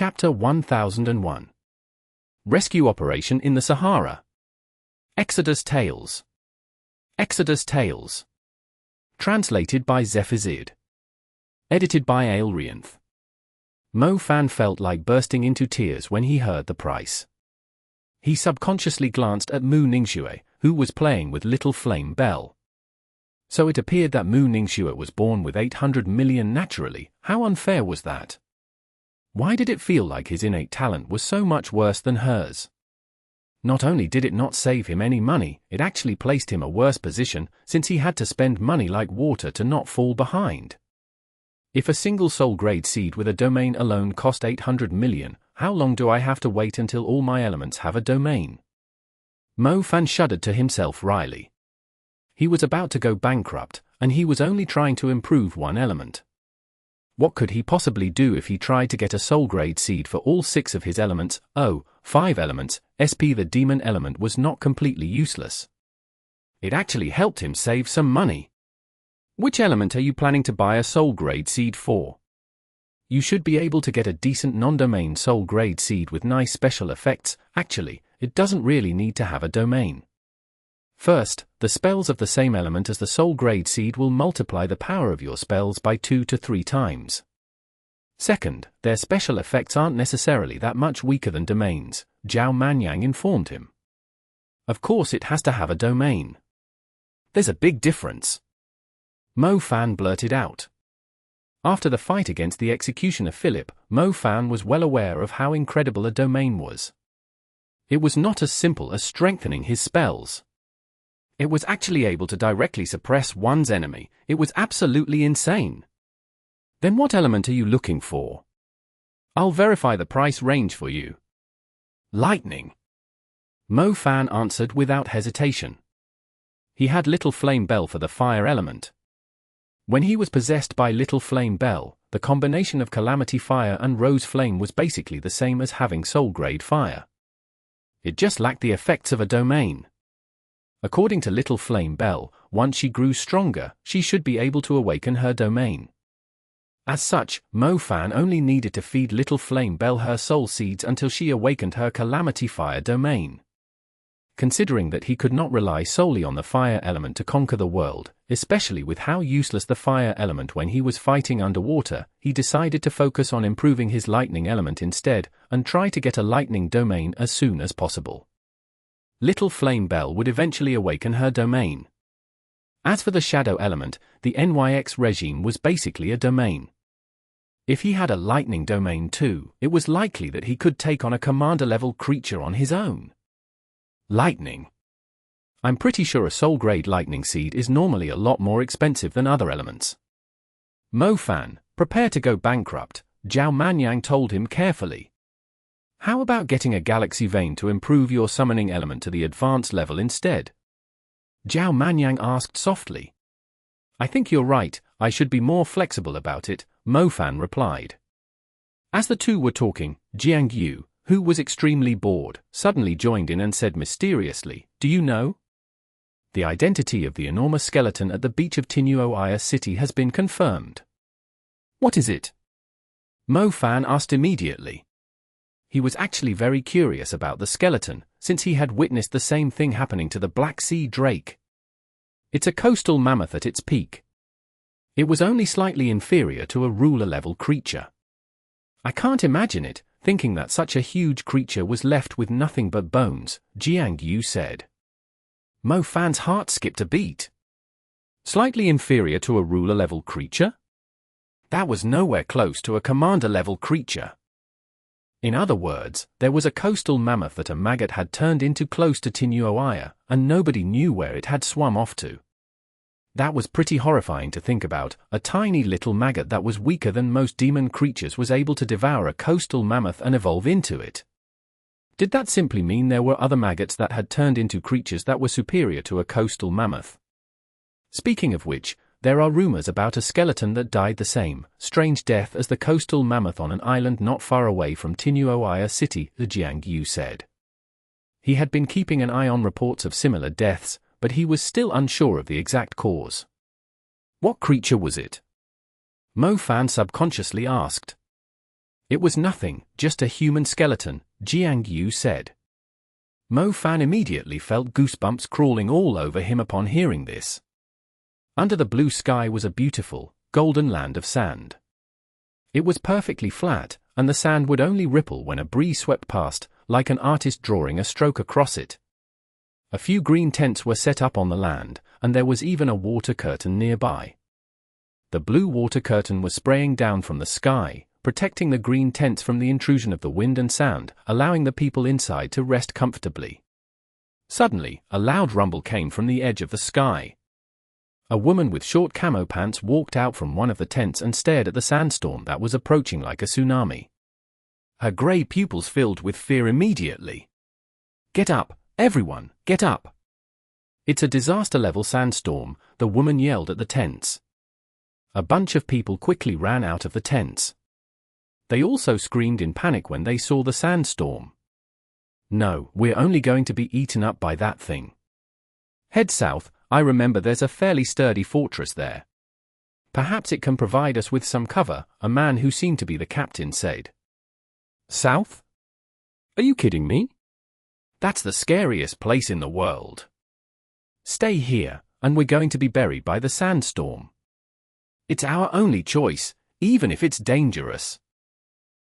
Chapter 1001. Rescue Operation in the Sahara. Exodus Tales. Exodus Tales. Translated by Zephizid. Edited by Aelrianth. Mo Fan felt like bursting into tears when he heard the price. He subconsciously glanced at Mu Ningxue, who was playing with little flame Belle. So it appeared that Mu Ningxue was born with 800 million naturally. How unfair was that? Why did it feel like his innate talent was so much worse than hers? Not only did it not save him any money, it actually placed him a worse position, since he had to spend money like water to not fall behind. If a single soul grade seed with a domain alone cost 800 million, how long do I have to wait until all my elements have a domain? Mo Fan shuddered to himself wryly. He was about to go bankrupt, and he was only trying to improve one element. What could he possibly do if he tried to get a soul grade seed for all 6 of his elements? 5 elements. SP the demon element was not completely useless. It actually helped him save some money. Which element are you planning to buy a soul grade seed for? You should be able to get a decent non-domain soul grade seed with nice special effects. Actually, it doesn't really need to have a domain. First, the spells of the same element as the soul grade seed will multiply the power of your spells by 2 to 3 times. Second, their special effects aren't necessarily that much weaker than domains, Zhao Manyang informed him. Of course it has to have a domain. There's a big difference. Mo Fan blurted out. After the fight against the executioner Philip, Mo Fan was well aware of how incredible a domain was. It was not as simple as strengthening his spells. It was actually able to directly suppress one's enemy. It was absolutely insane. Then what element are you looking for? I'll verify the price range for you. Lightning. Mo Fan answered without hesitation. He had Little Flame Belle for the fire element. When he was possessed by Little Flame Belle, the combination of Calamity Fire and Rose Flame was basically the same as having Soul Grade Fire. It just lacked the effects of a domain. According to Little Flame Belle, once she grew stronger, she should be able to awaken her domain. As such, Mo Fan only needed to feed Little Flame Belle her soul seeds until she awakened her Calamity Fire domain. Considering that he could not rely solely on the fire element to conquer the world, especially with how useless the fire element when he was fighting underwater, he decided to focus on improving his lightning element instead, and try to get a lightning domain as soon as possible. Little Flame Belle would eventually awaken her domain. As for the shadow element, the NYX regime was basically a domain. If he had a lightning domain too, it was likely that he could take on a commander-level creature on his own. Lightning. I'm pretty sure a soul-grade lightning seed is normally a lot more expensive than other elements. Mo Fan, prepare to go bankrupt, Zhao Manyang told him carefully. How about getting a galaxy vein to improve your summoning element to the advanced level instead? Zhao Manyang asked softly. I think you're right, I should be more flexible about it, Mo Fan replied. As the two were talking, Jiang Yu, who was extremely bored, suddenly joined in and said mysteriously, do you know? The identity of the enormous skeleton at the beach of Tinuoia City has been confirmed. What is it? Mo Fan asked immediately. He was actually very curious about the skeleton, since he had witnessed the same thing happening to the Black Sea Drake. It's a coastal mammoth at its peak. It was only slightly inferior to a ruler-level creature. I can't imagine it, thinking that such a huge creature was left with nothing but bones, Jiang Yu said. Mo Fan's heart skipped a beat. Slightly inferior to a ruler-level creature? That was nowhere close to a commander-level creature. In other words, there was a coastal mammoth that a maggot had turned into close to Tinuoia, and nobody knew where it had swum off to. That was pretty horrifying to think about. A tiny little maggot that was weaker than most demon creatures was able to devour a coastal mammoth and evolve into it. Did that simply mean there were other maggots that had turned into creatures that were superior to a coastal mammoth? Speaking of which, there are rumors about a skeleton that died the same strange death as the coastal mammoth on an island not far away from Tinuoia City, Jiang Yu said. He had been keeping an eye on reports of similar deaths, but he was still unsure of the exact cause. What creature was it? Mo Fan subconsciously asked. It was nothing, just a human skeleton, Jiang Yu said. Mo Fan immediately felt goosebumps crawling all over him upon hearing this. Under the blue sky was a beautiful, golden land of sand. It was perfectly flat, and the sand would only ripple when a breeze swept past, like an artist drawing a stroke across it. A few green tents were set up on the land, and there was even a water curtain nearby. The blue water curtain was spraying down from the sky, protecting the green tents from the intrusion of the wind and sound, allowing the people inside to rest comfortably. Suddenly, a loud rumble came from the edge of the sky. A woman with short camo pants walked out from one of the tents and stared at the sandstorm that was approaching like a tsunami. Her grey pupils filled with fear immediately. "Get up, everyone, get up! It's a disaster-level sandstorm," the woman yelled at the tents. A bunch of people quickly ran out of the tents. They also screamed in panic when they saw the sandstorm. "No, we're only going to be eaten up by that thing. Head south, I remember there's a fairly sturdy fortress there. Perhaps it can provide us with some cover," a man who seemed to be the captain said. "South? Are you kidding me? That's the scariest place in the world. Stay here, and we're going to be buried by the sandstorm. It's our only choice, even if it's dangerous."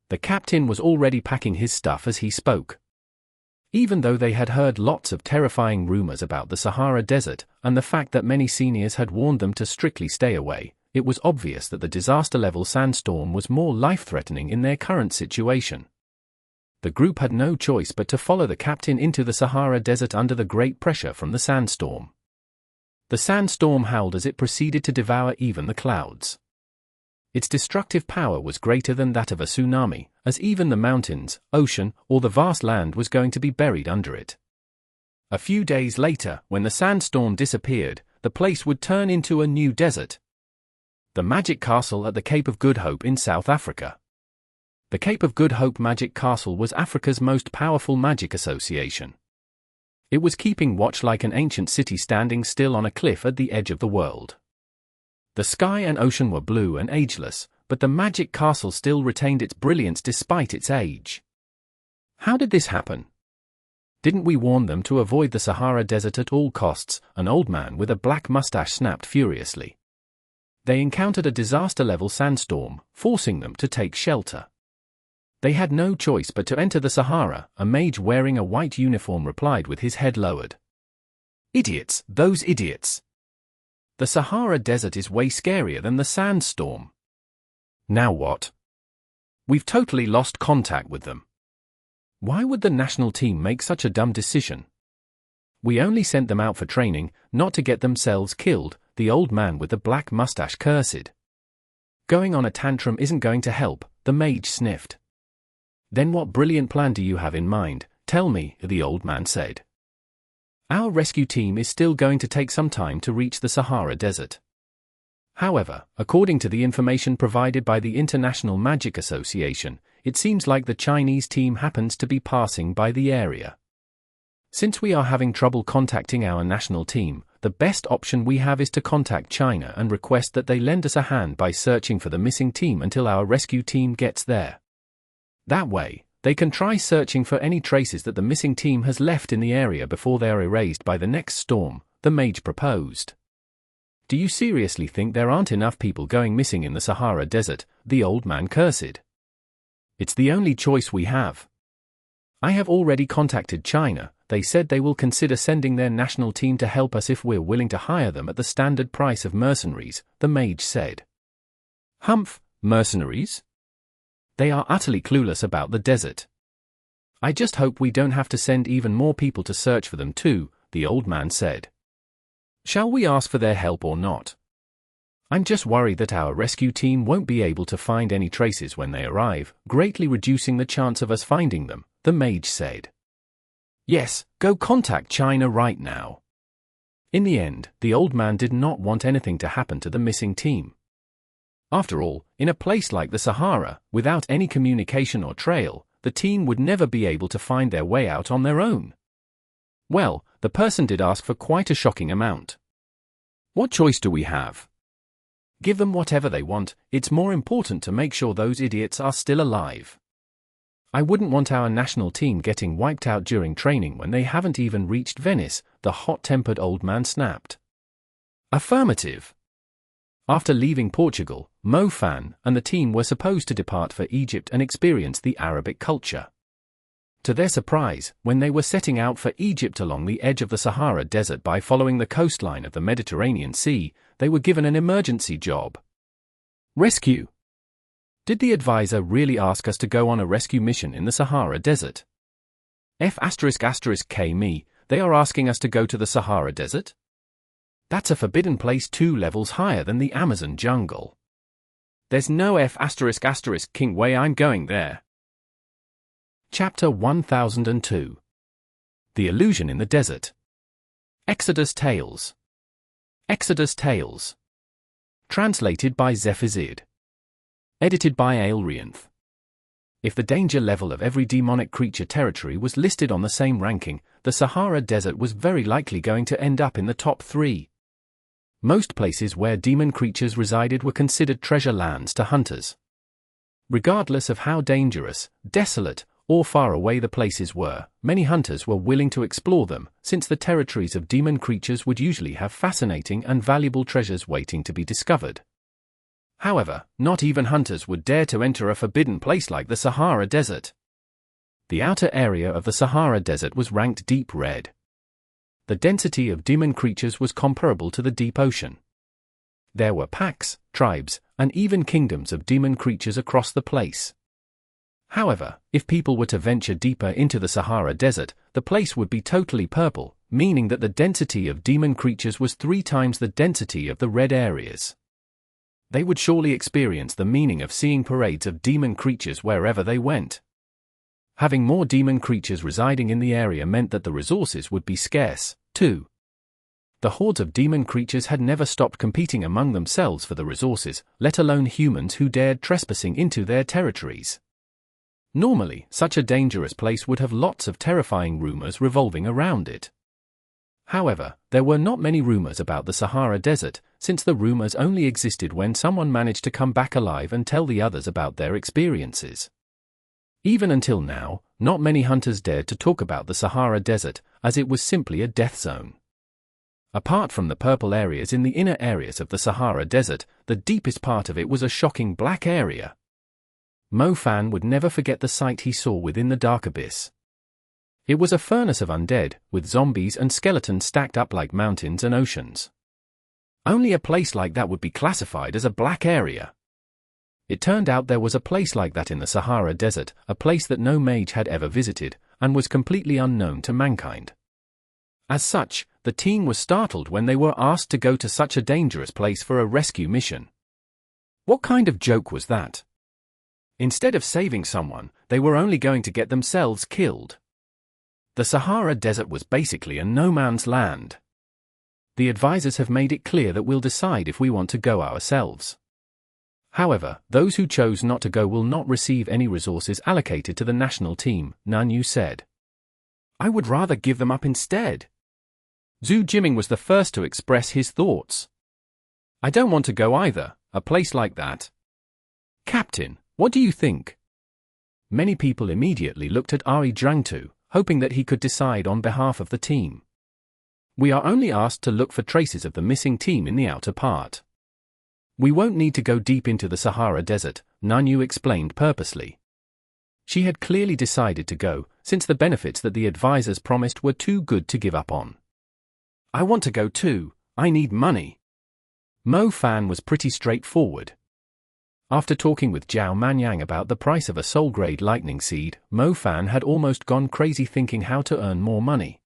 The captain was already packing his stuff as he spoke. Even though they had heard lots of terrifying rumors about the Sahara Desert, and the fact that many seniors had warned them to strictly stay away, it was obvious that the disaster-level sandstorm was more life-threatening in their current situation. The group had no choice but to follow the captain into the Sahara Desert under the great pressure from the sandstorm. The sandstorm howled as it proceeded to devour even the clouds. Its destructive power was greater than that of a tsunami, as even the mountains, ocean, or the vast land was going to be buried under it. A few days later, when the sandstorm disappeared, the place would turn into a new desert. The Magic Castle at the Cape of Good Hope in South Africa. The Cape of Good Hope Magic Castle was Africa's most powerful magic association. It was keeping watch like an ancient city standing still on a cliff at the edge of the world. The sky and ocean were blue and ageless, but the magic castle still retained its brilliance despite its age. How did this happen? Didn't we warn them to avoid the Sahara Desert at all costs? An old man with a black mustache snapped furiously. They encountered a disaster-level sandstorm, forcing them to take shelter. They had no choice but to enter the Sahara, a mage wearing a white uniform replied with his head lowered. "Idiots, those idiots! The Sahara Desert is way scarier than the sandstorm. Now what? We've totally lost contact with them. Why would the national team make such a dumb decision? We only sent them out for training, not to get themselves killed," the old man with the black mustache cursed. "Going on a tantrum isn't going to help," the mage sniffed. "Then what brilliant plan do you have in mind? Tell me," the old man said. "Our rescue team is still going to take some time to reach the Sahara Desert. However, according to the information provided by the International Magic Association, it seems like the Chinese team happens to be passing by the area. Since we are having trouble contacting our national team, the best option we have is to contact China and request that they lend us a hand by searching for the missing team until our rescue team gets there. That way, they can try searching for any traces that the missing team has left in the area before they are erased by the next storm," the mage proposed. "Do you seriously think there aren't enough people going missing in the Sahara Desert?" the old man cursed. "It's the only choice we have. I have already contacted China. They said they will consider sending their national team to help us if we're willing to hire them at the standard price of mercenaries," the mage said. "Humph, mercenaries? They are utterly clueless about the desert. I just hope we don't have to send even more people to search for them too," the old man said. "Shall we ask for their help or not? I'm just worried that our rescue team won't be able to find any traces when they arrive, greatly reducing the chance of us finding them," the mage said. "Yes, go contact China right now." In the end, the old man did not want anything to happen to the missing team. After all, in a place like the Sahara, without any communication or trail, the team would never be able to find their way out on their own. Well, the person did ask for quite a shocking amount. "What choice do we have? Give them whatever they want, it's more important to make sure those idiots are still alive. I wouldn't want our national team getting wiped out during training when they haven't even reached Venice, the hot-tempered old man snapped. Affirmative. After leaving Portugal, Mo Fan and the team were supposed to depart for Egypt and experience the Arabic culture. To their surprise, when they were setting out for Egypt along the edge of the Sahara Desert by following the coastline of the Mediterranean Sea, they were given an emergency job. Rescue. Did the advisor really ask us to go on a rescue mission in the Sahara Desert? F***K me, they are asking us to go to the Sahara Desert? That's a forbidden place 2 levels higher than the Amazon jungle. There's no F***king way I'm going there. Chapter 1002. The Illusion in the Desert. Exodus Tales. Exodus Tales. Translated by Zephizid. Edited by Aelrianth. If the danger level of every demonic creature territory was listed on the same ranking, the Sahara Desert was very likely going to end up in the top 3. Most places where demon creatures resided were considered treasure lands to hunters. Regardless of how dangerous, desolate, or far away the places were, many hunters were willing to explore them, since the territories of demon creatures would usually have fascinating and valuable treasures waiting to be discovered. However, not even hunters would dare to enter a forbidden place like the Sahara Desert. The outer area of the Sahara Desert was ranked deep red. The density of demon creatures was comparable to the deep ocean. There were packs, tribes, and even kingdoms of demon creatures across the place. However, if people were to venture deeper into the Sahara Desert, the place would be totally purple, meaning that the density of demon creatures was 3 times the density of the red areas. They would surely experience the meaning of seeing parades of demon creatures wherever they went. Having more demon creatures residing in the area meant that the resources would be scarce, too. The hordes of demon creatures had never stopped competing among themselves for the resources, let alone humans who dared trespassing into their territories. Normally, such a dangerous place would have lots of terrifying rumors revolving around it. However, there were not many rumors about the Sahara Desert, since the rumors only existed when someone managed to come back alive and tell the others about their experiences. Even until now, not many hunters dared to talk about the Sahara Desert, as it was simply a death zone. Apart from the purple areas in the inner areas of the Sahara Desert, the deepest part of it was a shocking black area. Mo Fan would never forget the sight he saw within the dark abyss. It was a furnace of undead, with zombies and skeletons stacked up like mountains and oceans. Only a place like that would be classified as a black area. It turned out there was a place like that in the Sahara Desert, a place that no mage had ever visited, and was completely unknown to mankind. As such, the team was startled when they were asked to go to such a dangerous place for a rescue mission. What kind of joke was that? Instead of saving someone, they were only going to get themselves killed. The Sahara Desert was basically a no-man's land. The advisors have made it clear that we'll decide if we want to go ourselves. However, those who chose not to go will not receive any resources allocated to the national team, Nanyu said. I would rather give them up instead. Zhu Jiming was the first to express his thoughts. I don't want to go either, a place like that. Captain, what do you think? Many people immediately looked at Ari Drangtu, hoping that he could decide on behalf of the team. We are only asked to look for traces of the missing team in the outer part. We won't need to go deep into the Sahara Desert, Nanyu explained purposely. She had clearly decided to go, since the benefits that the advisors promised were too good to give up on. I want to go too, I need money. Mo Fan was pretty straightforward. After talking with Zhao Manyang about the price of a soul-grade lightning seed, Mo Fan had almost gone crazy thinking how to earn more money.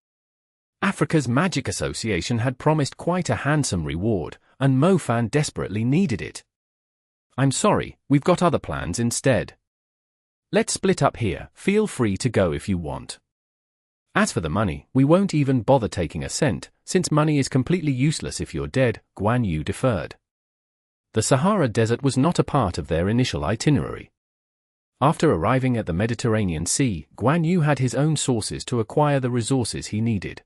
Africa's Magic Association had promised quite a handsome reward, and Mo Fan desperately needed it. I'm sorry, we've got other plans instead. Let's split up here, feel free to go if you want. As for the money, we won't even bother taking a cent, since money is completely useless if you're dead, Guan Yu deferred. The Sahara Desert was not a part of their initial itinerary. After arriving at the Mediterranean Sea, Guan Yu had his own sources to acquire the resources he needed.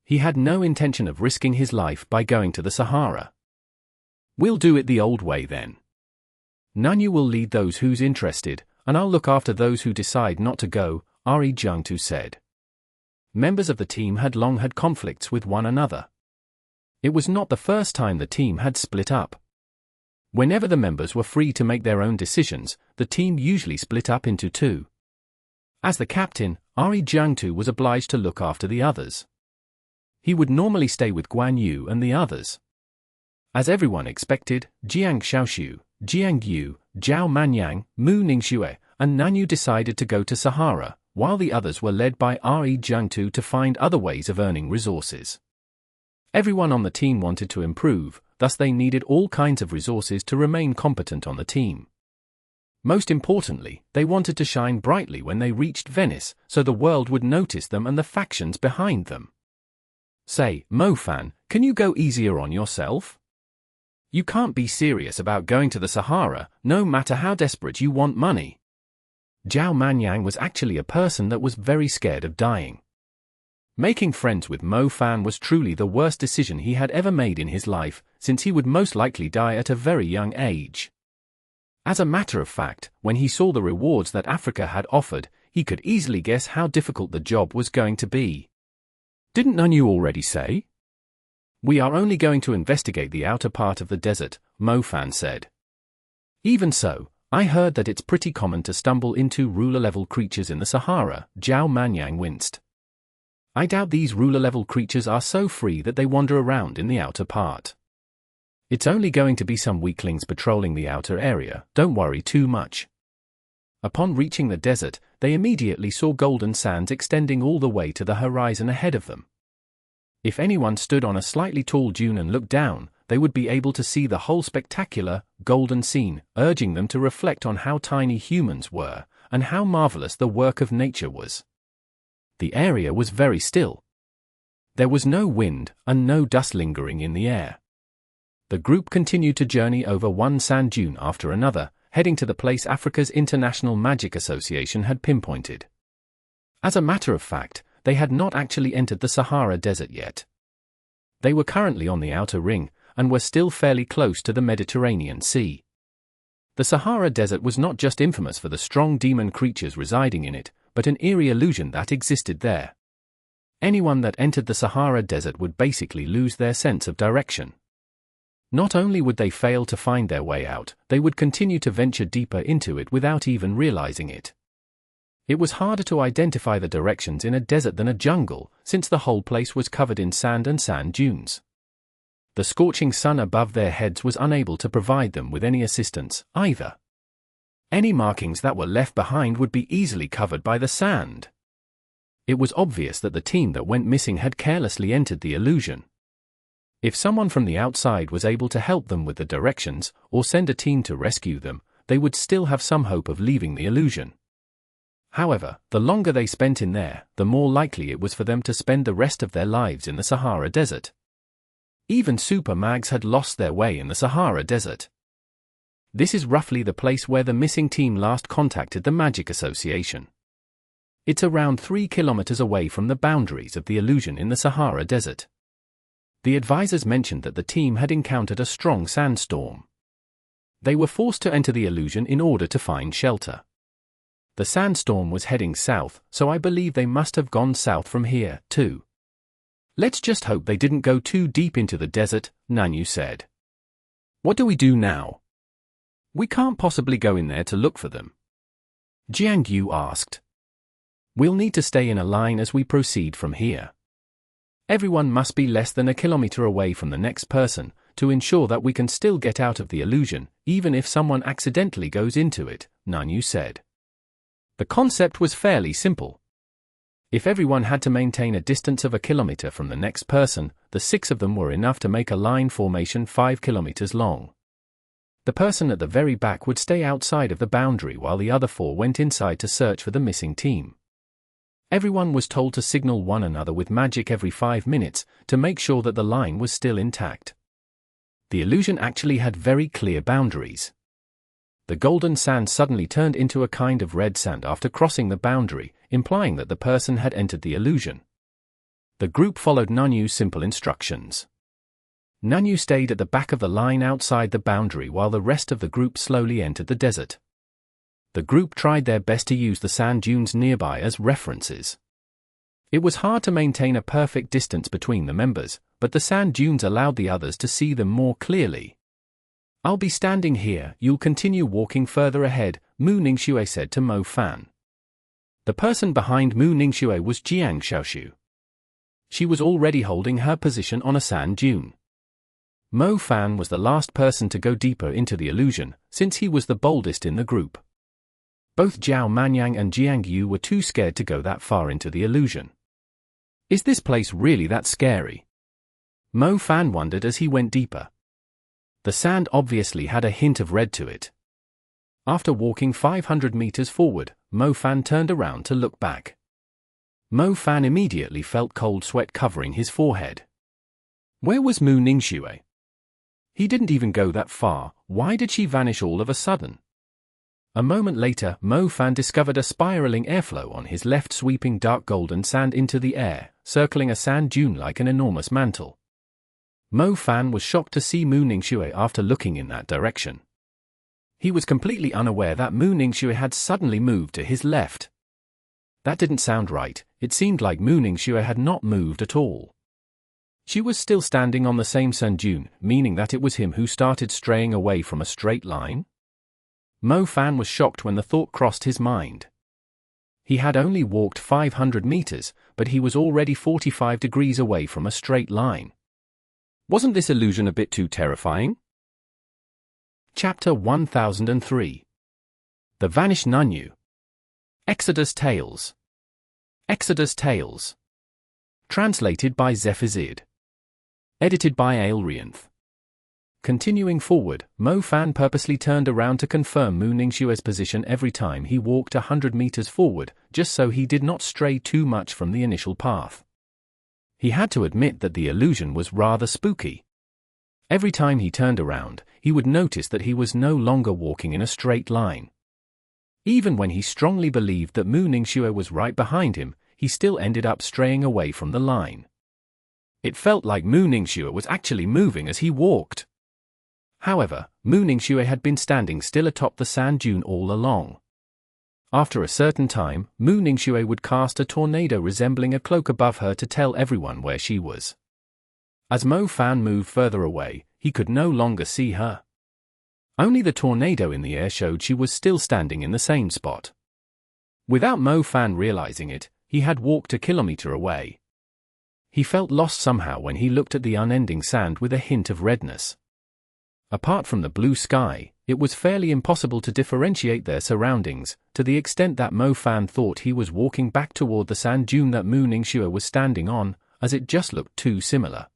He had no intention of risking his life by going to the Sahara. We'll do it the old way then. Nanyu will lead those who's interested, and I'll look after those who decide not to go, Zhao said. Members of the team had long had conflicts with one another. It was not the first time the team had split up. Whenever the members were free to make their own decisions, the team usually split up into two. As the captain, Zhao was obliged to look after the others. He would normally stay with Guan Yu and the others. As everyone expected, Jiang Shaoxu, Jiang Yu, Zhao Manyang, Mu Ningxue, and Nanyu decided to go to Sahara, while the others were led by Zhao to find other ways of earning resources. Everyone on the team wanted to improve, thus they needed all kinds of resources to remain competent on the team. Most importantly, they wanted to shine brightly when they reached Venice, so the world would notice them and the factions behind them. Say, Mofan, can you go easier on yourself? You can't be serious about going to the Sahara, no matter how desperate you want money. Zhao Manyang was actually a person that was very scared of dying. Making friends with Mofan was truly the worst decision he had ever made in his life, since he would most likely die at a very young age. As a matter of fact, when he saw the rewards that Africa had offered, he could easily guess how difficult the job was going to be. Didn't Nanyu already say? We are only going to investigate the outer part of the desert, Mofan said. Even so, I heard that it's pretty common to stumble into ruler-level creatures in the Sahara, Zhao Manyang winced. I doubt these ruler-level creatures are so free that they wander around in the outer part. It's only going to be some weaklings patrolling the outer area, don't worry too much. Upon reaching the desert, they immediately saw golden sands extending all the way to the horizon ahead of them. If anyone stood on a slightly tall dune and looked down, they would be able to see the whole spectacular, golden scene, urging them to reflect on how tiny humans were, and how marvelous the work of nature was. The area was very still. There was no wind, and no dust lingering in the air. The group continued to journey over one sand dune after another, heading to the place Africa's International Magic Association had pinpointed. As a matter of fact, they had not actually entered the Sahara Desert yet. They were currently on the outer ring, and were still fairly close to the Mediterranean Sea. The Sahara Desert was not just infamous for the strong demon creatures residing in it, but an eerie illusion that existed there. Anyone that entered the Sahara Desert would basically lose their sense of direction. Not only would they fail to find their way out, they would continue to venture deeper into it without even realizing it. It was harder to identify the directions in a desert than a jungle, since the whole place was covered in sand and sand dunes. The scorching sun above their heads was unable to provide them with any assistance, either. Any markings that were left behind would be easily covered by the sand. It was obvious that the team that went missing had carelessly entered the illusion. If someone from the outside was able to help them with the directions, or send a team to rescue them, they would still have some hope of leaving the illusion. However, the longer they spent in there, the more likely it was for them to spend the rest of their lives in the Sahara Desert. Even super mags had lost their way in the Sahara Desert. This is roughly the place where the missing team last contacted the Magic Association. It's around 3 kilometers away from the boundaries of the illusion in the Sahara Desert. The advisors mentioned that the team had encountered a strong sandstorm. They were forced to enter the illusion in order to find shelter. The sandstorm was heading south, so I believe they must have gone south from here, too. Let's just hope they didn't go too deep into the desert, Nanyu said. What do we do now? We can't possibly go in there to look for them. Jiang Yu asked. We'll need to stay in a line as we proceed from here. Everyone must be less than a kilometer away from the next person, to ensure that we can still get out of the illusion, even if someone accidentally goes into it, Nanyu said. The concept was fairly simple. If everyone had to maintain a distance of a kilometer from the next person, the 6 of them were enough to make a line formation 5 kilometers long. The person at the very back would stay outside of the boundary while the other 4 went inside to search for the missing team. Everyone was told to signal one another with magic every 5 minutes to make sure that the line was still intact. The illusion actually had very clear boundaries. The golden sand suddenly turned into a kind of red sand after crossing the boundary, implying that the person had entered the illusion. The group followed Nanyu's simple instructions. Nanyu stayed at the back of the line outside the boundary while the rest of the group slowly entered the desert. The group tried their best to use the sand dunes nearby as references. It was hard to maintain a perfect distance between the members, but the sand dunes allowed the others to see them more clearly. "I'll be standing here, you'll continue walking further ahead," Mu Ningxue said to Mo Fan. The person behind Mu Ningxue was Jiang Xiaoshu. She was already holding her position on a sand dune. Mo Fan was the last person to go deeper into the illusion, since he was the boldest in the group. Both Zhao Manyang and Jiang Yu were too scared to go that far into the illusion. Is this place really that scary? Mo Fan wondered as he went deeper. The sand obviously had a hint of red to it. After walking 500 meters forward, Mo Fan turned around to look back. Mo Fan immediately felt cold sweat covering his forehead. Where was Mu Ningxue? He didn't even go that far, why did she vanish all of a sudden? A moment later, Mo Fan discovered a spiraling airflow on his left, sweeping dark golden sand into the air, circling a sand dune like an enormous mantle. Mo Fan was shocked to see Mu Ningxue after looking in that direction. He was completely unaware that Mu Ningxue had suddenly moved to his left. That didn't sound right, it seemed like Mu Ningxue had not moved at all. She was still standing on the same sand dune, meaning that it was him who started straying away from a straight line? Mo Fan was shocked when the thought crossed his mind. He had only walked 500 meters, but he was already 45 degrees away from a straight line. Wasn't this illusion a bit too terrifying? Chapter 1003. The Vanished Nanyu. Exodus Tales. Exodus Tales. Translated by Zephazid. Edited by Aelrianth. Continuing forward, Mo Fan purposely turned around to confirm Mu Ningxue's position every time he walked 100 meters forward, just so he did not stray too much from the initial path. He had to admit that the illusion was rather spooky. Every time he turned around, he would notice that he was no longer walking in a straight line. Even when he strongly believed that Mu Ningxue was right behind him, he still ended up straying away from the line. It felt like Mu Ningxue was actually moving as he walked. However, Mu Ningxue had been standing still atop the sand dune all along. After a certain time, Mu Ningxue would cast a tornado resembling a cloak above her to tell everyone where she was. As Mo Fan moved further away, he could no longer see her. Only the tornado in the air showed she was still standing in the same spot. Without Mo Fan realizing it, he had walked a kilometer away. He felt lost somehow when he looked at the unending sand with a hint of redness. Apart from the blue sky, it was fairly impossible to differentiate their surroundings, to the extent that Mo Fan thought he was walking back toward the sand dune that Mu Ningxue was standing on, as it just looked too similar.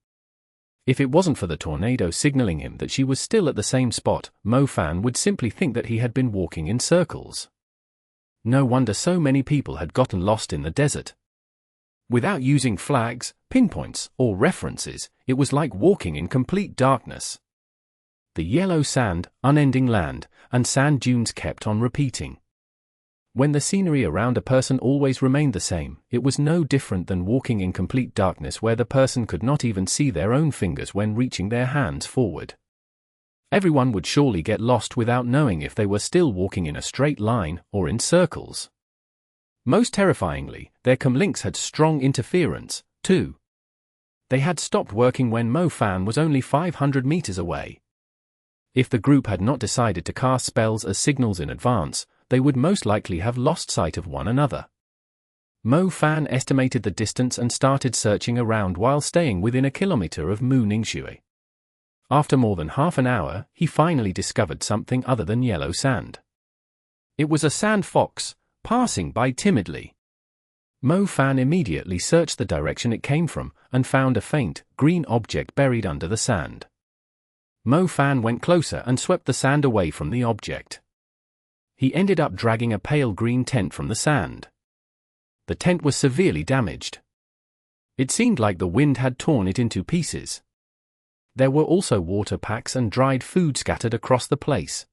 If it wasn't for the tornado signaling him that she was still at the same spot, Mo Fan would simply think that he had been walking in circles. No wonder so many people had gotten lost in the desert. Without using flags, pinpoints, or references, it was like walking in complete darkness. The yellow sand, unending land, and sand dunes kept on repeating. When the scenery around a person always remained the same, it was no different than walking in complete darkness where the person could not even see their own fingers when reaching their hands forward. Everyone would surely get lost without knowing if they were still walking in a straight line or in circles. Most terrifyingly, their comlinks had strong interference, too. They had stopped working when Mo Fan was only 500 meters away. If the group had not decided to cast spells as signals in advance, they would most likely have lost sight of one another. Mo Fan estimated the distance and started searching around while staying within a kilometer of Mu Ningxue. After more than half an hour, he finally discovered something other than yellow sand. It was a sand fox, passing by timidly. Mo Fan immediately searched the direction it came from, and found a faint, green object buried under the sand. Mo Fan went closer and swept the sand away from the object. He ended up dragging a pale green tent from the sand. The tent was severely damaged. It seemed like the wind had torn it into pieces. There were also water packs and dried food scattered across the place.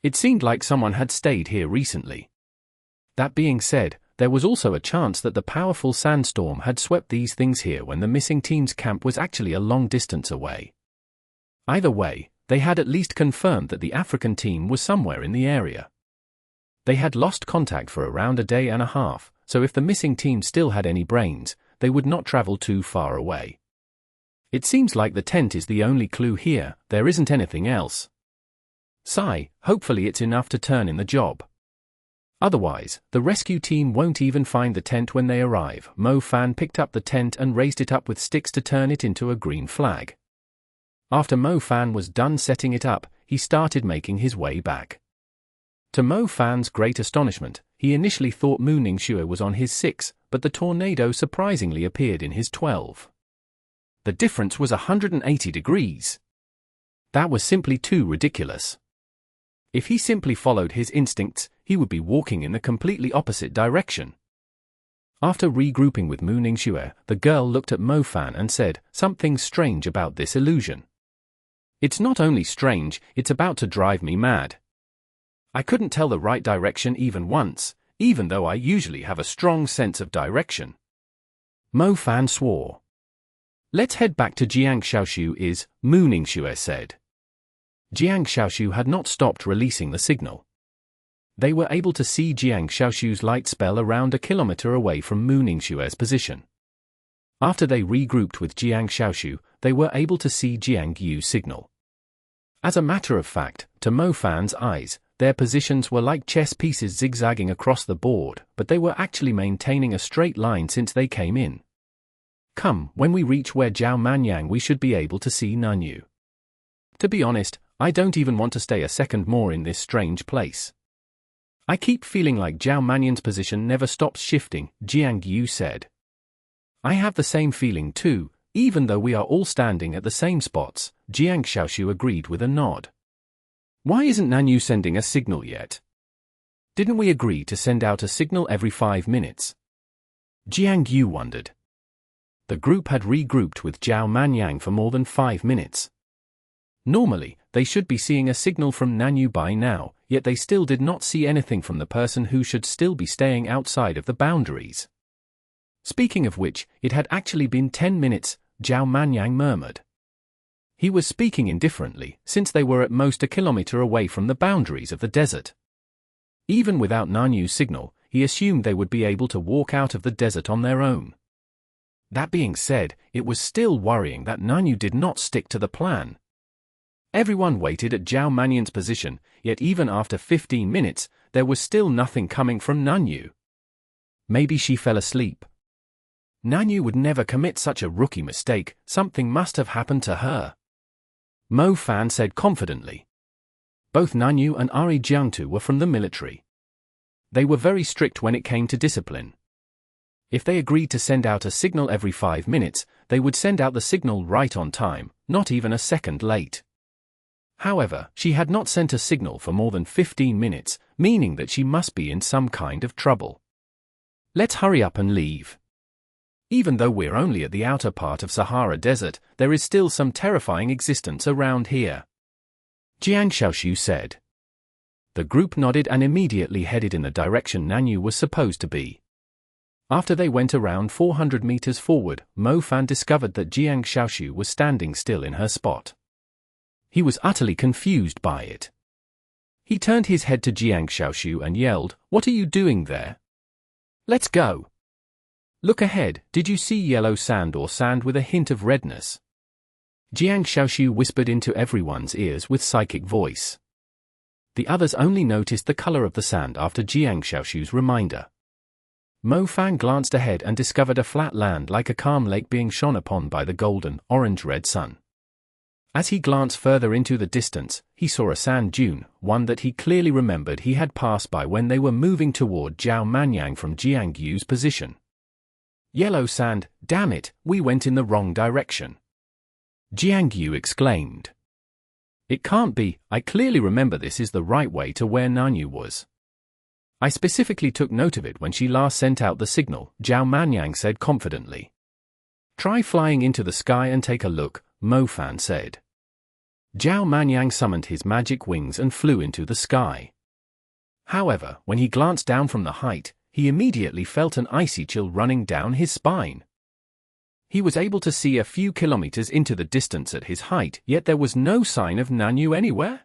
It seemed like someone had stayed here recently. That being said, there was also a chance that the powerful Sandstorm had swept these things here when the missing team's camp was actually a long distance away. Either way, they had at least confirmed that the African team was somewhere in the area. They had lost contact for around a day and a half, so if the missing team still had any brains, they would not travel too far away. It seems like the tent is the only clue here, there isn't anything else. Sigh, hopefully it's enough to turn in the job. Otherwise, the rescue team won't even find the tent when they arrive. Mo Fan picked up the tent and raised it up with sticks to turn it into a green flag. After Mo Fan was done setting it up, he started making his way back. To Mo Fan's great astonishment, he initially thought Mu Ningxue was on his 6, but the tornado surprisingly appeared in his 12. The difference was 180 degrees. That was simply too ridiculous. If he simply followed his instincts, he would be walking in the completely opposite direction. After regrouping with Mu Ningxue, the girl looked at Mo Fan and said, "Something's strange about this illusion. It's not only strange, it's about to drive me mad. I couldn't tell the right direction even once, even though I usually have a strong sense of direction." Mo Fan swore. "Let's head back to Jiang Shaoxu Mu Ningxue said. Jiang Shaoxu had not stopped releasing the signal. They were able to see Jiang Shaoxu's light spell around a kilometer away from Mu Ningxue's position. After they regrouped with Jiang Shaoxu, they were able to see Jiang Yu's signal. As a matter of fact, to Mo Fan's eyes, their positions were like chess pieces zigzagging across the board, but they were actually maintaining a straight line since they came in. "Come, when we reach where Zhao Manyang we should be able to see Nanyu. To be honest, I don't even want to stay a second more in this strange place. I keep feeling like Zhao Manyang's position never stops shifting," Jiang Yu said. "I have the same feeling too, even though we are all standing at the same spots," Jiang Shaoxu agreed with a nod. "Why isn't Nanyu sending a signal yet? Didn't we agree to send out a signal every 5 minutes? Jiang Yu wondered. The group had regrouped with Zhao Manyang for more than 5 minutes. Normally, they should be seeing a signal from Nanyu by now, yet they still did not see anything from the person who should still be staying outside of the boundaries. Speaking of which, it had actually been 10 minutes, Zhao Manyang murmured. He was speaking indifferently, since they were at most a kilometer away from the boundaries of the desert. Even without Nanyu's signal, he assumed they would be able to walk out of the desert on their own. That being said, it was still worrying that Nanyu did not stick to the plan. Everyone waited at Zhao Manyang's position, yet even after 15 minutes, there was still nothing coming from Nanyu. Maybe she fell asleep. Nanyu would never commit such a rookie mistake, something must have happened to her. Mo Fan said confidently. Both Nanyu and Ari Jiangtu were from the military. They were very strict when it came to discipline. If they agreed to send out a signal every 5 minutes, they would send out the signal right on time, not even a second late. However, she had not sent a signal for more than 15 minutes, meaning that she must be in some kind of trouble. "Let's hurry up and leave. Even though we're only at the outer part of Sahara Desert, there is still some terrifying existence around here," Jiang Shaoxu said. The group nodded and immediately headed in the direction Nanyu was supposed to be. After they went around 400 meters forward, Mo Fan discovered that Jiang Shaoxu was standing still in her spot. He was utterly confused by it. He turned his head to Jiang Shaoxu and yelled, "What are you doing there? Let's go. Look ahead, did you see yellow sand or sand with a hint of redness?" Jiang Shaoxu whispered into everyone's ears with psychic voice. The others only noticed the color of the sand after Jiang Shaoxu's reminder. Mo Fan glanced ahead and discovered a flat land like a calm lake being shone upon by the golden, orange-red sun. As he glanced further into the distance, he saw a sand dune, one that he clearly remembered he had passed by when they were moving toward Zhao Manyang from Jiang Yu's position. "Yellow sand, damn it, we went in the wrong direction," Jiang Yu exclaimed. "It can't be, I clearly remember this is the right way to where Nanyu was. I specifically took note of it when she last sent out the signal," Zhao Manyang said confidently. "Try flying into the sky and take a look," Mo Fan said. Zhao Manyang summoned his magic wings and flew into the sky. However, when he glanced down from the height, he immediately felt an icy chill running down his spine. He was able to see a few kilometers into the distance at his height, yet there was no sign of Nanyu anywhere.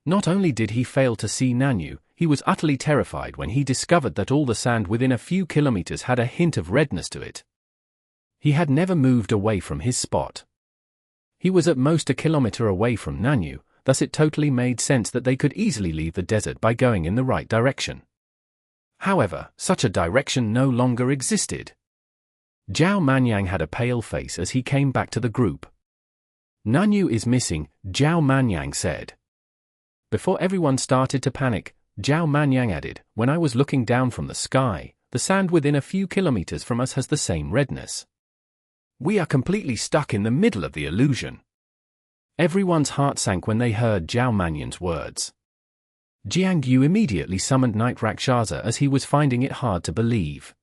Not only did he fail to see Nanyu, he was utterly terrified when he discovered that all the sand within a few kilometers had a hint of redness to it. He had never moved away from his spot. He was at most a kilometer away from Nanyu, thus it totally made sense that they could easily leave the desert by going in the right direction. However, such a direction no longer existed. Zhao Manyang had a pale face as he came back to the group. "Nanyu is missing," Zhao Manyang said. Before everyone started to panic, Zhao Manyang added, "When I was looking down from the sky, the sand within a few kilometers from us has the same redness. We are completely stuck in the middle of the illusion." Everyone's heart sank when they heard Zhao Manyang's words. Jiang Yu immediately summoned Night Rakshasa as he was finding it hard to believe.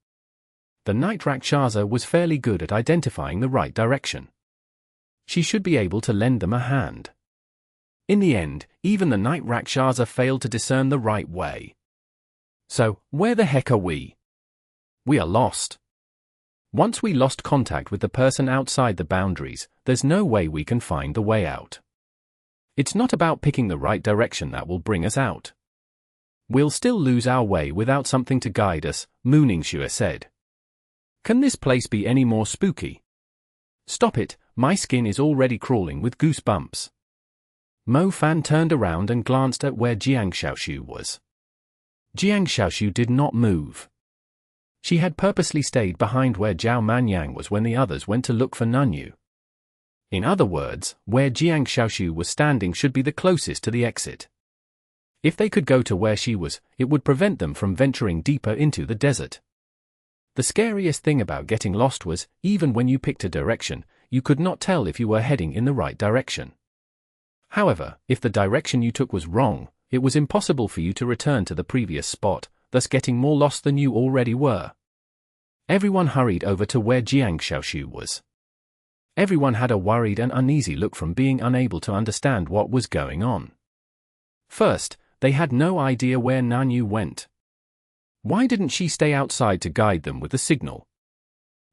The Night Rakshasa was fairly good at identifying the right direction. She should be able to lend them a hand. In the end, even the Night Rakshasa failed to discern the right way. "So, where the heck are we? We are lost. Once we lost contact with the person outside the boundaries, there's no way we can find the way out. It's not about picking the right direction that will bring us out. We'll still lose our way without something to guide us," Mu Ningxue said. "Can this place be any more spooky? Stop it, my skin is already crawling with goosebumps." Mo Fan turned around and glanced at where Jiang Xiaoshu was. Jiang Xiaoshu did not move. She had purposely stayed behind where Zhao Manyang was when the others went to look for Nanyu. In other words, where Jiang Xiaoshu was standing should be the closest to the exit. If they could go to where she was, it would prevent them from venturing deeper into the desert. The scariest thing about getting lost was, even when you picked a direction, you could not tell if you were heading in the right direction. However, if the direction you took was wrong, it was impossible for you to return to the previous spot, thus getting more lost than you already were. Everyone hurried over to where Jiang Xiaoshu was. Everyone had a worried and uneasy look from being unable to understand what was going on. First, they had no idea where Nanyu went. Why didn't she stay outside to guide them with the signal?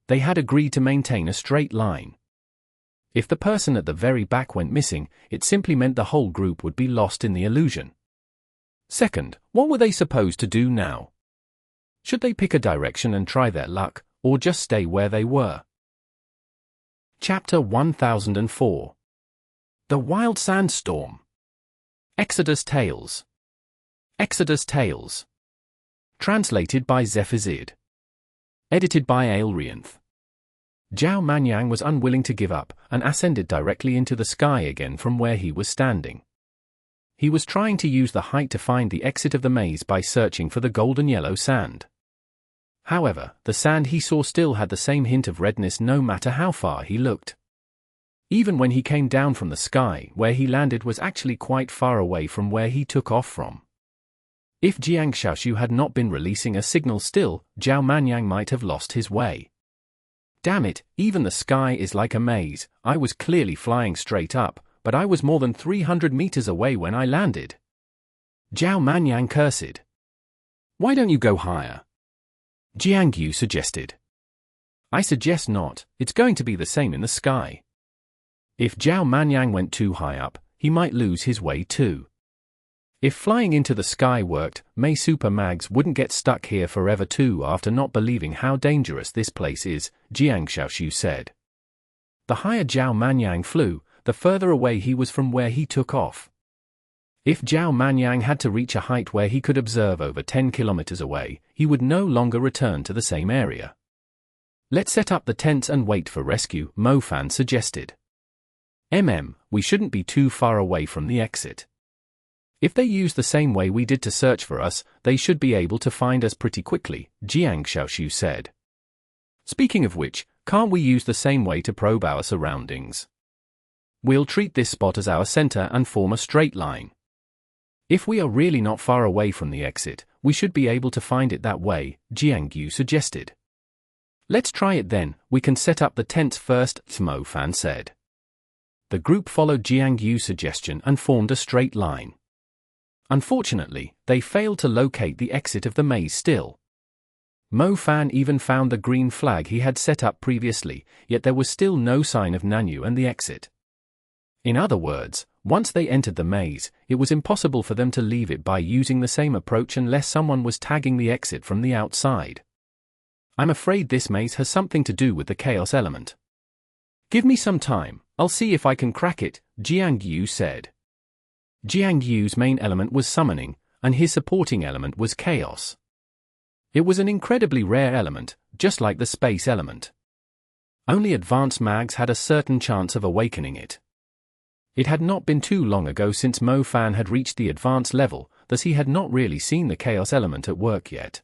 They had agreed to maintain a straight line. If the person at the very back went missing, it simply meant the whole group would be lost in the illusion. Second, what were they supposed to do now? Should they pick a direction and try their luck, or just stay where they were? Chapter 1004. The Wild Sandstorm. Exodus Tales. Exodus Tales. Translated by Zephazid. Edited by Aelrianth. Zhao Manyang was unwilling to give up, and ascended directly into the sky again from where he was standing. He was trying to use the height to find the exit of the maze by searching for the golden yellow sand. However, the sand he saw still had the same hint of redness no matter how far he looked. Even when he came down from the sky, where he landed was actually quite far away from where he took off from. If Jiang Xiaoshu had not been releasing a signal still, Zhao Manyang might have lost his way. Damn it, even the sky is like a maze. I was clearly flying straight up, but I was more than 300 meters away when I landed. Zhao Manyang cursed. "Why don't you go higher?" Jiang Yu suggested. "I suggest not, it's going to be the same in the sky." If Zhao Manyang went too high up, he might lose his way too. If flying into the sky worked, May Super Mags wouldn't get stuck here forever too after not believing how dangerous this place is, Jiang Xiaoshu said. The higher Zhao Manyang flew, the further away he was from where he took off. If Zhao Manyang had to reach a height where he could observe over 10 kilometers away, he would no longer return to the same area. "Let's set up the tents and wait for rescue," Mo Fan suggested. We shouldn't be too far away from the exit. If they use the same way we did to search for us, they should be able to find us pretty quickly, Jiang Xiaoshu said. Speaking of which, can't we use the same way to probe our surroundings? We'll treat this spot as our center and form a straight line. If we are really not far away from the exit, we should be able to find it that way, Jiang Yu suggested. Let's try it then, we can set up the tents first, Mo Fan said. The group followed Jiang Yu's suggestion and formed a straight line. Unfortunately, they failed to locate the exit of the maze still. Mo Fan even found the green flag he had set up previously, yet there was still no sign of Nanyu and the exit. In other words, once they entered the maze, it was impossible for them to leave it by using the same approach unless someone was tagging the exit from the outside. I'm afraid this maze has something to do with the chaos element. Give me some time, I'll see if I can crack it, Jiang Yu said. Jiang Yu's main element was summoning, and his supporting element was chaos. It was an incredibly rare element, just like the space element. Only advanced mags had a certain chance of awakening it. It had not been too long ago since Mo Fan had reached the advanced level, thus he had not really seen the chaos element at work yet.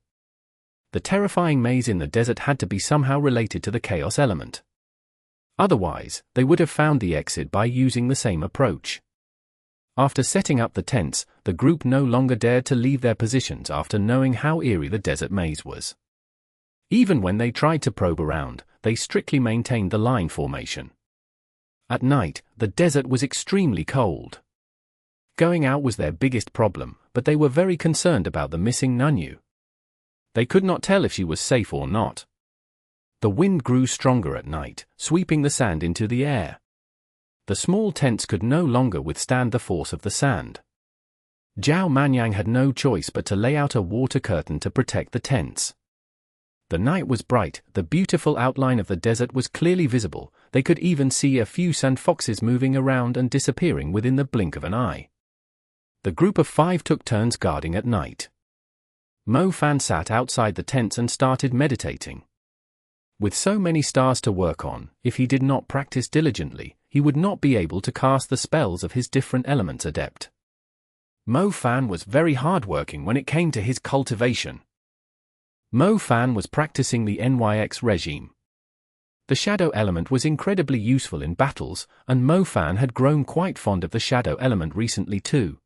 The terrifying maze in the desert had to be somehow related to the chaos element. Otherwise, they would have found the exit by using the same approach. After setting up the tents, the group no longer dared to leave their positions after knowing how eerie the desert maze was. Even when they tried to probe around, they strictly maintained the line formation. At night, the desert was extremely cold. Going out was their biggest problem, but they were very concerned about the missing Nanyu. They could not tell if she was safe or not. The wind grew stronger at night, sweeping the sand into the air. The small tents could no longer withstand the force of the sand. Zhao Manyang had no choice but to lay out a water curtain to protect the tents. The night was bright, the beautiful outline of the desert was clearly visible, they could even see a few sand foxes moving around and disappearing within the blink of an eye. The group of 5 took turns guarding at night. Mo Fan sat outside the tents and started meditating. With so many stars to work on, if he did not practice diligently, he would not be able to cast the spells of his different elements adept. Mo Fan was very hardworking when it came to his cultivation. Mo Fan was practicing the NYX regime. The shadow element was incredibly useful in battles, and Mo Fan had grown quite fond of the shadow element recently too.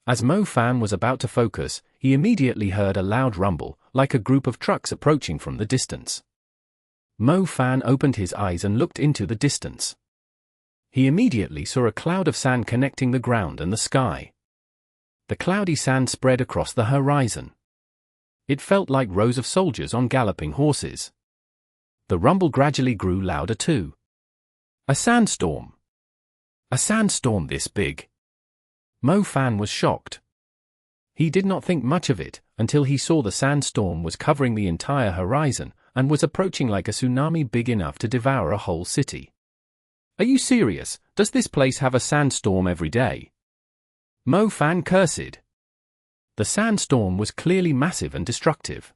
As Mo Fan was about to focus, he immediately heard a loud rumble, like a group of trucks approaching from the distance. Mo Fan opened his eyes and looked into the distance. He immediately saw a cloud of sand connecting the ground and the sky. The cloudy sand spread across the horizon. It felt like rows of soldiers on galloping horses. The rumble gradually grew louder too. A sandstorm. A sandstorm this big. Mo Fan was shocked. He did not think much of it, until he saw the sandstorm was covering the entire horizon, and was approaching like a tsunami big enough to devour a whole city. Are you serious? Does this place have a sandstorm every day? Mo Fan cursed. The sandstorm was clearly massive and destructive.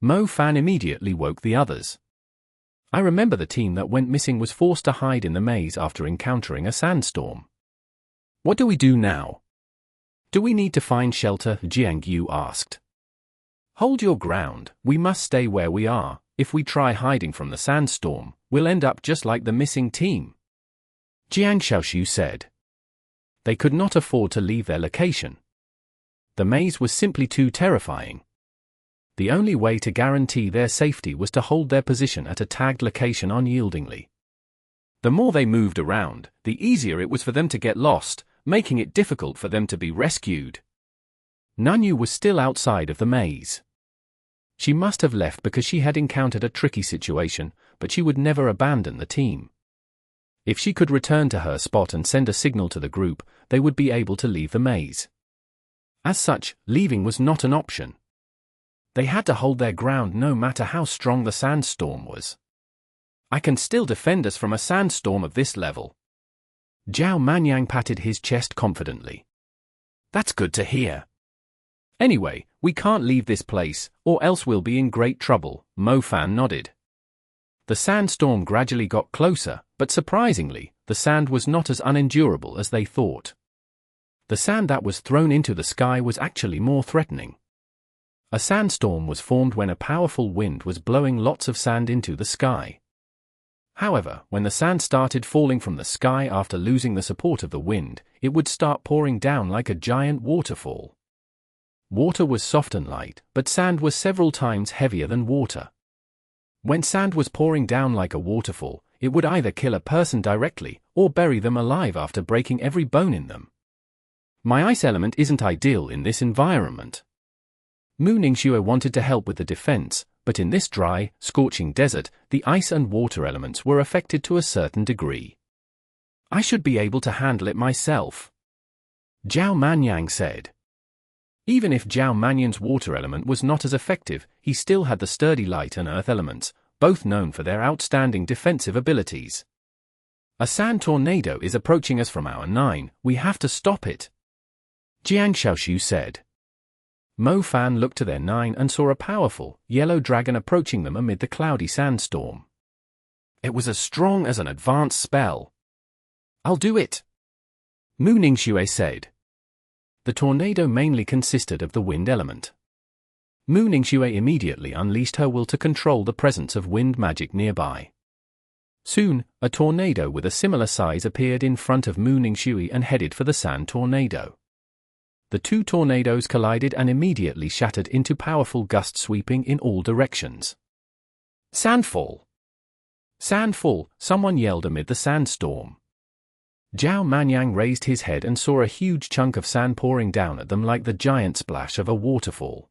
Mo Fan immediately woke the others. I remember the team that went missing was forced to hide in the maze after encountering a sandstorm. What do we do now? Do we need to find shelter? Jiang Yu asked. Hold your ground, we must stay where we are. If we try hiding from the sandstorm, we'll end up just like the missing team. Jiang Xiaoshu said. They could not afford to leave their location. The maze was simply too terrifying. The only way to guarantee their safety was to hold their position at a tagged location unyieldingly. The more they moved around, the easier it was for them to get lost, making it difficult for them to be rescued. Nanyu was still outside of the maze. She must have left because she had encountered a tricky situation, but she would never abandon the team. If she could return to her spot and send a signal to the group, they would be able to leave the maze. As such, leaving was not an option. They had to hold their ground no matter how strong the sandstorm was. I can still defend us from a sandstorm of this level. Zhao Manyang patted his chest confidently. That's good to hear. Anyway, we can't leave this place, or else we'll be in great trouble, Mo Fan nodded. The sandstorm gradually got closer, but surprisingly, the sand was not as unendurable as they thought. The sand that was thrown into the sky was actually more threatening. A sandstorm was formed when a powerful wind was blowing lots of sand into the sky. However, when the sand started falling from the sky after losing the support of the wind, it would start pouring down like a giant waterfall. Water was soft and light, but sand was several times heavier than water. When sand was pouring down like a waterfall, it would either kill a person directly, or bury them alive after breaking every bone in them. My ice element isn't ideal in this environment. Mu Ningxue wanted to help with the defense, but in this dry, scorching desert, the ice and water elements were affected to a certain degree. I should be able to handle it myself, Zhao Manyang said. Even if Zhao Manyan's water element was not as effective, he still had the sturdy light and earth elements, both known for their outstanding defensive abilities. A sand tornado is approaching us from our 9, we have to stop it, Jiang Xiaoshu said. Mo Fan looked to their 9 and saw a powerful, yellow dragon approaching them amid the cloudy sandstorm. It was as strong as an advanced spell. I'll do it, Mu Ningxue said. The tornado mainly consisted of the wind element. Mu Ningxue immediately unleashed her will to control the presence of wind magic nearby. Soon, a tornado with a similar size appeared in front of Mu Ningxue and headed for the sand tornado. The two tornadoes collided and immediately shattered into powerful gusts sweeping in all directions. Sandfall! Sandfall! Someone yelled amid the sandstorm. Zhao Manyang raised his head and saw a huge chunk of sand pouring down at them like the giant splash of a waterfall.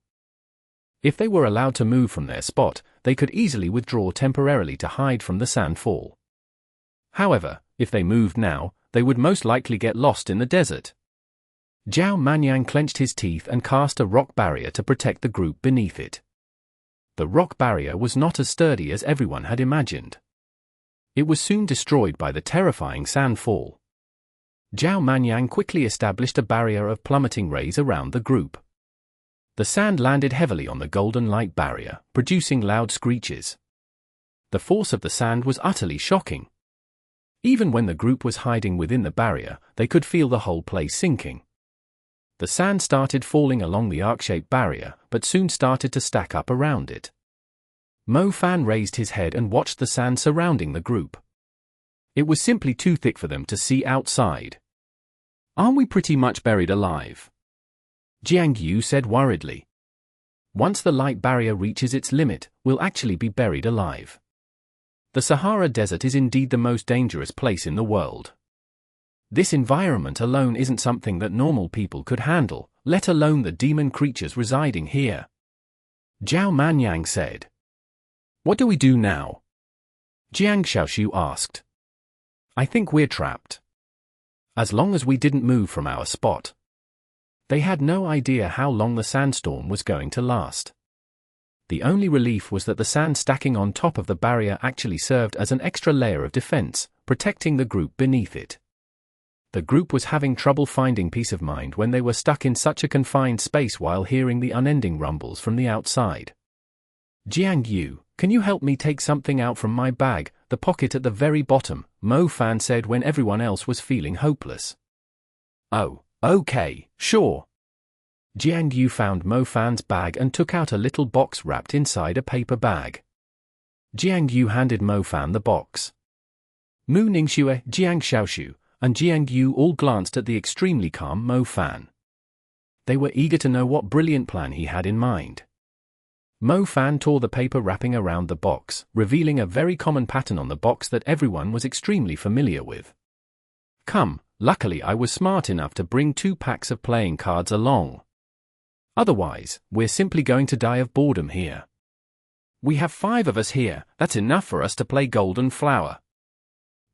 If they were allowed to move from their spot, they could easily withdraw temporarily to hide from the sandfall. However, if they moved now, they would most likely get lost in the desert. Zhao Manyang clenched his teeth and cast a rock barrier to protect the group beneath it. The rock barrier was not as sturdy as everyone had imagined. It was soon destroyed by the terrifying sandfall. Zhao Manyang quickly established a barrier of plummeting rays around the group. The sand landed heavily on the golden light barrier, producing loud screeches. The force of the sand was utterly shocking. Even when the group was hiding within the barrier, they could feel the whole place sinking. The sand started falling along the arc-shaped barrier, but soon started to stack up around it. Mo Fan raised his head and watched the sand surrounding the group. It was simply too thick for them to see outside. Aren't we pretty much buried alive? Jiang Yu said worriedly. Once the light barrier reaches its limit, we'll actually be buried alive. The Sahara Desert is indeed the most dangerous place in the world. This environment alone isn't something that normal people could handle, let alone the demon creatures residing here. Zhao Manyang said. What do we do now? Jiang Xiaoshu asked. I think we're trapped. As long as we didn't move from our spot. They had no idea how long the sandstorm was going to last. The only relief was that the sand stacking on top of the barrier actually served as an extra layer of defense, protecting the group beneath it. The group was having trouble finding peace of mind when they were stuck in such a confined space while hearing the unending rumbles from the outside. Jiang Yu, can you help me take something out from my bag, the pocket at the very bottom, Mo Fan said when everyone else was feeling hopeless. Oh, okay, sure. Jiang Yu found Mo Fan's bag and took out a little box wrapped inside a paper bag. Jiang Yu handed Mo Fan the box. Mu Ningxue, Jiang Xiaoshu, and Jiang Yu all glanced at the extremely calm Mo Fan. They were eager to know what brilliant plan he had in mind. Mo Fan tore the paper wrapping around the box, revealing a very common pattern on the box that everyone was extremely familiar with. Come, luckily I was smart enough to bring 2 packs of playing cards along. Otherwise, we're simply going to die of boredom here. We have 5 of us here, that's enough for us to play Golden Flower.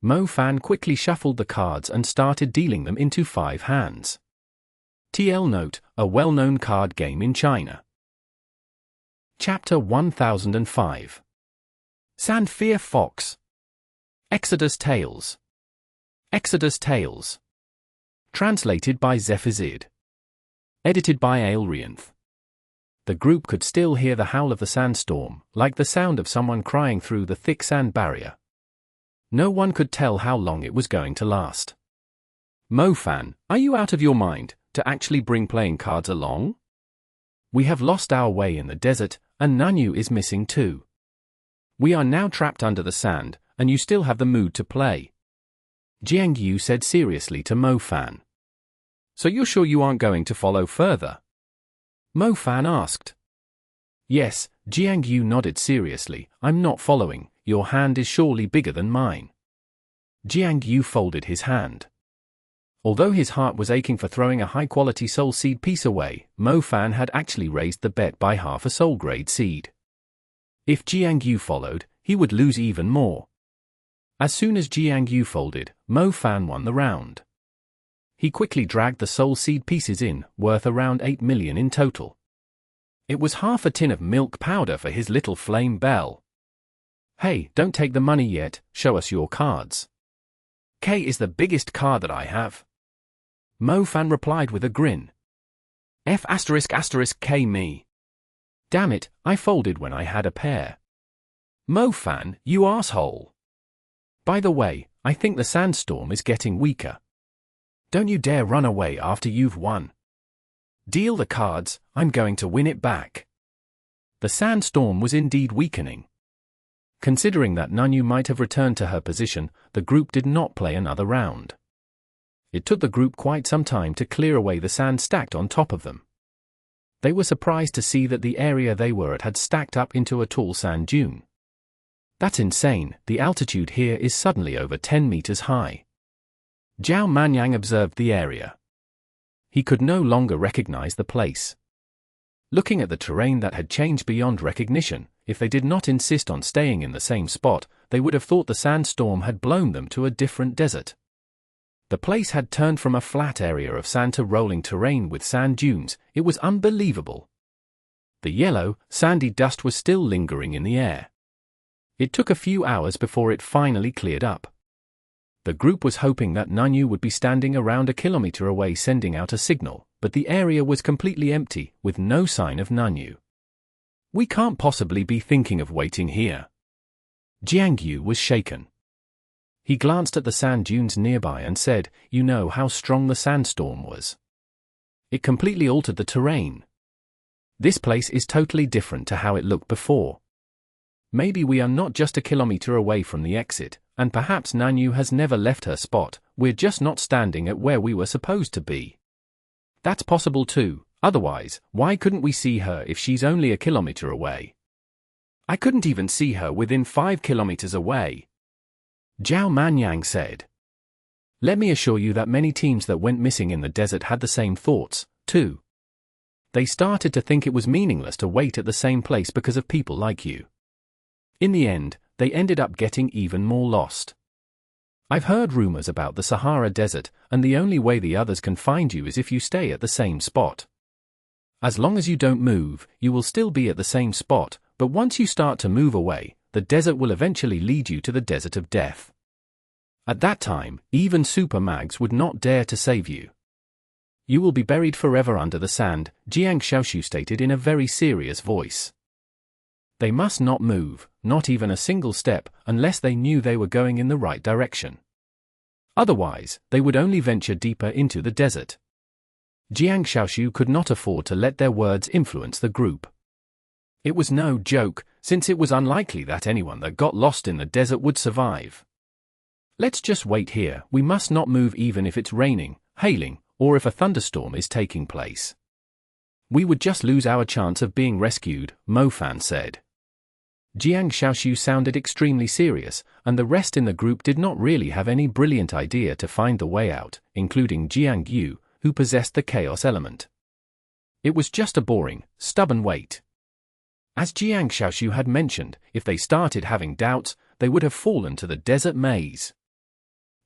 Mo Fan quickly shuffled the cards and started dealing them into 5 hands. TL Note, a well-known card game in China. Chapter 1005. Sandfear Fox. Exodus Tales. Exodus Tales. Translated by Zephazid. Edited by Aelrianth. The group could still hear the howl of the sandstorm, like the sound of someone crying through the thick sand barrier. No one could tell how long it was going to last. Mo Fan, are you out of your mind, to actually bring playing cards along? We have lost our way in the desert, and Nanyu is missing too. We are now trapped under the sand, and you still have the mood to play. Jiang Yu said seriously to Mo Fan. So you're sure you aren't going to follow further? Mo Fan asked. Yes, Jiang Yu nodded seriously, I'm not following, your hand is surely bigger than mine. Jiang Yu folded his hand. Although his heart was aching for throwing a high-quality soul seed piece away, Mo Fan had actually raised the bet by half a soul-grade seed. If Jiangyu followed, he would lose even more. As soon as Jiangyu folded, Mo Fan won the round. He quickly dragged the soul seed pieces in, worth around 8 million in total. It was half a tin of milk powder for his little flame Belle. "Hey, don't take the money yet, show us your cards." "K is the biggest card that I have," Mo Fan replied with a grin. F***K me. Damn it, I folded when I had a pair. Mo Fan, you asshole. By the way, I think the Sandstorm is getting weaker. Don't you dare run away after you've won. Deal the cards, I'm going to win it back. The Sandstorm was indeed weakening. Considering that Nanyu might have returned to her position, the group did not play another round. It took the group quite some time to clear away the sand stacked on top of them. They were surprised to see that the area they were at had stacked up into a tall sand dune. That's insane, the altitude here is suddenly over 10 meters high. Zhao Manyang observed the area. He could no longer recognize the place. Looking at the terrain that had changed beyond recognition, if they did not insist on staying in the same spot, they would have thought the sandstorm had blown them to a different desert. The place had turned from a flat area of sand to rolling terrain with sand dunes. It was unbelievable. The yellow, sandy dust was still lingering in the air. It took a few hours before it finally cleared up. The group was hoping that Nanyu would be standing around a kilometer away sending out a signal, but the area was completely empty, with no sign of Nanyu. We can't possibly be thinking of waiting here. Jiangyu was shaken. He glanced at the sand dunes nearby and said, "You know how strong the sandstorm was. It completely altered the terrain. This place is totally different to how it looked before. Maybe we are not just a kilometer away from the exit, and perhaps Nanyu has never left her spot, we're just not standing at where we were supposed to be. That's possible too, otherwise, why couldn't we see her if she's only a kilometer away? I couldn't even see her within 5 kilometers away." Zhao Manyang said. "Let me assure you that many teams that went missing in the desert had the same thoughts, too. They started to think it was meaningless to wait at the same place because of people like you. In the end, they ended up getting even more lost. I've heard rumors about the Sahara Desert, and the only way the others can find you is if you stay at the same spot. As long as you don't move, you will still be at the same spot, but once you start to move away, the desert will eventually lead you to the desert of death. At that time, even super mags would not dare to save you. You will be buried forever under the sand," Jiang Xiaoshu stated in a very serious voice. They must not move, not even a single step, unless they knew they were going in the right direction. Otherwise, they would only venture deeper into the desert. Jiang Xiaoshu could not afford to let their words influence the group. It was no joke, since it was unlikely that anyone that got lost in the desert would survive. "Let's just wait here, we must not move even if it's raining, hailing, or if a thunderstorm is taking place. We would just lose our chance of being rescued," Mo Fan said. Jiang Xiaoshu sounded extremely serious, and the rest in the group did not really have any brilliant idea to find the way out, including Jiangyu, who possessed the chaos element. It was just a boring, stubborn wait. As Jiang Xiaoshu had mentioned, if they started having doubts, they would have fallen to the desert maze.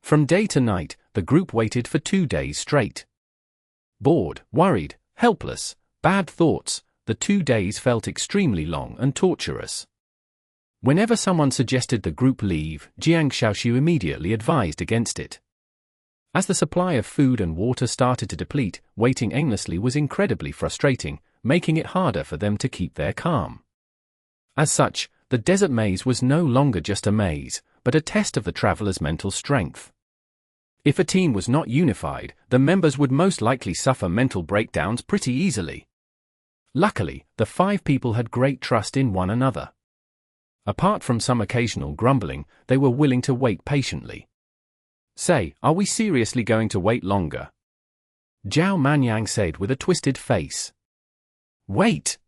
From day to night, the group waited for 2 days straight. Bored, worried, helpless, bad thoughts, the 2 days felt extremely long and torturous. Whenever someone suggested the group leave, Jiang Xiaoshu immediately advised against it. As the supply of food and water started to deplete, waiting aimlessly was incredibly frustrating, making it harder for them to keep their calm. As such, the desert maze was no longer just a maze, but a test of the traveler's mental strength. If a team was not unified, the members would most likely suffer mental breakdowns pretty easily. Luckily, the 5 people had great trust in one another. Apart from some occasional grumbling, they were willing to wait patiently. "Say, are we seriously going to wait longer?" Zhao Manyang said with a twisted face. "Wait!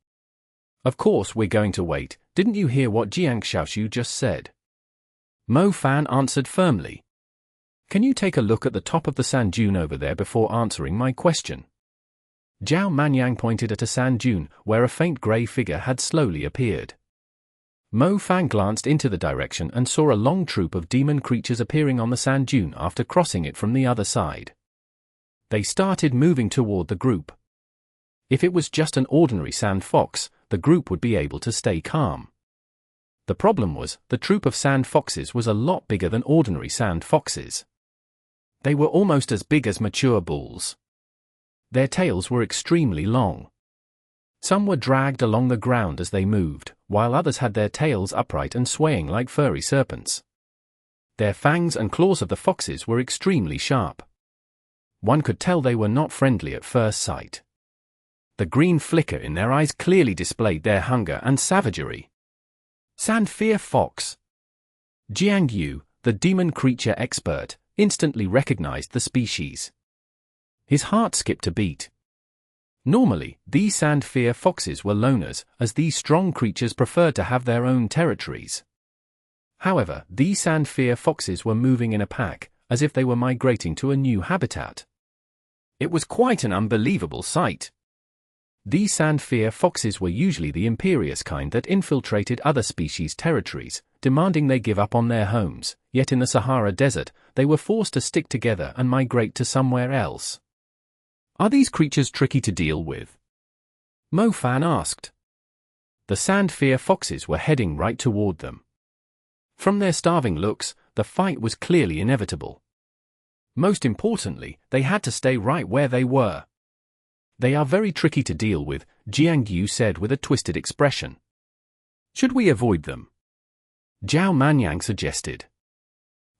Of course we're going to wait, didn't you hear what Jiang Xiaoshu just said?" Mo Fan answered firmly. Can you take a look at the top of the sand dune over there before answering my question? Zhao Manyang pointed at a sand dune where a faint grey figure had slowly appeared. Mo Fan glanced into the direction and saw a long troop of demon creatures appearing on the sand dune after crossing it from the other side. They started moving toward the group. If it was just an ordinary sand fox, the group would be able to stay calm. The problem was, the troop of sand foxes was a lot bigger than ordinary sand foxes. They were almost as big as mature bulls. Their tails were extremely long. Some were dragged along the ground as they moved, while others had their tails upright and swaying like furry serpents. Their fangs and claws of the foxes were extremely sharp. One could tell they were not friendly at first sight. The green flicker in their eyes clearly displayed their hunger and savagery. Sandfear Fox. Jiang Yu, the demon creature expert, instantly recognized the species. His heart skipped a beat. Normally, these Sandfear Foxes were loners, as these strong creatures preferred to have their own territories. However, these Sandfear Foxes were moving in a pack, as if they were migrating to a new habitat. It was quite an unbelievable sight. These Sandfear Foxes were usually the imperious kind that infiltrated other species' territories, demanding they give up on their homes, yet in the Sahara Desert, they were forced to stick together and migrate to somewhere else. Are these creatures tricky to deal with? Mo Fan asked. The Sandfear Foxes were heading right toward them. From their starving looks, the fight was clearly inevitable. Most importantly, they had to stay right where they were. They are very tricky to deal with, Jiang Yu said with a twisted expression. Should we avoid them? Zhao Manyang suggested.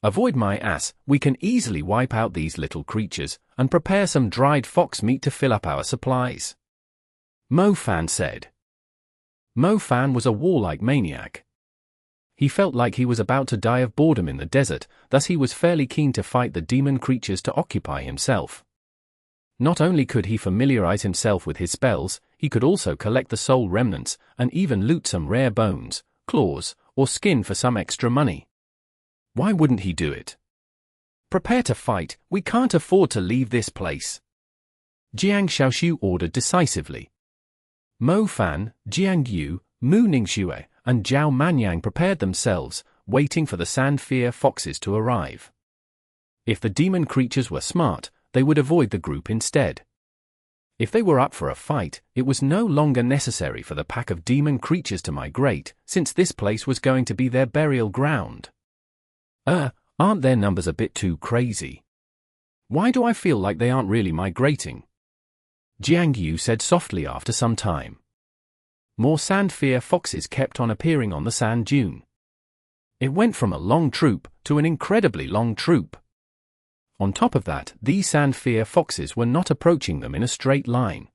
Avoid my ass, we can easily wipe out these little creatures, and prepare some dried fox meat to fill up our supplies. Mo Fan said. Mo Fan was a warlike maniac. He felt like he was about to die of boredom in the desert, thus he was fairly keen to fight the demon creatures to occupy himself. Not only could he familiarize himself with his spells, he could also collect the soul remnants, and even loot some rare bones, claws, or skin for some extra money. Why wouldn't he do it? Prepare to fight, we can't afford to leave this place. Jiang Xiaoshu ordered decisively. Mo Fan, Jiang Yu, Mu Ningxue, and Zhao Manyang prepared themselves, waiting for the Sandfear Foxes to arrive. If the demon creatures were smart, they would avoid the group instead. If they were up for a fight, it was no longer necessary for the pack of demon creatures to migrate, since this place was going to be their burial ground. Aren't their numbers a bit too crazy? Why do I feel like they aren't really migrating? Jiang Yu said softly after some time. More Sandfear Foxes kept on appearing on the sand dune. It went from a long troop to an incredibly long troop. On top of that, these Sandfear Foxes were not approaching them in a straight line.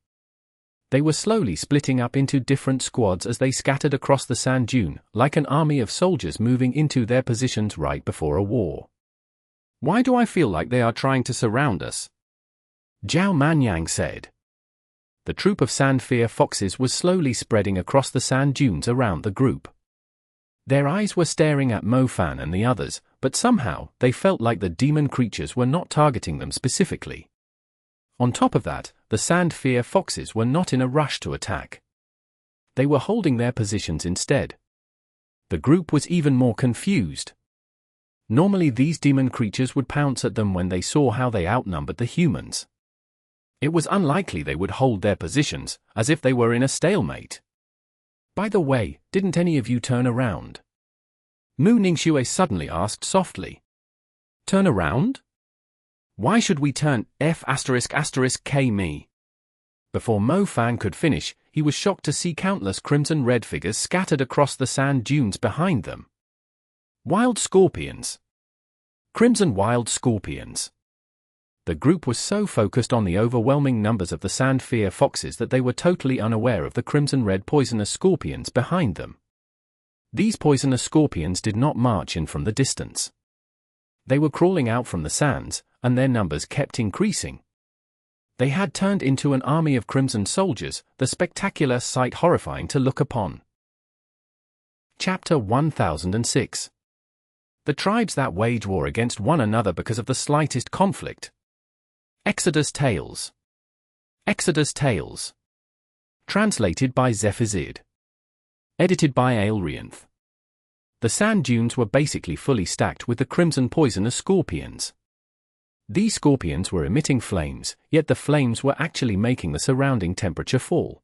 They were slowly splitting up into different squads as they scattered across the sand dune, like an army of soldiers moving into their positions right before a war. Why do I feel like they are trying to surround us? Zhao Manyang said. The troop of Sandfear Foxes was slowly spreading across the sand dunes around the group. Their eyes were staring at Mo Fan and the others, but somehow, they felt like the demon creatures were not targeting them specifically. On top of that, the Sandfear Foxes were not in a rush to attack. They were holding their positions instead. The group was even more confused. Normally these demon creatures would pounce at them when they saw how they outnumbered the humans. It was unlikely they would hold their positions, as if they were in a stalemate. By the way, didn't any of you turn around? Mu Ningxue suddenly asked softly. Turn around? Why should we turn F***K me? Before Mo Fan could finish, he was shocked to see countless crimson red figures scattered across the sand dunes behind them. Wild scorpions. Crimson wild scorpions. The group was so focused on the overwhelming numbers of the Sandfear Foxes that they were totally unaware of the crimson-red poisonous scorpions behind them. These poisonous scorpions did not march in from the distance. They were crawling out from the sands, and their numbers kept increasing. They had turned into an army of crimson soldiers, the spectacular sight horrifying to look upon. Chapter 1006. The tribes that wage war against one another because of the slightest conflict. Exodus Tales. Exodus Tales. Translated by Zephazid. Edited by Aelrianth. The sand dunes were basically fully stacked with the crimson poisonous scorpions. These scorpions were emitting flames, yet the flames were actually making the surrounding temperature fall.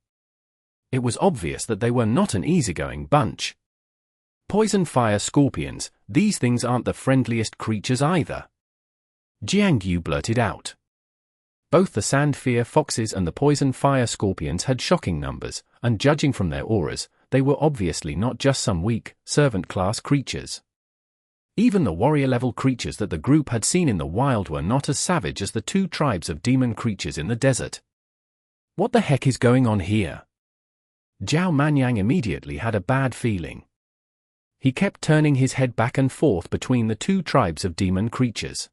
It was obvious that they were not an easygoing bunch. Poison fire scorpions, these things aren't the friendliest creatures either. Jiangyu blurted out. Both the Sandfear Foxes and the poison fire scorpions had shocking numbers, and judging from their auras, they were obviously not just some weak, servant-class creatures. Even the warrior-level creatures that the group had seen in the wild were not as savage as the two tribes of demon creatures in the desert. What the heck is going on here? Zhao Manyang immediately had a bad feeling. He kept turning his head back and forth between the two tribes of demon creatures.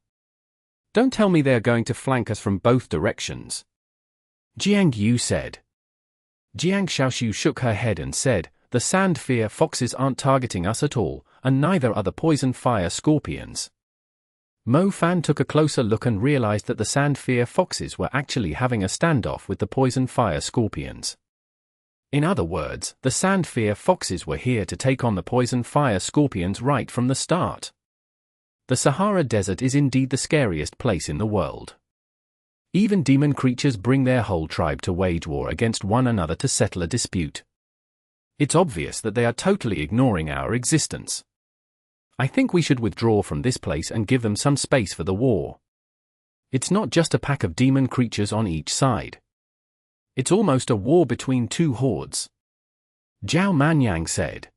Don't tell me they are going to flank us from both directions. Jiang Yu said. Jiang Shaoxiu shook her head and said, the Sandfear Foxes aren't targeting us at all, and neither are the poison fire scorpions. Mo Fan took a closer look and realized that the Sandfear Foxes were actually having a standoff with the poison fire scorpions. In other words, the Sandfear Foxes were here to take on the poison fire scorpions right from the start. The Sahara Desert is indeed the scariest place in the world. Even demon creatures bring their whole tribe to wage war against one another to settle a dispute. It's obvious that they are totally ignoring our existence. I think we should withdraw from this place and give them some space for the war. It's not just a pack of demon creatures on each side. It's almost a war between two hordes. Zhao Manyang said.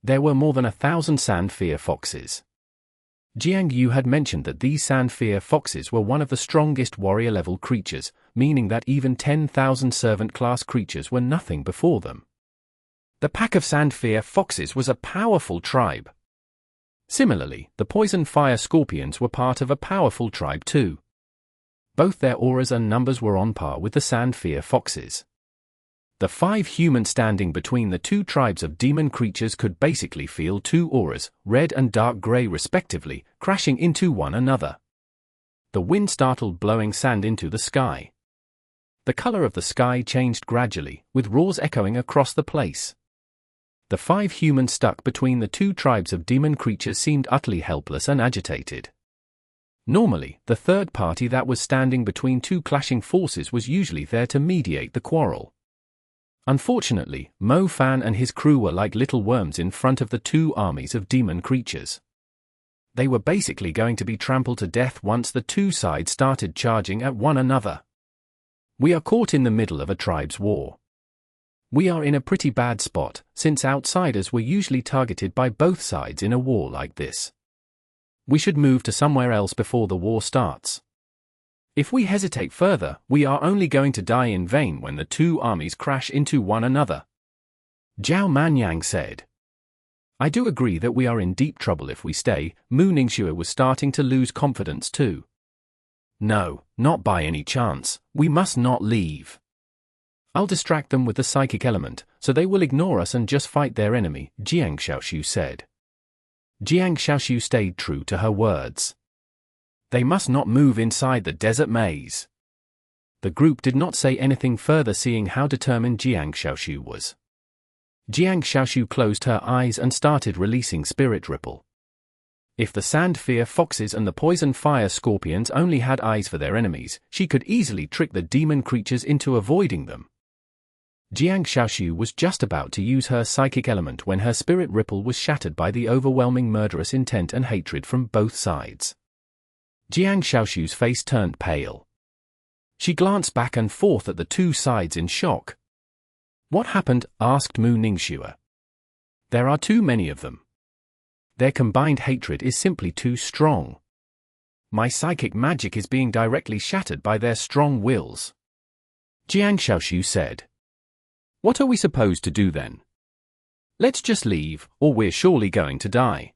There were more than 1,000 Sandfear Foxes. Jiang Yu had mentioned that these Sandfear Foxes were one of the strongest warrior-level creatures, meaning that even 10,000 servant-class creatures were nothing before them. The pack of Sandfear Foxes was a powerful tribe. Similarly, the poison fire scorpions were part of a powerful tribe too. Both their auras and numbers were on par with the Sandfear Foxes. The 5 humans standing between the two tribes of demon creatures could basically feel two auras, red and dark grey respectively, crashing into one another. The wind started blowing sand into the sky. The color of the sky changed gradually, with roars echoing across the place. The 5 humans stuck between the two tribes of demon creatures seemed utterly helpless and agitated. Normally, the third party that was standing between two clashing forces was usually there to mediate the quarrel. Unfortunately, Mo Fan and his crew were like little worms in front of the two armies of demon creatures. They were basically going to be trampled to death once the two sides started charging at one another. We are caught in the middle of a tribe's war. We are in a pretty bad spot, since outsiders were usually targeted by both sides in a war like this. We should move to somewhere else before the war starts. If we hesitate further, we are only going to die in vain when the two armies crash into one another. Zhao Manyang said. I do agree that we are in deep trouble if we stay. Mu Ningxue was starting to lose confidence too. No, not by any chance, we must not leave. I'll distract them with the psychic element, so they will ignore us and just fight their enemy, Jiang Shaoxiu said. Jiang Shaoxiu stayed true to her words. They must not move inside the desert maze. The group did not say anything further, seeing how determined Jiang Shaoxiu was. Jiang Shaoxiu closed her eyes and started releasing spirit ripple. If the Sandfear Foxes and the poison fire scorpions only had eyes for their enemies, she could easily trick the demon creatures into avoiding them. Jiang Shaoxiu was just about to use her psychic element when her spirit ripple was shattered by the overwhelming murderous intent and hatred from both sides. Jiang Shaoxiu's face turned pale. She glanced back and forth at the two sides in shock. What happened? Asked Mu Ningxue. There are too many of them. Their combined hatred is simply too strong. My psychic magic is being directly shattered by their strong wills. Jiang Shaoxiu said. What are we supposed to do then? Let's just leave, or we're surely going to die.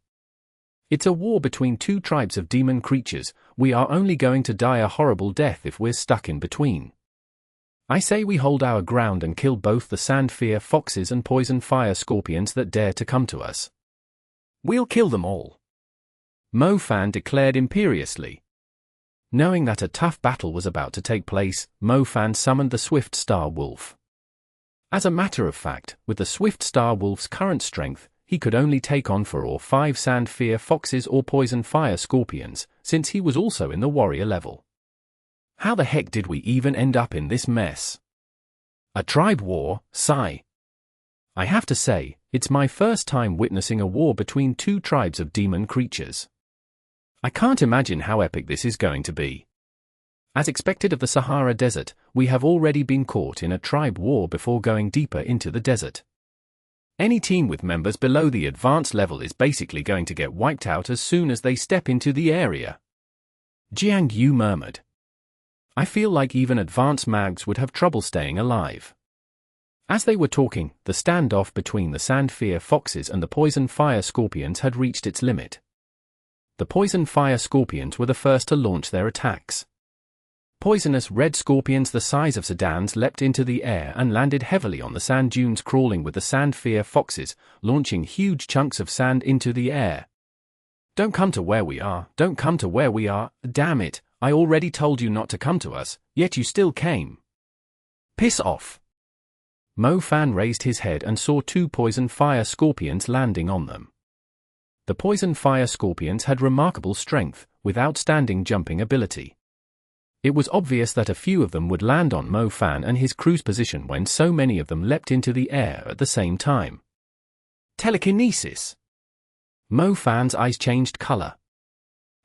It's a war between two tribes of demon creatures. We are only going to die a horrible death if we're stuck in between. I say we hold our ground and kill both the Sandfear Foxes and poison fire scorpions that dare to come to us. We'll kill them all. Mo Fan declared imperiously. Knowing that a tough battle was about to take place, Mo Fan summoned the Swift Star Wolf. As a matter of fact, with the Swift Star Wolf's current strength, he could only take on 4 or 5 Sandfear Foxes or Poison Fire Scorpions, since he was also in the warrior level. How the heck did we even end up in this mess? A tribe war, sigh. I have to say, it's my first time witnessing a war between 2 tribes of demon creatures. I can't imagine how epic this is going to be. As expected of the Sahara Desert, we have already been caught in a tribe war before going deeper into the desert. Any team with members below the advanced level is basically going to get wiped out as soon as they step into the area. Jiang Yu murmured. I feel like even advanced mags would have trouble staying alive. As they were talking, the standoff between the Sandfear Foxes and the Poison Fire Scorpions had reached its limit. The Poison Fire Scorpions were the first to launch their attacks. Poisonous red scorpions the size of sedans leapt into the air and landed heavily on the sand dunes, crawling with the Sandfear Foxes, launching huge chunks of sand into the air. Don't come to where we are, don't come to where we are, damn it, I already told you not to come to us, yet you still came. Piss off. Mo Fan raised his head and saw 2 Poison Fire Scorpions landing on them. The Poison Fire Scorpions had remarkable strength, with outstanding jumping ability. It was obvious that a few of them would land on Mo Fan and his crew's position when so many of them leapt into the air at the same time. Telekinesis! Mo Fan's eyes changed color.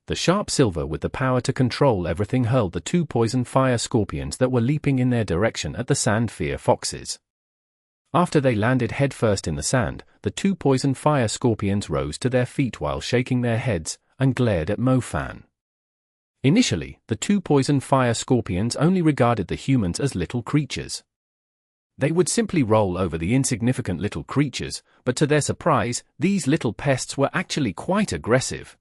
The sharp silver with the power to control everything hurled the 2 Poison Fire Scorpions that were leaping in their direction at the Sandfear Foxes. After they landed headfirst in the sand, the 2 Poison Fire Scorpions rose to their feet while shaking their heads, and glared at Mo Fan. Initially, the 2 Poison Fire Scorpions only regarded the humans as little creatures. They would simply roll over the insignificant little creatures, but to their surprise, these little pests were actually quite aggressive.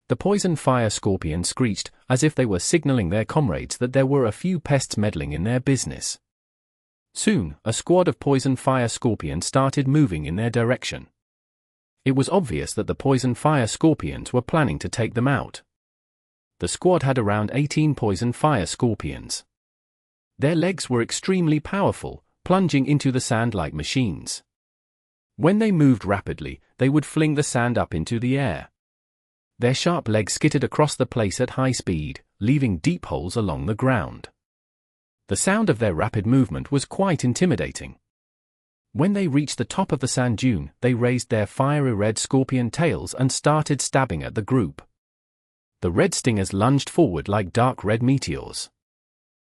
The Poison Fire Scorpions screeched, as if they were signaling their comrades that there were a few pests meddling in their business. Soon, a squad of Poison Fire Scorpions started moving in their direction. It was obvious that the Poison Fire Scorpions were planning to take them out. The squad had around 18 Poison Fire Scorpions. Their legs were extremely powerful, plunging into the sand like machines. When they moved rapidly, they would fling the sand up into the air. Their sharp legs skittered across the place at high speed, leaving deep holes along the ground. The sound of their rapid movement was quite intimidating. When they reached the top of the sand dune, they raised their fiery red scorpion tails and started stabbing at the group. The red stingers lunged forward like dark red meteors.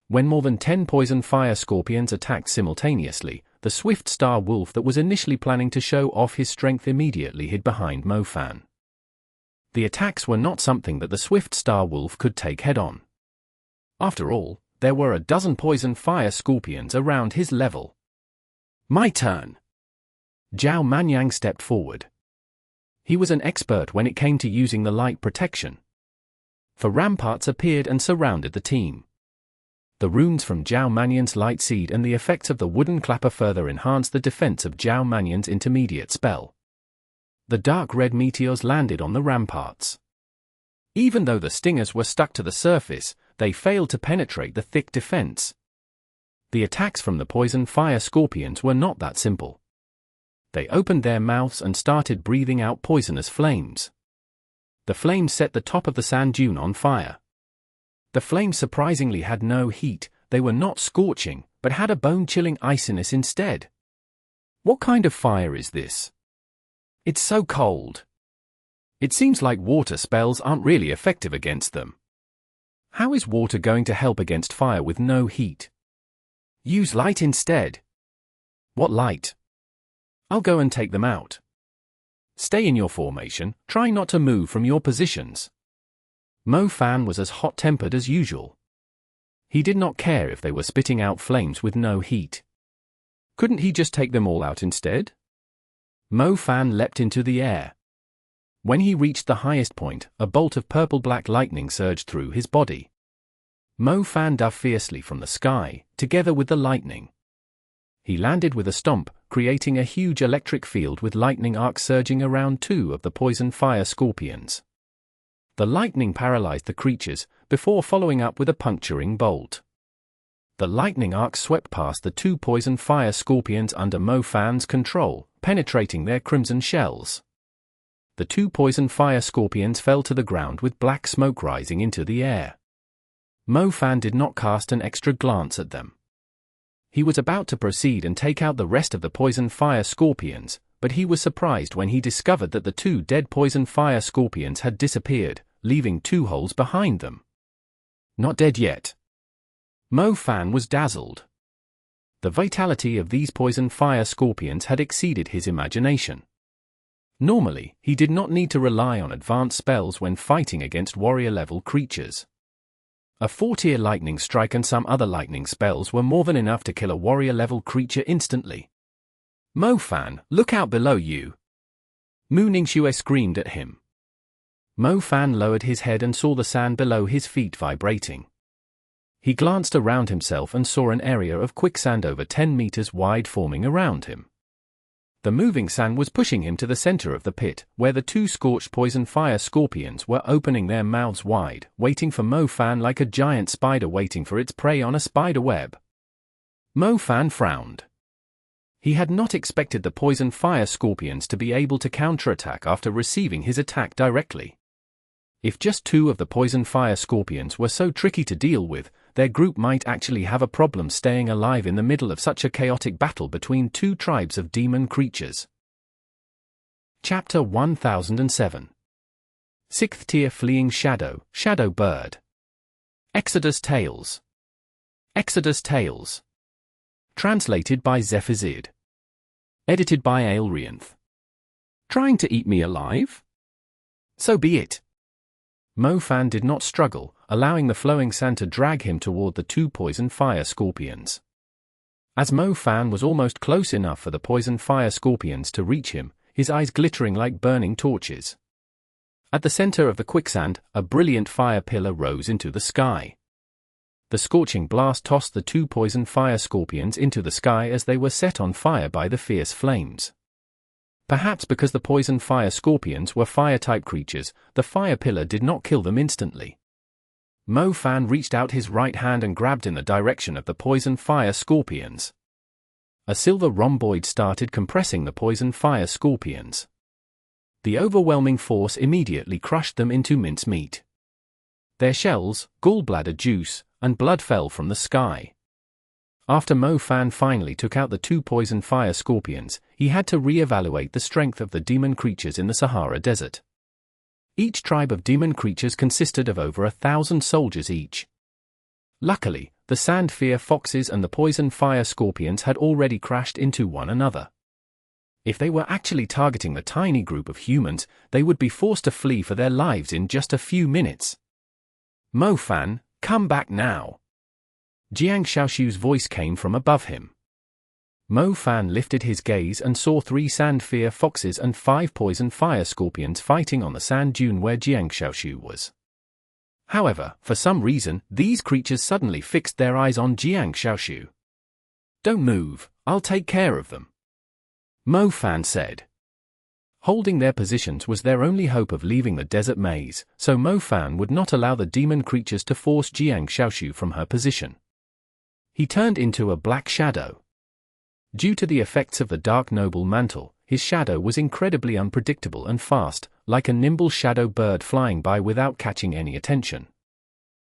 When more than 10 Poison Fire Scorpions attacked simultaneously, the Swift Star Wolf that was initially planning to show off his strength immediately hid behind Mo Fan. The attacks were not something that the Swift Star Wolf could take head-on. After all, there were a dozen Poison Fire Scorpions around his level. My turn. Zhao Manyang stepped forward. He was an expert when it came to using the light protection. 4 ramparts appeared and surrounded the team. The runes from Zhao Manyang's light seed and the effects of the wooden clapper further enhanced the defense of Zhao Manyang's intermediate spell. The dark red meteors landed on the ramparts. Even though the stingers were stuck to the surface, they failed to penetrate the thick defense. The attacks from the Poison Fire Scorpions were not that simple. They opened their mouths and started breathing out poisonous flames. The flames set the top of the sand dune on fire. The flames surprisingly had no heat, they were not scorching, but had a bone-chilling iciness instead. What kind of fire is this? It's so cold. It seems like water spells aren't really effective against them. How is water going to help against fire with no heat? Use light instead. What light? I'll go and take them out. Stay in your formation, try not to move from your positions. Mo Fan was as hot-tempered as usual. He did not care if they were spitting out flames with no heat. Couldn't he just take them all out instead? Mo Fan leapt into the air. When he reached the highest point, a bolt of purple-black lightning surged through his body. Mo Fan dove fiercely from the sky, together with the lightning. He landed with a stomp, creating a huge electric field with lightning arcs surging around 2 of the Poison Fire Scorpions. The lightning paralyzed the creatures, before following up with a puncturing bolt. The lightning arc swept past the two poison fire scorpions under Mo Fan's control, penetrating their crimson shells. The two poison fire scorpions fell to the ground with black smoke rising into the air. Mo Fan did not cast an extra glance at them. He was about to proceed and take out the rest of the poison fire scorpions, but he was surprised when he discovered that the two dead poison fire scorpions had disappeared, leaving two holes behind them. Not dead yet. Mo Fan was dazzled. The vitality of these poison fire scorpions had exceeded his imagination. Normally, he did not need to rely on advanced spells when fighting against warrior-level creatures. A 4-tier lightning strike and some other lightning spells were more than enough to kill a warrior-level creature instantly. "Mo Fan, look out below you!" Mu Ningxue screamed at him. Mo Fan lowered his head and saw the sand below his feet vibrating. He glanced around himself and saw an area of quicksand over 10 meters wide forming around him. The moving sand was pushing him to the center of the pit, where the two scorched poison fire scorpions were opening their mouths wide, waiting for Mo Fan like a giant spider waiting for its prey on a spider web. Mo Fan frowned. He had not expected the poison fire scorpions to be able to counterattack after receiving his attack directly. If just two of the poison fire scorpions were so tricky to deal with, their group might actually have a problem staying alive in the middle of such a chaotic battle between two tribes of demon creatures. Chapter 1007. 6th Tier Fleeing Shadow, Shadow Bird. Exodus Tales. Exodus Tales. Translated by Zephizid. Edited by Aelrianth. Trying to eat me alive? So be it. Mo Fan did not struggle, allowing the flowing sand to drag him toward the two poison fire scorpions. As Mo Fan was almost close enough for the poison fire scorpions to reach him, his eyes glittering like burning torches. At the center of the quicksand, a brilliant fire pillar rose into the sky. The scorching blast tossed the two poison fire scorpions into the sky as they were set on fire by the fierce flames. Perhaps because the poison fire scorpions were fire-type creatures, the fire pillar did not kill them instantly. Mo Fan reached out his right hand and grabbed in the direction of the poison fire scorpions. A silver rhomboid started compressing the poison fire scorpions. The overwhelming force immediately crushed them into mincemeat. Their shells, gallbladder juice, and blood fell from the sky. After Mo Fan finally took out the two poison fire scorpions, he had to re-evaluate the strength of the demon creatures in the Sahara Desert. Each tribe of demon creatures consisted of over 1,000 soldiers each. Luckily, the Sandfear Foxes and the poison fire scorpions had already crashed into one another. If they were actually targeting the tiny group of humans, they would be forced to flee for their lives in just a few minutes. "Mo Fan, come back now!" Jiang Shaoxu's voice came from above him. Mo Fan lifted his gaze and saw 3 Sandfear Foxes and 5 poison fire scorpions fighting on the sand dune where Jiang Shaoxu was. However, for some reason, these creatures suddenly fixed their eyes on Jiang Shaoxu. "Don't move, I'll take care of them," Mo Fan said. Holding their positions was their only hope of leaving the desert maze, so Mo Fan would not allow the demon creatures to force Jiang Shaoxu from her position. He turned into a black shadow. Due to the effects of the Dark Noble Mantle, his shadow was incredibly unpredictable and fast, like a nimble shadow bird flying by without catching any attention.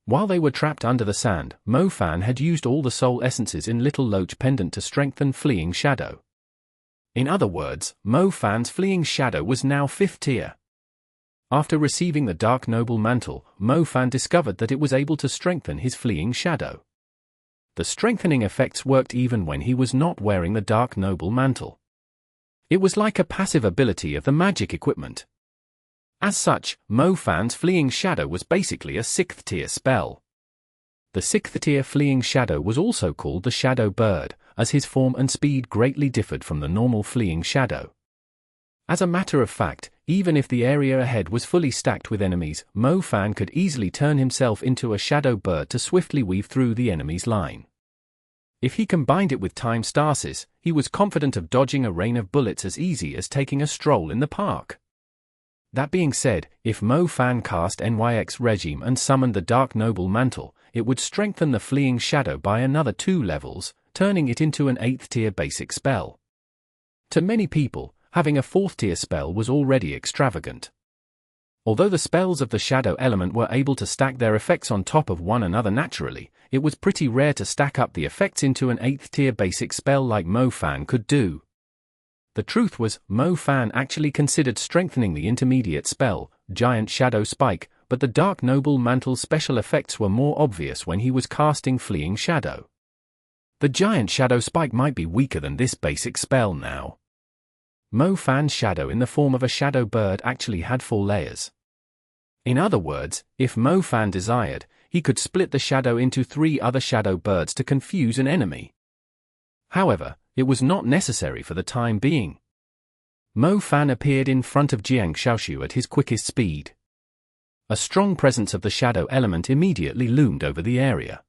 While they were trapped under the sand, Mo Fan had used all the soul essences in Little Loach Pendant to strengthen Fleeing Shadow. In other words, Mo Fan's Fleeing Shadow was now 5th tier. After receiving the Dark Noble Mantle, Mo Fan discovered that it was able to strengthen his Fleeing Shadow. The strengthening effects worked even when he was not wearing the Dark Noble Mantle. It was like a passive ability of the magic equipment. As such, Mo Fan's Fleeing Shadow was basically a 6th tier spell. The 6th tier Fleeing Shadow was also called the Shadow Bird, as his form and speed greatly differed from the normal Fleeing Shadow. As a matter of fact, even if the area ahead was fully stacked with enemies, Mo Fan could easily turn himself into a Shadow Bird to swiftly weave through the enemy's line. If he combined it with time stasis, he was confident of dodging a rain of bullets as easy as taking a stroll in the park. That being said, if Mo Fan cast NYX Regime and summoned the Dark Noble Mantle, it would strengthen the Fleeing Shadow by another 2 levels, turning it into an 8th tier basic spell. To many people, having a 4th tier spell was already extravagant. Although the spells of the Shadow element were able to stack their effects on top of one another naturally, it was pretty rare to stack up the effects into an 8th tier basic spell like Mo Fan could do. The truth was, Mo Fan actually considered strengthening the intermediate spell, Giant Shadow Spike, but the Dark Noble Mantle's special effects were more obvious when he was casting Fleeing Shadow. The Giant Shadow Spike might be weaker than this basic spell now. Mo Fan's shadow in the form of a shadow bird actually had 4 layers. In other words, if Mo Fan desired, he could split the shadow into 3 other shadow birds to confuse an enemy. However, it was not necessary for the time being. Mo Fan appeared in front of Jiang Shaoxu at his quickest speed. A strong presence of the shadow element immediately loomed over the area.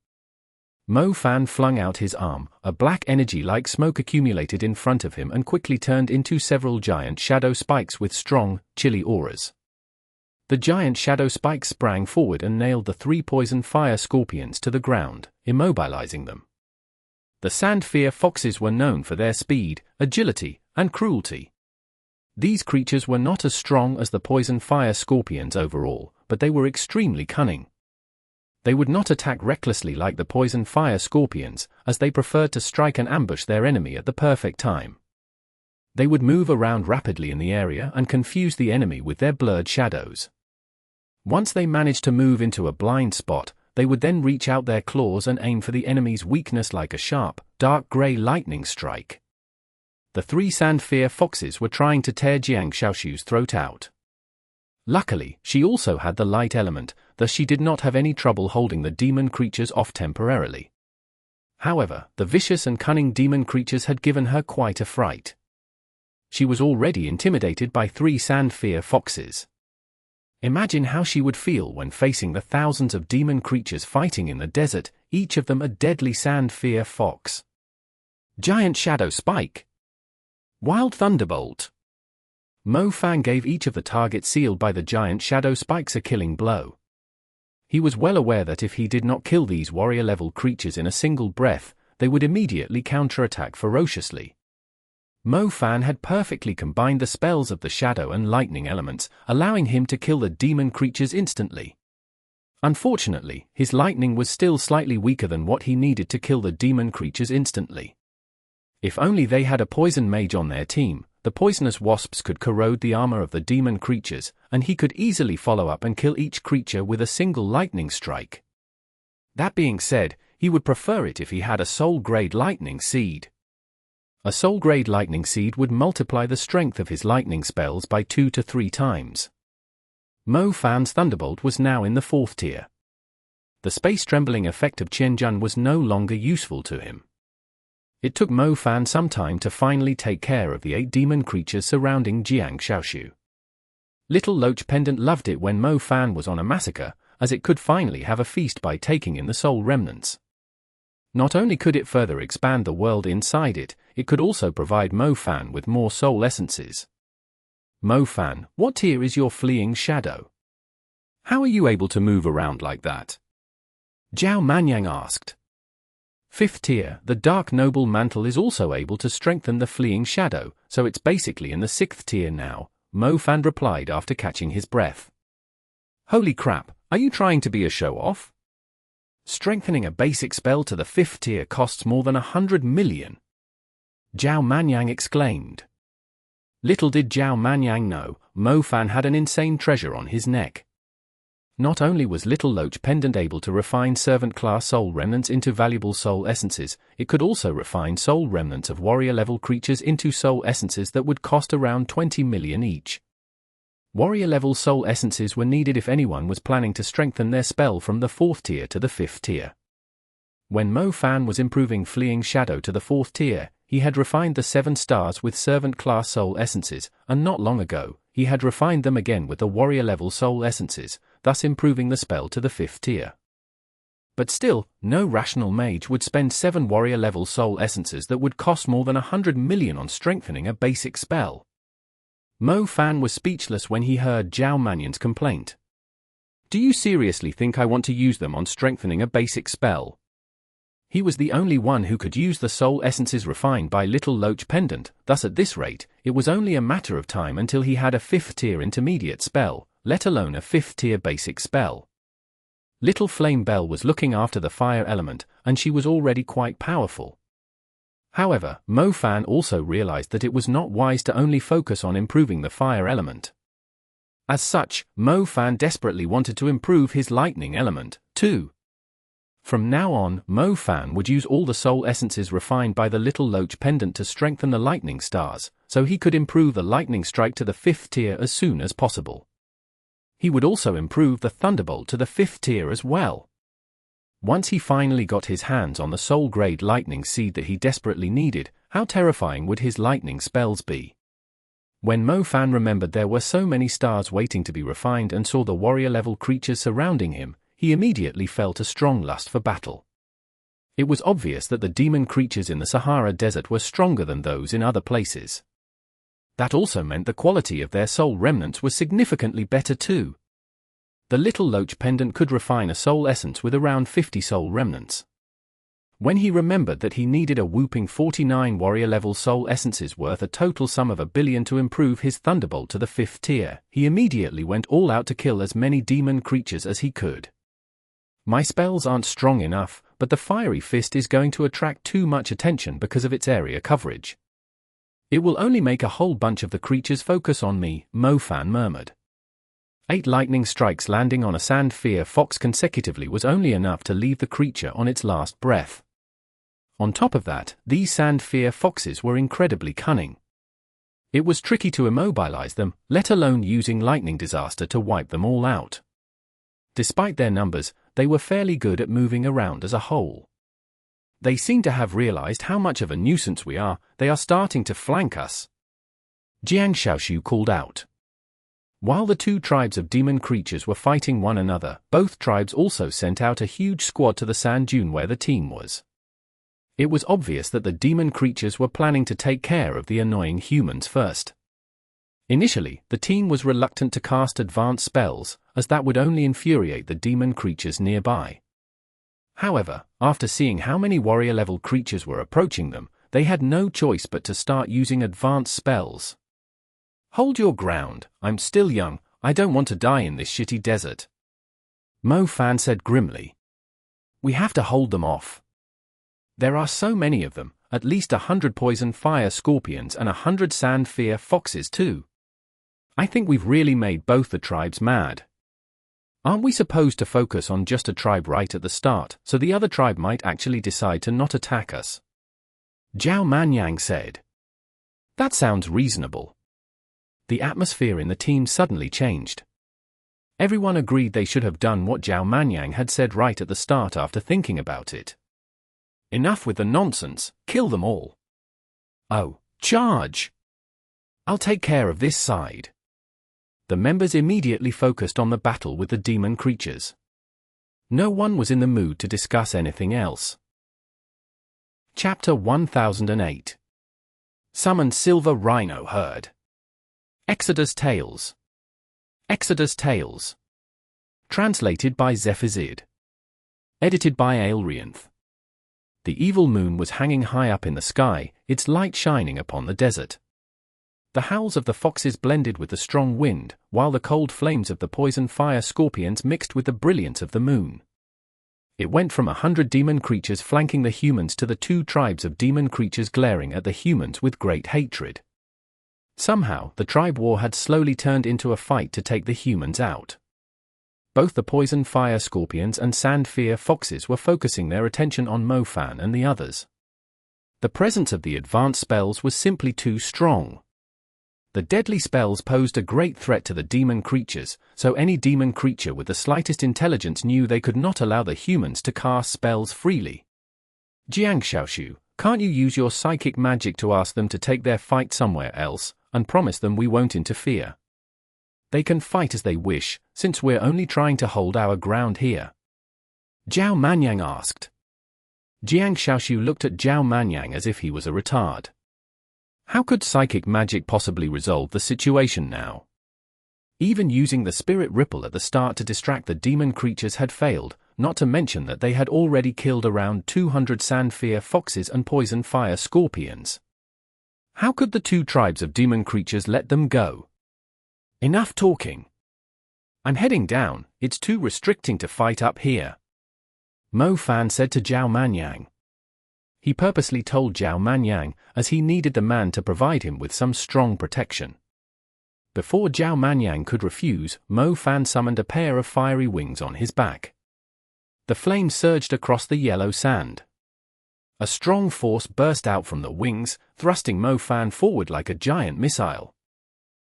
Mo Fan flung out his arm, a black energy like smoke accumulated in front of him and quickly turned into several giant shadow spikes with strong, chilly auras. The giant shadow spikes sprang forward and nailed the 3 poison fire scorpions to the ground, immobilizing them. The Sandfear Foxes were known for their speed, agility, and cruelty. These creatures were not as strong as the poison fire scorpions overall, but they were extremely cunning. They would not attack recklessly like the poison fire scorpions, as they preferred to strike and ambush their enemy at the perfect time. They would move around rapidly in the area and confuse the enemy with their blurred shadows. Once they managed to move into a blind spot, they would then reach out their claws and aim for the enemy's weakness like a sharp, dark grey lightning strike. The 3 Sandfear Foxes were trying to tear Jiang Shaoxu's throat out. Luckily, she also had the light element, thus she did not have any trouble holding the demon creatures off temporarily. However, the vicious and cunning demon creatures had given her quite a fright. She was already intimidated by 3 Sandfear Foxes. Imagine how she would feel when facing the thousands of demon creatures fighting in the desert, each of them a deadly Sandfear Fox. Giant Shadow Spike. Wild Thunderbolt. Mo Fan gave each of the targets sealed by the giant shadow spikes a killing blow. He was well aware that if he did not kill these warrior-level creatures in a single breath, they would immediately counterattack ferociously. Mo Fan had perfectly combined the spells of the shadow and lightning elements, allowing him to kill the demon creatures instantly. Unfortunately, his lightning was still slightly weaker than what he needed to kill the demon creatures instantly. If only they had a poison mage on their team, the poisonous wasps could corrode the armor of the demon creatures, and he could easily follow up and kill each creature with a single lightning strike. That being said, he would prefer it if he had a soul-grade lightning seed. A soul-grade lightning seed would multiply the strength of his lightning spells by 2 to 3 times. Mo Fan's Thunderbolt was now in the 4th tier. The space-trembling effect of Qianjun was no longer useful to him. It took Mo Fan some time to finally take care of the 8 demon creatures surrounding Jiang Shaoxu. Little Loach Pendant loved it when Mo Fan was on a massacre, as it could finally have a feast by taking in the soul remnants. Not only could it further expand the world inside it, it could also provide Mo Fan with more soul essences. Mo Fan, what tier is your fleeing shadow? How are you able to move around like that? Zhao Manyang asked. 5th tier, the Dark Noble Mantle is also able to strengthen the fleeing shadow, so it's basically in the 6th tier now, Mo Fan replied after catching his breath. Holy crap, are you trying to be a show-off? Strengthening a basic spell to the 5th tier costs more than 100 million. Zhao Manyang exclaimed. Little did Zhao Manyang know, Mo Fan had an insane treasure on his neck. Not only was Little Loach Pendant able to refine servant-class soul remnants into valuable soul essences, it could also refine soul remnants of warrior-level creatures into soul essences that would cost around 20 million each. Warrior-level soul essences were needed if anyone was planning to strengthen their spell from the 4th tier to the 5th tier. When Mo Fan was improving Fleeing Shadow to the 4th tier, he had refined the 7 stars with servant-class soul essences, and not long ago, he had refined them again with the warrior-level soul essences, thus improving the spell to the 5th tier. But still, no rational mage would spend 7 warrior-level soul essences that would cost more than 100 million on strengthening a basic spell. Mo Fan was speechless when he heard Zhao Manyan's complaint. Do you seriously think I want to use them on strengthening a basic spell? He was the only one who could use the soul essences refined by Little Loach Pendant, thus at this rate, it was only a matter of time until he had a 5th-tier intermediate spell, let alone a 5th-tier basic spell. Little Flame Belle was looking after the fire element, and she was already quite powerful. However, Mo Fan also realized that it was not wise to only focus on improving the fire element. As such, Mo Fan desperately wanted to improve his lightning element, too. From now on, Mo Fan would use all the soul essences refined by the Little Loach Pendant to strengthen the lightning stars, so he could improve the lightning strike to the 5th tier as soon as possible. He would also improve the thunderbolt to the 5th tier as well. Once he finally got his hands on the soul-grade lightning seed that he desperately needed, how terrifying would his lightning spells be? When Mo Fan remembered there were so many stars waiting to be refined and saw the warrior-level creatures surrounding him, he immediately felt a strong lust for battle. It was obvious that the demon creatures in the Sahara Desert were stronger than those in other places. That also meant the quality of their soul remnants was significantly better too. The Little Loach Pendant could refine a soul essence with around 50 soul remnants. When he remembered that he needed a whopping 49 warrior-level soul essences worth a total sum of 1 billion to improve his thunderbolt to the 5th tier, he immediately went all out to kill as many demon creatures as he could. My spells aren't strong enough, but the fiery fist is going to attract too much attention because of its area coverage. It will only make a whole bunch of the creatures focus on me, Mo Fan murmured. 8 lightning strikes landing on a Sandfear Fox consecutively was only enough to leave the creature on its last breath. On top of that, these Sandfear Foxes were incredibly cunning. It was tricky to immobilize them, let alone using lightning disaster to wipe them all out. Despite their numbers, they were fairly good at moving around as a whole. They seem to have realized how much of a nuisance we are. They are starting to flank us. Jiang Shaoxu called out. While the 2 tribes of demon creatures were fighting one another, both tribes also sent out a huge squad to the sand dune where the team was. It was obvious that the demon creatures were planning to take care of the annoying humans first. Initially, the team was reluctant to cast advanced spells, as that would only infuriate the demon creatures nearby. However, after seeing how many warrior-level creatures were approaching them, they had no choice but to start using advanced spells. Hold your ground, I'm still young, I don't want to die in this shitty desert. Mo Fan said grimly. We have to hold them off. There are so many of them, at least 100 poison fire scorpions and 100 Sandfear Foxes too. I think we've really made both the tribes mad. Aren't we supposed to focus on just a tribe right at the start, so the other tribe might actually decide to not attack us? Zhao Manyang said. That sounds reasonable. The atmosphere in the team suddenly changed. Everyone agreed they should have done what Zhao Manyang had said right at the start after thinking about it. Enough with the nonsense, kill them all. Oh, charge! I'll take care of this side. The members immediately focused on the battle with the demon creatures. No one was in the mood to discuss anything else. Chapter 1008. Summon Silver Rhino Herd. Exodus Tales. Exodus Tales. Translated by Zephazid. Edited by Aelrianth. The evil moon was hanging high up in the sky, its light shining upon the desert. The howls of the foxes blended with the strong wind, while the cold flames of the poison fire scorpions mixed with the brilliance of the moon. It went from 100 demon creatures flanking the humans to the 2 tribes of demon creatures glaring at the humans with great hatred. Somehow, the tribe war had slowly turned into a fight to take the humans out. Both the poison fire scorpions and Sandfear Foxes were focusing their attention on Mo Fan and the others. The presence of the advanced spells was simply too strong. The deadly spells posed a great threat to the demon creatures, so any demon creature with the slightest intelligence knew they could not allow the humans to cast spells freely. Jiang Shaoxu, can't you use your psychic magic to ask them to take their fight somewhere else, and promise them we won't interfere? They can fight as they wish, since we're only trying to hold our ground here. Zhao Manyang asked. Jiang Shaoxu looked at Zhao Manyang as if he was a retard. How could psychic magic possibly resolve the situation now? Even using the spirit ripple at the start to distract the demon creatures had failed, not to mention that they had already killed around 200 Sandfear Foxes and Poison Fire Scorpions. How could the two tribes of demon creatures let them go? Enough talking. I'm heading down, it's too restricting to fight up here. Mo Fan said to Zhao Manyang. He purposely told Zhao Manyang, as he needed the man to provide him with some strong protection. Before Zhao Manyang could refuse, Mo Fan summoned a pair of fiery wings on his back. The flames surged across the yellow sand. A strong force burst out from the wings, thrusting Mo Fan forward like a giant missile.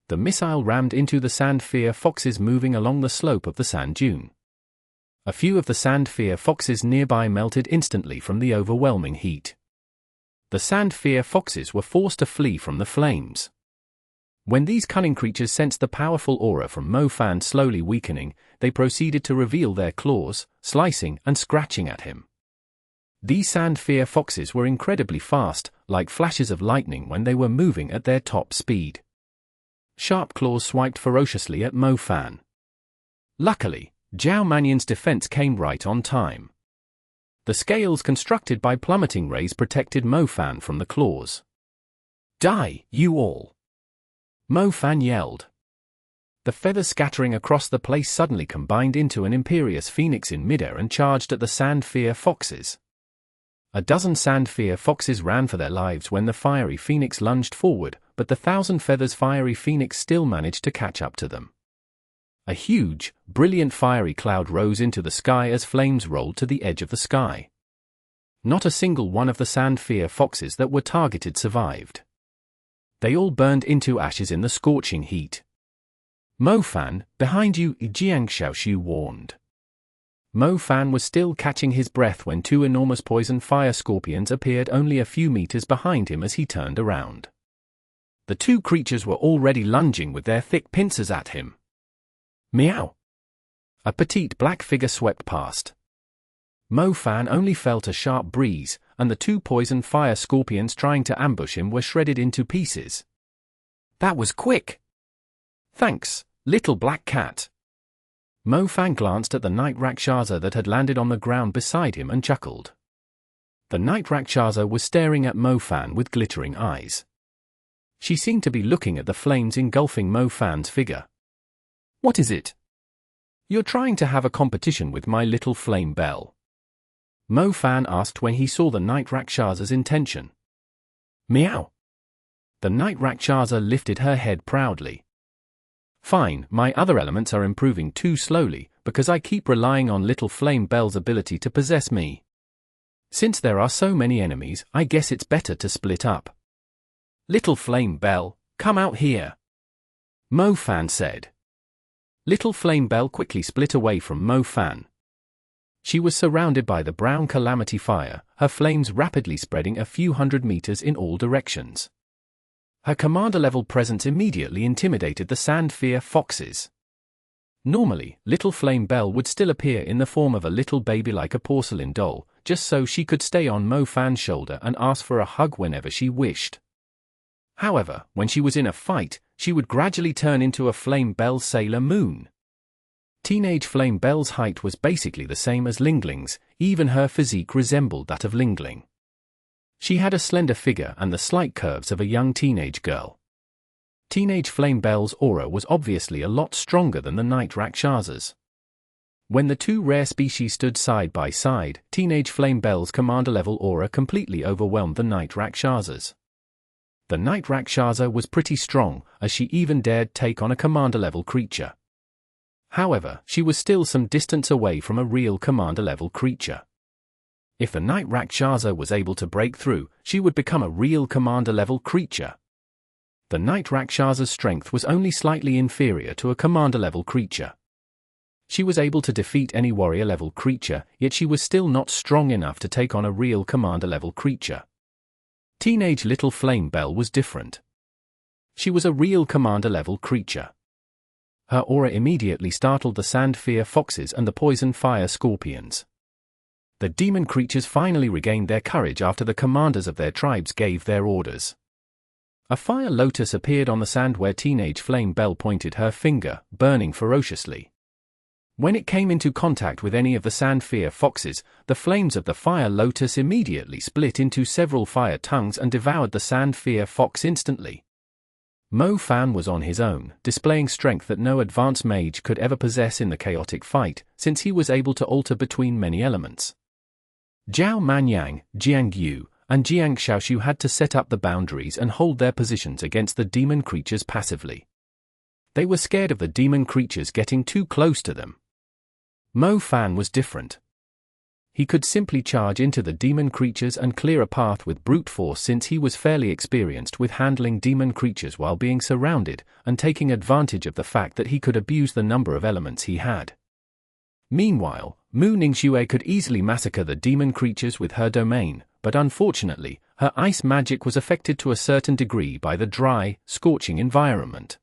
The missile rammed into the Sandfear Foxes moving along the slope of the sand dune. A few of the Sandfear Foxes nearby melted instantly from the overwhelming heat. The Sandfear Foxes were forced to flee from the flames. When these cunning creatures sensed the powerful aura from Mo Fan slowly weakening, they proceeded to reveal their claws, slicing and scratching at him. These Sandfear Foxes were incredibly fast, like flashes of lightning when they were moving at their top speed. Sharp claws swiped ferociously at Mo Fan. Luckily, Zhao Manyang's defense came right on time. The scales constructed by plummeting rays protected Mo Fan from the claws. Die, you all! Mo Fan yelled. The feathers scattering across the place suddenly combined into an imperious phoenix in midair and charged at the Sandfear Foxes. A dozen Sandfear Foxes ran for their lives when the fiery phoenix lunged forward, but the 1,000 feathers fiery phoenix still managed to catch up to them. A huge, brilliant fiery cloud rose into the sky as flames rolled to the edge of the sky. Not a single one of the Sandfear Foxes that were targeted survived. They all burned into ashes in the scorching heat. Mo Fan, behind you, Jiang Xiaoxiu warned. Mo Fan was still catching his breath when two enormous poison fire scorpions appeared only a few meters behind him as he turned around. The two creatures were already lunging with their thick pincers at him. Meow! A petite black figure swept past. Mo Fan only felt a sharp breeze, and the two poison fire scorpions trying to ambush him were shredded into pieces. That was quick! Thanks, little black cat. Mo Fan glanced at the Night Rakshasa that had landed on the ground beside him and chuckled. The Night Rakshasa was staring at Mo Fan with glittering eyes. She seemed to be looking at the flames engulfing Mo Fan's figure. What is it? You're trying to have a competition with my little flame Belle? Mo Fan asked when he saw the Night Rakshasa's intention. Meow. The Night Rakshasa lifted her head proudly. Fine, my other elements are improving too slowly, because I keep relying on little flame Belle's ability to possess me. Since there are so many enemies, I guess it's better to split up. Little flame Belle, come out here. Mo Fan said. Little flame Belle quickly split away from Mo Fan. She was surrounded by the brown calamity fire, her flames rapidly spreading a few hundred meters in all directions. Her commander-level presence immediately intimidated the Sandfear Foxes. Normally, little flame Belle would still appear in the form of a little baby like a porcelain doll, just so she could stay on Mo Fan's shoulder and ask for a hug whenever she wished. However, when she was in a fight, she would gradually turn into a Flame Belle Sailor Moon. Teenage Flame Belle's height was basically the same as Lingling's, even her physique resembled that of Lingling. She had a slender figure and the slight curves of a young teenage girl. Teenage Flame Belle's aura was obviously a lot stronger than the Night Rakshasa's. When the two rare species stood side by side, Teenage Flame Belle's commander-level aura completely overwhelmed the Night Rakshasa's. The Night Rakshasa was pretty strong, as she even dared take on a commander-level creature. However, she was still some distance away from a real commander-level creature. If the Night Rakshasa was able to break through, she would become a real commander-level creature. The Night Rakshasa's strength was only slightly inferior to a commander-level creature. She was able to defeat any warrior-level creature, yet she was still not strong enough to take on a real commander-level creature. Teenage Little Flame Belle was different. She was a real commander-level creature. Her aura immediately startled the Sandfear Foxes and the Poison Fire Scorpions. The demon creatures finally regained their courage after the commanders of their tribes gave their orders. A fire lotus appeared on the sand where teenage flame Belle pointed her finger, burning ferociously. When it came into contact with any of the Sandfear Foxes, the flames of the fire lotus immediately split into several fire tongues and devoured the Sandfear Fox instantly. Mo Fan was on his own, displaying strength that no advanced mage could ever possess in the chaotic fight, since he was able to alter between many elements. Zhao Manyang, Jiang Yu, and Jiang Xiaoshu had to set up the boundaries and hold their positions against the demon creatures passively. They were scared of the demon creatures getting too close to them. Mo Fan was different. He could simply charge into the demon creatures and clear a path with brute force since he was fairly experienced with handling demon creatures while being surrounded and taking advantage of the fact that he could abuse the number of elements he had. Meanwhile, Mu Ningxue could easily massacre the demon creatures with her domain, but unfortunately, her ice magic was affected to a certain degree by the dry, scorching environment.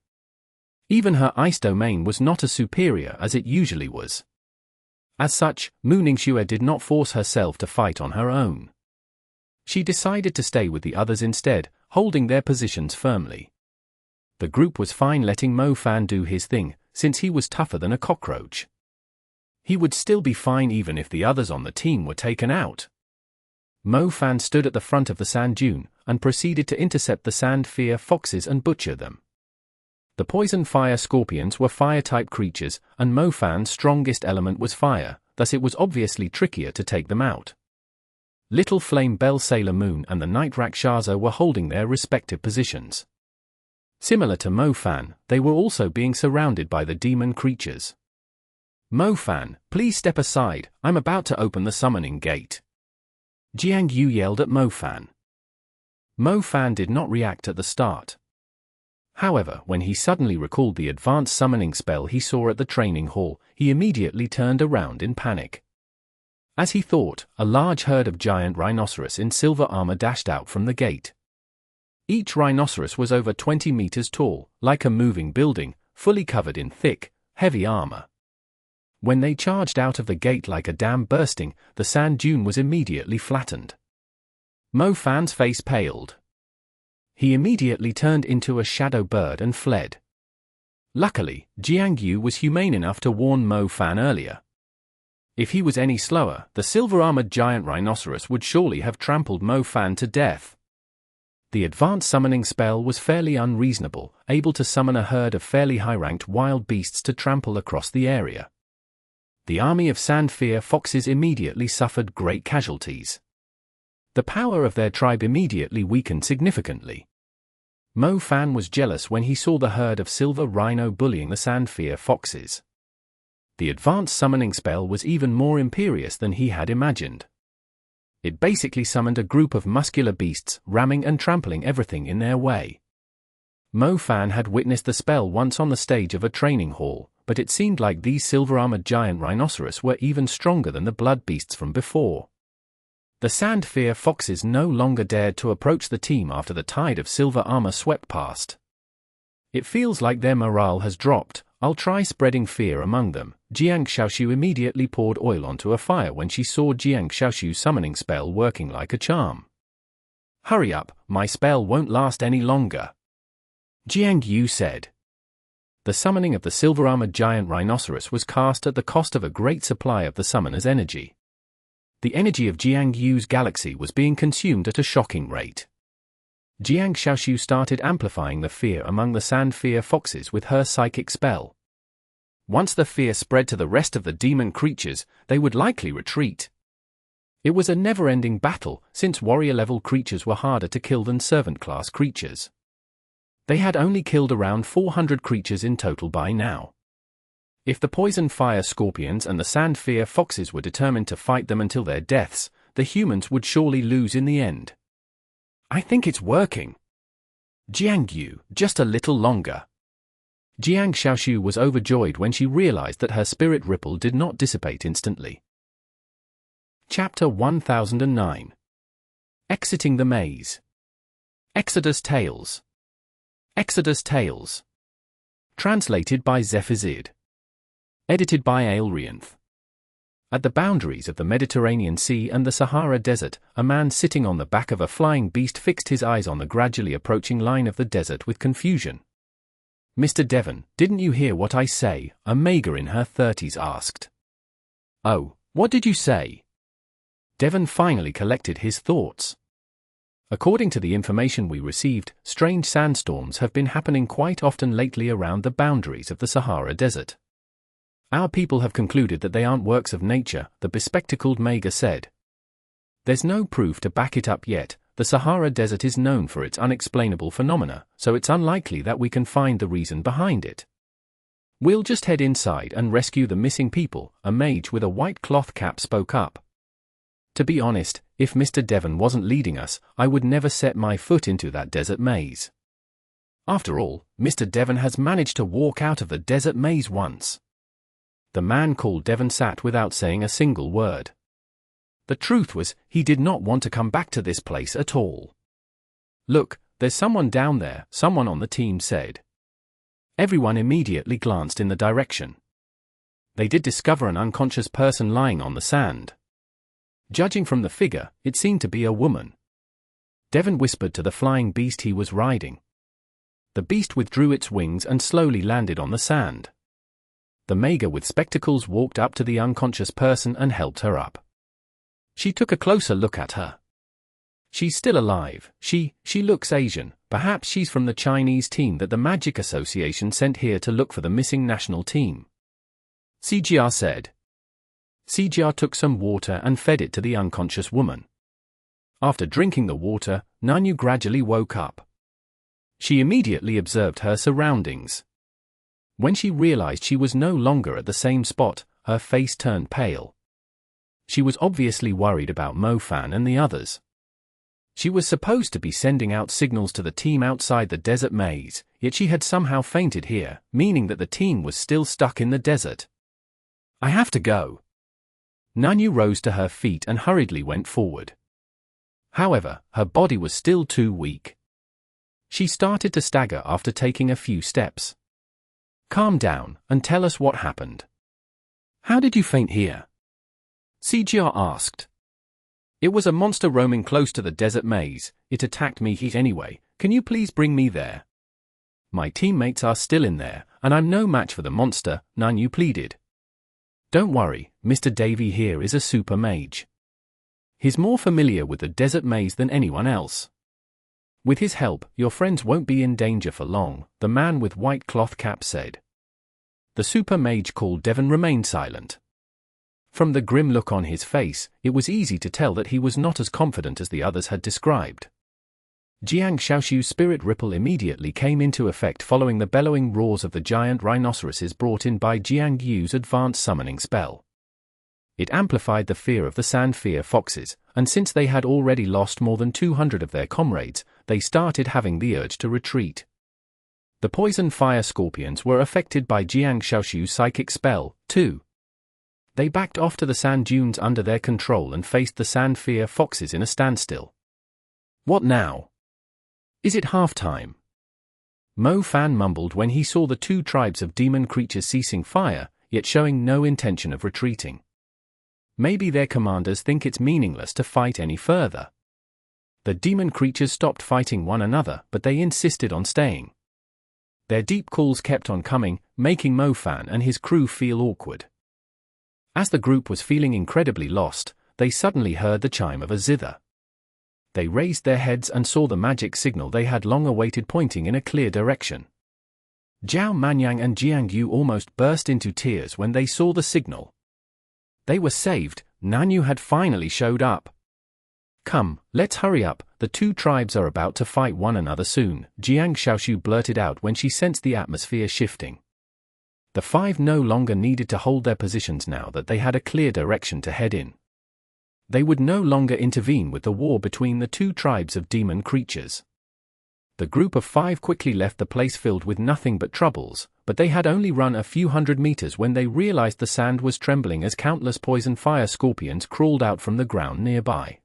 Even her ice domain was not as superior as it usually was. As such, Mu Ningxue did not force herself to fight on her own. She decided to stay with the others instead, holding their positions firmly. The group was fine letting Mo Fan do his thing, since he was tougher than a cockroach. He would still be fine even if the others on the team were taken out. Mo Fan stood at the front of the sand dune, and proceeded to intercept the Sandfear Foxes and butcher them. The poison fire scorpions were fire-type creatures, and Mo Fan's strongest element was fire, thus it was obviously trickier to take them out. Little Flame Belle Sailor Moon and the Night Rakshasa were holding their respective positions. Similar to Mo Fan, they were also being surrounded by the demon creatures. Mo Fan, please step aside, I'm about to open the summoning gate. Jiang Yu yelled at Mo Fan. Mo Fan did not react at the start. However, when he suddenly recalled the advanced summoning spell he saw at the training hall, he immediately turned around in panic. As he thought, a large herd of giant rhinoceros in silver armor dashed out from the gate. Each rhinoceros was over 20 meters tall, like a moving building, fully covered in thick, heavy armor. When they charged out of the gate like a dam bursting, the sand dune was immediately flattened. Mo Fan's face paled. He immediately turned into a shadow bird and fled. Luckily, Jiang Yu was humane enough to warn Mo Fan earlier. If he was any slower, the silver-armored giant rhinoceros would surely have trampled Mo Fan to death. The advanced summoning spell was fairly unreasonable, able to summon a herd of fairly high-ranked wild beasts to trample across the area. The army of Sandfear Foxes immediately suffered great casualties. The power of their tribe immediately weakened significantly. Mo Fan was jealous when he saw the herd of silver Rhino bullying the Sandfear Foxes. The advanced summoning spell was even more imperious than he had imagined. It basically summoned a group of muscular beasts, ramming and trampling everything in their way. Mo Fan had witnessed the spell once on the stage of a training hall, but it seemed like these silver-armored giant rhinoceros were even stronger than the blood beasts from before. The Sandfear Foxes no longer dared to approach the team after the tide of silver armor swept past. It feels like their morale has dropped, I'll try spreading fear among them. Jiang Xiaoshu immediately poured oil onto a fire when she saw Jiang Xiaoshu's summoning spell working like a charm. Hurry up, my spell won't last any longer, Jiang Yu said. The summoning of the silver-armored giant rhinoceros was cast at the cost of a great supply of the summoner's energy. The energy of Jiang Yu's galaxy was being consumed at a shocking rate. Jiang Xiaoshu started amplifying the fear among the Sandfear Foxes with her psychic spell. Once the fear spread to the rest of the demon creatures, they would likely retreat. It was a never-ending battle, since warrior-level creatures were harder to kill than servant-class creatures. They had only killed around 400 creatures in total by now. If the poison fire scorpions and the Sandfear Foxes were determined to fight them until their deaths, the humans would surely lose in the end. I think it's working. Jiang Yu, just a little longer. Jiang Xiaoshu was overjoyed when she realized that her spirit ripple did not dissipate instantly. Chapter 1009. Exiting the Maze. Exodus Tales. Exodus Tales. Translated by Zephizid. Edited by Aelrianth. At the boundaries of the Mediterranean Sea and the Sahara Desert, a man sitting on the back of a flying beast fixed his eyes on the gradually approaching line of the desert with confusion. "Mr. Devon, didn't you hear what I say?" a Mage in her 30s asked. "Oh, what did you say?" Devon finally collected his thoughts. According to the information we received, strange sandstorms have been happening quite often lately around the boundaries of the Sahara Desert. "Our people have concluded that they aren't works of nature," the bespectacled Mage said. "There's no proof to back it up yet. The Sahara Desert is known for its unexplainable phenomena, so it's unlikely that we can find the reason behind it. We'll just head inside and rescue the missing people," a Mage with a white cloth cap spoke up. "To be honest, if Mr. Devon wasn't leading us, I would never set my foot into that desert maze. After all, Mr. Devon has managed to walk out of the desert maze once." The man called Devon sat without saying a single word. The truth was, he did not want to come back to this place at all. "Look, there's someone down there," someone on the team said. Everyone immediately glanced in the direction. They did discover an unconscious person lying on the sand. Judging from the figure, it seemed to be a woman. Devon whispered to the flying beast he was riding. The beast withdrew its wings and slowly landed on the sand. The Mage with spectacles walked up to the unconscious person and helped her up. She took a closer look at her. "She's still alive. She looks Asian. Perhaps she's from the Chinese team that the Magic Association sent here to look for the missing national team," CGR said. CGR took some water and fed it to the unconscious woman. After drinking the water, Nanyu gradually woke up. She immediately observed her surroundings. When she realized she was no longer at the same spot, her face turned pale. She was obviously worried about Mo-Fan and the others. She was supposed to be sending out signals to the team outside the desert maze, yet she had somehow fainted here, meaning that the team was still stuck in the desert. "I have to go." Nanyu rose to her feet and hurriedly went forward. However, her body was still too weak. She started to stagger after taking a few steps. "Calm down, and tell us what happened. How did you faint here?" CGR asked. "It was a monster roaming close to the desert maze. It attacked me anyway. Can you please bring me there? My teammates are still in there, and I'm no match for the monster," Nanyu pleaded. "Don't worry, Mr. Davy here is a super mage. He's more familiar with the desert maze than anyone else. With his help, your friends won't be in danger for long," the man with white cloth cap said. The super mage called Devon remained silent. From the grim look on his face, it was easy to tell that he was not as confident as the others had described. Jiang Shaoxu's spirit ripple immediately came into effect following the bellowing roars of the giant rhinoceroses brought in by Jiang Yu's advanced summoning spell. It amplified the fear of the Sandfear Foxes, and since they had already lost more than 200 of their comrades, they started having the urge to retreat. The poison fire scorpions were affected by Jiang Shaoxu's psychic spell, too. They backed off to the sand dunes under their control and faced the Sandfear Foxes in a standstill. "What now? Is it half-time?" Mo-Fan mumbled when he saw the two tribes of demon creatures ceasing fire, yet showing no intention of retreating. Maybe their commanders think it's meaningless to fight any further. The demon creatures stopped fighting one another, but they insisted on staying. Their deep calls kept on coming, making Mo-Fan and his crew feel awkward. As the group was feeling incredibly lost, they suddenly heard the chime of a zither. They raised their heads and saw the magic signal they had long awaited pointing in a clear direction. Zhao Manyang and Jiang Yu almost burst into tears when they saw the signal. They were saved. Nanyu had finally showed up. "Come, let's hurry up, the two tribes are about to fight one another soon," Jiang Shaoxu blurted out when she sensed the atmosphere shifting. The five no longer needed to hold their positions now that they had a clear direction to head in. They would no longer intervene with the war between the two tribes of demon creatures. The group of five quickly left the place filled with nothing but troubles, but they had only run a few hundred meters when they realized the sand was trembling as countless poison fire scorpions crawled out from the ground nearby.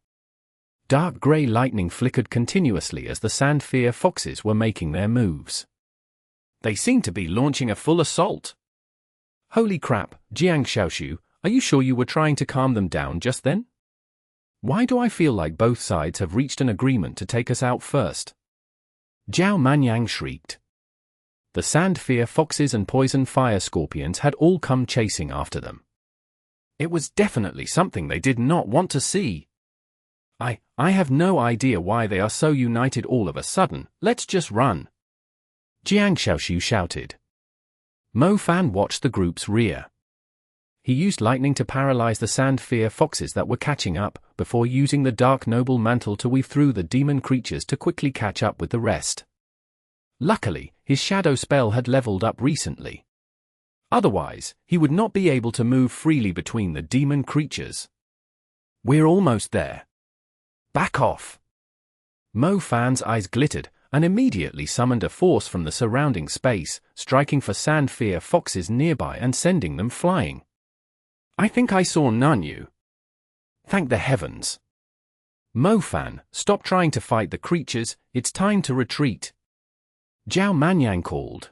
Dark grey lightning flickered continuously as the Sandfear Foxes were making their moves. They seemed to be launching a full assault. "Holy crap, Jiang Shaoxu, Are you sure you were trying to calm them down just then? Why do I feel like both sides have reached an agreement to take us out first? Zhao Manyang shrieked. The Sandfear Foxes and Poison Fire Scorpions had all come chasing after them. It was definitely something they did not want to see. I have no idea why they are so united all of a sudden. Let's just run. Jiang Xiaoxiu shouted. Mo Fan watched the group's rear. He used lightning to paralyze the Sandfear Foxes that were catching up, before using the Dark Noble Mantle to weave through the demon creatures to quickly catch up with the rest. Luckily, his shadow spell had leveled up recently. Otherwise, he would not be able to move freely between the demon creatures. We're almost there. Back off. Mo Fan's eyes glittered, and immediately summoned a force from the surrounding space, striking for Sandfear Foxes nearby and sending them flying. I think I saw Nanyu. Thank the heavens. Mo Fan, stop trying to fight the creatures, it's time to retreat. Zhao Manyang called.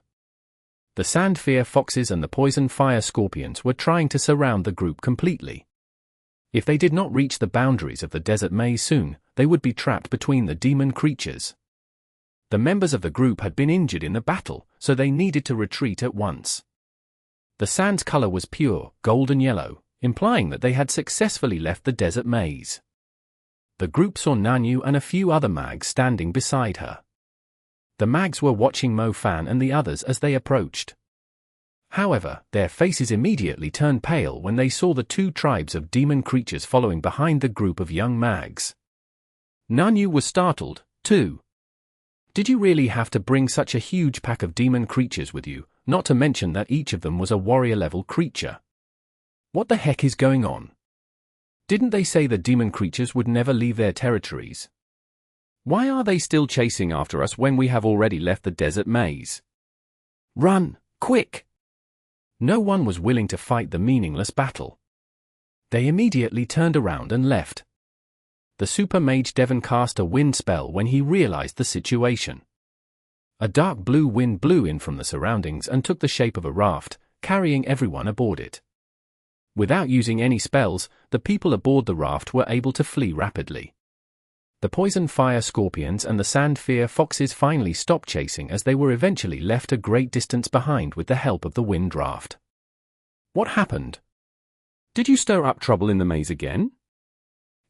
The Sandfear Foxes and the Poison Fire Scorpions were trying to surround the group completely. If they did not reach the boundaries of the desert maze soon, they would be trapped between the demon creatures. The members of the group had been injured in the battle, so they needed to retreat at once. The sand's color was pure, golden yellow, implying that they had successfully left the desert maze. The group saw Nanyu and a few other mags standing beside her. The mags were watching Mo Fan and the others as they approached. However, their faces immediately turned pale when they saw the two tribes of demon creatures following behind the group of young mags. Nanyu was startled, too. Did you really have to bring such a huge pack of demon creatures with you, not to mention that each of them was a warrior-level creature? What the heck is going on? Didn't they say the demon creatures would never leave their territories? Why are they still chasing after us when we have already left the desert maze? Run, quick! No one was willing to fight the meaningless battle. They immediately turned around and left. The Super Mage Devon cast a wind spell when he realized the situation. A dark blue wind blew in from the surroundings and took the shape of a raft, carrying everyone aboard it. Without using any spells, the people aboard the raft were able to flee rapidly. The Poison Fire Scorpions and the Sandfear Foxes finally stopped chasing as they were eventually left a great distance behind with the help of the wind draft. What happened? Did you stir up trouble in the maze again?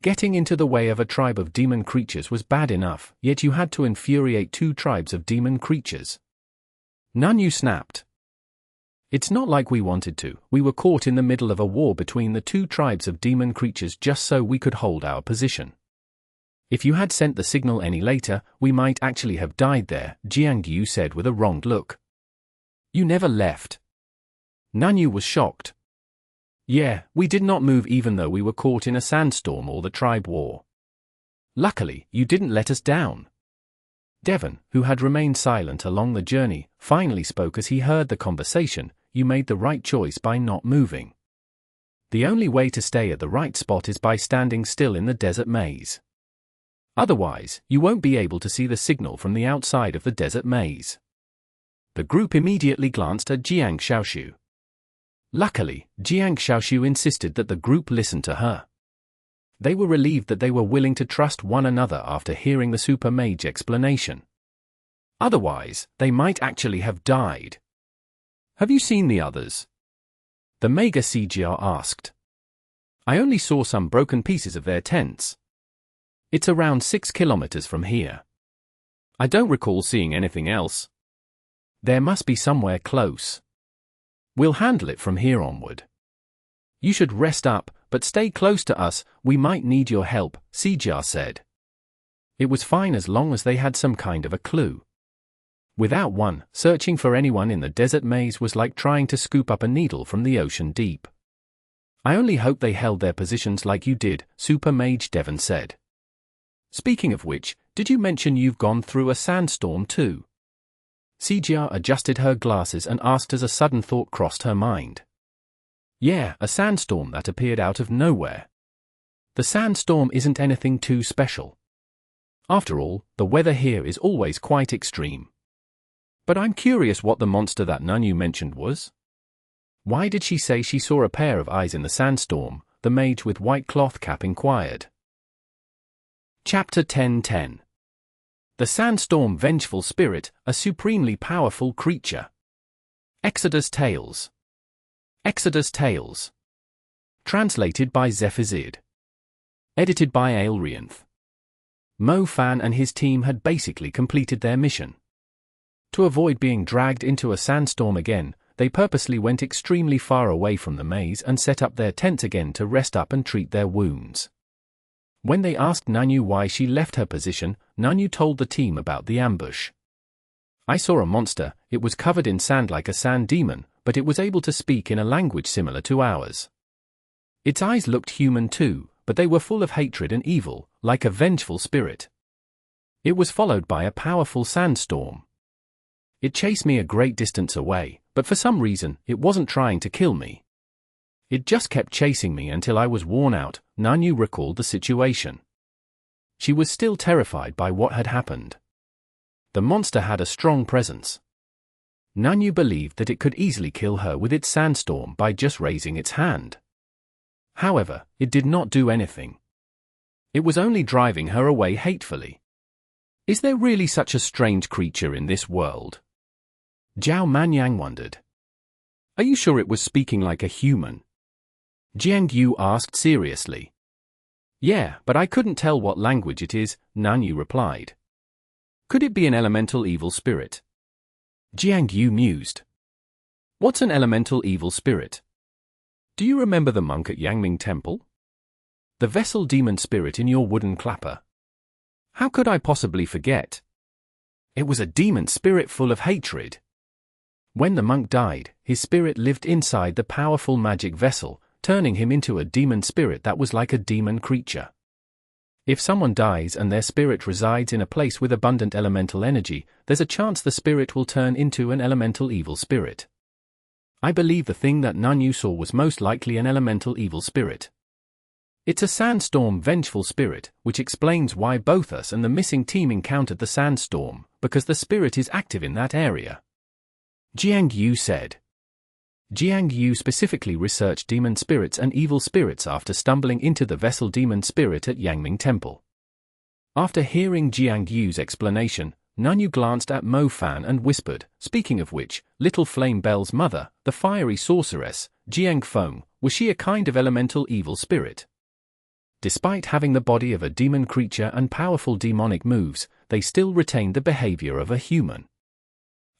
Getting into the way of a tribe of demon creatures was bad enough, yet you had to infuriate two tribes of demon creatures. Nanyu snapped. It's not like we wanted to, we were caught in the middle of a war between the two tribes of demon creatures just so we could hold our position. If you had sent the signal any later, we might actually have died there, Jiangyu said with a wronged look. You never left. Nanyu was shocked. Yeah, we did not move even though we were caught in a sandstorm or the tribe war. Luckily, you didn't let us down. Devon, who had remained silent along the journey, finally spoke as he heard the conversation. You made the right choice by not moving. The only way to stay at the right spot is by standing still in the desert maze. Otherwise, you won't be able to see the signal from the outside of the desert maze. The group immediately glanced at Jiang Xiaoxiu. Luckily, Jiang Xiaoxiu insisted that the group listen to her. They were relieved that they were willing to trust one another after hearing the Super Mage explanation. Otherwise, they might actually have died. Have you seen the others? The Mega CGR asked. I only saw some broken pieces of their tents. It's around 6 kilometers from here. I don't recall seeing anything else. There must be somewhere close. We'll handle it from here onward. You should rest up, but stay close to us, we might need your help, Sijia said. It was fine as long as they had some kind of a clue. Without one, searching for anyone in the desert maze was like trying to scoop up a needle from the ocean deep. I only hope they held their positions like you did, Super Mage Devon said. Speaking of which, did you mention you've gone through a sandstorm too? Sijia adjusted her glasses and asked as a sudden thought crossed her mind. Yeah, a sandstorm that appeared out of nowhere. The sandstorm isn't anything too special. After all, the weather here is always quite extreme. But I'm curious what the monster that Nanyu mentioned was. Why did she say she saw a pair of eyes in the sandstorm? The mage with white cloth cap inquired. Chapter 10:10. The Sandstorm Vengeful Spirit, a supremely powerful creature. Exodus Tales. Exodus Tales. Translated by Zephazid. Edited by Aelrianth. Mo Fan and his team had basically completed their mission. To avoid being dragged into a sandstorm again, they purposely went extremely far away from the maze and set up their tents again to rest up and treat their wounds. When they asked Nanyu why she left her position, Nanyu told the team about the ambush. I saw a monster. It was covered in sand like a sand demon, but it was able to speak in a language similar to ours. Its eyes looked human too, but they were full of hatred and evil, like a vengeful spirit. It was followed by a powerful sandstorm. It chased me a great distance away, but for some reason, it wasn't trying to kill me. It just kept chasing me until I was worn out. Nanyu recalled the situation. She was still terrified by what had happened. The monster had a strong presence. Nanyu believed that it could easily kill her with its sandstorm by just raising its hand. However, it did not do anything. It was only driving her away hatefully. Is there really such a strange creature in this world? Zhao Manyang wondered. Are you sure it was speaking like a human? Jiangyu asked seriously. Yeah, but I couldn't tell what language it is, Nanyu replied. Could it be an elemental evil spirit? Jiangyu mused. What's an elemental evil spirit? Do you remember the monk at Yangming Temple? The vessel demon spirit in your wooden clapper? How could I possibly forget? It was a demon spirit full of hatred. When the monk died, his spirit lived inside the powerful magic vessel, turning him into a demon spirit that was like a demon creature. If someone dies and their spirit resides in a place with abundant elemental energy, there's a chance the spirit will turn into an elemental evil spirit. I believe the thing that Nanyu saw was most likely an elemental evil spirit. It's a sandstorm vengeful spirit, which explains why both us and the missing team encountered the sandstorm, because the spirit is active in that area. Jiangyu said. Jiangyu specifically researched demon spirits and evil spirits after stumbling into the vessel demon spirit at Yangming Temple. After hearing Jiangyu's explanation, Nanyu glanced at Mo Fan and whispered, speaking of which, little Flame Belle's mother, the fiery sorceress, Jiang Feng, was she a kind of elemental evil spirit? Despite having the body of a demon creature and powerful demonic moves, they still retained the behavior of a human.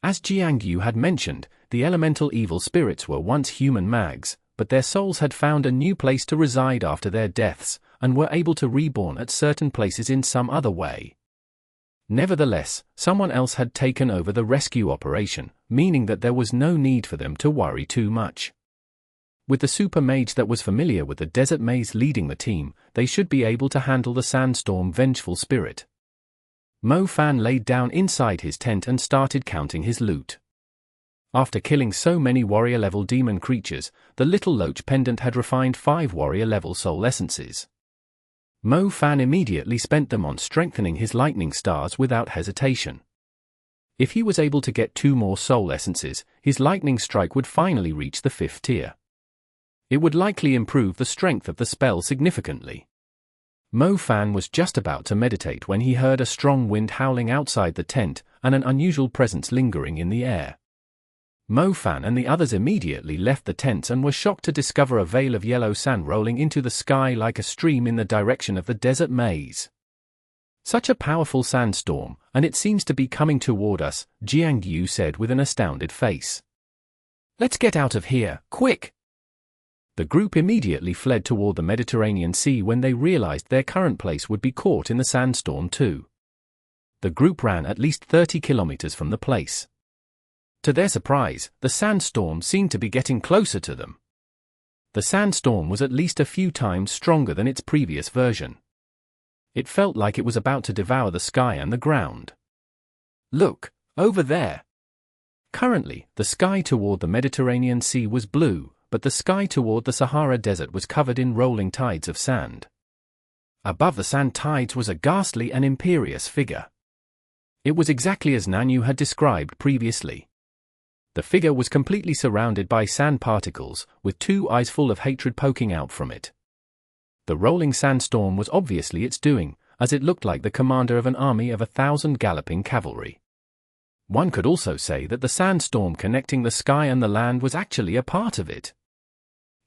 As Jiangyu had mentioned, the elemental evil spirits were once human mags, but their souls had found a new place to reside after their deaths, and were able to reborn at certain places in some other way. Nevertheless, someone else had taken over the rescue operation, meaning that there was no need for them to worry too much. With the super mage that was familiar with the desert maze leading the team, they should be able to handle the sandstorm vengeful spirit. Mo Fan laid down inside his tent and started counting his loot. After killing so many warrior-level demon creatures, the little loach pendant had refined 5 warrior-level soul essences. Mo Fan immediately spent them on strengthening his lightning stars without hesitation. If he was able to get 2 more soul essences, his lightning strike would finally reach the 5th tier. It would likely improve the strength of the spell significantly. Mo Fan was just about to meditate when he heard a strong wind howling outside the tent and an unusual presence lingering in the air. Mo Fan and the others immediately left the tents and were shocked to discover a veil of yellow sand rolling into the sky like a stream in the direction of the desert maze. Such a powerful sandstorm, and it seems to be coming toward us, Jiangyu said with an astounded face. Let's get out of here, quick! The group immediately fled toward the Mediterranean Sea when they realized their current place would be caught in the sandstorm too. The group ran at least 30 kilometers from the place. To their surprise, the sandstorm seemed to be getting closer to them. The sandstorm was at least a few times stronger than its previous version. It felt like it was about to devour the sky and the ground. Look, over there! Currently, the sky toward the Mediterranean Sea was blue, but the sky toward the Sahara Desert was covered in rolling tides of sand. Above the sand tides was a ghastly and imperious figure. It was exactly as Nanyu had described previously. The figure was completely surrounded by sand particles, with two eyes full of hatred poking out from it. The rolling sandstorm was obviously its doing, as it looked like the commander of an army of 1,000 galloping cavalry. One could also say that the sandstorm connecting the sky and the land was actually a part of it.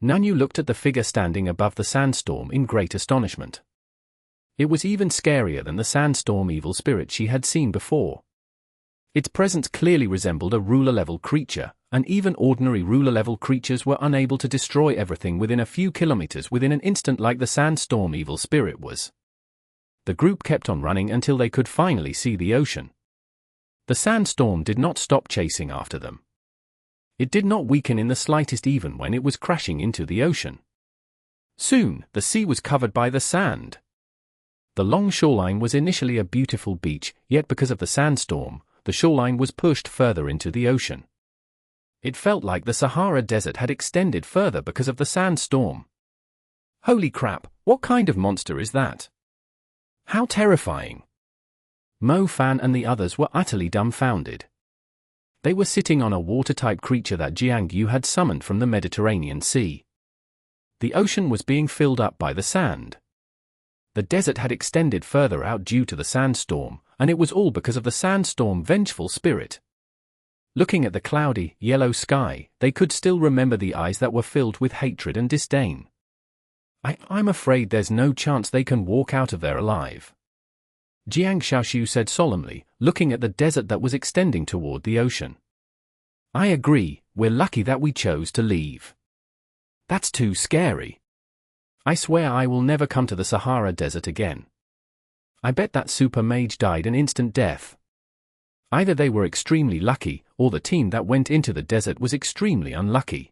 Nanyu looked at the figure standing above the sandstorm in great astonishment. It was even scarier than the sandstorm evil spirit she had seen before. Its presence clearly resembled a ruler-level creature, and even ordinary ruler-level creatures were unable to destroy everything within a few kilometers within an instant like the sandstorm evil spirit was. The group kept on running until they could finally see the ocean. The sandstorm did not stop chasing after them. It did not weaken in the slightest even when it was crashing into the ocean. Soon, the sea was covered by the sand. The long shoreline was initially a beautiful beach, yet because of the sandstorm, the shoreline was pushed further into the ocean. It felt like the Sahara Desert had extended further because of the sandstorm. Holy crap, what kind of monster is that? How terrifying! Mo Fan and the others were utterly dumbfounded. They were sitting on a water-type creature that Jiang Yu had summoned from the Mediterranean Sea. The ocean was being filled up by the sand. The desert had extended further out due to the sandstorm, and it was all because of the sandstorm vengeful spirit. Looking at the cloudy, yellow sky, they could still remember the eyes that were filled with hatred and disdain. I'm afraid there's no chance they can walk out of there alive. Jiang Shaoxiu said solemnly, looking at the desert that was extending toward the ocean. I agree, we're lucky that we chose to leave. That's too scary. I swear I will never come to the Sahara Desert again. I bet that super mage died an instant death. Either they were extremely lucky, or the team that went into the desert was extremely unlucky.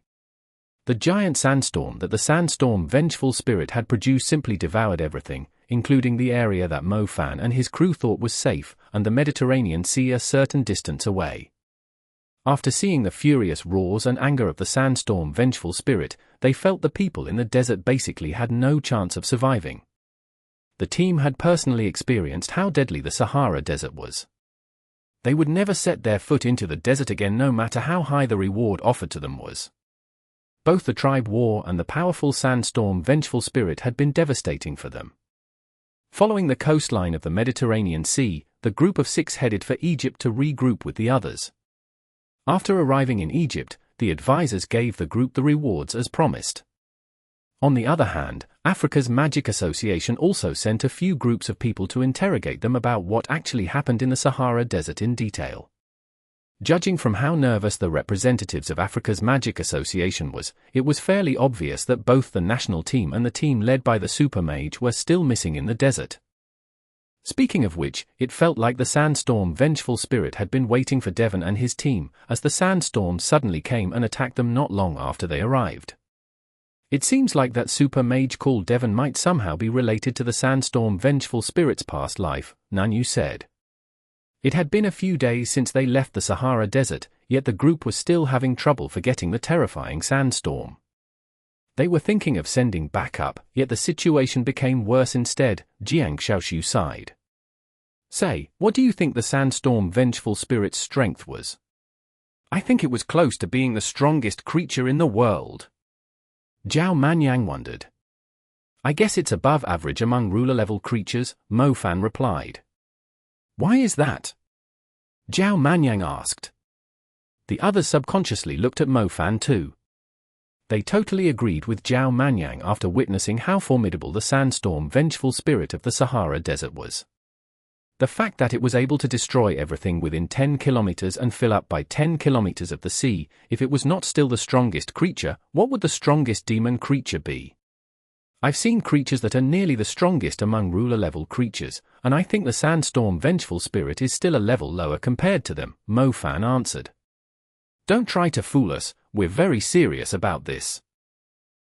The giant sandstorm that the sandstorm vengeful spirit had produced simply devoured everything, including the area that Mo Fan and his crew thought was safe, and the Mediterranean Sea a certain distance away. After seeing the furious roars and anger of the sandstorm vengeful spirit, they felt the people in the desert basically had no chance of surviving. The team had personally experienced how deadly the Sahara Desert was. They would never set their foot into the desert again no matter how high the reward offered to them was. Both the tribe war and the powerful sandstorm vengeful spirit had been devastating for them. Following the coastline of the Mediterranean Sea, the group of 6 headed for Egypt to regroup with the others. After arriving in Egypt, the advisors gave the group the rewards as promised. On the other hand, Africa's Magic Association also sent a few groups of people to interrogate them about what actually happened in the Sahara Desert in detail. Judging from how nervous the representatives of Africa's Magic Association was, it was fairly obvious that both the national team and the team led by the Super Mage were still missing in the desert. Speaking of which, it felt like the sandstorm vengeful spirit had been waiting for Devon and his team, as the sandstorm suddenly came and attacked them not long after they arrived. It seems like that super mage called Devon might somehow be related to the sandstorm vengeful spirit's past life, Nanyu said. It had been a few days since they left the Sahara Desert, yet the group was still having trouble forgetting the terrifying sandstorm. They were thinking of sending backup, yet the situation became worse instead, Jiang Shaoxiu sighed. Say, what do you think the sandstorm vengeful spirit's strength was? I think it was close to being the strongest creature in the world. Zhao Manyang wondered. I guess it's above average among ruler-level creatures, Mo Fan replied. Why is that? Zhao Manyang asked. The others subconsciously looked at Mo Fan too. They totally agreed with Zhao Manyang after witnessing how formidable the sandstorm vengeful spirit of the Sahara Desert was. The fact that it was able to destroy everything within 10 kilometers and fill up by 10 kilometers of the sea, if it was not still the strongest creature, what would the strongest demon creature be? I've seen creatures that are nearly the strongest among ruler-level creatures, and I think the sandstorm vengeful spirit is still a level lower compared to them, Mo Fan answered. Don't try to fool us, we're very serious about this.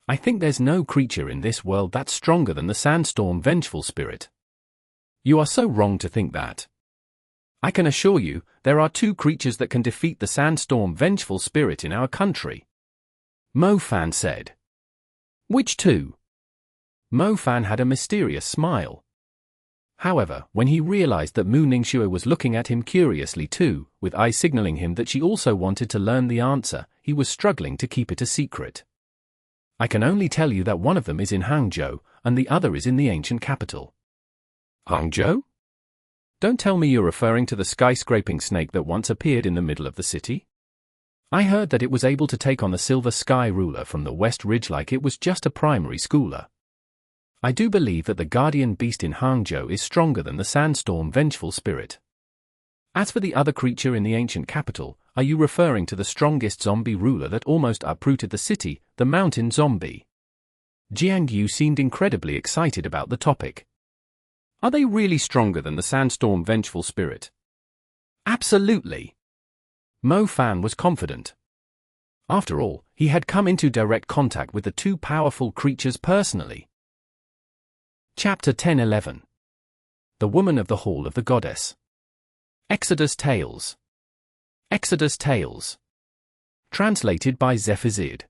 I think there's no creature in this world that's stronger than the sandstorm vengeful spirit. You are so wrong to think that. I can assure you, there are 2 creatures that can defeat the sandstorm vengeful spirit in our country. Mo Fan said. Which 2? Mo Fan had a mysterious smile. However, when he realized that Mu Ningxue was looking at him curiously too, with eyes signaling him that she also wanted to learn the answer, he was struggling to keep it a secret. I can only tell you that one of them is in Hangzhou, and the other is in the ancient capital. Hangzhou? Don't tell me you're referring to the skyscraping snake that once appeared in the middle of the city? I heard that it was able to take on the Silver Sky ruler from the West Ridge like it was just a primary schooler. I do believe that the guardian beast in Hangzhou is stronger than the Sandstorm Vengeful spirit. As for the other creature in the ancient capital, are you referring to the strongest zombie ruler that almost uprooted the city, the mountain zombie? Jiang Yu seemed incredibly excited about the topic. Are they really stronger than the Sandstorm Vengeful spirit? Absolutely. Mo Fan was confident. After all, he had come into direct contact with the two powerful creatures personally. Chapter 10-11. The Woman of the Hall of the Goddess. Exodus Tales. Exodus Tales. Translated by Zephizid.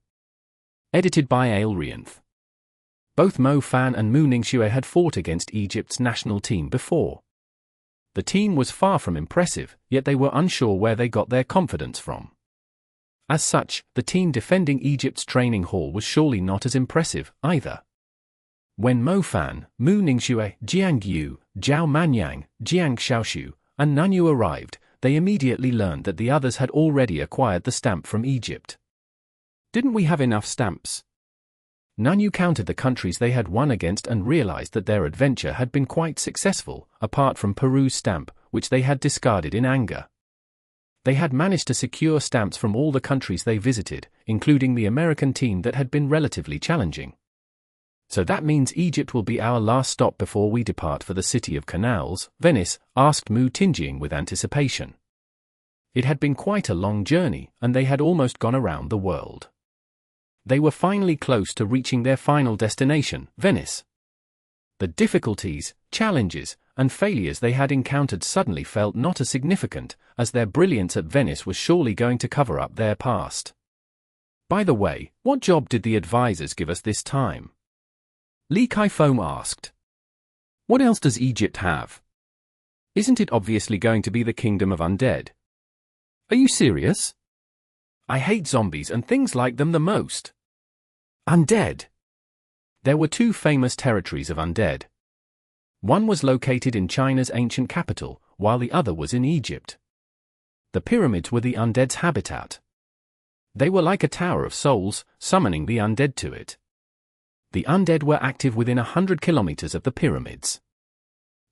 Edited by Aelrianth. Both Mo Fan and Mu Ningxue had fought against Egypt's national team before. The team was far from impressive, yet they were unsure where they got their confidence from. As such, the team defending Egypt's training hall was surely not as impressive, either. When Mo Fan, Mu Ningxue, Jiang Yu, Zhao Manyang, Jiang Xiaoshu, and Nanyu arrived, they immediately learned that the others had already acquired the stamp from Egypt. Didn't we have enough stamps? Nanyu counted the countries they had won against and realized that their adventure had been quite successful, apart from Peru's stamp, which they had discarded in anger. They had managed to secure stamps from all the countries they visited, including the American team that had been relatively challenging. So that means Egypt will be our last stop before we depart for the city of Canals, Venice, asked Mu Tingjing with anticipation. It had been quite a long journey, and they had almost gone around the world. They were finally close to reaching their final destination, Venice. The difficulties, challenges, and failures they had encountered suddenly felt not as significant, as their brilliance at Venice was surely going to cover up their past. By the way, what job did the advisors give us this time? Li Kaifeng asked. What else does Egypt have? Isn't it obviously going to be the kingdom of undead? Are you serious? I hate zombies and things like them the most. Undead. There were two famous territories of undead. One was located in China's ancient capital, while the other was in Egypt. The pyramids were the undead's habitat. They were like a tower of souls, summoning the undead to it. The undead were active within 100 kilometers of the pyramids.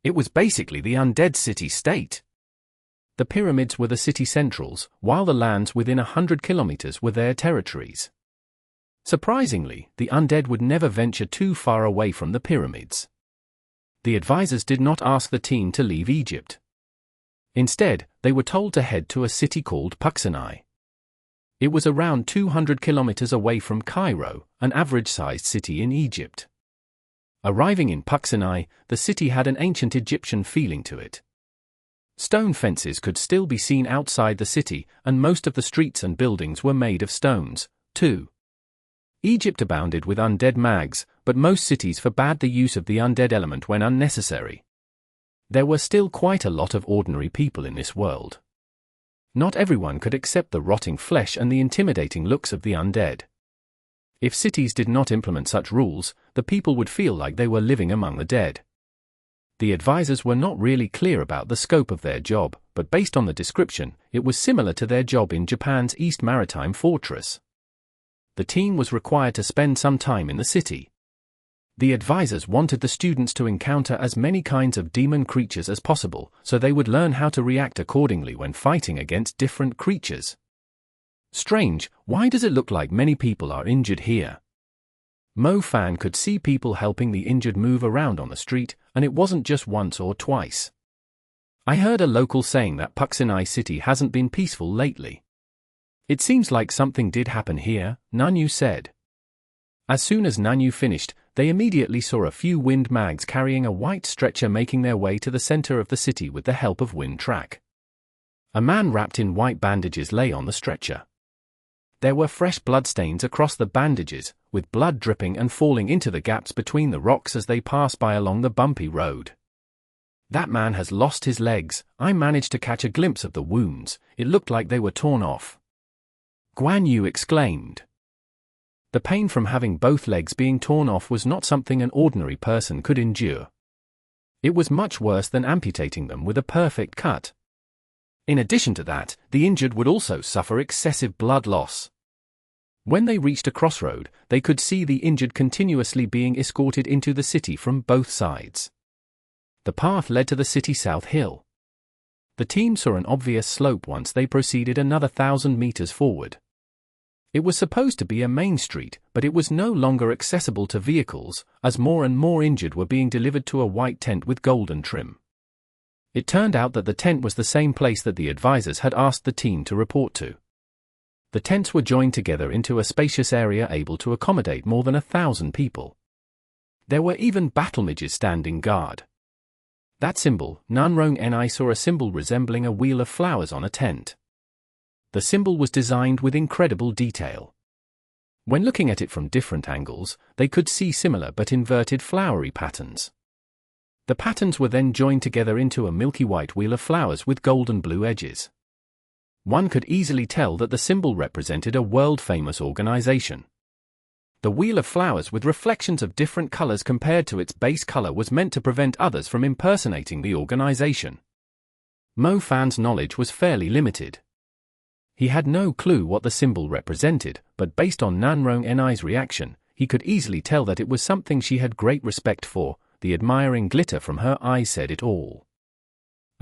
It was basically the undead city-state. The pyramids were the city centrals, while the lands within 100 kilometers were their territories. Surprisingly, the undead would never venture too far away from the pyramids. The advisors did not ask the team to leave Egypt. Instead, they were told to head to a city called Puxanai. It was around 200 kilometers away from Cairo, an average-sized city in Egypt. Arriving in Puxanai, the city had an ancient Egyptian feeling to it. Stone fences could still be seen outside the city, and most of the streets and buildings were made of stones, too. Egypt abounded with undead mags, but most cities forbade the use of the undead element when unnecessary. There were still quite a lot of ordinary people in this world. Not everyone could accept the rotting flesh and the intimidating looks of the undead. If cities did not implement such rules, the people would feel like they were living among the dead. The advisors were not really clear about the scope of their job, but based on the description, it was similar to their job in Japan's East Maritime Fortress. The team was required to spend some time in the city. The advisors wanted the students to encounter as many kinds of demon creatures as possible, so they would learn how to react accordingly when fighting against different creatures. Strange, why does it look like many people are injured here? Mo Fan could see people helping the injured move around on the street, and it wasn't just once or twice. I heard a local saying that Puxanai City hasn't been peaceful lately. It seems like something did happen here, Nanyu said. As soon as Nanyu finished, they immediately saw a few wind mags carrying a white stretcher making their way to the center of the city with the help of Wind Track. A man wrapped in white bandages lay on the stretcher. There were fresh bloodstains across the bandages, with blood dripping and falling into the gaps between the rocks as they passed by along the bumpy road. That man has lost his legs. I managed to catch a glimpse of the wounds. It looked like they were torn off. Guan Yu exclaimed. The pain from having both legs being torn off was not something an ordinary person could endure. It was much worse than amputating them with a perfect cut. In addition to that, the injured would also suffer excessive blood loss. When they reached a crossroad, they could see the injured continuously being escorted into the city from both sides. The path led to the city South Hill. The team saw an obvious slope once they proceeded another 1,000 meters forward. It was supposed to be a main street, but it was no longer accessible to vehicles, as more and more injured were being delivered to a white tent with golden trim. It turned out that the tent was the same place that the advisors had asked the team to report to. The tents were joined together into a spacious area able to accommodate more than 1,000 people. There were even battle mages standing guard. That symbol, Nanrong Ni, saw a symbol resembling a wheel of flowers on a tent. The symbol was designed with incredible detail. When looking at it from different angles, they could see similar but inverted flowery patterns. The patterns were then joined together into a milky white wheel of flowers with golden blue edges. One could easily tell that the symbol represented a world-famous organization. The wheel of flowers with reflections of different colors compared to its base color was meant to prevent others from impersonating the organization. Mo Fan's knowledge was fairly limited. He had no clue what the symbol represented, but based on Nanrong Ni's reaction, he could easily tell that it was something she had great respect for. The admiring glitter from her eyes said it all.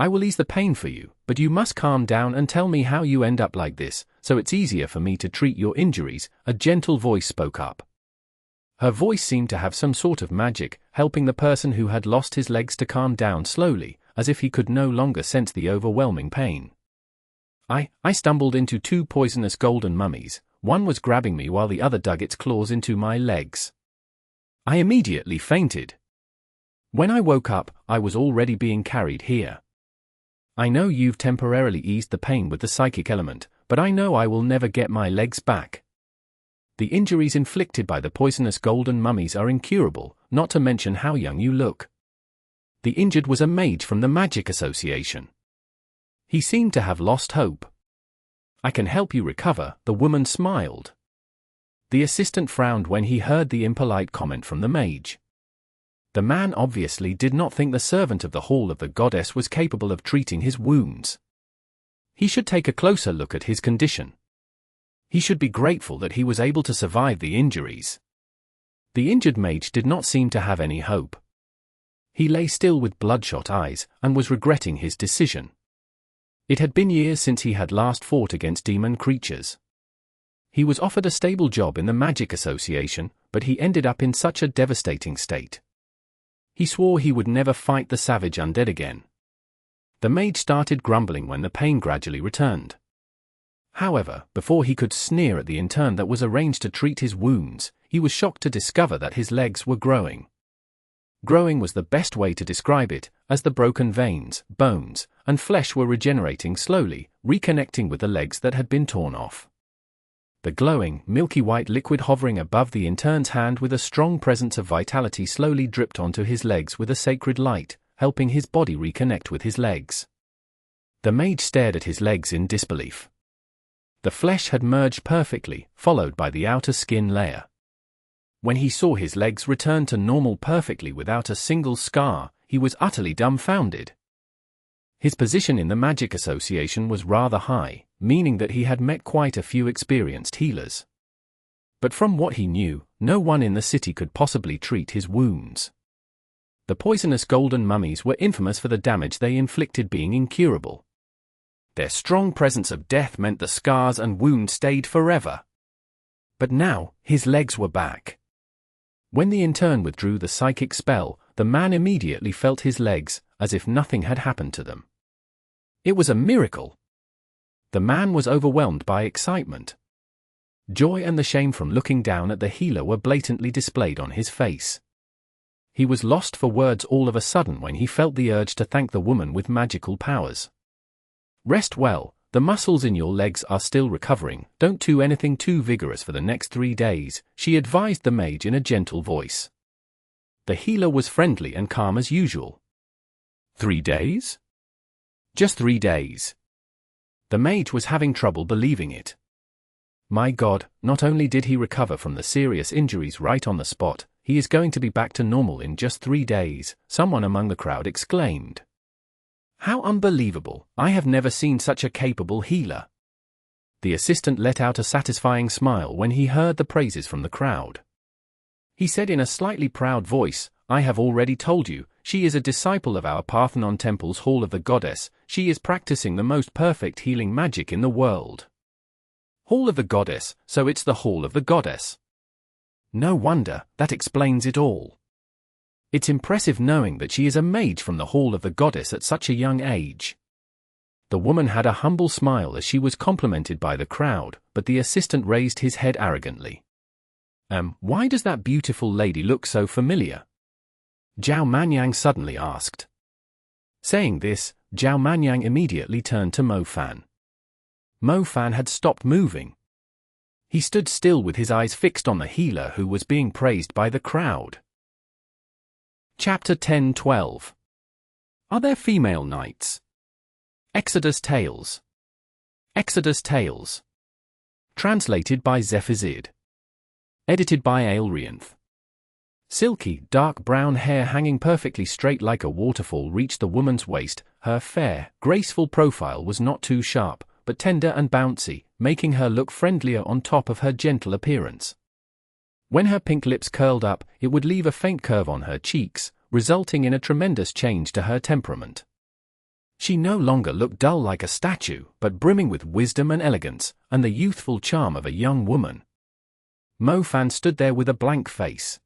I will ease the pain for you, but you must calm down and tell me how you end up like this, so it's easier for me to treat your injuries, a gentle voice spoke up. Her voice seemed to have some sort of magic, helping the person who had lost his legs to calm down slowly, as if he could no longer sense the overwhelming pain. I stumbled into 2 poisonous golden mummies. One was grabbing me while the other dug its claws into my legs. I immediately fainted. When I woke up, I was already being carried here. I know you've temporarily eased the pain with the psychic element, but I know I will never get my legs back. The injuries inflicted by the poisonous golden mummies are incurable, not to mention how young you look. The injured was a mage from the Magic Association. He seemed to have lost hope. I can help you recover, the woman smiled. The assistant frowned when he heard the impolite comment from the mage. The man obviously did not think the servant of the Hall of the Goddess was capable of treating his wounds. He should take a closer look at his condition. He should be grateful that he was able to survive the injuries. The injured mage did not seem to have any hope. He lay still with bloodshot eyes, and was regretting his decision. It had been years since he had last fought against demon creatures. He was offered a stable job in the Magic Association, but he ended up in such a devastating state. He swore he would never fight the savage undead again. The mage started grumbling when the pain gradually returned. However, before he could sneer at the intern that was arranged to treat his wounds, he was shocked to discover that his legs were growing. Growing was the best way to describe it, as the broken veins, bones, and flesh were regenerating slowly, reconnecting with the legs that had been torn off. The glowing, milky white liquid hovering above the intern's hand with a strong presence of vitality slowly dripped onto his legs with a sacred light, helping his body reconnect with his legs. The mage stared at his legs in disbelief. The flesh had merged perfectly, followed by the outer skin layer. When he saw his legs return to normal perfectly without a single scar, he was utterly dumbfounded. His position in the Magic Association was rather high, meaning that he had met quite a few experienced healers. But from what he knew, no one in the city could possibly treat his wounds. The poisonous golden mummies were infamous for the damage they inflicted being incurable. Their strong presence of death meant the scars and wounds stayed forever. But now, his legs were back. When the intern withdrew the psychic spell, the man immediately felt his legs, as if nothing had happened to them. It was a miracle. The man was overwhelmed by excitement. Joy and the shame from looking down at the healer were blatantly displayed on his face. He was lost for words all of a sudden when he felt the urge to thank the woman with magical powers. Rest well, the muscles in your legs are still recovering, don't do anything too vigorous for the next 3 days, she advised the mage in a gentle voice. The healer was friendly and calm as usual. 3 days? Just 3 days. The mage was having trouble believing it. My God, not only did he recover from the serious injuries right on the spot, he is going to be back to normal in just 3 days, someone among the crowd exclaimed. How unbelievable, I have never seen such a capable healer. The assistant let out a satisfying smile when he heard the praises from the crowd. He said in a slightly proud voice, I have already told you, she is a disciple of our Parthenon Temple's Hall of the Goddess, she is practicing the most perfect healing magic in the world. Hall of the Goddess, so it's the Hall of the Goddess. No wonder, that explains it all. It's impressive knowing that she is a mage from the Hall of the Goddess at such a young age. The woman had a humble smile as she was complimented by the crowd, but the assistant raised his head arrogantly. Why does that beautiful lady look so familiar? Zhao Manyang suddenly asked. Saying this, Zhao Manyang immediately turned to Mo Fan. Mo Fan had stopped moving. He stood still with his eyes fixed on the healer who was being praised by the crowd. Chapter 10-12. Are there female knights? Exodus Tales. Exodus Tales. Translated by Zephazid. Edited by Aelrianth. Silky, dark brown hair hanging perfectly straight like a waterfall reached the woman's waist. Her fair, graceful profile was not too sharp, but tender and bouncy, making her look friendlier on top of her gentle appearance. When her pink lips curled up, it would leave a faint curve on her cheeks, resulting in a tremendous change to her temperament. She no longer looked dull like a statue, but brimming with wisdom and elegance, and the youthful charm of a young woman. Mo Fan stood there with a blank face.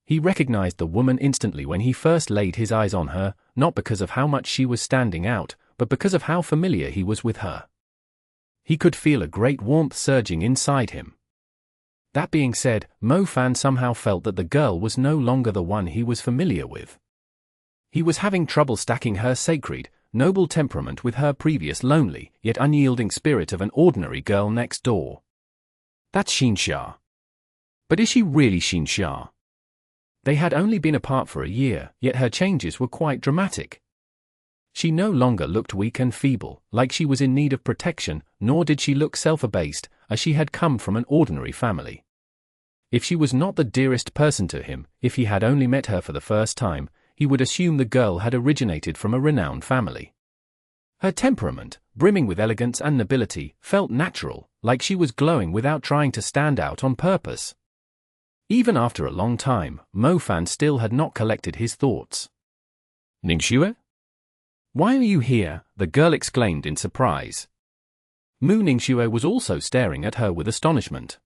He recognized the woman instantly when he first laid his eyes on her, not because of how much she was standing out, but because of how familiar he was with her. He could feel a great warmth surging inside him. That being said, Mo Fan somehow felt that the girl was no longer the one he was familiar with. He was having trouble stacking her sacred, noble temperament with her previous lonely, yet unyielding spirit of an ordinary girl next door. That's Xinsha. But is she really Xinsha? They had only been apart for a year, yet her changes were quite dramatic. She no longer looked weak and feeble, like she was in need of protection, nor did she look self-abased, as she had come from an ordinary family. If she was not the dearest person to him, if he had only met her for the first time, he would assume the girl had originated from a renowned family. Her temperament, brimming with elegance and nobility, felt natural, like she was glowing without trying to stand out on purpose. Even after a long time, Mo Fan still had not collected his thoughts. Ningxue? Why are you here? The girl exclaimed in surprise. Mu Ningxue was also staring at her with astonishment.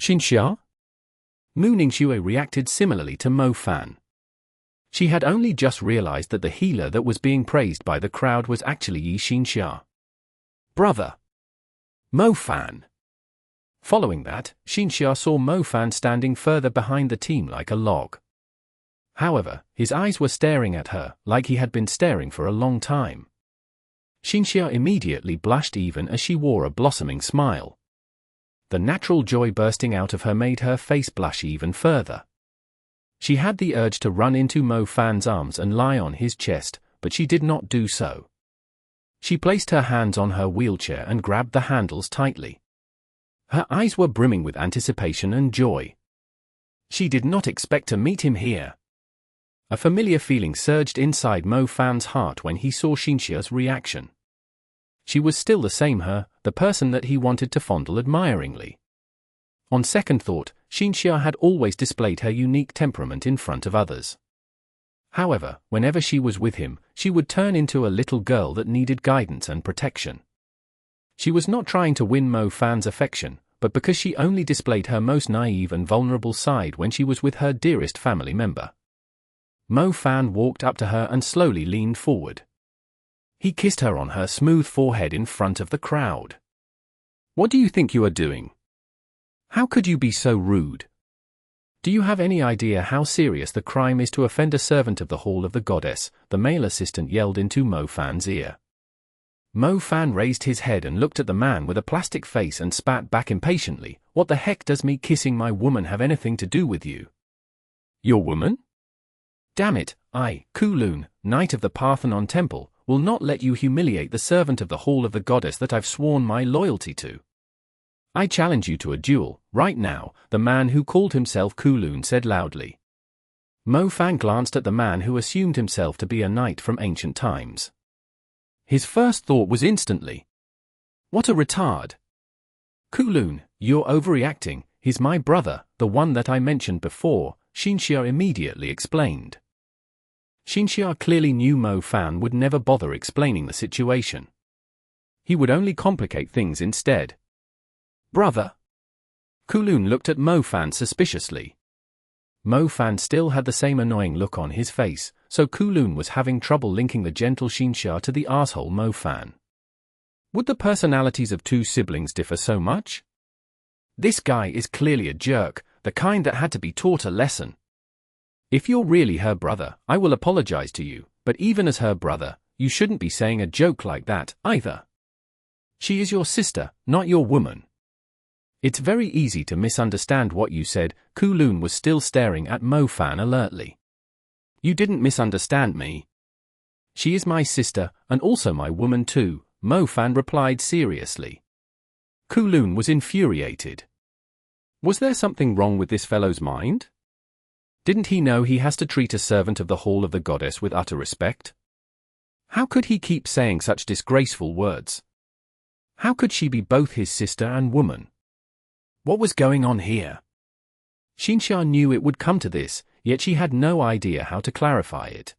Xinsha? Mu Ningxue reacted similarly to Mo Fan. She had only just realized that the healer that was being praised by the crowd was actually Yi Xinsha. Brother! Mo Fan! Following that, Xinsha saw Mo Fan standing further behind the team like a log. However, his eyes were staring at her, like he had been staring for a long time. Xinsha immediately blushed even as she wore a blossoming smile. The natural joy bursting out of her made her face blush even further. She had the urge to run into Mo Fan's arms and lie on his chest, but she did not do so. She placed her hands on her wheelchair and grabbed the handles tightly. Her eyes were brimming with anticipation and joy. She did not expect to meet him here. A familiar feeling surged inside Mo Fan's heart when he saw Xinsha's reaction. She was still the same her, the person that he wanted to fondle admiringly. On second thought, Xinsha had always displayed her unique temperament in front of others. However, whenever she was with him, she would turn into a little girl that needed guidance and protection. She was not trying to win Mo Fan's affection, but because she only displayed her most naive and vulnerable side when she was with her dearest family member. Mo Fan walked up to her and slowly leaned forward. He kissed her on her smooth forehead in front of the crowd. What do you think you are doing? How could you be so rude? Do you have any idea how serious the crime is to offend a servant of the Hall of the Goddess? The male assistant yelled into Mo Fan's ear. Mo Fan raised his head and looked at the man with a plastic face and spat back impatiently. What the heck does me kissing my woman have anything to do with you? Your woman? Damn it, I, Kowloon, Knight of the Parthenon Temple, will not let you humiliate the servant of the Hall of the Goddess that I've sworn my loyalty to. I challenge you to a duel, right now, the man who called himself Kowloon said loudly. Mo Fan glanced at the man who assumed himself to be a knight from ancient times. His first thought was instantly, what a retard. Kowloon, you're overreacting, he's my brother, the one that I mentioned before, Xinxia immediately explained. Xinxia clearly knew Mo Fan would never bother explaining the situation. He would only complicate things instead. Brother? Kowloon looked at Mo Fan suspiciously. Mo Fan still had the same annoying look on his face, so Kowloon was having trouble linking the gentle Xinxia to the arsehole Mo Fan. Would the personalities of two siblings differ so much? This guy is clearly a jerk, the kind that had to be taught a lesson. If you're really her brother, I will apologize to you, but even as her brother, you shouldn't be saying a joke like that, either. She is your sister, not your woman. It's very easy to misunderstand what you said. Kowloon was still staring at Mo Fan alertly. You didn't misunderstand me. She is my sister, and also my woman too, Mo Fan replied seriously. Kowloon was infuriated. Was there something wrong with this fellow's mind? Didn't he know he has to treat a servant of the Hall of the Goddess with utter respect? How could he keep saying such disgraceful words? How could she be both his sister and woman? What was going on here? Xinxia knew it would come to this, yet she had no idea how to clarify it.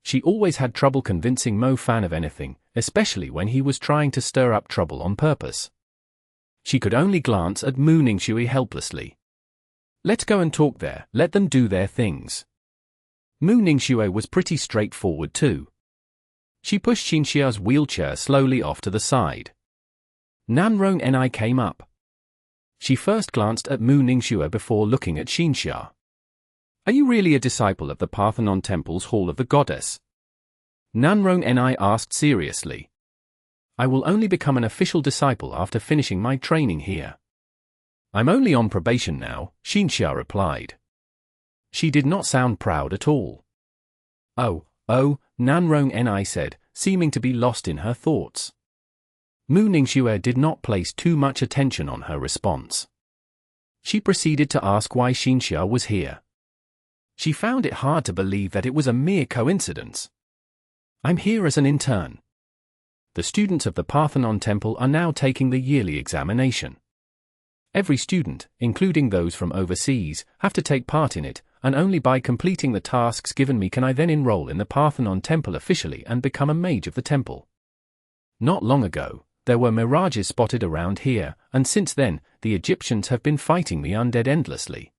She always had trouble convincing Mo Fan of anything, especially when he was trying to stir up trouble on purpose. She could only glance at Mu Ningxue helplessly. Let's go and talk there, let them do their things. Mu Ningxue was pretty straightforward too. She pushed Xinxia's wheelchair slowly off to the side. Nanrong Ni came up. She first glanced at Mu Ningxue before looking at Xinxia. Are you really a disciple of the Parthenon Temple's Hall of the Goddess? Nanrong Ni asked seriously. I will only become an official disciple after finishing my training here. I'm only on probation now, Xinxia replied. She did not sound proud at all. Oh, Nanrong Ni said, seeming to be lost in her thoughts. Mu Ningxue did not place too much attention on her response. She proceeded to ask why Xinxia was here. She found it hard to believe that it was a mere coincidence. I'm here as an intern. The students of the Parthenon Temple are now taking the yearly examination. Every student, including those from overseas, have to take part in it, and only by completing the tasks given me can I then enroll in the Parthenon Temple officially and become a mage of the temple. Not long ago, there were mirages spotted around here, and since then, the Egyptians have been fighting the undead endlessly.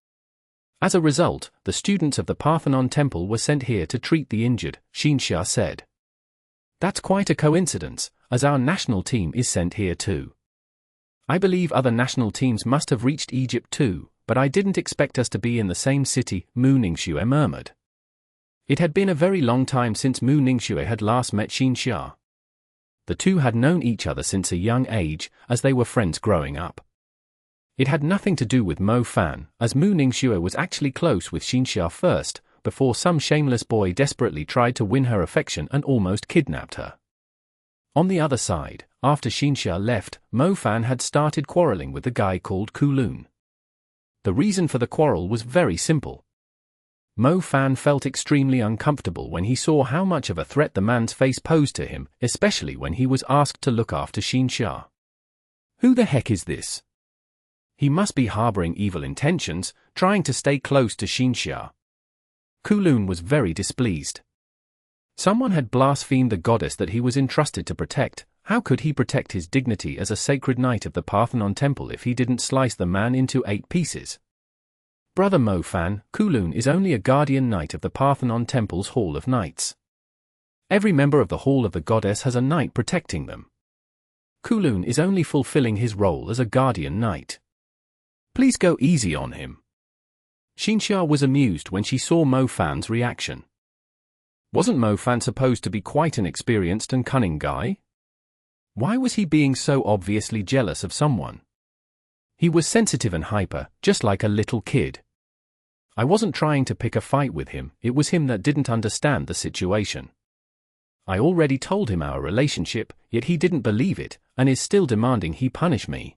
As a result, the students of the Parthenon Temple were sent here to treat the injured, Xinxia said. That's quite a coincidence, as our national team is sent here too. I believe other national teams must have reached Egypt too, but I didn't expect us to be in the same city, Mu Ningxue murmured. It had been a very long time since Mu Ningxue had last met Xinxia. The two had known each other since a young age, as they were friends growing up. It had nothing to do with Mo Fan, as Mu Ningxue was actually close with Xinxia first, before some shameless boy desperately tried to win her affection and almost kidnapped her. On the other side, after Xinxia left, Mo Fan had started quarreling with the guy called Kowloon. The reason for the quarrel was very simple. Mo Fan felt extremely uncomfortable when he saw how much of a threat the man's face posed to him, especially when he was asked to look after Xinxia. Who the heck is this? He must be harboring evil intentions, trying to stay close to Xinxia. Kowloon was very displeased. Someone had blasphemed the goddess that he was entrusted to protect. How could he protect his dignity as a sacred knight of the Parthenon Temple if he didn't slice the man into 8 pieces? Brother Mo Fan, Kowloon is only a guardian knight of the Parthenon Temple's Hall of Knights. Every member of the Hall of the Goddess has a knight protecting them. Kowloon is only fulfilling his role as a guardian knight. Please go easy on him. Xinxia was amused when she saw Mo Fan's reaction. Wasn't Mo Fan supposed to be quite an experienced and cunning guy? Why was he being so obviously jealous of someone? He was sensitive and hyper, just like a little kid. I wasn't trying to pick a fight with him, it was him that didn't understand the situation. I already told him our relationship, yet he didn't believe it, and is still demanding he punish me.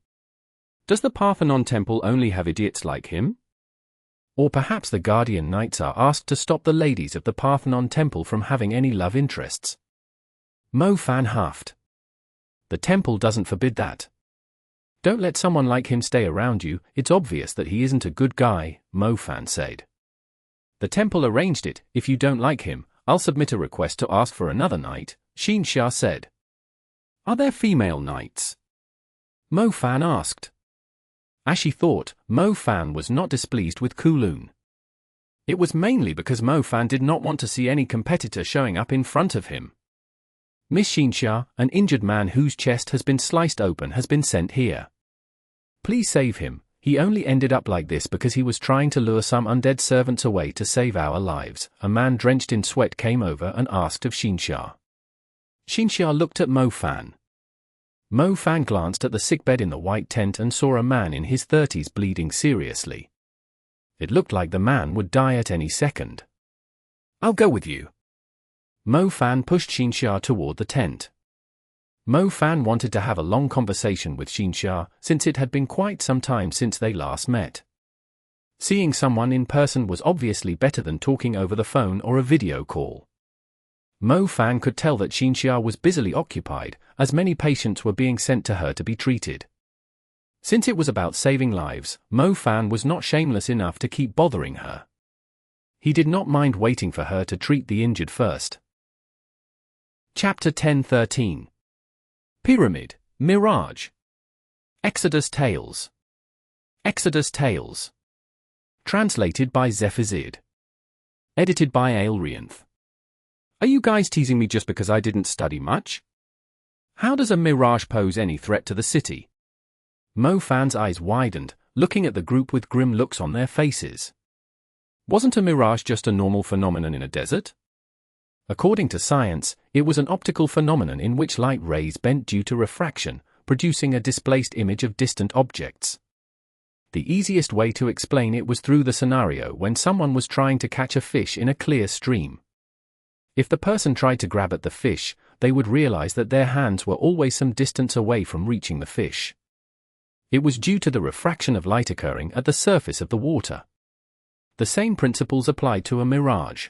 Does the Parthenon Temple only have idiots like him? Or perhaps the Guardian Knights are asked to stop the ladies of the Parthenon Temple from having any love interests? Mo Fan huffed. The temple doesn't forbid that. Don't let someone like him stay around you, it's obvious that he isn't a good guy, Mo Fan said. The temple arranged it, if you don't like him, I'll submit a request to ask for another knight, Xinsha said. Are there female knights? Mo Fan asked. As she thought, Mo Fan was not displeased with Kowloon. It was mainly because Mo Fan did not want to see any competitor showing up in front of him. Miss Xinsha, an injured man whose chest has been sliced open, has been sent here. Please save him. He only ended up like this because he was trying to lure some undead servants away to save our lives. A man drenched in sweat came over and asked of Xinsha. Xinsha looked at Mo Fan. Mo Fan glanced at the sickbed in the white tent and saw a man in his 30s bleeding seriously. It looked like the man would die at any second. I'll go with you. Mo Fan pushed Xinsha toward the tent. Mo Fan wanted to have a long conversation with Xinsha, since it had been quite some time since they last met. Seeing someone in person was obviously better than talking over the phone or a video call. Mo Fan could tell that Xinsha was busily occupied, as many patients were being sent to her to be treated. Since it was about saving lives, Mo Fan was not shameless enough to keep bothering her. He did not mind waiting for her to treat the injured first. Chapter 10-13 Pyramid, Mirage. Exodus Tales. Exodus Tales. Translated by Zephazid. Edited by Aelrianth. Are you guys teasing me just because I didn't study much? How does a mirage pose any threat to the city? Mo Fan's eyes widened, looking at the group with grim looks on their faces. Wasn't a mirage just a normal phenomenon in a desert? According to science, it was an optical phenomenon in which light rays bent due to refraction, producing a displaced image of distant objects. The easiest way to explain it was through the scenario when someone was trying to catch a fish in a clear stream. If the person tried to grab at the fish, they would realize that their hands were always some distance away from reaching the fish. It was due to the refraction of light occurring at the surface of the water. The same principles applied to a mirage.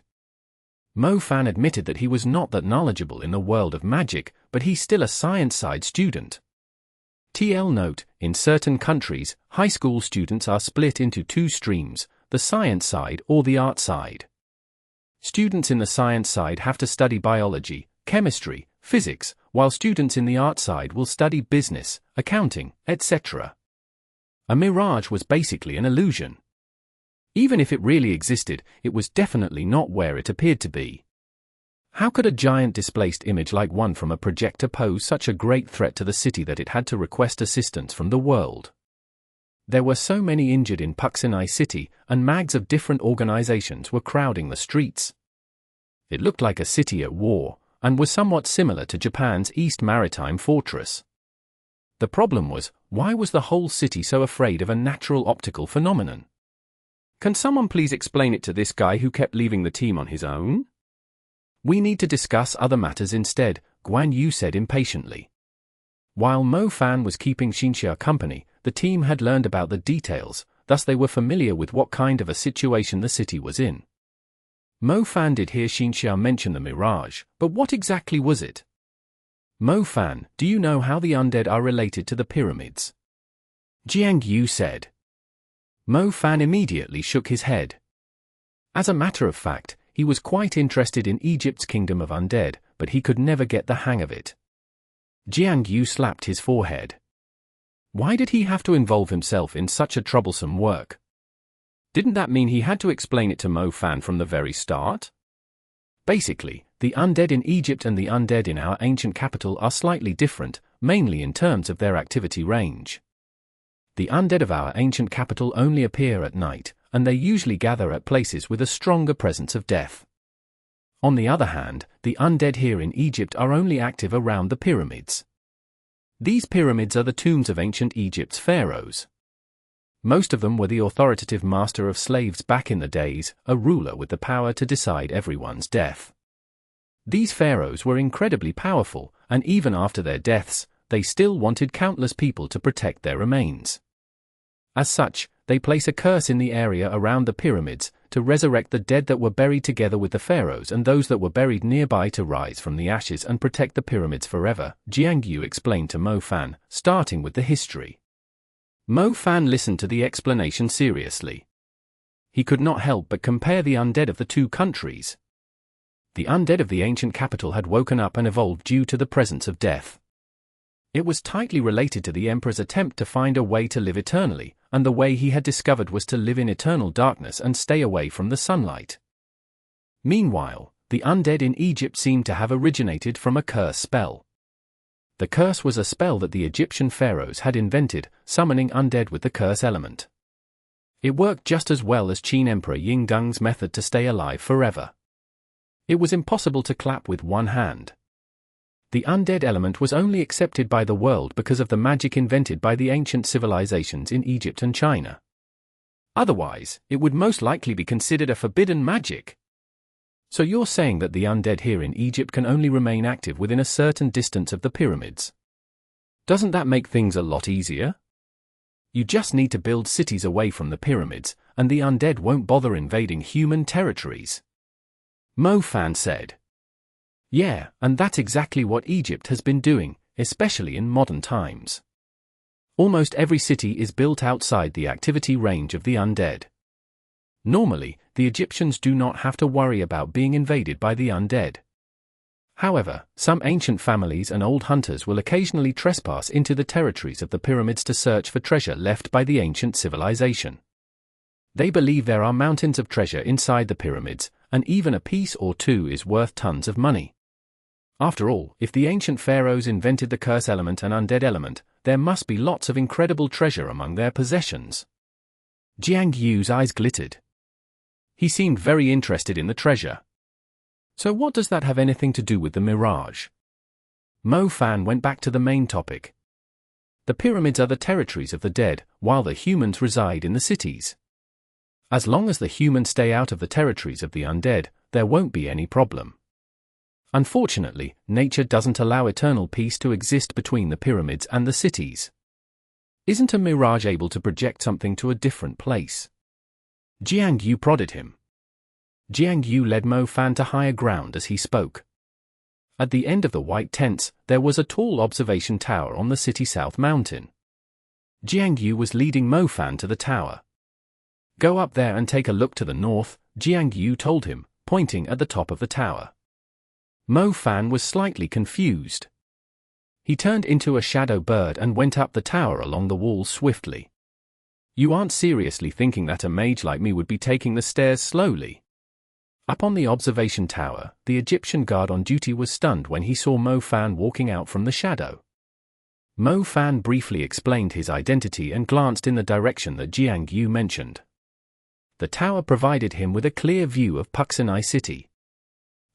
Mo Fan admitted that he was not that knowledgeable in the world of magic, but he's still a science side student. TL note, in certain countries, high school students are split into two streams, the science side or the art side. Students in the science side have to study biology, chemistry, physics, while students in the art side will study business, accounting, etc. A mirage was basically an illusion. Even if it really existed, it was definitely not where it appeared to be. How could a giant displaced image like one from a projector pose such a great threat to the city that it had to request assistance from the world? There were so many injured in Puxinai City, and mags of different organizations were crowding the streets. It looked like a city at war, and was somewhat similar to Japan's East Maritime Fortress. The problem was, why was the whole city so afraid of a natural optical phenomenon? Can someone please explain it to this guy who kept leaving the team on his own? We need to discuss other matters instead, Guan Yu said impatiently. While Mo Fan was keeping Xinsha company, the team had learned about the details, thus they were familiar with what kind of a situation the city was in. Mo Fan did hear Xinsha mention the Mirage, but what exactly was it? Mo Fan, do you know how the undead are related to the pyramids? Jiang Yu said. Mo Fan immediately shook his head. As a matter of fact, he was quite interested in Egypt's kingdom of undead, but he could never get the hang of it. Jiang Yu slapped his forehead. Why did he have to involve himself in such a troublesome work? Didn't that mean he had to explain it to Mo Fan from the very start? Basically, the undead in Egypt and the undead in our ancient capital are slightly different, mainly in terms of their activity range. The undead of our ancient capital only appear at night, and they usually gather at places with a stronger presence of death. On the other hand, the undead here in Egypt are only active around the pyramids. These pyramids are the tombs of ancient Egypt's pharaohs. Most of them were the authoritative master of slaves back in the days, a ruler with the power to decide everyone's death. These pharaohs were incredibly powerful, and even after their deaths, they still wanted countless people to protect their remains. As such, they place a curse in the area around the pyramids, to resurrect the dead that were buried together with the pharaohs and those that were buried nearby to rise from the ashes and protect the pyramids forever, Jiangyu explained to Mo Fan, starting with the history. Mo Fan listened to the explanation seriously. He could not help but compare the undead of the two countries. The undead of the ancient capital had woken up and evolved due to the presence of death. It was tightly related to the Emperor's attempt to find a way to live eternally, and the way he had discovered was to live in eternal darkness and stay away from the sunlight. Meanwhile, the undead in Egypt seemed to have originated from a curse spell. The curse was a spell that the Egyptian pharaohs had invented, summoning undead with the curse element. It worked just as well as Qin Emperor Yingdeng's method to stay alive forever. It was impossible to clap with one hand. The undead element was only accepted by the world because of the magic invented by the ancient civilizations in Egypt and China. Otherwise, it would most likely be considered a forbidden magic. So you're saying that the undead here in Egypt can only remain active within a certain distance of the pyramids. Doesn't that make things a lot easier? You just need to build cities away from the pyramids, and the undead won't bother invading human territories. Mo Fan said. Yeah, and that's exactly what Egypt has been doing, especially in modern times. Almost every city is built outside the activity range of the undead. Normally, the Egyptians do not have to worry about being invaded by the undead. However, some ancient families and old hunters will occasionally trespass into the territories of the pyramids to search for treasure left by the ancient civilization. They believe there are mountains of treasure inside the pyramids, and even a piece or two is worth tons of money. After all, if the ancient pharaohs invented the curse element and undead element, there must be lots of incredible treasure among their possessions. Jiangyu's eyes glittered. He seemed very interested in the treasure. So what does that have anything to do with the Mirage? Mo Fan went back to the main topic. The pyramids are the territories of the dead, while the humans reside in the cities. As long as the humans stay out of the territories of the undead, there won't be any problem. Unfortunately, nature doesn't allow eternal peace to exist between the pyramids and the cities. Isn't a mirage able to project something to a different place? Jiangyu prodded him. Jiangyu led Mo Fan to higher ground as he spoke. At the end of the white tents, there was a tall observation tower on the city south mountain. Jiangyu was leading Mo Fan to the tower. Go up there and take a look to the north, Jiangyu told him, pointing at the top of the tower. Mo Fan was slightly confused. He turned into a shadow bird and went up the tower along the wall swiftly. You aren't seriously thinking that a mage like me would be taking the stairs slowly? Up on the observation tower, the Egyptian guard on duty was stunned when he saw Mo Fan walking out from the shadow. Mo Fan briefly explained his identity and glanced in the direction that Jiangyu mentioned. The tower provided him with a clear view of Puxinai City.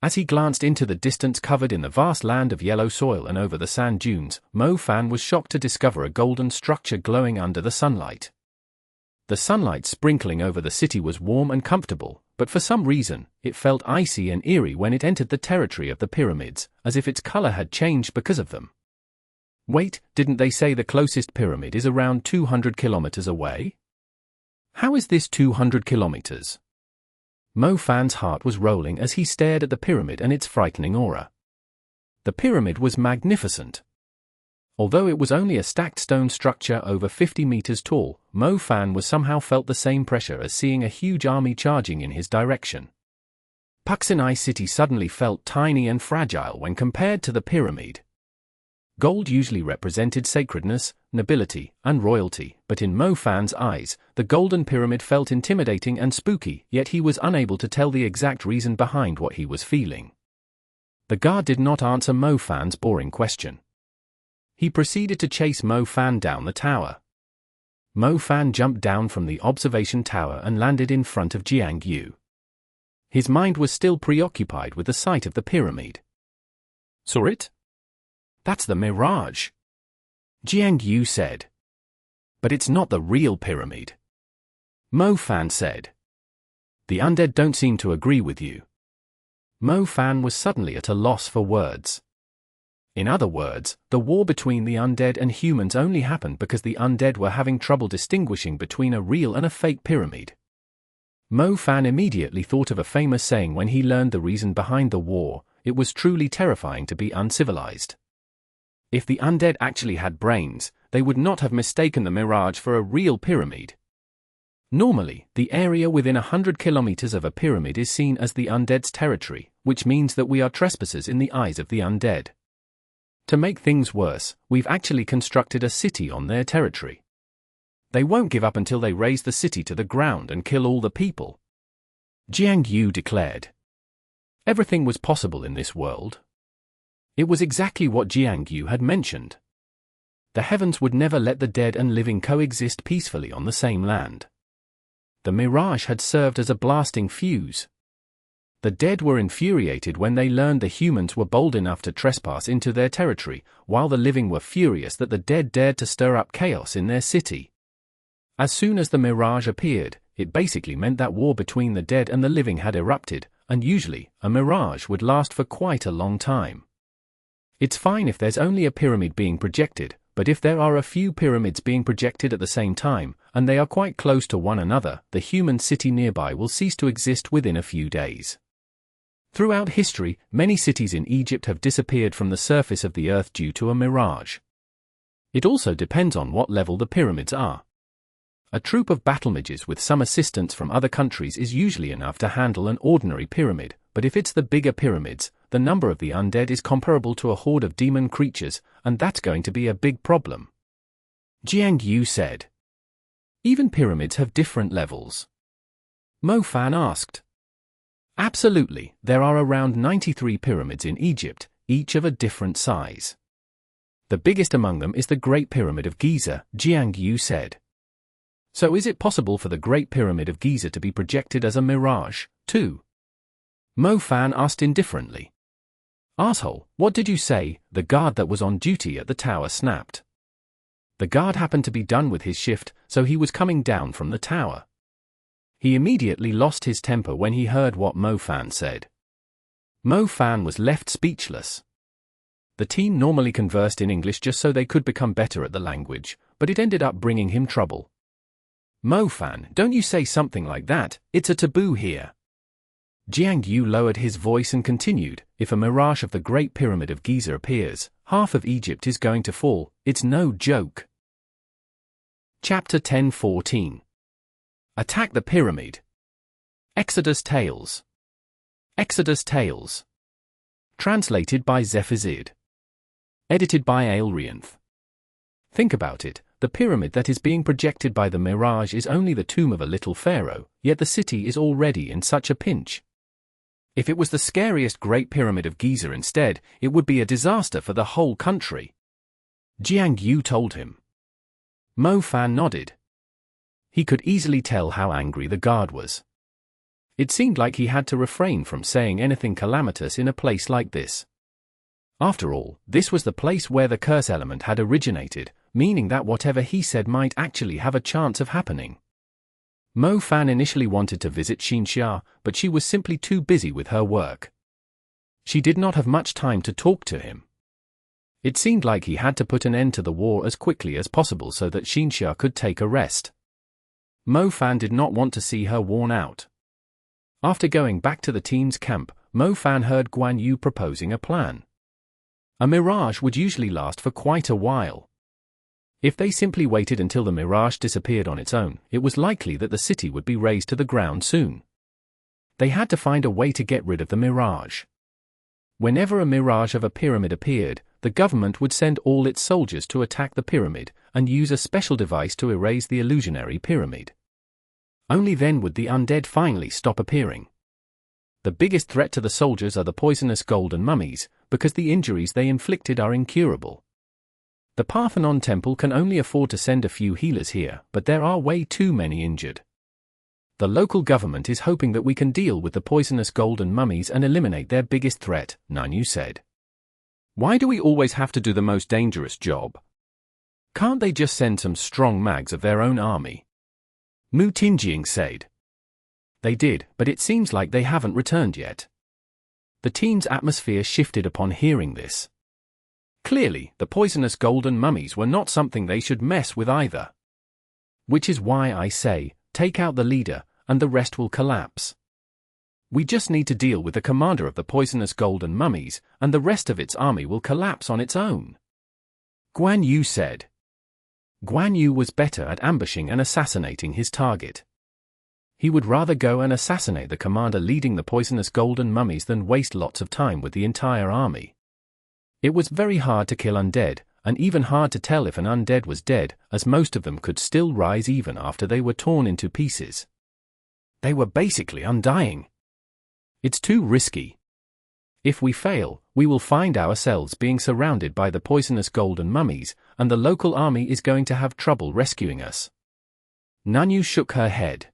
As he glanced into the distance covered in the vast land of yellow soil and over the sand dunes, Mo Fan was shocked to discover a golden structure glowing under the sunlight. The sunlight sprinkling over the city was warm and comfortable, but for some reason, it felt icy and eerie when it entered the territory of the pyramids, as if its color had changed because of them. Wait, didn't they say the closest pyramid is around 200 kilometers away? How is this 200 kilometers? Mo Fan's heart was rolling as he stared at the pyramid and its frightening aura. The pyramid was magnificent. Although it was only a stacked stone structure over 50 meters tall, Mo Fan was somehow felt the same pressure as seeing a huge army charging in his direction. Puxinai City suddenly felt tiny and fragile when compared to the pyramid. Gold usually represented sacredness, nobility, and royalty, but in Mo Fan's eyes, the golden pyramid felt intimidating and spooky, yet he was unable to tell the exact reason behind what he was feeling. The guard did not answer Mo Fan's boring question. He proceeded to chase Mo Fan down the tower. Mo Fan jumped down from the observation tower and landed in front of Jiangyu. His mind was still preoccupied with the sight of the pyramid. Saw it? That's the Mirage, Jiangyu said. But it's not the real pyramid. Mo Fan said. The undead don't seem to agree with you. Mo Fan was suddenly at a loss for words. In other words, the war between the undead and humans only happened because the undead were having trouble distinguishing between a real and a fake pyramid. Mo Fan immediately thought of a famous saying when he learned the reason behind the war: it was truly terrifying to be uncivilized. If the undead actually had brains, they would not have mistaken the Mirage for a real pyramid. Normally, the area within 100 kilometers of a pyramid is seen as the undead's territory, which means that we are trespassers in the eyes of the undead. To make things worse, we've actually constructed a city on their territory. They won't give up until they raze the city to the ground and kill all the people. Jiang Yu declared. Everything was possible in this world. It was exactly what Jiang Yu had mentioned. The heavens would never let the dead and living coexist peacefully on the same land. The Mirage had served as a blasting fuse. The dead were infuriated when they learned the humans were bold enough to trespass into their territory, while the living were furious that the dead dared to stir up chaos in their city. As soon as the Mirage appeared, it basically meant that war between the dead and the living had erupted, and usually, a Mirage would last for quite a long time. It's fine if there's only a pyramid being projected, but if there are a few pyramids being projected at the same time, and they are quite close to one another, the human city nearby will cease to exist within a few days. Throughout history, many cities in Egypt have disappeared from the surface of the earth due to a mirage. It also depends on what level the pyramids are. A troop of battle mages with some assistance from other countries is usually enough to handle an ordinary pyramid, but if it's the bigger pyramids, the number of the undead is comparable to a horde of demon creatures, and that's going to be a big problem. Jiang Yu said. Even pyramids have different levels. Mo Fan asked. Absolutely, there are around 93 pyramids in Egypt, each of a different size. The biggest among them is the Great Pyramid of Giza, Jiang Yu said. So is it possible for the Great Pyramid of Giza to be projected as a mirage, too? Mo Fan asked indifferently. Arsehole, what did you say? The guard that was on duty at the tower snapped. The guard happened to be done with his shift, so he was coming down from the tower. He immediately lost his temper when he heard what Mo Fan said. Mo Fan was left speechless. The team normally conversed in English just so they could become better at the language, but it ended up bringing him trouble. Mo Fan, don't you say something like that, it's a taboo here. Jiang Yu lowered his voice and continued, if a mirage of the Great Pyramid of Giza appears, half of Egypt is going to fall, it's no joke. Chapter 10:14. Attack the Pyramid. Exodus Tales. Exodus Tales. Translated by Zephazid. Edited by Aelrianth. Think about it, the pyramid that is being projected by the Mirage is only the tomb of a little pharaoh, yet the city is already in such a pinch. If it was the scariest Great Pyramid of Giza instead, it would be a disaster for the whole country. Jiang Yu told him. Mo Fan nodded. He could easily tell how angry the guard was. It seemed like he had to refrain from saying anything calamitous in a place like this. After all, this was the place where the curse element had originated, meaning that whatever he said might actually have a chance of happening. Mo Fan initially wanted to visit Xinxia, but she was simply too busy with her work. She did not have much time to talk to him. It seemed like he had to put an end to the war as quickly as possible so that Xinxia could take a rest. Mo Fan did not want to see her worn out. After going back to the team's camp, Mo Fan heard Guan Yu proposing a plan. A mirage would usually last for quite a while. If they simply waited until the mirage disappeared on its own, it was likely that the city would be razed to the ground soon. They had to find a way to get rid of the mirage. Whenever a mirage of a pyramid appeared, the government would send all its soldiers to attack the pyramid, and use a special device to erase the illusionary pyramid. Only then would the undead finally stop appearing. The biggest threat to the soldiers are the poisonous golden mummies, because the injuries they inflicted are incurable. The Parthenon Temple can only afford to send a few healers here, but there are way too many injured. The local government is hoping that we can deal with the poisonous golden mummies and eliminate their biggest threat, Nanyu said. Why do we always have to do the most dangerous job? Can't they just send some strong mags of their own army? Mu Tinjing said. They did, but it seems like they haven't returned yet. The team's atmosphere shifted upon hearing this. Clearly, the poisonous golden mummies were not something they should mess with either. Which is why I say, take out the leader, and the rest will collapse. We just need to deal with the commander of the poisonous golden mummies, and the rest of its army will collapse on its own. Guan Yu said. Guan Yu was better at ambushing and assassinating his target. He would rather go and assassinate the commander leading the poisonous golden mummies than waste lots of time with the entire army. It was very hard to kill undead, and even hard to tell if an undead was dead, as most of them could still rise even after they were torn into pieces. They were basically undying. It's too risky. If we fail, we will find ourselves being surrounded by the poisonous golden mummies, and the local army is going to have trouble rescuing us. Nanyu shook her head.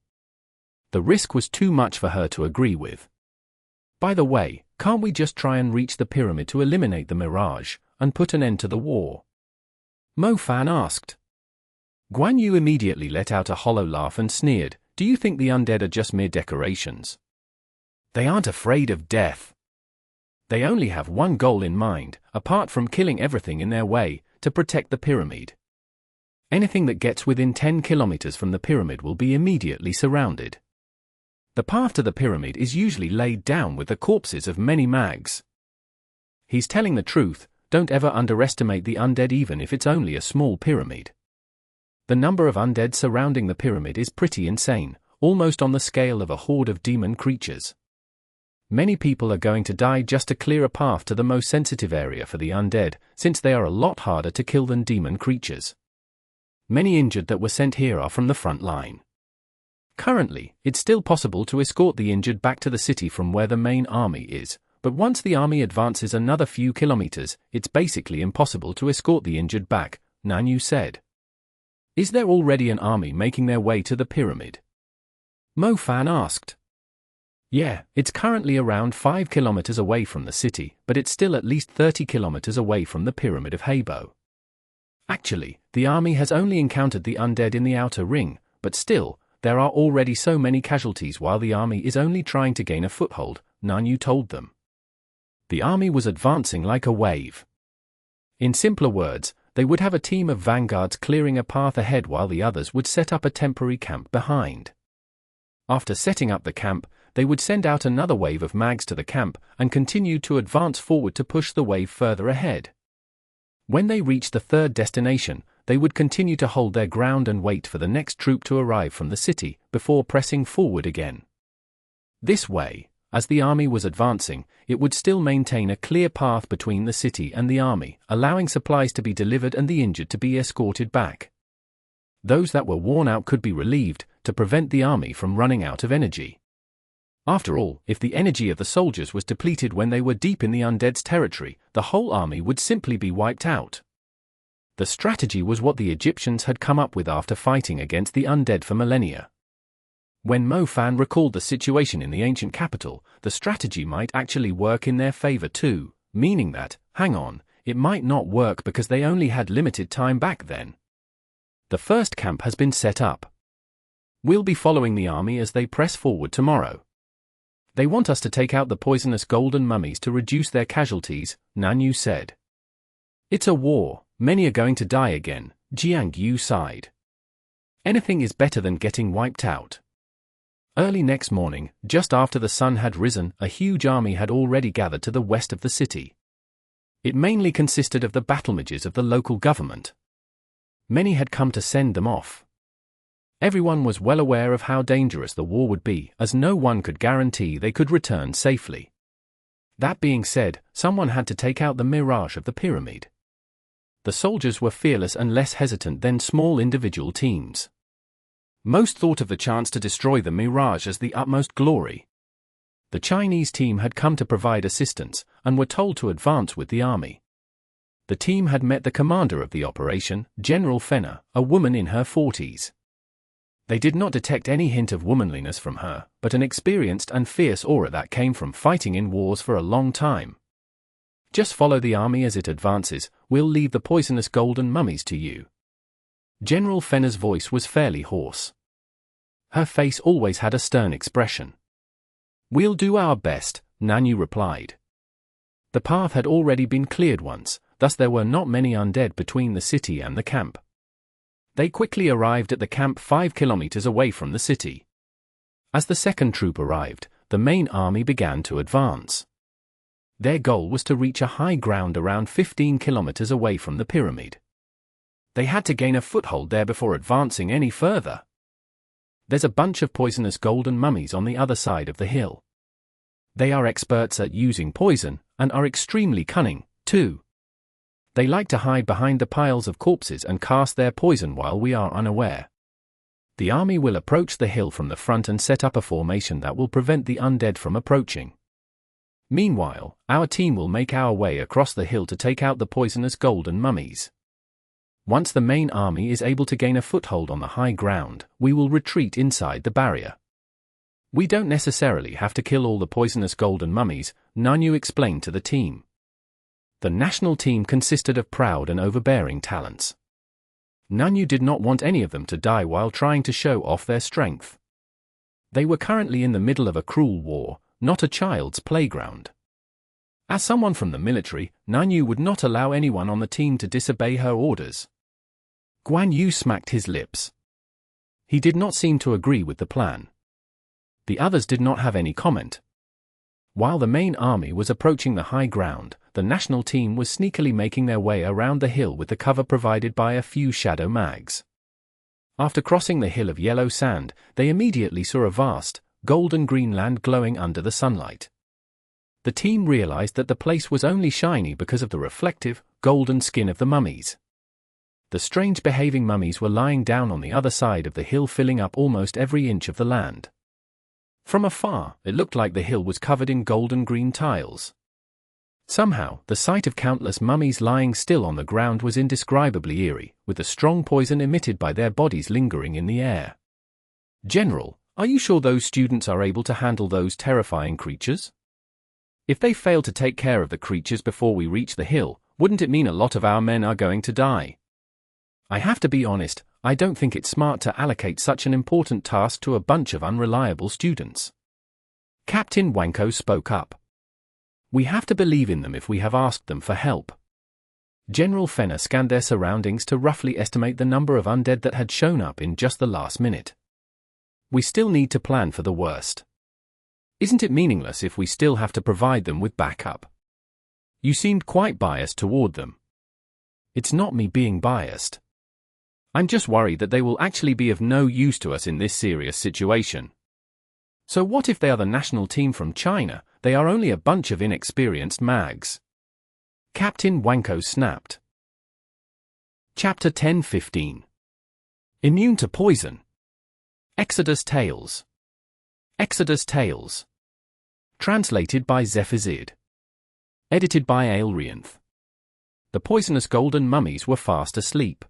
The risk was too much for her to agree with. By the way, can't we just try and reach the pyramid to eliminate the Mirage, and put an end to the war? Mo Fan asked. Guan Yu immediately let out a hollow laugh and sneered, do you think the undead are just mere decorations? They aren't afraid of death. They only have one goal in mind, apart from killing everything in their way, to protect the pyramid. Anything that gets within 10 kilometers from the pyramid will be immediately surrounded. The path to the pyramid is usually laid down with the corpses of many mags. He's telling the truth, don't ever underestimate the undead even if it's only a small pyramid. The number of undead surrounding the pyramid is pretty insane, almost on the scale of a horde of demon creatures. Many people are going to die just to clear a path to the most sensitive area for the undead, since they are a lot harder to kill than demon creatures. Many injured that were sent here are from the front line. Currently, it's still possible to escort the injured back to the city from where the main army is, but once the army advances another few kilometers, it's basically impossible to escort the injured back, Nanyu said. Is there already an army making their way to the pyramid? Mo Fan asked. Yeah, it's currently around 5 kilometers away from the city, but it's still at least 30 kilometers away from the Pyramid of Habo. Actually, the army has only encountered the undead in the outer ring, but still, there are already so many casualties while the army is only trying to gain a foothold, Nanyu told them. The army was advancing like a wave. In simpler words, they would have a team of vanguards clearing a path ahead while the others would set up a temporary camp behind. After setting up the camp, they would send out another wave of mags to the camp and continue to advance forward to push the wave further ahead. When they reached the third destination, they would continue to hold their ground and wait for the next troop to arrive from the city, before pressing forward again. This way, as the army was advancing, it would still maintain a clear path between the city and the army, allowing supplies to be delivered and the injured to be escorted back. Those that were worn out could be relieved, to prevent the army from running out of energy. After all, if the energy of the soldiers was depleted when they were deep in the undead's territory, the whole army would simply be wiped out. The strategy was what the Egyptians had come up with after fighting against the undead for millennia. When Mo Fan recalled the situation in the ancient capital, the strategy might actually work in their favor too, meaning that, hang on, it might not work because they only had limited time back then. The first camp has been set up. We'll be following the army as they press forward tomorrow. They want us to take out the poisonous golden mummies to reduce their casualties, Nanyu said. It's a war, many are going to die again, Jiang Yu sighed. Anything is better than getting wiped out. Early next morning, just after the sun had risen, a huge army had already gathered to the west of the city. It mainly consisted of the battle mages of the local government. Many had come to send them off. Everyone was well aware of how dangerous the war would be, as no one could guarantee they could return safely. That being said, someone had to take out the Mirage of the pyramid. The soldiers were fearless and less hesitant than small individual teams. Most thought of the chance to destroy the Mirage as the utmost glory. The Chinese team had come to provide assistance, and were told to advance with the army. The team had met the commander of the operation, General Fenner, a woman in her 40s. They did not detect any hint of womanliness from her, but an experienced and fierce aura that came from fighting in wars for a long time. Just follow the army as it advances, we'll leave the poisonous golden mummies to you. General Fenner's voice was fairly hoarse. Her face always had a stern expression. "We'll do our best," Nanyu replied. The path had already been cleared once, thus there were not many undead between the city and the camp. They quickly arrived at the camp 5 kilometers away from the city. As the second troop arrived, the main army began to advance. Their goal was to reach a high ground around 15 kilometers away from the pyramid. They had to gain a foothold there before advancing any further. There's a bunch of poisonous golden mummies on the other side of the hill. They are experts at using poison, and are extremely cunning, too. They like to hide behind the piles of corpses and cast their poison while we are unaware. The army will approach the hill from the front and set up a formation that will prevent the undead from approaching. Meanwhile, our team will make our way across the hill to take out the poisonous golden mummies. Once the main army is able to gain a foothold on the high ground, we will retreat inside the barrier. We don't necessarily have to kill all the poisonous golden mummies, Nanyu explained to the team. The national team consisted of proud and overbearing talents. Nanyu did not want any of them to die while trying to show off their strength. They were currently in the middle of a cruel war, not a child's playground. As someone from the military, Nanyu would not allow anyone on the team to disobey her orders. Guan Yu smacked his lips. He did not seem to agree with the plan. The others did not have any comment. While the main army was approaching the high ground, the national team was sneakily making their way around the hill with the cover provided by a few shadow mags. After crossing the hill of yellow sand, they immediately saw a vast, golden-green land glowing under the sunlight. The team realized that the place was only shiny because of the reflective, golden skin of the mummies. The strange-behaving mummies were lying down on the other side of the hill, filling up almost every inch of the land. From afar, it looked like the hill was covered in golden-green tiles. Somehow, the sight of countless mummies lying still on the ground was indescribably eerie, with the strong poison emitted by their bodies lingering in the air. "General, are you sure those students are able to handle those terrifying creatures? If they fail to take care of the creatures before we reach the hill, wouldn't it mean a lot of our men are going to die? I have to be honest, I don't think it's smart to allocate such an important task to a bunch of unreliable students." Captain Wanko spoke up. "We have to believe in them if we have asked them for help." General Fenner scanned their surroundings to roughly estimate the number of undead that had shown up in just the last minute. "We still need to plan for the worst. Isn't it meaningless if we still have to provide them with backup? You seemed quite biased toward them." "It's not me being biased. I'm just worried that they will actually be of no use to us in this serious situation. So what if they are the national team from China? They are only a bunch of inexperienced mags." Captain Wanko snapped. Chapter 10-15. Immune to Poison. Exodus Tales. Exodus Tales. Translated by Zephazid. Edited by Aelrianth. The poisonous golden mummies were fast asleep.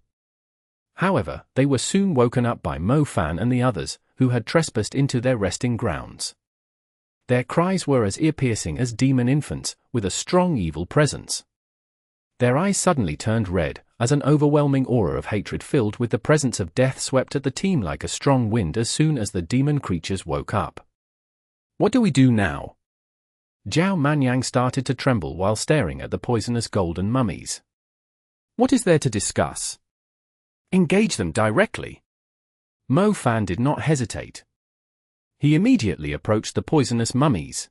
However, they were soon woken up by Mo Fan and the others, who had trespassed into their resting grounds. Their cries were as ear-piercing as demon infants, with a strong evil presence. Their eyes suddenly turned red, as an overwhelming aura of hatred filled with the presence of death swept at the team like a strong wind as soon as the demon creatures woke up. "What do we do now?" Zhao Manyang started to tremble while staring at the poisonous golden mummies. "What is there to discuss? Engage them directly." Mo Fan did not hesitate. He immediately approached the poisonous mummies.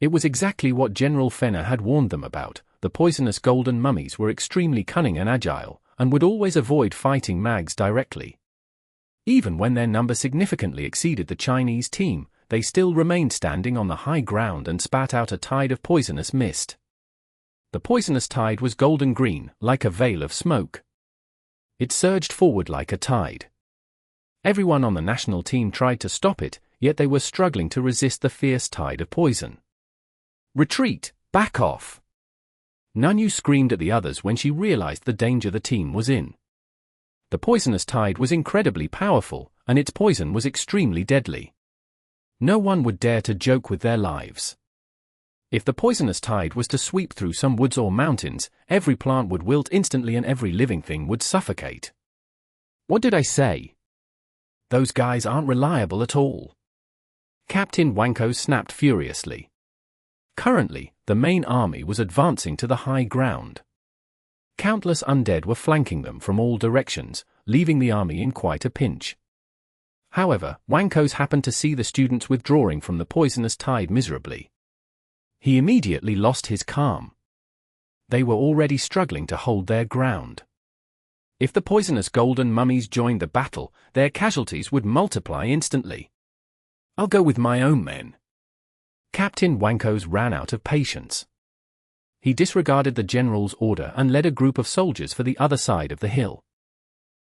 It was exactly what General Fenner had warned them about. The poisonous golden mummies were extremely cunning and agile, and would always avoid fighting mags directly. Even when their number significantly exceeded the Chinese team, they still remained standing on the high ground and spat out a tide of poisonous mist. The poisonous tide was golden green, like a veil of smoke. It surged forward like a tide. Everyone on the national team tried to stop it, yet they were struggling to resist the fierce tide of poison. "Retreat! Back off!" Nanyu screamed at the others when she realized the danger the team was in. The poisonous tide was incredibly powerful, and its poison was extremely deadly. No one would dare to joke with their lives. If the poisonous tide was to sweep through some woods or mountains, every plant would wilt instantly and every living thing would suffocate. "What did I say?" those guys aren't reliable at all. Captain Wanko snapped furiously. Currently, the main army was advancing to the high ground. Countless undead were flanking them from all directions, leaving the army in quite a pinch. However, Wankos happened to see the students withdrawing from the poisonous tide miserably. He immediately lost his calm. They were already struggling to hold their ground. If the poisonous golden mummies joined the battle, their casualties would multiply instantly. I'll go with my own men. Captain Wankos ran out of patience. He disregarded the general's order and led a group of soldiers for the other side of the hill.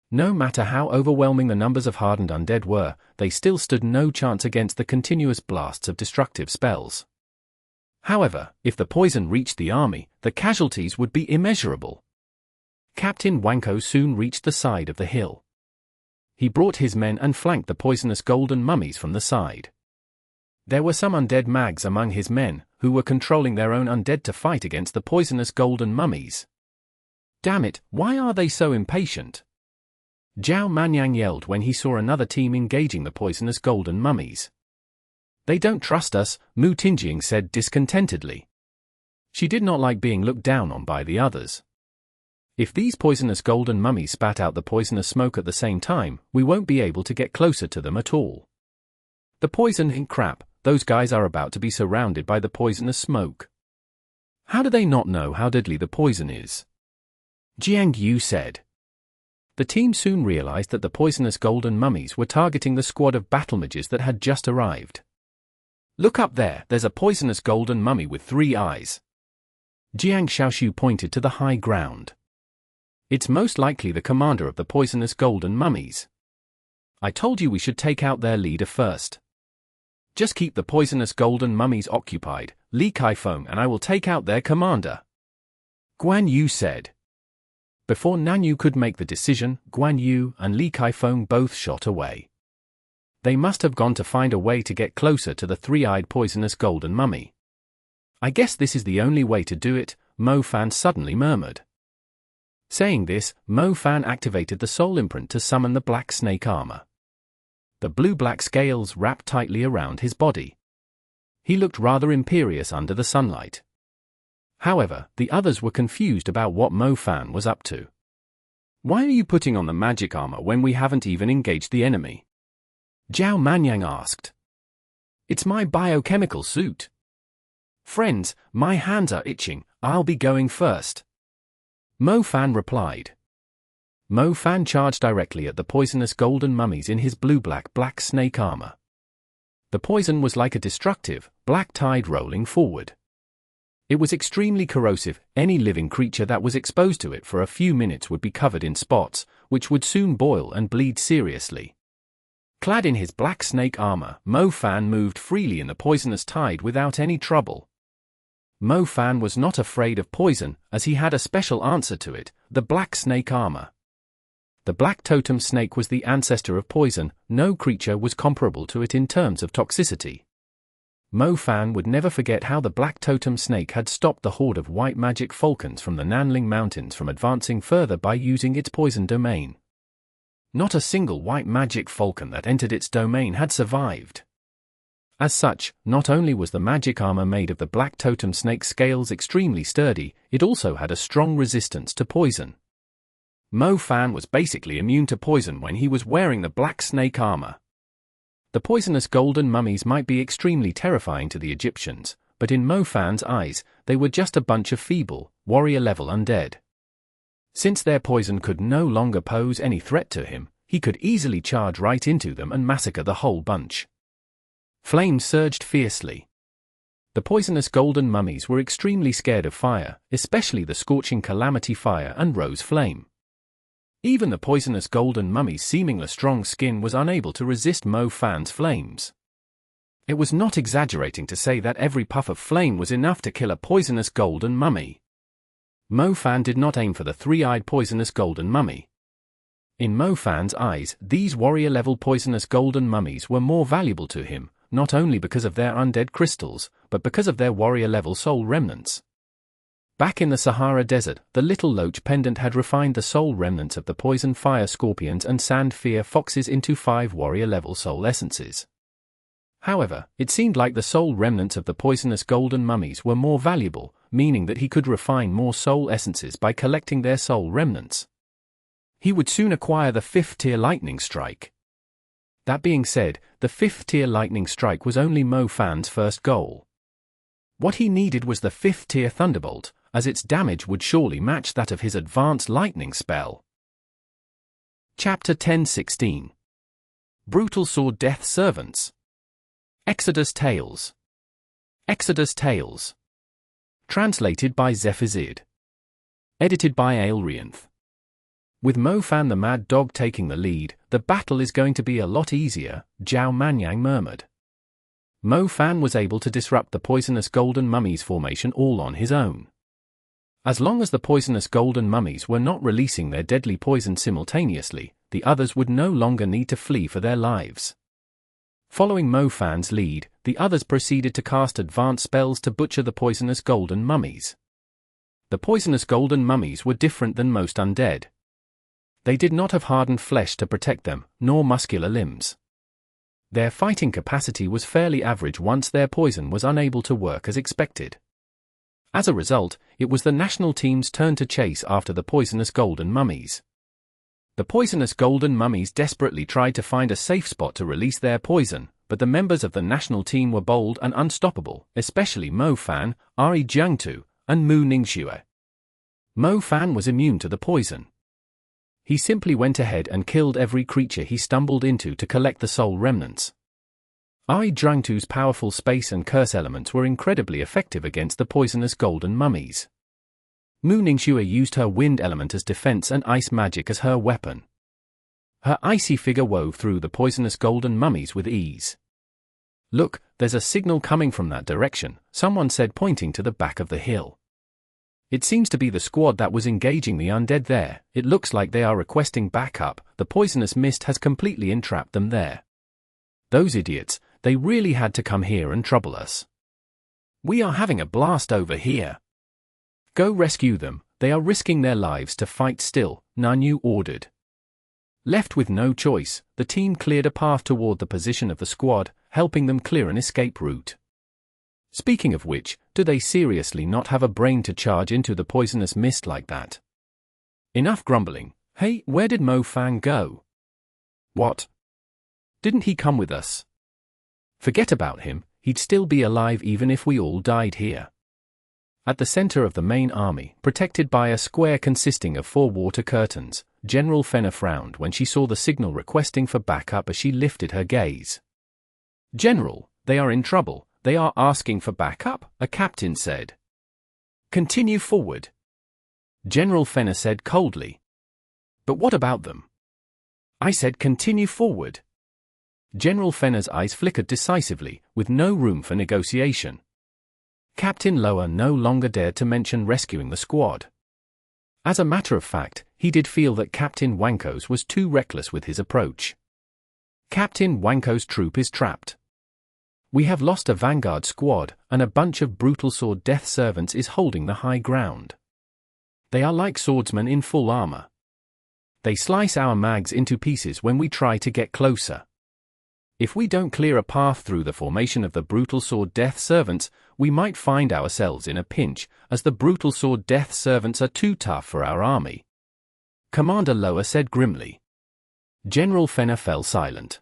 No matter how overwhelming the numbers of hardened undead were, they still stood no chance against the continuous blasts of destructive spells. However, if the poison reached the army, the casualties would be immeasurable. Captain Wanko soon reached the side of the hill. He brought his men and flanked the poisonous golden mummies from the side. There were some undead mags among his men, who were controlling their own undead to fight against the poisonous golden mummies. Damn it, why are they so impatient? Zhao Manyang yelled when he saw another team engaging the poisonous golden mummies. They don't trust us, Mu Tingjing said discontentedly. She did not like being looked down on by the others. If these poisonous golden mummies spat out the poisonous smoke at the same time, we won't be able to get closer to them at all. The poison in crap, those guys are about to be surrounded by the poisonous smoke. How do they not know how deadly the poison is? Jiang Yu said. The team soon realized that the poisonous golden mummies were targeting the squad of battle mages that had just arrived. Look up there, there's a poisonous golden mummy with 3 eyes. Jiang Xiaoshu pointed to the high ground. It's most likely the commander of the poisonous golden mummies. I told you we should take out their leader first. Just keep the poisonous golden mummies occupied, Li Kaifeng, and I will take out their commander. Guan Yu said. Before Nanyu could make the decision, Guan Yu and Li Kaifeng both shot away. They must have gone to find a way to get closer to the 3-eyed poisonous golden mummy. I guess this is the only way to do it, Mo Fan suddenly murmured. Saying this, Mo Fan activated the soul imprint to summon the black snake armor. The blue-black scales wrapped tightly around his body. He looked rather imperious under the sunlight. However, the others were confused about what Mo Fan was up to. Why are you putting on the magic armor when we haven't even engaged the enemy? Zhao Manyang asked. It's my biochemical suit. Friends, my hands are itching, I'll be going first. Mo Fan replied. Mo Fan charged directly at the poisonous golden mummies in his black snake armor. The poison was like a destructive, black tide rolling forward. It was extremely corrosive. Any living creature that was exposed to it for a few minutes would be covered in spots, which would soon boil and bleed seriously. Clad in his black snake armor, Mo Fan moved freely in the poisonous tide without any trouble. Mo Fan was not afraid of poison, as he had a special answer to it, the black snake armor. The black totem snake was the ancestor of poison. No creature was comparable to it in terms of toxicity. Mo Fan would never forget how the black totem snake had stopped the horde of white magic falcons from the Nanling Mountains from advancing further by using its poison domain. Not a single white magic falcon that entered its domain had survived. As such, not only was the magic armor made of the black totem snake scales extremely sturdy, it also had a strong resistance to poison. Mo Fan was basically immune to poison when he was wearing the black snake armor. The poisonous golden mummies might be extremely terrifying to the Egyptians, but in Mo Fan's eyes, they were just a bunch of feeble, warrior-level undead. Since their poison could no longer pose any threat to him, he could easily charge right into them and massacre the whole bunch. Flames surged fiercely. The poisonous golden mummies were extremely scared of fire, especially the scorching calamity fire and rose flame. Even the poisonous golden mummy's seemingly strong skin was unable to resist Mo Fan's flames. It was not exaggerating to say that every puff of flame was enough to kill a poisonous golden mummy. Mo Fan did not aim for the 3-eyed poisonous golden mummy. In Mo Fan's eyes, these warrior-level poisonous golden mummies were more valuable to him, not only because of their undead crystals, but because of their warrior-level soul remnants. Back in the Sahara Desert, the Little Loach Pendant had refined the soul remnants of the Poison Fire Scorpions and Sandfear Foxes into 5 warrior-level soul essences. However, it seemed like the soul remnants of the poisonous golden mummies were more valuable, meaning that he could refine more soul essences by collecting their soul remnants. He would soon acquire the 5th tier Lightning Strike. That being said, the 5th tier Lightning Strike was only Mo Fan's first goal. What he needed was the 5th tier Thunderbolt, as its damage would surely match that of his advanced lightning spell. Chapter 10:16 Brutal Sword Death Servants. Exodus Tales. Exodus Tales. Translated by Zephizid. Edited by Aelrianth. With Mo Fan the Mad Dog taking the lead, the battle is going to be a lot easier, Zhao Manyang murmured. Mo Fan was able to disrupt the poisonous golden mummies formation all on his own. As long as the poisonous golden mummies were not releasing their deadly poison simultaneously, the others would no longer need to flee for their lives. Following Mo Fan's lead, the others proceeded to cast advanced spells to butcher the poisonous golden mummies. The poisonous golden mummies were different than most undead. They did not have hardened flesh to protect them, nor muscular limbs. Their fighting capacity was fairly average once their poison was unable to work as expected. As a result, it was the national team's turn to chase after the poisonous golden mummies. The poisonous golden mummies desperately tried to find a safe spot to release their poison, but the members of the national team were bold and unstoppable, especially Mo Fan, Ari Jiangtu, and Mu Ningxue. Mo Fan was immune to the poison. He simply went ahead and killed every creature he stumbled into to collect the soul remnants. Ai Jiangtu's powerful space and curse elements were incredibly effective against the poisonous golden mummies. Mu Ningxue used her wind element as defense and ice magic as her weapon. Her icy figure wove through the poisonous golden mummies with ease. "Look, there's a signal coming from that direction," someone said, pointing to the back of the hill. "It seems to be the squad that was engaging the undead there. It looks like they are requesting backup. The poisonous mist has completely entrapped them there. Those idiots, they really had to come here and trouble us. We are having a blast over here. Go rescue them, they are risking their lives to fight still," Nanyu ordered. Left with no choice, the team cleared a path toward the position of the squad, helping them clear an escape route. Speaking of which, do they seriously not have a brain to charge into the poisonous mist like that? Enough grumbling. Hey, where did Mo Fan go? What? Didn't he come with us? Forget about him, he'd still be alive even if we all died here. At the center of the main army, protected by a square consisting of 4 water curtains, General Fenner frowned when she saw the signal requesting for backup as she lifted her gaze. "General, they are in trouble. They are asking for backup," a captain said. "Continue forward," General Fenner said coldly. "But what about them?" "I said continue forward." General Fenner's eyes flickered decisively, with no room for negotiation. Captain Lower no longer dared to mention rescuing the squad. As a matter of fact, he did feel that Captain Wanko's was too reckless with his approach. "Captain Wanko's troop is trapped. We have lost a vanguard squad, and a bunch of brutal sword death servants is holding the high ground. They are like swordsmen in full armor. They slice our mags into pieces when we try to get closer. If we don't clear a path through the formation of the brutal sword death servants, we might find ourselves in a pinch, as the brutal sword death servants are too tough for our army," Commander Lower said grimly. General Fenner fell silent.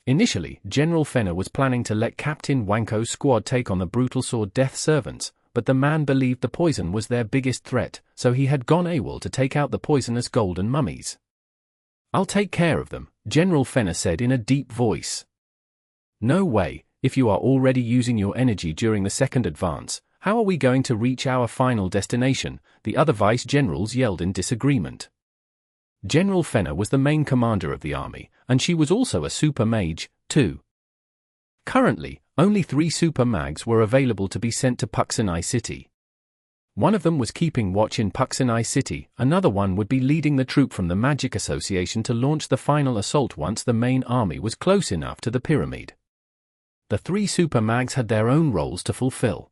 Initially, General Fenner was planning to let Captain Wanko's squad take on the brutal sword death servants, but the man believed the poison was their biggest threat, so he had gone AWOL to take out the poisonous golden mummies. "I'll take care of them," General Fenner said in a deep voice. "No way, if you are already using your energy during the second advance, how are we going to reach our final destination?" the other vice-generals yelled in disagreement. General Fenner was the main commander of the army, and she was also a super mage, too. Currently, only 3 super mags were available to be sent to Puxinai City. One of them was keeping watch in Puxinai City, another one would be leading the troop from the Magic Association to launch the final assault once the main army was close enough to the pyramid. The 3 super mags had their own roles to fulfill.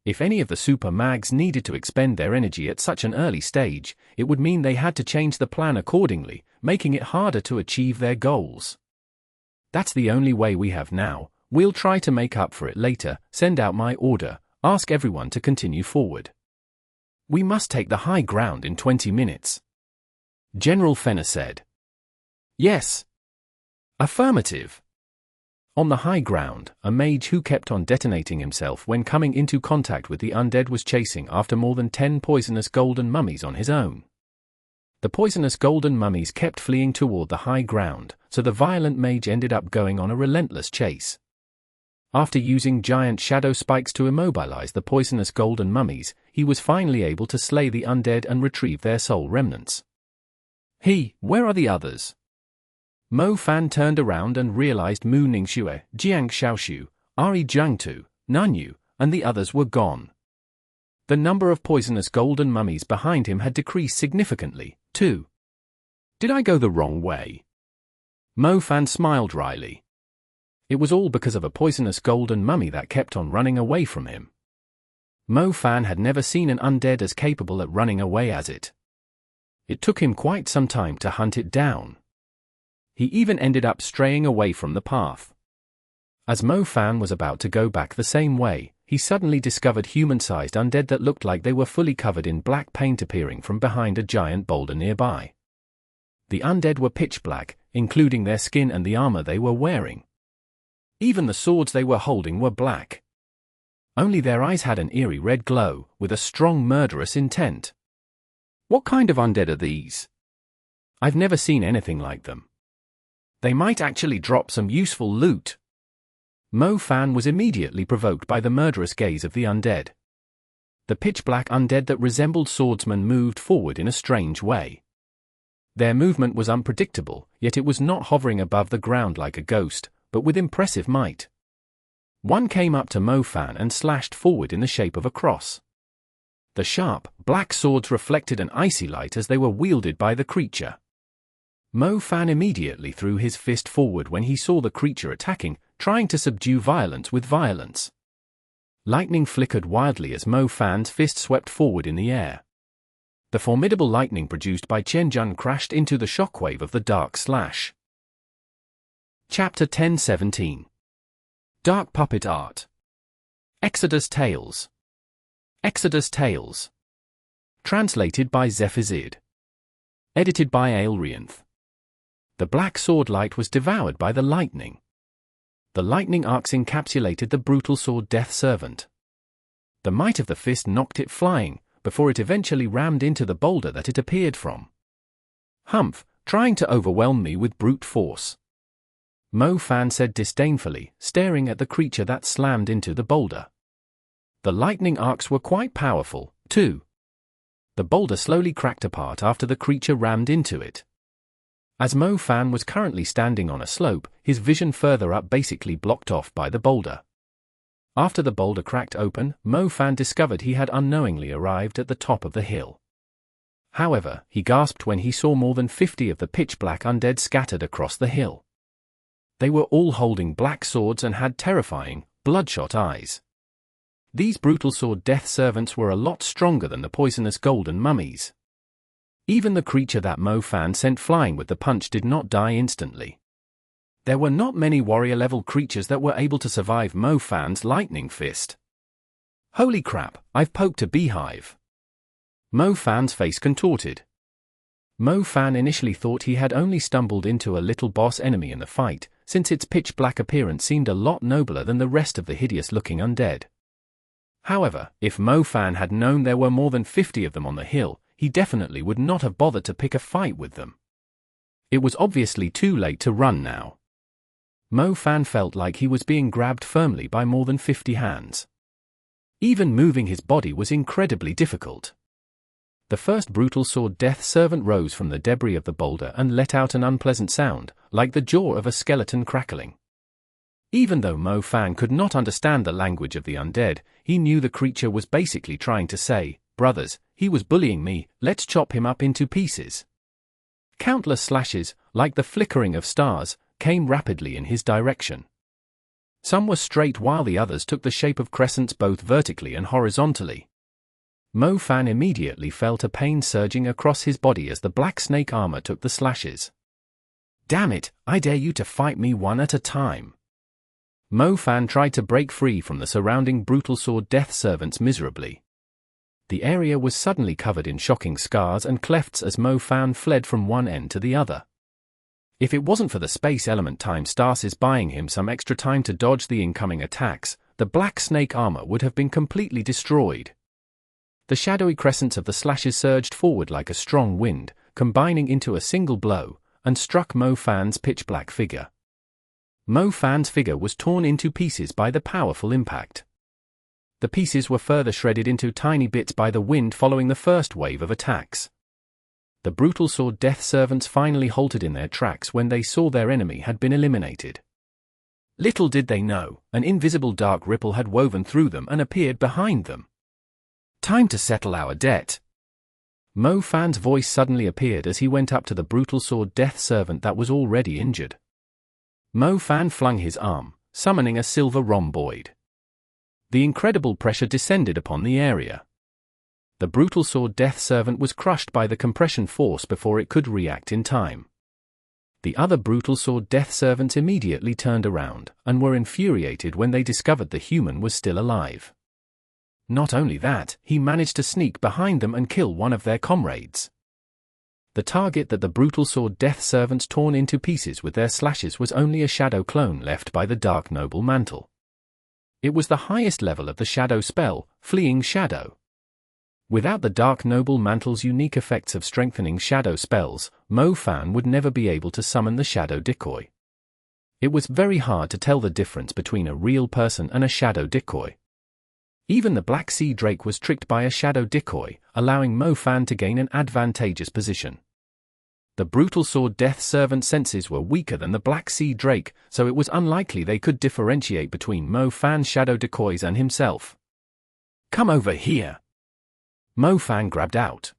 If any of the super mags needed to expend their energy at such an early stage, it would mean they had to change the plan accordingly, making it harder to achieve their goals. That's the only way we have now. We'll try to make up for it later, send out my order, ask everyone to continue forward. We must take the high ground in 20 minutes. General Fenner said. Yes. Affirmative. On the high ground, a mage who kept on detonating himself when coming into contact with the undead was chasing after more than 10 poisonous golden mummies on his own. The poisonous golden mummies kept fleeing toward the high ground, so the violent mage ended up going on a relentless chase. After using giant shadow spikes to immobilize the poisonous golden mummies, he was finally able to slay the undead and retrieve their soul remnants. Where are the others? Mo Fan turned around and realized Mu Ningxue, Jiang Xiaoshu, Ari Jiangtu, Nanyu, and the others were gone. The number of poisonous golden mummies behind him had decreased significantly, too. Did I go the wrong way? Mo Fan smiled wryly. It was all because of a poisonous golden mummy that kept on running away from him. Mo Fan had never seen an undead as capable at running away as it. It took him quite some time to hunt it down. He even ended up straying away from the path. As Mo Fan was about to go back the same way, he suddenly discovered human-sized undead that looked like they were fully covered in black paint appearing from behind a giant boulder nearby. The undead were pitch black, including their skin and the armor they were wearing. Even the swords they were holding were black. Only their eyes had an eerie red glow, with a strong murderous intent. What kind of undead are these? I've never seen anything like them. They might actually drop some useful loot. Mo Fan was immediately provoked by the murderous gaze of the undead. The pitch-black undead that resembled swordsmen moved forward in a strange way. Their movement was unpredictable, yet it was not hovering above the ground like a ghost, but with impressive might. One came up to Mo Fan and slashed forward in the shape of a cross. The sharp, black swords reflected an icy light as they were wielded by the creature. Mo Fan immediately threw his fist forward when he saw the creature attacking, trying to subdue violence with violence. Lightning flickered wildly as Mo Fan's fist swept forward in the air. The formidable lightning produced by Chen Jun crashed into the shockwave of the dark slash. Chapter 1017. Dark Puppet Art. Exodus Tales. Exodus Tales. Translated by Zephizid. Edited by Aelrianth. The black sword light was devoured by the lightning. The lightning arcs encapsulated the brutal sword Death Servant. The might of the fist knocked it flying, before it eventually rammed into the boulder that it appeared from. Humph, trying to overwhelm me with brute force. Mo Fan said disdainfully, staring at the creature that slammed into the boulder. The lightning arcs were quite powerful, too. The boulder slowly cracked apart after the creature rammed into it. As Mo Fan was currently standing on a slope, his vision further up basically blocked off by the boulder. After the boulder cracked open, Mo Fan discovered he had unknowingly arrived at the top of the hill. However, he gasped when he saw more than 50 of the pitch-black undead scattered across the hill. They were all holding black swords and had terrifying, bloodshot eyes. These brutal sword Death Servants were a lot stronger than the poisonous golden mummies. Even the creature that Mo Fan sent flying with the punch did not die instantly. There were not many warrior-level creatures that were able to survive Mo Fan's lightning fist. Holy crap, I've poked a beehive. Mo Fan's face contorted. Mo Fan initially thought he had only stumbled into a little boss enemy in the fight, since its pitch-black appearance seemed a lot nobler than the rest of the hideous-looking undead. However, if Mo Fan had known there were more than 50 of them on the hill, he definitely would not have bothered to pick a fight with them. It was obviously too late to run now. Mo Fan felt like he was being grabbed firmly by more than 50 hands. Even moving his body was incredibly difficult. The first brutal sword Death Servant rose from the debris of the boulder and let out an unpleasant sound, like the jaw of a skeleton crackling. Even though Mo Fan could not understand the language of the undead, he knew the creature was basically trying to say, "Brothers, he was bullying me, let's chop him up into pieces." Countless slashes, like the flickering of stars, came rapidly in his direction. Some were straight while the others took the shape of crescents both vertically and horizontally. Mo Fan immediately felt a pain surging across his body as the black snake armor took the slashes. "Damn it, I dare you to fight me one at a time." Mo Fan tried to break free from the surrounding brutal sword death servants miserably. The area was suddenly covered in shocking scars and clefts as Mo Fan fled from one end to the other. If it wasn't for the space element time stasis buying him some extra time to dodge the incoming attacks, the black snake armor would have been completely destroyed. The shadowy crescents of the slashes surged forward like a strong wind, combining into a single blow, and struck Mo Fan's pitch-black figure. Mo Fan's figure was torn into pieces by the powerful impact. The pieces were further shredded into tiny bits by the wind following the first wave of attacks. The brutal sword death servants finally halted in their tracks when they saw their enemy had been eliminated. Little did they know, an invisible dark ripple had woven through them and appeared behind them. "Time to settle our debt." Mo Fan's voice suddenly appeared as he went up to the brutal sword death servant that was already injured. Mo Fan flung his arm, summoning a silver rhomboid. The incredible pressure descended upon the area. The brutal sword death servant was crushed by the compression force before it could react in time. The other brutal sword death servants immediately turned around, and were infuriated when they discovered the human was still alive. Not only that, he managed to sneak behind them and kill one of their comrades. The target that the brutal sword death servants torn into pieces with their slashes was only a shadow clone left by the Dark Noble mantle. It was the highest level of the shadow spell, Fleeing Shadow. Without the Dark Noble mantle's unique effects of strengthening shadow spells, Mo Fan would never be able to summon the shadow decoy. It was very hard to tell the difference between a real person and a shadow decoy. Even the Black Sea Drake was tricked by a shadow decoy, allowing Mo Fan to gain an advantageous position. The brutal sword death servant senses were weaker than the Black Sea Drake, so it was unlikely they could differentiate between Mo Fan's shadow decoys and himself. "Come over here." Mo Fan grabbed out.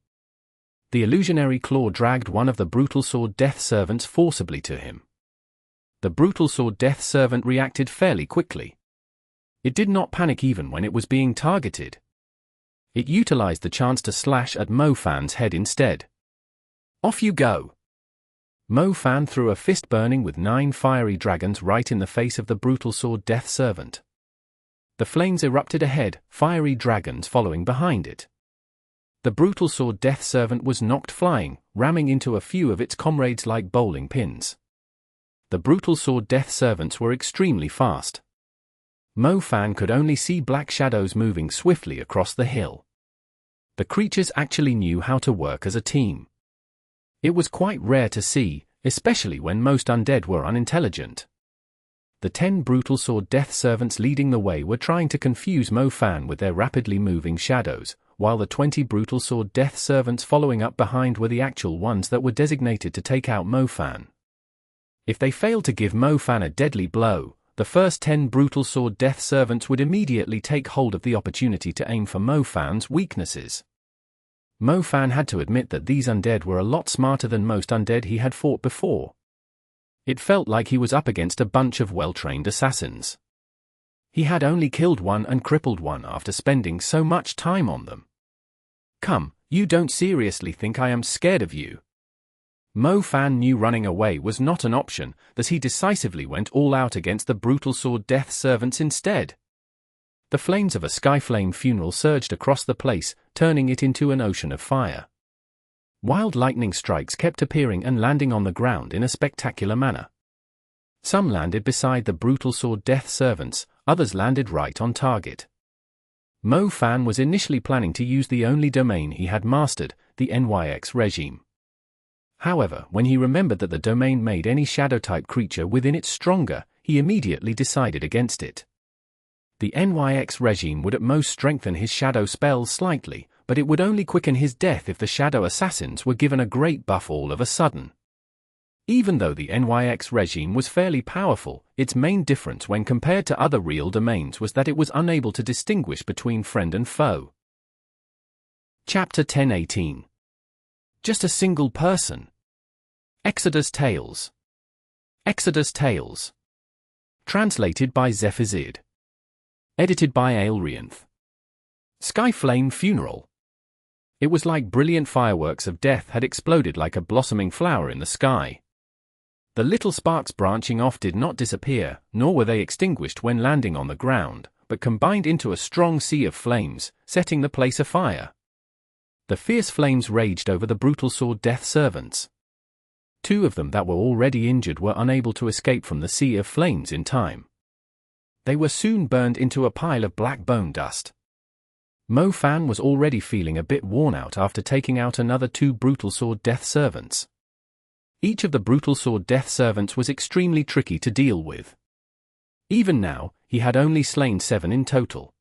The illusionary claw dragged one of the brutal sword death servants forcibly to him. The brutal sword death servant reacted fairly quickly. It did not panic even when it was being targeted. It utilized the chance to slash at Mo Fan's head instead. "Off you go." Mo Fan threw a fist burning with 9 fiery dragons right in the face of the brutal sword death servant. The flames erupted ahead, fiery dragons following behind it. The brutal sword death servant was knocked flying, ramming into a few of its comrades like bowling pins. The brutal sword death servants were extremely fast. Mo Fan could only see black shadows moving swiftly across the hill. The creatures actually knew how to work as a team. It was quite rare to see, especially when most undead were unintelligent. The 10 brutal sword death servants leading the way were trying to confuse Mo Fan with their rapidly moving shadows, while the 20 brutal sword death servants following up behind were the actual ones that were designated to take out Mo Fan. If they failed to give Mo Fan a deadly blow, the first 10 brutal sword death servants would immediately take hold of the opportunity to aim for Mo Fan's weaknesses. Mo Fan had to admit that these undead were a lot smarter than most undead he had fought before. It felt like he was up against a bunch of well-trained assassins. He had only killed one and crippled one after spending so much time on them. "Come, you don't seriously think I am scared of you?" Mo Fan knew running away was not an option, thus he decisively went all out against the brutal sword death servants instead. The flames of a skyflame funeral surged across the place, turning it into an ocean of fire. Wild lightning strikes kept appearing and landing on the ground in a spectacular manner. Some landed beside the brutal sword death servants, others landed right on target. Mo Fan was initially planning to use the only domain he had mastered, the NYX regime. However, when he remembered that the domain made any shadow-type creature within it stronger, he immediately decided against it. The NYX regime would at most strengthen his shadow spells slightly, but it would only quicken his death if the shadow assassins were given a great buff all of a sudden. Even though the NYX regime was fairly powerful, its main difference when compared to other real domains was that it was unable to distinguish between friend and foe. Chapter 10:18. Just a single person. Exodus Tales. Exodus Tales. Translated by Zephazid. Edited by Aelrianth. Skyflame Funeral. It was like brilliant fireworks of death had exploded like a blossoming flower in the sky. The little sparks branching off did not disappear, nor were they extinguished when landing on the ground, but combined into a strong sea of flames, setting the place afire. The fierce flames raged over the brutal sword death servants. 2 of them that were already injured were unable to escape from the sea of flames in time. They were soon burned into a pile of black bone dust. Mo Fan was already feeling a bit worn out after taking out another 2 brutal sword death servants. Each of the brutal sword death servants was extremely tricky to deal with. Even now, he had only slain 7 in total.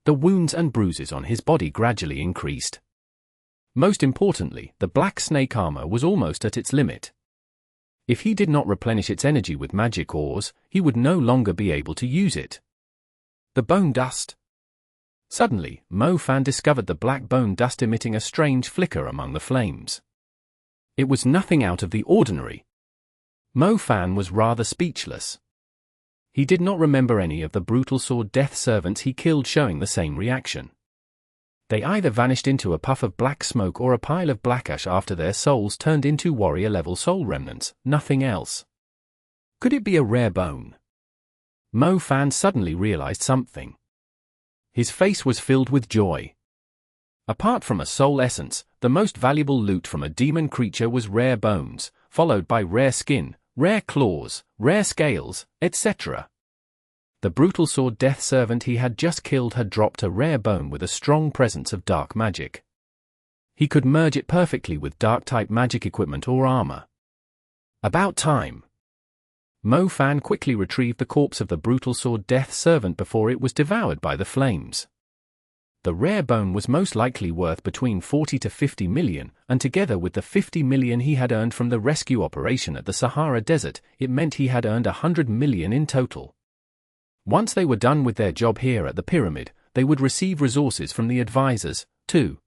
The wounds and bruises on his body gradually increased. Most importantly, the black snake armor was almost at its limit. If he did not replenish its energy with magic ores, he would no longer be able to use it. The bone dust. Suddenly, Mo Fan discovered the black bone dust emitting a strange flicker among the flames. It was nothing out of the ordinary. Mo Fan was rather speechless. He did not remember any of the brutal sword death servants he killed showing the same reaction. They either vanished into a puff of black smoke or a pile of black ash after their souls turned into warrior-level soul remnants, nothing else. Could it be a rare bone? Mo Fan suddenly realized something. His face was filled with joy. Apart from a soul essence, the most valuable loot from a demon creature was rare bones, followed by rare skin, rare claws, rare scales, etc. The brutal sword death servant he had just killed had dropped a rare bone with a strong presence of dark magic. He could merge it perfectly with dark-type magic equipment or armor. About time. Mo Fan quickly retrieved the corpse of the brutal sword death servant before it was devoured by the flames. The rare bone was most likely worth between 40 to 50 million, and together with the 50 million he had earned from the rescue operation at the Sahara Desert, it meant he had earned 100 million in total. Once they were done with their job here at the pyramid, they would receive resources from the advisors, too.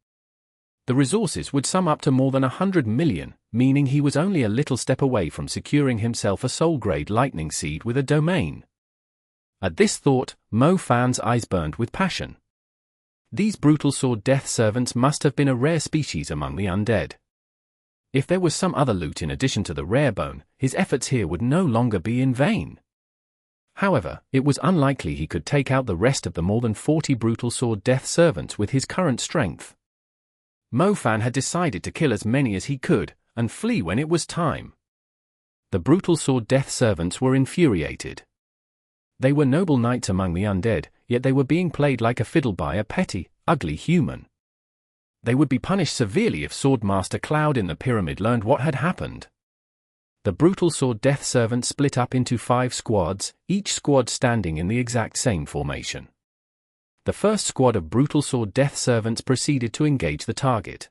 The resources would sum up to more than 100 million, meaning he was only a little step away from securing himself a soul-grade lightning seed with a domain. At this thought, Mo Fan's eyes burned with passion. These brutal sword death servants must have been a rare species among the undead. If there was some other loot in addition to the rare bone, his efforts here would no longer be in vain. However, it was unlikely he could take out the rest of the more than 40 brutal sword death servants with his current strength. Mo Fan had decided to kill as many as he could, and flee when it was time. The brutal sword death servants were infuriated. They were noble knights among the undead, yet they were being played like a fiddle by a petty, ugly human. They would be punished severely if Swordmaster Cloud in the pyramid learned what had happened. The brutal sword death servants split up into 5 squads, each squad standing in the exact same formation. The first squad of brutal sword death servants proceeded to engage the target.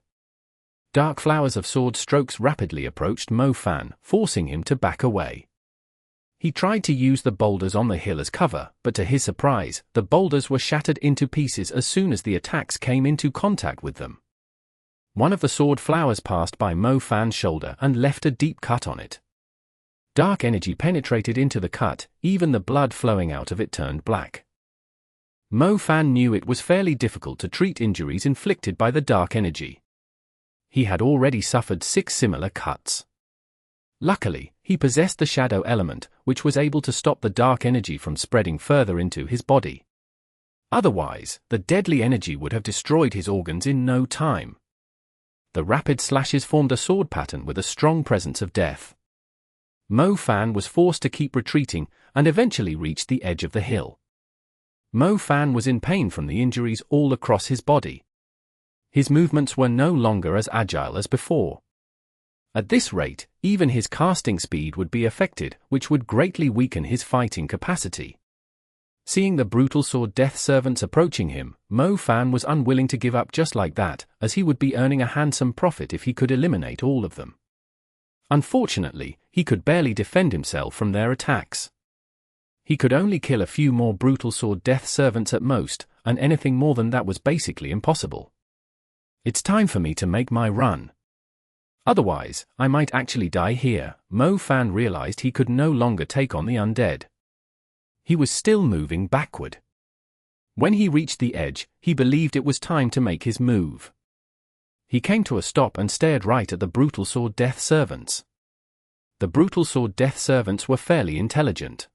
Dark flowers of sword strokes rapidly approached Mo Fan, forcing him to back away. He tried to use the boulders on the hill as cover, but to his surprise, the boulders were shattered into pieces as soon as the attacks came into contact with them. One of the sword flowers passed by Mo Fan's shoulder and left a deep cut on it. Dark energy penetrated into the cut, even the blood flowing out of it turned black. Mo Fan knew it was fairly difficult to treat injuries inflicted by the dark energy. He had already suffered 6 similar cuts. Luckily, he possessed the shadow element, which was able to stop the dark energy from spreading further into his body. Otherwise, the deadly energy would have destroyed his organs in no time. The rapid slashes formed a sword pattern with a strong presence of death. Mo Fan was forced to keep retreating, and eventually reached the edge of the hill. Mo Fan was in pain from the injuries all across his body. His movements were no longer as agile as before. At this rate, even his casting speed would be affected, which would greatly weaken his fighting capacity. Seeing the brutal sword death servants approaching him, Mo Fan was unwilling to give up just like that, as he would be earning a handsome profit if he could eliminate all of them. Unfortunately, he could barely defend himself from their attacks. He could only kill a few more brutal sword death servants at most, and anything more than that was basically impossible. It's time for me to make my run. Otherwise, I might actually die here. Mo Fan realized he could no longer take on the undead. He was still moving backward. When he reached the edge, he believed it was time to make his move. He came to a stop and stared right at the brutal sword death servants. The brutal sword death servants were fairly intelligent.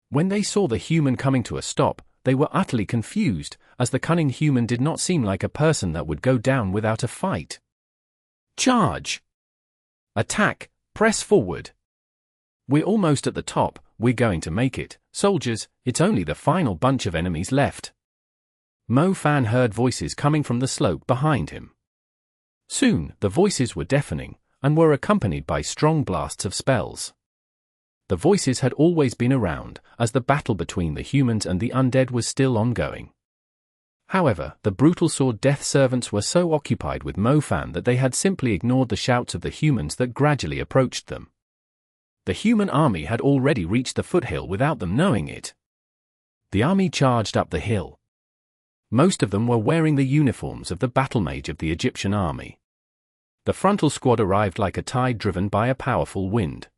When they saw the human coming to a stop, they were utterly confused, as the cunning human did not seem like a person that would go down without a fight. Charge! Attack! Press forward! We're almost at the top, we're going to make it, soldiers, it's only the final bunch of enemies left. Mo Fan heard voices coming from the slope behind him. Soon, the voices were deafening, and were accompanied by strong blasts of spells. The voices had always been around, as the battle between the humans and the undead was still ongoing. However, the brutal sword death servants were so occupied with Mo Fan that they had simply ignored the shouts of the humans that gradually approached them. The human army had already reached the foothill without them knowing it. The army charged up the hill. Most of them were wearing the uniforms of the battle mage of the Egyptian army. The frontal squad arrived like a tide driven by a powerful wind.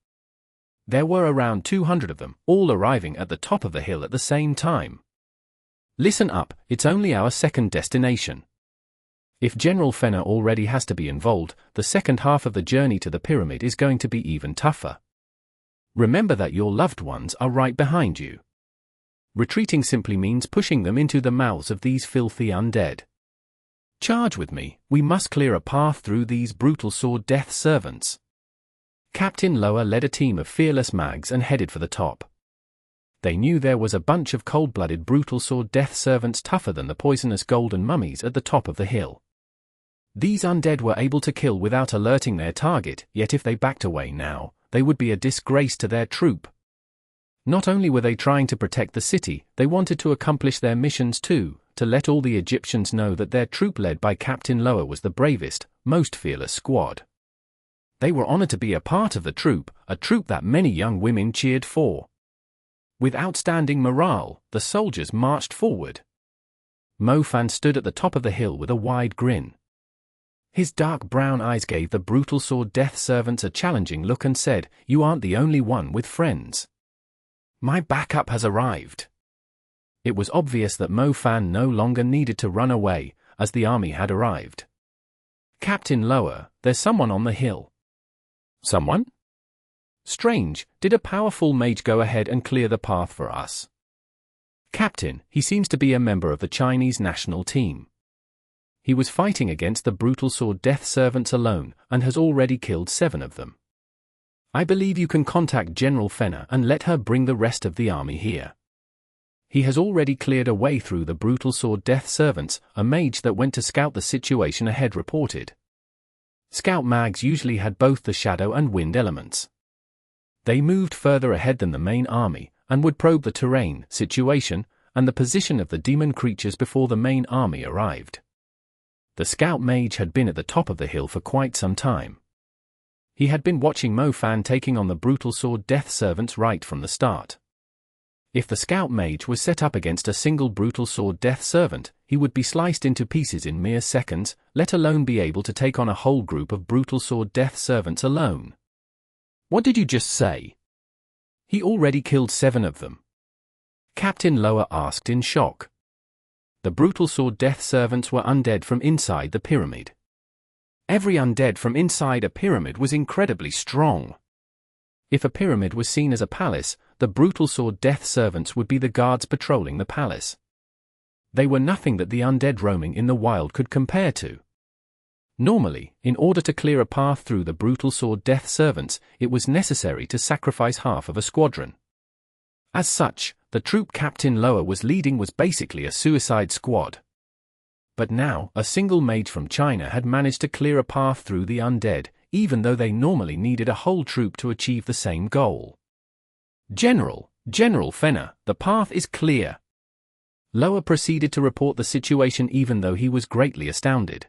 There were around 200 of them, all arriving at the top of the hill at the same time. Listen up, it's only our second destination. If General Fenner already has to be involved, the second half of the journey to the pyramid is going to be even tougher. Remember that your loved ones are right behind you. Retreating simply means pushing them into the mouths of these filthy undead. Charge with me, we must clear a path through these brutal sword death servants. Captain Lower led a team of fearless mags and headed for the top. They knew there was a bunch of cold-blooded brutal sword death servants tougher than the poisonous golden mummies at the top of the hill. These undead were able to kill without alerting their target, yet if they backed away now, they would be a disgrace to their troop. Not only were they trying to protect the city, they wanted to accomplish their missions too, to let all the Egyptians know that their troop led by Captain Lower was the bravest, most fearless squad. They were honored to be a part of the troop, a troop that many young women cheered for. With outstanding morale, the soldiers marched forward. Mo Fan stood at the top of the hill with a wide grin. His dark brown eyes gave the brutal sword death servants a challenging look and said, "You aren't the only one with friends. My backup has arrived." It was obvious that Mo Fan no longer needed to run away, as the army had arrived. "Captain Lower, there's someone on the hill." "Someone? Strange, did a powerful mage go ahead and clear the path for us?" "Captain, he seems to be a member of the Chinese national team. He was fighting against the brutal sword death servants alone, and has already killed 7 of them. I believe you can contact General Fenner and let her bring the rest of the army here. He has already cleared a way through the brutal sword death servants," a mage that went to scout the situation ahead reported. Scout mags usually had both the shadow and wind elements. They moved further ahead than the main army, and would probe the terrain, situation, and the position of the demon creatures before the main army arrived. The scout mage had been at the top of the hill for quite some time. He had been watching Mo Fan taking on the brutal sword death servants right from the start. If the scout mage was set up against a single brutal sword death servant, he would be sliced into pieces in mere seconds, let alone be able to take on a whole group of brutal sword death servants alone. "What did you just say?" "He already killed 7 of them." Captain Lower asked in shock. The brutal sword death servants were undead from inside the pyramid. Every undead from inside a pyramid was incredibly strong. If a pyramid was seen as a palace, the brutal sword death servants would be the guards patrolling the palace. They were nothing that the undead roaming in the wild could compare to. Normally, in order to clear a path through the brutal sword death servants, it was necessary to sacrifice half of a squadron. As such, the troop Captain Lower was leading was basically a suicide squad. But now, a single mage from China had managed to clear a path through the undead, even though they normally needed a whole troop to achieve the same goal. General Fenner, the path is clear." Lower proceeded to report the situation even though he was greatly astounded.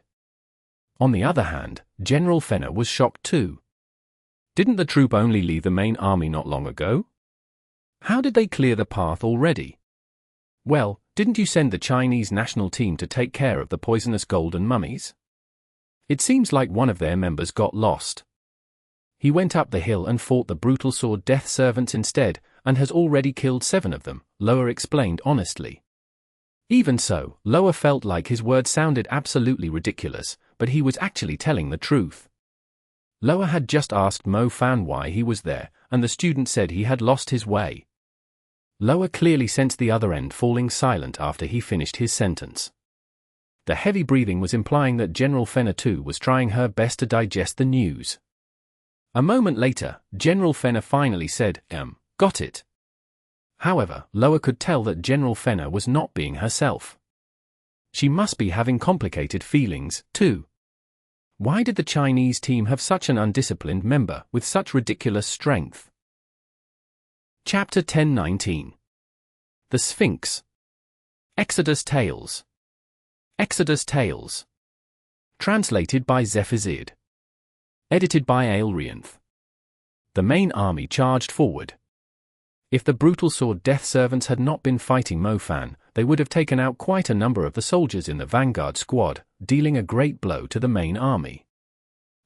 On the other hand, General Fenner was shocked too. Didn't the troop only leave the main army not long ago? How did they clear the path already? Well, didn't you send the Chinese national team to take care of the poisonous golden mummies? It seems like one of their members got lost. He went up the hill and fought the brutal sword death servants instead, and has already killed 7 of them, Loa explained honestly. Even so, Loa felt like his words sounded absolutely ridiculous, but he was actually telling the truth. Loa had just asked Mo Fan why he was there, and the student said he had lost his way. Loa clearly sensed the other end falling silent after he finished his sentence. The heavy breathing was implying that General Fenner too was trying her best to digest the news. A moment later, General Fenner finally said, got it. However, Loa could tell that General Fenner was not being herself. She must be having complicated feelings, too. Why did the Chinese team have such an undisciplined member with such ridiculous strength? Chapter 10-19. The Sphinx. Exodus Tales. Exodus Tales. Translated by Zephazid. Edited by Aelrianth. The main army charged forward. If the brutal sword death servants had not been fighting Mo Fan, they would have taken out quite a number of the soldiers in the vanguard squad, dealing a great blow to the main army.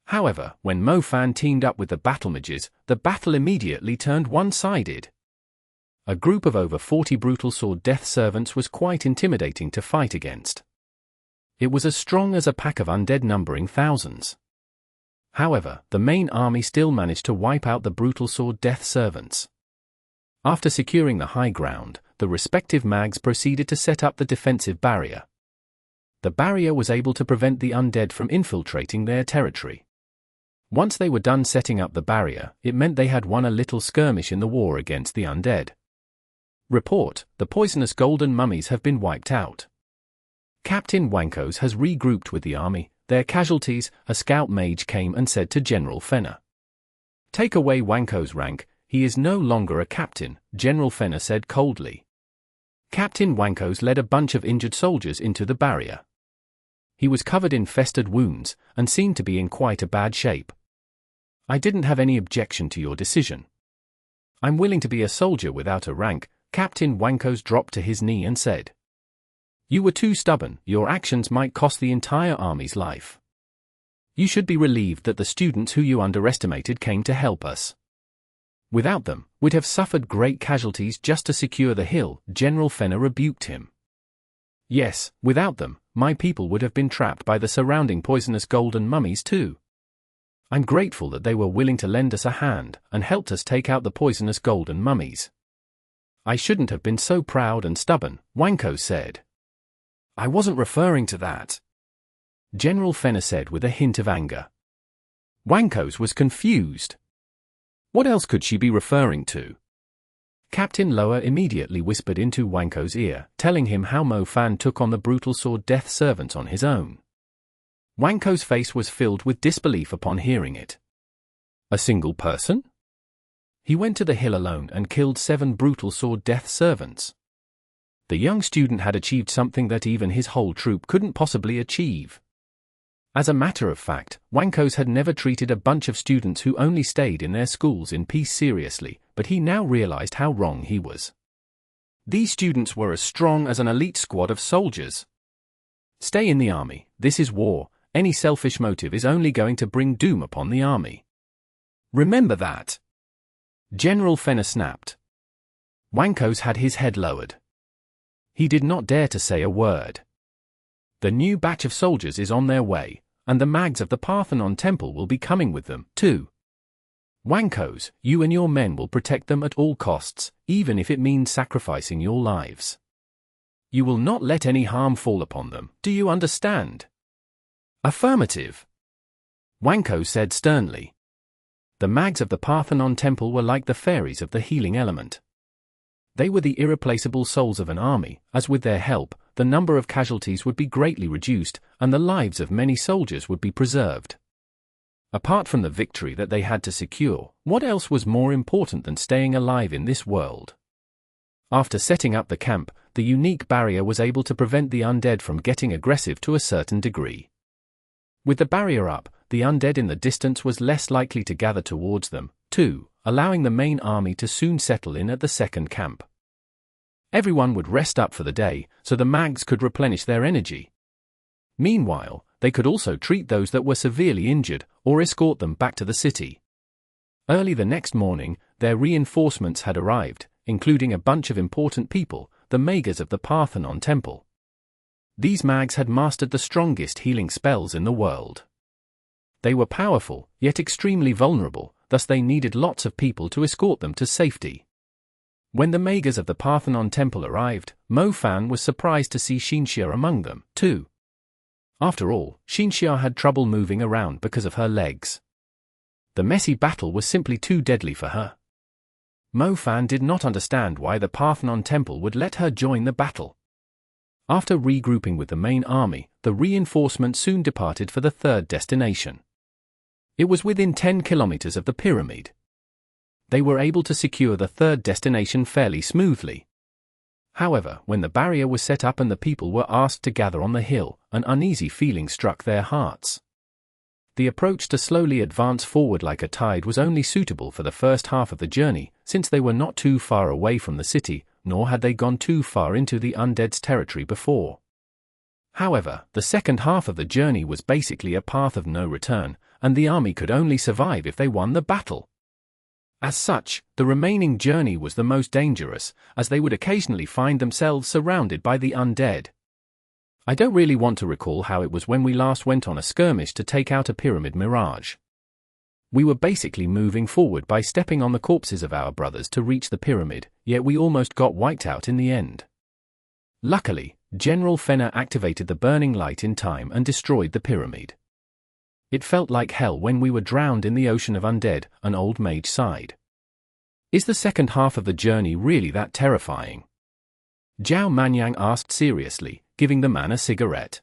However, when Mo Fan teamed up with the battle mages, the battle immediately turned one-sided. A group of over 40 brutal sword death servants was quite intimidating to fight against. It was as strong as a pack of undead numbering thousands. However, the main army still managed to wipe out the brutal sword death servants. After securing the high ground, the respective mags proceeded to set up the defensive barrier. The barrier was able to prevent the undead from infiltrating their territory. Once they were done setting up the barrier, it meant they had won a little skirmish in the war against the undead. Report: the poisonous golden mummies have been wiped out. Captain Wankos has regrouped with the army. Their casualties. A scout mage came and said to General Fenner. Take away Wankos' rank. He is no longer a captain, General Fenner said coldly. Captain Wankos led a bunch of injured soldiers into the barrier. He was covered in festered wounds, and seemed to be in quite a bad shape. I didn't have any objection to your decision. I'm willing to be a soldier without a rank. Captain Wankos dropped to his knee and said. You were too stubborn. Your actions might cost the entire army's life. You should be relieved that the students who you underestimated came to help us. Without them, we'd have suffered great casualties just to secure the hill, General Fenner rebuked him. Yes, without them, my people would have been trapped by the surrounding poisonous golden mummies too. I'm grateful that they were willing to lend us a hand, and helped us take out the poisonous golden mummies. I shouldn't have been so proud and stubborn, Wankos said. I wasn't referring to that, General Fenner said with a hint of anger. Wankos was confused. What else could she be referring to? Captain Loa immediately whispered into Wankos' ear, telling him how Mo Fan took on the brutal sword death servants on his own. Wankos' face was filled with disbelief upon hearing it. A single person? He went to the hill alone and killed 7 brutal sword death servants. The young student had achieved something that even his whole troop couldn't possibly achieve. As a matter of fact, Wankos had never treated a bunch of students who only stayed in their schools in peace seriously, but he now realized how wrong he was. These students were as strong as an elite squad of soldiers. Stay in the army, this is war, any selfish motive is only going to bring doom upon the army. Remember that. General Fenner snapped. Wankos had his head lowered. He did not dare to say a word. The new batch of soldiers is on their way, and the mags of the Parthenon Temple will be coming with them, too. Wankos, you and your men will protect them at all costs, even if it means sacrificing your lives. You will not let any harm fall upon them, do you understand? Affirmative. Wankos said sternly. The mags of the Parthenon Temple were like the fairies of the healing element. They were the irreplaceable souls of an army, as with their help, the number of casualties would be greatly reduced, and the lives of many soldiers would be preserved. Apart from the victory that they had to secure, what else was more important than staying alive in this world? After setting up the camp, the unique barrier was able to prevent the undead from getting aggressive to a certain degree. With the barrier up, the undead in the distance was less likely to gather towards them, too, allowing the main army to soon settle in at the second camp. Everyone would rest up for the day, so the mags could replenish their energy. Meanwhile, they could also treat those that were severely injured, or escort them back to the city. Early the next morning, their reinforcements had arrived, including a bunch of important people, the Mages of the Parthenon Temple. These mags had mastered the strongest healing spells in the world. They were powerful, yet extremely vulnerable, thus they needed lots of people to escort them to safety. When the Mages of the Parthenon Temple arrived, Mo Fan was surprised to see Shinxia among them, too. After all, Shinxia had trouble moving around because of her legs. The messy battle was simply too deadly for her. Mo Fan did not understand why the Parthenon Temple would let her join the battle. After regrouping with the main army, the reinforcement soon departed for the third destination. It was within 10 kilometers of the pyramid. They were able to secure the third destination fairly smoothly. However, when the barrier was set up and the people were asked to gather on the hill, an uneasy feeling struck their hearts. The approach to slowly advance forward like a tide was only suitable for the first half of the journey, since they were not too far away from the city, nor had they gone too far into the undead's territory before. However, the second half of the journey was basically a path of no return, and the army could only survive if they won the battle. As such, the remaining journey was the most dangerous, as they would occasionally find themselves surrounded by the undead. I don't really want to recall how it was when we last went on a skirmish to take out a pyramid Mirage. We were basically moving forward by stepping on the corpses of our brothers to reach the pyramid, yet we almost got wiped out in the end. Luckily, General Fenner activated the burning light in time and destroyed the pyramid. It felt like hell when we were drowned in the ocean of undead, an old mage sighed. Is the second half of the journey really that terrifying? Zhao Manyang asked seriously, giving the man a cigarette.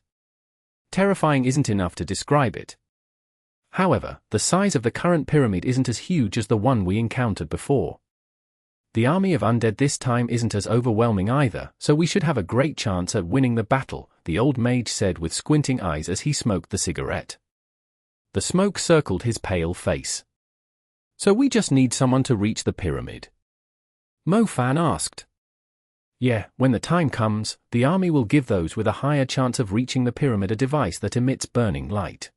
Terrifying isn't enough to describe it. However, the size of the current pyramid isn't as huge as the one we encountered before. The army of undead this time isn't as overwhelming either, so we should have a great chance at winning the battle, the old mage said with squinting eyes as he smoked the cigarette. The smoke circled his pale face. So we just need someone to reach the pyramid? Mo Fan asked. Yeah, when the time comes, the army will give those with a higher chance of reaching the pyramid a device that emits burning light.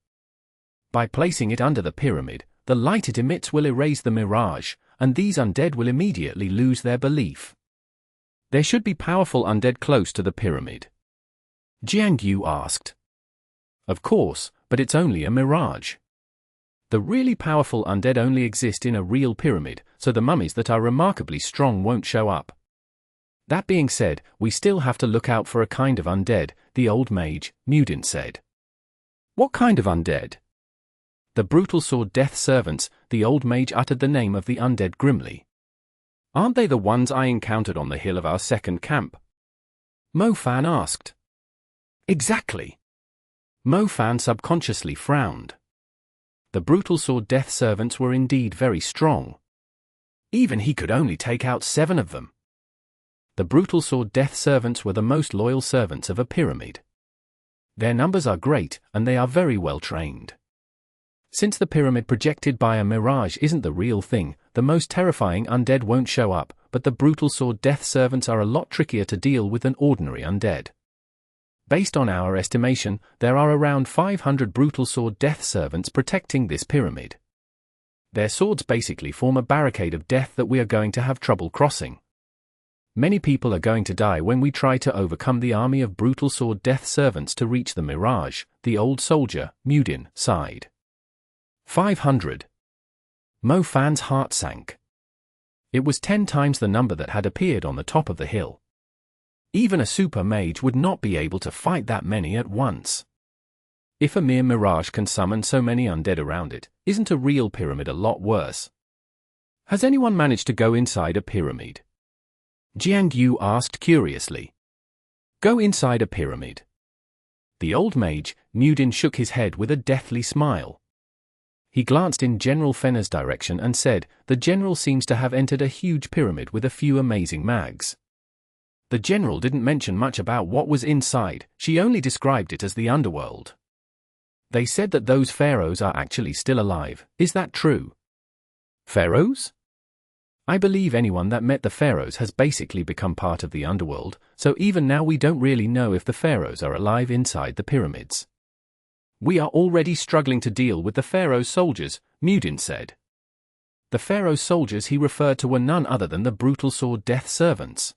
By placing it under the pyramid, the light it emits will erase the mirage, and these undead will immediately lose their belief. There should be powerful undead close to the pyramid. Jiang Yu asked. Of course, but it's only a mirage. The really powerful undead only exist in a real pyramid, so the mummies that are remarkably strong won't show up. That being said, we still have to look out for a kind of undead, the old mage, Mudin said. What kind of undead? The brutal sword death servants, the old mage uttered the name of the undead grimly. Aren't they the ones I encountered on the hill of our second camp? Mo Fan asked. Exactly. Mo Fan subconsciously frowned. The brutal sword death servants were indeed very strong. Even he could only take out 7 of them. The brutal sword death servants were the most loyal servants of a pyramid. Their numbers are great, and they are very well trained. Since the pyramid projected by a mirage isn't the real thing, the most terrifying undead won't show up, but the brutal sword death servants are a lot trickier to deal with than ordinary undead. Based on our estimation, there are around 500 brutal sword death servants protecting this pyramid. Their swords basically form a barricade of death that we are going to have trouble crossing. Many people are going to die when we try to overcome the army of brutal sword death servants to reach the mirage, the old soldier, Mudin, sighed. 500. Mo Fan's heart sank. It was 10 times the number that had appeared on the top of the hill. Even a super mage would not be able to fight that many at once. If a mere mirage can summon so many undead around it, isn't a real pyramid a lot worse? Has anyone managed to go inside a pyramid? Jiang Yu asked curiously. Go inside a pyramid. The old mage, Mudin, shook his head with a deathly smile. He glanced in General Fenner's direction and said, the general seems to have entered a huge pyramid with a few amazing mags. The general didn't mention much about what was inside, she only described it as the underworld. They said that those pharaohs are actually still alive, is that true? Pharaohs? I believe anyone that met the pharaohs has basically become part of the underworld, so even now we don't really know if the pharaohs are alive inside the pyramids. We are already struggling to deal with the pharaoh's soldiers, Mudin said. The pharaoh's soldiers he referred to were none other than the brutal sword death servants.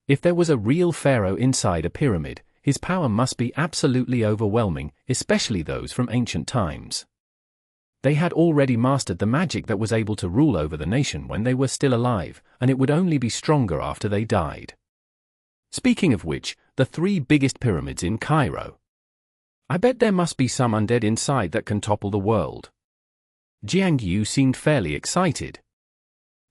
If there was a real pharaoh inside a pyramid, his power must be absolutely overwhelming, especially those from ancient times. They had already mastered the magic that was able to rule over the nation when they were still alive, and it would only be stronger after they died. Speaking of which, the 3 biggest pyramids in Cairo. I bet there must be some undead inside that can topple the world. Jiang Yu seemed fairly excited.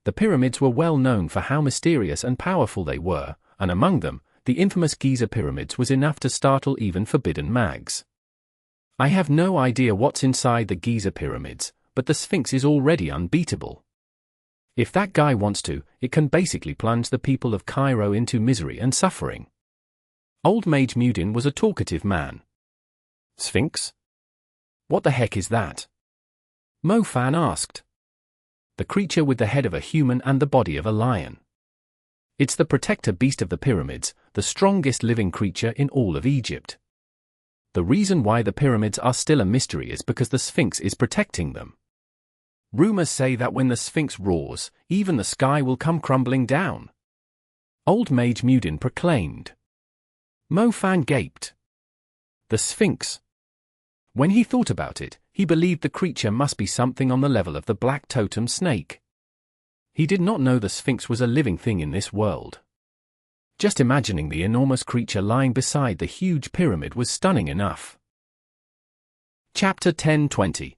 The pyramids were well known for how mysterious and powerful they were, and among them, the infamous Giza pyramids was enough to startle even forbidden mags. I have no idea what's inside the Giza pyramids, but the Sphinx is already unbeatable. If that guy wants to, it can basically plunge the people of Cairo into misery and suffering. Old Mage Mudin was a talkative man. Sphinx? What the heck is that? Mo Fan asked. The creature with the head of a human and the body of a lion. It's the protector beast of the pyramids, the strongest living creature in all of Egypt. The reason why the pyramids are still a mystery is because the Sphinx is protecting them. Rumors say that when the Sphinx roars, even the sky will come crumbling down. Old Mage Mudin proclaimed. Mo Fan gaped. The Sphinx. When he thought about it, he believed the creature must be something on the level of the black totem snake. He did not know the Sphinx was a living thing in this world. Just imagining the enormous creature lying beside the huge pyramid was stunning enough. Chapter 10-20.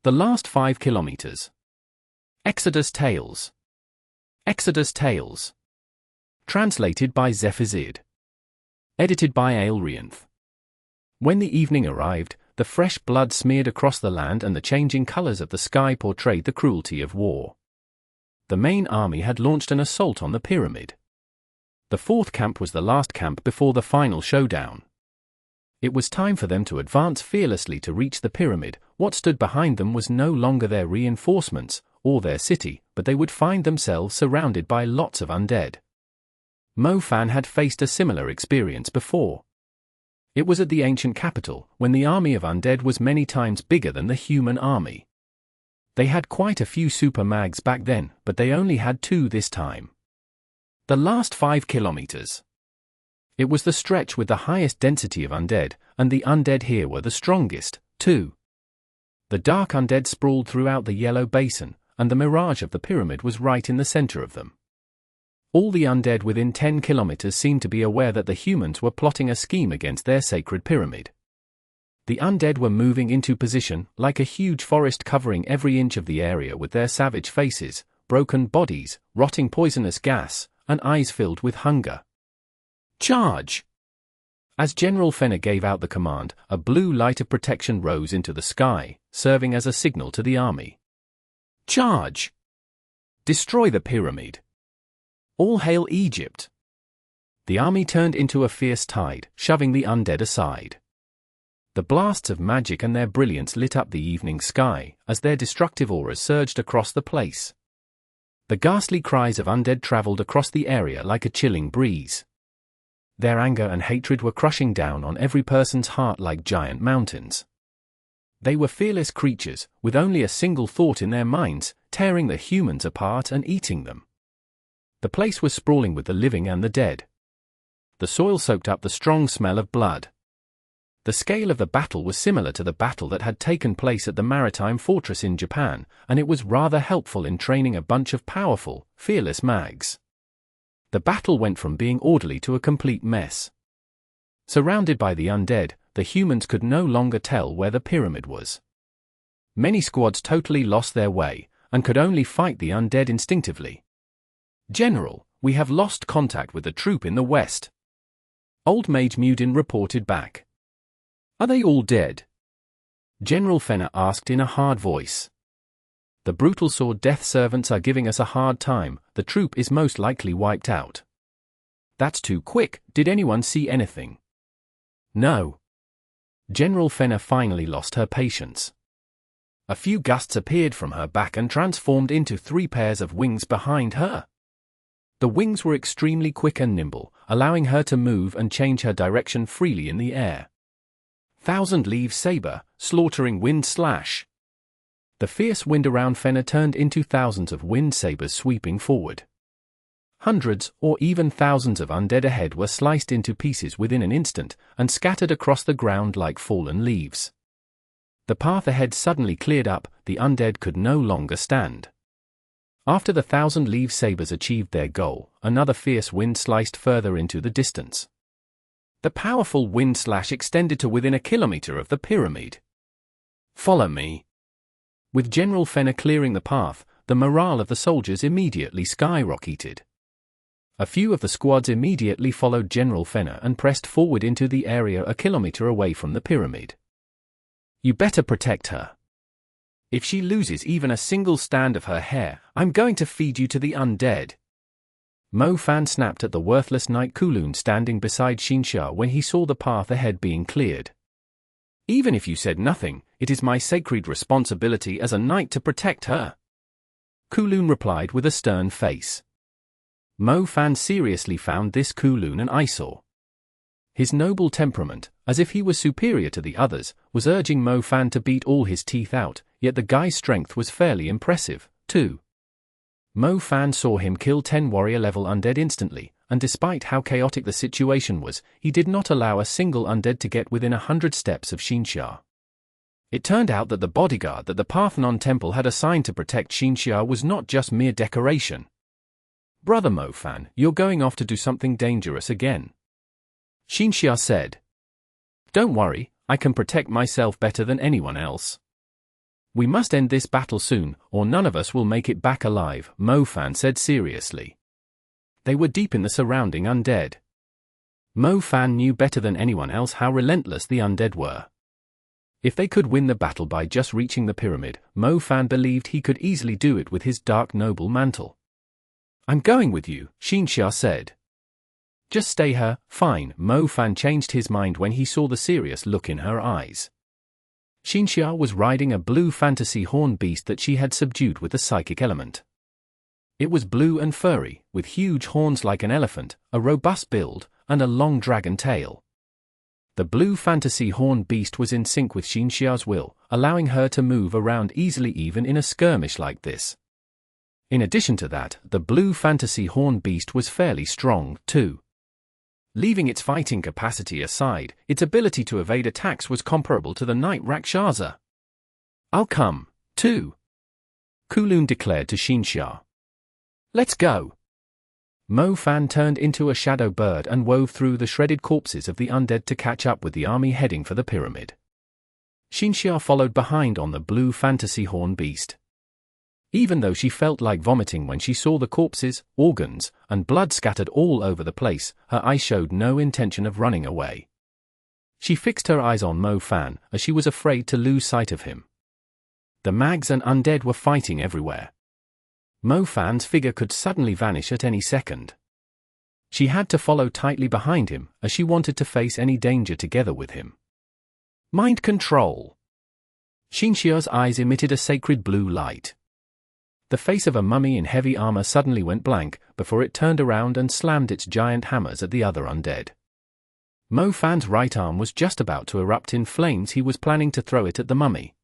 The Last 5 Kilometers. Exodus Tales. Exodus Tales. Translated by Zephazid. Edited by Aelrianth. When the evening arrived, the fresh blood smeared across the land and the changing colors of the sky portrayed the cruelty of war. The main army had launched an assault on the pyramid. The 4th camp was the last camp before the final showdown. It was time for them to advance fearlessly to reach the pyramid. What stood behind them was no longer their reinforcements, or their city, but they would find themselves surrounded by lots of undead. Mo Fan had faced a similar experience before. It was at the ancient capital, when the army of undead was many times bigger than the human army. They had quite a few super mags back then, but they only had 2 this time. The last 5 kilometers. It was the stretch with the highest density of undead, and the undead here were the strongest, too. The dark undead sprawled throughout the yellow basin, and the Mirage of the pyramid was right in the center of them. All the undead within 10 kilometers seemed to be aware that the humans were plotting a scheme against their sacred pyramid. The undead were moving into position, like a huge forest covering every inch of the area with their savage faces, broken bodies, rotting poisonous gas, and eyes filled with hunger. Charge! As General Fenner gave out the command, a blue light of protection rose into the sky, serving as a signal to the army. Charge! Destroy the pyramid! All hail Egypt! The army turned into a fierce tide, shoving the undead aside. The blasts of magic and their brilliance lit up the evening sky, as their destructive auras surged across the place. The ghastly cries of undead traveled across the area like a chilling breeze. Their anger and hatred were crushing down on every person's heart like giant mountains. They were fearless creatures, with only a single thought in their minds, tearing the humans apart and eating them. The place was sprawling with the living and the dead. The soil soaked up the strong smell of blood. The scale of the battle was similar to the battle that had taken place at the maritime fortress in Japan, and it was rather helpful in training a bunch of powerful, fearless mags. The battle went from being orderly to a complete mess. Surrounded by the undead, the humans could no longer tell where the pyramid was. Many squads totally lost their way, and could only fight the undead instinctively. General, we have lost contact with the troop in the west. Old Mage Mudin reported back. Are they all dead? General Fenner asked in a hard voice. The brutal sword death servants are giving us a hard time. The troop is most likely wiped out. That's too quick. Did anyone see anything? No. General Fenner finally lost her patience. A few gusts appeared from her back and transformed into 3 pairs of wings behind her. The wings were extremely quick and nimble, allowing her to move and change her direction freely in the air. Thousand Leaves Saber, Slaughtering Wind Slash. The fierce wind around Fenna turned into thousands of wind sabers sweeping forward. Hundreds, or even thousands of undead ahead were sliced into pieces within an instant and scattered across the ground like fallen leaves. The path ahead suddenly cleared up, the undead could no longer stand. After the 1,000-leaf sabers achieved their goal, another fierce wind sliced further into the distance. The powerful wind slash extended to within a kilometer of the pyramid. "Follow me." With General Fenna clearing the path, the morale of the soldiers immediately skyrocketed. A few of the squads immediately followed General Fenna and pressed forward into the area a kilometer away from the pyramid. "You better protect her. If she loses even a single strand of her hair, I'm going to feed you to the undead." Mo Fan snapped at the worthless Knight Kowloon standing beside Xinxia when he saw the path ahead being cleared. "Even if you said nothing, it is my sacred responsibility as a knight to protect her," Kowloon replied with a stern face. Mo Fan seriously found this Kowloon an eyesore. His noble temperament, as if he was superior to the others, was urging Mo Fan to beat all his teeth out, yet the guy's strength was fairly impressive, too. Mo Fan saw him kill 10 warrior-level undead instantly, and despite how chaotic the situation was, he did not allow a single undead to get within 100 steps of Xinxia. It turned out that the bodyguard that the Parthenon Temple had assigned to protect Xinxia was not just mere decoration. "Brother Mo Fan, you're going off to do something dangerous again," Xinxia said. "Don't worry, I can protect myself better than anyone else. We must end this battle soon, or none of us will make it back alive," Mo Fan said seriously. They were deep in the surrounding undead. Mo Fan knew better than anyone else how relentless the undead were. If they could win the battle by just reaching the pyramid, Mo Fan believed he could easily do it with his dark noble mantle. "I'm going with you," Xinxia said. "Just stay here." "Fine." Mo Fan changed his mind when he saw the serious look in her eyes. Xinxia was riding a blue fantasy horn beast that she had subdued with the psychic element. It was blue and furry, with huge horns like an elephant, a robust build, and a long dragon tail. The blue fantasy horn beast was in sync with Xinxia's will, allowing her to move around easily even in a skirmish like this. In addition to that, the blue fantasy horn beast was fairly strong, too. Leaving its fighting capacity aside, its ability to evade attacks was comparable to the Knight Rakshasa. "I'll come, too," Kowloon declared to Xinxia. "Let's go." Mo Fan turned into a shadow bird and wove through the shredded corpses of the undead to catch up with the army heading for the pyramid. Xinxia followed behind on the blue fantasy horn beast. Even though she felt like vomiting when she saw the corpses, organs, and blood scattered all over the place, her eyes showed no intention of running away. She fixed her eyes on Mo Fan, as she was afraid to lose sight of him. The mags and undead were fighting everywhere. Mo Fan's figure could suddenly vanish at any second. She had to follow tightly behind him, as she wanted to face any danger together with him. Mind control. Xinxia's eyes emitted a sacred blue light. The face of a mummy in heavy armor suddenly went blank, before it turned around and slammed its giant hammers at the other undead. Mo Fan's right arm was just about to erupt in flames. He was planning to throw it at the mummy.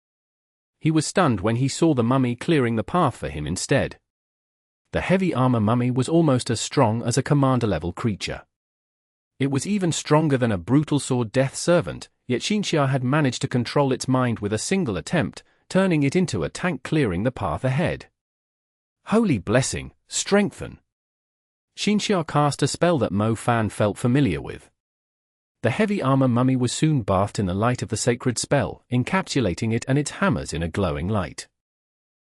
He was stunned when he saw the mummy clearing the path for him instead. The heavy armor mummy was almost as strong as a commander-level creature. It was even stronger than a brutal sword death servant, yet Xinxia had managed to control its mind with a single attempt, turning it into a tank clearing the path ahead. Holy blessing, strengthen. Xinxia cast a spell that Mo Fan felt familiar with. The heavy armor mummy was soon bathed in the light of the sacred spell, encapsulating it and its hammers in a glowing light.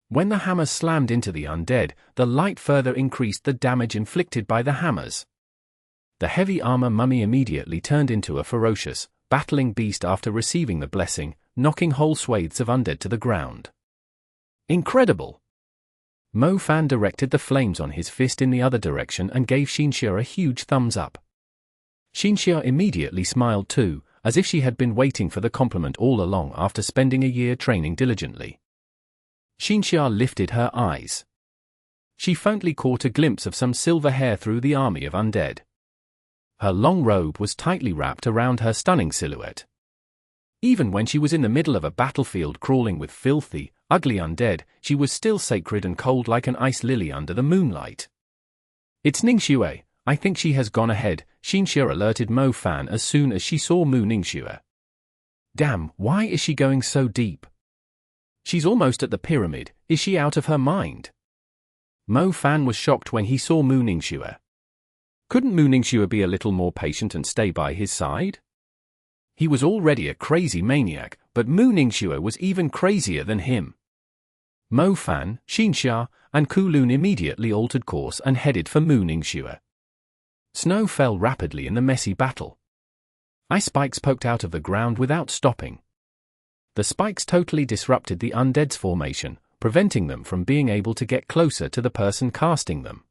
When the hammers slammed into the undead, the light further increased the damage inflicted by the hammers. The heavy armor mummy immediately turned into a ferocious, battling beast after receiving the blessing, knocking whole swathes of undead to the ground. Incredible! Mo Fan directed the flames on his fist in the other direction and gave Xinxia a huge thumbs up. Xinxia immediately smiled too, as if she had been waiting for the compliment all along after spending a year training diligently. Xinxia lifted her eyes. She faintly caught a glimpse of some silver hair through the army of undead. Her long robe was tightly wrapped around her stunning silhouette. Even when she was in the middle of a battlefield crawling with filthy, ugly undead, she was still sacred and cold like an ice lily under the moonlight. "It's Ningxue. I think she has gone ahead," Xinxia alerted Mo Fan as soon as she saw Mu Ningxue. "Damn, why is she going so deep? She's almost at the pyramid. Is she out of her mind?" Mo Fan was shocked when he saw Mu Ningxue. Couldn't Mu Ningxue be a little more patient and stay by his side? He was already a crazy maniac, but Mu Ningxue was even crazier than him. Mo Fan, Xinxia, and Kulun immediately altered course and headed for Mu Ningxue. Snow fell rapidly in the messy battle. Ice spikes poked out of the ground without stopping. The spikes totally disrupted the undead's formation, preventing them from being able to get closer to the person casting them.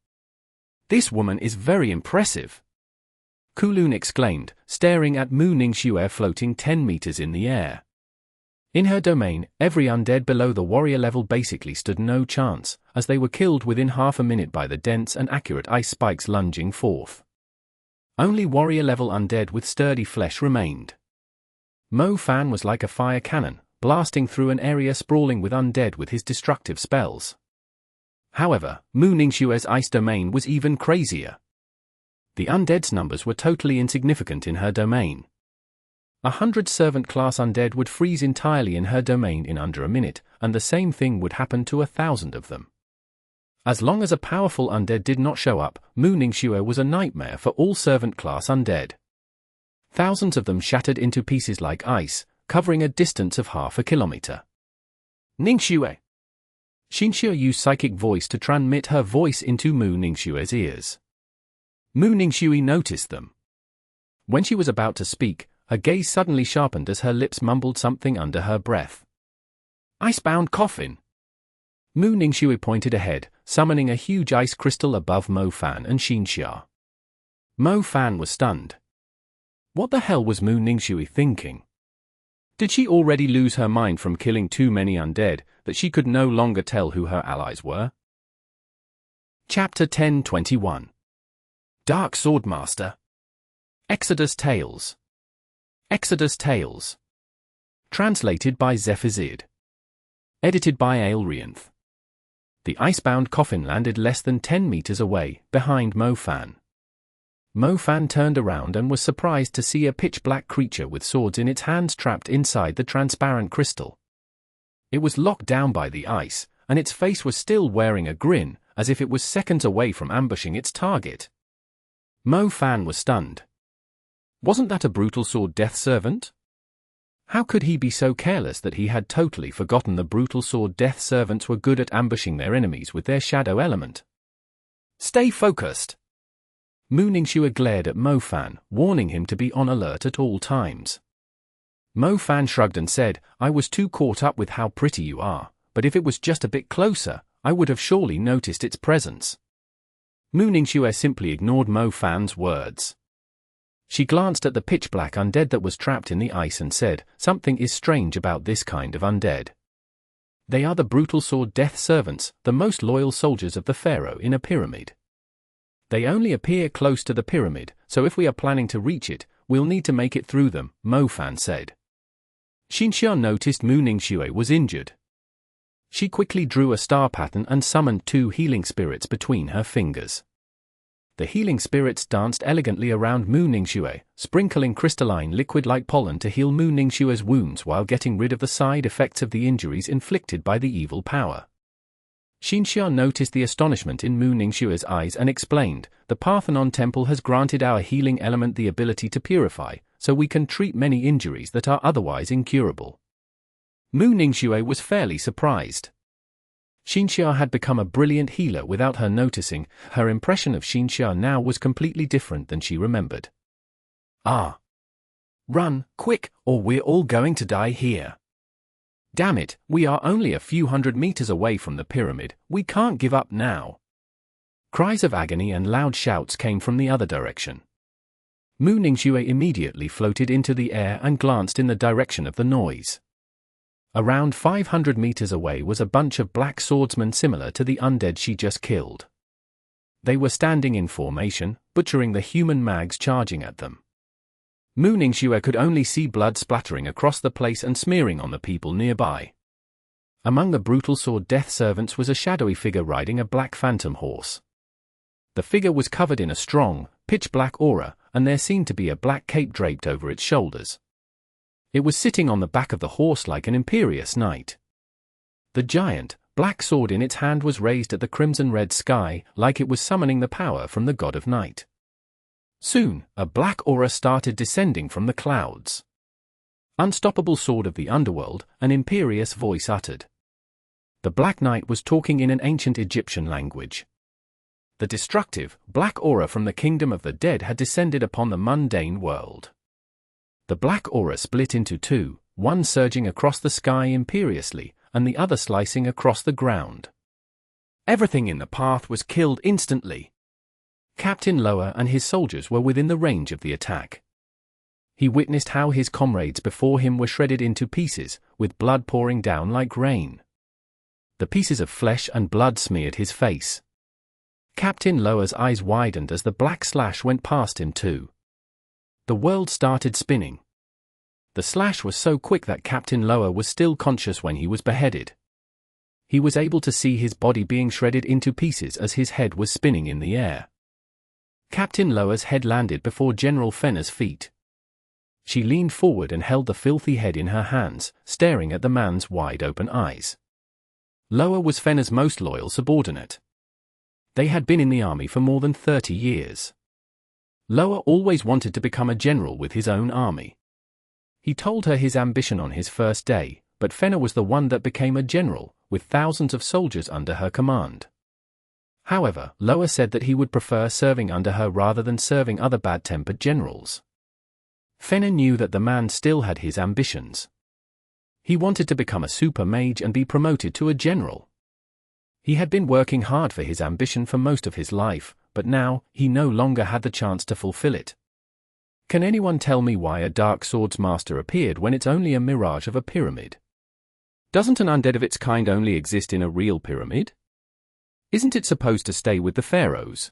"This woman is very impressive," Kulun exclaimed, staring at Mu Ningxue floating 10 meters in the air. In her domain, every undead below the warrior level basically stood no chance, as they were killed within half a minute by the dense and accurate ice spikes lunging forth. Only warrior-level undead with sturdy flesh remained. Mo Fan was like a fire cannon, blasting through an area sprawling with undead with his destructive spells. However, Mu Ningxue's ice domain was even crazier. The undead's numbers were totally insignificant in her domain. 100 servant-class undead would freeze entirely in her domain in under a minute, and the same thing would happen to 1,000 of them. As long as a powerful undead did not show up, Mu Ningxue was a nightmare for all servant-class undead. Thousands of them shattered into pieces like ice, covering a distance of half a kilometer. "Ningxue!" Xinxia used psychic voice to transmit her voice into Mu Ningxue's ears. Mu Ningxue noticed them. When she was about to speak, her gaze suddenly sharpened as her lips mumbled something under her breath. "Icebound coffin!" Mu Ningxue pointed ahead, summoning a huge ice crystal above Mo Fan and Xinxia. Mo Fan was stunned. What the hell was Mu Ningxue thinking? Did she already lose her mind from killing too many undead, that she could no longer tell who her allies were? Chapter 10:21 Dark Swordmaster. Exodus Tales. Exodus Tales. Translated by Zephazid. Edited by Aelrianth. The icebound coffin landed less than 10 meters away, behind Mo Fan. Mo Fan turned around and was surprised to see a pitch-black creature with swords in its hands trapped inside the transparent crystal. It was locked down by the ice, and its face was still wearing a grin, as if it was seconds away from ambushing its target. Mo Fan was stunned. Wasn't that a brutal sword death servant? How could he be so careless that he had totally forgotten the brutal sword death servants were good at ambushing their enemies with their shadow element? "Stay focused!" Mu Ningxue glared at Mo Fan, warning him to be on alert at all times. Mo Fan shrugged and said, "I was too caught up with how pretty you are, but if it was just a bit closer, I would have surely noticed its presence." Mu Ningxue simply ignored Mo Fan's words. She glanced at the pitch-black undead that was trapped in the ice and said, "Something is strange about this kind of undead. They are the brutal sword death servants, the most loyal soldiers of the pharaoh in a pyramid. They only appear close to the pyramid, so if we are planning to reach it, we'll need to make it through them," Mo Fan said. Xinxia noticed Mu Ningxue was injured. She quickly drew a star pattern and summoned 2 healing spirits between her fingers. The healing spirits danced elegantly around Mu Ningxue, sprinkling crystalline liquid like pollen to heal Mu Ningxue's wounds while getting rid of the side effects of the injuries inflicted by the evil power. Xinxia noticed the astonishment in Mu Ningxue's eyes and explained, "The Parthenon Temple has granted our healing element the ability to purify, so we can treat many injuries that are otherwise incurable." Mu Ningxue was fairly surprised. Xinxia had become a brilliant healer without her noticing. Her impression of Xinxia now was completely different than she remembered. "Ah! Run, quick, or we're all going to die here. Damn it, we are only a few hundred meters away from the pyramid, we can't give up now." Cries of agony and loud shouts came from the other direction. Mu Ningxue immediately floated into the air and glanced in the direction of the noise. Around 500 meters away was a bunch of black swordsmen similar to the undead she just killed. They were standing in formation, butchering the human mags charging at them. Mu Ningxue could only see blood splattering across the place and smearing on the people nearby. Among the brutal sword death servants was a shadowy figure riding a black phantom horse. The figure was covered in a strong, pitch-black aura, and there seemed to be a black cape draped over its shoulders. It was sitting on the back of the horse like an imperious knight. The giant, black sword in its hand was raised at the crimson-red sky, like it was summoning the power from the god of night. Soon, a black aura started descending from the clouds. "Unstoppable sword of the underworld," an imperious voice uttered. The Black Knight was talking in an ancient Egyptian language. The destructive, black aura from the kingdom of the dead had descended upon the mundane world. The black aura split into two, one surging across the sky imperiously, and the other slicing across the ground. Everything in the path was killed instantly. Captain Loa and his soldiers were within the range of the attack. He witnessed how his comrades before him were shredded into pieces, with blood pouring down like rain. The pieces of flesh and blood smeared his face. Captain Loa's eyes widened as the black slash went past him too. The world started spinning. The slash was so quick that Captain Loa was still conscious when he was beheaded. He was able to see his body being shredded into pieces as his head was spinning in the air. Captain Loa's head landed before General Fenna's feet. She leaned forward and held the filthy head in her hands, staring at the man's wide-open eyes. Loa was Fenna's most loyal subordinate. They had been in the army for more than 30 years. Loa always wanted to become a general with his own army. He told her his ambition on his first day, but Fenna was the one that became a general, with thousands of soldiers under her command. However, Loa said that he would prefer serving under her rather than serving other bad-tempered generals. Fenna knew that the man still had his ambitions. He wanted to become a super mage and be promoted to a general. He had been working hard for his ambition for most of his life, but now, he no longer had the chance to fulfill it. Can anyone tell me why a Dark Swordsmaster appeared when it's only a mirage of a pyramid? Doesn't an undead of its kind only exist in a real pyramid? Isn't it supposed to stay with the pharaohs?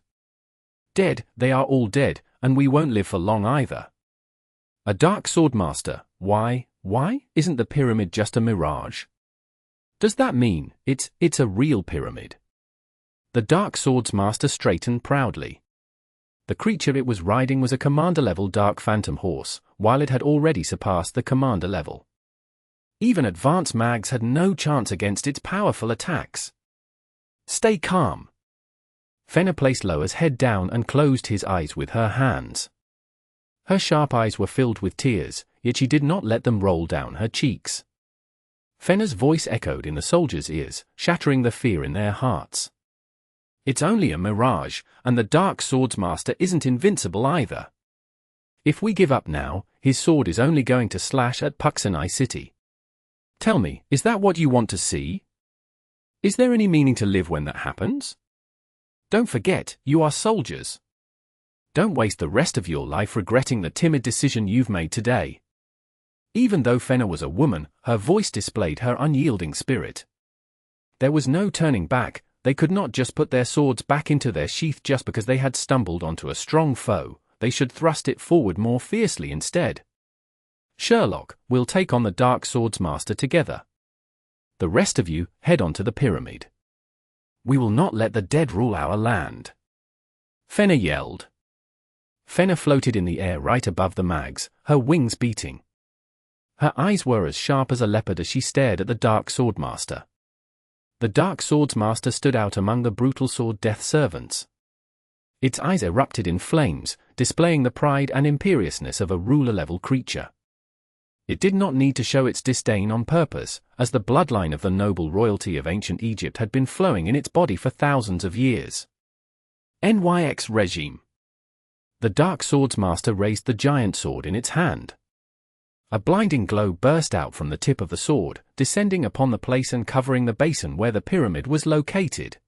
Dead, they are all dead, and we won't live for long either. A Dark Swordmaster, why isn't the pyramid just a mirage? Does that mean it's a real pyramid? The Dark Swordsmaster straightened proudly. The creature it was riding was a commander-level Dark Phantom horse, while it had already surpassed the commander level. Even advanced mags had no chance against its powerful attacks. Stay calm. Fenna placed Loa's head down and closed his eyes with her hands. Her sharp eyes were filled with tears, yet she did not let them roll down her cheeks. Fenna's voice echoed in the soldiers' ears, shattering the fear in their hearts. It's only a mirage, and the Dark Swordsmaster isn't invincible either. If we give up now, his sword is only going to slash at Puxanai City. Tell me, is that what you want to see? Is there any meaning to live when that happens? Don't forget, you are soldiers. Don't waste the rest of your life regretting the timid decision you've made today. Even though Fenna was a woman, her voice displayed her unyielding spirit. There was no turning back. They could not just put their swords back into their sheath just because they had stumbled onto a strong foe. They should thrust it forward more fiercely instead. Sherlock, we'll take on the Dark Swordsmaster together. The rest of you, head on to the pyramid. We will not let the dead rule our land. Fenna yelled. Fenna floated in the air right above the mags, her wings beating. Her eyes were as sharp as a leopard as she stared at the Dark Swordmaster. The Dark Swordsmaster stood out among the brutal sword death servants. Its eyes erupted in flames, displaying the pride and imperiousness of a ruler-level creature. It did not need to show its disdain on purpose, as the bloodline of the noble royalty of ancient Egypt had been flowing in its body for thousands of years. NYX regime. The Dark Swordsmaster raised the giant sword in its hand. A blinding glow burst out from the tip of the sword, descending upon the place and covering the basin where the pyramid was located.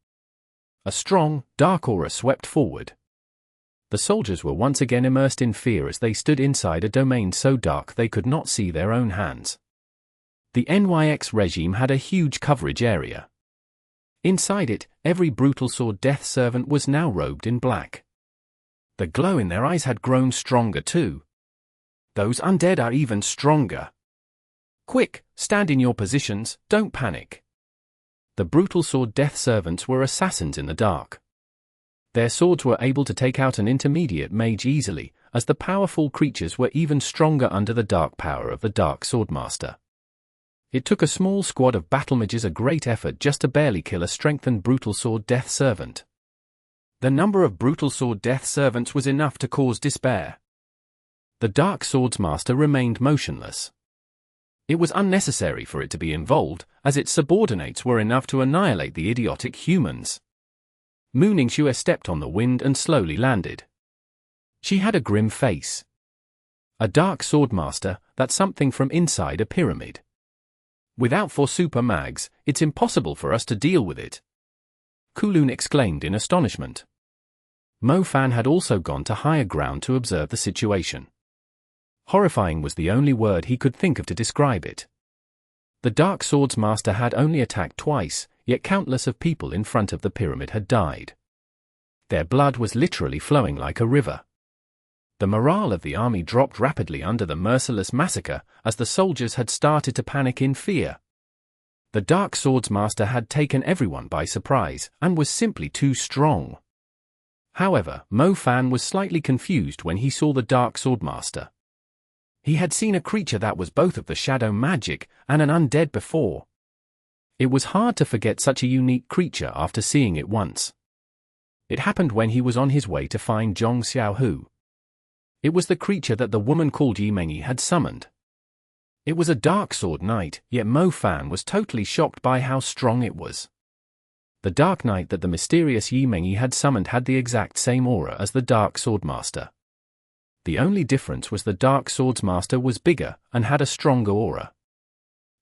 A strong, dark aura swept forward. The soldiers were once again immersed in fear as they stood inside a domain so dark they could not see their own hands. The NYX regime had a huge coverage area. Inside it, every brutal sword death servant was now robed in black. The glow in their eyes had grown stronger too. Those undead are even stronger. Quick, stand in your positions, don't panic. The brutal sword death servants were assassins in the dark. Their swords were able to take out an intermediate mage easily, as the powerful creatures were even stronger under the dark power of the Dark Swordmaster. It took a small squad of battle mages a great effort just to barely kill a strengthened brutal sword death servant. The number of brutal sword death servants was enough to cause despair. The Dark Swordsmaster remained motionless. It was unnecessary for it to be involved, as its subordinates were enough to annihilate the idiotic humans. Asha'ruiya stepped on the wind and slowly landed. She had a grim face. A Dark Swordmaster, that's something from inside a pyramid. Without 4 super mags, it's impossible for us to deal with it. Kowloon exclaimed in astonishment. Mo Fan had also gone to higher ground to observe the situation. Horrifying was the only word he could think of to describe it. The Dark Swordsmaster had only attacked twice, yet countless of people in front of the pyramid had died. Their blood was literally flowing like a river. The morale of the army dropped rapidly under the merciless massacre, as the soldiers had started to panic in fear. The Dark Swordsmaster had taken everyone by surprise, and was simply too strong. However, Mo Fan was slightly confused when he saw the Dark Swordmaster. He had seen a creature that was both of the shadow magic and an undead before. It was hard to forget such a unique creature after seeing it once. It happened when he was on his way to find Zhong Xiaohu. It was the creature that the woman called Yi had summoned. It was a dark sword knight, yet Mo Fan was totally shocked by how strong it was. The dark knight that the mysterious Yi had summoned had the exact same aura as the Dark Swordmaster. The only difference was the Dark Swordsmaster was bigger and had a stronger aura.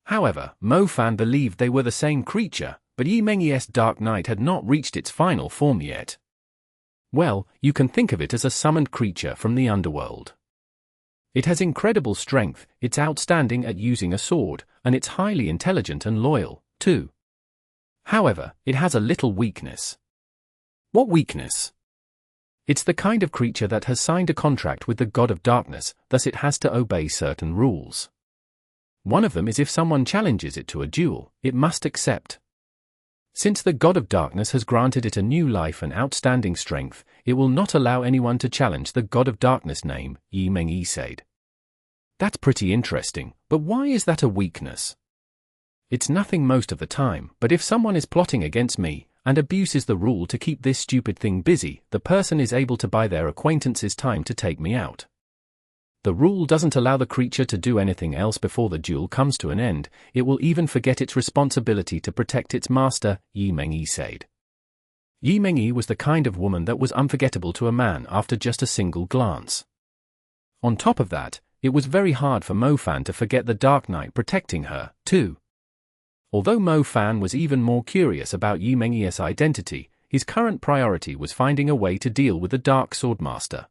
However, Mo Fan believed they were the same creature, but Yi Dark Knight had not reached its final form yet. Well, you can think of it as a summoned creature from the underworld. It has incredible strength, it's outstanding at using a sword, and it's highly intelligent and loyal, too. However, it has a little weakness. What weakness? It's the kind of creature that has signed a contract with the God of Darkness, thus it has to obey certain rules. One of them is if someone challenges it to a duel, it must accept. Since the God of Darkness has granted it a new life and outstanding strength, it will not allow anyone to challenge the God of Darkness name, Yi said. That's pretty interesting, but why is that a weakness? It's nothing most of the time, but if someone is plotting against me, and abuses the rule to keep this stupid thing busy, the person is able to buy their acquaintance's time to take me out. The rule doesn't allow the creature to do anything else before the duel comes to an end, it will even forget its responsibility to protect its master, Yi said. Yi was the kind of woman that was unforgettable to a man after just a single glance. On top of that, it was very hard for Mo Fan to forget the Dark Knight protecting her, too. Although Mo Fan was even more curious about Yi's identity, his current priority was finding a way to deal with the Dark Swordmaster.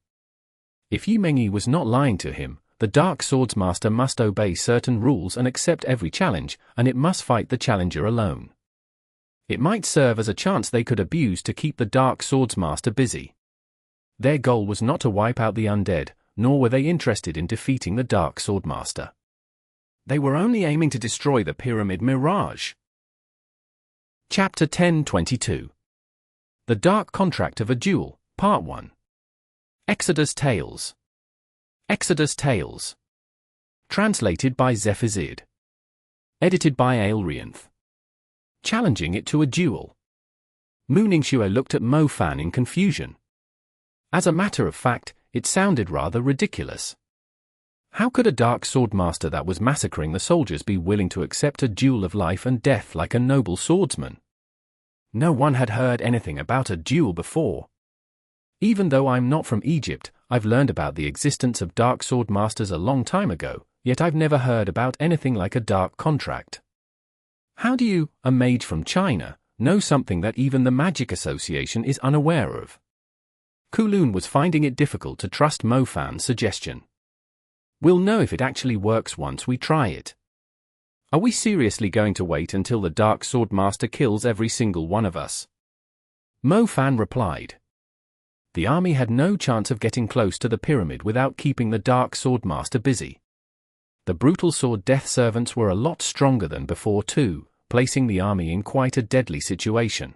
If Yi was not lying to him, the Dark Swordsmaster must obey certain rules and accept every challenge, and it must fight the challenger alone. It might serve as a chance they could abuse to keep the Dark Swordsmaster busy. Their goal was not to wipe out the undead, nor were they interested in defeating the Dark Swordmaster. They were only aiming to destroy the pyramid Mirage. Chapter 10:22. The Dark Contract of a Duel, Part 1. Exodus Tales. Exodus Tales. Translated by Zephazid. Edited by Aelrianth. Challenging it to a duel. Asha'ruiya looked at Mo Fan in confusion. As a matter of fact, it sounded rather ridiculous. How could a Dark Swordmaster that was massacring the soldiers be willing to accept a duel of life and death like a noble swordsman? No one had heard anything about a duel before. Even though I'm not from Egypt, I've learned about the existence of Dark Swordmasters a long time ago, yet I've never heard about anything like a dark contract. How do you, a mage from China, know something that even the Magic Association is unaware of? Kowloon was finding it difficult to trust Mo Fan's suggestion. We'll know if it actually works once we try it. Are we seriously going to wait until the Dark Swordmaster kills every single one of us? Mo Fan replied. The army had no chance of getting close to the pyramid without keeping the Dark Swordmaster busy. The brutal sword death servants were a lot stronger than before too, placing the army in quite a deadly situation.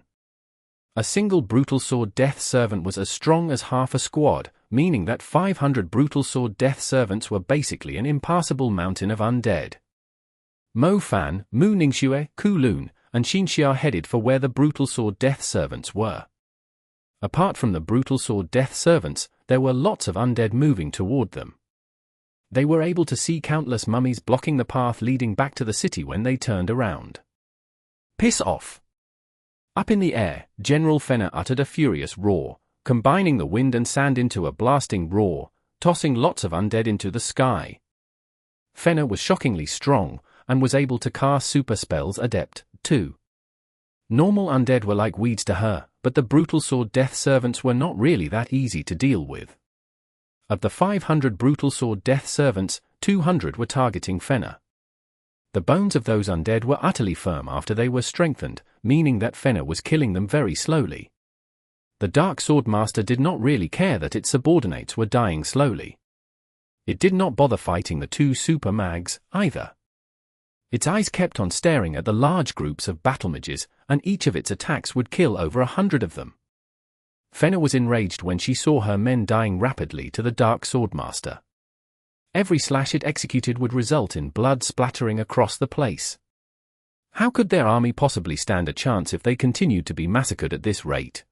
A single Brutal Sword Death Servant was as strong as half a squad, meaning that 500 Brutal Sword Death Servants were basically an impassable mountain of undead. Mo Fan, Mu Ningxue, Kulun, and Xinxia headed for where the Brutal Sword Death Servants were. Apart from the Brutal Sword Death Servants, there were lots of undead moving toward them. They were able to see countless mummies blocking the path leading back to the city when they turned around. Piss off! Up in the air, General Fenner uttered a furious roar, combining the wind and sand into a blasting roar, tossing lots of undead into the sky. Fenner was shockingly strong, and was able to cast super spells adept, too. Normal undead were like weeds to her, but the Brutal Sword Death Servants were not really that easy to deal with. Of the 500 Brutal Sword Death Servants, 200 were targeting Fenner. The bones of those undead were utterly firm after they were strengthened, meaning that Fenner was killing them very slowly. The Dark Swordmaster did not really care that its subordinates were dying slowly. It did not bother fighting the two super mags, either. Its eyes kept on staring at the large groups of battle mages, and each of its attacks would kill over 100 of them. Fenner was enraged when she saw her men dying rapidly to the Dark Swordmaster. Every slash it executed would result in blood splattering across the place. How could their army possibly stand a chance if they continued to be massacred at this rate?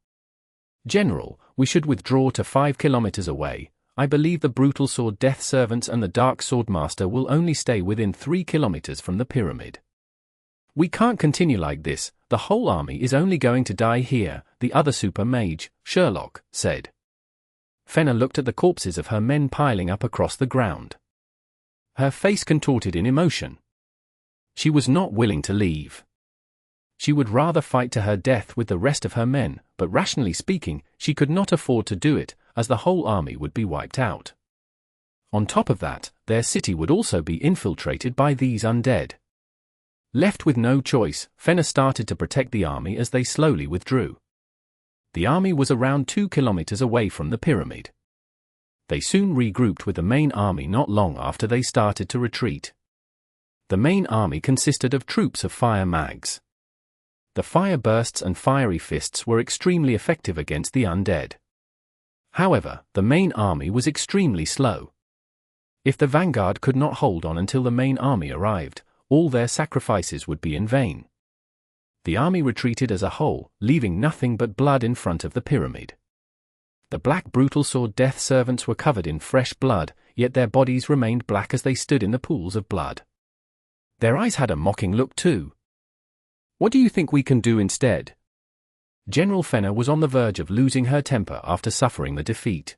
General, we should withdraw to 5 kilometers away. I believe the Brutal Sword Death Servants and the Dark Swordmaster will only stay within 3 kilometers from the pyramid. We can't continue like this, the whole army is only going to die here, the other super mage, Sherlock, said. Fenner looked at the corpses of her men piling up across the ground. Her face contorted in emotion. She was not willing to leave. She would rather fight to her death with the rest of her men, but rationally speaking, she could not afford to do it, as the whole army would be wiped out. On top of that, their city would also be infiltrated by these undead. Left with no choice, Fenner started to protect the army as they slowly withdrew. The army was around 2 kilometers away from the pyramid. They soon regrouped with the main army not long after they started to retreat. The main army consisted of troops of fire mags. The fire bursts and fiery fists were extremely effective against the undead. However, the main army was extremely slow. If the vanguard could not hold on until the main army arrived, all their sacrifices would be in vain. The army retreated as a whole, leaving nothing but blood in front of the pyramid. The black Brutal Sword Death Servants were covered in fresh blood, yet their bodies remained black as they stood in the pools of blood. Their eyes had a mocking look too. What do you think we can do instead? General Fenner was on the verge of losing her temper after suffering the defeat.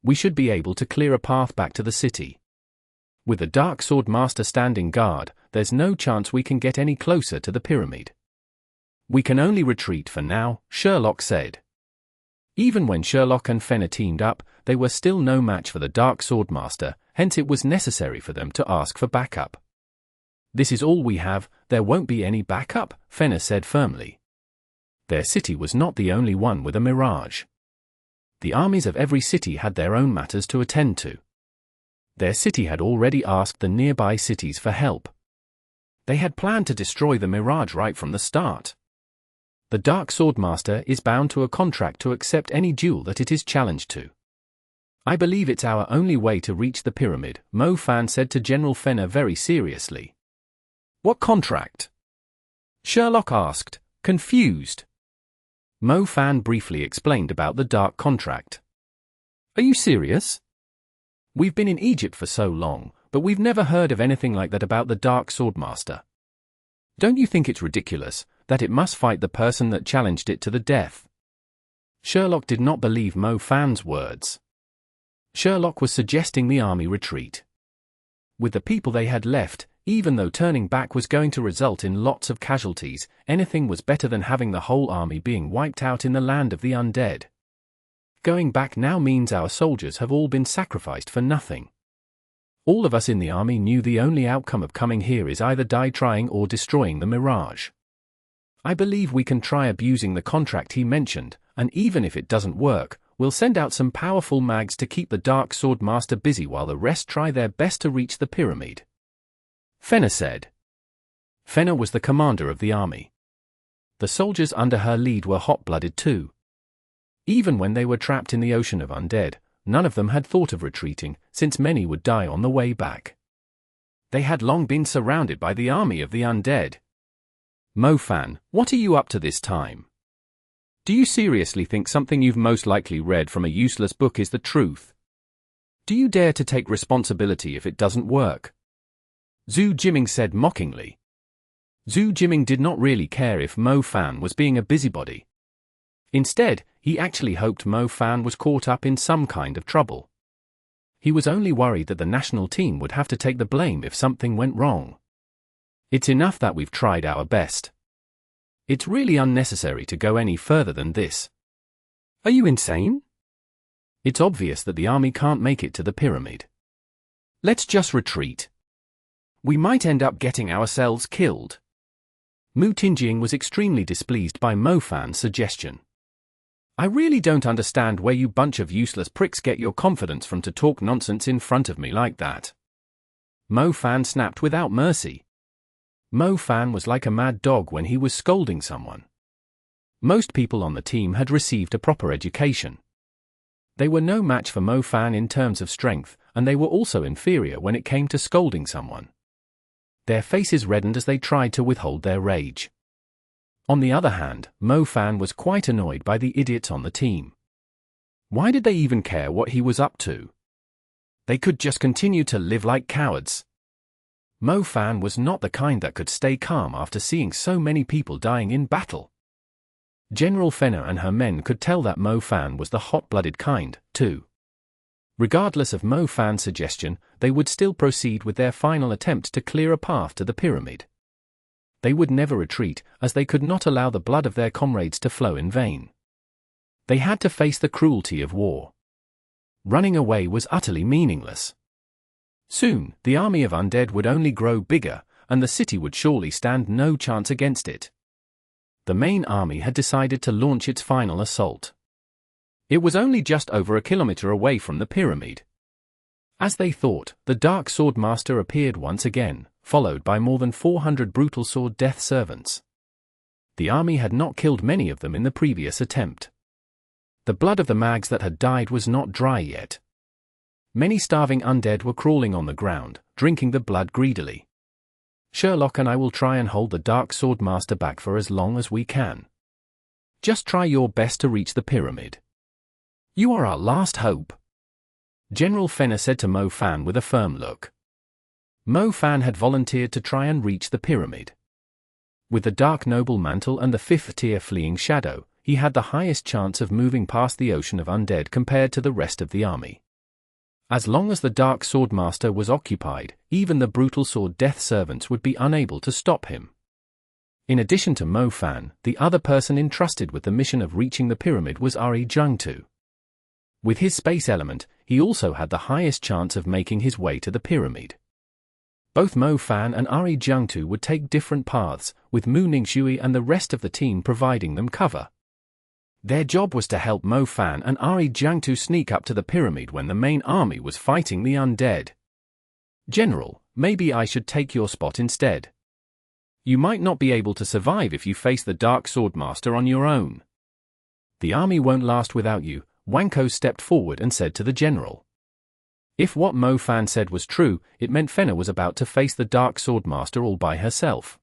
We should be able to clear a path back to the city. With the Dark Swordmaster standing guard, there's no chance we can get any closer to the pyramid. We can only retreat for now, Sherlock said. Even when Sherlock and Fenner teamed up, they were still no match for the Dark Swordmaster, hence it was necessary for them to ask for backup. This is all we have, there won't be any backup, Fenner said firmly. Their city was not the only one with a Mirage. The armies of every city had their own matters to attend to. Their city had already asked the nearby cities for help. They had planned to destroy the Mirage right from the start. The Dark Swordmaster is bound to a contract to accept any duel that it is challenged to. I believe it's our only way to reach the pyramid, Mo Fan said to General Fenner very seriously. What contract? Sherlock asked, confused. Mo Fan briefly explained about the Dark Contract. Are you serious? We've been in Egypt for so long, but we've never heard of anything like that about the Dark Swordmaster. Don't you think it's ridiculous that it must fight the person that challenged it to the death? Sherlock did not believe Mo Fan's words. Sherlock was suggesting the army retreat. With the people they had left, even though turning back was going to result in lots of casualties, anything was better than having the whole army being wiped out in the land of the undead. Going back now means our soldiers have all been sacrificed for nothing. All of us in the army knew the only outcome of coming here is either die trying or destroying the Mirage. I believe we can try abusing the contract he mentioned, and even if it doesn't work, we'll send out some powerful mags to keep the Dark Swordmaster busy while the rest try their best to reach the pyramid. Fenner said. Fenna was the commander of the army. The soldiers under her lead were hot-blooded too. Even when they were trapped in the ocean of undead, none of them had thought of retreating, since many would die on the way back. They had long been surrounded by the army of the undead. Mo Fan, what are you up to this time? Do you seriously think something you've most likely read from a useless book is the truth? Do you dare to take responsibility if it doesn't work? Zhu Jiming said mockingly. Zhu Jiming did not really care if Mo Fan was being a busybody. Instead, he actually hoped Mo Fan was caught up in some kind of trouble. He was only worried that the national team would have to take the blame if something went wrong. It's enough that we've tried our best. It's really unnecessary to go any further than this. Are you insane? It's obvious that the army can't make it to the pyramid. Let's just retreat. We might end up getting ourselves killed. Mu Tingjing was extremely displeased by Mo Fan's suggestion. I really don't understand where you bunch of useless pricks get your confidence from to talk nonsense in front of me like that. Mo Fan snapped without mercy. Mo Fan was like a mad dog when he was scolding someone. Most people on the team had received a proper education. They were no match for Mo Fan in terms of strength, and they were also inferior when it came to scolding someone. Their faces reddened as they tried to withhold their rage. On the other hand, Mo Fan was quite annoyed by the idiots on the team. Why did they even care what he was up to? They could just continue to live like cowards. Mo Fan was not the kind that could stay calm after seeing so many people dying in battle. General Fenna and her men could tell that Mo Fan was the hot-blooded kind, too. Regardless of Mo Fan's suggestion, they would still proceed with their final attempt to clear a path to the pyramid. They would never retreat, as they could not allow the blood of their comrades to flow in vain. They had to face the cruelty of war. Running away was utterly meaningless. Soon, the army of undead would only grow bigger, and the city would surely stand no chance against it. The main army had decided to launch its final assault. It was only just over a kilometer away from the pyramid. As they thought, the Dark Swordmaster appeared once again, followed by more than 400 brutal sword death servants. The army had not killed many of them in the previous attempt. The blood of the mags that had died was not dry yet. Many starving undead were crawling on the ground, drinking the blood greedily. Sherlock and I will try and hold the Dark Swordmaster back for as long as we can. Just try your best to reach the pyramid. You are our last hope. General Fenna said to Mo Fan with a firm look. Mo Fan had volunteered to try and reach the pyramid. With the Dark Noble Mantle and the 5th tier Fleeing Shadow, he had the highest chance of moving past the ocean of undead compared to the rest of the army. As long as the Dark Swordmaster was occupied, even the brutal sword death servants would be unable to stop him. In addition to Mo Fan, the other person entrusted with the mission of reaching the pyramid was Jiangtu. With his space element, he also had the highest chance of making his way to the pyramid. Both Mo Fan and Jiangtu would take different paths, with Mu Ningxui and the rest of the team providing them cover. Their job was to help Mo Fan and Jiangtu sneak up to the pyramid when the main army was fighting the undead. General, maybe I should take your spot instead. You might not be able to survive if you face the Dark Swordmaster on your own. The army won't last without you, Wanko stepped forward and said to the general. If what Mo Fan said was true, it meant Fenna was about to face the Dark Swordmaster all by herself.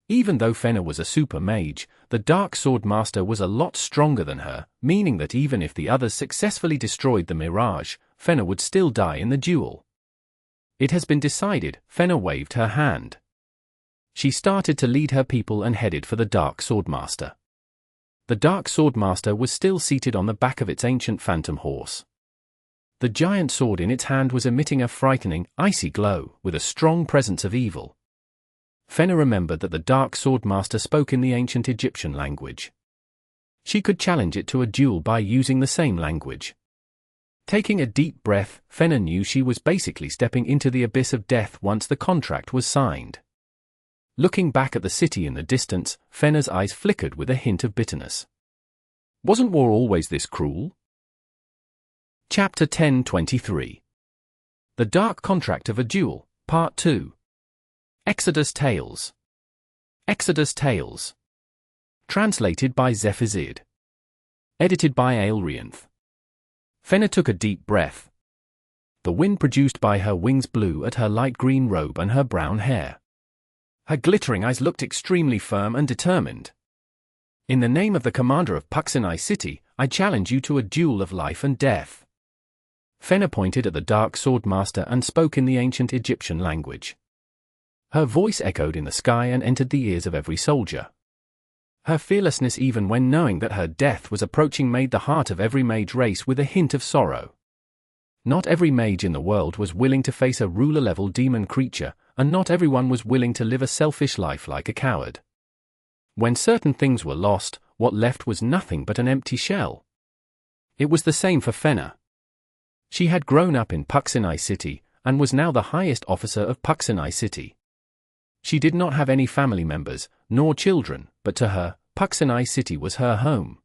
Even though Fenna was a super mage, the Dark Swordmaster was a lot stronger than her, meaning that even if the others successfully destroyed the Mirage, Fenna would still die in the duel. It has been decided, Fenna waved her hand. She started to lead her people and headed for the Dark Swordmaster. The Dark Swordmaster was still seated on the back of its ancient phantom horse. The giant sword in its hand was emitting a frightening, icy glow, with a strong presence of evil. Fenna remembered that the Dark Swordmaster spoke in the ancient Egyptian language. She could challenge it to a duel by using the same language. Taking a deep breath, Fenna knew she was basically stepping into the abyss of death once the contract was signed. Looking back at the city in the distance, Fenna's eyes flickered with a hint of bitterness. Wasn't war always this cruel? Chapter 1023. The Dark Contract of a Duel, Part 2. Exodus Tales. Exodus Tales. Translated by Zephyr. Edited by Aelrianth. Fenna took a deep breath. The wind produced by her wings blew at her light green robe and her brown hair. Her glittering eyes looked extremely firm and determined. In the name of the commander of Puxinai City, I challenge you to a duel of life and death. Fenna pointed at the dark Swordmaster and spoke in the ancient Egyptian language. Her voice echoed in the sky and entered the ears of every soldier. Her fearlessness, even when knowing that her death was approaching, made the heart of every mage race with a hint of sorrow. Not every mage in the world was willing to face a ruler-level demon creature, and not everyone was willing to live a selfish life like a coward. When certain things were lost, what left was nothing but an empty shell. It was the same for Fenna. She had grown up in Puxinai City, and was now the highest officer of Puxinai City. She did not have any family members, nor children, but to her, Puxinai City was her home.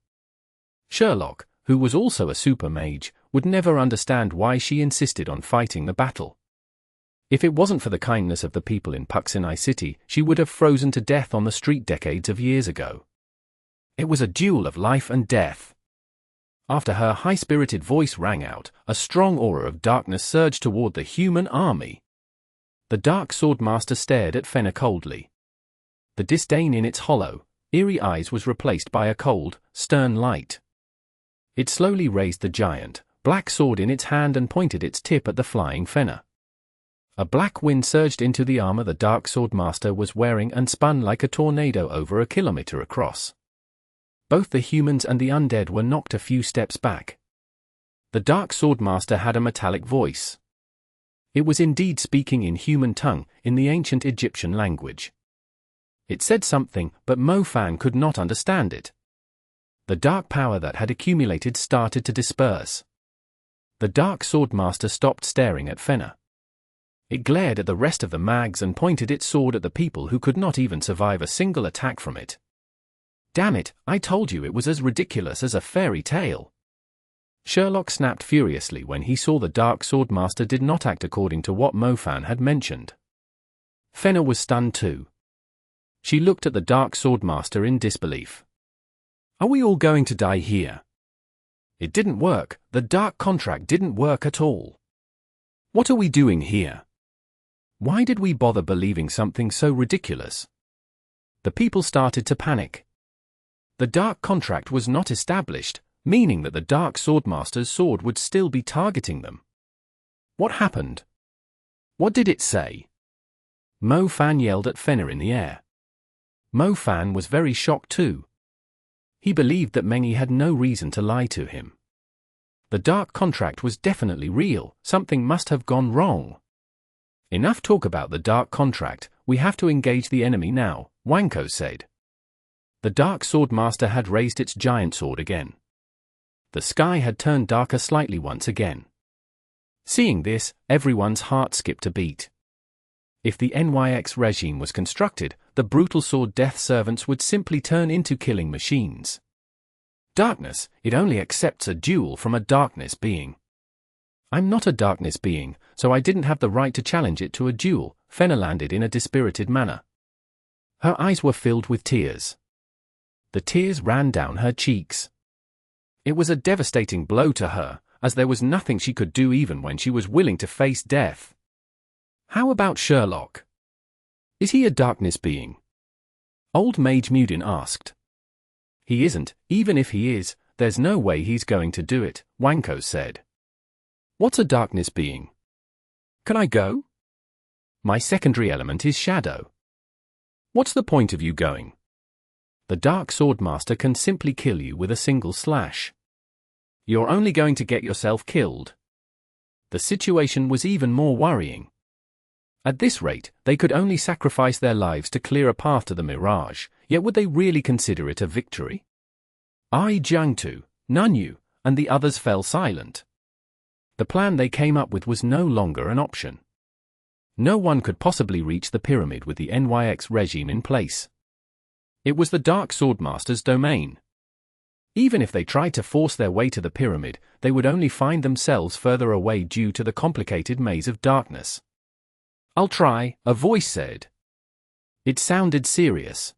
Sherlock, who was also a super mage, would never understand why she insisted on fighting the battle. If it wasn't for the kindness of the people in Puxinai City, she would have frozen to death on the street decades of years ago. It was a duel of life and death. After her high-spirited voice rang out, a strong aura of darkness surged toward the human army. The dark Swordmaster stared at Fenna coldly. The disdain in its hollow, eerie eyes was replaced by a cold, stern light. It slowly raised the giant, black sword in its hand and pointed its tip at the flying Fenna. A black wind surged into the armor the dark Swordmaster was wearing and spun like a tornado over a kilometer across. Both the humans and the undead were knocked a few steps back. The dark Swordmaster had a metallic voice. It was indeed speaking in human tongue, in the ancient Egyptian language. It said something, but Mo-Fan could not understand it. The dark power that had accumulated started to disperse. The dark Swordmaster stopped staring at Fenna. It glared at the rest of the mags and pointed its sword at the people who could not even survive a single attack from it. Damn it, I told you it was as ridiculous as a fairy tale. Sherlock snapped furiously when he saw the dark Swordmaster did not act according to what Mo-Fan had mentioned. Fenna was stunned too. She looked at the dark Swordmaster in disbelief. Are we all going to die here? It didn't work, the dark contract didn't work at all. What are we doing here? Why did we bother believing something so ridiculous? The people started to panic. The dark contract was not established, meaning that the dark Swordmaster's sword would still be targeting them. What happened? What did it say? Mo-Fan yelled at Fenna in the air. Mo-Fan was very shocked too. He believed that Mengi had no reason to lie to him. The dark contract was definitely real, something must have gone wrong. Enough talk about the dark contract, we have to engage the enemy now, Wanko said. The dark Swordmaster had raised its giant sword again. The sky had turned darker slightly once again. Seeing this, everyone's heart skipped a beat. If the NYX regime was constructed, the brutal sword death servants would simply turn into killing machines. Darkness, it only accepts a duel from a darkness being. I'm not a darkness being, so I didn't have the right to challenge it to a duel, Fenna landed in a dispirited manner. Her eyes were filled with tears. The tears ran down her cheeks. It was a devastating blow to her, as there was nothing she could do even when she was willing to face death. How about Sherlock? Is he a darkness being? Old Mage Mudin asked. He isn't, even if he is, there's no way he's going to do it, Wanko said. What's a darkness being? Can I go? My secondary element is shadow. What's the point of you going? The dark Swordmaster can simply kill you with a single slash. You're only going to get yourself killed. The situation was even more worrying. At this rate, they could only sacrifice their lives to clear a path to the Mirage, yet would they really consider it a victory? Jiangtu, Nanyu, and the others fell silent. The plan they came up with was no longer an option. No one could possibly reach the pyramid with the NYX regime in place. It was the Dark Swordmaster's domain. Even if they tried to force their way to the pyramid, they would only find themselves further away due to the complicated maze of darkness. I'll try, a voice said. It sounded serious.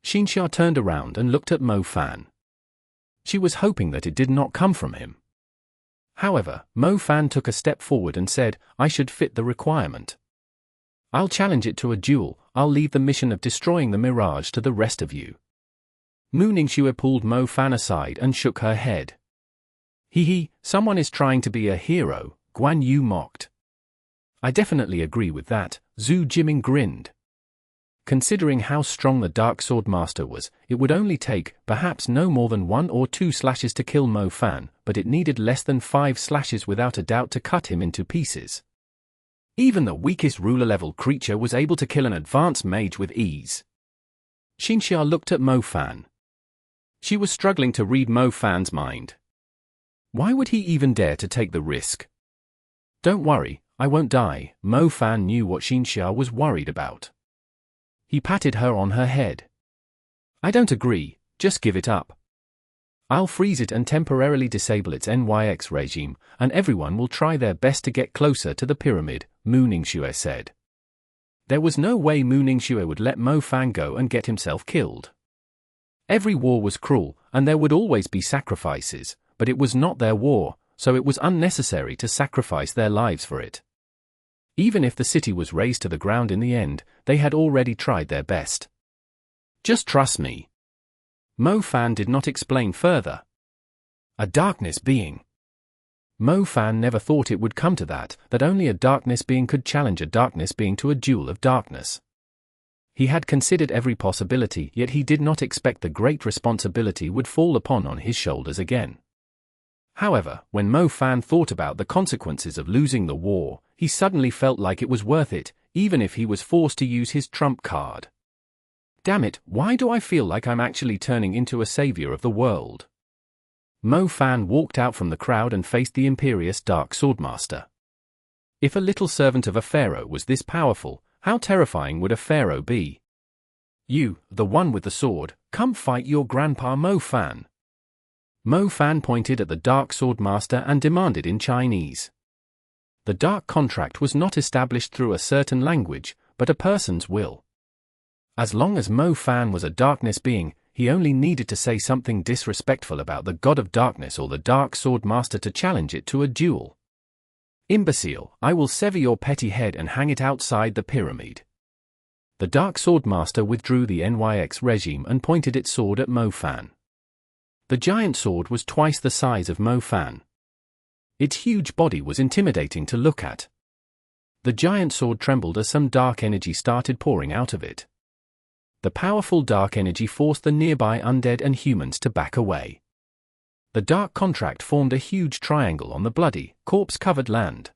Xinxia turned around and looked at Mo Fan. She was hoping that it did not come from him. However, Mo Fan took a step forward and said, I should fit the requirement. I'll challenge it to a duel. I'll leave the mission of destroying the Mirage to the rest of you. Mu Ningxue pulled Mo Fan aside and shook her head. Hee, someone is trying to be a hero, Guan Yu mocked. I definitely agree with that, Zhu Jiming grinned. Considering how strong the Dark Swordmaster was, it would only take, perhaps no more than 1 or 2 slashes to kill Mo Fan, but it needed less than 5 slashes without a doubt to cut him into pieces. Even the weakest ruler-level creature was able to kill an advanced mage with ease. Xinxia looked at Mo Fan. She was struggling to read Mo Fan's mind. Why would he even dare to take the risk? Don't worry, I won't die. Mo Fan knew what Xinxia was worried about. He patted her on her head. I don't agree, just give it up. I'll freeze it and temporarily disable its NYX regime, and everyone will try their best to get closer to the pyramid, Mu Ningxue said. There was no way Mu Ningxue would let Mo Fan go and get himself killed. Every war was cruel, and there would always be sacrifices, but it was not their war, so it was unnecessary to sacrifice their lives for it. Even if the city was razed to the ground in the end, they had already tried their best. Just trust me. Mo Fan did not explain further. A darkness being. Mo Fan never thought it would come to that only a darkness being could challenge a darkness being to a duel of darkness. He had considered every possibility, yet he did not expect the great responsibility would fall on his shoulders again. However, when Mo Fan thought about the consequences of losing the war, he suddenly felt like it was worth it, even if he was forced to use his trump card. Damn it, why do I feel like I'm actually turning into a savior of the world? Mo Fan walked out from the crowd and faced the imperious Dark Swordmaster. If a little servant of a pharaoh was this powerful, how terrifying would a pharaoh be? You, the one with the sword, come fight your grandpa Mo Fan. Mo Fan pointed at the Dark Swordmaster and demanded in Chinese. The dark contract was not established through a certain language, but a person's will. As long as Mo Fan was a darkness being, he only needed to say something disrespectful about the god of darkness or the Dark Swordmaster to challenge it to a duel. Imbecile, I will sever your petty head and hang it outside the pyramid. The Dark Swordmaster withdrew the NYX regime and pointed its sword at Mo Fan. The giant sword was twice the size of Mo Fan. Its huge body was intimidating to look at. The giant sword trembled as some dark energy started pouring out of it. The powerful dark energy forced the nearby undead and humans to back away. The dark contract formed a huge triangle on the bloody, corpse-covered land.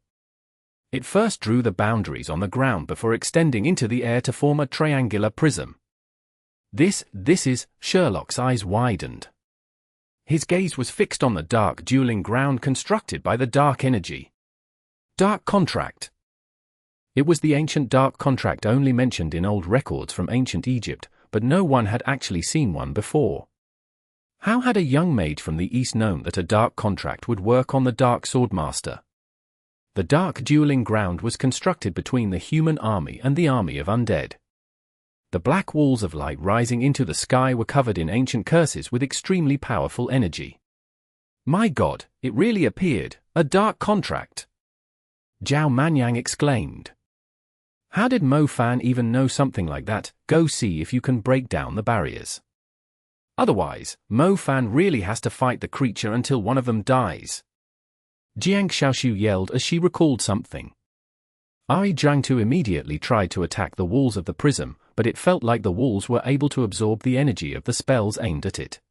It first drew the boundaries on the ground before extending into the air to form a triangular prism. This is, Sherlock's eyes widened. His gaze was fixed on the dark dueling ground constructed by the dark energy. Dark contract. It was the ancient dark contract only mentioned in old records from ancient Egypt, but no one had actually seen one before. How had a young mage from the east known that a dark contract would work on the Dark Swordmaster? The dark dueling ground was constructed between the human army and the army of undead. The black walls of light rising into the sky were covered in ancient curses with extremely powerful energy. My God, it really appeared, a dark contract! Zhao Manyang exclaimed. How did Mo Fan even know something like that? Go see if you can break down the barriers. Otherwise, Mo Fan really has to fight the creature until one of them dies. Jiang Xiaoshu yelled as she recalled something. Ai Zhangtu immediately tried to attack the walls of the prism, but it felt like the walls were able to absorb the energy of the spells aimed at it.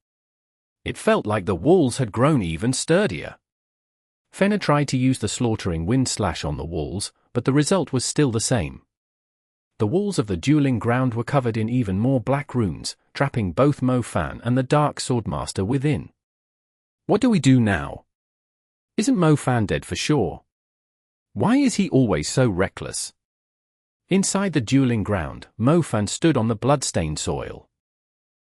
It felt like the walls had grown even sturdier. Fenna tried to use the slaughtering wind slash on the walls, but the result was still the same. The walls of the dueling ground were covered in even more black runes, trapping both Mo Fan and the Dark Swordmaster within. What do we do now? Isn't Mo Fan dead for sure? Why is he always so reckless? Inside the dueling ground, Mo Fan stood on the blood-stained soil.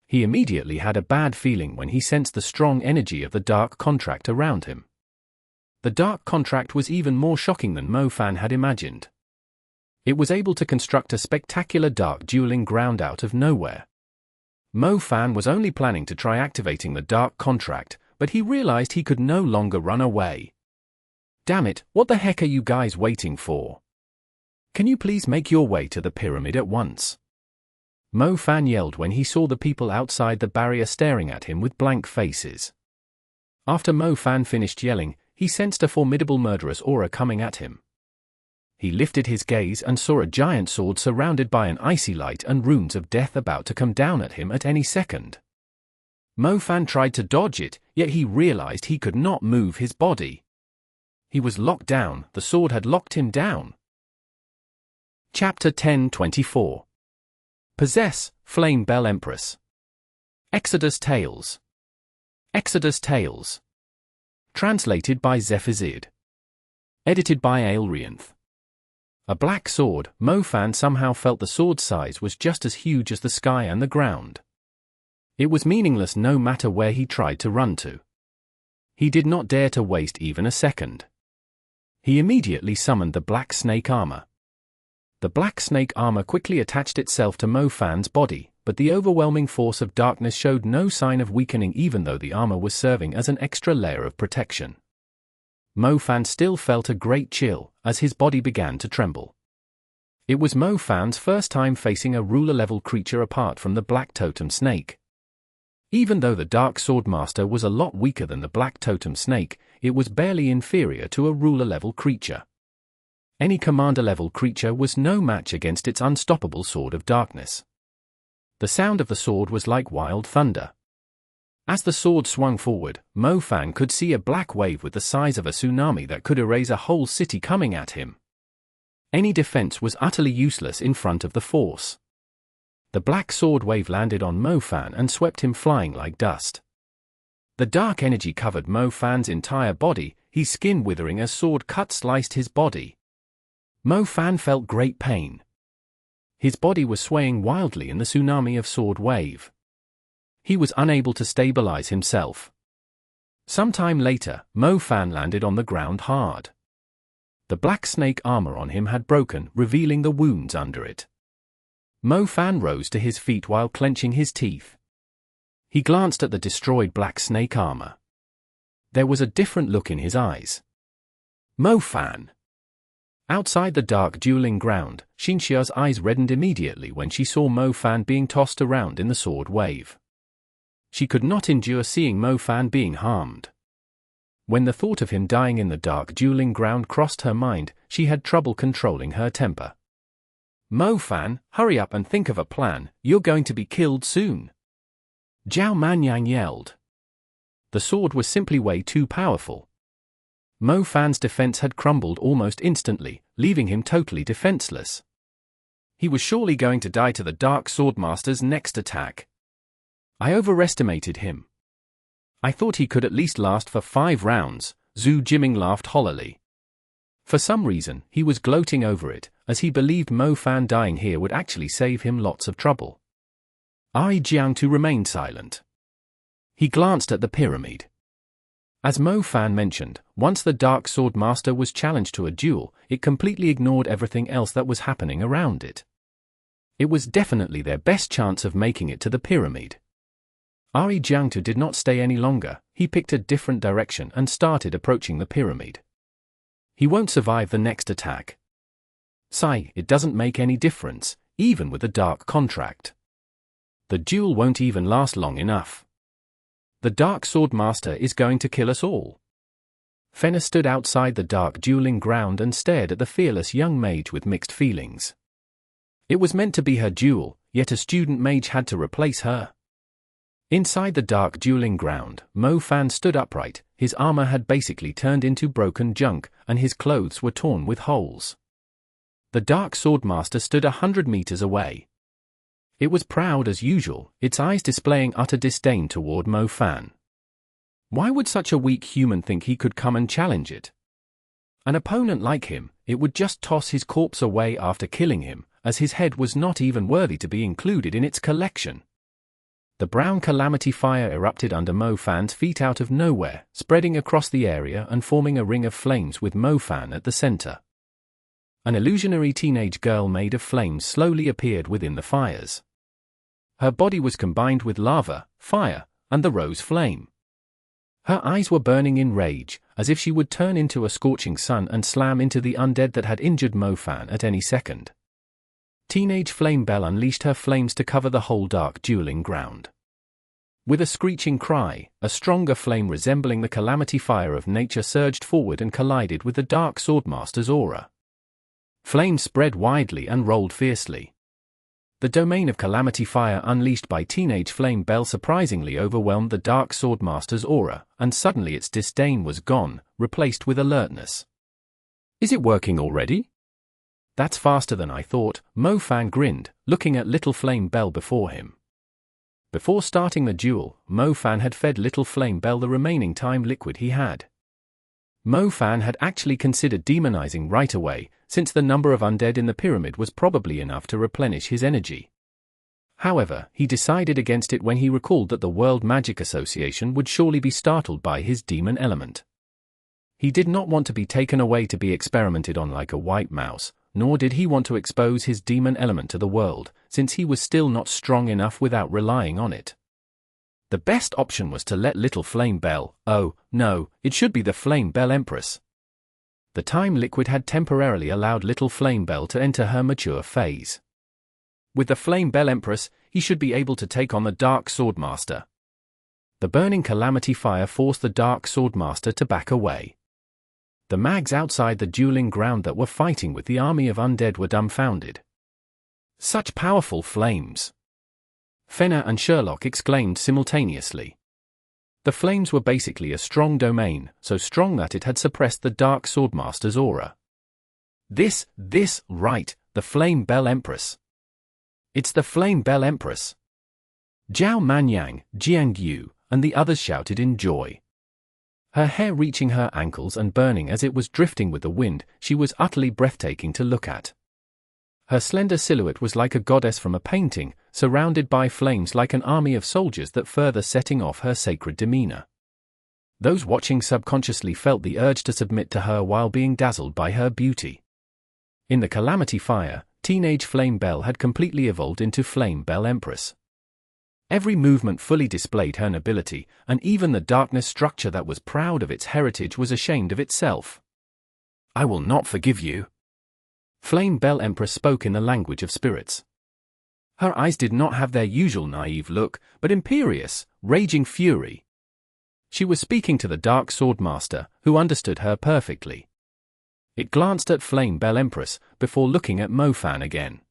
He immediately had a bad feeling when he sensed the strong energy of the dark contract around him. The dark contract was even more shocking than Mo Fan had imagined. It was able to construct a spectacular dark dueling ground out of nowhere. Mo Fan was only planning to try activating the dark contract, but he realized he could no longer run away. Damn it, what the heck are you guys waiting for? Can you please make your way to the pyramid at once? Mo Fan yelled when he saw the people outside the barrier staring at him with blank faces. After Mo Fan finished yelling, he sensed a formidable murderous aura coming at him. He lifted his gaze and saw a giant sword surrounded by an icy light and runes of death about to come down at him at any second. Mo Fan tried to dodge it, yet he realized he could not move his body. He was locked down, the sword had locked him down. Chapter 10:24. Possess, Flame Belle Empress. Exodus Tales. Exodus Tales. Translated by Zephyr. Edited by Aelrianth. A black sword, Mo Fan somehow felt the sword's size was just as huge as the sky and the ground. It was meaningless no matter where he tried to run to. He did not dare to waste even a second. He immediately summoned the black snake armor. The black snake armor quickly attached itself to Mo Fan's body, but the overwhelming force of darkness showed no sign of weakening even though the armor was serving as an extra layer of protection. Mo Fan still felt a great chill, as his body began to tremble. It was Mo Fan's first time facing a ruler-level creature apart from the black totem snake. Even though the dark Swordmaster was a lot weaker than the black totem snake, it was barely inferior to a ruler-level creature. Any commander-level creature was no match against its unstoppable sword of darkness. The sound of the sword was like wild thunder. As the sword swung forward, Mo Fan could see a black wave with the size of a tsunami that could erase a whole city coming at him. Any defense was utterly useless in front of the force. The black sword wave landed on Mo Fan and swept him flying like dust. The dark energy covered Mo Fan's entire body, his skin withering as sword cut sliced his body. Mo Fan felt great pain. His body was swaying wildly in the tsunami of sword wave. He was unable to stabilize himself. Sometime later, Mo Fan landed on the ground hard. The black snake armor on him had broken, revealing the wounds under it. Mo Fan rose to his feet while clenching his teeth. He glanced at the destroyed black snake armor. There was a different look in his eyes. Mo Fan! Outside the dark dueling ground, Xinxia's eyes reddened immediately when she saw Mo Fan being tossed around in the sword wave. She could not endure seeing Mo Fan being harmed. When the thought of him dying in the dark dueling ground crossed her mind, she had trouble controlling her temper. Mo Fan, hurry up and think of a plan, you're going to be killed soon. Zhao Manyang yelled. The sword was simply way too powerful. Mo Fan's defense had crumbled almost instantly, leaving him totally defenseless. He was surely going to die to the Dark Swordmaster's next attack. I overestimated him. I thought he could at least last for 5 rounds, Zhu Jiming laughed hollowly. For some reason, he was gloating over it, as he believed Mo Fan dying here would actually save him lots of trouble. Jiangtu remained silent. He glanced at the pyramid. As Mo Fan mentioned, once the Dark Swordmaster was challenged to a duel, it completely ignored everything else that was happening around it. It was definitely their best chance of making it to the pyramid. Jiangtu did not stay any longer, he picked a different direction and started approaching the pyramid. He won't survive the next attack. Sigh, it doesn't make any difference, even with the dark contract. The duel won't even last long enough. The Dark Swordmaster is going to kill us all. Fenna stood outside the dark dueling ground and stared at the fearless young mage with mixed feelings. It was meant to be her duel, yet a student mage had to replace her. Inside the dark dueling ground, Mo Fan stood upright, his armor had basically turned into broken junk, and his clothes were torn with holes. The Dark Swordmaster stood 100 meters away. It was proud as usual, its eyes displaying utter disdain toward Mo Fan. Why would such a weak human think he could come and challenge it? An opponent like him, it would just toss his corpse away after killing him, as his head was not even worthy to be included in its collection. The brown calamity fire erupted under Mo Fan's feet out of nowhere, spreading across the area and forming a ring of flames with Mo Fan at the center. An illusionary teenage girl made of flames slowly appeared within the fires. Her body was combined with lava, fire, and the rose flame. Her eyes were burning in rage, as if she would turn into a scorching sun and slam into the undead that had injured Mofan at any second. Teenage Flame Belle unleashed her flames to cover the whole dark dueling ground. With a screeching cry, a stronger flame resembling the calamity fire of nature surged forward and collided with the dark Swordmaster's aura. Flames spread widely and rolled fiercely. The domain of calamity fire unleashed by teenage Flame Belle surprisingly overwhelmed the dark Swordmaster's aura, and suddenly its disdain was gone, replaced with alertness. "Is it working already?" "That's faster than I thought," Mofan grinned, looking at little Flame Belle before him. Before starting the duel, Mofan had fed little Flame Belle the remaining time liquid he had. Mofan had actually considered demonizing right away, since the number of undead in the pyramid was probably enough to replenish his energy. However, he decided against it when he recalled that the World Magic Association would surely be startled by his demon element. He did not want to be taken away to be experimented on like a white mouse, nor did he want to expose his demon element to the world, since he was still not strong enough without relying on it. The best option was to let little Flame Belle, oh, no, it should be the Flame Belle Empress. The time liquid had temporarily allowed little Flame Belle to enter her mature phase. With the Flame Belle Empress, he should be able to take on the Dark Swordmaster. The burning calamity fire forced the Dark Swordmaster to back away. The mags outside the dueling ground that were fighting with the army of undead were dumbfounded. Such powerful flames! Fenner and Sherlock exclaimed simultaneously. The flames were basically a strong domain, so strong that it had suppressed the Dark Swordmaster's aura. Right, the Flame Belle Empress. It's the Flame Belle Empress. Zhao Manyang, Jiangyu, and the others shouted in joy. Her hair reaching her ankles and burning as it was drifting with the wind, she was utterly breathtaking to look at. Her slender silhouette was like a goddess from a painting, surrounded by flames like an army of soldiers that further setting off her sacred demeanor. Those watching subconsciously felt the urge to submit to her while being dazzled by her beauty. In the calamity fire, teenage Flame Belle had completely evolved into Flame Belle Empress. Every movement fully displayed her nobility, and even the darkness structure that was proud of its heritage was ashamed of itself. "I will not forgive you." Flame Belle Empress spoke in the language of spirits. Her eyes did not have their usual naive look, but imperious, raging fury. She was speaking to the Dark Swordmaster, who understood her perfectly. It glanced at Flame Belle Empress, before looking at Mofan again.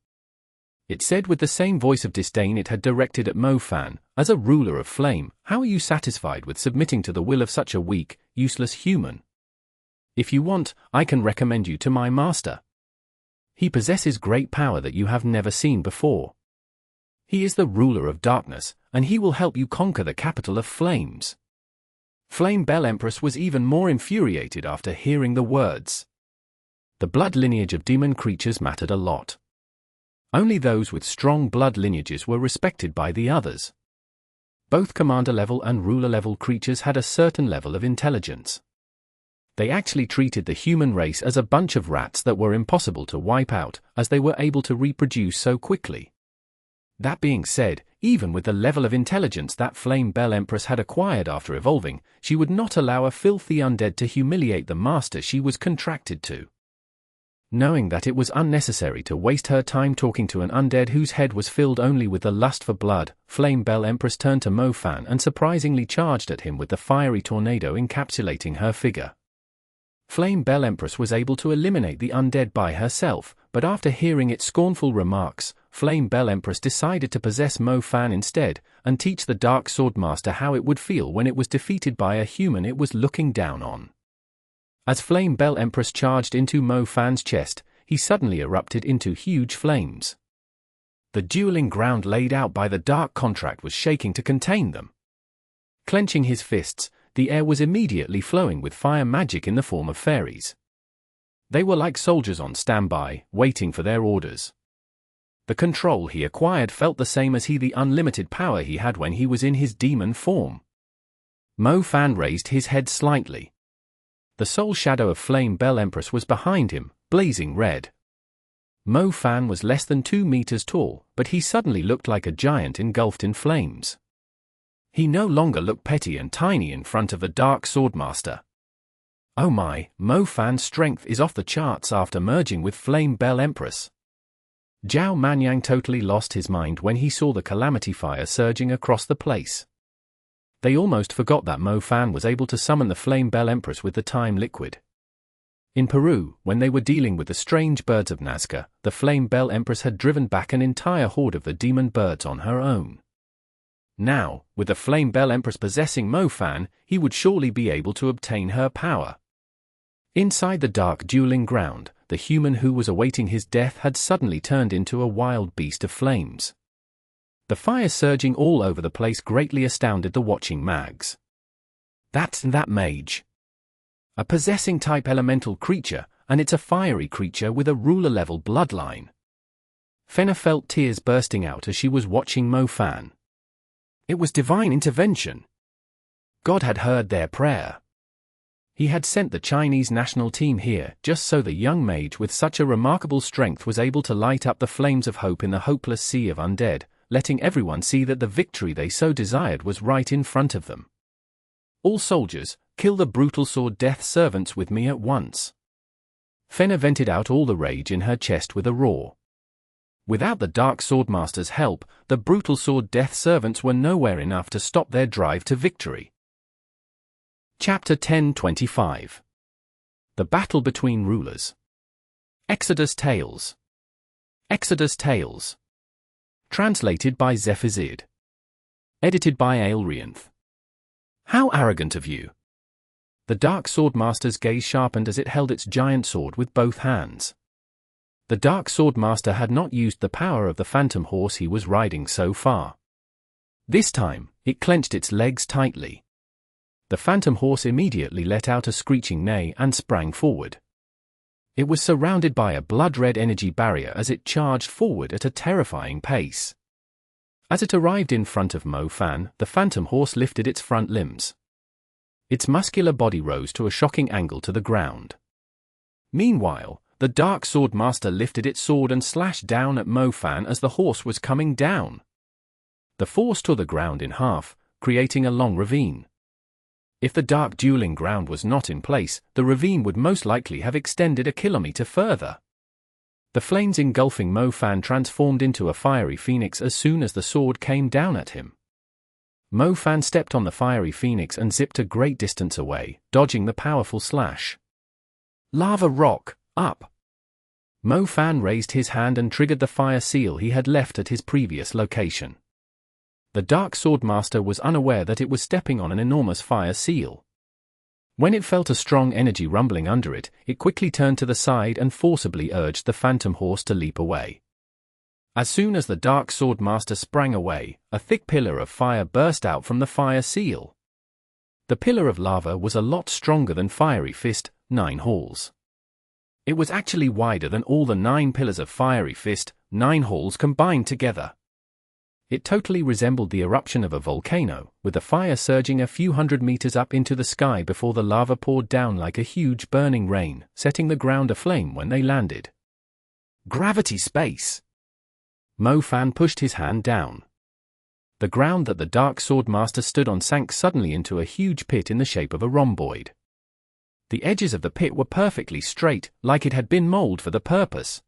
It said with the same voice of disdain it had directed at Mofan, "As a ruler of flame, how are you satisfied with submitting to the will of such a weak, useless human? If you want, I can recommend you to my master. He possesses great power that you have never seen before. He is the ruler of darkness, and he will help you conquer the capital of flames." Flame Belle Empress was even more infuriated after hearing the words. The blood lineage of demon creatures mattered a lot. Only those with strong blood lineages were respected by the others. Both commander-level and ruler-level creatures had a certain level of intelligence. They actually treated the human race as a bunch of rats that were impossible to wipe out, as they were able to reproduce so quickly. That being said, even with the level of intelligence that Flame Belle Empress had acquired after evolving, she would not allow a filthy undead to humiliate the master she was contracted to. Knowing that it was unnecessary to waste her time talking to an undead whose head was filled only with the lust for blood, Flame Belle Empress turned to Mofan and surprisingly charged at him with the fiery tornado encapsulating her figure. Flame Belle Empress was able to eliminate the undead by herself, but after hearing its scornful remarks, Flame Belle Empress decided to possess Mofan instead, and teach the Dark Swordmaster how it would feel when it was defeated by a human it was looking down on. As Flame Belle Empress charged into Mofan's chest, he suddenly erupted into huge flames. The dueling ground laid out by the Dark Contract was shaking to contain them. Clenching his fists, the air was immediately flowing with fire magic in the form of fairies. They were like soldiers on standby, waiting for their orders. The control he acquired felt the same as the unlimited power he had when he was in his demon form. Mofan raised his head slightly. The soul shadow of Flame Belle Empress was behind him, blazing red. Mo Fan was less than 2 meters tall, but he suddenly looked like a giant engulfed in flames. He no longer looked petty and tiny in front of the Dark Swordmaster. Oh my, Mo Fan's strength is off the charts after merging with Flame Belle Empress. Zhao Manyang totally lost his mind when he saw the calamity fire surging across the place. They almost forgot that Mo Fan was able to summon the Flame Belle Empress with the time liquid. In Peru, when they were dealing with the strange birds of Nazca, the Flame Belle Empress had driven back an entire horde of the demon birds on her own. Now, with the Flame Belle Empress possessing Mo Fan, he would surely be able to obtain her power. Inside the dark dueling ground, the human who was awaiting his death had suddenly turned into a wild beast of flames. The fire surging all over the place greatly astounded the watching mags. That's that mage. A possessing type elemental creature, and it's a fiery creature with a ruler-level bloodline. Fenna felt tears bursting out as she was watching Mo Fan. It was divine intervention. God had heard their prayer. He had sent the Chinese national team here just so the young mage with such a remarkable strength was able to light up the flames of hope in the hopeless sea of undead, letting everyone see that the victory they so desired was right in front of them. All soldiers, kill the brutal sword death servants with me at once. Fenna vented out all the rage in her chest with a roar. Without the Dark Swordmaster's help, the brutal sword death servants were nowhere enough to stop their drive to victory. Chapter 10:25. The Battle Between Rulers. Exodus Tales. Exodus Tales. Translated by Zephazid. Edited by Aelrianth. How arrogant of you! The Dark Swordmaster's gaze sharpened as it held its giant sword with both hands. The Dark Swordmaster had not used the power of the phantom horse he was riding so far. This time, it clenched its legs tightly. The phantom horse immediately let out a screeching neigh and sprang forward. It was surrounded by a blood-red energy barrier as it charged forward at a terrifying pace. As it arrived in front of Mo Fan, the phantom horse lifted its front limbs. Its muscular body rose to a shocking angle to the ground. Meanwhile, the Dark Swordmaster lifted its sword and slashed down at Mo Fan as the horse was coming down. The force tore the ground in half, creating a long ravine. If the dark dueling ground was not in place, the ravine would most likely have extended a kilometer further. The flames engulfing Mo Fan transformed into a fiery phoenix as soon as the sword came down at him. Mo Fan stepped on the fiery phoenix and zipped a great distance away, dodging the powerful slash. Lava rock, up! Mo Fan raised his hand and triggered the fire seal he had left at his previous location. The Dark Swordmaster was unaware that it was stepping on an enormous fire seal. When it felt a strong energy rumbling under it, it quickly turned to the side and forcibly urged the phantom horse to leap away. As soon as the Dark Swordmaster sprang away, a thick pillar of fire burst out from the fire seal. The pillar of lava was a lot stronger than Fiery Fist, 9 halls. It was actually wider than all the 9 pillars of Fiery Fist, 9 halls combined together. It totally resembled the eruption of a volcano, with the fire surging a few hundred meters up into the sky before the lava poured down like a huge burning rain, setting the ground aflame when they landed. Gravity space! Mo Fan pushed his hand down. The ground that the Dark Swordmaster stood on sank suddenly into a huge pit in the shape of a rhomboid. The edges of the pit were perfectly straight, like it had been molded for the purpose.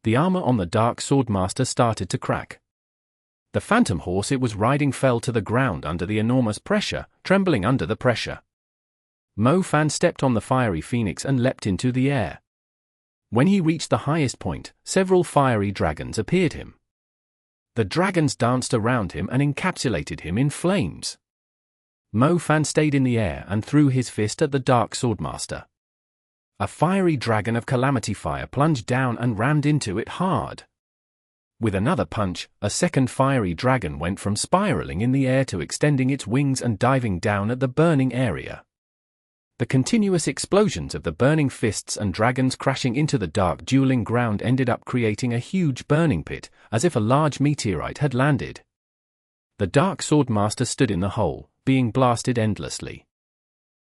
The armor on the Dark Swordmaster started to crack. The phantom horse it was riding fell to the ground under the enormous pressure, trembling under the pressure. Mo Fan stepped on the fiery phoenix and leapt into the air. When he reached the highest point, several fiery dragons appeared him. The dragons danced around him and encapsulated him in flames. Mo Fan stayed in the air and threw his fist at the Dark Swordmaster. A fiery dragon of calamity fire plunged down and rammed into it hard. With another punch, a second fiery dragon went from spiraling in the air to extending its wings and diving down at the burning area. The continuous explosions of the burning fists and dragons crashing into the dark dueling ground ended up creating a huge burning pit, as if a large meteorite had landed. The Dark Swordmaster stood in the hole, being blasted endlessly.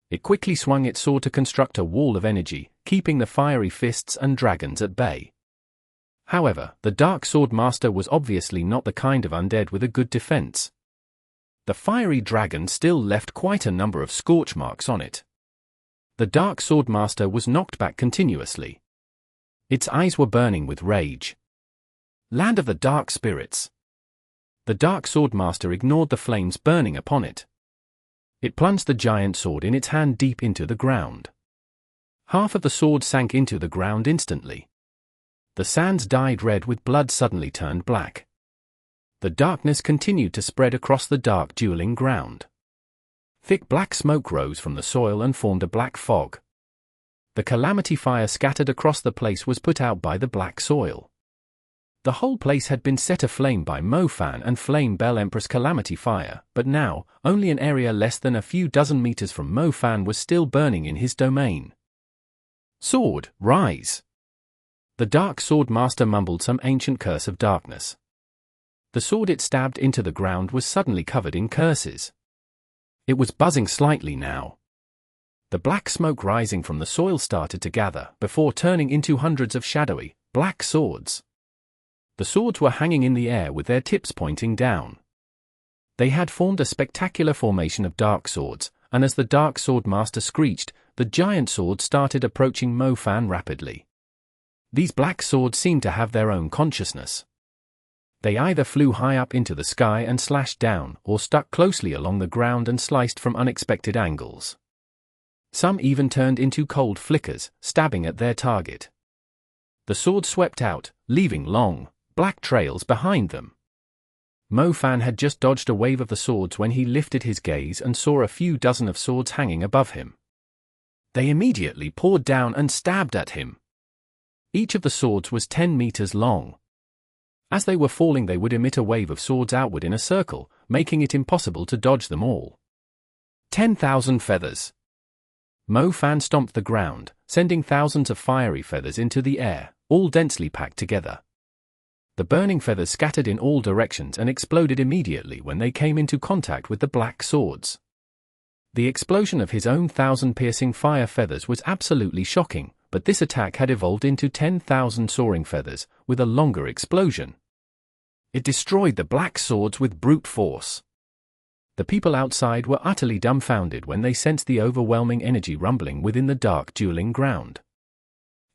It quickly swung its sword to construct a wall of energy, keeping the fiery fists and dragons at bay. However, the Dark Swordmaster was obviously not the kind of undead with a good defense. The fiery dragon still left quite a number of scorch marks on it. The Dark Swordmaster was knocked back continuously. Its eyes were burning with rage. Land of the Dark Spirits. The Dark Swordmaster ignored the flames burning upon it. It plunged the giant sword in its hand deep into the ground. Half of the sword sank into the ground instantly. The sands dyed red with blood suddenly turned black. The darkness continued to spread across the dark dueling ground. Thick black smoke rose from the soil and formed a black fog. The calamity fire scattered across the place was put out by the black soil. The whole place had been set aflame by Mofan and Flame Belle Empress calamity fire, but now, only an area less than a few dozen meters from Mofan was still burning in his domain. Sword, rise! The Dark Swordmaster mumbled some ancient curse of darkness. The sword it stabbed into the ground was suddenly covered in curses. It was buzzing slightly now. The black smoke rising from the soil started to gather before turning into hundreds of shadowy, black swords. The swords were hanging in the air with their tips pointing down. They had formed a spectacular formation of dark swords, and as the Dark Swordmaster screeched, the giant sword started approaching Mofan rapidly. These black swords seemed to have their own consciousness. They either flew high up into the sky and slashed down, or stuck closely along the ground and sliced from unexpected angles. Some even turned into cold flickers, stabbing at their target. The swords swept out, leaving long, black trails behind them. Mofan had just dodged a wave of the swords when he lifted his gaze and saw a few dozen of swords hanging above him. They immediately poured down and stabbed at him. Each of the swords was 10 meters long. As they were falling, they would emit a wave of swords outward in a circle, making it impossible to dodge them all. 10,000 feathers. Mofan stomped the ground, sending thousands of fiery feathers into the air, all densely packed together. The burning feathers scattered in all directions and exploded immediately when they came into contact with the black swords. The explosion of his own 1,000 piercing fire feathers was absolutely shocking, but this attack had evolved into 10,000 soaring feathers, with a longer explosion. It destroyed the black swords with brute force. The people outside were utterly dumbfounded when they sensed the overwhelming energy rumbling within the dark dueling ground.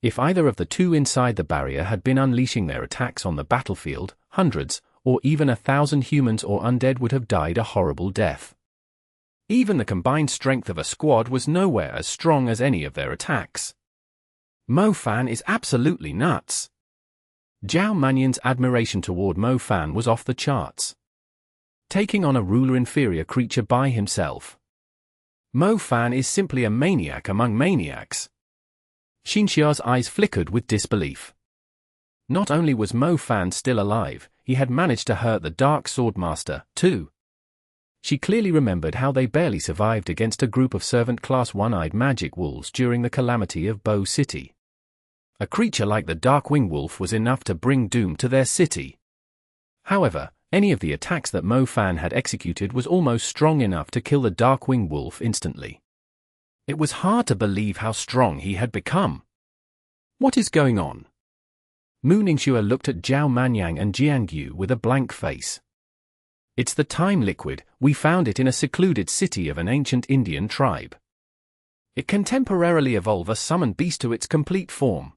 If either of the two inside the barrier had been unleashing their attacks on the battlefield, hundreds, or even 1,000 humans or undead would have died a horrible death. Even the combined strength of a squad was nowhere as strong as any of their attacks. Mofan is absolutely nuts. Zhao Manyan's admiration toward Mofan was off the charts. Taking on a ruler-inferior creature by himself. Mofan is simply a maniac among maniacs. Xinxia's eyes flickered with disbelief. Not only was Mofan still alive, he had managed to hurt the Dark Swordmaster, too. She clearly remembered how they barely survived against a group of servant-class one-eyed magic wolves during the calamity of Bo City. A creature like the Darkwing Wolf was enough to bring doom to their city. However, any of the attacks that Mofan had executed was almost strong enough to kill the Darkwing Wolf instantly. It was hard to believe how strong he had become. What is going on? Mu Ningxue looked at Zhao Manyang and Jiangyu with a blank face. It's the time liquid, we found it in a secluded city of an ancient Indian tribe. It can temporarily evolve a summoned beast to its complete form.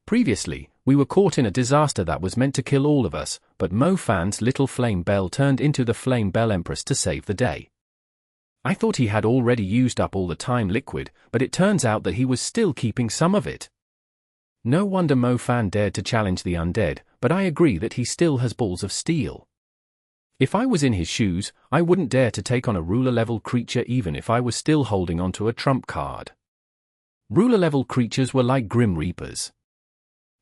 Previously, we were caught in a disaster that was meant to kill all of us, but Mofan's little flame Belle turned into the Flame Belle Empress to save the day. I thought he had already used up all the time liquid, but it turns out that he was still keeping some of it. No wonder Mofan dared to challenge the undead, but I agree that he still has balls of steel. If I was in his shoes, I wouldn't dare to take on a ruler-level creature even if I was still holding onto a trump card. Ruler-level creatures were like Grim Reapers.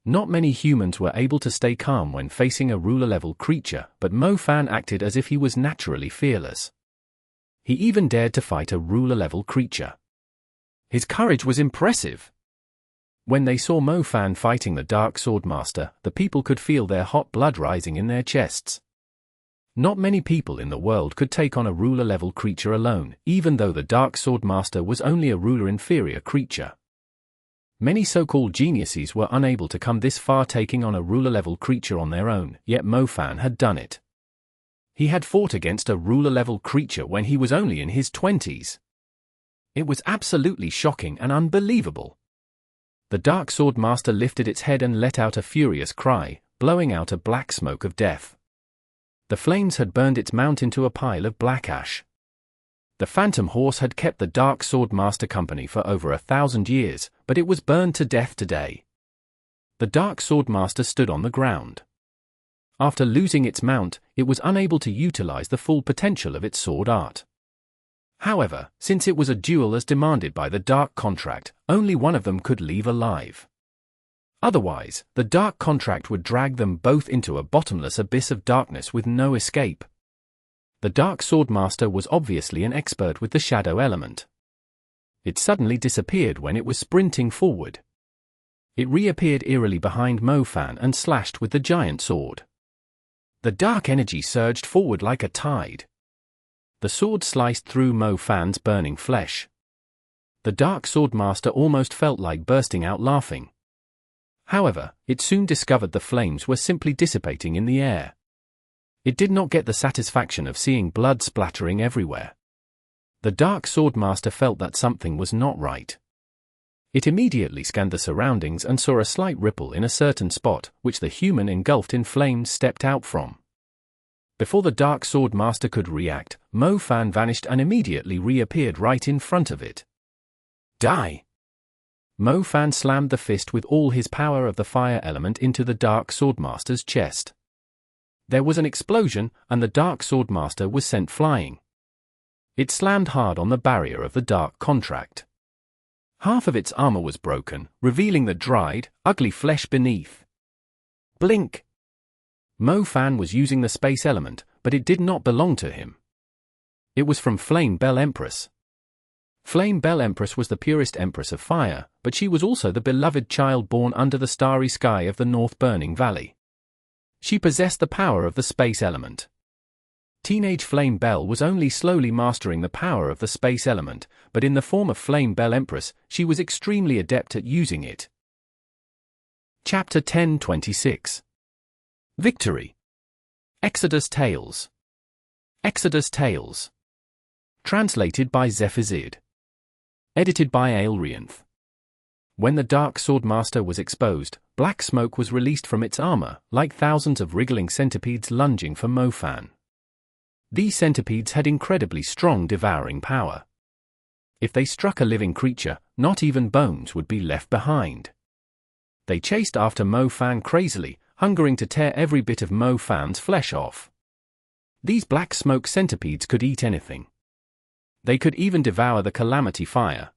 Not many humans were able to stay calm when facing a ruler-level creature, but Mofan acted as if he was naturally fearless. He even dared to fight a ruler-level creature. His courage was impressive. When they saw Mofan fighting the Dark Swordmaster, the people could feel their hot blood rising in their chests. Not many people in the world could take on a ruler-level creature alone, even though the Dark Swordmaster was only a ruler-inferior creature. Many so-called geniuses were unable to come this far taking on a ruler-level creature on their own, yet Mo Fan had done it. He had fought against a ruler-level creature when he was only in his 20s. It was absolutely shocking and unbelievable. The Dark Swordmaster lifted its head and let out a furious cry, blowing out a black smoke of death. The flames had burned its mount into a pile of black ash. The Phantom Horse had kept the Dark Swordmaster company for over 1,000 years, but it was burned to death today. The Dark Swordmaster stood on the ground. After losing its mount, it was unable to utilize the full potential of its sword art. However, since it was a duel as demanded by the Dark Contract, only one of them could leave alive. Otherwise, the Dark Contract would drag them both into a bottomless abyss of darkness with no escape. The Dark Swordmaster was obviously an expert with the shadow element. It suddenly disappeared when it was sprinting forward. It reappeared eerily behind Mo Fan and slashed with the giant sword. The dark energy surged forward like a tide. The sword sliced through Mo Fan's burning flesh. The Dark Swordmaster almost felt like bursting out laughing. However, it soon discovered the flames were simply dissipating in the air. It did not get the satisfaction of seeing blood splattering everywhere. The Dark Swordmaster felt that something was not right. It immediately scanned the surroundings and saw a slight ripple in a certain spot, which the human engulfed in flames stepped out from. Before the Dark Swordmaster could react, Mo Fan vanished and immediately reappeared right in front of it. Die! Mo Fan slammed the fist with all his power of the fire element into the Dark Swordmaster's chest. There was an explosion, and the Dark Swordmaster was sent flying. It slammed hard on the barrier of the Dark Contract. Half of its armor was broken, revealing the dried, ugly flesh beneath. Blink! Mo Fan was using the space element, but it did not belong to him. It was from Flame Belle Empress. Flame Belle Empress was the purest Empress of fire, but she was also the beloved child born under the starry sky of the North Burning Valley. She possessed the power of the space element. Teenage Flame Belle was only slowly mastering the power of the space element, but in the form of Flame Belle Empress, she was extremely adept at using it. Chapter 1026. Victory. Exodus Tales. Exodus Tales. Translated by Zephazid. Edited by Aelrianth. When the Dark Swordmaster was exposed, black smoke was released from its armor, like thousands of wriggling centipedes lunging for Mo Fan. These centipedes had incredibly strong devouring power. If they struck a living creature, not even bones would be left behind. They chased after Mo Fan crazily, hungering to tear every bit of Mo Fan's flesh off. These black smoke centipedes could eat anything. They could even devour the Calamity Fire.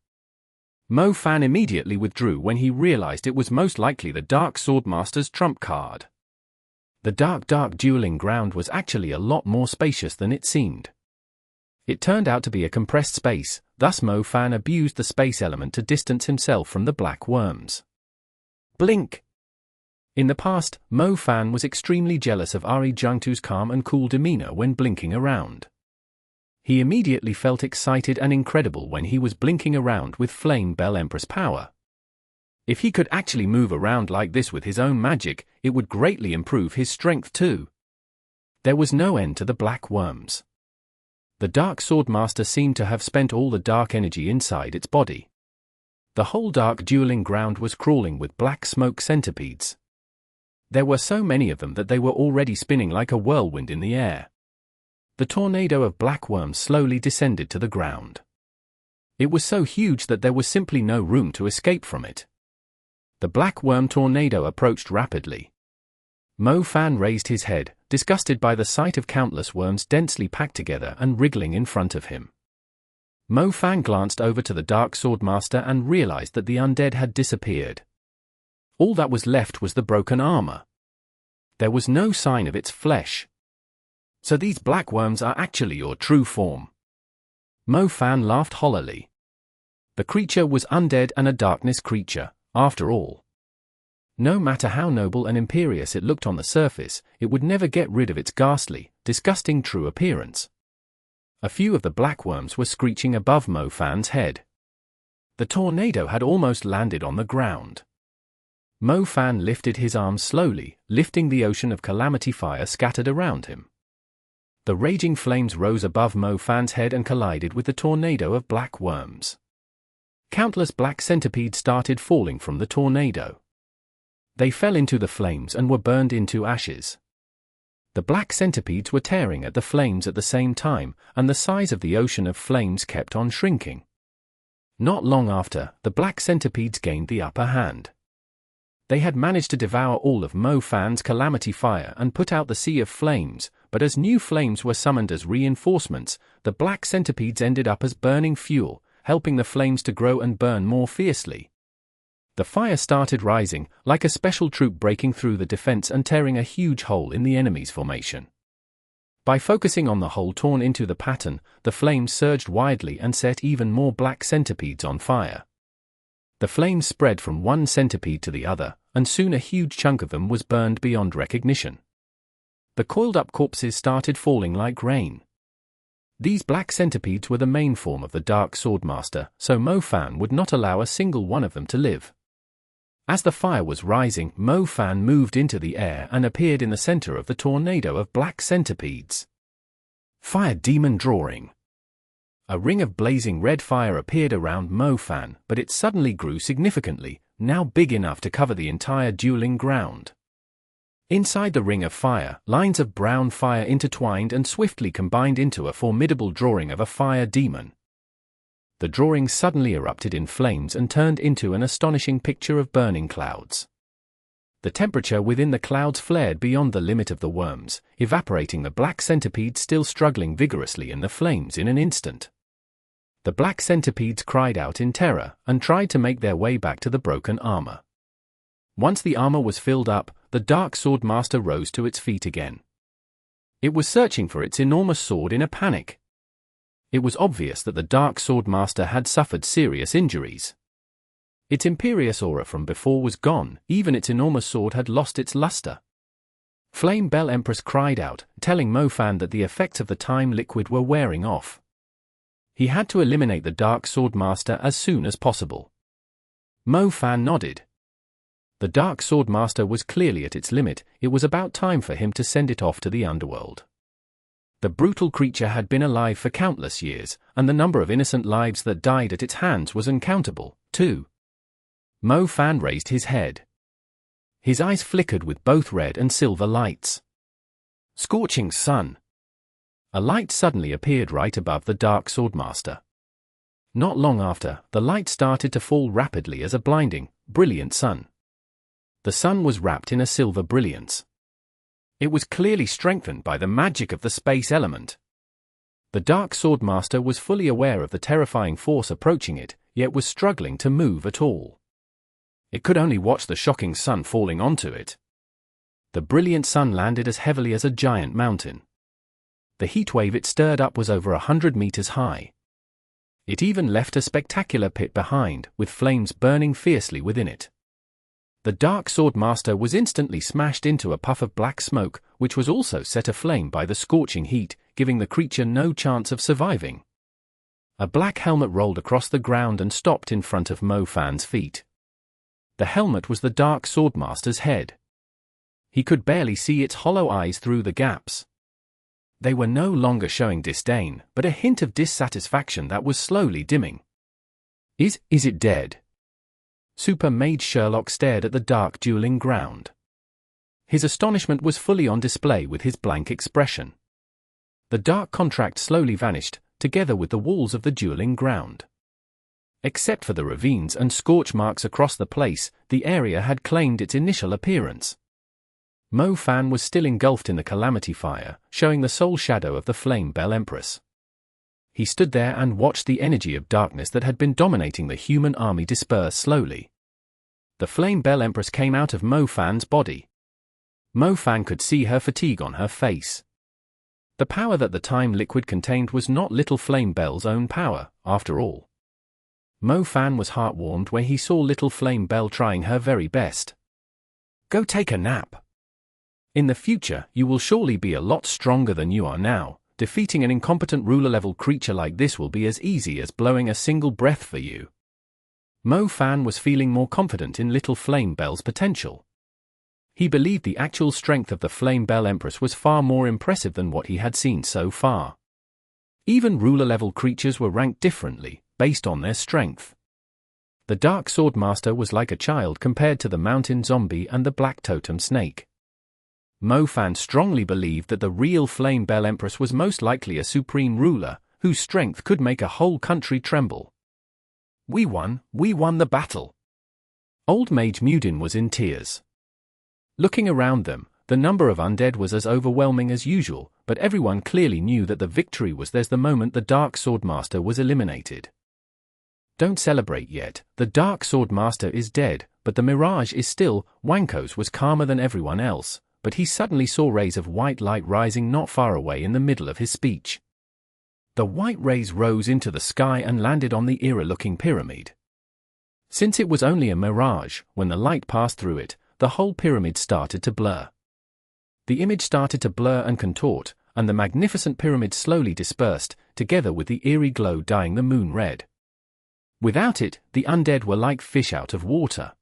Mo Fan immediately withdrew when he realized it was most likely the Dark Swordmaster's trump card. The dark dueling ground was actually a lot more spacious than it seemed. It turned out to be a compressed space, thus Mo Fan abused the space element to distance himself from the black worms. Blink! In the past, Mo Fan was extremely jealous of Ari Jungtu's calm and cool demeanor when blinking around. He immediately felt excited and incredible when he was blinking around with Flame Belle Empress power. If he could actually move around like this with his own magic, it would greatly improve his strength too. There was no end to the black worms. The Dark Swordmaster seemed to have spent all the dark energy inside its body. The whole dark dueling ground was crawling with black smoke centipedes. There were so many of them that they were already spinning like a whirlwind in the air. The tornado of black worms slowly descended to the ground. It was so huge that there was simply no room to escape from it. The black worm tornado approached rapidly. Mo Fan raised his head, disgusted by the sight of countless worms densely packed together and wriggling in front of him. Mo Fan glanced over to the Dark Swordmaster and realized that the undead had disappeared. All that was left was the broken armor. There was no sign of its flesh. So these black worms are actually your true form. Mo Fan laughed hollowly. The creature was undead and a darkness creature, after all. No matter how noble and imperious it looked on the surface, it would never get rid of its ghastly, disgusting true appearance. A few of the black worms were screeching above Mo Fan's head. The tornado had almost landed on the ground. Mo Fan lifted his arms slowly, lifting the ocean of calamity fire scattered around him. The raging flames rose above Mo Fan's head and collided with the tornado of black worms. Countless black centipedes started falling from the tornado. They fell into the flames and were burned into ashes. The black centipedes were tearing at the flames at the same time, and the size of the ocean of flames kept on shrinking. Not long after, the black centipedes gained the upper hand. They had managed to devour all of Mo Fan's calamity fire and put out the sea of flames, but as new flames were summoned as reinforcements, the black centipedes ended up as burning fuel, helping the flames to grow and burn more fiercely. The fire started rising, like a special troop breaking through the defense and tearing a huge hole in the enemy's formation. By focusing on the hole torn into the pattern, the flames surged widely and set even more black centipedes on fire. The flames spread from one centipede to the other, and soon a huge chunk of them was burned beyond recognition. The coiled-up corpses started falling like rain. These black centipedes were the main form of the Dark Swordmaster, so Mo Fan would not allow a single one of them to live. As the fire was rising, Mo Fan moved into the air and appeared in the center of the tornado of black centipedes. Fire Demon Drawing. A ring of blazing red fire appeared around Mo Fan, but it suddenly grew significantly, now big enough to cover the entire dueling ground. Inside the ring of fire, lines of brown fire intertwined and swiftly combined into a formidable drawing of a fire demon. The drawing suddenly erupted in flames and turned into an astonishing picture of burning clouds. The temperature within the clouds flared beyond the limit of the worms, evaporating the black centipedes still struggling vigorously in the flames in an instant. The black centipedes cried out in terror and tried to make their way back to the broken armor. Once the armor was filled up, the Dark Swordmaster rose to its feet again. It was searching for its enormous sword in a panic. It was obvious that the Dark Swordmaster had suffered serious injuries. Its imperious aura from before was gone, even its enormous sword had lost its luster. Flame Belle Empress cried out, telling Mo Fan that the effects of the time liquid were wearing off. He had to eliminate the Dark Swordmaster as soon as possible. Mo Fan nodded. The Dark Swordmaster was clearly at its limit, it was about time for him to send it off to the underworld. The brutal creature had been alive for countless years, and the number of innocent lives that died at its hands was uncountable, too. Mo Fan raised his head. His eyes flickered with both red and silver lights. Scorching sun. A light suddenly appeared right above the Dark Swordmaster. Not long after, the light started to fall rapidly as a blinding, brilliant sun. The sun was wrapped in a silver brilliance. It was clearly strengthened by the magic of the space element. The Dark Swordmaster was fully aware of the terrifying force approaching it, yet was struggling to move at all. It could only watch the shocking sun falling onto it. The brilliant sun landed as heavily as a giant mountain. The heatwave it stirred up was over 100 meters high. It even left a spectacular pit behind, with flames burning fiercely within it. The Dark Swordmaster was instantly smashed into a puff of black smoke, which was also set aflame by the scorching heat, giving the creature no chance of surviving. A black helmet rolled across the ground and stopped in front of Mo Fan's feet. The helmet was the Dark Swordmaster's head. He could barely see its hollow eyes through the gaps. They were no longer showing disdain, but a hint of dissatisfaction that was slowly dimming. Is it dead? Super Mage Sherlock stared at the dark dueling ground. His astonishment was fully on display with his blank expression. The dark contract slowly vanished, together with the walls of the dueling ground. Except for the ravines and scorch marks across the place, the area had claimed its initial appearance. Mo Fan was still engulfed in the calamity fire, showing the sole shadow of the Flame Belle Empress. He stood there and watched the energy of darkness that had been dominating the human army disperse slowly. The Flame Belle Empress came out of Mo Fan's body. Mo Fan could see her fatigue on her face. The power that the time liquid contained was not little Flame Belle's own power, after all. Mo Fan was heartwarmed when he saw little Flame Belle trying her very best. Go take a nap. In the future, you will surely be a lot stronger than you are now. Defeating an incompetent ruler-level creature like this will be as easy as blowing a single breath for you. Mo Fan was feeling more confident in little Flame Belle's potential. He believed the actual strength of the Flame Belle Empress was far more impressive than what he had seen so far. Even ruler-level creatures were ranked differently, based on their strength. The Dark Swordmaster was like a child compared to the Mountain Zombie and the Black Totem Snake. Mo Fan strongly believed that the real Flame Belle Empress was most likely a supreme ruler, whose strength could make a whole country tremble. We won the battle. Old Mage Mudin was in tears. Looking around them, the number of undead was as overwhelming as usual, but everyone clearly knew that the victory was theirs the moment the Dark Swordmaster was eliminated. Don't celebrate yet, the Dark Swordmaster is dead, but the Mirage is still. Wankos was calmer than everyone else, but he suddenly saw rays of white light rising not far away in the middle of his speech. The white rays rose into the sky and landed on the eerie-looking pyramid. Since it was only a mirage, when the light passed through it, the whole pyramid started to blur. The image started to blur and contort, and the magnificent pyramid slowly dispersed, together with the eerie glow dyeing the moon red. Without it, the undead were like fish out of water.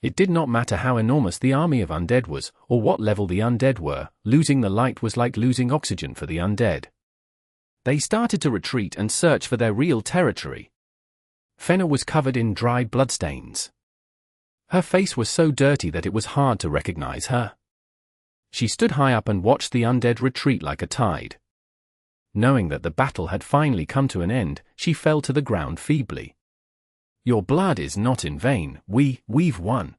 It did not matter how enormous the army of undead was, or what level the undead were, losing the light was like losing oxygen for the undead. They started to retreat and search for their real territory. Fenna was covered in dried bloodstains. Her face was so dirty that it was hard to recognize her. She stood high up and watched the undead retreat like a tide. Knowing that the battle had finally come to an end, she fell to the ground feebly. Your blood is not in vain, we've won.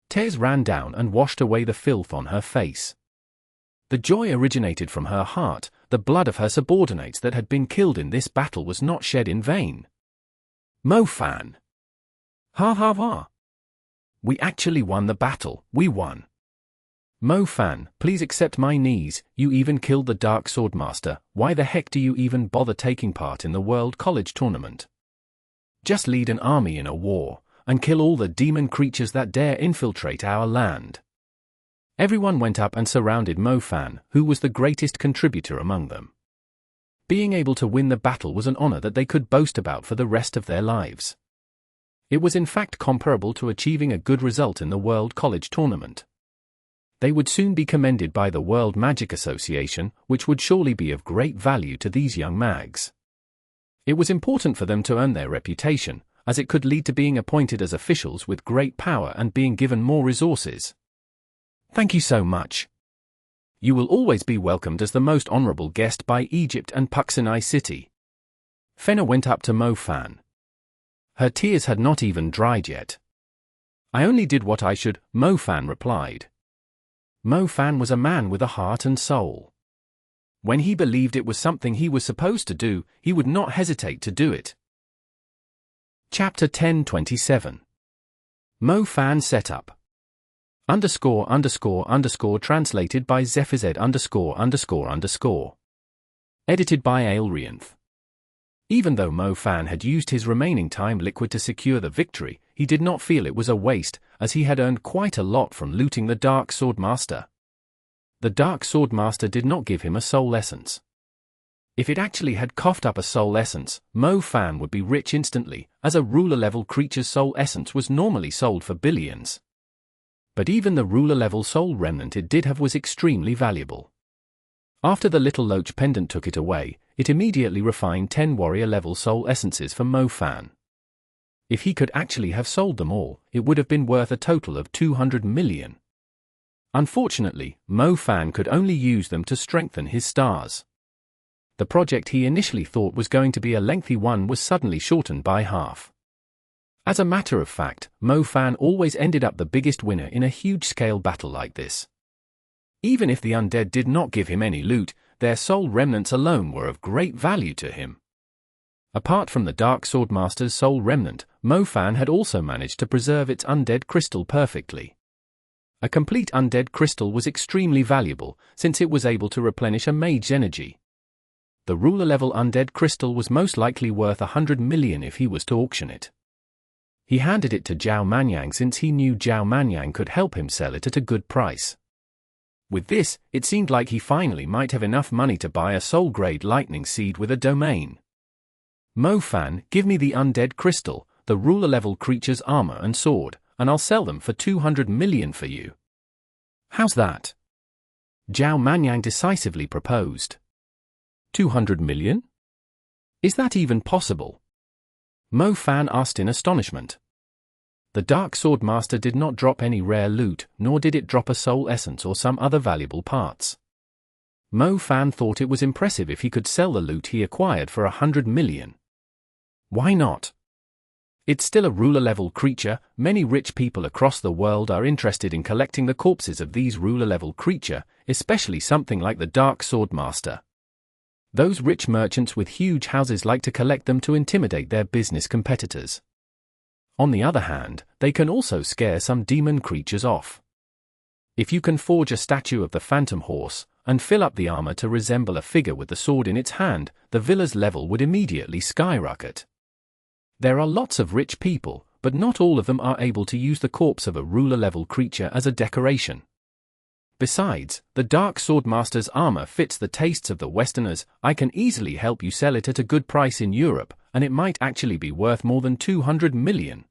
Tears ran down and washed away the filth on her face. The joy originated from her heart. The blood of her subordinates that had been killed in this battle was not shed in vain. Mo Fan. Ha ha ha. We actually won the battle, we won. Mo Fan, please accept my knees, you even killed the Dark Swordmaster, why the heck do you even bother taking part in the World College Tournament? Just lead an army in a war, and kill all the demon creatures that dare infiltrate our land. Everyone went up and surrounded Mo Fan, who was the greatest contributor among them. Being able to win the battle was an honor that they could boast about for the rest of their lives. It was in fact comparable to achieving a good result in the World College Tournament. They would soon be commended by the World Magic Association, which would surely be of great value to these young mags. It was important for them to earn their reputation, as it could lead to being appointed as officials with great power and being given more resources. Thank you so much. You will always be welcomed as the most honorable guest by Egypt and Puxinai City. Fenna went up to Mo Fan. Her tears had not even dried yet. I only did what I should, Mo Fan replied. Mo Fan was a man with a heart and soul. When he believed it was something he was supposed to do, he would not hesitate to do it. Chapter 10:27. Mo Fan Setup. ____ translated by Zephyrz____. Edited by Aelrianth. Even though Mo Fan had used his remaining time liquid to secure the victory, he did not feel it was a waste, as he had earned quite a lot from looting the Dark Swordmaster. The Dark Swordmaster did not give him a soul essence. If it actually had coughed up a soul essence, Mo Fan would be rich instantly, as a ruler-level creature's soul essence was normally sold for billions. But even the ruler-level soul remnant it did have was extremely valuable. After the little loach pendant took it away, it immediately refined 10 warrior-level soul essences for Mo Fan. If he could actually have sold them all, it would have been worth a total of 200 million. Unfortunately, Mo Fan could only use them to strengthen his stars. The project he initially thought was going to be a lengthy one was suddenly shortened by half. As a matter of fact, Mo Fan always ended up the biggest winner in a huge-scale battle like this. Even if the undead did not give him any loot, their soul remnants alone were of great value to him. Apart from the Dark Swordmaster's soul remnant, Mo Fan had also managed to preserve its undead crystal perfectly. A complete undead crystal was extremely valuable, since it was able to replenish a mage's energy. The ruler-level undead crystal was most likely worth 100 million if he was to auction it. He handed it to Zhao Manyang since he knew Zhao Manyang could help him sell it at a good price. With this, it seemed like he finally might have enough money to buy a soul-grade lightning seed with a domain. Mo Fan, give me the undead crystal, the ruler-level creature's armor and sword, and I'll sell them for 200 million for you. How's that? Zhao Manyang decisively proposed. 200 million? Is that even possible? Mo Fan asked in astonishment. The Dark Swordmaster did not drop any rare loot, nor did it drop a soul essence or some other valuable parts. Mo Fan thought it was impressive if he could sell the loot he acquired for 100 million. Why not? It's still a ruler-level creature. Many rich people across the world are interested in collecting the corpses of these ruler-level creatures, especially something like the Dark Swordmaster. Those rich merchants with huge houses like to collect them to intimidate their business competitors. On the other hand, they can also scare some demon creatures off. If you can forge a statue of the Phantom Horse, and fill up the armor to resemble a figure with the sword in its hand, the villa's level would immediately skyrocket. There are lots of rich people, but not all of them are able to use the corpse of a ruler-level creature as a decoration. Besides, the Dark Swordmaster's armor fits the tastes of the Westerners. I can easily help you sell it at a good price in Europe, and it might actually be worth more than 200 million.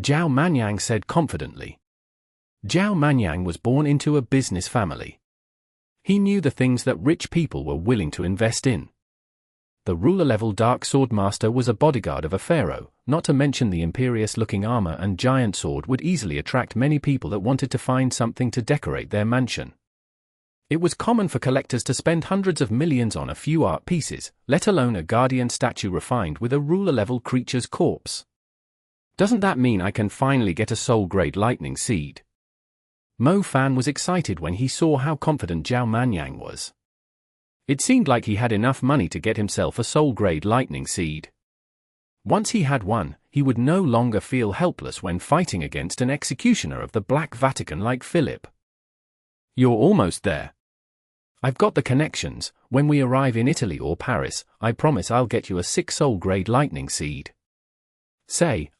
Zhao Manyang said confidently. Zhao Manyang was born into a business family. He knew the things that rich people were willing to invest in. The ruler-level Dark Swordmaster was a bodyguard of a pharaoh, not to mention the imperious-looking armor and giant sword would easily attract many people that wanted to find something to decorate their mansion. It was common for collectors to spend hundreds of millions on a few art pieces, let alone a guardian statue refined with a ruler-level creature's corpse. Doesn't that mean I can finally get a soul-grade lightning seed? Mo Fan was excited when he saw how confident Zhao Manyang was. It seemed like he had enough money to get himself a soul-grade lightning seed. Once he had one, he would no longer feel helpless when fighting against an executioner of the Black Vatican like Philip. You're almost there. I've got the connections. When we arrive in Italy or Paris, I promise I'll get you a 6 soul-grade lightning seed.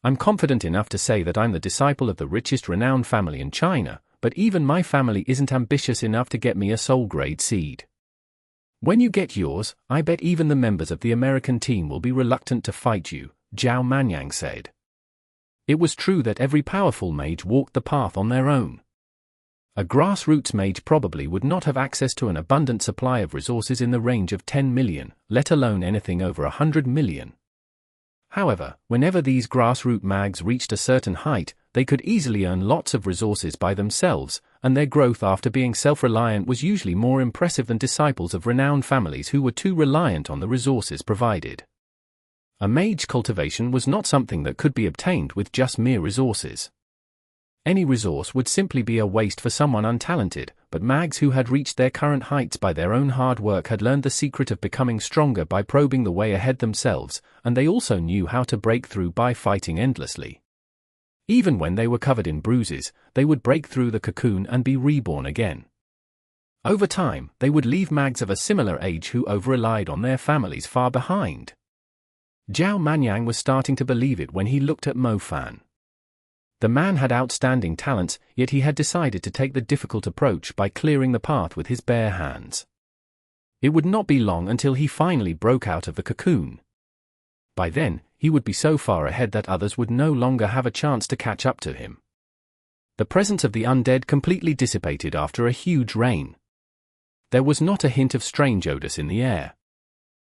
I'm confident enough to say that I'm the disciple of the richest renowned family in China, but even my family isn't ambitious enough to get me a soul-grade seed. When you get yours, I bet even the members of the American team will be reluctant to fight you, Zhao Manyang said. It was true that every powerful mage walked the path on their own. A grassroots mage probably would not have access to an abundant supply of resources in the range of 10 million, let alone anything over 100 million. However, whenever these grassroots mags reached a certain height, they could easily earn lots of resources by themselves, and their growth after being self-reliant was usually more impressive than disciples of renowned families who were too reliant on the resources provided. A mage cultivation was not something that could be obtained with just mere resources. Any resource would simply be a waste for someone untalented, but mags who had reached their current heights by their own hard work had learned the secret of becoming stronger by probing the way ahead themselves, and they also knew how to break through by fighting endlessly. Even when they were covered in bruises, they would break through the cocoon and be reborn again. Over time, they would leave mags of a similar age who over-relied on their families far behind. Zhao Manyang was starting to believe it when he looked at Mo Fan. The man had outstanding talents, yet he had decided to take the difficult approach by clearing the path with his bare hands. It would not be long until he finally broke out of the cocoon. By then, he would be so far ahead that others would no longer have a chance to catch up to him. The presence of the undead completely dissipated after a huge rain. There was not a hint of strange odors in the air.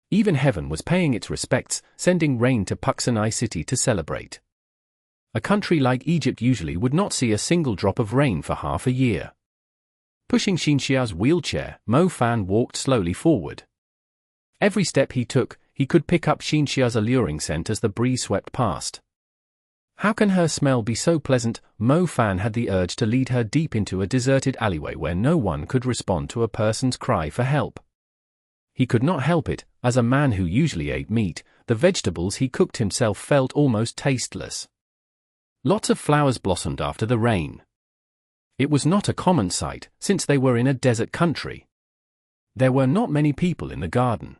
Even heaven was paying its respects, sending rain to Puxanai City to celebrate. A country like Egypt usually would not see a single drop of rain for half a year. Pushing Xinxia's wheelchair, Mo Fan walked slowly forward. Every step he took, he could pick up Xinxia's alluring scent as the breeze swept past. How can her smell be so pleasant? Mo Fan had the urge to lead her deep into a deserted alleyway where no one could respond to a person's cry for help. He could not help it, as a man who usually ate meat, the vegetables he cooked himself felt almost tasteless. Lots of flowers blossomed after the rain. It was not a common sight, since they were in a desert country. There were not many people in the garden.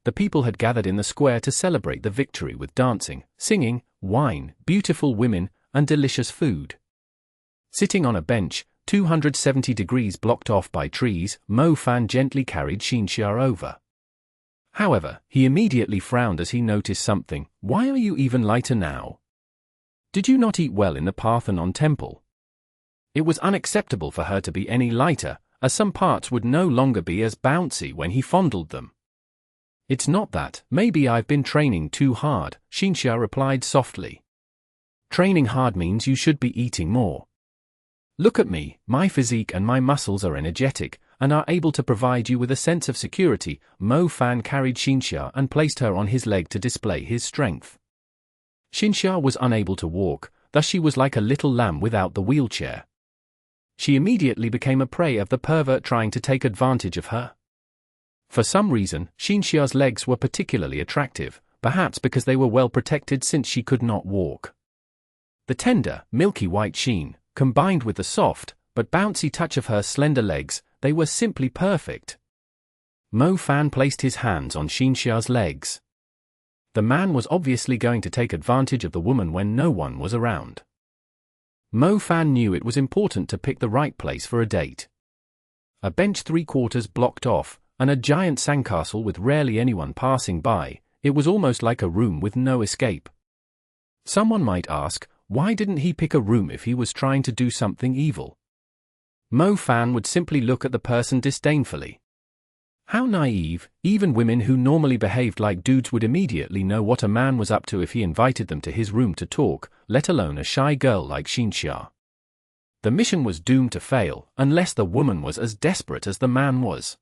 The people had gathered in the square to celebrate the victory with dancing, singing, wine, beautiful women, and delicious food. Sitting on a bench, 270 degrees blocked off by trees, Mo Fan gently carried Xinxia over. However, he immediately frowned as he noticed something. Why are you even lighter now? Did you not eat well in the Parthenon temple? It was unacceptable for her to be any lighter, as some parts would no longer be as bouncy when he fondled them. It's not that, maybe I've been training too hard, Shinxia replied softly. Training hard means you should be eating more. Look at me, my physique and my muscles are energetic, and are able to provide you with a sense of security. Mo Fan carried Shinxia and placed her on his leg to display his strength. Shinxia was unable to walk, thus she was like a little lamb without the wheelchair. She immediately became a prey of the pervert trying to take advantage of her. For some reason, Shinxia's legs were particularly attractive, perhaps because they were well protected since she could not walk. The tender, milky white sheen, combined with the soft, but bouncy touch of her slender legs, they were simply perfect. Mo Fan placed his hands on Shinxia's legs. The man was obviously going to take advantage of the woman when no one was around. Mo Fan knew it was important to pick the right place for a date. A bench 3/4 blocked off, and a giant sandcastle with rarely anyone passing by, it was almost like a room with no escape. Someone might ask, why didn't he pick a room if he was trying to do something evil? Mo Fan would simply look at the person disdainfully. How naive, even women who normally behaved like dudes would immediately know what a man was up to if he invited them to his room to talk, let alone a shy girl like Shinxia. The mission was doomed to fail, unless the woman was as desperate as the man was.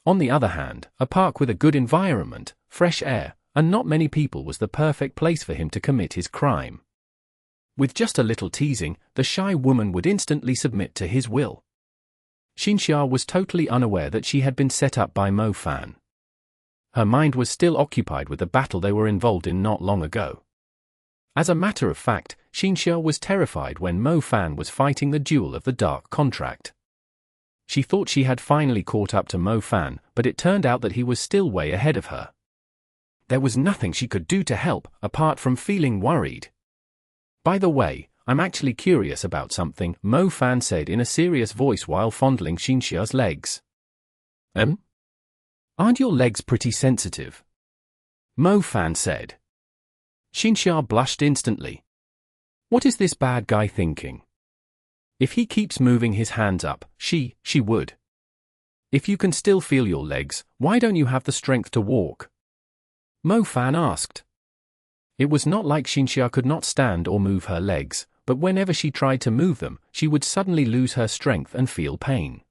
On the other hand, a park with a good environment, fresh air, and not many people was the perfect place for him to commit his crime. With just a little teasing, the shy woman would instantly submit to his will. Shinxia was totally unaware that she had been set up by Mo Fan. Her mind was still occupied with the battle they were involved in not long ago. As a matter of fact, Shinxia was terrified when Mo Fan was fighting the duel of the Dark Contract. She thought she had finally caught up to Mo Fan, but it turned out that he was still way ahead of her. There was nothing she could do to help, apart from feeling worried. By the way, I'm actually curious about something, Mo Fan said in a serious voice while fondling Shinxia's legs. Aren't your legs pretty sensitive? Mo Fan said. Shinxia blushed instantly. What is this bad guy thinking? If he keeps moving his hands up, she would. If you can still feel your legs, why don't you have the strength to walk? Mo Fan asked. It was not like Shinxia could not stand or move her legs, but whenever she tried to move them, she would suddenly lose her strength and feel pain.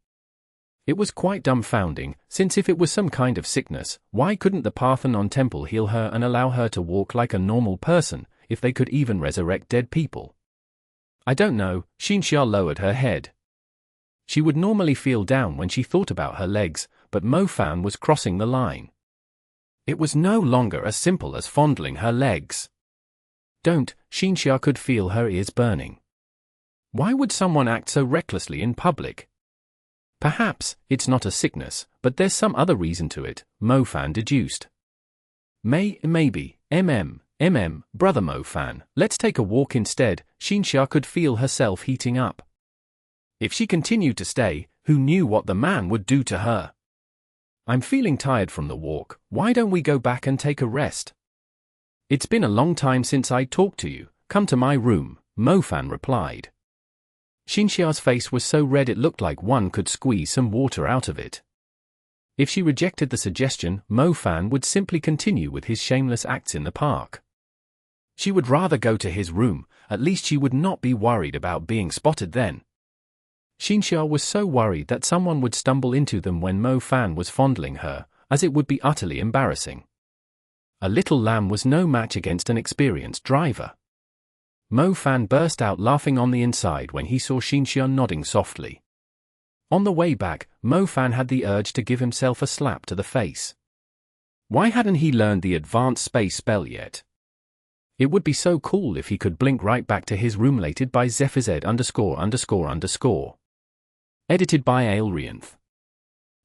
It was quite dumbfounding, since if it was some kind of sickness, why couldn't the Parthenon temple heal her and allow her to walk like a normal person, if they could even resurrect dead people? I don't know, Shinxia lowered her head. She would normally feel down when she thought about her legs, but Mo Fan was crossing the line. It was no longer as simple as fondling her legs. Don't, Shinxia could feel her ears burning. Why would someone act so recklessly in public? Perhaps, it's not a sickness, but there's some other reason to it, Mo Fan deduced. Maybe, brother Mo Fan, let's take a walk instead, Shinxia could feel herself heating up. If she continued to stay, who knew what the man would do to her? I'm feeling tired from the walk, why don't we go back and take a rest? It's been a long time since I talked to you, come to my room, Mo Fan replied. Shinxia's face was so red it looked like one could squeeze some water out of it. If she rejected the suggestion, Mo Fan would simply continue with his shameless acts in the park. She would rather go to his room, at least she would not be worried about being spotted then. Shinxia was so worried that someone would stumble into them when Mo Fan was fondling her, as it would be utterly embarrassing. A little lamb was no match against an experienced driver. Mo Fan burst out laughing on the inside when he saw Shinxia nodding softly. On the way back, Mo Fan had the urge to give himself a slap to the face. Why hadn't he learned the advanced space spell yet? It would be so cool if he could blink right back to his room. Lated by ZephyrZ____. Edited by Aelrianth.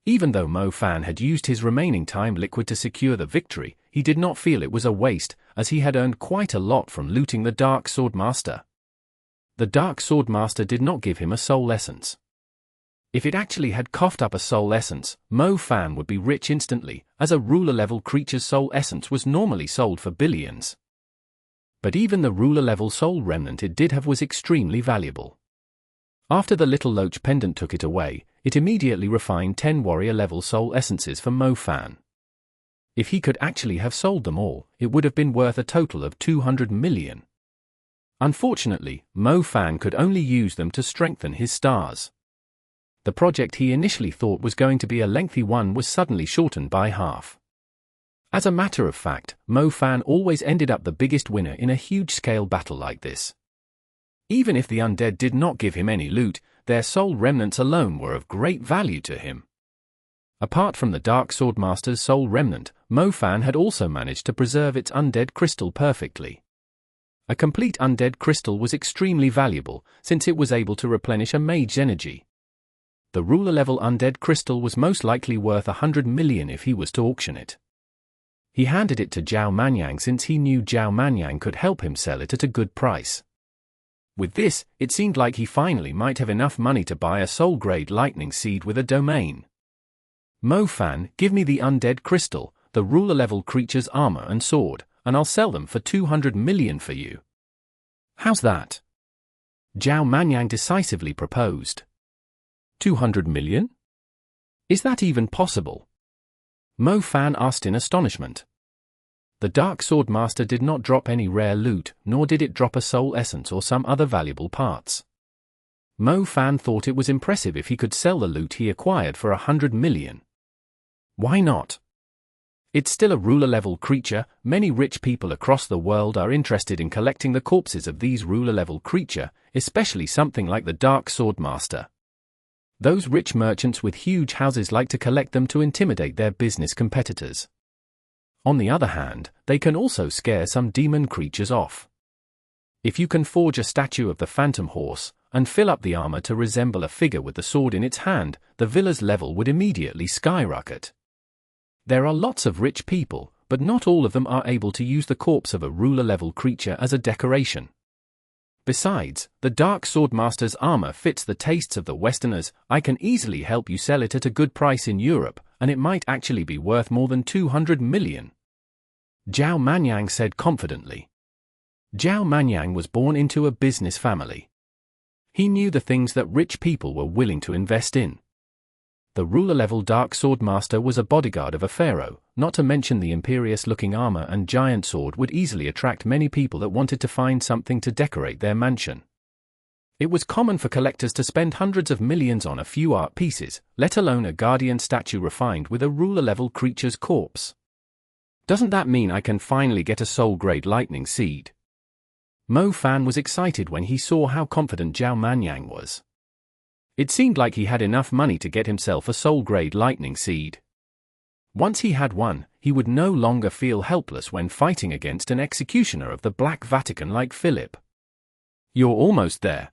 Even though Mo Fan had used his remaining time liquid to secure the victory, he did not feel it was a waste, as he had earned quite a lot from looting the Dark Swordmaster. The Dark Swordmaster did not give him a soul essence. If it actually had coughed up a soul essence, Mo Fan would be rich instantly, as a ruler-level creature's soul essence was normally sold for billions. But even the ruler-level soul remnant it did have was extremely valuable. After the little loach pendant took it away, it immediately refined 10 warrior-level soul essences for Mo Fan. If he could actually have sold them all, it would have been worth a total of 200 million. Unfortunately, Mo Fan could only use them to strengthen his stars. The project he initially thought was going to be a lengthy one was suddenly shortened by half. As a matter of fact, Mo Fan always ended up the biggest winner in a huge-scale battle like this. Even if the undead did not give him any loot, their soul remnants alone were of great value to him. Apart from the Dark Swordmaster's soul remnant, Mo Fan had also managed to preserve its undead crystal perfectly. A complete undead crystal was extremely valuable, since it was able to replenish a mage's energy. The ruler-level undead crystal was most likely worth 100 million if he was to auction it. He handed it to Zhao Manyang since he knew Zhao Manyang could help him sell it at a good price. With this, it seemed like he finally might have enough money to buy a soul-grade lightning seed with a domain. Mo Fan, give me the undead crystal, the ruler-level creature's armor and sword, and I'll sell them for 200 million for you. How's that? Zhao Manyang decisively proposed. 200 million? Is that even possible? Mo Fan asked in astonishment. The Dark Swordmaster did not drop any rare loot, nor did it drop a soul essence or some other valuable parts. Mo Fan thought it was impressive if he could sell the loot he acquired for 100 million. Why not? It's still a ruler-level creature. Many rich people across the world are interested in collecting the corpses of these ruler-level creatures, especially something like the Dark Swordmaster. Those rich merchants with huge houses like to collect them to intimidate their business competitors. On the other hand, they can also scare some demon creatures off. If you can forge a statue of the Phantom Horse, and fill up the armor to resemble a figure with the sword in its hand, the villa's level would immediately skyrocket. There are lots of rich people, but not all of them are able to use the corpse of a ruler-level creature as a decoration. Besides, the Dark Swordmaster's armor fits the tastes of the Westerners. I can easily help you sell it at a good price in Europe, and it might actually be worth more than 200 million. Zhao Manyang said confidently. Zhao Manyang was born into a business family. He knew the things that rich people were willing to invest in. The ruler-level Dark Swordmaster was a bodyguard of a pharaoh, not to mention the imperious-looking armor and giant sword would easily attract many people that wanted to find something to decorate their mansion. It was common for collectors to spend hundreds of millions on a few art pieces, let alone a guardian statue refined with a ruler-level creature's corpse. Doesn't that mean I can finally get a soul-grade lightning seed? Mo Fan was excited when he saw how confident Zhao Manyang was. It seemed like he had enough money to get himself a soul-grade lightning seed. Once he had one, he would no longer feel helpless when fighting against an executioner of the Black Vatican like Philip. You're almost there.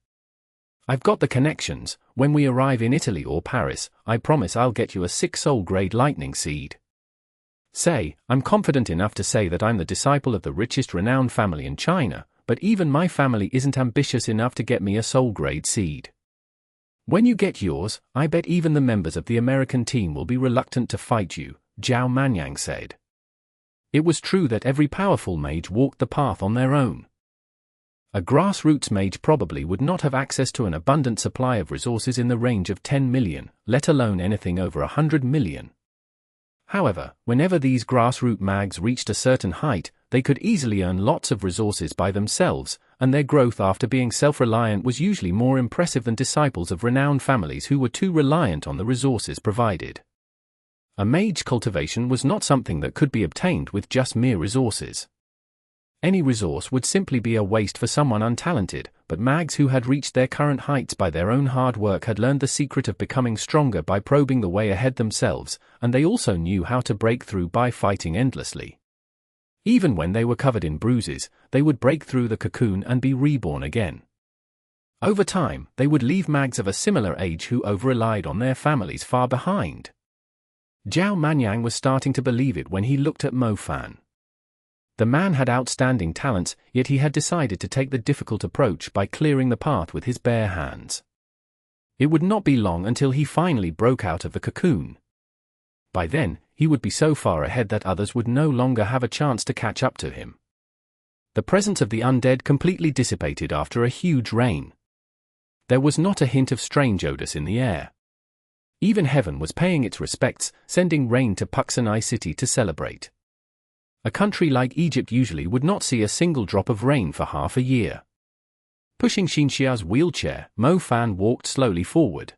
I've got the connections. When we arrive in Italy or Paris, I promise I'll get you a 6 soul-grade lightning seed. I'm confident enough to say that I'm the disciple of the richest renowned family in China, but even my family isn't ambitious enough to get me a soul-grade seed. When you get yours, I bet even the members of the American team will be reluctant to fight you, Zhao Manyang said. It was true that every powerful mage walked the path on their own. A grassroots mage probably would not have access to an abundant supply of resources in the range of 10 million, let alone anything over 100 million. However, whenever these grassroots mags reached a certain height, they could easily earn lots of resources by themselves, and their growth after being self-reliant was usually more impressive than disciples of renowned families who were too reliant on the resources provided. A mage cultivation was not something that could be obtained with just mere resources. Any resource would simply be a waste for someone untalented, but mags who had reached their current heights by their own hard work had learned the secret of becoming stronger by probing the way ahead themselves, and they also knew how to break through by fighting endlessly. Even when they were covered in bruises, they would break through the cocoon and be reborn again. Over time, they would leave mags of a similar age who over-relied on their families far behind. Zhao Manyang was starting to believe it when he looked at Mo Fan. The man had outstanding talents, yet he had decided to take the difficult approach by clearing the path with his bare hands. It would not be long until he finally broke out of the cocoon. By then, he would be so far ahead that others would no longer have a chance to catch up to him. The presence of the undead completely dissipated after a huge rain. There was not a hint of strange odors in the air. Even heaven was paying its respects, sending rain to Puxanai City to celebrate. A country like Egypt usually would not see a single drop of rain for half a year. Pushing Xinxia's wheelchair, Mo Fan walked slowly forward.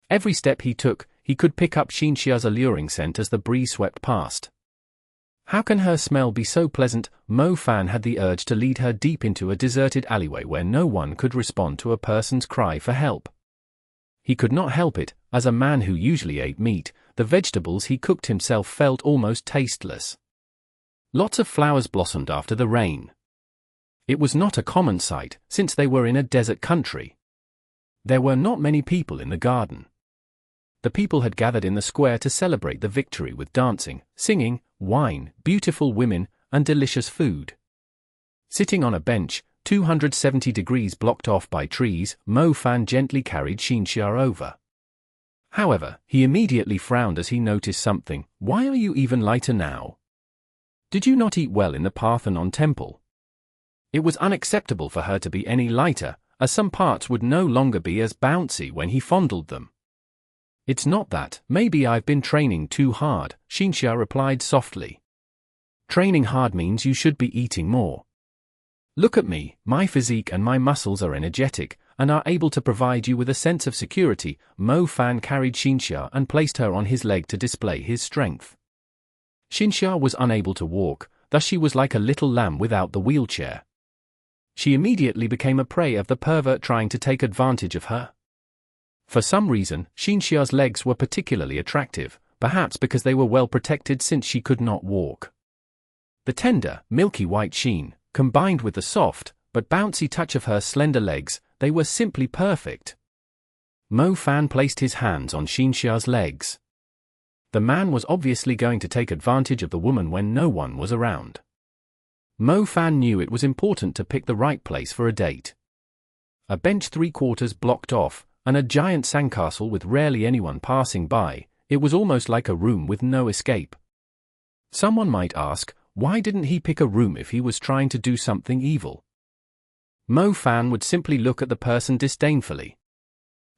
Every step he took, he could pick up Xinxia's alluring scent as the breeze swept past. How can her smell be so pleasant? Mo Fan had the urge to lead her deep into a deserted alleyway where no one could respond to a person's cry for help. He could not help it, as a man who usually ate meat, the vegetables he cooked himself felt almost tasteless. Lots of flowers blossomed after the rain. It was not a common sight, since they were in a desert country. There were not many people in the garden. The people had gathered in the square to celebrate the victory with dancing, singing, wine, beautiful women, and delicious food. Sitting on a bench, 270 degrees blocked off by trees, Mo Fan gently carried Xinxia over. However, he immediately frowned as he noticed something. Why are you even lighter now? Did you not eat well in the Parthenon temple? It was unacceptable for her to be any lighter, as some parts would no longer be as bouncy when he fondled them. It's not that, maybe I've been training too hard, Xinxia replied softly. Training hard means you should be eating more. Look at me, my physique and my muscles are energetic, and are able to provide you with a sense of security. Mo Fan carried Xinxia and placed her on his leg to display his strength. Xinxia was unable to walk, thus she was like a little lamb without the wheelchair. She immediately became a prey of the pervert trying to take advantage of her. For some reason, Xinxia's legs were particularly attractive, perhaps because they were well protected since she could not walk. The tender, milky white sheen, combined with the soft, but bouncy touch of her slender legs, they were simply perfect. Mo Fan placed his hands on Xinxia's legs. The man was obviously going to take advantage of the woman when no one was around. Mo Fan knew it was important to pick the right place for a date. A bench 3/4 blocked off, and a giant sandcastle with rarely anyone passing by, it was almost like a room with no escape. Someone might ask, why didn't he pick a room if he was trying to do something evil? Mo Fan would simply look at the person disdainfully.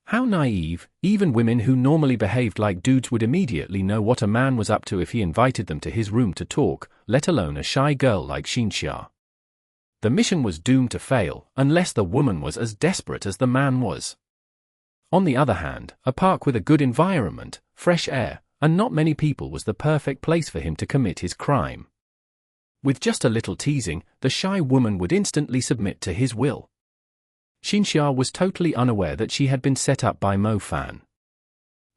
How naive, even women who normally behaved like dudes would immediately know what a man was up to if he invited them to his room to talk, let alone a shy girl like Xinxia. The mission was doomed to fail, unless the woman was as desperate as the man was. On the other hand, a park with a good environment, fresh air, and not many people was the perfect place for him to commit his crime. With just a little teasing, the shy woman would instantly submit to his will. Xinxia was totally unaware that she had been set up by Mo Fan.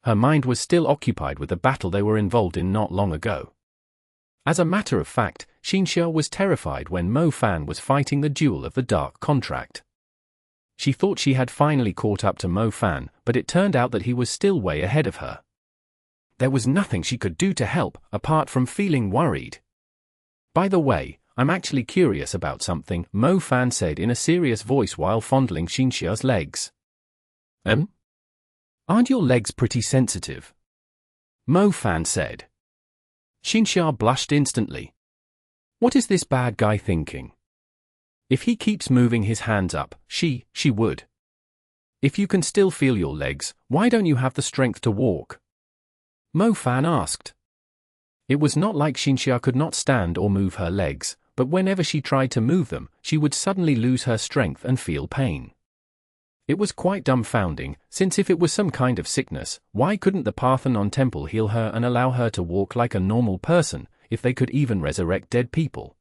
Her mind was still occupied with the battle they were involved in not long ago. As a matter of fact, Xinxia was terrified when Mo Fan was fighting the duel of the Dark Contract. She thought she had finally caught up to Mo Fan, but it turned out that he was still way ahead of her. There was nothing she could do to help, apart from feeling worried. By the way, I'm actually curious about something, Mo Fan said in a serious voice while fondling Xinxia's legs. Aren't your legs pretty sensitive? Mo Fan said. Xinxia blushed instantly. What is this bad guy thinking? If he keeps moving his hands up, she would. If you can still feel your legs, why don't you have the strength to walk? Mo Fan asked. It was not like Xinxia could not stand or move her legs, but whenever she tried to move them, she would suddenly lose her strength and feel pain. It was quite dumbfounding, since if it was some kind of sickness, why couldn't the Parthenon temple heal her and allow her to walk like a normal person, if they could even resurrect dead people?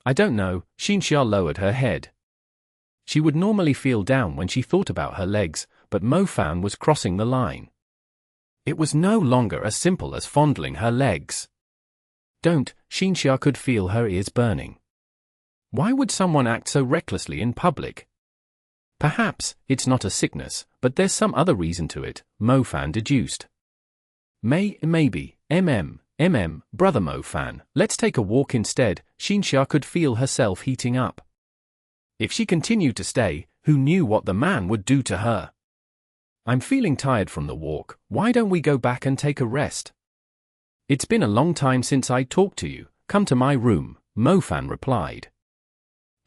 I don't know, Xinxia lowered her head. She would normally feel down when she thought about her legs, but Mo Fan was crossing the line. It was no longer as simple as fondling her legs. Don't, Xinxia could feel her ears burning. Why would someone act so recklessly in public? Perhaps, it's not a sickness, but there's some other reason to it, Mo Fan deduced. Maybe, brother Mo Fan, let's take a walk instead, Xinxia could feel herself heating up. If she continued to stay, who knew what the man would do to her? I'm feeling tired from the walk. Why don't we go back and take a rest? It's been a long time since I talked to you. Come to my room, Mofan replied.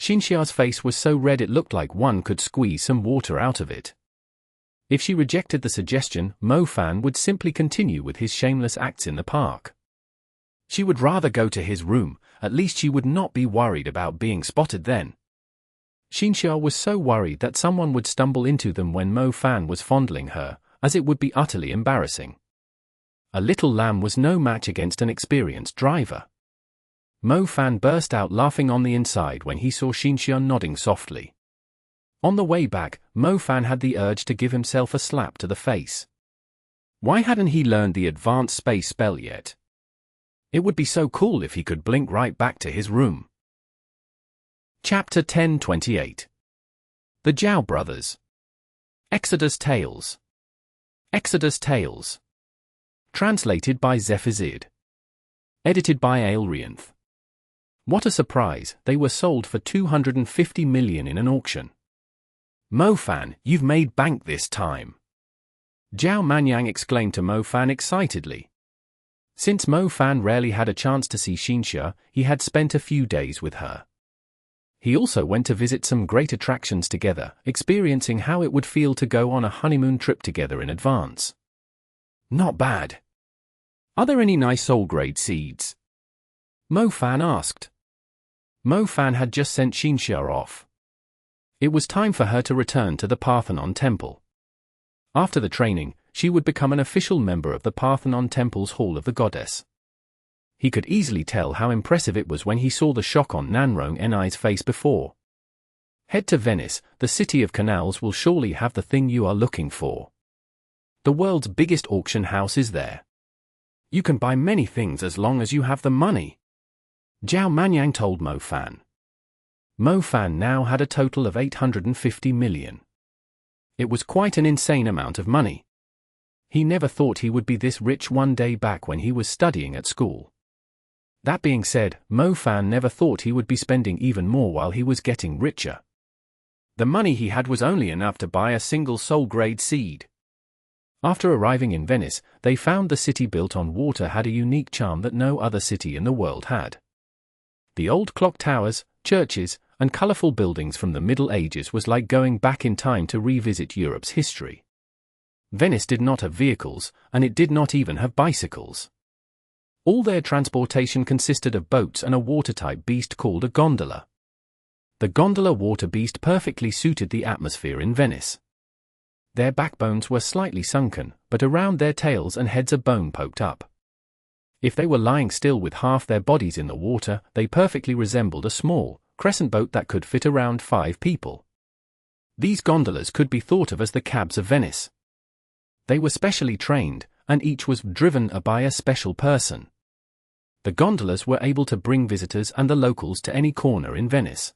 Xinxia's face was so red it looked like one could squeeze some water out of it. If she rejected the suggestion, Mofan would simply continue with his shameless acts in the park. She would rather go to his room, at least she would not be worried about being spotted then. Xinxia was so worried that someone would stumble into them when Mofan was fondling her, as it would be utterly embarrassing. A little lamb was no match against an experienced driver. Mofan burst out laughing on the inside when he saw Xinxia nodding softly. On the way back, Mofan had the urge to give himself a slap to the face. Why hadn't he learned the advanced space spell yet? It would be so cool if he could blink right back to his room. Chapter 1028. The Zhao Brothers. Exodus Tales. Exodus Tales. Translated by Zephazid. Edited by Aelrianth. What a surprise, they were sold for 250 million in an auction. Mofan, you've made bank this time. Zhao Manyang exclaimed to Mofan excitedly. Since Mofan rarely had a chance to see Xinxia, he had spent a few days with her. He also went to visit some great attractions together, experiencing how it would feel to go on a honeymoon trip together in advance. Not bad. Are there any nice soul-grade seeds? Mofan asked. Mofan had just sent Xinxia off. It was time for her to return to the Parthenon Temple. After the training, she would become an official member of the Parthenon Temple's Hall of the Goddess. He could easily tell how impressive it was when he saw the shock on Nanrong Ni's face before. Head to Venice, the city of canals will surely have the thing you are looking for. The world's biggest auction house is there. You can buy many things as long as you have the money. Zhao Manyang told Mofan. Mofan now had a total of 850 million. It was quite an insane amount of money. He never thought he would be this rich one day back when he was studying at school. That being said, Mofan never thought he would be spending even more while he was getting richer. The money he had was only enough to buy a single soul-grade seed. After arriving in Venice, they found the city built on water had a unique charm that no other city in the world had. The old clock towers, churches, and colorful buildings from the Middle Ages was like going back in time to revisit Europe's history. Venice did not have vehicles, and it did not even have bicycles. All their transportation consisted of boats and a water-type beast called a gondola. The gondola water beast perfectly suited the atmosphere in Venice. Their backbones were slightly sunken, but around their tails and heads a bone poked up. If they were lying still with half their bodies in the water, they perfectly resembled a small, crescent boat that could fit around 5 people. These gondolas could be thought of as the cabs of Venice. They were specially trained, and each was driven by a special person. The gondolas were able to bring visitors and the locals to any corner in Venice.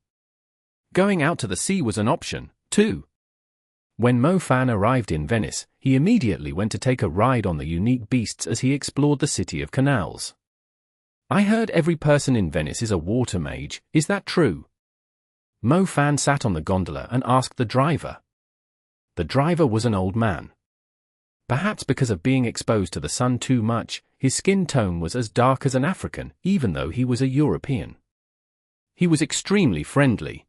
Going out to the sea was an option, too. When Mofan arrived in Venice, he immediately went to take a ride on the unique beasts as he explored the city of canals. I heard every person in Venice is a water mage, is that true? Mofan sat on the gondola and asked the driver. The driver was an old man. Perhaps because of being exposed to the sun too much, his skin tone was as dark as an African, even though he was a European. He was extremely friendly.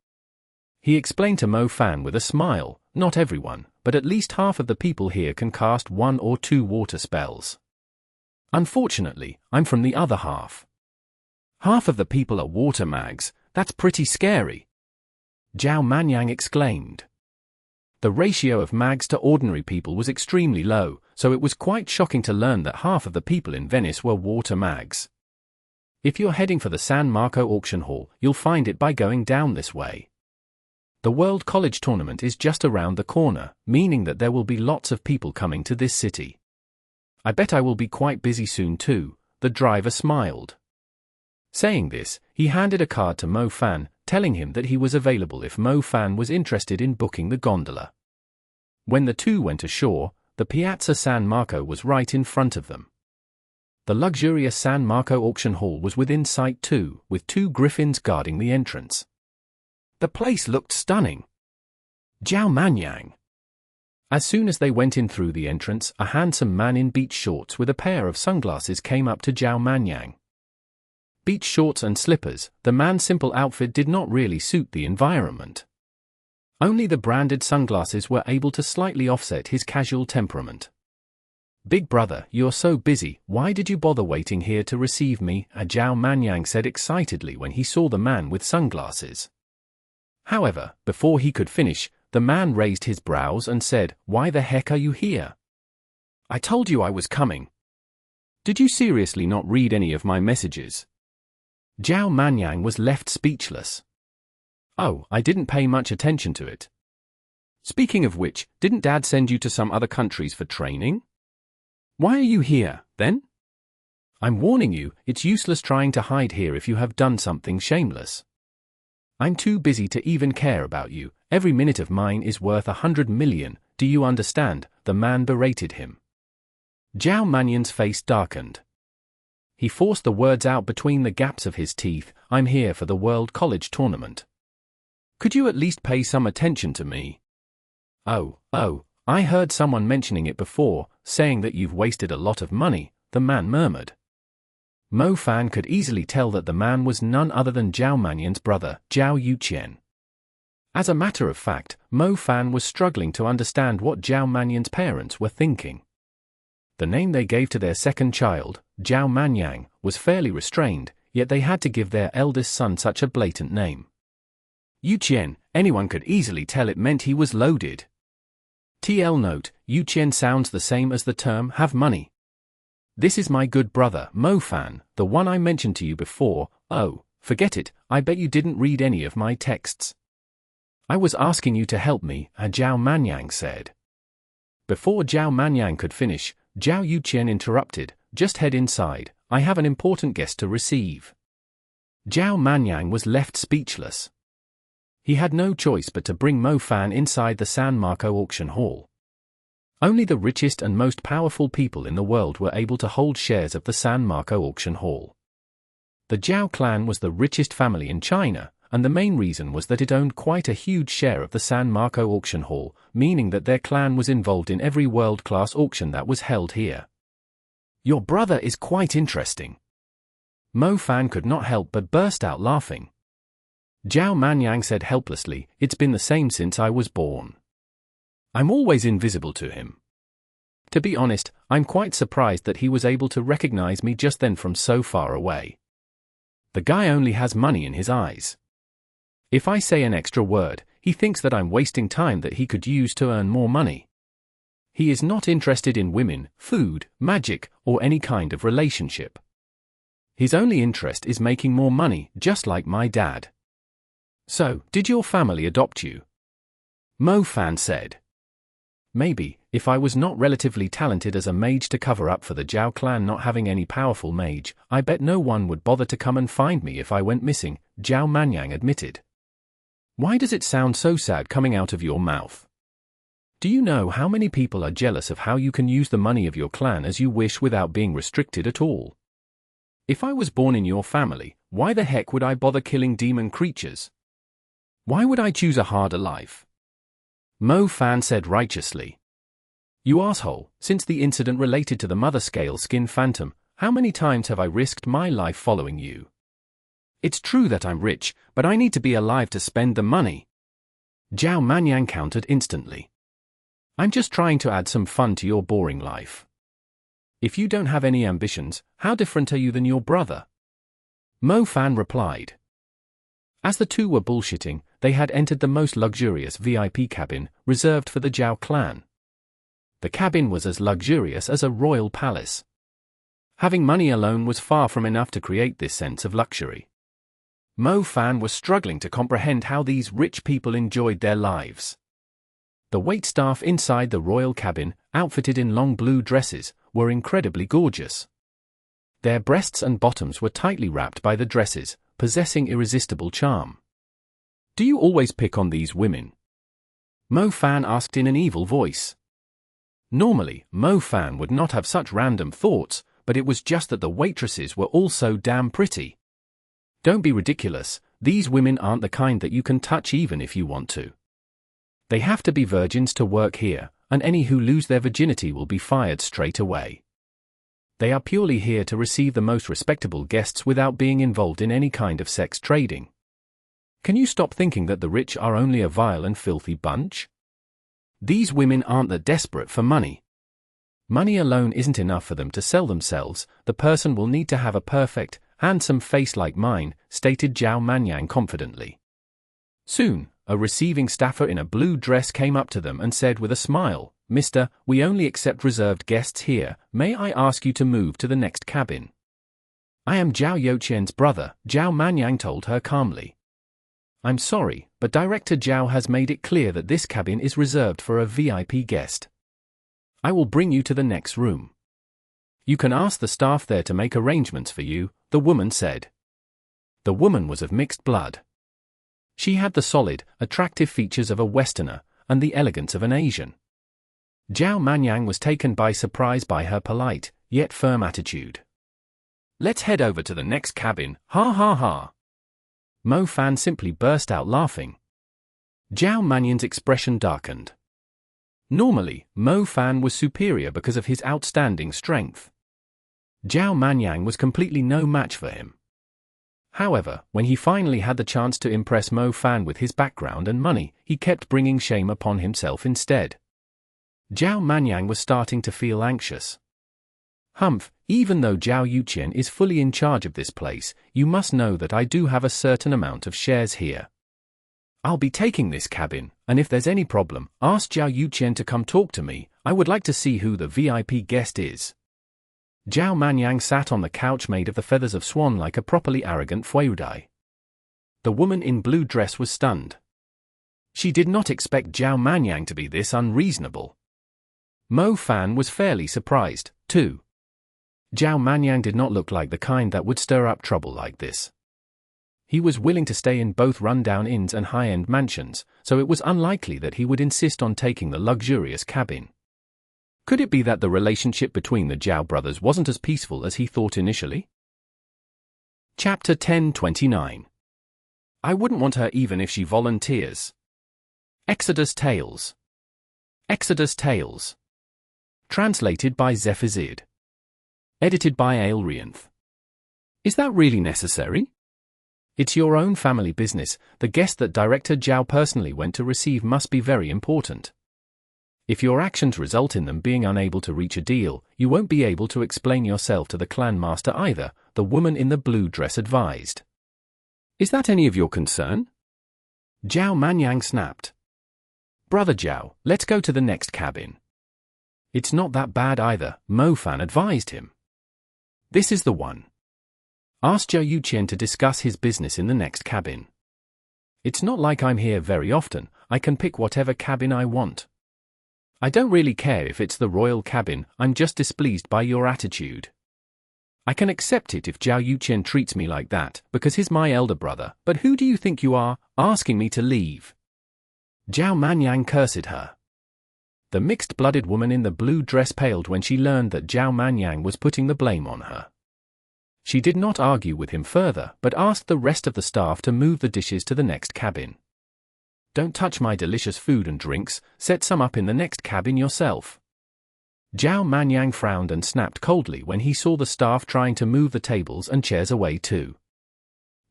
He explained to Mofan with a smile, not everyone, but at least half of the people here can cast 1 or 2 water spells. Unfortunately, I'm from the other half. Half of the people are water mags, that's pretty scary. Zhao Manyang exclaimed. The ratio of mags to ordinary people was extremely low, so it was quite shocking to learn that half of the people in Venice were water mags. If you're heading for the San Marco auction hall, you'll find it by going down this way. The World College Tournament is just around the corner, meaning that there will be lots of people coming to this city. I bet I will be quite busy soon too, the driver smiled. Saying this, he handed a card to Mofan, telling him that he was available if Mofan was interested in booking the gondola. When the two went ashore, the Piazza San Marco was right in front of them. The luxurious San Marco auction hall was within sight too, with 2 griffins guarding the entrance. The place looked stunning. Zhao Manyang. As soon as they went in through the entrance, a handsome man in beach shorts with a pair of sunglasses came up to Zhao Manyang. Beach shorts and slippers, the man's simple outfit did not really suit the environment. Only the branded sunglasses were able to slightly offset his casual temperament. "Big brother, you're so busy, why did you bother waiting here to receive me?" Zhao Manyang said excitedly when he saw the man with sunglasses. However, before he could finish, the man raised his brows and said, "Why the heck are you here? I told you I was coming. Did you seriously not read any of my messages?" Zhao Manyang was left speechless. "Oh, I didn't pay much attention to it. Speaking of which, didn't Dad send you to some other countries for training? Why are you here, then? I'm warning you, it's useless trying to hide here if you have done something shameless. I'm too busy to even care about you, every minute of mine is worth 100 million, do you understand?" the man berated him. Zhao Manyang's face darkened. He forced the words out between the gaps of his teeth, "I'm here for the World College Tournament. Could you at least pay some attention to me?" Oh, I heard someone mentioning it before, saying that you've wasted a lot of money," the man murmured. Mo Fan could easily tell that the man was none other than Zhao Manyang's brother, Zhao Yuqian. As a matter of fact, Mo Fan was struggling to understand what Zhao Manyang's parents were thinking. The name they gave to their second child, Zhao Manyang, was fairly restrained, yet they had to give their eldest son such a blatant name. Yuqian, anyone could easily tell it meant he was loaded. TL note, Yuqian sounds the same as the term have money. This is my good brother, Mo Fan, the one I mentioned to you before. Oh, forget it, I bet you didn't read any of my texts. I was asking you to help me, Zhao Manyang said. Before Zhao Manyang could finish, Zhao Yuqian interrupted, "Just head inside, I have an important guest to receive." Zhao Manyang was left speechless. He had no choice but to bring Mo Fan inside the San Marco auction hall. Only the richest and most powerful people in the world were able to hold shares of the San Marco auction hall. The Zhao clan was the richest family in China, and the main reason was that it owned quite a huge share of the San Marco auction hall, meaning that their clan was involved in every world-class auction that was held here. "Your brother is quite interesting." Mo Fan could not help but burst out laughing. Zhao Manyang said helplessly, "It's been the same since I was born. I'm always invisible to him. To be honest, I'm quite surprised that he was able to recognize me just then from so far away. The guy only has money in his eyes. If I say an extra word, he thinks that I'm wasting time that he could use to earn more money. He is not interested in women, food, magic, or any kind of relationship. His only interest is making more money, just like my dad." "So, did your family adopt you?" Mo Fan said. "Maybe, if I was not relatively talented as a mage to cover up for the Zhao clan not having any powerful mage, I bet no one would bother to come and find me if I went missing," Zhao Manyang admitted. "Why does it sound so sad coming out of your mouth? Do you know how many people are jealous of how you can use the money of your clan as you wish without being restricted at all? If I was born in your family, why the heck would I bother killing demon creatures? Why would I choose a harder life?" Mo Fan said righteously. "You asshole, since the incident related to the mother scale skin phantom, how many times have I risked my life following you? It's true that I'm rich, but I need to be alive to spend the money." Zhao Manyang countered instantly. "I'm just trying to add some fun to your boring life. If you don't have any ambitions, how different are you than your brother?" Mo Fan replied. As the two were bullshitting, they had entered the most luxurious VIP cabin, reserved for the Zhao clan. The cabin was as luxurious as a royal palace. Having money alone was far from enough to create this sense of luxury. Mo Fan was struggling to comprehend how these rich people enjoyed their lives. The waitstaff inside the royal cabin, outfitted in long blue dresses, were incredibly gorgeous. Their breasts and bottoms were tightly wrapped by the dresses, possessing irresistible charm. "Do you always pick on these women?" Mo Fan asked in an evil voice. Normally, Mo Fan would not have such random thoughts, but it was just that the waitresses were all so damn pretty. "Don't be ridiculous, these women aren't the kind that you can touch even if you want to. They have to be virgins to work here, and any who lose their virginity will be fired straight away. They are purely here to receive the most respectable guests without being involved in any kind of sex trading. Can you stop thinking that the rich are only a vile and filthy bunch? These women aren't that desperate for money. Money alone isn't enough for them to sell themselves. The person will need to have a perfect, handsome face like mine, stated Zhao Manyang confidently. Soon, a receiving staffer in a blue dress came up to them and said with a smile, "Mister, we only accept reserved guests here. May I ask you to move to the next cabin?" "I am Zhao Youqian's brother," Zhao Manyang told her calmly. "I'm sorry, but Director Zhao has made it clear that this cabin is reserved for a VIP guest. I will bring you to the next room. You can ask the staff there to make arrangements for you," the woman said. The woman was of mixed blood. She had the solid, attractive features of a Westerner, and the elegance of an Asian. Zhao Manyang was taken by surprise by her polite, yet firm attitude. "Let's head over to the next cabin, ha ha ha." Mo Fan simply burst out laughing. Zhao Manyang's expression darkened. Normally, Mo Fan was superior because of his outstanding strength. Zhao Manyang was completely no match for him. However, when he finally had the chance to impress Mo Fan with his background and money, he kept bringing shame upon himself instead. Zhao Manyang was starting to feel anxious. "Humph, even though Zhao Youqian is fully in charge of this place, you must know that I do have a certain amount of shares here. I'll be taking this cabin, and if there's any problem, ask Zhao Youqian to come talk to me. I would like to see who the VIP guest is." Zhao Manyang sat on the couch made of the feathers of swan like a properly arrogant feudai. The woman in blue dress was stunned. She did not expect Zhao Manyang to be this unreasonable. Mo Fan was fairly surprised, too. Zhao Manyang did not look like the kind that would stir up trouble like this. He was willing to stay in both rundown inns and high-end mansions, so it was unlikely that he would insist on taking the luxurious cabin. Could it be that the relationship between the Zhao brothers wasn't as peaceful as he thought initially? Chapter 1029. I wouldn't want her even if she volunteers. Exodus Tales. Exodus Tales. Translated by Zephazid. Edited by Aelrianth. Is that really necessary? It's your own family business. The guest that Director Zhao personally went to receive must be very important. If your actions result in them being unable to reach a deal, you won't be able to explain yourself to the clan master either, the woman in the blue dress advised. Is that any of your concern? Zhao Manyang snapped. Brother Zhao, let's go to the next cabin. It's not that bad either, Mo Fan advised him. This is the one. Ask Zhao Youqian to discuss his business in the next cabin. It's not like I'm here very often. I can pick whatever cabin I want. I don't really care if it's the royal cabin. I'm just displeased by your attitude. I can accept it if Zhao Youqian treats me like that, because he's my elder brother, but who do you think you are, asking me to leave? Zhao Manyang cursed her. The mixed-blooded woman in the blue dress paled when she learned that Zhao Manyang was putting the blame on her. She did not argue with him further, but asked the rest of the staff to move the dishes to the next cabin. Don't touch my delicious food and drinks, set some up in the next cabin yourself. Zhao Manyang frowned and snapped coldly when he saw the staff trying to move the tables and chairs away too.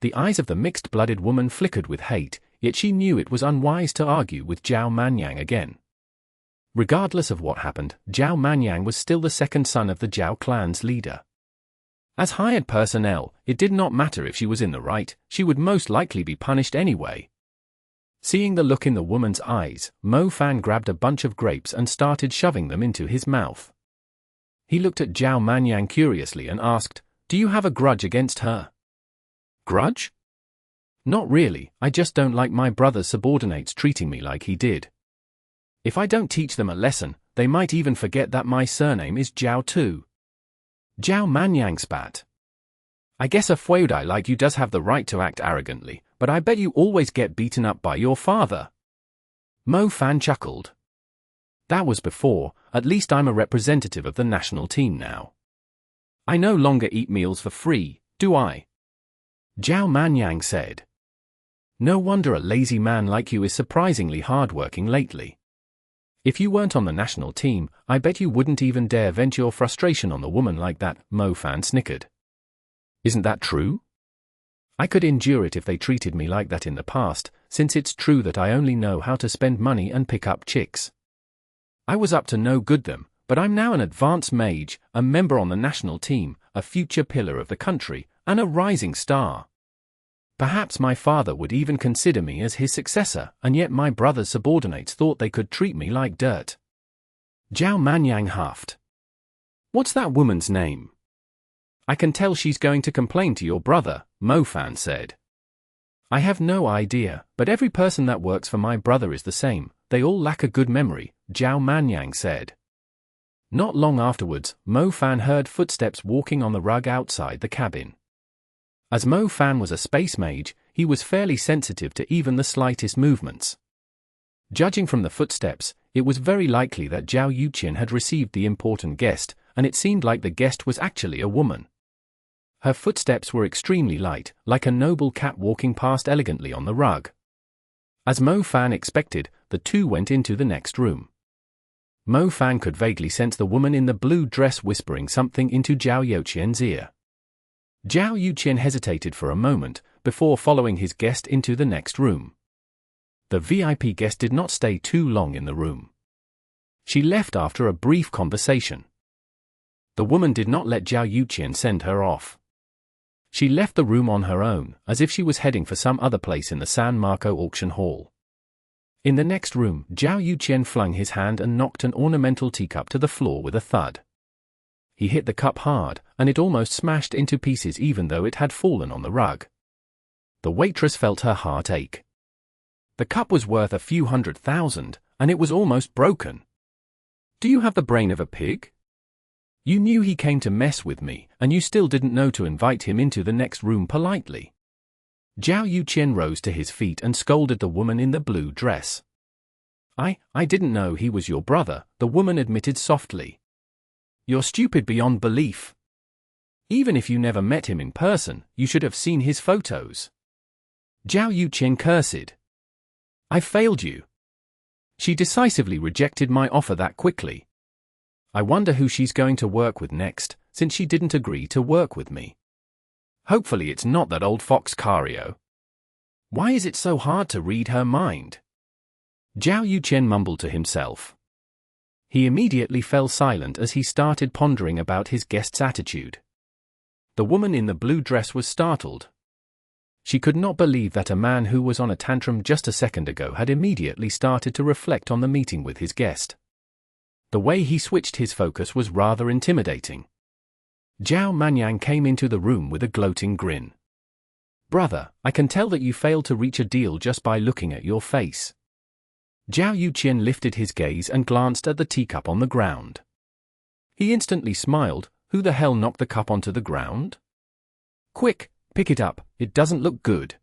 The eyes of the mixed-blooded woman flickered with hate, yet she knew it was unwise to argue with Zhao Manyang again. Regardless of what happened, Zhao Manyang was still the second son of the Zhao clan's leader. As hired personnel, it did not matter if she was in the right, she would most likely be punished anyway. Seeing the look in the woman's eyes, Mo Fan grabbed a bunch of grapes and started shoving them into his mouth. He looked at Zhao Manyang curiously and asked, "Do you have a grudge against her?" Grudge? Not really, I just don't like my brother's subordinates treating me like he did. If I don't teach them a lesson, they might even forget that my surname is Zhao too. Zhao Manyang spat. I guess a feudai like you does have the right to act arrogantly, but I bet you always get beaten up by your father. Mo Fan chuckled. That was before, at least I'm a representative of the national team now. I no longer eat meals for free, do I? Zhao Manyang said. No wonder a lazy man like you is surprisingly hardworking lately. If you weren't on the national team, I bet you wouldn't even dare vent your frustration on the woman like that, Mo Fan snickered. Isn't that true? I could endure it if they treated me like that in the past, since it's true that I only know how to spend money and pick up chicks. I was up to no good them, but I'm now an advanced mage, a member on the national team, a future pillar of the country, and a rising star. Perhaps my father would even consider me as his successor, and yet my brother's subordinates thought they could treat me like dirt. Zhao Manyang huffed. What's that woman's name? I can tell she's going to complain to your brother, Mo Fan said. I have no idea, but every person that works for my brother is the same. They all lack a good memory, Zhao Manyang said. Not long afterwards, Mo Fan heard footsteps walking on the rug outside the cabin. As Mo Fan was a space mage, he was fairly sensitive to even the slightest movements. Judging from the footsteps, it was very likely that Zhao Yuqian had received the important guest, and it seemed like the guest was actually a woman. Her footsteps were extremely light, like a noble cat walking past elegantly on the rug. As Mo Fan expected, the two went into the next room. Mo Fan could vaguely sense the woman in the blue dress whispering something into Zhao Yuqian's ear. Zhao Yuqian hesitated for a moment, before following his guest into the next room. The VIP guest did not stay too long in the room. She left after a brief conversation. The woman did not let Zhao Yuqian send her off. She left the room on her own, as if she was heading for some other place in the San Marco auction hall. In the next room, Zhao Yuqian flung his hand and knocked an ornamental teacup to the floor with a thud. He hit the cup hard, and it almost smashed into pieces even though it had fallen on the rug. The waitress felt her heart ache. The cup was worth a few $100,000, and it was almost broken. Do you have the brain of a pig? You knew he came to mess with me, and you still didn't know to invite him into the next room politely. Zhao Yuqian rose to his feet and scolded the woman in the blue dress. I didn't know he was your brother, the woman admitted softly. You're stupid beyond belief. Even if you never met him in person, you should have seen his photos. Zhao Yuqian cursed. I failed you. She decisively rejected my offer that quickly. I wonder who she's going to work with next, since she didn't agree to work with me. Hopefully it's not that old fox Cario. Why is it so hard to read her mind? Zhao Yuqian mumbled to himself. He immediately fell silent as he started pondering about his guest's attitude. The woman in the blue dress was startled. She could not believe that a man who was on a tantrum just a second ago had immediately started to reflect on the meeting with his guest. The way he switched his focus was rather intimidating. Zhao Manyang came into the room with a gloating grin. Brother, I can tell that you failed to reach a deal just by looking at your face. Zhao Yuqian lifted his gaze and glanced at the teacup on the ground. He instantly smiled. Who the hell knocked the cup onto the ground? Quick, pick it up, it doesn't look good.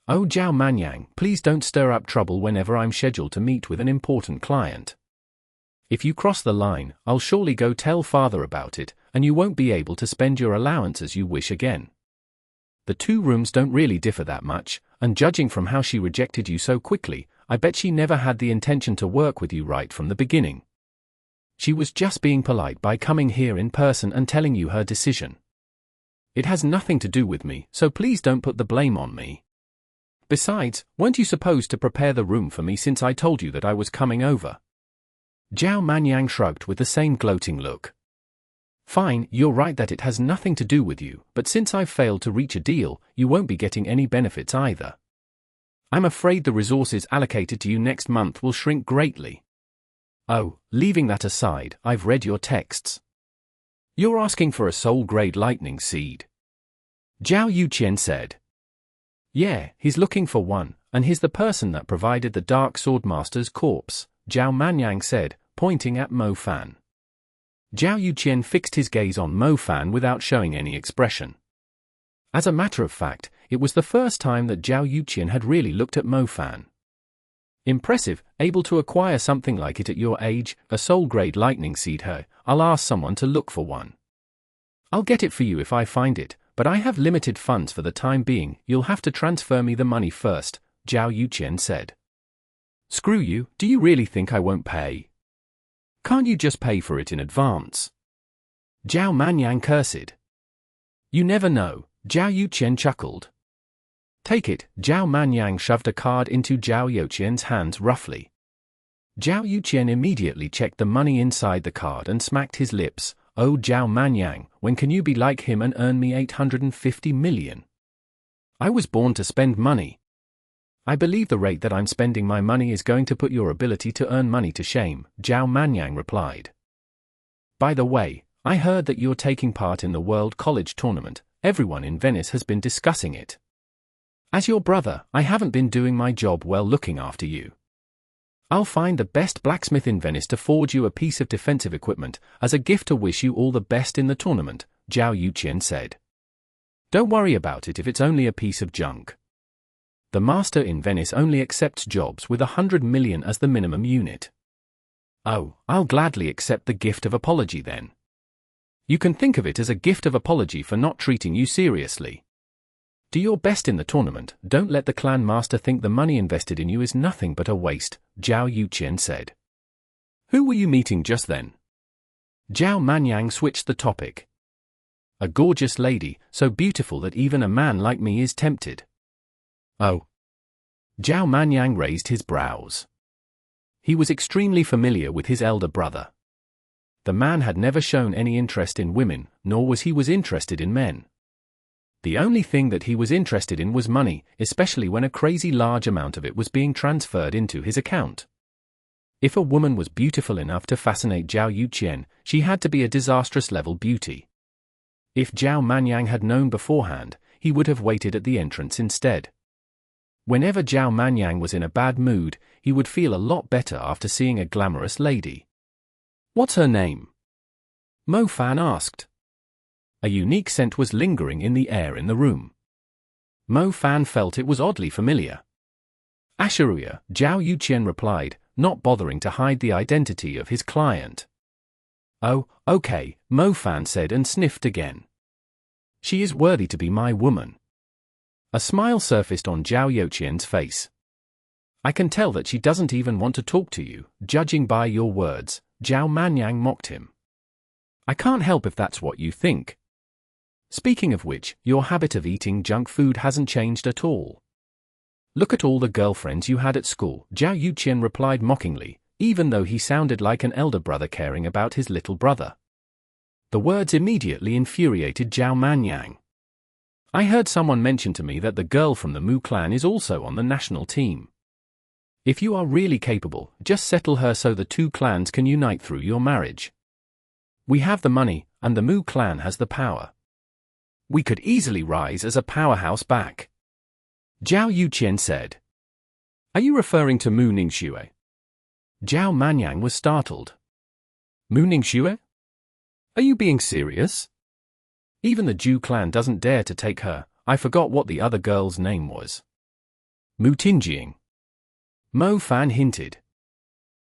Oh Zhao Manyang, please don't stir up trouble whenever I'm scheduled to meet with an important client. If you cross the line, I'll surely go tell father about it, and you won't be able to spend your allowance as you wish again. The two rooms don't really differ that much, and judging from how she rejected you so quickly, I bet she never had the intention to work with you right from the beginning. She was just being polite by coming here in person and telling you her decision. It has nothing to do with me, so please don't put the blame on me. Besides, weren't you supposed to prepare the room for me since I told you that I was coming over? Zhao Manyang shrugged with the same gloating look. Fine, you're right that it has nothing to do with you, but since I've failed to reach a deal, you won't be getting any benefits either. I'm afraid the resources allocated to you next month will shrink greatly. Oh, leaving that aside, I've read your texts. You're asking for a soul-grade lightning seed. Zhao Yuqian said. Yeah, he's looking for one, and he's the person that provided the Dark Swordmaster's corpse, Zhao Manyang said, pointing at Mo Fan. Zhao Yuqian fixed his gaze on Mo Fan without showing any expression. As a matter of fact, it was the first time that Zhao Yuqian had really looked at Mo Fan. Impressive, able to acquire something like it at your age, a soul-grade lightning seed. I'll ask someone to look for one. I'll get it for you if I find it, but I have limited funds for the time being. You'll have to transfer me the money first, Zhao Yuqian said. Screw you, do you really think I won't pay? Can't you just pay for it in advance? Zhao Manyang cursed. You never know, Zhao Yuqian chuckled. Take it, Zhao Manyang shoved a card into Zhao Yuqian's hands roughly. Zhao Yuqian immediately checked the money inside the card and smacked his lips. Oh Zhao Manyang, when can you be like him and earn me 850 million? I was born to spend money. I believe the rate that I'm spending my money is going to put your ability to earn money to shame, Zhao Manyang replied. By the way, I heard that you're taking part in the World College Tournament. Everyone in Venice has been discussing it. As your brother, I haven't been doing my job well looking after you. I'll find the best blacksmith in Venice to forge you a piece of defensive equipment as a gift to wish you all the best in the tournament, Zhao Yuqian said. Don't worry about it if it's only a piece of junk. The master in Venice only accepts jobs with 100 million as the minimum unit. Oh, I'll gladly accept the gift of apology then. You can think of it as a gift of apology for not treating you seriously. Do your best in the tournament, don't let the clan master think the money invested in you is nothing but a waste, Zhao Yuqian said. Who were you meeting just then? Zhao Manyang switched the topic. A gorgeous lady, so beautiful that even a man like me is tempted. Oh. Zhao Manyang raised his brows. He was extremely familiar with his elder brother. The man had never shown any interest in women, nor was he interested in men. The only thing that he was interested in was money, especially when a crazy large amount of it was being transferred into his account. If a woman was beautiful enough to fascinate Zhao Yuqian, she had to be a disastrous level beauty. If Zhao Manyang had known beforehand, he would have waited at the entrance instead. Whenever Zhao Manyang was in a bad mood, he would feel a lot better after seeing a glamorous lady. What's her name? Mo Fan asked. A unique scent was lingering in the air in the room. Mo Fan felt it was oddly familiar. Asha'ruiya, Zhao Yuqian replied, not bothering to hide the identity of his client. Oh, okay, Mo Fan said and sniffed again. She is worthy to be my woman. A smile surfaced on Zhao Yuqian's face. I can tell that she doesn't even want to talk to you, judging by your words, Zhao Manyang mocked him. I can't help if that's what you think. Speaking of which, your habit of eating junk food hasn't changed at all. Look at all the girlfriends you had at school, Zhao Yuqian replied mockingly, even though he sounded like an elder brother caring about his little brother. The words immediately infuriated Zhao Manyang. I heard someone mention to me that the girl from the Mu clan is also on the national team. If you are really capable, just settle her so the two clans can unite through your marriage. We have the money, and the Mu clan has the power. We could easily rise as a powerhouse back. Zhao Yuqian said. Are you referring to Mu Ningxue? Zhao Manyang was startled. Mu Ningxue? Are you being serious? Even the Zhou clan doesn't dare to take her. I forgot what the other girl's name was. Mu Tinjing. Mo Fan hinted.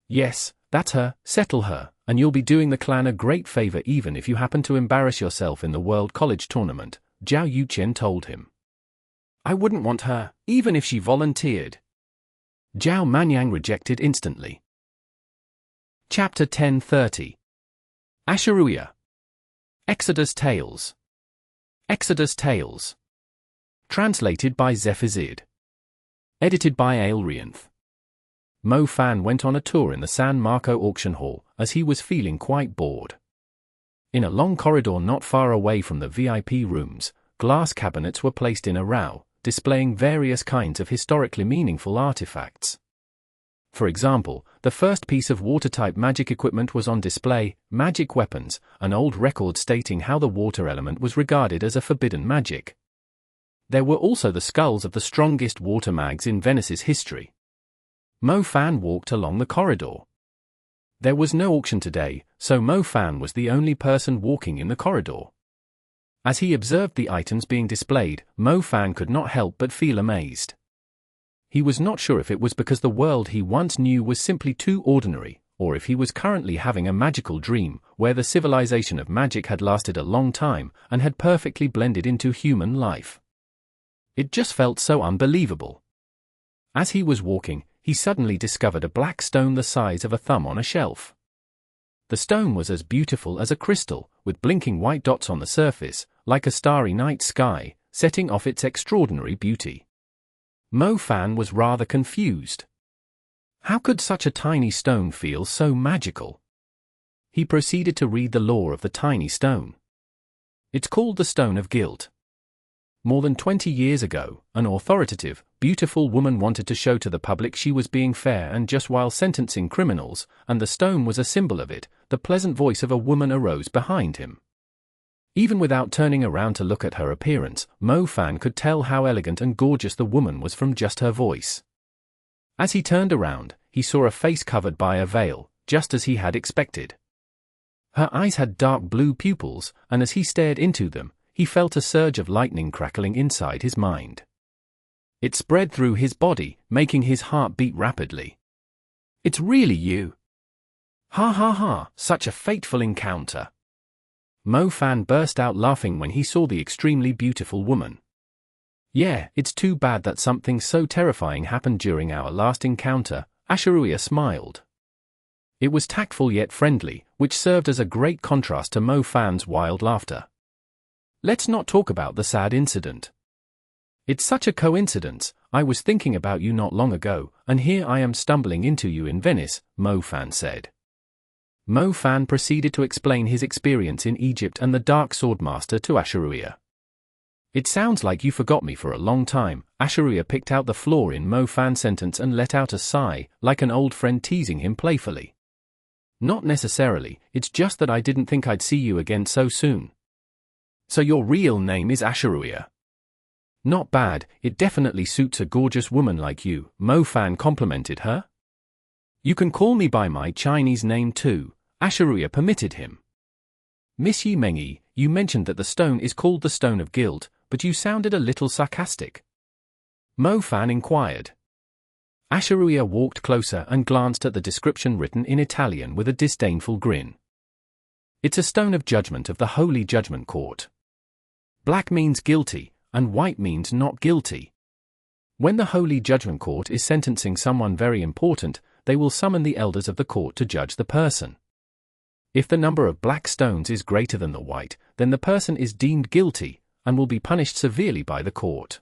Yes, that's her, settle her, and you'll be doing the clan a great favor even if you happen to embarrass yourself in the World College Tournament, Zhao Yuqian told him. I wouldn't want her, even if she volunteered. Zhao Manyang rejected instantly. Chapter 1030. Asha'ruiya. Exodus Tales. Exodus Tales. Translated by Zephyr. Edited by Aelrianth. Mo Fan went on a tour in the San Marco auction hall, as he was feeling quite bored. In a long corridor not far away from the VIP rooms, glass cabinets were placed in a row, displaying various kinds of historically meaningful artifacts. For example, the first piece of water-type magic equipment was on display, magic weapons, an old record stating how the water element was regarded as a forbidden magic. There were also the skulls of the strongest water mags in Venice's history. Mo Fan walked along the corridor. There was no auction today, so Mo Fan was the only person walking in the corridor. As he observed the items being displayed, Mo Fan could not help but feel amazed. He was not sure if it was because the world he once knew was simply too ordinary, or if he was currently having a magical dream, where the civilization of magic had lasted a long time and had perfectly blended into human life. It just felt so unbelievable. As he was walking, he suddenly discovered a black stone the size of a thumb on a shelf. The stone was as beautiful as a crystal, with blinking white dots on the surface, like a starry night sky, setting off its extraordinary beauty. Mo Fan was rather confused. How could such a tiny stone feel so magical? He proceeded to read the lore of the tiny stone. It's called the Stone of Guilt. More than 20 years ago, an authoritative, beautiful woman wanted to show to the public she was being fair and just while sentencing criminals, and the stone was a symbol of it. The pleasant voice of a woman arose behind him. Even without turning around to look at her appearance, Mo Fan could tell how elegant and gorgeous the woman was from just her voice. As he turned around, he saw a face covered by a veil, just as he had expected. Her eyes had dark blue pupils, and as he stared into them, he felt a surge of lightning crackling inside his mind. It spread through his body, making his heart beat rapidly. It's really you! Ha ha ha, such a fateful encounter! Mo Fan burst out laughing when he saw the extremely beautiful woman. Yeah, it's too bad that something so terrifying happened during our last encounter, Asha'ruiya smiled. It was tactful yet friendly, which served as a great contrast to Mo Fan's wild laughter. Let's not talk about the sad incident. It's such a coincidence. I was thinking about you not long ago, and here I am stumbling into you in Venice, Mo Fan said. Mo Fan proceeded to explain his experience in Egypt and the Dark Swordmaster to Asha'ruiya. It sounds like you forgot me for a long time. Asha'ruiya picked out the flaw in Mo Fan's sentence and let out a sigh, like an old friend teasing him playfully. Not necessarily, it's just that I didn't think I'd see you again so soon. So your real name is Asha'ruiya? Not bad, it definitely suits a gorgeous woman like you, Mo Fan complimented her. You can call me by my Chinese name too, Asha'ruiya permitted him. Miss Yi Mengyi, you mentioned that the stone is called the Stone of Guilt, but you sounded a little sarcastic. Mo Fan inquired. Asha'ruiya walked closer and glanced at the description written in Italian with a disdainful grin. It's a stone of judgment of the Holy Judgment Court. Black means guilty, and white means not guilty. When the Holy Judgment Court is sentencing someone very important, they will summon the elders of the court to judge the person. If the number of black stones is greater than the white, then the person is deemed guilty, and will be punished severely by the court.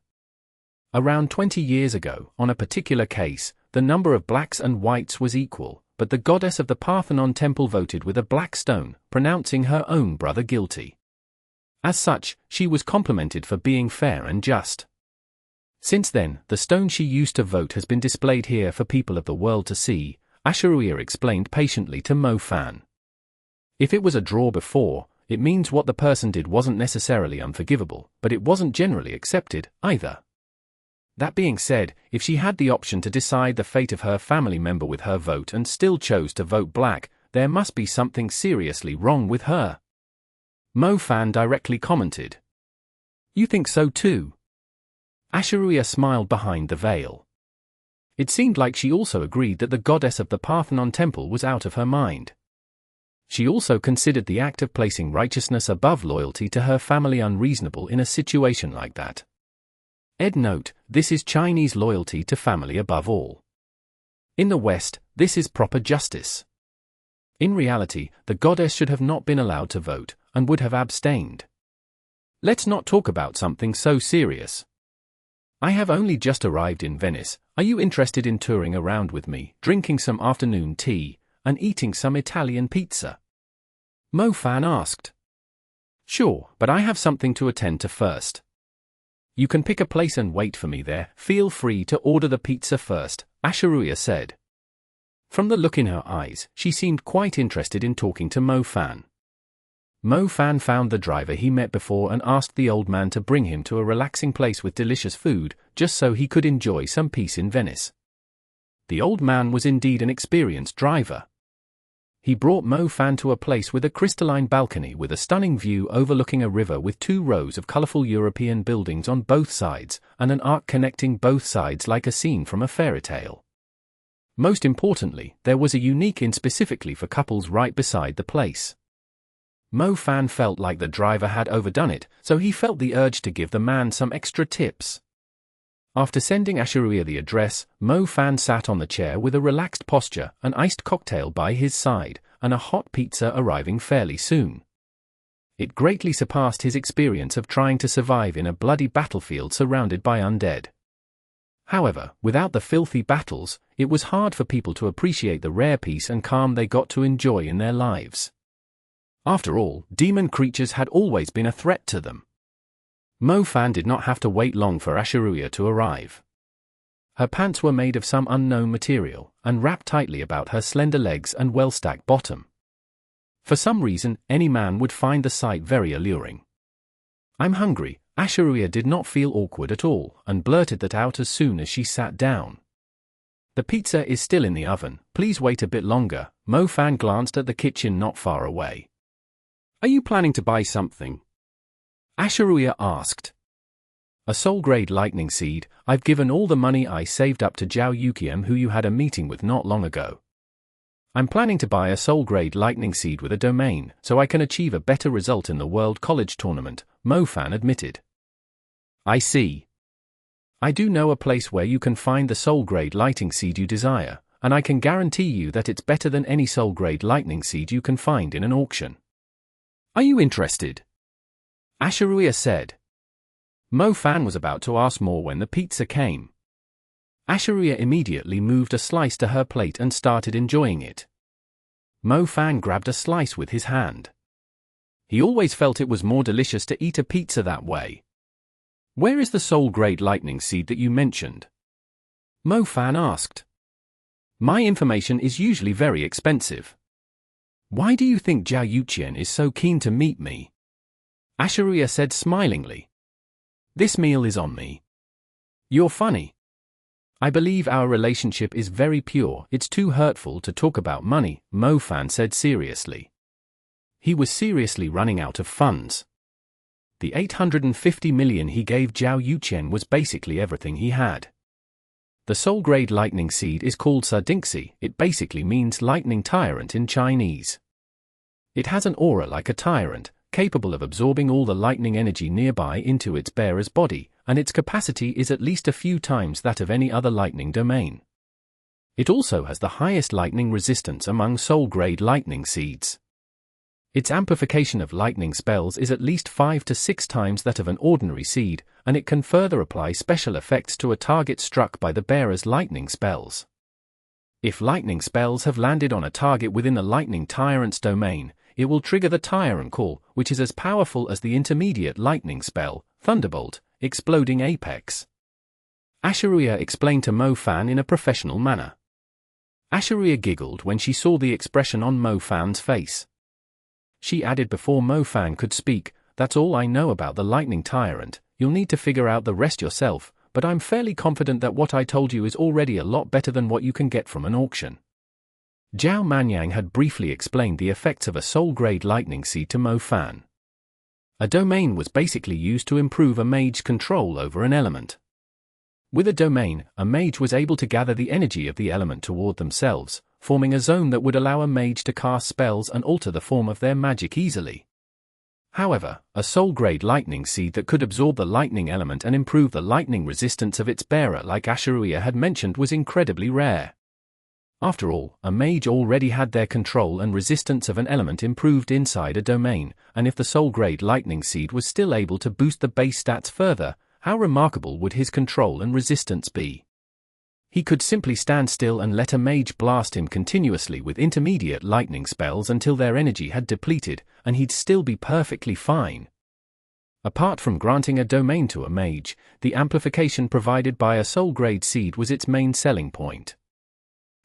Around 20 years ago, on a particular case, the number of blacks and whites was equal, but the goddess of the Parthenon temple voted with a black stone, pronouncing her own brother guilty. As such, she was complimented for being fair and just. Since then, the stone she used to vote has been displayed here for people of the world to see, Asha'ruiya explained patiently to Mo Fan. If it was a draw before, it means what the person did wasn't necessarily unforgivable, but it wasn't generally accepted, either. That being said, if she had the option to decide the fate of her family member with her vote and still chose to vote black, there must be something seriously wrong with her. Mo Fan directly commented. You think so too? Asha'ruiya smiled behind the veil. It seemed like she also agreed that the goddess of the Parthenon temple was out of her mind. She also considered the act of placing righteousness above loyalty to her family unreasonable in a situation like that. Ed note, this is Chinese loyalty to family above all. In the West, this is proper justice. In reality, the goddess should have not been allowed to vote, and would have abstained. Let's not talk about something so serious. I have only just arrived in Venice. Are you interested in touring around with me, drinking some afternoon tea, and eating some Italian pizza? Mo Fan asked. Sure, but I have something to attend to first. You can pick a place and wait for me there. Feel free to order the pizza first, Asha'ruiya said. From the look in her eyes, she seemed quite interested in talking to Mo Fan. Mo Fan found the driver he met before and asked the old man to bring him to a relaxing place with delicious food, just so he could enjoy some peace in Venice. The old man was indeed an experienced driver. He brought Mo Fan to a place with a crystalline balcony with a stunning view overlooking a river with 2 rows of colorful European buildings on both sides, and an arc connecting both sides like a scene from a fairy tale. Most importantly, there was a unique inn specifically for couples right beside the place. Mo Fan felt like the driver had overdone it, so he felt the urge to give the man some extra tips. After sending Asha'ruiya the address, Mo Fan sat on the chair with a relaxed posture, an iced cocktail by his side, and a hot pizza arriving fairly soon. It greatly surpassed his experience of trying to survive in a bloody battlefield surrounded by undead. However, without the filthy battles, it was hard for people to appreciate the rare peace and calm they got to enjoy in their lives. After all, demon creatures had always been a threat to them. Mo Fan did not have to wait long for Asha'ruiya to arrive. Her pants were made of some unknown material, and wrapped tightly about her slender legs and well-stacked bottom. For some reason, any man would find the sight very alluring. "I'm hungry." Asha'ruiya did not feel awkward at all, and blurted that out as soon as she sat down. "The pizza is still in the oven, please wait a bit longer." Mo Fan glanced at the kitchen not far away. "Are you planning to buy something?" Asha'ruiya asked. "A soul-grade lightning seed. I've given all the money I saved up to Zhao, who you had a meeting with not long ago. I'm planning to buy a soul-grade lightning seed with a domain, so I can achieve a better result in the World College Tournament," Mo Fan admitted. "I see. I do know a place where you can find the soul-grade lightning seed you desire, and I can guarantee you that it's better than any soul-grade lightning seed you can find in an auction. Are you interested?" Asha'ruiya said. Mo Fan was about to ask more when the pizza came. Asha'ruiya immediately moved a slice to her plate and started enjoying it. Mo Fan grabbed a slice with his hand. He always felt it was more delicious to eat a pizza that way. "Where is the soul-grade lightning seed that you mentioned?" Mo Fan asked. "My information is usually very expensive. Why do you think Zhao is so keen to meet me?" Asha'ruiya said smilingly. "This meal is on me. You're funny. I believe our relationship is very pure. It's too hurtful to talk about money," Mo Fan said seriously. He was seriously running out of funds. The 850 million he gave Zhao was basically everything he had. The soul-grade lightning seed is called Sardinxi. It basically means lightning tyrant in Chinese. It has an aura like a tyrant, capable of absorbing all the lightning energy nearby into its bearer's body, and its capacity is at least a few times that of any other lightning domain. It also has the highest lightning resistance among soul-grade lightning seeds. Its amplification of lightning spells is at least 5 to 6 times that of an ordinary seed, and it can further apply special effects to a target struck by the bearer's lightning spells. If lightning spells have landed on a target within the lightning tyrant's domain, it will trigger the Tyrant call, which is as powerful as the intermediate lightning spell, Thunderbolt, Exploding Apex. Asha'ruiya explained to Mo Fan in a professional manner. Asha'ruiya giggled when she saw the expression on Mo Fan's face. She added before Mo Fan could speak, "That's all I know about the lightning tyrant. You'll need to figure out the rest yourself, but I'm fairly confident that what I told you is already a lot better than what you can get from an auction." Zhao Manyang had briefly explained the effects of a soul-grade lightning seed to Mo Fan. A domain was basically used to improve a mage's control over an element. With a domain, a mage was able to gather the energy of the element toward themselves, forming a zone that would allow a mage to cast spells and alter the form of their magic easily. However, a soul-grade lightning seed that could absorb the lightning element and improve the lightning resistance of its bearer, like Asha'ruiya had mentioned, was incredibly rare. After all, a mage already had their control and resistance of an element improved inside a domain, and if the soul-grade lightning seed was still able to boost the base stats further, how remarkable would his control and resistance be? He could simply stand still and let a mage blast him continuously with intermediate lightning spells until their energy had depleted, and he'd still be perfectly fine. Apart from granting a domain to a mage, the amplification provided by a soul-grade seed was its main selling point.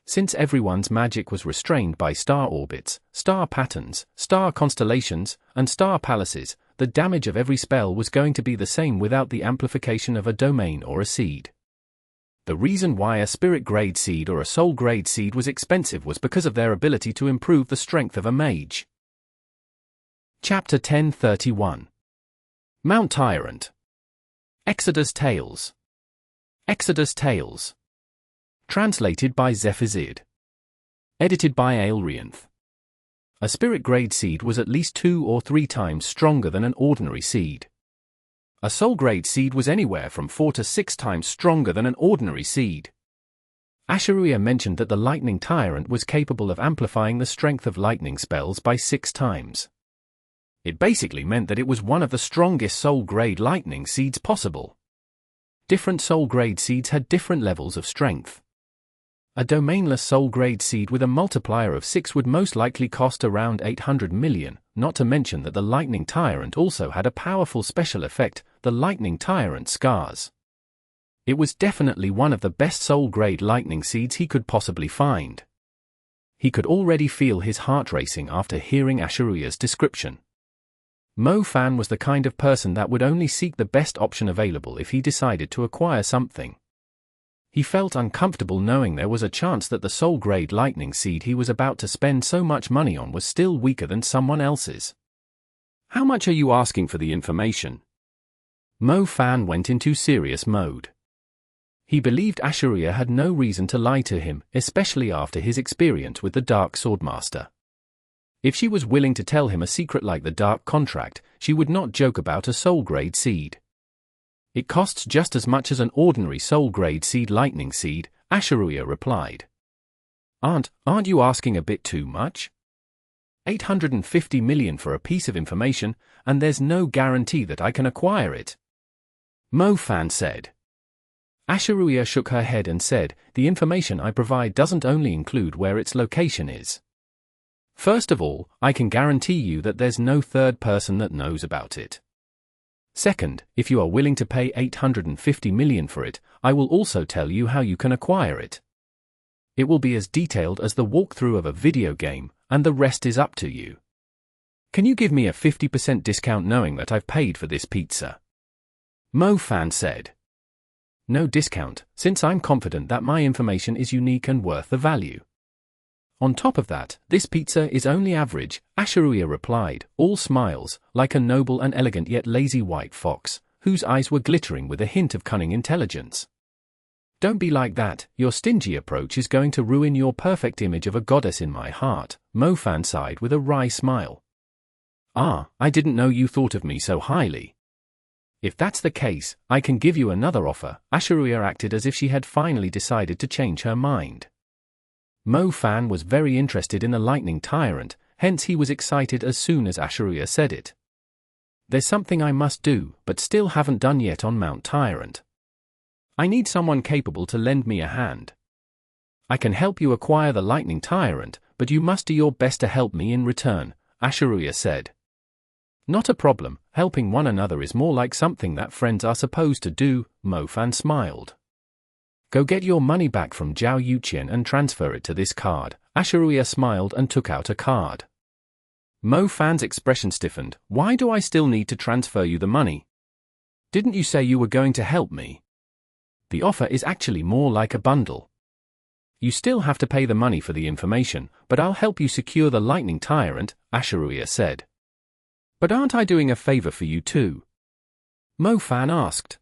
Since everyone's magic was restrained by star orbits, star patterns, star constellations, and star palaces, the damage of every spell was going to be the same without the amplification of a domain or a seed. The reason why a spirit-grade seed or a soul-grade seed was expensive was because of their ability to improve the strength of a mage. Chapter 1031. Mount Tyrant. Exodus Tales. Exodus Tales. Translated by Zephazid. Edited by Aelrianth. A spirit-grade seed was at least 2 or 3 times stronger than an ordinary seed. A soul-grade seed was anywhere from 4 to 6 times stronger than an ordinary seed. Asha'ruiya mentioned that the lightning tyrant was capable of amplifying the strength of lightning spells by 6 times. It basically meant that it was one of the strongest soul-grade lightning seeds possible. Different soul-grade seeds had different levels of strength. A domainless soul-grade seed with a multiplier of 6 would most likely cost around 800 million, not to mention that the lightning tyrant also had a powerful special effect, the lightning tyrant scars. It was definitely one of the best soul-grade lightning seeds he could possibly find. He could already feel his heart racing after hearing Asha'ruiya's description. Mo Fan was the kind of person that would only seek the best option available if he decided to acquire something. He felt uncomfortable knowing there was a chance that the soul-grade lightning seed he was about to spend so much money on was still weaker than someone else's. "How much are you asking for the information?" Mo Fan went into serious mode. He believed Asha'ruiya had no reason to lie to him, especially after his experience with the Dark Swordmaster. If she was willing to tell him a secret like the Dark Contract, she would not joke about a soul-grade seed. "It costs just as much as an ordinary soul-grade seed lightning seed," Asha'ruiya replied. Aren't you asking a bit too much? 850 million for a piece of information, and there's no guarantee that I can acquire it," Mo Fan said. Asha'ruiya shook her head and said, "The information I provide doesn't only include where its location is. First of all, I can guarantee you that there's no third person that knows about it. Second, if you are willing to pay 850 million for it, I will also tell you how you can acquire it. It will be as detailed as the walkthrough of a video game, and the rest is up to you. Can you give me a 50% discount knowing that I've paid for this pizza?" Mo Fan said. "No discount, since I'm confident that my information is unique and worth the value. On top of that, this pizza is only average," Asha'ruiya replied, all smiles, like a noble and elegant yet lazy white fox, whose eyes were glittering with a hint of cunning intelligence. "Don't be like that, your stingy approach is going to ruin your perfect image of a goddess in my heart," Mo Fan sighed with a wry smile. I didn't know you thought of me so highly." "If that's the case, I can give you another offer." Asha'ruiya acted as if she had finally decided to change her mind. Mo Fan was very interested in the lightning tyrant, hence he was excited as soon as Asha'ruiya said it. "There's something I must do, but still haven't done yet on Mount Tyrant. I need someone capable to lend me a hand. I can help you acquire the lightning tyrant, but you must do your best to help me in return," Asha'ruiya said. "Not a problem, helping one another is more like something that friends are supposed to do," Mo Fan smiled. "Go get your money back from Zhao Yuqian and transfer it to this card." Asha'ruiya smiled and took out a card. Mo Fan's expression stiffened. "Why do I still need to transfer you the money? Didn't you say you were going to help me? The offer is actually more like a bundle. You still have to pay the money for the information, but I'll help you secure the lightning tyrant," Asha'ruiya said. "But aren't I doing a favor for you too?" Mo Fan asked.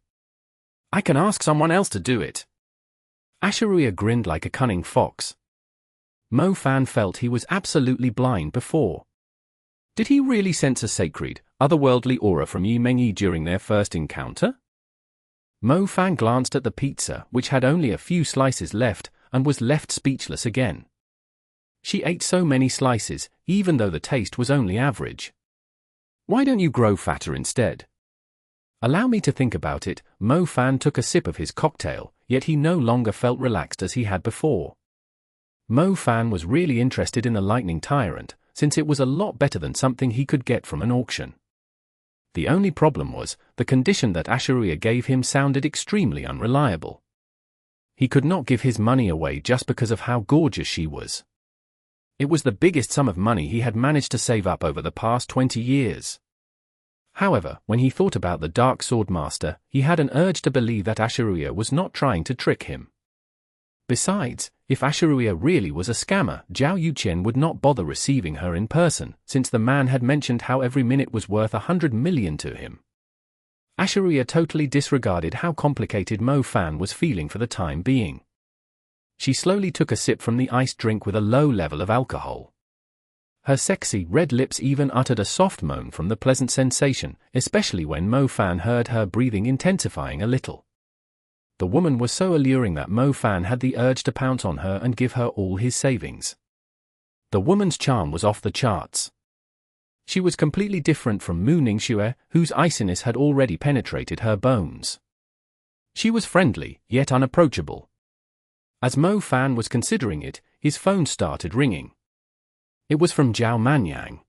"I can ask someone else to do it." Asha'ruiya grinned like a cunning fox. Mo Fan felt he was absolutely blind before. Did he really sense a sacred, otherworldly aura from Yi Mengyi during their first encounter? Mo Fan glanced at the pizza, which had only a few slices left, and was left speechless again. She ate so many slices, even though the taste was only average. "Why don't you grow fatter instead?" "Allow me to think about it." Mo Fan took a sip of his cocktail, yet he no longer felt relaxed as he had before. Mo Fan was really interested in the lightning tyrant, since it was a lot better than something he could get from an auction. The only problem was, the condition that Asha'ruiya gave him sounded extremely unreliable. He could not give his money away just because of how gorgeous she was. It was the biggest sum of money he had managed to save up over the past 20 years. However, when he thought about the Dark Swordmaster, he had an urge to believe that Asha'ruiya was not trying to trick him. Besides, if Asha'ruiya really was a scammer, Zhao Yuqian would not bother receiving her in person, since the man had mentioned how every minute was worth 100 million to him. Asha'ruiya totally disregarded how complicated Mo Fan was feeling for the time being. She slowly took a sip from the iced drink with a low level of alcohol. Her sexy red lips even uttered a soft moan from the pleasant sensation, especially when Mo Fan heard her breathing intensifying a little. The woman was so alluring that Mo Fan had the urge to pounce on her and give her all his savings. The woman's charm was off the charts. She was completely different from Mu Ningxue, whose iciness had already penetrated her bones. She was friendly, yet unapproachable. As Mo Fan was considering it, his phone started ringing. It was from Zhao Manyang.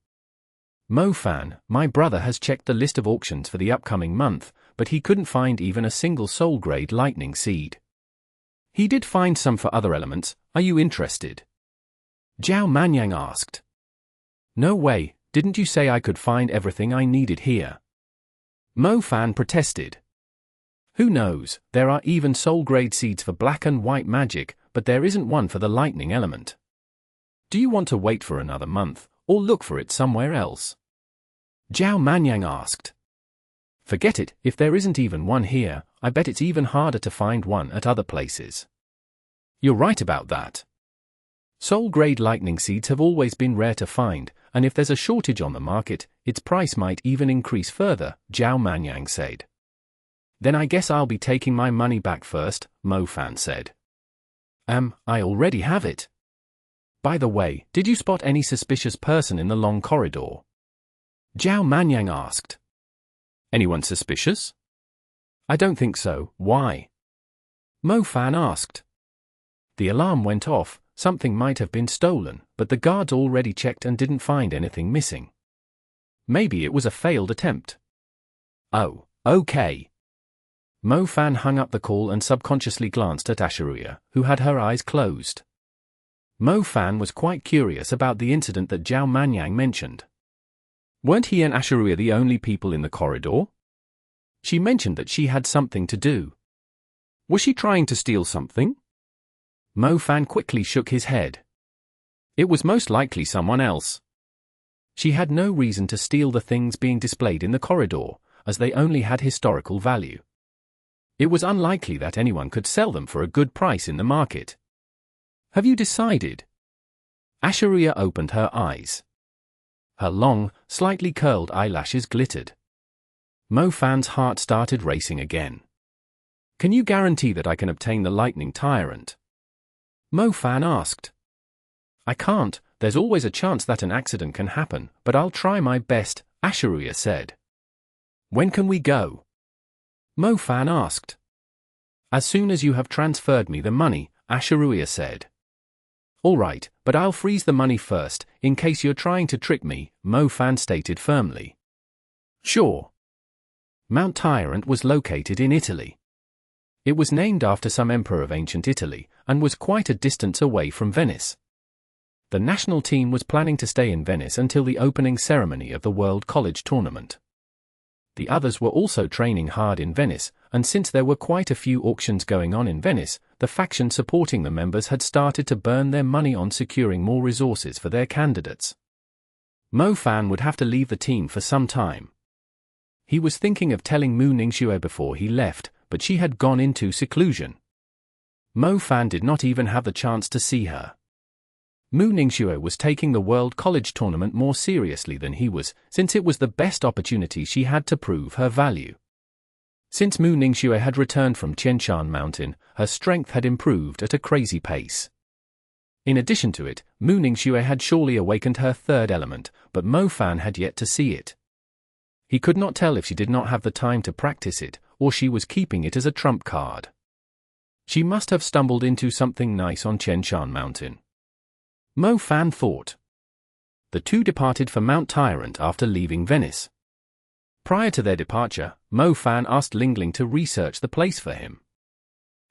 Mo Fan, my brother has checked the list of auctions for the upcoming month, but he couldn't find even a single soul-grade lightning seed. He did find some for other elements. Are you interested? Zhao Manyang asked. No way, didn't you say I could find everything I needed here? Mo Fan protested. Who knows, there are even soul-grade seeds for black and white magic, but there isn't one for the lightning element. Do you want to wait for another month, or look for it somewhere else? Zhao Manyang asked. Forget it, if there isn't even one here, I bet it's even harder to find one at other places. You're right about that. Soul-grade lightning seeds have always been rare to find, and if there's a shortage on the market, its price might even increase further, Zhao Manyang said. Then I guess I'll be taking my money back first, Mo Fan said. I already have it. By the way, did you spot any suspicious person in the long corridor? Zhao Manyang asked. Anyone suspicious? I don't think so, why? Mo Fan asked. The alarm went off, something might have been stolen, but the guards already checked and didn't find anything missing. Maybe it was a failed attempt. Oh, okay. Mo Fan hung up the call and subconsciously glanced at Asha'ruiya, who had her eyes closed. Mo Fan was quite curious about the incident that Zhao Manyang mentioned. Weren't he and Asha'ruiya the only people in the corridor? She mentioned that she had something to do. Was she trying to steal something? Mo Fan quickly shook his head. It was most likely someone else. She had no reason to steal the things being displayed in the corridor, as they only had historical value. It was unlikely that anyone could sell them for a good price in the market. Have you decided? Asha'ruiya opened her eyes. Her long, slightly curled eyelashes glittered. Mo Fan's heart started racing again. Can you guarantee that I can obtain the lightning tyrant? Mo Fan asked. I can't, there's always a chance that an accident can happen, but I'll try my best, Asha'ruiya said. When can we go? Mo Fan asked. As soon as you have transferred me the money, Asha'ruiya said. All right, but I'll freeze the money first, in case you're trying to trick me, Mo Fan stated firmly. Sure. Mount Tyrant was located in Italy. It was named after some emperor of ancient Italy, and was quite a distance away from Venice. The national team was planning to stay in Venice until the opening ceremony of the World College Tournament. The others were also training hard in Venice, and since there were quite a few auctions going on in Venice, the faction supporting the members had started to burn their money on securing more resources for their candidates. Mo Fan would have to leave the team for some time. He was thinking of telling Mu Ningxue before he left, but she had gone into seclusion. Mo Fan did not even have the chance to see her. Mu Ningxue was taking the World College Tournament more seriously than he was, since it was the best opportunity she had to prove her value. Since Mu Ningxue had returned from Qianshan Mountain, her strength had improved at a crazy pace. In addition to it, Mu Ningxue had surely awakened her third element, but Mo Fan had yet to see it. He could not tell if she did not have the time to practice it, or she was keeping it as a trump card. She must have stumbled into something nice on Qianshan Mountain. Mo Fan thought. The two departed for Mount Tyrant after leaving Venice. Prior to their departure, Mo Fan asked Lingling to research the place for him.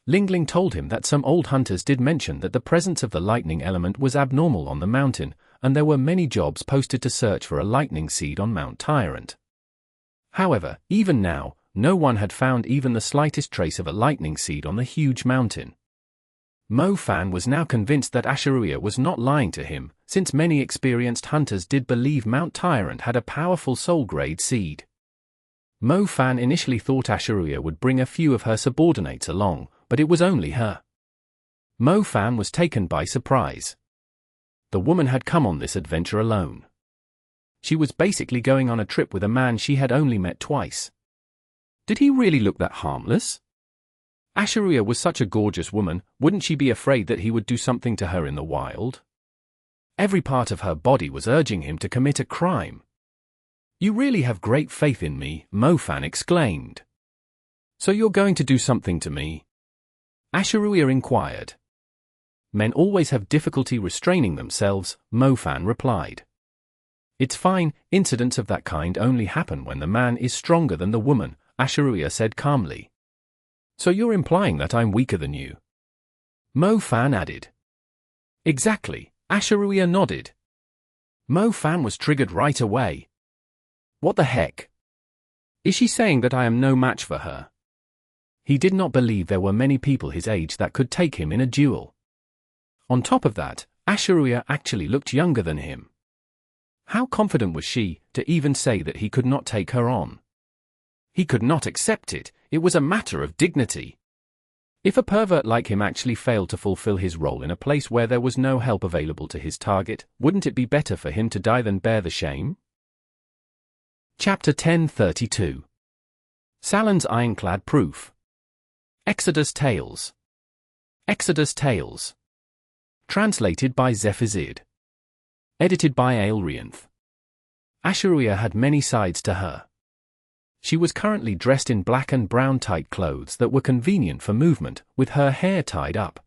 Lingling told him that some old hunters did mention that the presence of the lightning element was abnormal on the mountain, and there were many jobs posted to search for a lightning seed on Mount Tyrant. However, even now, no one had found even the slightest trace of a lightning seed on the huge mountain. Mo Fan was now convinced that Asha'ruiya was not lying to him, since many experienced hunters did believe Mount Tyrant had a powerful soul-grade seed. Mo Fan initially thought Asha'ruiya would bring a few of her subordinates along, but it was only her. Mo Fan was taken by surprise. The woman had come on this adventure alone. She was basically going on a trip with a man she had only met twice. Did he really look that harmless? Asha'ruiya was such a gorgeous woman, wouldn't she be afraid that he would do something to her in the wild? Every part of her body was urging him to commit a crime. You really have great faith in me, Mo-Fan exclaimed. So you're going to do something to me? Asha'ruiya inquired. Men always have difficulty restraining themselves, Mo-Fan replied. It's fine, incidents of that kind only happen when the man is stronger than the woman, Asha'ruiya said calmly. So you're implying that I'm weaker than you? Mo-Fan added. Exactly, Asha'ruiya nodded. Mo-Fan was triggered right away. What the heck? Is she saying that I am no match for her? He did not believe there were many people his age that could take him in a duel. On top of that, Asha'ruiya actually looked younger than him. How confident was she to even say that he could not take her on? He could not accept it, it was a matter of dignity. If a pervert like him actually failed to fulfill his role in a place where there was no help available to his target, wouldn't it be better for him to die than bear the shame? Chapter 1032. Salan's Ironclad Proof. Exodus Tales. Exodus Tales. Translated by Zephizid. Edited by Aelrianth. Asha'ruiya had many sides to her. She was currently dressed in black and brown tight clothes that were convenient for movement, with her hair tied up.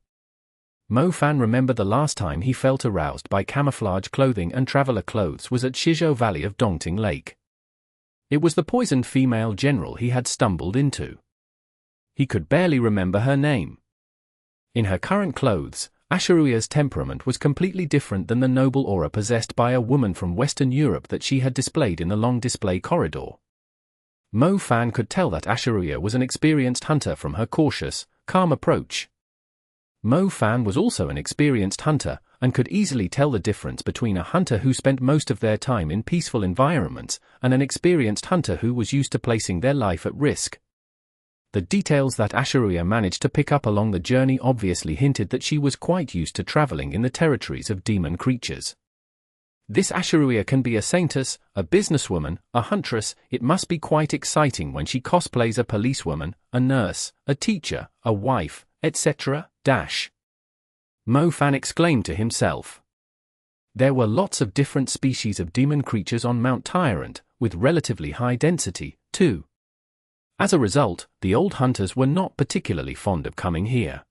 Mo-Fan remembered the last time he felt aroused by camouflage clothing and traveler clothes was at Shizhou Valley of Dongting Lake. It was the poisoned female general he had stumbled into. He could barely remember her name. In her current clothes, Asha'ruiya's temperament was completely different than the noble aura possessed by a woman from Western Europe that she had displayed in the long display corridor. Mo-Fan could tell that Asha'ruiya was an experienced hunter from her cautious, calm approach. Mo-Fan was also an experienced hunter, and could easily tell the difference between a hunter who spent most of their time in peaceful environments and an experienced hunter who was used to placing their life at risk. The details that Asha'ruiya managed to pick up along the journey obviously hinted that she was quite used to traveling in the territories of demon creatures. This Asha'ruiya can be a saintess, a businesswoman, a huntress. It must be quite exciting when she cosplays a policewoman, a nurse, a teacher, a wife, etc. Mo-Fan exclaimed to himself. There were lots of different species of demon creatures on Mount Tyrant, with relatively high density, too. As a result, the old hunters were not particularly fond of coming here.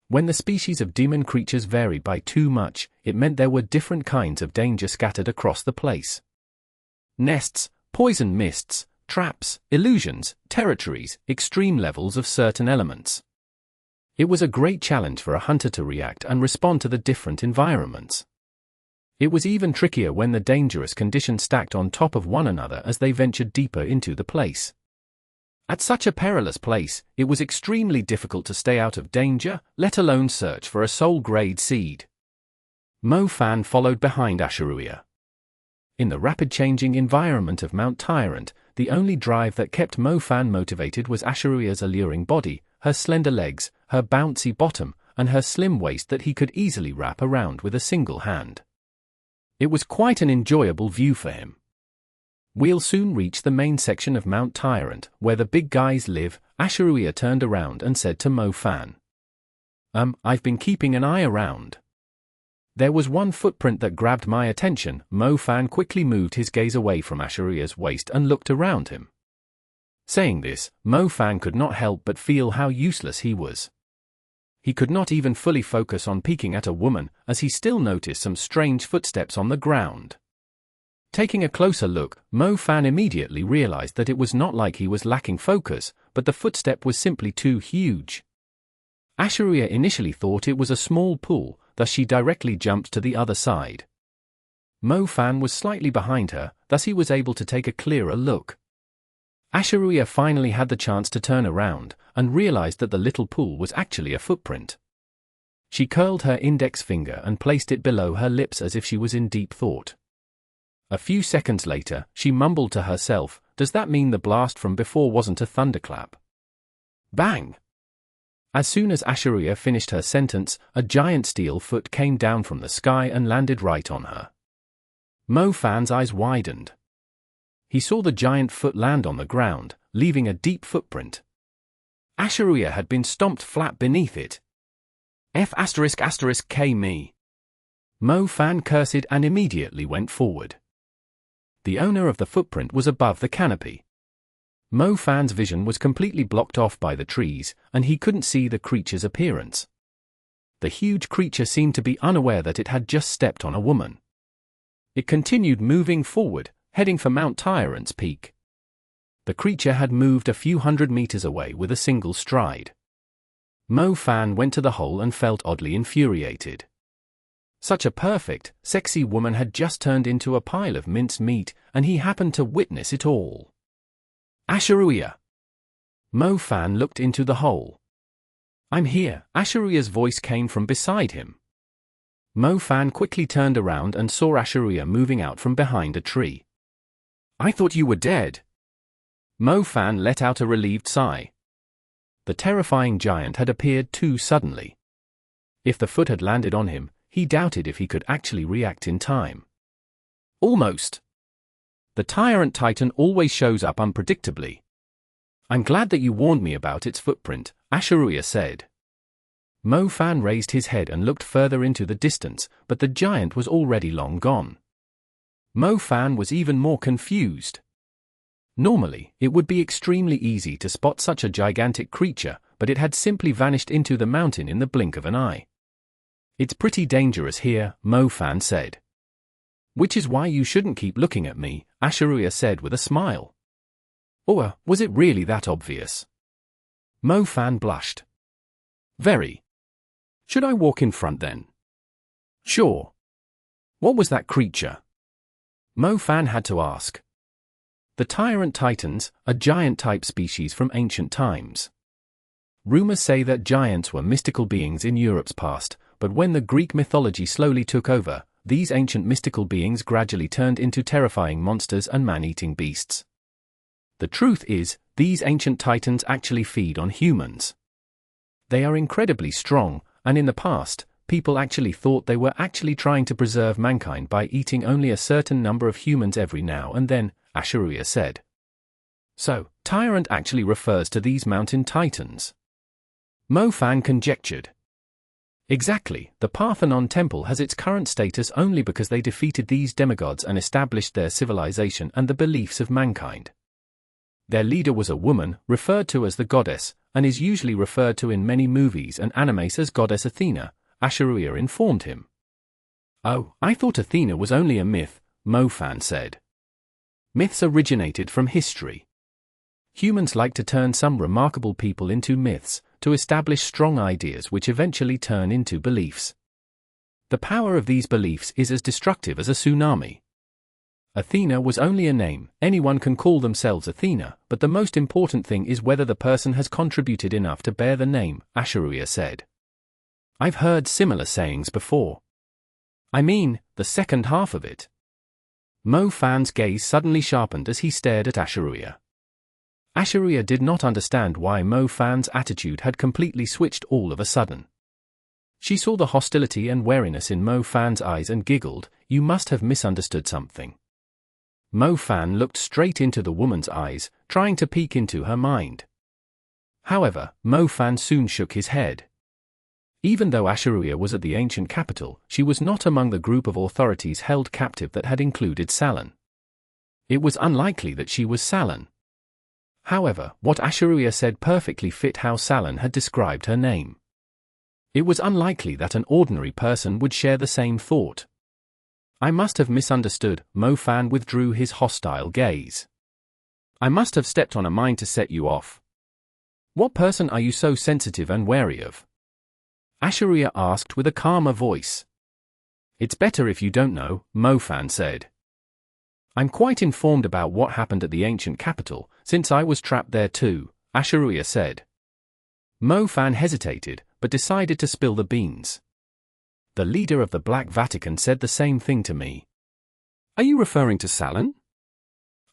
When the species of demon creatures varied by too much, it meant there were different kinds of danger scattered across the place. Nests, poison mists, traps, illusions, territories, extreme levels of certain elements. It was a great challenge for a hunter to react and respond to the different environments. It was even trickier when the dangerous conditions stacked on top of one another as they ventured deeper into the place. At such a perilous place, it was extremely difficult to stay out of danger, let alone search for a soul-grade seed. Mo-Fan followed behind Asha'ruiya. In the rapid-changing environment of Mount Tyrant, the only drive that kept Mo-Fan motivated was Asha'ruiya's alluring body, her slender legs, her bouncy bottom, and her slim waist that he could easily wrap around with a single hand. It was quite an enjoyable view for him. We'll soon reach the main section of Mount Tyrant, where the big guys live. Asha'ruiya turned around and said to Mo-Fan. I've been keeping an eye around. There was one footprint that grabbed my attention. Mo-Fan quickly moved his gaze away from Asha'ruiya's waist and looked around him. Saying this, Mo-Fan could not help but feel how useless he was. He could not even fully focus on peeking at a woman, as he still noticed some strange footsteps on the ground. Taking a closer look, Mo-Fan immediately realized that it was not like he was lacking focus, but the footstep was simply too huge. Asha'ruiya initially thought it was a small pool, thus she directly jumped to the other side. Mo-Fan was slightly behind her, thus he was able to take a clearer look. Asha'ruiya finally had the chance to turn around, and realized that the little pool was actually a footprint. She curled her index finger and placed it below her lips as if she was in deep thought. A few seconds later, she mumbled to herself, "Does that mean the blast from before wasn't a thunderclap?" Bang! As soon as Asha'ruiya finished her sentence, a giant steel foot came down from the sky and landed right on her. Mo Fan's eyes widened. He saw the giant foot land on the ground, leaving a deep footprint. Asha'ruiya had been stomped flat beneath it. F***K me. Mo Fan cursed and immediately went forward. The owner of the footprint was above the canopy. Mo Fan's vision was completely blocked off by the trees, and he couldn't see the creature's appearance. The huge creature seemed to be unaware that it had just stepped on a woman. It continued moving forward, heading for Mount Tyrant's peak. The creature had moved a few hundred meters away with a single stride. Mo Fan went to the hole and felt oddly infuriated. Such a perfect, sexy woman had just turned into a pile of minced meat, and he happened to witness it all. Asha'ruiya. Mo Fan looked into the hole. I'm here, Asha'ruiya's voice came from beside him. Mo Fan quickly turned around and saw Asha'ruiya moving out from behind a tree. I thought you were dead. Mo Fan let out a relieved sigh. The terrifying giant had appeared too suddenly. If the foot had landed on him, he doubted if he could actually react in time. Almost. The Tyrant Titan always shows up unpredictably. I'm glad that you warned me about its footprint, Asha'ruiya said. Mo Fan raised his head and looked further into the distance, but the giant was already long gone. Mo Fan was even more confused. Normally, it would be extremely easy to spot such a gigantic creature, but it had simply vanished into the mountain in the blink of an eye. It's pretty dangerous here, Mo Fan said. Which is why you shouldn't keep looking at me, Asha'ruiya said with a smile. Or, was it really that obvious? Mo Fan blushed. Very. Should I walk in front then? Sure. What was that creature? Mo Fan had to ask. The Tyrant Titans, a giant-type species from ancient times. Rumors say that giants were mystical beings in Europe's past, but when the Greek mythology slowly took over, these ancient mystical beings gradually turned into terrifying monsters and man-eating beasts. The truth is, these ancient titans actually feed on humans. They are incredibly strong, and in the past, people actually thought they were actually trying to preserve mankind by eating only a certain number of humans every now and then, Asha'ruiya said. So, Tyrant actually refers to these mountain titans. Mo Fan conjectured. Exactly, the Parthenon temple has its current status only because they defeated these demigods and established their civilization and the beliefs of mankind. Their leader was a woman, referred to as the goddess, and is usually referred to in many movies and animes as Goddess Athena, Asha'ruiya informed him. Oh, I thought Athena was only a myth, Mo Fan said. Myths originated from history. Humans like to turn some remarkable people into myths, to establish strong ideas which eventually turn into beliefs. The power of these beliefs is as destructive as a tsunami. Athena was only a name, anyone can call themselves Athena, but the most important thing is whether the person has contributed enough to bear the name, Asha'ruiya said. I've heard similar sayings before. I mean, the second half of it. Mo Fan's gaze suddenly sharpened as he stared at Asha'ruiya. Asha'ruiya did not understand why Mo Fan's attitude had completely switched all of a sudden. She saw the hostility and wariness in Mo Fan's eyes and giggled, you must have misunderstood something. Mo Fan looked straight into the woman's eyes, trying to peek into her mind. However, Mo Fan soon shook his head. Even though Asha'ruiya was at the ancient capital, she was not among the group of authorities held captive that had included Salan. It was unlikely that she was Salan. However, what Asha'ruiya said perfectly fit how Salan had described her name. It was unlikely that an ordinary person would share the same thought. I must have misunderstood, Mo Fan withdrew his hostile gaze. I must have stepped on a mine to set you off. What person are you so sensitive and wary of? Asha'ruiya asked with a calmer voice. It's better if you don't know, Mo Fan said. I'm quite informed about what happened at the ancient capital, since I was trapped there too, Asha'ruiya said. Mo Fan hesitated, but decided to spill the beans. The leader of the Black Vatican said the same thing to me. Are you referring to Salan?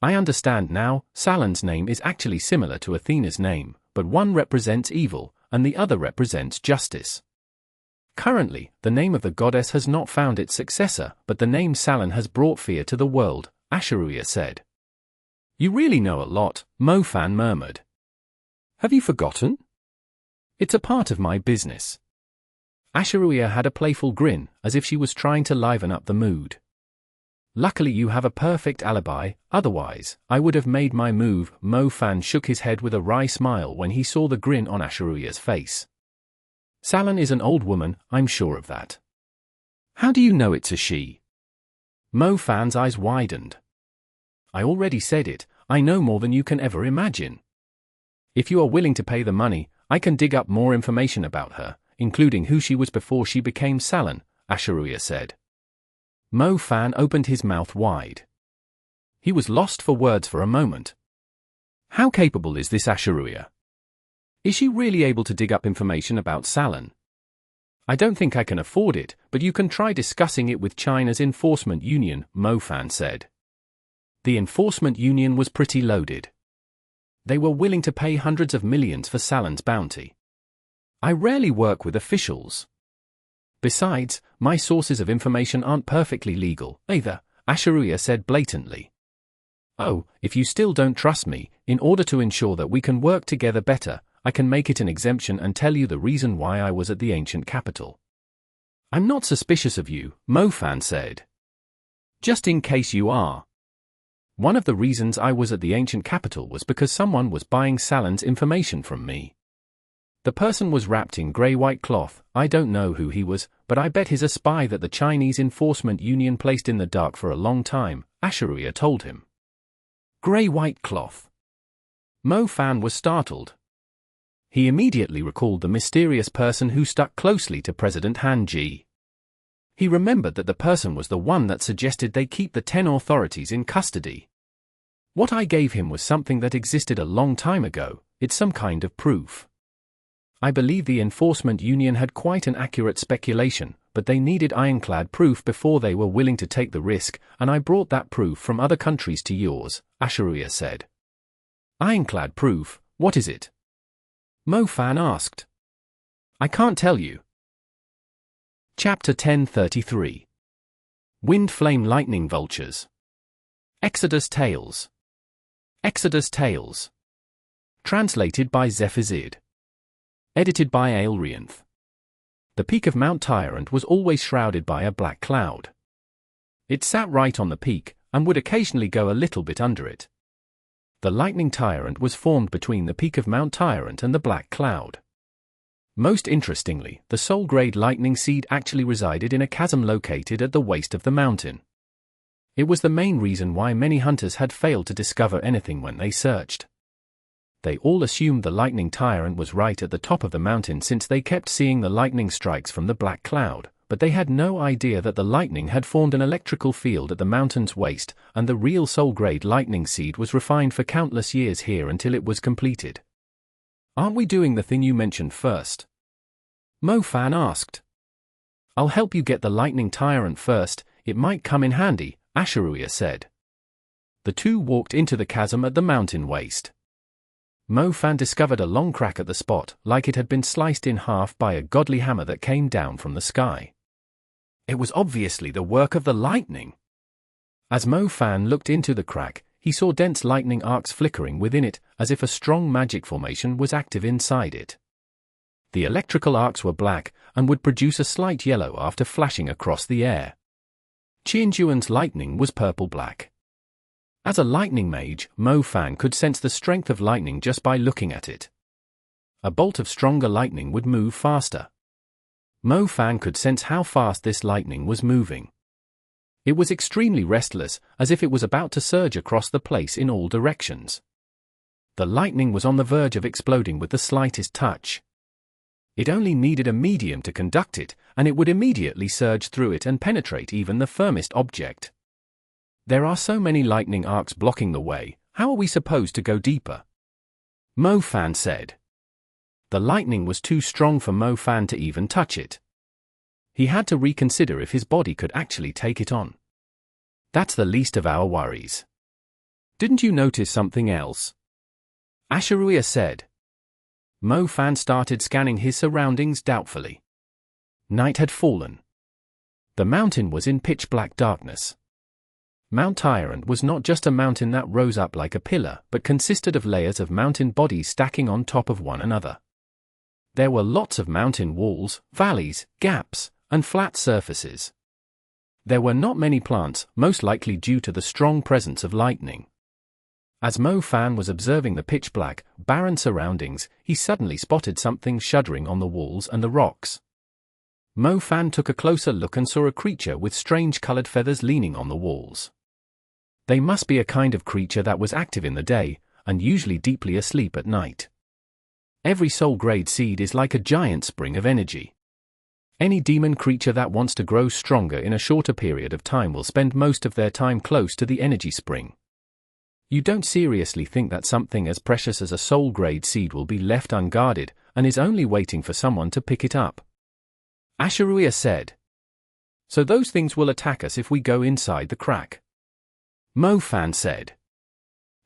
I understand now, Salan's name is actually similar to Athena's name, but one represents evil, and the other represents justice. Currently, the name of the goddess has not found its successor, but the name Salan has brought fear to the world, Asha'ruiya said. You really know a lot, Mofan murmured. Have you forgotten? It's a part of my business. Asha'ruiya had a playful grin, as if she was trying to liven up the mood. Luckily you have a perfect alibi, otherwise, I would have made my move. Mofan shook his head with a wry smile when he saw the grin on Asha'ruiya's face. Salan is an old woman, I'm sure of that. How do you know it's a she? Mofan's eyes widened. I already said it, I know more than you can ever imagine. If you are willing to pay the money, I can dig up more information about her, including who she was before she became Salan, Asha'ruiya said. Mofan opened his mouth wide. He was lost for words for a moment. How capable is this Asha'ruiya? Is she really able to dig up information about Salan? I don't think I can afford it, but you can try discussing it with China's enforcement union, Mofan said. The enforcement union was pretty loaded. They were willing to pay hundreds of millions for Salan's bounty. I rarely work with officials. Besides, my sources of information aren't perfectly legal, either, Asha'ruiya said blatantly. Oh, if you still don't trust me, in order to ensure that we can work together better, I can make it an exemption and tell you the reason why I was at the ancient capital. I'm not suspicious of you, Mofan said. Just in case you are. One of the reasons I was at the ancient capital was because someone was buying Salan's information from me. The person was wrapped in grey-white cloth. I don't know who he was, but I bet he's a spy that the Chinese enforcement union placed in the dark for a long time, Asha'ruiya told him. Grey-white cloth. Mofan was startled. He immediately recalled the mysterious person who stuck closely to President Han Ji. He remembered that the person was the one that suggested they keep the 10 authorities in custody. What I gave him was something that existed a long time ago, it's some kind of proof. I believe the enforcement union had quite an accurate speculation, but they needed ironclad proof before they were willing to take the risk, and I brought that proof from other countries to yours, Asha'ruiya said. Ironclad proof, what is it? Mofan asked. I can't tell you. Chapter 1033. Wind Flame Lightning Vultures. Exodus Tales. Exodus Tales. Translated by Zephizid. Edited by Aelrianth. The peak of Mount Tyrant was always shrouded by a black cloud. It sat right on the peak, and would occasionally go a little bit under it. The lightning tyrant was formed between the peak of Mount Tyrant and the black cloud. Most interestingly, the soul-grade lightning seed actually resided in a chasm located at the waist of the mountain. It was the main reason why many hunters had failed to discover anything when they searched. They all assumed the lightning tyrant was right at the top of the mountain since they kept seeing the lightning strikes from the black cloud, but they had no idea that the lightning had formed an electrical field at the mountain's waist, and the real soul-grade lightning seed was refined for countless years here until it was completed. Aren't we doing the thing you mentioned first? Mofan asked. I'll help you get the lightning tyrant first, it might come in handy, Asha'ruiya said. The two walked into the chasm at the mountain waist. Mofan discovered a long crack at the spot, like it had been sliced in half by a godly hammer that came down from the sky. It was obviously the work of the lightning. As Mofan looked into the crack, he saw dense lightning arcs flickering within it, as if a strong magic formation was active inside it. The electrical arcs were black, and would produce a slight yellow after flashing across the air. Qianjuan's lightning was purple-black. As a lightning mage, Mofan could sense the strength of lightning just by looking at it. A bolt of stronger lightning would move faster. Mofan could sense how fast this lightning was moving. It was extremely restless, as if it was about to surge across the place in all directions. The lightning was on the verge of exploding with the slightest touch. It only needed a medium to conduct it, and it would immediately surge through it and penetrate even the firmest object. There are so many lightning arcs blocking the way, how are we supposed to go deeper? Mofan said. The lightning was too strong for Mofan to even touch it. He had to reconsider if his body could actually take it on. That's the least of our worries. Didn't you notice something else? Asha'ruiya said. Mo Fan started scanning his surroundings doubtfully. Night had fallen. The mountain was in pitch-black darkness. Mount Tyrant was not just a mountain that rose up like a pillar, but consisted of layers of mountain bodies stacking on top of one another. There were lots of mountain walls, valleys, gaps, and flat surfaces. There were not many plants, most likely due to the strong presence of lightning. As Mo Fan was observing the pitch-black, barren surroundings, he suddenly spotted something shuddering on the walls and the rocks. Mo Fan took a closer look and saw a creature with strange colored feathers leaning on the walls. They must be a kind of creature that was active in the day, and usually deeply asleep at night. Every soul-grade seed is like a giant spring of energy. Any demon creature that wants to grow stronger in a shorter period of time will spend most of their time close to the energy spring. You don't seriously think that something as precious as a soul-grade seed will be left unguarded, and is only waiting for someone to pick it up. Asha'ruiya said. So those things will attack us if we go inside the crack? Mo Fan said.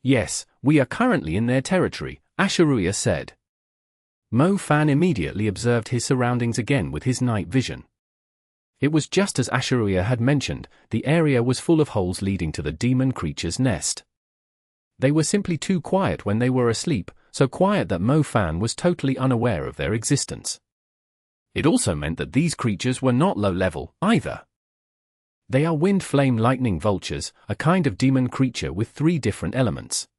Yes, we are currently in their territory, Asha'ruiya said. Mo Fan immediately observed his surroundings again with his night vision. It was just as Asha'ruiya had mentioned, the area was full of holes leading to the demon creature's nest. They were simply too quiet when they were asleep, so quiet that Mo Fan was totally unaware of their existence. It also meant that these creatures were not low-level, either. They are wind flame lightning vultures, a kind of demon creature with 3 different elements.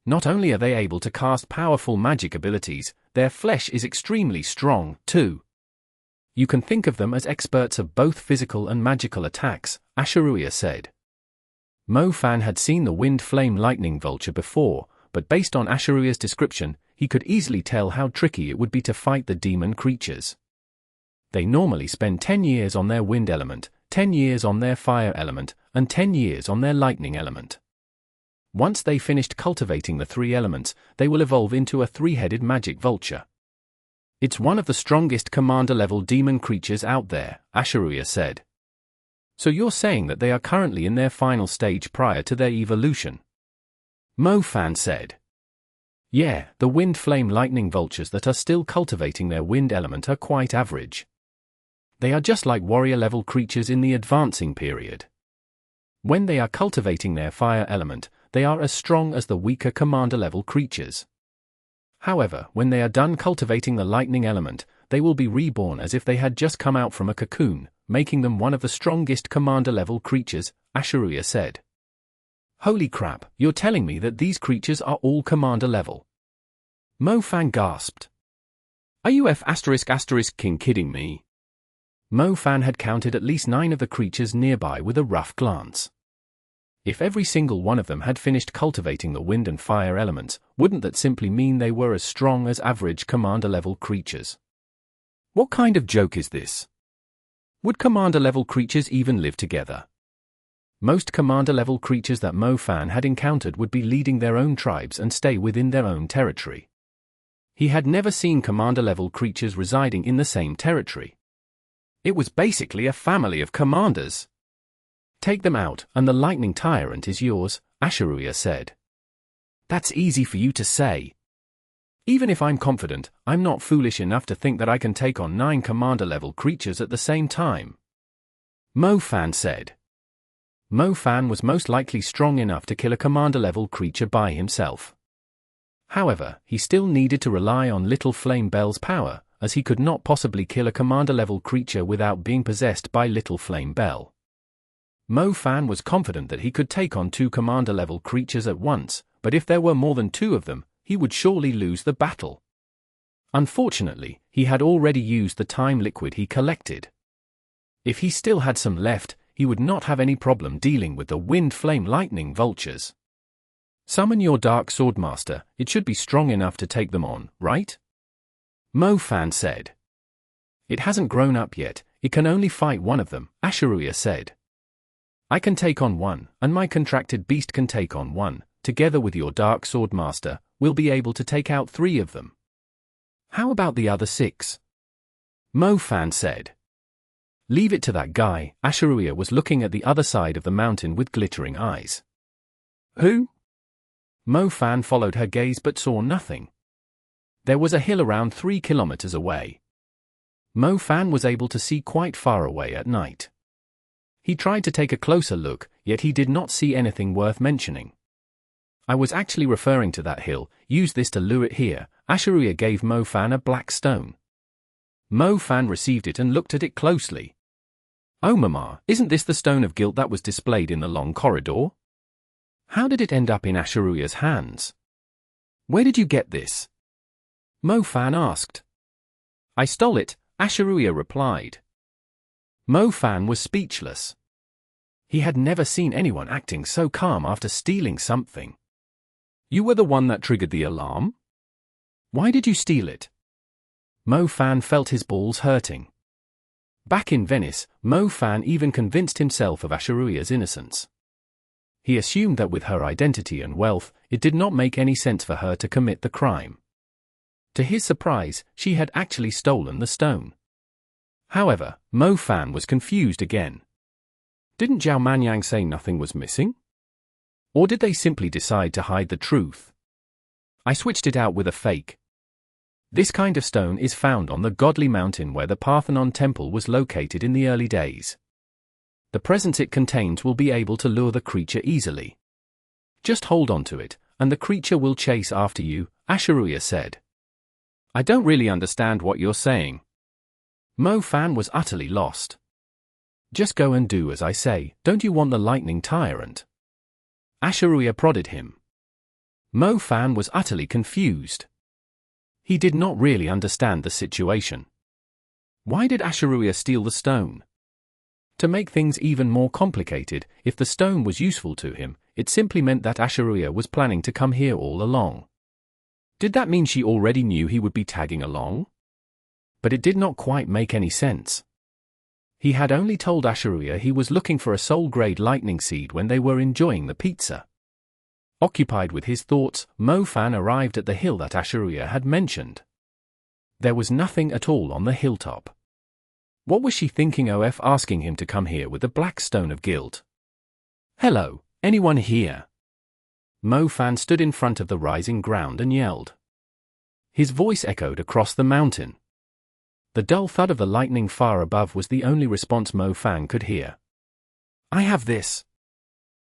Not only are they able to cast powerful magic abilities, their flesh is extremely strong, too. You can think of them as experts of both physical and magical attacks, Asha'ruiya said. Mo Fan had seen the wind flame lightning vulture before, but based on Asha'ruiya's description, he could easily tell how tricky it would be to fight the demon creatures. They normally spend 10 years on their wind element, 10 years on their fire element, and 10 years on their lightning element. Once they finished cultivating the 3 elements, they will evolve into a 3-headed magic vulture. It's one of the strongest commander-level demon creatures out there, Asha'ruiya said. So you're saying that they are currently in their final stage prior to their evolution? Mo Fan said. Yeah, the wind flame lightning vultures that are still cultivating their wind element are quite average. They are just like warrior-level creatures in the advancing period. When they are cultivating their fire element, they are as strong as the weaker commander-level creatures. However, when they are done cultivating the lightning element, they will be reborn as if they had just come out from a cocoon, making them one of the strongest commander-level creatures, Asha'ruiya said. Holy crap, you're telling me that these creatures are all commander-level? Mo Fan gasped. Are you king kidding me? Mo Fan had counted at least 9 of the creatures nearby with a rough glance. If every single one of them had finished cultivating the wind and fire elements, wouldn't that simply mean they were as strong as average commander-level creatures? What kind of joke is this? Would commander-level creatures even live together? Most commander-level creatures that Mo Fan had encountered would be leading their own tribes and stay within their own territory. He had never seen commander-level creatures residing in the same territory. It was basically a family of commanders. Take them out, and the lightning tyrant is yours, Asha'ruiya said. That's easy for you to say. Even if I'm confident, I'm not foolish enough to think that I can take on 9 commander-level creatures at the same time. Mo Fan said. Mo Fan was most likely strong enough to kill a commander-level creature by himself. However, he still needed to rely on Little Flame Belle's power, as he could not possibly kill a commander-level creature without being possessed by Little Flame Belle. Mo Fan was confident that he could take on 2 commander-level creatures at once, but if there were more than 2 of them, he would surely lose the battle. Unfortunately, he had already used the time liquid he collected. If he still had some left, he would not have any problem dealing with the wind flame lightning vultures. Summon your dark Swordmaster, it should be strong enough to take them on, right? Mo Fan said. It hasn't grown up yet, it can only fight one of them, Asha'ruiya said. I can take on 1, and my contracted beast can take on 1, together with your dark Swordmaster, we'll be able to take out 3 of them. How about the other 6? Mo Fan said. Leave it to that guy, Asha'ruiya was looking at the other side of the mountain with glittering eyes. Who? Mo Fan followed her gaze but saw nothing. There was a hill around 3 kilometers away. Mo Fan was able to see quite far away at night. He tried to take a closer look, yet he did not see anything worth mentioning. I was actually referring to that hill. Use this to lure it here. Asha'ruiya gave Mo Fan a black stone. Mo Fan received it and looked at it closely. Oh Mama, isn't this the stone of guilt that was displayed in the long corridor? How did it end up in Asha'ruiya's hands? Where did you get this? Mo Fan asked. I stole it, Asha'ruiya replied. Mo Fan was speechless. He had never seen anyone acting so calm after stealing something. You were the one that triggered the alarm? Why did you steal it? Mo Fan felt his balls hurting. Back in Venice, Mo Fan even convinced himself of Asha'ruiya's innocence. He assumed that with her identity and wealth, it did not make any sense for her to commit the crime. To his surprise, she had actually stolen the stone. However, Mo Fan was confused again. Didn't Zhao Manyang say nothing was missing? Or did they simply decide to hide the truth? I switched it out with a fake. This kind of stone is found on the godly mountain where the Parthenon temple was located in the early days. The presence it contains will be able to lure the creature easily. Just hold on to it, and the creature will chase after you, Asha'ruiya said. I don't really understand what you're saying. Mo Fan was utterly lost. Just go and do as I say. Don't you want the lightning tyrant? Asha'ruiya prodded him. Mo Fan was utterly confused. He did not really understand the situation. Why did Asha'ruiya steal the stone? To make things even more complicated, if the stone was useful to him, it simply meant that Asha'ruiya was planning to come here all along. Did that mean she already knew he would be tagging along? But it did not quite make any sense. He had only told Asha'ruiya he was looking for a soul-grade lightning seed when they were enjoying the pizza. Occupied with his thoughts, Mo Fan arrived at the hill that Asha'ruiya had mentioned. There was nothing at all on the hilltop. What was she thinking of asking him to come here with the black stone of guilt? Hello, anyone here? Mo Fan stood in front of the rising ground and yelled. His voice echoed across the mountain. The dull thud of the lightning far above was the only response Mo Fan could hear. I have this.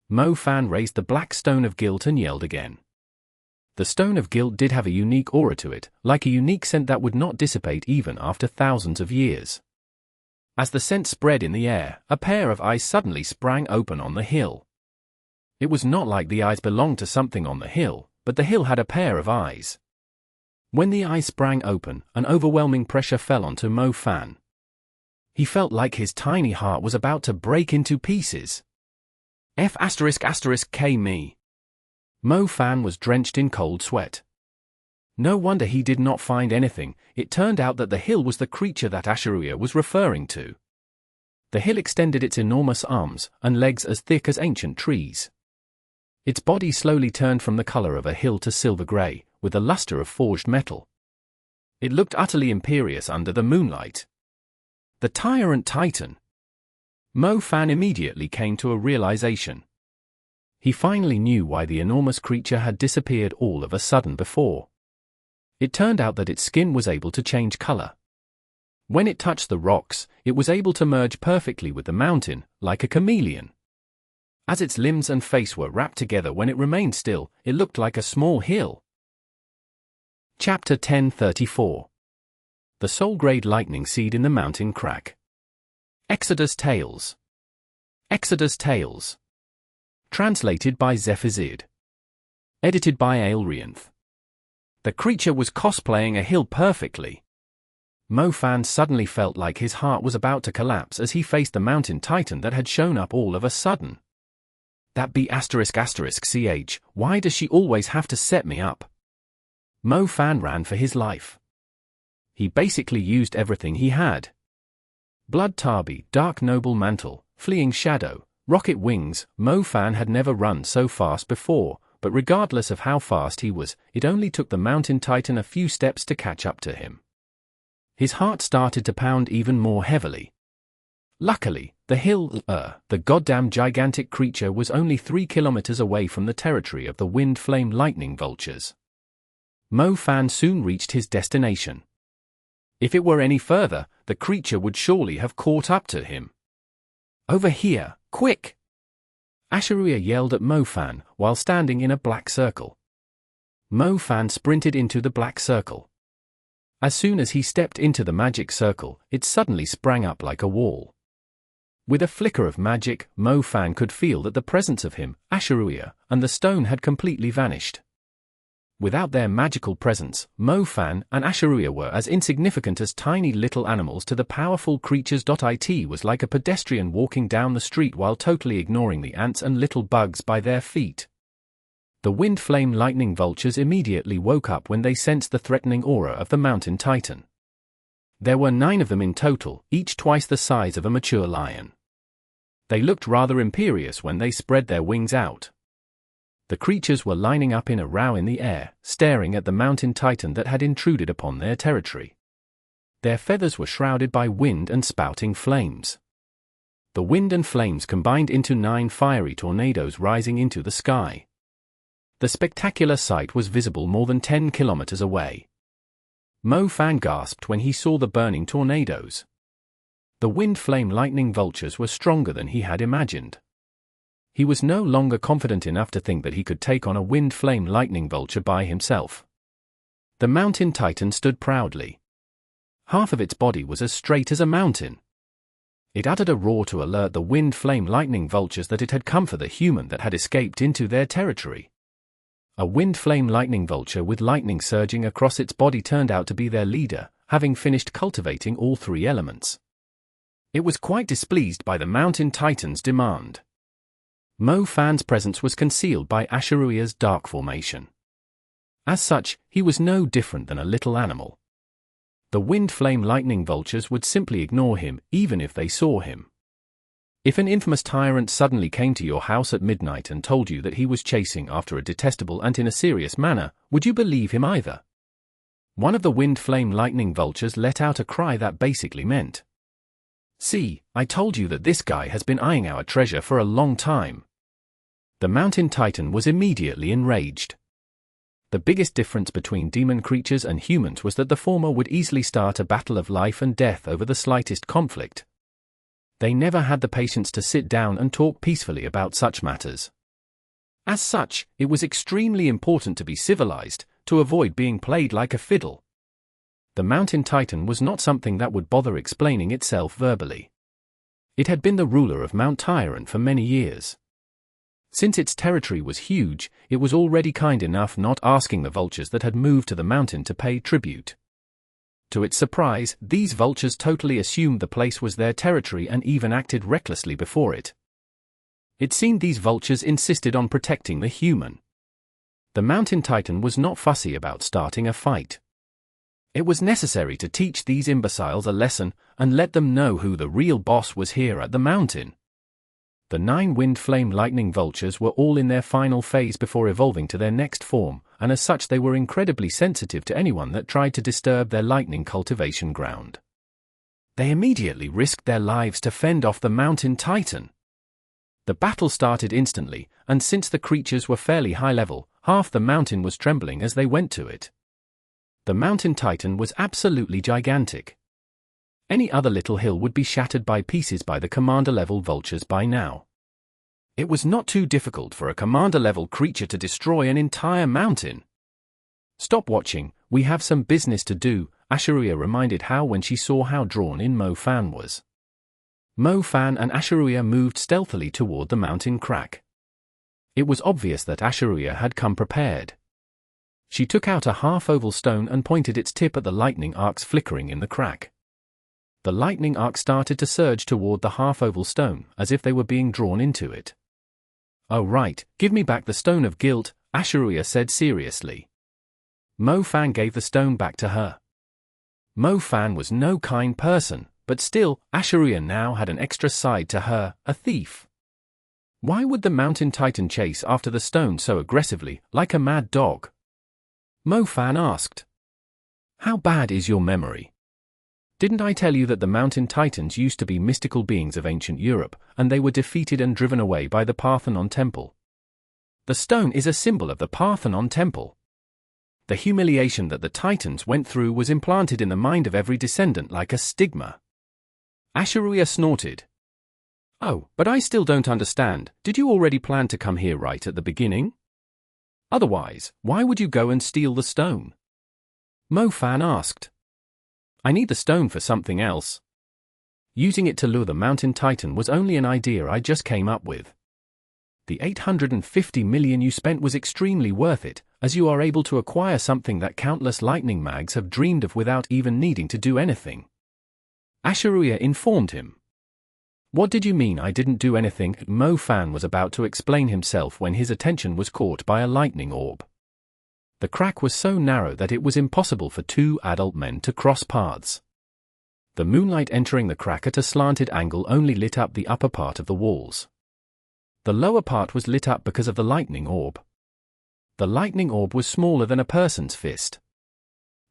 Mo Fan raised the black stone of guilt and yelled again. The stone of guilt did have a unique aura to it, like a unique scent that would not dissipate even after thousands of years. As the scent spread in the air, a pair of eyes suddenly sprang open on the hill. It was not like the eyes belonged to something on the hill, but the hill had a pair of eyes. When the eyes sprang open, an overwhelming pressure fell onto Mo Fan. He felt like his tiny heart was about to break into pieces. F***K me. Mo Fan was drenched in cold sweat. No wonder he did not find anything. It turned out that the hill was the creature that Asha'ruiya was referring to. The hill extended its enormous arms and legs as thick as ancient trees. Its body slowly turned from the color of a hill to silver gray, with the luster of forged metal. It looked utterly imperious under the moonlight. The Tyrant Titan. Mo Fan immediately came to a realization. He finally knew why the enormous creature had disappeared all of a sudden before. It turned out that its skin was able to change color. When it touched the rocks, it was able to merge perfectly with the mountain, like a chameleon. As its limbs and face were wrapped together when it remained still, it looked like a small hill. Chapter 1034. The Soul-Grade Lightning Seed in the Mountain Crack. Exodus Tales. Exodus Tales. Translated by Zephyr. Edited by Aelrianth. The creature was cosplaying a hill perfectly. Mo Fan suddenly felt like his heart was about to collapse as he faced the mountain titan that had shown up all of a sudden. That B****ch, why does she always have to set me up? Mo Fan ran for his life. He basically used everything he had. Blood Tabi, Dark Noble Mantle, Fleeing Shadow, Rocket Wings. Mo Fan had never run so fast before, but regardless of how fast he was, it only took the mountain titan a few steps to catch up to him. His heart started to pound even more heavily. Luckily, the goddamn gigantic creature was only 3 kilometers away from the territory of the wind flame lightning vultures. Mo Fan soon reached his destination. If it were any further, the creature would surely have caught up to him. "Over here, quick!" Asha'ruiya yelled at Mo Fan while standing in a black circle. Mo Fan sprinted into the black circle. As soon as he stepped into the magic circle, it suddenly sprang up like a wall. With a flicker of magic, Mo Fan could feel that the presence of him, Asha'ruiya, and the stone had completely vanished. Without their magical presence, Mo Fan and Asha'ruiya were as insignificant as tiny little animals to the powerful creatures. It was like a pedestrian walking down the street while totally ignoring the ants and little bugs by their feet. The wind flame lightning vultures immediately woke up when they sensed the threatening aura of the mountain titan. There were 9 of them in total, each twice the size of a mature lion. They looked rather imperious when they spread their wings out. The creatures were lining up in a row in the air, staring at the mountain titan that had intruded upon their territory. Their feathers were shrouded by wind and spouting flames. The wind and flames combined into 9 fiery tornadoes rising into the sky. The spectacular sight was visible more than 10 kilometers away. Mo Fan gasped when he saw the burning tornadoes. The wind flame lightning vultures were stronger than he had imagined. He was no longer confident enough to think that he could take on a wind flame lightning vulture by himself. The mountain titan stood proudly. Half of its body was as straight as a mountain. It uttered a roar to alert the wind flame lightning vultures that it had come for the human that had escaped into their territory. A wind flame lightning vulture with lightning surging across its body turned out to be their leader, having finished cultivating all 3 elements. It was quite displeased by the mountain titan's demand. Mo Fan's presence was concealed by Asha'ruiya's dark formation. As such, he was no different than a little animal. The wind flame lightning vultures would simply ignore him, even if they saw him. If an infamous tyrant suddenly came to your house at midnight and told you that he was chasing after a detestable ant in a serious manner, would you believe him either? One of the wind flame lightning vultures let out a cry that basically meant, "See, I told you that this guy has been eyeing our treasure for a long time." The mountain titan was immediately enraged. The biggest difference between demon creatures and humans was that the former would easily start a battle of life and death over the slightest conflict. They never had the patience to sit down and talk peacefully about such matters. As such, it was extremely important to be civilized, to avoid being played like a fiddle. The mountain titan was not something that would bother explaining itself verbally. It had been the ruler of Mount Tyrant for many years. Since its territory was huge, it was already kind enough not asking the vultures that had moved to the mountain to pay tribute. To its surprise, these vultures totally assumed the place was their territory and even acted recklessly before it. It seemed these vultures insisted on protecting the human. The mountain titan was not fussy about starting a fight. It was necessary to teach these imbeciles a lesson and let them know who the real boss was here at the mountain. The 9 wind flame lightning vultures were all in their final phase before evolving to their next form, and as such they were incredibly sensitive to anyone that tried to disturb their lightning cultivation ground. They immediately risked their lives to fend off the mountain titan. The battle started instantly, and since the creatures were fairly high level, half the mountain was trembling as they went to it. The mountain titan was absolutely gigantic. Any other little hill would be shattered by pieces by the commander-level vultures by now. It was not too difficult for a commander-level creature to destroy an entire mountain. "Stop watching, we have some business to do," Asha'ruiya reminded Hao when she saw how drawn in Mo Fan was. Mo Fan and Asha'ruiya moved stealthily toward the mountain crack. It was obvious that Asha'ruiya had come prepared. She took out a half-oval stone and pointed its tip at the lightning arcs flickering in the crack. The lightning arc started to surge toward the half-oval stone, as if they were being drawn into it. "Oh right, give me back the stone of guilt," Asha'ruiya said seriously. Mo Fan gave the stone back to her. Mo Fan was no kind person, but still, Asha'ruiya now had an extra side to her, a thief. Why would the mountain titan chase after the stone so aggressively, like a mad dog? Mo Fan asked. "How bad is your memory? Didn't I tell you that the mountain titans used to be mystical beings of ancient Europe, and they were defeated and driven away by the Parthenon temple? The stone is a symbol of the Parthenon temple. The humiliation that the Titans went through was implanted in the mind of every descendant like a stigma. Asha'ruiya snorted. Oh, but I still don't understand. Did you already plan to come here right at the beginning? Otherwise, why would you go and steal the stone? Mo Fan asked. I need the stone for something else. Using it to lure the Mountain Titan was only an idea I just came up with. The 850 million you spent was extremely worth it, as you are able to acquire something that countless lightning mags have dreamed of without even needing to do anything. Asha'ruiya informed him. What did you mean I didn't do anything? Mo Fan was about to explain himself when his attention was caught by a lightning orb. The crack was so narrow that it was impossible for two adult men to cross paths. The moonlight entering the crack at a slanted angle only lit up the upper part of the walls. The lower part was lit up because of the lightning orb. The lightning orb was smaller than a person's fist.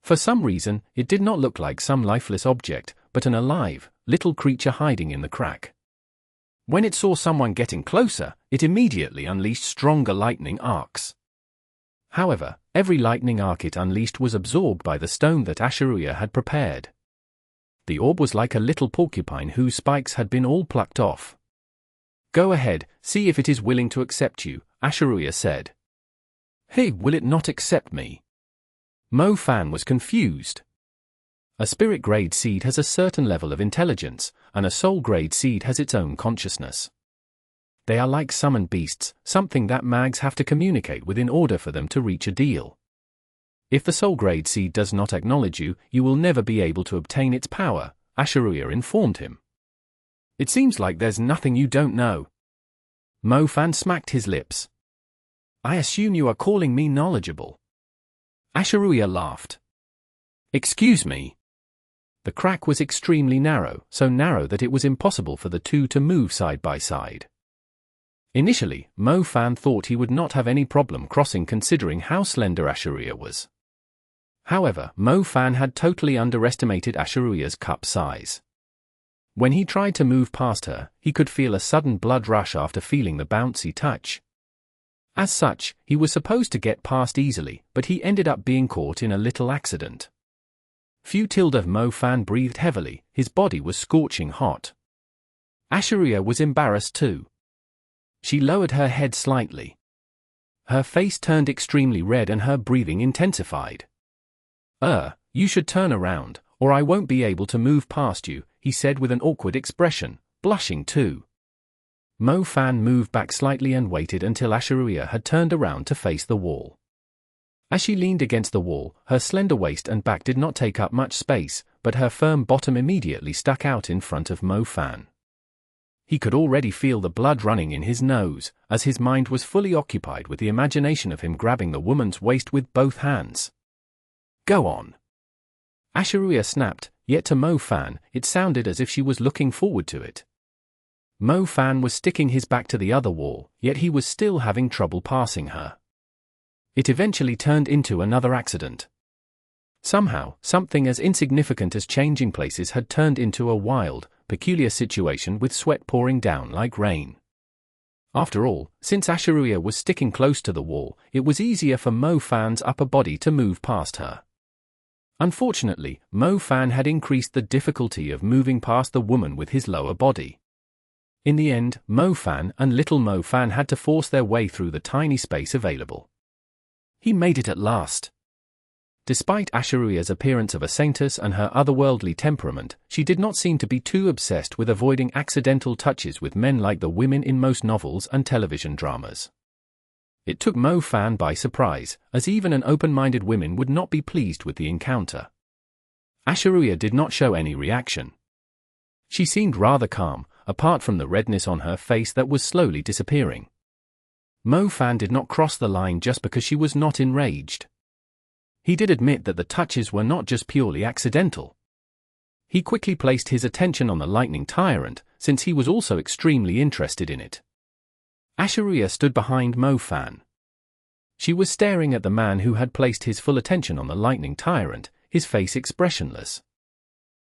For some reason, it did not look like some lifeless object, but an alive, little creature hiding in the crack. When it saw someone getting closer, it immediately unleashed stronger lightning arcs. However, every lightning arc it unleashed was absorbed by the stone that Asha'ruiya had prepared. The orb was like a little porcupine whose spikes had been all plucked off. Go ahead, see if it is willing to accept you, Asha'ruiya said. Hey, will it not accept me? Mo Fan was confused. A spirit-grade seed has a certain level of intelligence, and a soul-grade seed has its own consciousness. They are like summoned beasts, something that mags have to communicate with in order for them to reach a deal. If the soul-grade seed does not acknowledge you, you will never be able to obtain its power, Asha'ruiya informed him. It seems like there's nothing you don't know. Mo Fan smacked his lips. I assume you are calling me knowledgeable. Asha'ruiya laughed. Excuse me. The crack was extremely narrow, so narrow that it was impossible for the two to move side by side. Initially, Mo Fan thought he would not have any problem crossing considering how slender Asha'ruiya was. However, Mo Fan had totally underestimated Asha'ruiya's cup size. When he tried to move past her, he could feel a sudden blood rush after feeling the bouncy touch. As such, he was supposed to get past easily, but he ended up being caught in a little accident. Mo Fan breathed heavily, his body was scorching hot. Asha'ruiya was embarrassed too. She lowered her head slightly. Her face turned extremely red and her breathing intensified. You should turn around, or I won't be able to move past you, he said with an awkward expression, blushing too. Mo Fan moved back slightly and waited until Asha'ruiya had turned around to face the wall. As she leaned against the wall, her slender waist and back did not take up much space, but her firm bottom immediately stuck out in front of Mo Fan. He could already feel the blood running in his nose, as his mind was fully occupied with the imagination of him grabbing the woman's waist with both hands. Go on. Asha'ruiya snapped, yet to Mo Fan, it sounded as if she was looking forward to it. Mo Fan was sticking his back to the other wall, yet he was still having trouble passing her. It eventually turned into another accident. Somehow, something as insignificant as changing places had turned into a wild, peculiar situation with sweat pouring down like rain. After all, since Asha'ruiya was sticking close to the wall, it was easier for Mo Fan's upper body to move past her. Unfortunately, Mo Fan had increased the difficulty of moving past the woman with his lower body. In the end, Mo Fan and little Mo Fan had to force their way through the tiny space available. He made it at last. Despite Asha'ruiya's appearance of a saintess and her otherworldly temperament, she did not seem to be too obsessed with avoiding accidental touches with men like the women in most novels and television dramas. It took Mo Fan by surprise, as even an open-minded woman would not be pleased with the encounter. Asha'ruiya did not show any reaction. She seemed rather calm, apart from the redness on her face that was slowly disappearing. Mo Fan did not cross the line just because she was not enraged. He did admit that the touches were not just purely accidental. He quickly placed his attention on the lightning tyrant, since he was also extremely interested in it. Asha'ruiya stood behind Mo Fan. She was staring at the man who had placed his full attention on the lightning tyrant, his face expressionless.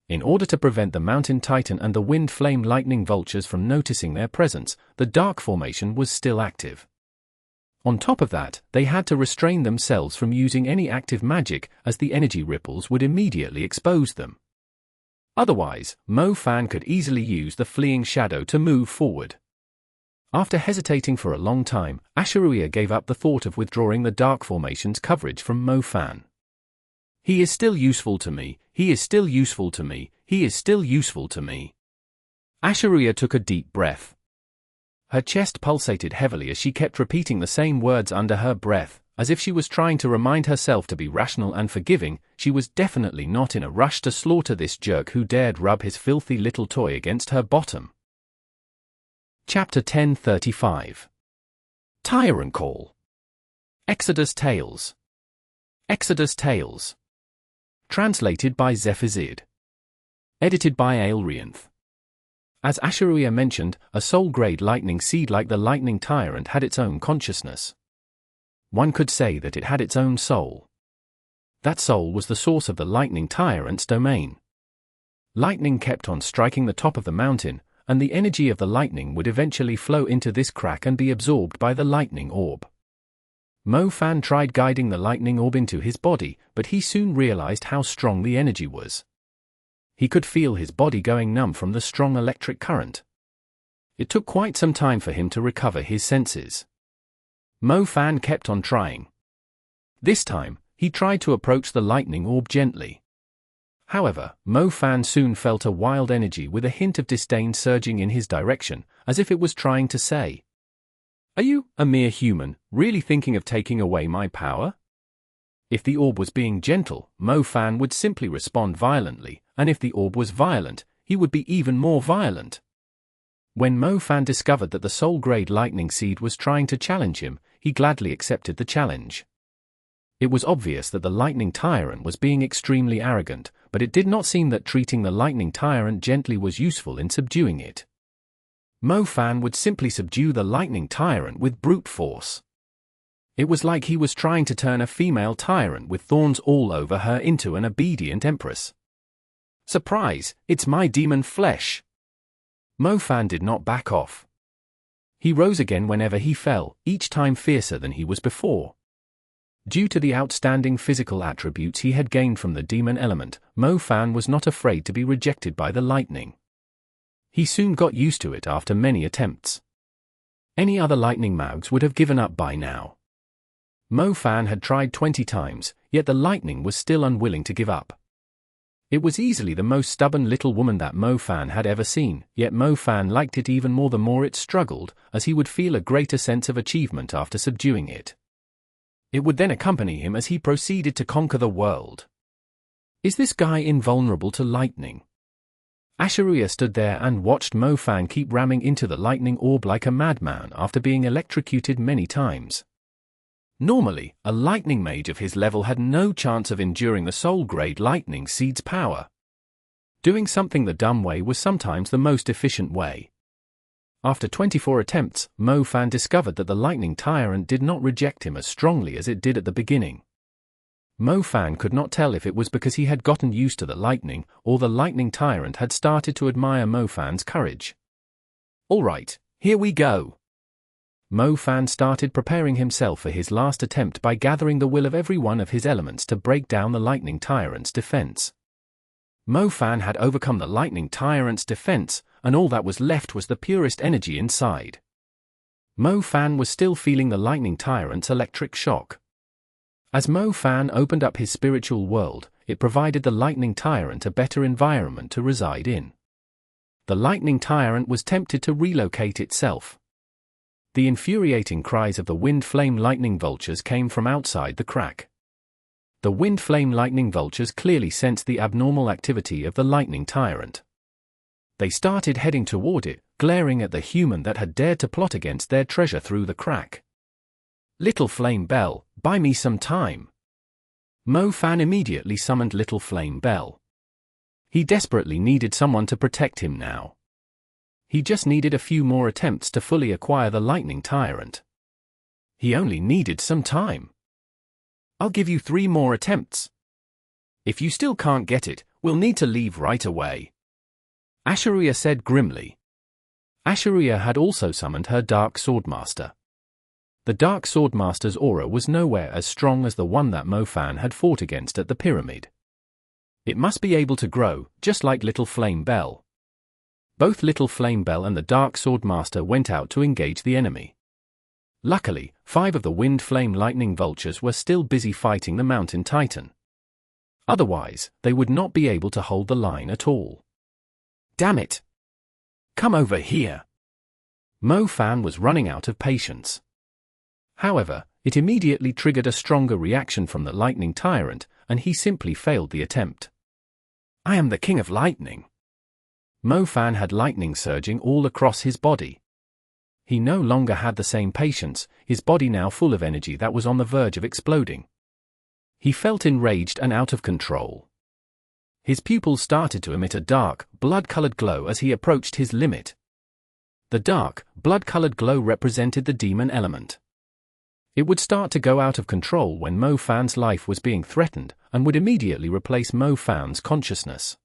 In order to prevent the mountain titan and the wind flame lightning vultures from noticing their presence, the dark formation was still active. On top of that, they had to restrain themselves from using any active magic, as the energy ripples would immediately expose them. Otherwise, Mo Fan could easily use the fleeing shadow to move forward. After hesitating for a long time, Asha'ruiya gave up the thought of withdrawing the Dark Formation's coverage from Mo Fan. He is still useful to me, he is still useful to me, he is still useful to me. Asha'ruiya took a deep breath. Her chest pulsated heavily as she kept repeating the same words under her breath, as if she was trying to remind herself to be rational and forgiving. She was definitely not in a rush to slaughter this jerk who dared rub his filthy little toy against her bottom. Chapter 1035. Tyrant Call. Exodus Tales. Exodus Tales. Translated by Zephyr. Edited by Aelrianth. As Asha'ruiya mentioned, a soul-grade lightning seed like the lightning tyrant had its own consciousness. One could say that it had its own soul. That soul was the source of the lightning tyrant's domain. Lightning kept on striking the top of the mountain, and the energy of the lightning would eventually flow into this crack and be absorbed by the lightning orb. Mo Fan tried guiding the lightning orb into his body, but he soon realized how strong the energy was. He could feel his body going numb from the strong electric current. It took quite some time for him to recover his senses. Mo Fan kept on trying. This time, he tried to approach the lightning orb gently. However, Mo Fan soon felt a wild energy with a hint of disdain surging in his direction, as if it was trying to say, "Are you, a mere human, really thinking of taking away my power?" If the orb was being gentle, Mo Fan would simply respond violently, and if the orb was violent, he would be even more violent. When Mo Fan discovered that the soul-grade lightning seed was trying to challenge him, he gladly accepted the challenge. It was obvious that the lightning tyrant was being extremely arrogant, but it did not seem that treating the lightning tyrant gently was useful in subduing it. Mo Fan would simply subdue the lightning tyrant with brute force. It was like he was trying to turn a female tyrant with thorns all over her into an obedient empress. Surprise, it's my demon flesh! Mo Fan did not back off. He rose again whenever he fell, each time fiercer than he was before. Due to the outstanding physical attributes he had gained from the demon element, Mo Fan was not afraid to be rejected by the lightning. He soon got used to it after many attempts. Any other lightning mags would have given up by now. Mo Fan had tried 20 times, yet the lightning was still unwilling to give up. It was easily the most stubborn little woman that Mo Fan had ever seen, yet Mo Fan liked it even more the more it struggled, as he would feel a greater sense of achievement after subduing it. It would then accompany him as he proceeded to conquer the world. Is this guy invulnerable to lightning? Asha'ruiya stood there and watched Mo Fan keep ramming into the lightning orb like a madman after being electrocuted many times. Normally, a lightning mage of his level had no chance of enduring the soul-grade lightning seed's power. Doing something the dumb way was sometimes the most efficient way. After 24 attempts, Mo Fan discovered that the lightning tyrant did not reject him as strongly as it did at the beginning. Mo Fan could not tell if it was because he had gotten used to the lightning, or the lightning tyrant had started to admire Mo Fan's courage. All right, here we go. Mo Fan started preparing himself for his last attempt by gathering the will of every one of his elements to break down the lightning tyrant's defense. Mo Fan had overcome the lightning tyrant's defense, and all that was left was the purest energy inside. Mo Fan was still feeling the lightning tyrant's electric shock. As Mo Fan opened up his spiritual world, it provided the lightning tyrant a better environment to reside in. The lightning tyrant was tempted to relocate itself. The infuriating cries of the wind flame lightning vultures came from outside the crack. The wind flame lightning vultures clearly sensed the abnormal activity of the lightning tyrant. They started heading toward it, glaring at the human that had dared to plot against their treasure through the crack. Little Flame Belle, buy me some time. Mo Fan immediately summoned Little Flame Belle. He desperately needed someone to protect him now. He just needed a few more attempts to fully acquire the lightning tyrant. He only needed some time. I'll give you 3 more attempts. If you still can't get it, we'll need to leave right away. Asha'ruiya said grimly. Asha'ruiya had also summoned her Dark Swordmaster. The Dark Swordmaster's aura was nowhere as strong as the one that Mo Fan had fought against at the pyramid. It must be able to grow, just like Little Flame Belle. Both Little Flame Belle and the Dark Swordmaster went out to engage the enemy. Luckily, 5 of the Wind Flame Lightning Vultures were still busy fighting the Mountain Titan. Otherwise, they would not be able to hold the line at all. Damn it! Come over here! Mo Fan was running out of patience. However, it immediately triggered a stronger reaction from the Lightning Tyrant, and he simply failed the attempt. I am the King of Lightning. Mo Fan had lightning surging all across his body. He no longer had the same patience, his body now full of energy that was on the verge of exploding. He felt enraged and out of control. His pupils started to emit a dark, blood-colored glow as he approached his limit. The dark, blood-colored glow represented the demon element. It would start to go out of control when Mo Fan's life was being threatened, and would immediately replace Mo Fan's consciousness.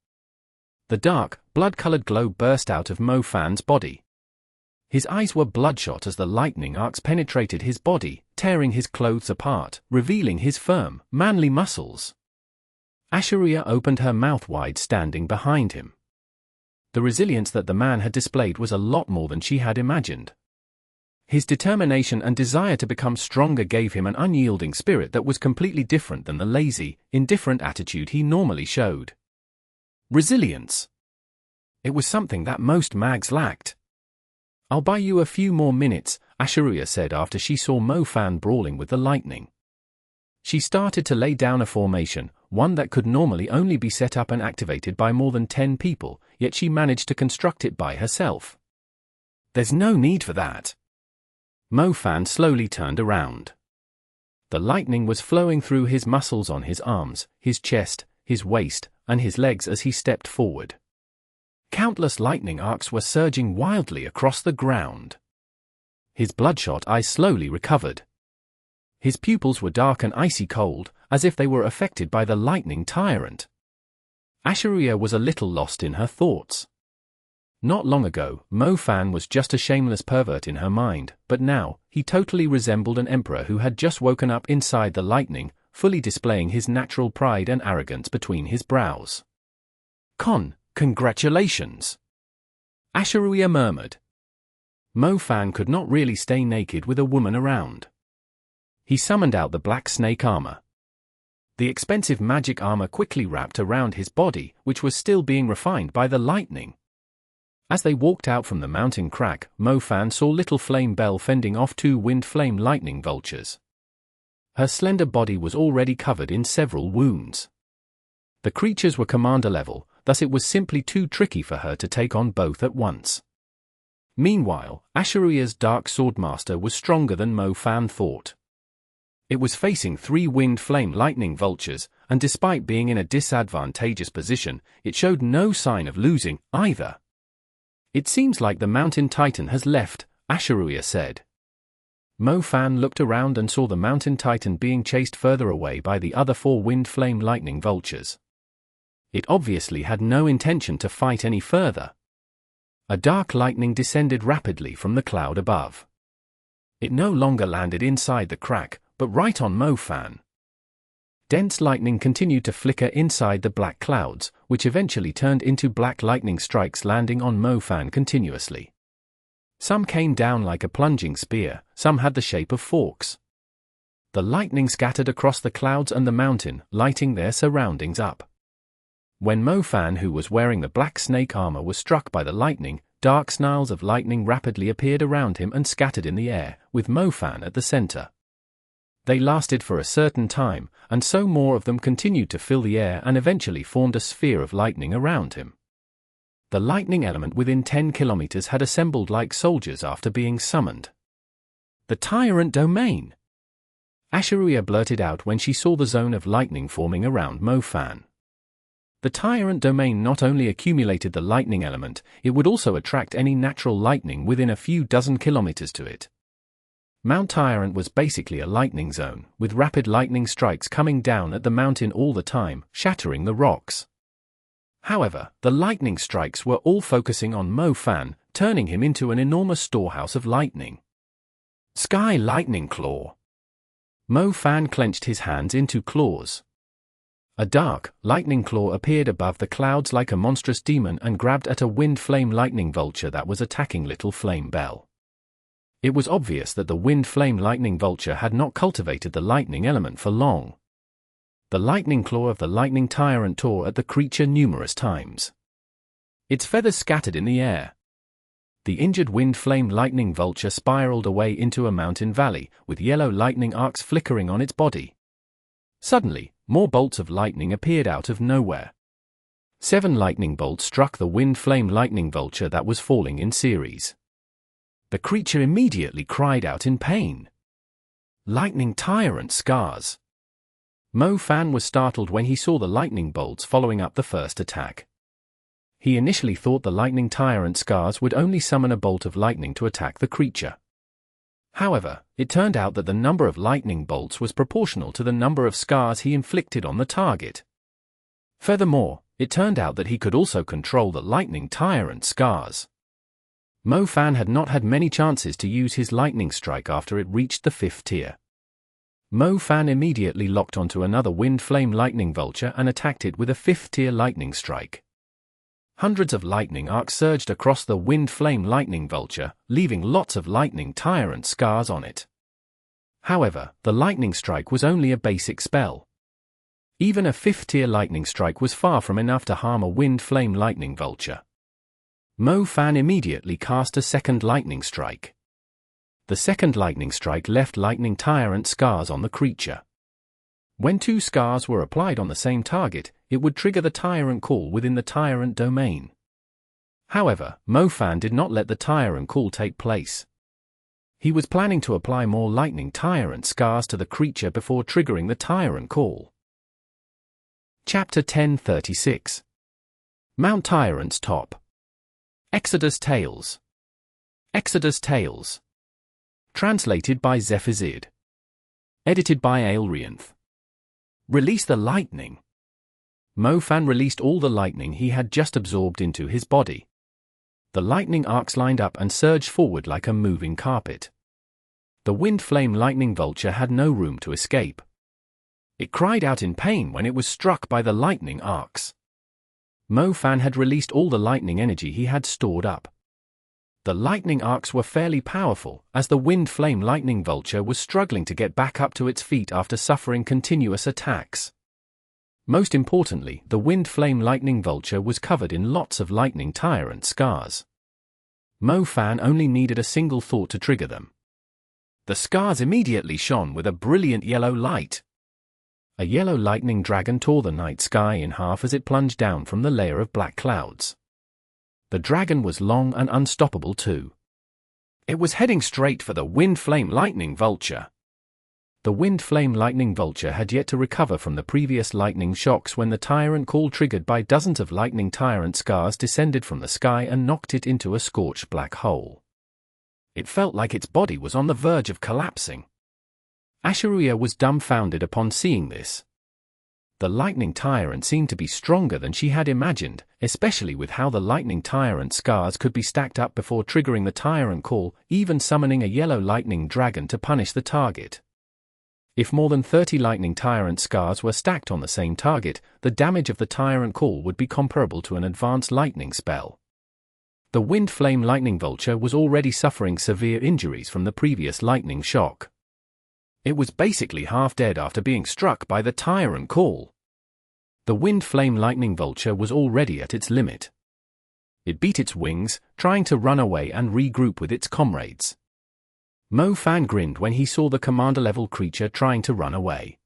The dark, blood-colored glow burst out of Mo Fan's body. His eyes were bloodshot as the lightning arcs penetrated his body, tearing his clothes apart, revealing his firm, manly muscles. Asha'ruiya opened her mouth wide, standing behind him. The resilience that the man had displayed was a lot more than she had imagined. His determination and desire to become stronger gave him an unyielding spirit that was completely different than the lazy, indifferent attitude he normally showed. Resilience. It was something that most mags lacked. I'll buy you a few more minutes, Asha'ruiya said after she saw Mo Fan brawling with the lightning. She started to lay down a formation, one that could normally only be set up and activated by more than 10 people, yet she managed to construct it by herself. There's no need for that. Mo Fan slowly turned around. The lightning was flowing through his muscles on his arms, his chest, his waist, and his legs as he stepped forward. Countless lightning arcs were surging wildly across the ground. His bloodshot eyes slowly recovered. His pupils were dark and icy cold, as if they were affected by the lightning tyrant. Asha'ruiya was a little lost in her thoughts. Not long ago, Mo Fan was just a shameless pervert in her mind, but now, he totally resembled an emperor who had just woken up inside the lightning, fully displaying his natural pride and arrogance between his brows. Congratulations! Asha'ruiya murmured. Mo Fan could not really stay naked with a woman around. He summoned out the black snake armor. The expensive magic armor quickly wrapped around his body, which was still being refined by the lightning. As they walked out from the mountain crack, Mo Fan saw Little Flame Belle fending off 2 Wind Flame Lightning Vultures. Her slender body was already covered in several wounds. The creatures were commander level, thus it was simply too tricky for her to take on both at once. Meanwhile, Asha'ruiya's Dark Swordmaster was stronger than Mo Fan thought. It was facing 3 Wind Flame Lightning Vultures, and despite being in a disadvantageous position, it showed no sign of losing, either. It seems like the Mountain Titan has left, Asha'ruiya said. Mo Fan looked around and saw the Mountain Titan being chased further away by the other 4 Wind Flame Lightning Vultures. It obviously had no intention to fight any further. A dark lightning descended rapidly from the cloud above. It no longer landed inside the crack, but right on Mo Fan. Dense lightning continued to flicker inside the black clouds, which eventually turned into black lightning strikes landing on Mo Fan continuously. Some came down like a plunging spear, some had the shape of forks. The lightning scattered across the clouds and the mountain, lighting their surroundings up. When Mo Fan, who was wearing the black snake armor, was struck by the lightning, dark snarls of lightning rapidly appeared around him and scattered in the air, with Mo Fan at the center. They lasted for a certain time, and so more of them continued to fill the air and eventually formed a sphere of lightning around him. The lightning element within 10 kilometers had assembled like soldiers after being summoned. The Tyrant domain! Asha'ruiya blurted out when she saw the zone of lightning forming around Mo Fan. The Tyrant domain not only accumulated the lightning element, it would also attract any natural lightning within a few dozen kilometers to it. Mount Tyrant was basically a lightning zone, with rapid lightning strikes coming down at the mountain all the time, shattering the rocks. However, the lightning strikes were all focusing on Mo Fan, turning him into an enormous storehouse of lightning. Sky Lightning Claw. Mo Fan clenched his hands into claws. A dark, lightning claw appeared above the clouds like a monstrous demon and grabbed at a wind flame lightning vulture that was attacking little flame Belle. It was obvious that the wind flame lightning vulture had not cultivated the lightning element for long. The lightning claw of the lightning tyrant tore at the creature numerous times. Its feathers scattered in the air. The injured wind flame lightning vulture spiraled away into a mountain valley, with yellow lightning arcs flickering on its body. Suddenly, more bolts of lightning appeared out of nowhere. 7 lightning bolts struck the wind flame lightning vulture that was falling in series. The creature immediately cried out in pain. Lightning tyrant scars. Mo Fan was startled when he saw the lightning bolts following up the first attack. He initially thought the lightning tyrant scars would only summon a bolt of lightning to attack the creature. However, it turned out that the number of lightning bolts was proportional to the number of scars he inflicted on the target. Furthermore, it turned out that he could also control the lightning tyrant scars. Mo Fan had not had many chances to use his lightning strike after it reached the 5th tier. Mo Fan immediately locked onto another wind flame lightning vulture and attacked it with a 5th tier lightning strike. Hundreds of lightning arcs surged across the wind flame lightning vulture, leaving lots of lightning tyrant scars on it. However, the lightning strike was only a basic spell. Even a 5th tier lightning strike was far from enough to harm a wind flame lightning vulture. Mo Fan immediately cast a second lightning strike. The second lightning strike left lightning tyrant scars on the creature. When 2 scars were applied on the same target, it would trigger the Tyrant call within the Tyrant domain. However, Mo Fan did not let the Tyrant call take place. He was planning to apply more lightning Tyrant scars to the creature before triggering the Tyrant call. Chapter 1036. Mount Tyrant's Top. Exodus Tales. Exodus Tales. Translated by Zephizid. Edited by Aelrianth. Release the lightning. Mo Fan released all the lightning he had just absorbed into his body. The lightning arcs lined up and surged forward like a moving carpet. The wind flame lightning vulture had no room to escape. It cried out in pain when it was struck by the lightning arcs. Mo Fan had released all the lightning energy he had stored up. The lightning arcs were fairly powerful, as the wind flame lightning vulture was struggling to get back up to its feet after suffering continuous attacks. Most importantly, the wind flame lightning vulture was covered in lots of lightning tyrant scars. Mo Fan only needed a single thought to trigger them. The scars immediately shone with a brilliant yellow light. A yellow lightning dragon tore the night sky in half as it plunged down from the layer of black clouds. The dragon was long and unstoppable too. It was heading straight for the wind flame lightning vulture. The wind flame lightning vulture had yet to recover from the previous lightning shocks when the tyrant call triggered by dozens of lightning tyrant scars descended from the sky and knocked it into a scorched black hole. It felt like its body was on the verge of collapsing. Asha'ruiya was dumbfounded upon seeing this. The lightning tyrant seemed to be stronger than she had imagined, especially with how the lightning tyrant scars could be stacked up before triggering the tyrant call, even summoning a yellow lightning dragon to punish the target. If more than 30 lightning tyrant scars were stacked on the same target, the damage of the tyrant call would be comparable to an advanced lightning spell. The wind flame lightning vulture was already suffering severe injuries from the previous lightning shock. It was basically half dead after being struck by the tyrant call. The wind flame lightning vulture was already at its limit. It beat its wings, trying to run away and regroup with its comrades. Mo Fan grinned when he saw the commander-level creature trying to run away.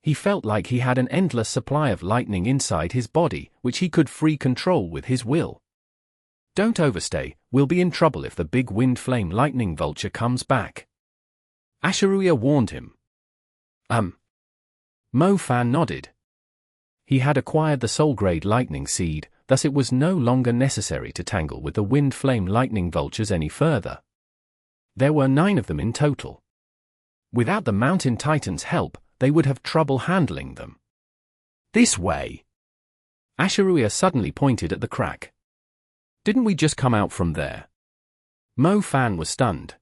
He felt like he had an endless supply of lightning inside his body, which he could free control with his will. Don't overstay, we'll be in trouble if the big wind flame lightning vulture comes back. Asha'ruiya warned him. Mo Fan nodded. He had acquired the soul-grade lightning seed, thus it was no longer necessary to tangle with the wind flame lightning vultures any further. There were 9 of them in total. Without the mountain titan's help, they would have trouble handling them. This way. Asha'ruiya suddenly pointed at the crack. Didn't we just come out from there? Mo Fan was stunned.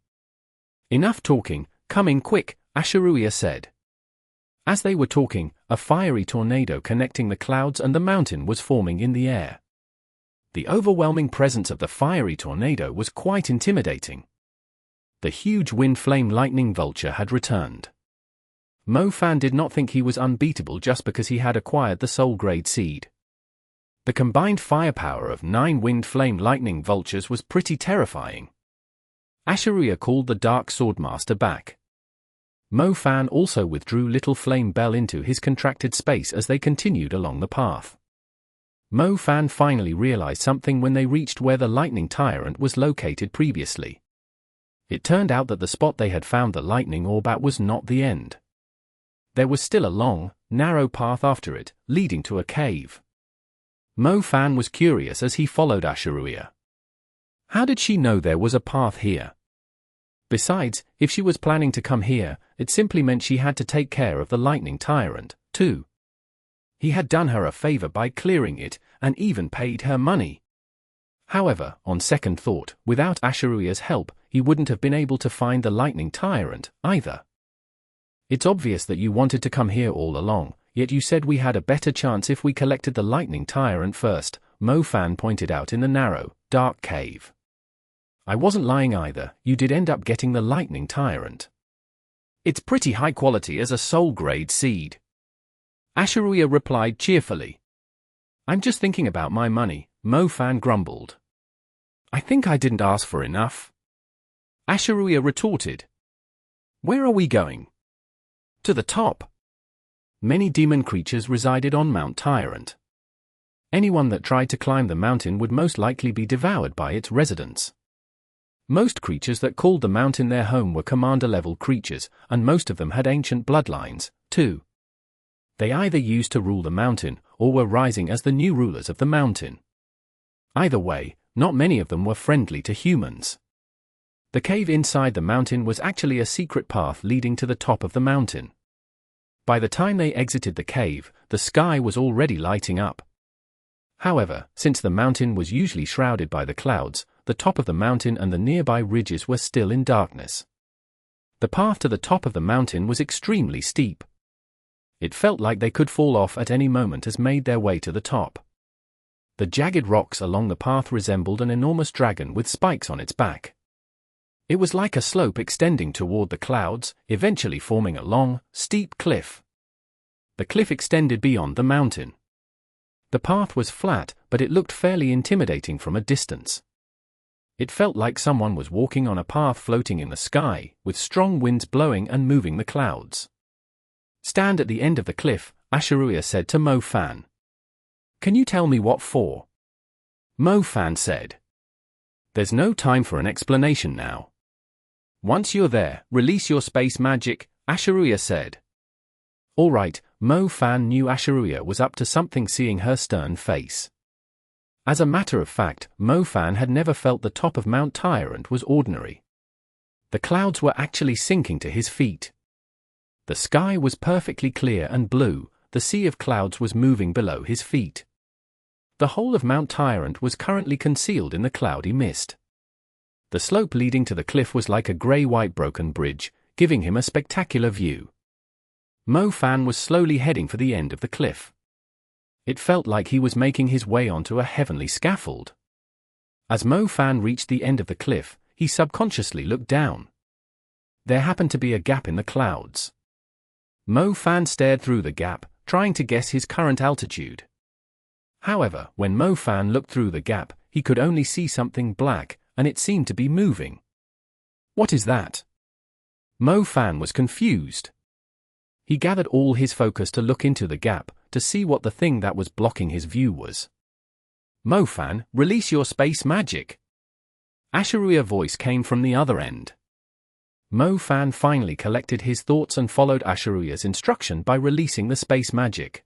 Enough talking, coming quick, Asha'ruiya said. As they were talking, a fiery tornado connecting the clouds and the mountain was forming in the air. The overwhelming presence of the fiery tornado was quite intimidating. The huge wind flame lightning vulture had returned. Mo Fan did not think he was unbeatable just because he had acquired the soul grade seed. The combined firepower of 9 wind flame lightning vultures was pretty terrifying. Asha'ruiya called the Dark Swordmaster back. Mo Fan also withdrew little flame Belle into his contracted space as they continued along the path. Mo Fan finally realized something when they reached where the lightning tyrant was located previously. It turned out that the spot they had found the lightning orb at was not the end. There was still a long, narrow path after it, leading to a cave. Mo Fan was curious as he followed Asha'ruiya. How did she know there was a path here? Besides, if she was planning to come here, it simply meant she had to take care of the lightning tyrant, too. He had done her a favor by clearing it, and even paid her money. However, on second thought, without Asha'ruiya's help, he wouldn't have been able to find the lightning tyrant, either. It's obvious that you wanted to come here all along, yet you said we had a better chance if we collected the lightning tyrant first, Mo Fan pointed out in the narrow, dark cave. I wasn't lying either, you did end up getting the lightning tyrant. It's pretty high quality as a soul grade seed. Asha'ruiya replied cheerfully. I'm just thinking about my money, Mo Fan grumbled. I think I didn't ask for enough. Asha'ruiya retorted. Where are we going? To the top. Many demon creatures resided on Mount Tyrant. Anyone that tried to climb the mountain would most likely be devoured by its residents. Most creatures that called the mountain their home were commander-level creatures, and most of them had ancient bloodlines, too. They either used to rule the mountain, or were rising as the new rulers of the mountain. Either way, not many of them were friendly to humans. The cave inside the mountain was actually a secret path leading to the top of the mountain. By the time they exited the cave, the sky was already lighting up. However, since the mountain was usually shrouded by the clouds, the top of the mountain and the nearby ridges were still in darkness. The path to the top of the mountain was extremely steep. It felt like they could fall off at any moment as made their way to the top. The jagged rocks along the path resembled an enormous dragon with spikes on its back. It was like a slope extending toward the clouds, eventually forming a long, steep cliff. The cliff extended beyond the mountain. The path was flat, but it looked fairly intimidating from a distance. It felt like someone was walking on a path floating in the sky, with strong winds blowing and moving the clouds. Stand at the end of the cliff, Asha'ruiya said to Mo Fan. Can you tell me what for? Mo Fan said. There's no time for an explanation now. Once you're there, release your space magic, Asha'ruiya said. All right, Mo Fan knew Asha'ruiya was up to something seeing her stern face. As a matter of fact, Mo Fan had never felt the top of Mount Tyrant was ordinary. The clouds were actually sinking to his feet. The sky was perfectly clear and blue, the sea of clouds was moving below his feet. The whole of Mount Tyrant was currently concealed in the cloudy mist. The slope leading to the cliff was like a grey-white broken bridge, giving him a spectacular view. Mo Fan was slowly heading for the end of the cliff. It felt like he was making his way onto a heavenly scaffold. As Mo Fan reached the end of the cliff, he subconsciously looked down. There happened to be a gap in the clouds. Mo Fan stared through the gap, trying to guess his current altitude. However, when Mo Fan looked through the gap, he could only see something black, and it seemed to be moving. What is that? Mo Fan was confused. He gathered all his focus to look into the gap, to see what the thing that was blocking his view was. Mo Fan, release your space magic. Asha'ruiya's voice came from the other end. Mo Fan finally collected his thoughts and followed Asha'ruiya's instruction by releasing the space magic.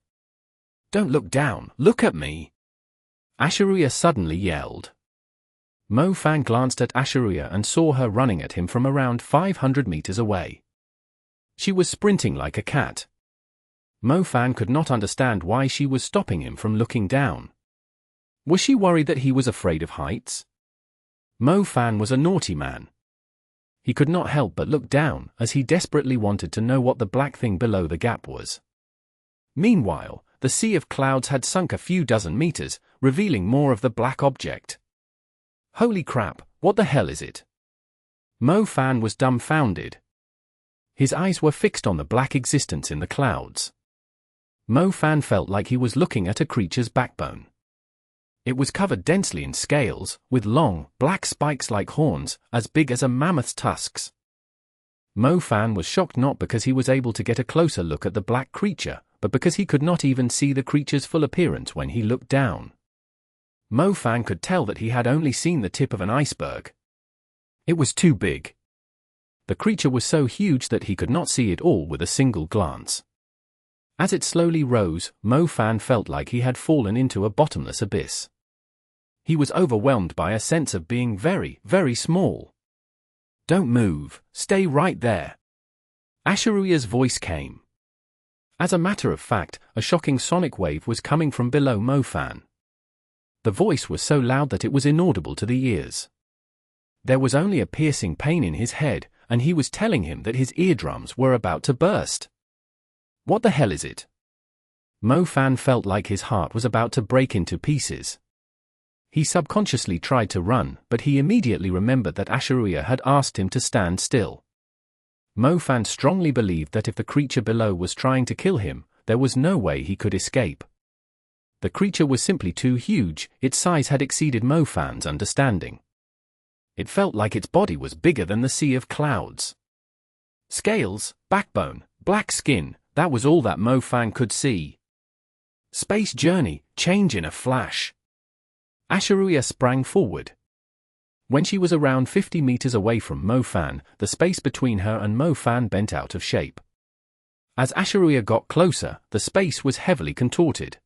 Don't look down, look at me! Asha'ruiya suddenly yelled. Mo Fan glanced at Asha'ruiya and saw her running at him from around 500 meters away. She was sprinting like a cat. Mo Fan could not understand why she was stopping him from looking down. Was she worried that he was afraid of heights? Mo Fan was a naughty man. He could not help but look down, as he desperately wanted to know what the black thing below the gap was. Meanwhile, the sea of clouds had sunk a few dozen meters, revealing more of the black object. Holy crap, what the hell is it? Mo Fan was dumbfounded. His eyes were fixed on the black existence in the clouds. Mo Fan felt like he was looking at a creature's backbone. It was covered densely in scales, with long, black spikes like horns, as big as a mammoth's tusks. Mo Fan was shocked not because he was able to get a closer look at the black creature, but because he could not even see the creature's full appearance when he looked down. Mo Fan could tell that he had only seen the tip of an iceberg. It was too big. The creature was so huge that he could not see it all with a single glance. As it slowly rose, Mo Fan felt like he had fallen into a bottomless abyss. He was overwhelmed by a sense of being very, very small. "Don't move, stay right there." Asha'ruiya's voice came. As a matter of fact, a shocking sonic wave was coming from below Mo Fan. The voice was so loud that it was inaudible to the ears. There was only a piercing pain in his head, and he was telling him that his eardrums were about to burst. What the hell is it? Mo Fan felt like his heart was about to break into pieces. He subconsciously tried to run, but he immediately remembered that Asha'ruiya had asked him to stand still. Mo Fan strongly believed that if the creature below was trying to kill him, there was no way he could escape. The creature was simply too huge, its size had exceeded Mo Fan's understanding. It felt like its body was bigger than the sea of clouds. Scales, backbone, black skin, that was all that Mo Fan could see. Space journey, change in a flash. Asha'ruiya sprang forward. When she was around 50 meters away from Mo Fan, the space between her and Mo Fan bent out of shape. As Asha'ruiya got closer, the space was heavily contorted.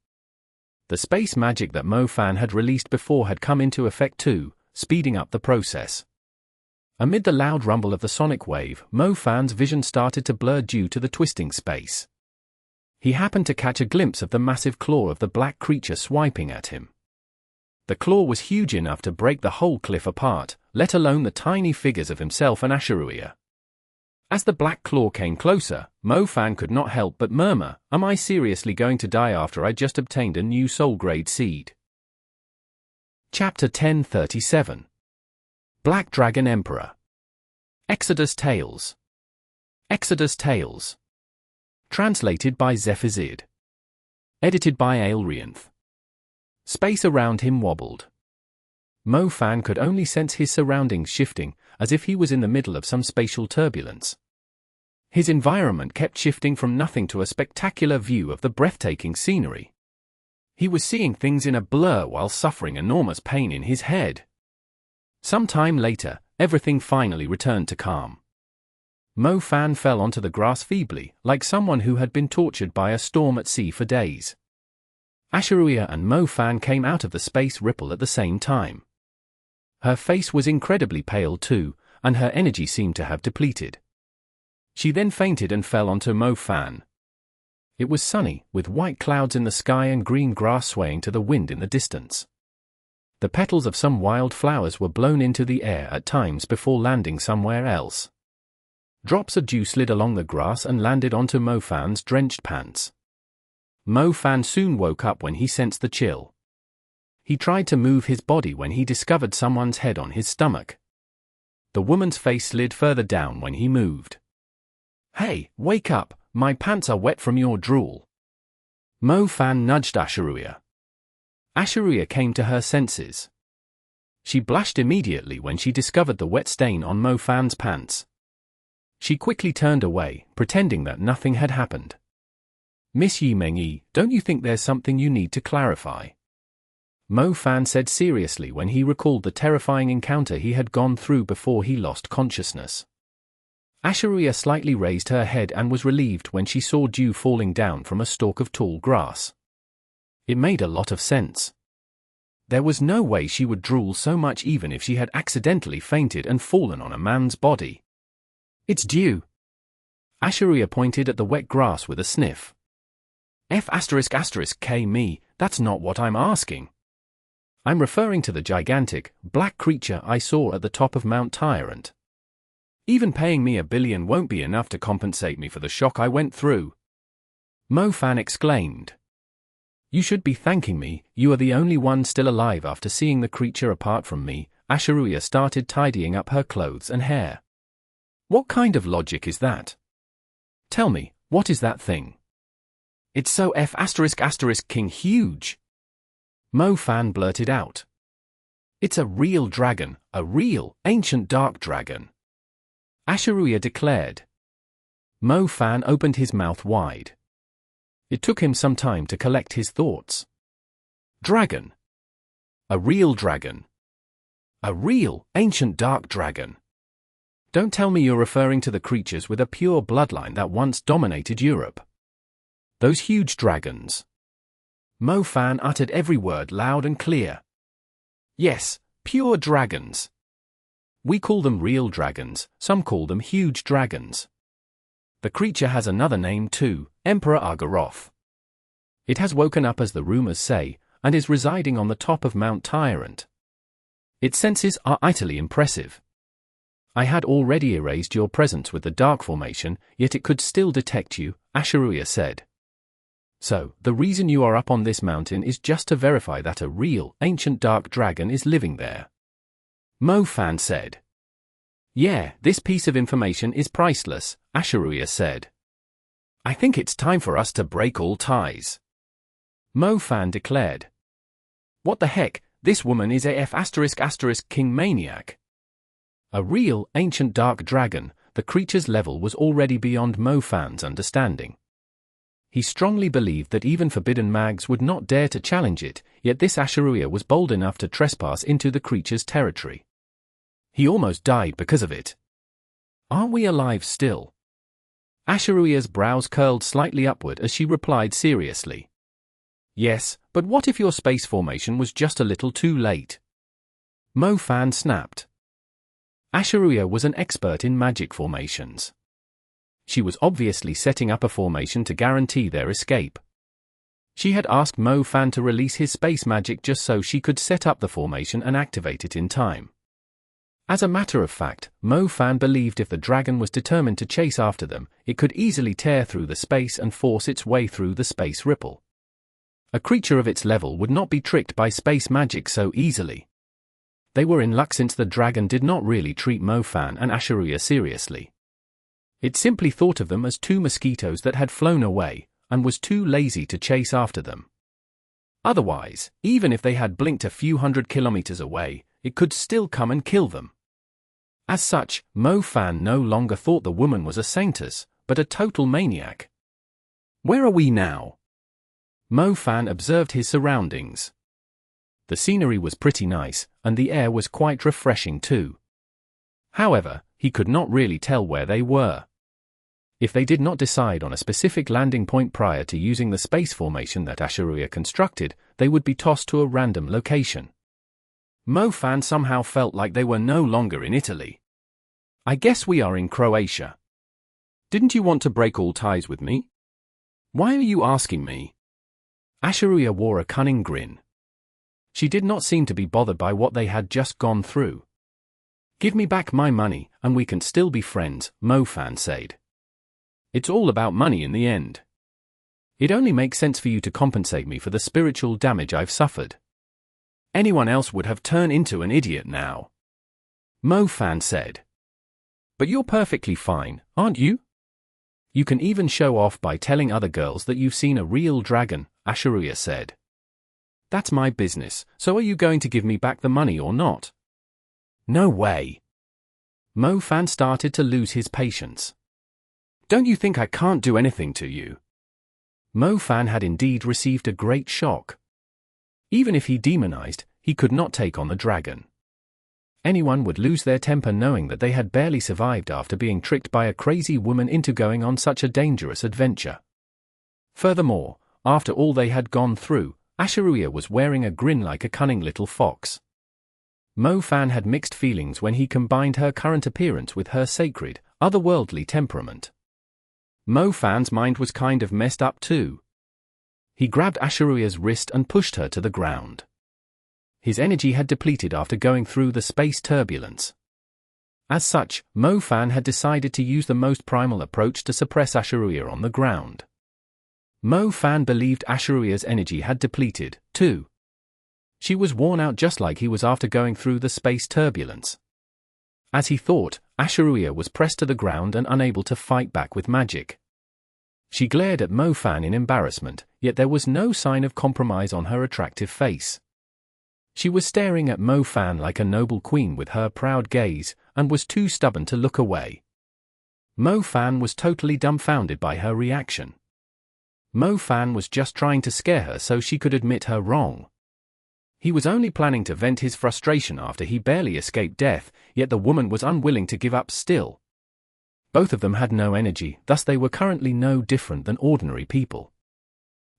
The space magic that Mo Fan had released before had come into effect too, speeding up the process. Amid the loud rumble of the sonic wave, Mo Fan's vision started to blur due to the twisting space. He happened to catch a glimpse of the massive claw of the black creature swiping at him. The claw was huge enough to break the whole cliff apart, let alone the tiny figures of himself and Asha'ruiya. As the black claw came closer, Mo Fan could not help but murmur, "Am I seriously going to die after I just obtained a new soul-grade seed?" Chapter 1037. Black Dragon Emperor. Exodus Tales. Exodus Tales. Translated by Zephazid. Edited by Aelrianth. Space around him wobbled. Mo Fan could only sense his surroundings shifting, as if he was in the middle of some spatial turbulence. His environment kept shifting from nothing to a spectacular view of the breathtaking scenery. He was seeing things in a blur while suffering enormous pain in his head. Some time later, everything finally returned to calm. Mo Fan fell onto the grass feebly, like someone who had been tortured by a storm at sea for days. Asha'ruiya and Mo Fan came out of the space ripple at the same time. Her face was incredibly pale too, and her energy seemed to have depleted. She then fainted and fell onto Mo Fan. It was sunny, with white clouds in the sky and green grass swaying to the wind in the distance. The petals of some wild flowers were blown into the air at times before landing somewhere else. Drops of dew slid along the grass and landed onto Mo Fan's drenched pants. Mo Fan soon woke up when he sensed the chill. He tried to move his body when he discovered someone's head on his stomach. The woman's face slid further down when he moved. "Hey, wake up, my pants are wet from your drool." Mo Fan nudged Asha'ruiya. Asha'ruiya came to her senses. She blushed immediately when she discovered the wet stain on Mo Fan's pants. She quickly turned away, pretending that nothing had happened. "Miss Yi Mengyi, don't you think there's something you need to clarify?" Mo Fan said seriously when he recalled the terrifying encounter he had gone through before he lost consciousness. Asha'ruiya slightly raised her head and was relieved when she saw dew falling down from a stalk of tall grass. It made a lot of sense. There was no way she would drool so much even if she had accidentally fainted and fallen on a man's body. "It's dew." Asha'ruiya pointed at the wet grass with a sniff. F***K me, that's not what I'm asking. I'm referring to the gigantic, black creature I saw at the top of Mount Tyrant. Even paying me $1 billion won't be enough to compensate me for the shock I went through. Mo Fan exclaimed. You should be thanking me, you are the only one still alive. After seeing the creature apart from me, Asha'ruiya started tidying up her clothes and hair. What kind of logic is that? Tell me, what is that thing? It's so ***king huge. Mo Fan blurted out. It's a real dragon, a real, ancient dark dragon. Asha'ruiya declared. Mo Fan opened his mouth wide. It took him some time to collect his thoughts. Dragon. A real dragon. A real, ancient dark dragon. Don't tell me you're referring to the creatures with a pure bloodline that once dominated Europe. Those huge dragons. Mo Fan uttered every word loud and clear. Yes, pure dragons. We call them real dragons, some call them huge dragons. The creature has another name too, Emperor Argaroth. It has woken up as the rumors say, and is residing on the top of Mount Tyrant. Its senses are utterly impressive. I had already erased your presence with the dark formation, yet it could still detect you, Asha'ruiya said. So, the reason you are up on this mountain is just to verify that a real, ancient dark dragon is living there. Mo Fan said. Yeah, this piece of information is priceless, Asha'ruiya said. I think it's time for us to break all ties. Mo Fan declared. What the heck, this woman is a ***king maniac. A real, ancient dark dragon, the creature's level was already beyond Mo Fan's understanding. He strongly believed that even forbidden mags would not dare to challenge it, yet this Asha'ruiya was bold enough to trespass into the creature's territory. He almost died because of it. Aren't we alive still? Asha'ruiya's brows curled slightly upward as she replied seriously. Yes, but what if your space formation was just a little too late? Mo Fan snapped. Asha'ruiya was an expert in magic formations. She was obviously setting up a formation to guarantee their escape. She had asked Mo Fan to release his space magic just so she could set up the formation and activate it in time. As a matter of fact, Mo Fan believed if the dragon was determined to chase after them, it could easily tear through the space and force its way through the space ripple. A creature of its level would not be tricked by space magic so easily. They were in luck since the dragon did not really treat Mo Fan and Asha'ruiya seriously. It simply thought of them as two mosquitoes that had flown away, and was too lazy to chase after them. Otherwise, even if they had blinked a few hundred kilometers away, it could still come and kill them. As such, Mo Fan no longer thought the woman was a saintess, but a total maniac. Where are we now? Mo Fan observed his surroundings. The scenery was pretty nice, and the air was quite refreshing too. However, he could not really tell where they were. If they did not decide on a specific landing point prior to using the space formation that Asha'ruiya constructed, they would be tossed to a random location. Mo Fan somehow felt like they were no longer in Italy. I guess we are in Croatia. Didn't you want to break all ties with me? Why are you asking me? Asha'ruiya wore a cunning grin. She did not seem to be bothered by what they had just gone through. Give me back my money, and we can still be friends, Mo Fan said. It's all about money in the end. It only makes sense for you to compensate me for the spiritual damage I've suffered. Anyone else would have turned into an idiot now. Mo Fan said. But you're perfectly fine, aren't you? You can even show off by telling other girls that you've seen a real dragon, Asha'ruiya said. That's my business, so are you going to give me back the money or not? No way. Mo Fan started to lose his patience. Don't you think I can't do anything to you? Mo Fan had indeed received a great shock. Even if he demonized, he could not take on the dragon. Anyone would lose their temper knowing that they had barely survived after being tricked by a crazy woman into going on such a dangerous adventure. Furthermore, after all they had gone through, Asha'ruiya was wearing a grin like a cunning little fox. Mo Fan had mixed feelings when he combined her current appearance with her sacred, otherworldly temperament. Mo Fan's mind was kind of messed up too. He grabbed Asha'ruiya's wrist and pushed her to the ground. His energy had depleted after going through the space turbulence. As such, Mo Fan had decided to use the most primal approach to suppress Asha'ruiya on the ground. Mo Fan believed Asha'ruiya's energy had depleted, too. She was worn out just like he was after going through the space turbulence. As he thought, Asha'ruiya was pressed to the ground and unable to fight back with magic. She glared at Mo Fan in embarrassment, yet there was no sign of compromise on her attractive face. She was staring at Mo Fan like a noble queen with her proud gaze, and was too stubborn to look away. Mo Fan was totally dumbfounded by her reaction. Mo Fan was just trying to scare her so she could admit her wrong. He was only planning to vent his frustration after he barely escaped death, yet the woman was unwilling to give up still. Both of them had no energy, thus they were currently no different than ordinary people.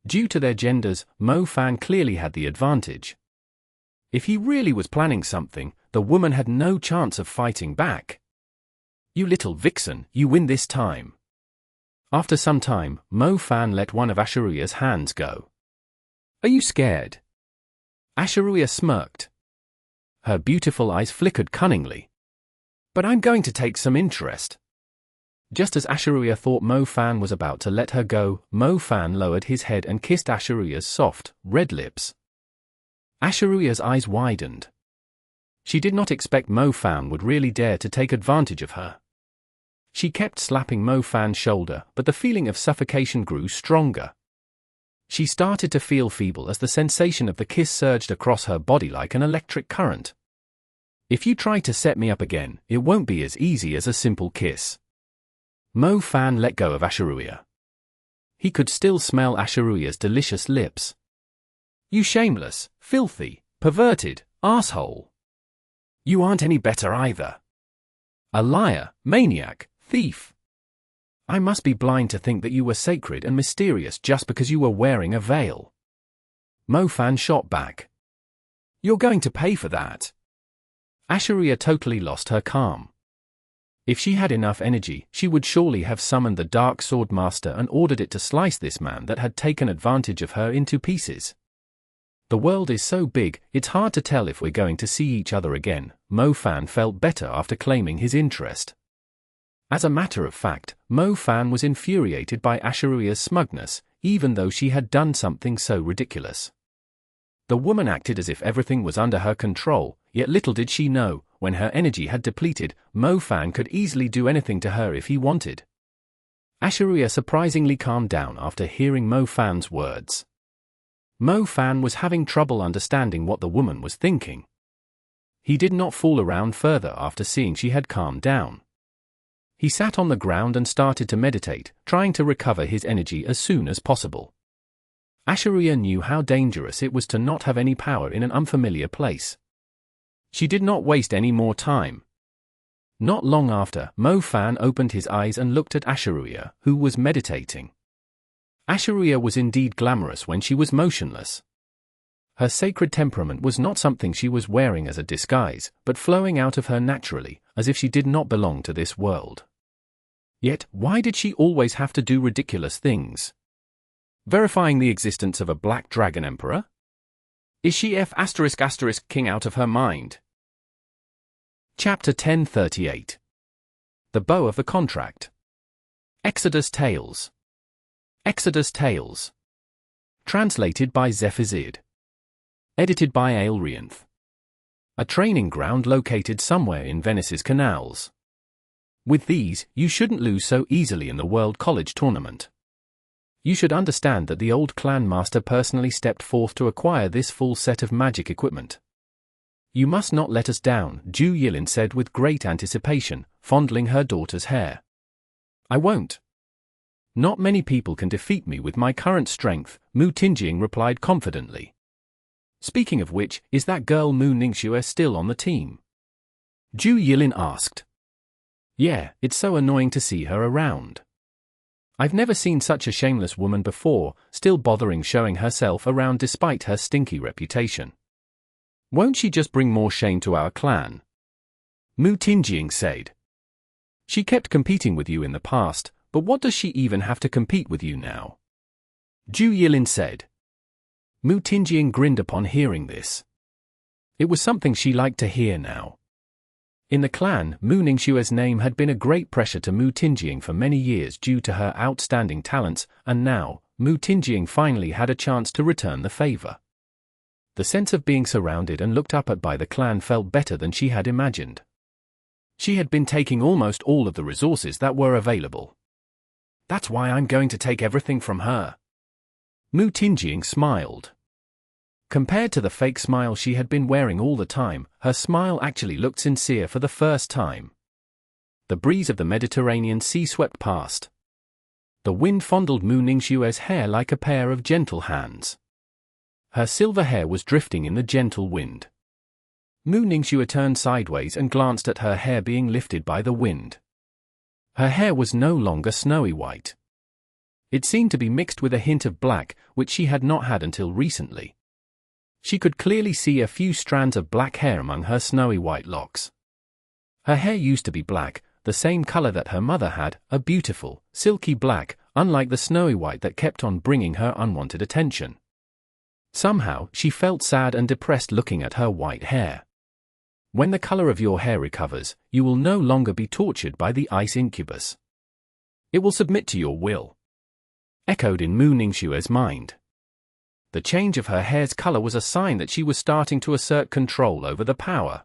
Due to their genders, Mo Fan clearly had the advantage. If he really was planning something, the woman had no chance of fighting back. "You little vixen, you win this time." After some time, Mo Fan let one of Asha'ruiya's hands go. "Are you scared?" Asha'ruiya smirked. Her beautiful eyes flickered cunningly. "But I'm going to take some interest." Just as Asha'ruiya thought Mo Fan was about to let her go, Mo Fan lowered his head and kissed Asha'ruiya's soft, red lips. Asha'ruiya's eyes widened. She did not expect Mo Fan would really dare to take advantage of her. She kept slapping Mo Fan's shoulder, but the feeling of suffocation grew stronger. She started to feel feeble as the sensation of the kiss surged across her body like an electric current. "If you try to set me up again, it won't be as easy as a simple kiss." Mo Fan let go of Asha'ruiya. He could still smell Asha'ruiya's delicious lips. "You shameless, filthy, perverted asshole. You aren't any better either. A liar, maniac, thief. I must be blind to think that you were sacred and mysterious just because you were wearing a veil." Mo Fan shot back. "You're going to pay for that." Asha'ruiya totally lost her calm. If she had enough energy, she would surely have summoned the Dark Swordmaster and ordered it to slice this man that had taken advantage of her into pieces. "The world is so big, it's hard to tell if we're going to see each other again." Mo Fan felt better after claiming his interest. As a matter of fact, Mo Fan was infuriated by Asha'ruiya's smugness, even though she had done something so ridiculous. The woman acted as if everything was under her control, yet little did she know, when her energy had depleted, Mo Fan could easily do anything to her if he wanted. Asha'ruiya surprisingly calmed down after hearing Mo Fan's words. Mo Fan was having trouble understanding what the woman was thinking. He did not fool around further after seeing she had calmed down. He sat on the ground and started to meditate, trying to recover his energy as soon as possible. Asha'ruiya knew how dangerous it was to not have any power in an unfamiliar place. She did not waste any more time. Not long after, Mo Fan opened his eyes and looked at Asha'ruiya, who was meditating. Asha'ruiya was indeed glamorous when she was motionless. Her sacred temperament was not something she was wearing as a disguise, but flowing out of her naturally, as if she did not belong to this world. Yet, why did she always have to do ridiculous things? Verifying the existence of a black dragon emperor? Is she king out of her mind? Chapter 1038. The Bow of the Contract. Exodus Tales. Exodus Tales. Translated by Zephyr. Edited by Aelrianth. A training ground located somewhere in Venice's Canals. With these, you shouldn't lose so easily in the World College Tournament. You should understand that the old clan master personally stepped forth to acquire this full set of magic equipment. "You must not let us down," Zhao Yilin said with great anticipation, fondling her daughter's hair. "I won't. Not many people can defeat me with my current strength," Mu Tingjing replied confidently. "Speaking of which, is that girl Mu Ningxue still on the team?" Zhao Yilin asked. "Yeah, it's so annoying to see her around. I've never seen such a shameless woman before, still bothering showing herself around despite her stinky reputation. Won't she just bring more shame to our clan?" Mu Tingjing said. "She kept competing with you in the past, but what does she even have to compete with you now?" Zhao Yilin said. Mu Tingjing grinned upon hearing this. It was something she liked to hear now. In the clan, Mu Ningxue's name had been a great pressure to Mu Tingying for many years due to her outstanding talents, and now, Mu Tingying finally had a chance to return the favor. The sense of being surrounded and looked up at by the clan felt better than she had imagined. She had been taking almost all of the resources that were available. That's why I'm going to take everything from her. Mu Tingying smiled. Compared to the fake smile she had been wearing all the time, her smile actually looked sincere for the first time. The breeze of the Mediterranean Sea swept past. The wind fondled Mu Ningxue's hair like a pair of gentle hands. Her silver hair was drifting in the gentle wind. Mu Ningxue turned sideways and glanced at her hair being lifted by the wind. Her hair was no longer snowy white. It seemed to be mixed with a hint of black, which she had not had until recently. She could clearly see a few strands of black hair among her snowy white locks. Her hair used to be black, the same color that her mother had, a beautiful, silky black, unlike the snowy white that kept on bringing her unwanted attention. Somehow, she felt sad and depressed looking at her white hair. When the color of your hair recovers, you will no longer be tortured by the ice incubus. It will submit to your will. Echoed in Mu Ningxue's mind. The change of her hair's color was a sign that she was starting to assert control over the power.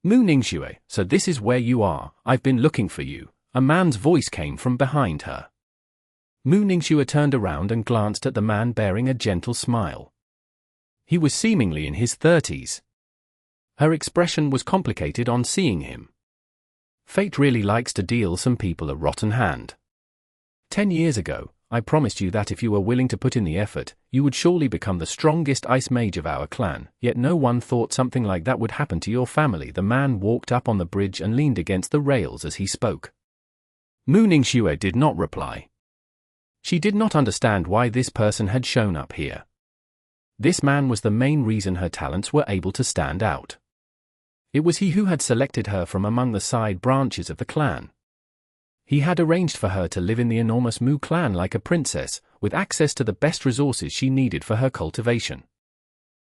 Mu Ningxue, so this is where you are, I've been looking for you, a man's voice came from behind her. Mu Ningxue turned around and glanced at the man bearing a gentle smile. He was seemingly in his 30s. Her expression was complicated on seeing him. Fate really likes to deal some people a rotten hand. 10 years ago, I promised you that if you were willing to put in the effort, you would surely become the strongest ice mage of our clan, yet no one thought something like that would happen to your family. The man walked up on the bridge and leaned against the rails as he spoke. Mu Ningxue did not reply. She did not understand why this person had shown up here. This man was the main reason her talents were able to stand out. It was he who had selected her from among the side branches of the clan. He had arranged for her to live in the enormous Mu clan like a princess, with access to the best resources she needed for her cultivation.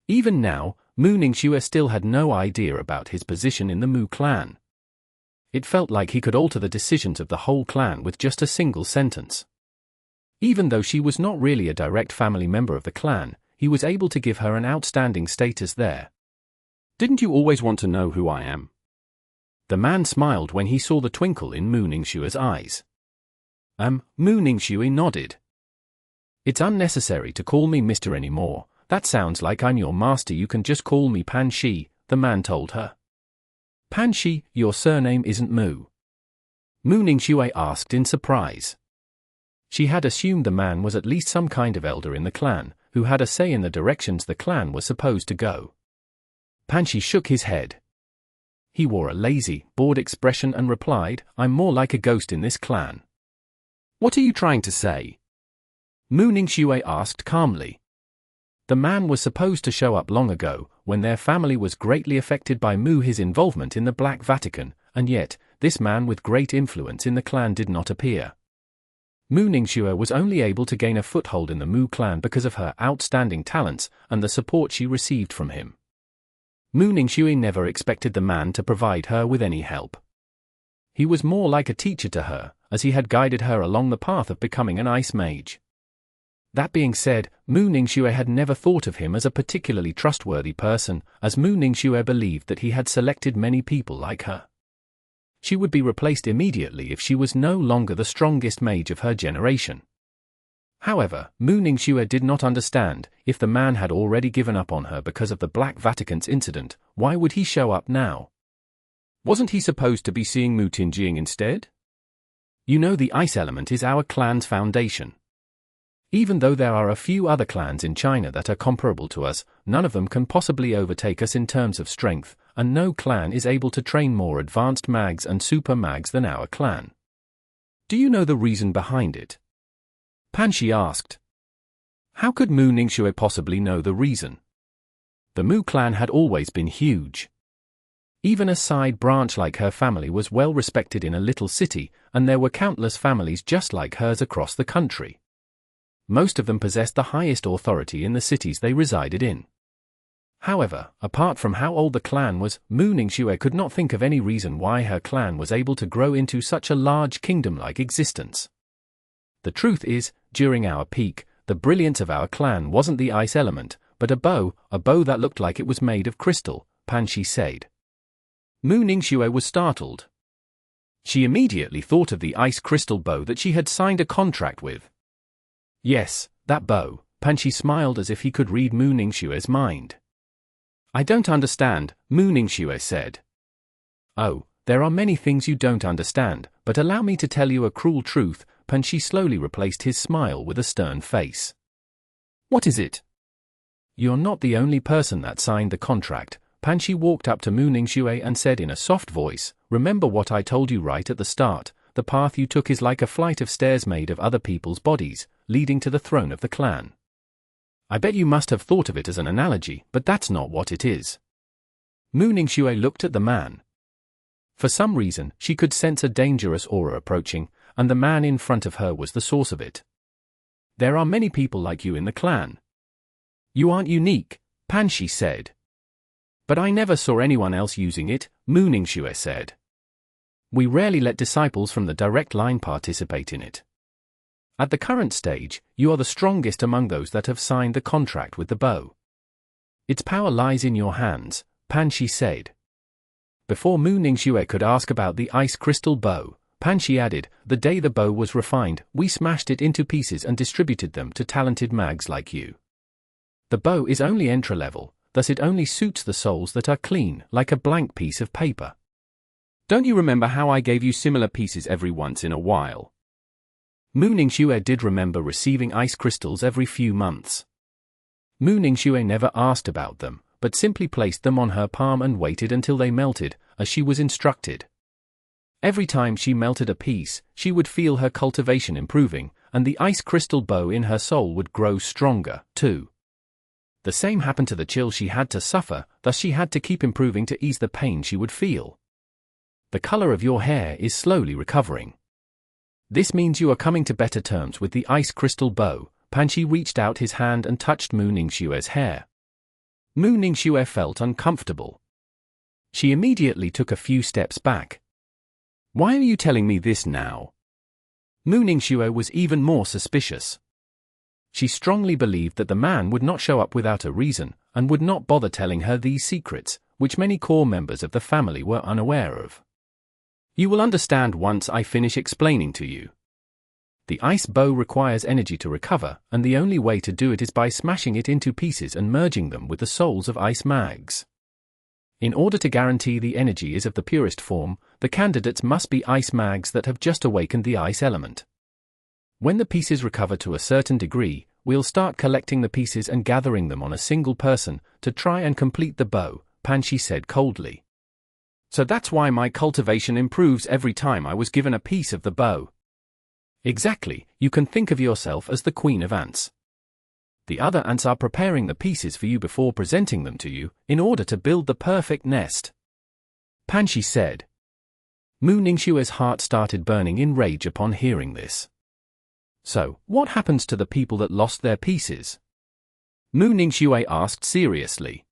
Even now, Mu Ningxue still had no idea about his position in the Mu clan. It felt like he could alter the decisions of the whole clan with just a single sentence. Even though she was not really a direct family member of the clan, he was able to give her an outstanding status there. Didn't you always want to know who I am? The man smiled when he saw the twinkle in Mu Ningxue's eyes. Mu Ningxue nodded. It's unnecessary to call me Mr. anymore, that sounds like I'm your master. You can just call me Pan Shi, the man told her. Pan Shi, your surname isn't Mu? Mu Ningxue asked in surprise. She had assumed the man was at least some kind of elder in the clan, who had a say in the directions the clan was supposed to go. Pan Shi shook his head. He wore a lazy, bored expression and replied, I'm more like a ghost in this clan. What are you trying to say? Mu Ningxue asked calmly. The man was supposed to show up long ago, when their family was greatly affected by his involvement in the Black Vatican, and yet, this man with great influence in the clan did not appear. Mu Ningxue was only able to gain a foothold in the Mu clan because of her outstanding talents and the support she received from him. Mu Ningxue never expected the man to provide her with any help. He was more like a teacher to her, as he had guided her along the path of becoming an ice mage. That being said, Mu Ningxue had never thought of him as a particularly trustworthy person, as Mu Ningxue believed that he had selected many people like her. She would be replaced immediately if she was no longer the strongest mage of her generation. However, Mu Ningxue did not understand, if the man had already given up on her because of the Black Vatican's incident, why would he show up now? Wasn't he supposed to be seeing Mu Tingying instead? You know, the ice element is our clan's foundation. Even though there are a few other clans in China that are comparable to us, none of them can possibly overtake us in terms of strength, and no clan is able to train more advanced mags and super mags than our clan. Do you know the reason behind it? Pan Shi asked. How could Mu Ningxue possibly know the reason? The Mu clan had always been huge. Even a side branch like her family was well respected in a little city, and there were countless families just like hers across the country. Most of them possessed the highest authority in the cities they resided in. However, apart from how old the clan was, Mu Ningxue could not think of any reason why her clan was able to grow into such a large kingdom-like existence. The truth is, during our peak, the brilliance of our clan wasn't the ice element, but a bow that looked like it was made of crystal, Pan Shi said. Mu Ningxue was startled. She immediately thought of the ice crystal bow that she had signed a contract with. Yes, that bow, Pan Shi smiled as if he could read Mu Ningxue's mind. I don't understand, Mu Ningxue said. Oh, there are many things you don't understand, but allow me to tell you a cruel truth. Pan Shi slowly replaced his smile with a stern face. What is it? You're not the only person that signed the contract. Pan Shi walked up to Mu Ningxue and said in a soft voice, remember what I told you right at the start, the path you took is like a flight of stairs made of other people's bodies, leading to the throne of the clan. I bet you must have thought of it as an analogy, but that's not what it is. Mu Ningxue looked at the man. For some reason, she could sense a dangerous aura approaching, and the man in front of her was the source of it. There are many people like you in the clan. You aren't unique, Pan Shi said. But I never saw anyone else using it, Mu Ningxue said. We rarely let disciples from the direct line participate in it. At the current stage, you are the strongest among those that have signed the contract with the bow. Its power lies in your hands, Pan Shi said. Before Mu Ningxue could ask about the ice crystal bow, Pan Shi added, the day the bow was refined, we smashed it into pieces and distributed them to talented mags like you. The bow is only entry-level, thus it only suits the souls that are clean, like a blank piece of paper. Don't you remember how I gave you similar pieces every once in a while? Mu Ningxue did remember receiving ice crystals every few months. Mu Ningxue never asked about them, but simply placed them on her palm and waited until they melted, as she was instructed. Every time she melted a piece, she would feel her cultivation improving, and the ice crystal bow in her soul would grow stronger, too. The same happened to the chill she had to suffer, thus she had to keep improving to ease the pain she would feel. The color of your hair is slowly recovering. This means you are coming to better terms with the ice crystal bow. Pan Shi reached out his hand and touched Mu Ningxue's hair. Mu Ningxue felt uncomfortable. She immediately took a few steps back. Why are you telling me this now? Mu Ningxue was even more suspicious. She strongly believed that the man would not show up without a reason, and would not bother telling her these secrets, which many core members of the family were unaware of. You will understand once I finish explaining to you. The ice bow requires energy to recover, and the only way to do it is by smashing it into pieces and merging them with the souls of ice mags. In order to guarantee the energy is of the purest form, the candidates must be ice mags that have just awakened the ice element. When the pieces recover to a certain degree, we'll start collecting the pieces and gathering them on a single person to try and complete the bow, Pan Shi said coldly. So that's why my cultivation improves every time I was given a piece of the bow. Exactly, you can think of yourself as the queen of ants. The other ants are preparing the pieces for you before presenting them to you, in order to build the perfect nest. Pan Shi said. Mu Ningxue's heart started burning in rage upon hearing this. So, what happens to the people that lost their pieces? Mu Ningxue asked seriously.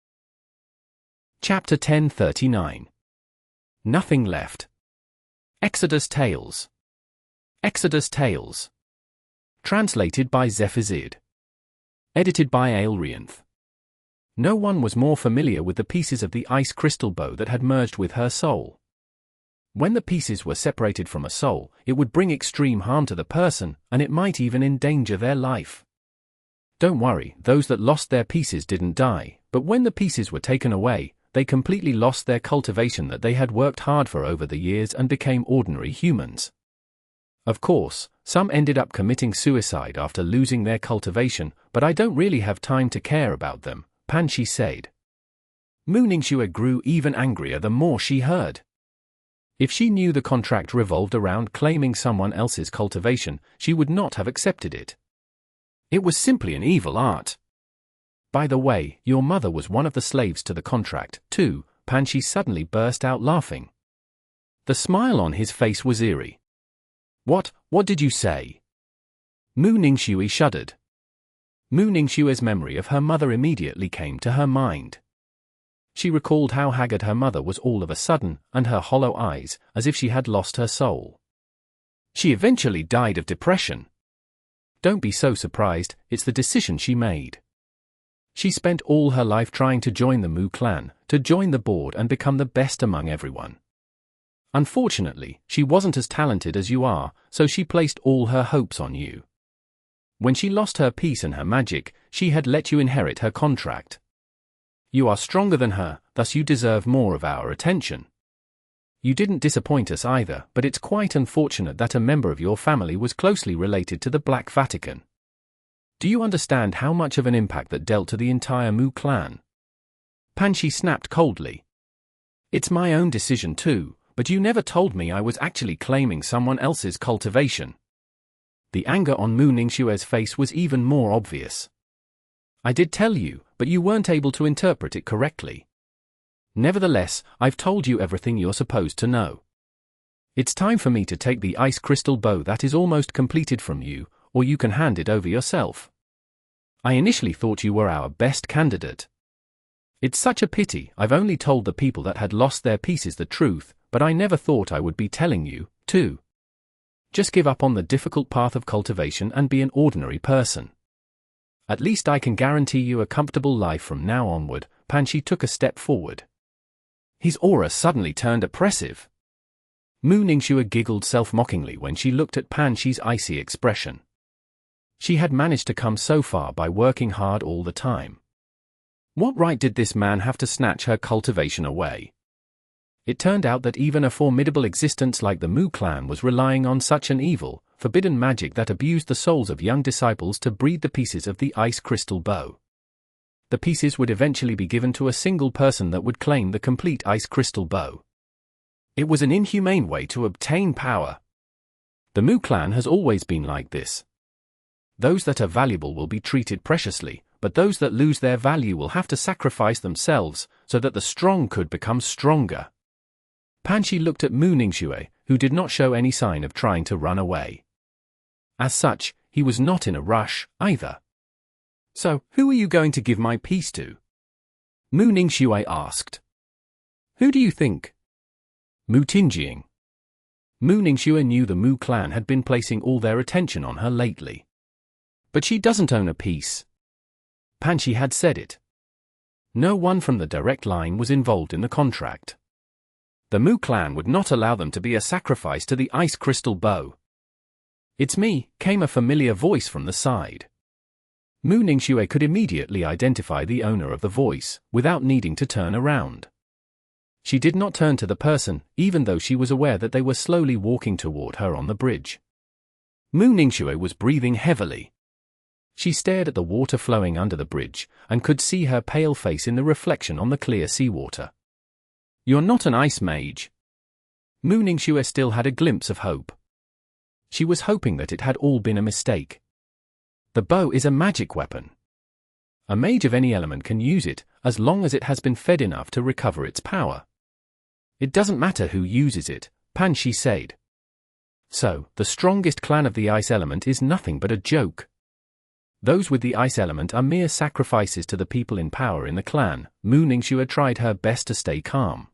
Chapter 1039. Nothing left. Exodus Tales. Exodus Tales. Translated by Zephazid. Edited by Aelrianth. No one was more familiar with the pieces of the ice crystal bow that had merged with her soul. When the pieces were separated from a soul, it would bring extreme harm to the person, and it might even endanger their life. Don't worry, those that lost their pieces didn't die, but when the pieces were taken away, they completely lost their cultivation that they had worked hard for over the years and became ordinary humans. Of course, some ended up committing suicide after losing their cultivation, but I don't really have time to care about them, Pan Shi said. Mu Ningxue grew even angrier the more she heard. If she knew the contract revolved around claiming someone else's cultivation, she would not have accepted it. It was simply an evil art. By the way, your mother was one of the slaves to the contract, too, Pan Shi suddenly burst out laughing. The smile on his face was eerie. What did you say? Mu Ningxue shuddered. Mu Ningxue's memory of her mother immediately came to her mind. She recalled how haggard her mother was all of a sudden, and her hollow eyes, as if she had lost her soul. She eventually died of depression. Don't be so surprised, it's the decision she made. She spent all her life trying to join the Mu clan, to join the board and become the best among everyone. Unfortunately, she wasn't as talented as you are, so she placed all her hopes on you. When she lost her peace and her magic, she had let you inherit her contract. You are stronger than her, thus you deserve more of our attention. You didn't disappoint us either, but it's quite unfortunate that a member of your family was closely related to the Black Vatican. Do you understand how much of an impact that dealt to the entire Mu clan? Panshi snapped coldly. It's my own decision too, but you never told me I was actually claiming someone else's cultivation. The anger on Mu Ningxue's face was even more obvious. I did tell you, but you weren't able to interpret it correctly. Nevertheless, I've told you everything you're supposed to know. It's time for me to take the ice crystal bow that is almost completed from you, or you can hand it over yourself. I initially thought you were our best candidate. It's such a pity I've only told the people that had lost their pieces the truth, but I never thought I would be telling you, too. Just give up on the difficult path of cultivation and be an ordinary person. At least I can guarantee you a comfortable life from now onward. Panshi took a step forward. His aura suddenly turned oppressive. Mu Ningxue giggled self-mockingly when she looked at Panshi's icy expression. She had managed to come so far by working hard all the time. What right did this man have to snatch her cultivation away? It turned out that even a formidable existence like the Mu clan was relying on such an evil, forbidden magic that abused the souls of young disciples to breed the pieces of the ice crystal bow. The pieces would eventually be given to a single person that would claim the complete ice crystal bow. It was an inhumane way to obtain power. The Mu clan has always been like this. Those that are valuable will be treated preciously, but those that lose their value will have to sacrifice themselves, so that the strong could become stronger. Panshi looked at Mu Ningxue, who did not show any sign of trying to run away. As such, he was not in a rush, either. So, who are you going to give my piece to? Mu Ningxue asked. Who do you think? Mu Tingjing. Mu Ningxue knew the Mu clan had been placing all their attention on her lately. But she doesn't own a piece. Panshi had said it. No one from the direct line was involved in the contract. The Mu clan would not allow them to be a sacrifice to the ice crystal bow. It's me, came a familiar voice from the side. Mu Ningxue could immediately identify the owner of the voice, without needing to turn around. She did not turn to the person, even though she was aware that they were slowly walking toward her on the bridge. Mu Ningxue was breathing heavily. She stared at the water flowing under the bridge, and could see her pale face in the reflection on the clear seawater. You're not an ice mage. Mu Ningxue still had a glimpse of hope. She was hoping that it had all been a mistake. The bow is a magic weapon. A mage of any element can use it, as long as it has been fed enough to recover its power. It doesn't matter who uses it, Panshi said. So, the strongest clan of the ice element is nothing but a joke. Those with the ice element are mere sacrifices to the people in power in the clan. Mu Ningxue tried her best to stay calm.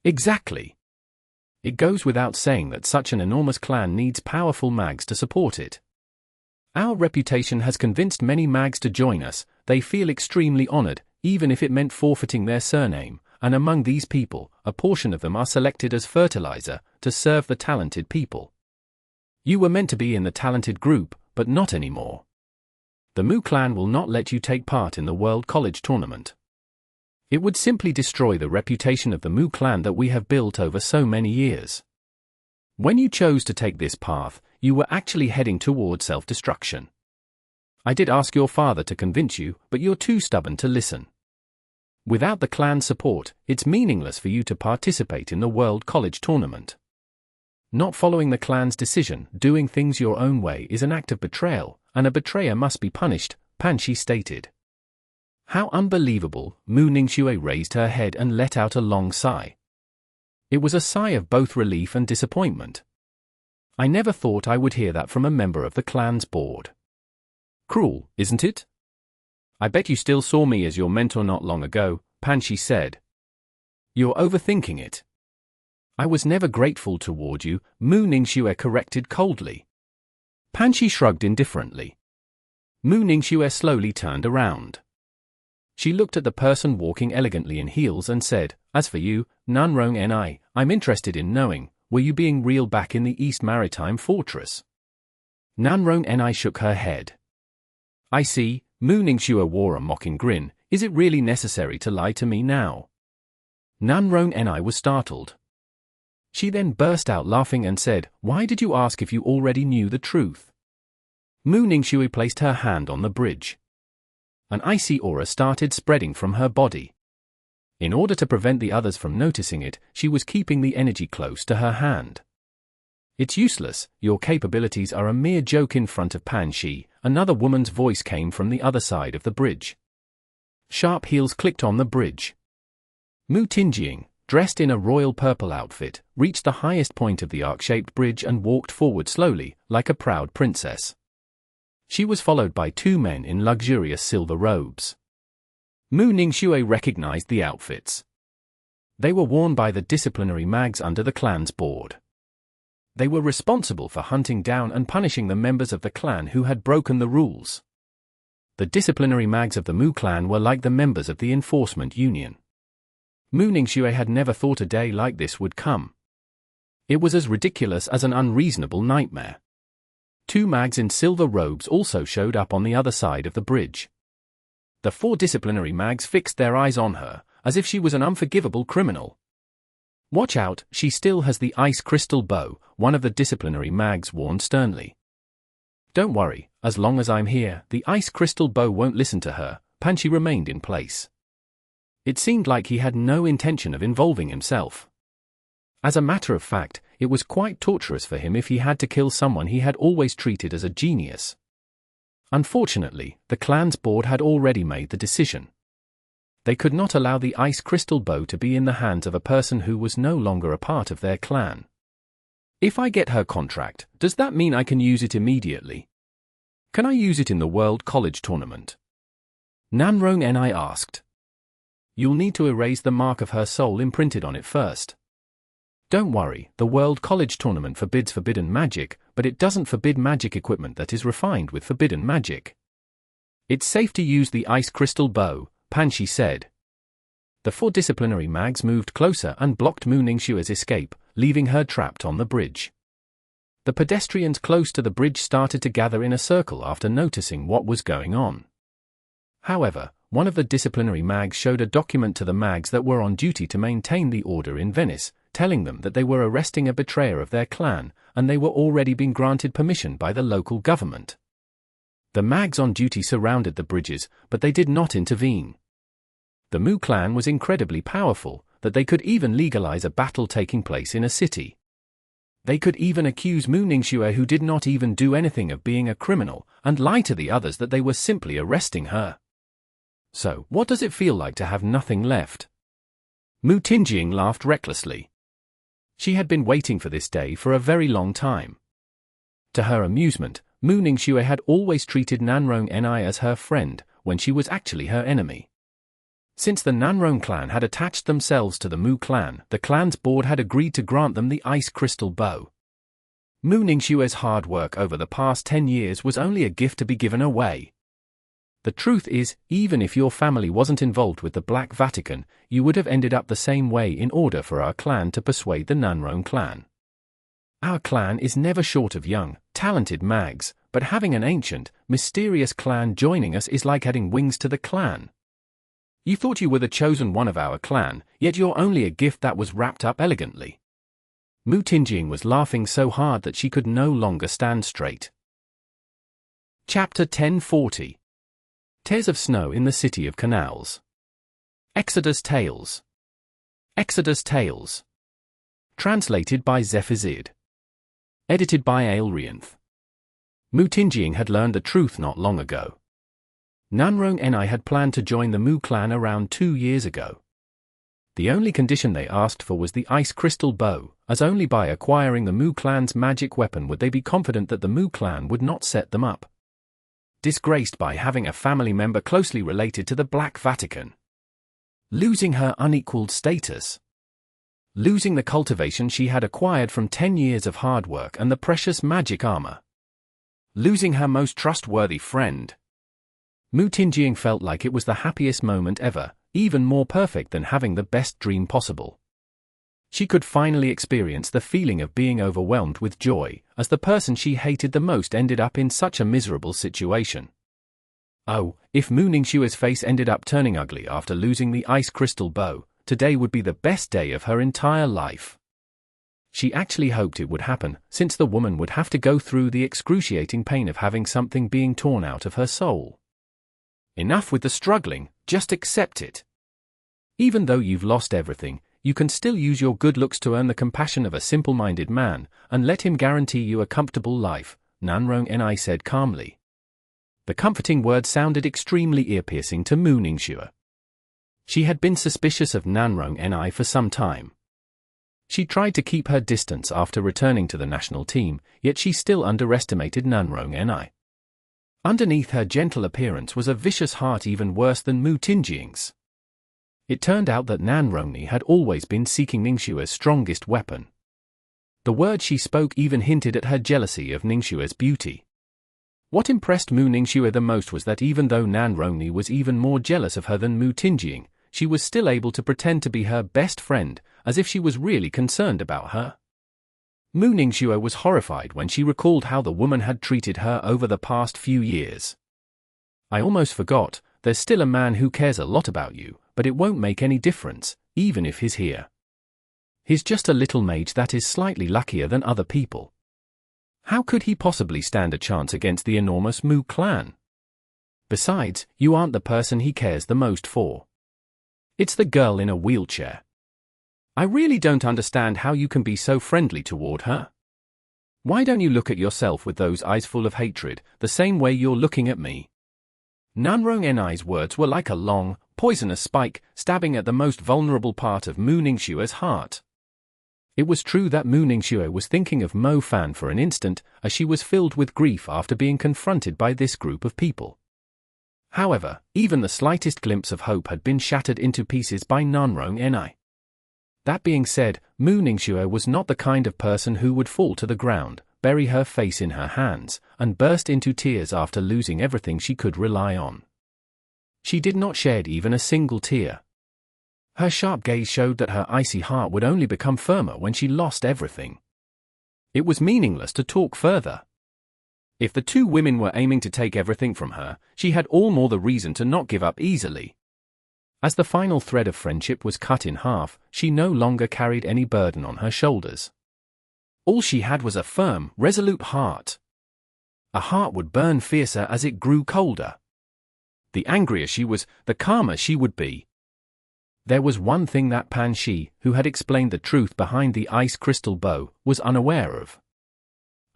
Exactly. It goes without saying that such an enormous clan needs powerful mags to support it. Our reputation has convinced many mags to join us. They feel extremely honored, even if it meant forfeiting their surname, and among these people, a portion of them are selected as fertilizer, to serve the talented people. You were meant to be in the talented group, but not anymore. The Mu clan will not let you take part in the World College Tournament. It would simply destroy the reputation of the Mu clan that we have built over so many years. When you chose to take this path, you were actually heading toward self-destruction. I did ask your father to convince you, but you're too stubborn to listen. Without the clan's support, it's meaningless for you to participate in the World College Tournament. Not following the clan's decision, doing things your own way is an act of betrayal, and a betrayer must be punished, Panshi stated. How unbelievable, Mu Ningxue raised her head and let out a long sigh. It was a sigh of both relief and disappointment. I never thought I would hear that from a member of the clan's board. Cruel, isn't it? I bet you still saw me as your mentor not long ago, Panshi said. You're overthinking it. I was never grateful toward you, Mu Ningxue corrected coldly. Panshi shrugged indifferently. Mu Ningxue slowly turned around. She looked at the person walking elegantly in heels and said, As for you, Nanrong Ni, I'm interested in knowing, were you being real back in the East Maritime Fortress? Nanrong Ni shook her head. I see, Mu Ningxue wore a mocking grin, is it really necessary to lie to me now? Nanrong Ni was startled. She then burst out laughing and said, Why did you ask if you already knew the truth? Mu Ningxue placed her hand on the bridge. An icy aura started spreading from her body. In order to prevent the others from noticing it, she was keeping the energy close to her hand. It's useless, your capabilities are a mere joke in front of Panshi, another woman's voice came from the other side of the bridge. Sharp heels clicked on the bridge. Mu Tingying, dressed in a royal purple outfit, reached the highest point of the arc-shaped bridge and walked forward slowly, like a proud princess. She was followed by two men in luxurious silver robes. Mu Ningxue recognized the outfits. They were worn by the disciplinary mags under the clan's board. They were responsible for hunting down and punishing the members of the clan who had broken the rules. The disciplinary mags of the Mu clan were like the members of the enforcement union. Mu Ningxue had never thought a day like this would come. It was as ridiculous as an unreasonable nightmare. Two mags in silver robes also showed up on the other side of the bridge. The four disciplinary mags fixed their eyes on her, as if she was an unforgivable criminal. Watch out, she still has the ice crystal bow, one of the disciplinary mags warned sternly. Don't worry, as long as I'm here, the ice crystal bow won't listen to her. Panshi remained in place. It seemed like he had no intention of involving himself. As a matter of fact, it was quite torturous for him if he had to kill someone he had always treated as a genius. Unfortunately, the clan's board had already made the decision. They could not allow the ice crystal bow to be in the hands of a person who was no longer a part of their clan. If I get her contract, does that mean I can use it immediately? Can I use it in the World College Tournament? Nanrong Ni asked. You'll need to erase the mark of her soul imprinted on it first. Don't worry, the World College Tournament forbids forbidden magic, but it doesn't forbid magic equipment that is refined with forbidden magic. It's safe to use the ice crystal bow, Panshi said. The four disciplinary mags moved closer and blocked Mu Ningxue's escape, leaving her trapped on the bridge. The pedestrians close to the bridge started to gather in a circle after noticing what was going on. However, one of the disciplinary mags showed a document to the mags that were on duty to maintain the order in Venice, telling them that they were arresting a betrayer of their clan, and they were already being granted permission by the local government. The mags on duty surrounded the bridges, but they did not intervene. The Mu clan was incredibly powerful, that they could even legalize a battle taking place in a city. They could even accuse Mu Ningxue, who did not even do anything, of being a criminal, and lie to the others that they were simply arresting her. So, what does it feel like to have nothing left? Mu Tingying laughed recklessly. She had been waiting for this day for a very long time. To her amusement, Mu Ningxue had always treated Nanrong Ni as her friend, when she was actually her enemy. Since the Nanrong clan had attached themselves to the Mu clan, the clan's board had agreed to grant them the ice crystal bow. Mu Ningxue's hard work over the past 10 years was only a gift to be given away. The truth is, even if your family wasn't involved with the Black Vatican, you would have ended up the same way in order for our clan to persuade the Nanrong clan. Our clan is never short of young, talented mags, but having an ancient, mysterious clan joining us is like adding wings to the clan. You thought you were the chosen one of our clan, yet you're only a gift that was wrapped up elegantly. Mu Tingying was laughing so hard that she could no longer stand straight. Chapter 1040. Tears of Snow in the City of Canals. Exodus Tales. Exodus Tales. Translated by Zephazid. Edited by Aelrianth. Mu Tingying had learned the truth not long ago. Nanrong Ni had planned to join the Mu clan around 2 years ago. The only condition they asked for was the ice crystal bow, as only by acquiring the Mu clan's magic weapon would they be confident that the Mu clan would not set them up. Disgraced by having a family member closely related to the Black Vatican. Losing her unequaled status. Losing the cultivation she had acquired from 10 years of hard work and the precious magic armor. Losing her most trustworthy friend. Mu Tingying felt like it was the happiest moment ever, even more perfect than having the best dream possible. She could finally experience the feeling of being overwhelmed with joy, as the person she hated the most ended up in such a miserable situation. Oh, if Mu Ningxue's face ended up turning ugly after losing the ice crystal bow, today would be the best day of her entire life. She actually hoped it would happen, since the woman would have to go through the excruciating pain of having something being torn out of her soul. Enough with the struggling, just accept it. Even though you've lost everything, you can still use your good looks to earn the compassion of a simple-minded man, and let him guarantee you a comfortable life, Nanrong Ni said calmly. The comforting words sounded extremely ear-piercing to Mu Ningxue. She had been suspicious of Nanrong Ni for some time. She tried to keep her distance after returning to the national team, yet she still underestimated Nanrong Ni. Underneath her gentle appearance was a vicious heart even worse than Mu Tingying's. It turned out that Nanrongni had always been seeking Ningxue's strongest weapon. The words she spoke even hinted at her jealousy of Ningxue's beauty. What impressed Mu Ningxue the most was that even though Nanrongni was even more jealous of her than Mu Tingying, she was still able to pretend to be her best friend, as if she was really concerned about her. Mu Ningxue was horrified when she recalled how the woman had treated her over the past few years. I almost forgot, there's still a man who cares a lot about you, but it won't make any difference, even if he's here. He's just a little mage that is slightly luckier than other people. How could he possibly stand a chance against the enormous Mu clan? Besides, you aren't the person he cares the most for. It's the girl in a wheelchair. I really don't understand how you can be so friendly toward her. Why don't you look at yourself with those eyes full of hatred, the same way you're looking at me? Nanrong Ni's words were like a long, poisonous spike, stabbing at the most vulnerable part of Mu Ningxue's heart. It was true that Mu Ningxue was thinking of Mo Fan for an instant, as she was filled with grief after being confronted by this group of people. However, even the slightest glimpse of hope had been shattered into pieces by Nanrong Ni. That being said, Mu Ningxue was not the kind of person who would fall to the ground, bury her face in her hands, and burst into tears after losing everything she could rely on. She did not shed even a single tear. Her sharp gaze showed that her icy heart would only become firmer when she lost everything. It was meaningless to talk further. If the two women were aiming to take everything from her, she had all more the reason to not give up easily. As the final thread of friendship was cut in half, she no longer carried any burden on her shoulders. All she had was a firm, resolute heart. A heart would burn fiercer as it grew colder. The angrier she was, the calmer she would be. There was one thing that Pan Shi, who had explained the truth behind the ice crystal bow, was unaware of.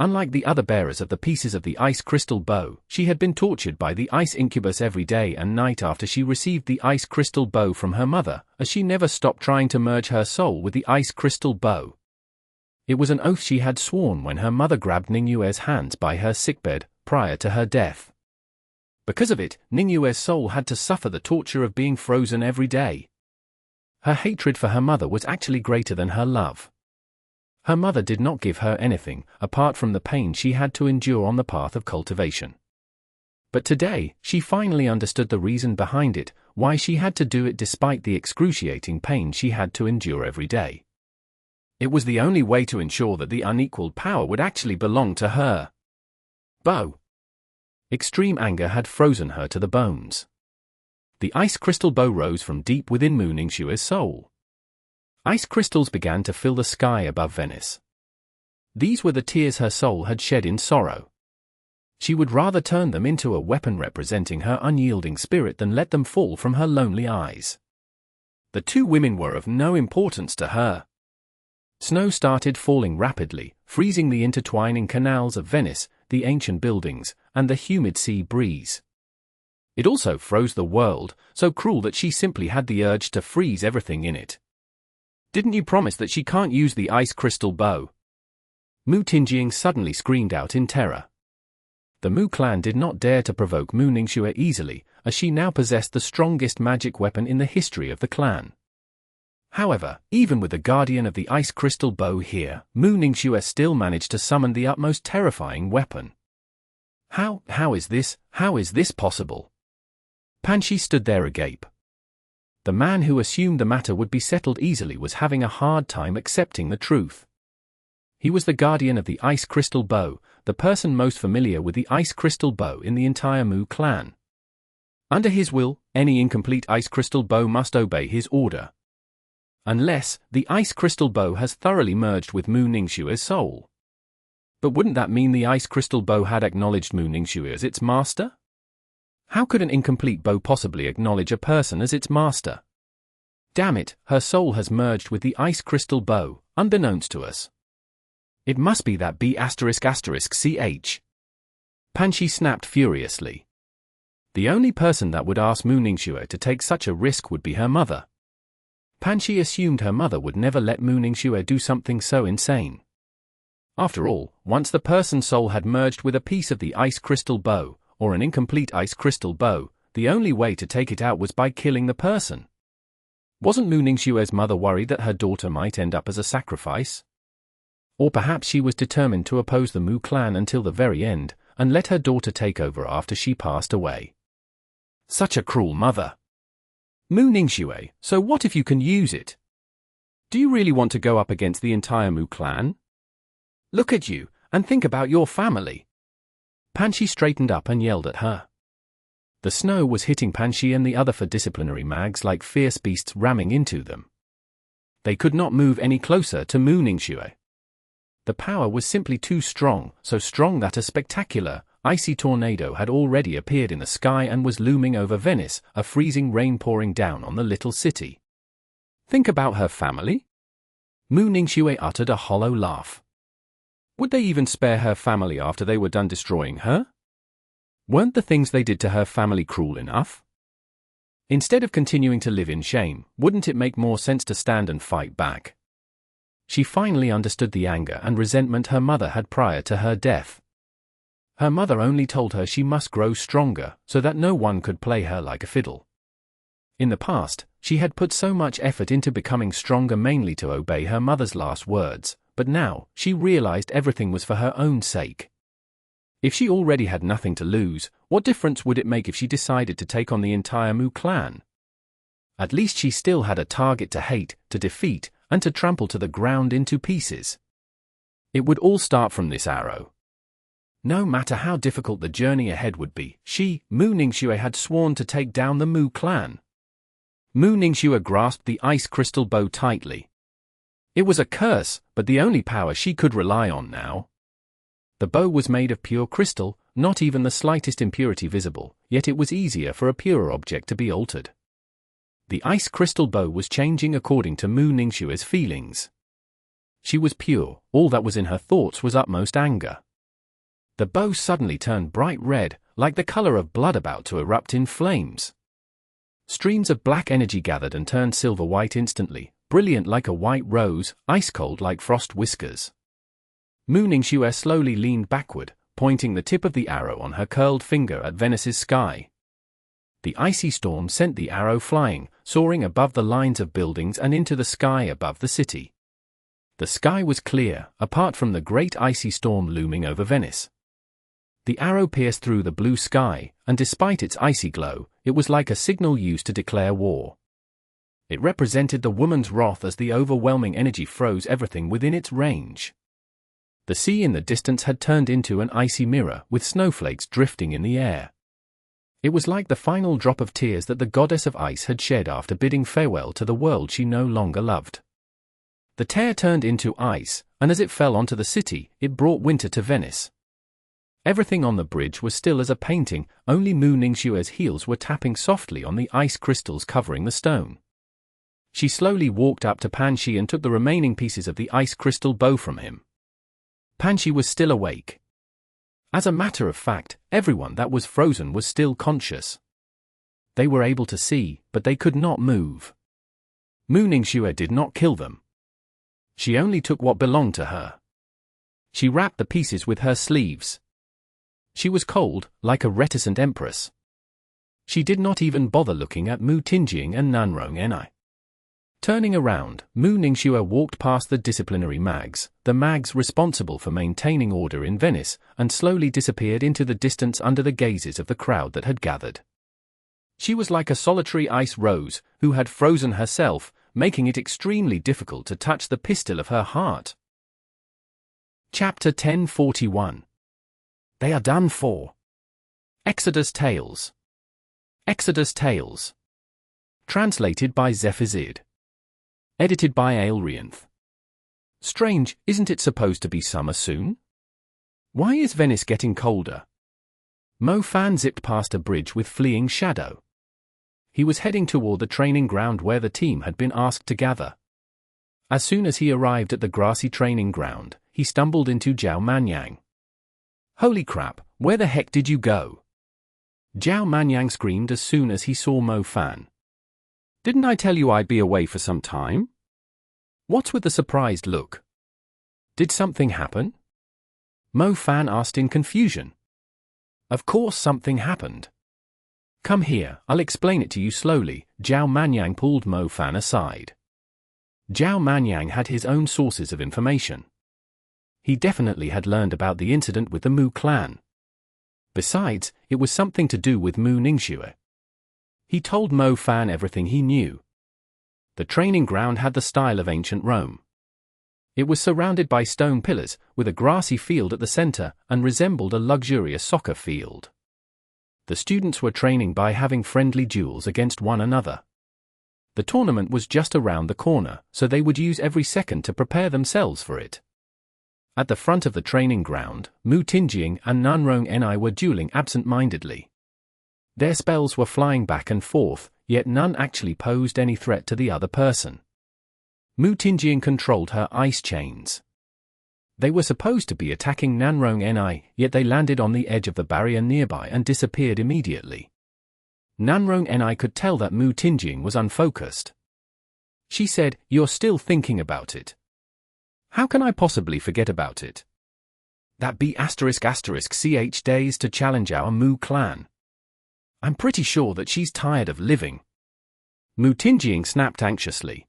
Unlike the other bearers of the pieces of the ice crystal bow, she had been tortured by the ice incubus every day and night after she received the ice crystal bow from her mother, as she never stopped trying to merge her soul with the ice crystal bow. It was an oath she had sworn when her mother grabbed Ningyue's hands by her sickbed, prior to her death. Because of it, Ningyue's soul had to suffer the torture of being frozen every day. Her hatred for her mother was actually greater than her love. Her mother did not give her anything, apart from the pain she had to endure on the path of cultivation. But today, she finally understood the reason behind it, why she had to do it despite the excruciating pain she had to endure every day. It was the only way to ensure that the unequaled power would actually belong to her. Bow. Extreme anger had frozen her to the bones. The ice crystal bow rose from deep within Mu Ningxue's soul. Ice crystals began to fill the sky above Venice. These were the tears her soul had shed in sorrow. She would rather turn them into a weapon representing her unyielding spirit than let them fall from her lonely eyes. The two women were of no importance to her. Snow started falling rapidly, freezing the intertwining canals of Venice, the ancient buildings, and the humid sea breeze. It also froze the world, so cruel that she simply had the urge to freeze everything in it. Didn't you promise that she can't use the ice crystal bow? Mu Tingying suddenly screamed out in terror. The Mu clan did not dare to provoke Mu Ningxue easily, as she now possessed the strongest magic weapon in the history of the clan. However, even with the guardian of the ice crystal bow here, Mu Ningxue still managed to summon the utmost terrifying weapon. How is this possible? Pan Shi stood there agape. The man who assumed the matter would be settled easily was having a hard time accepting the truth. He was the guardian of the ice crystal bow, the person most familiar with the ice crystal bow in the entire Mu clan. Under his will, any incomplete ice crystal bow must obey his order. Unless the ice crystal bow has thoroughly merged with Mu Ningxue's soul. But wouldn't that mean the ice crystal bow had acknowledged Mu Ningxue as its master? How could an incomplete bow possibly acknowledge a person as its master? Damn it, her soul has merged with the ice crystal bow, unbeknownst to us. It must be that B****ch. Pan Shi snapped furiously. The only person that would ask Mu Ningxue to take such a risk would be her mother. Pan Shi assumed her mother would never let Mu Ningxue do something so insane. After all, once the person's soul had merged with a piece of the ice crystal bow, or an incomplete ice crystal bow, the only way to take it out was by killing the person. Wasn't Mu Ningxue's mother worried that her daughter might end up as a sacrifice? Or perhaps she was determined to oppose the Mu clan until the very end, and let her daughter take over after she passed away. Such a cruel mother. Mu Ningxue, so what if you can use it? Do you really want to go up against the entire Mu clan? Look at you, and think about your family. Pan Shi straightened up and yelled at her. The snow was hitting Pan Shi and the other four disciplinary mags like fierce beasts ramming into them. They could not move any closer to Mu Ningxue. The power was simply too strong, so strong that a spectacular, icy tornado had already appeared in the sky and was looming over Venice, a freezing rain pouring down on the little city. Think about her family? Mu Ningxue uttered a hollow laugh. Would they even spare her family after they were done destroying her? Weren't the things they did to her family cruel enough? Instead of continuing to live in shame, wouldn't it make more sense to stand and fight back? She finally understood the anger and resentment her mother had prior to her death. Her mother only told her she must grow stronger so that no one could play her like a fiddle. In the past, she had put so much effort into becoming stronger mainly to obey her mother's last words, but now, she realized everything was for her own sake. If she already had nothing to lose, what difference would it make if she decided to take on the entire Mu clan? At least she still had a target to hate, to defeat, and to trample to the ground into pieces. It would all start from this arrow. No matter how difficult the journey ahead would be, she, Mu Ningxue, had sworn to take down the Mu clan. Mu Ningxue grasped the ice crystal bow tightly. It was a curse, but the only power she could rely on now. The bow was made of pure crystal, not even the slightest impurity visible, yet it was easier for a purer object to be altered. The ice crystal bow was changing according to Mu Ningxue's feelings. She was pure, all that was in her thoughts was utmost anger. The bow suddenly turned bright red, like the color of blood about to erupt in flames. Streams of black energy gathered and turned silver white instantly, brilliant like a white rose, ice-cold like frost whiskers. Mu Ningxue slowly leaned backward, pointing the tip of the arrow on her curled finger at Venice's sky. The icy storm sent the arrow flying, soaring above the lines of buildings and into the sky above the city. The sky was clear, apart from the great icy storm looming over Venice. The arrow pierced through the blue sky, and despite its icy glow, it was like a signal used to declare war. It represented the woman's wrath as the overwhelming energy froze everything within its range. The sea in the distance had turned into an icy mirror with snowflakes drifting in the air. It was like the final drop of tears that the goddess of ice had shed after bidding farewell to the world she no longer loved. The tear turned into ice, and as it fell onto the city, it brought winter to Venice. Everything on the bridge was still as a painting, only Mu Ningxue's heels were tapping softly on the ice crystals covering the stone. She slowly walked up to Pan Shi and took the remaining pieces of the ice crystal bow from him. Pan Shi was still awake. As a matter of fact, everyone that was frozen was still conscious. They were able to see, but they could not move. Mu Ningxue did not kill them. She only took what belonged to her. She wrapped the pieces with her sleeves. She was cold, like a reticent empress. She did not even bother looking at Mu Tingying and Nanrong Ni. Turning around, Mu Ningxue walked past the disciplinary mags, the mags responsible for maintaining order in Venice, and slowly disappeared into the distance under the gazes of the crowd that had gathered. She was like a solitary ice rose, who had frozen herself, making it extremely difficult to touch the pistil of her heart. Chapter 1041. They are done for. Exodus Tales. Exodus Tales. Translated by Zephizid. Edited by Aelrianth. Strange, isn't it supposed to be summer soon? Why is Venice getting colder? Mo Fan zipped past a bridge with fleeing shadow. He was heading toward the training ground where the team had been asked to gather. As soon as he arrived at the grassy training ground, he stumbled into Zhao Manyang. Holy crap, where the heck did you go? Zhao Manyang screamed as soon as he saw Mo Fan. Didn't I tell you I'd be away for some time? What's with the surprised look? Did something happen? Mo Fan asked in confusion. Of course something happened. Come here, I'll explain it to you slowly. Zhao Manyang pulled Mo Fan aside. Zhao Manyang had his own sources of information. He definitely had learned about the incident with the Mu clan. Besides, it was something to do with Mu Ningxue. He told Mo Fan everything he knew. The training ground had the style of ancient Rome. It was surrounded by stone pillars, with a grassy field at the center, and resembled a luxurious soccer field. The students were training by having friendly duels against one another. The tournament was just around the corner, so they would use every second to prepare themselves for it. At the front of the training ground, Mu Tingying and Nanrong Ni were dueling absent-mindedly. Their spells were flying back and forth, yet none actually posed any threat to the other person. Mu Tingying controlled her ice chains. They were supposed to be attacking Nanrong Ni, yet they landed on the edge of the barrier nearby and disappeared immediately. Nanrong Ni could tell that Mu Tingying was unfocused. She said, "You're still thinking about it." How can I possibly forget about it? That be ***ch days to challenge our Mu clan. I'm pretty sure that she's tired of living. Mu Tingying snapped anxiously.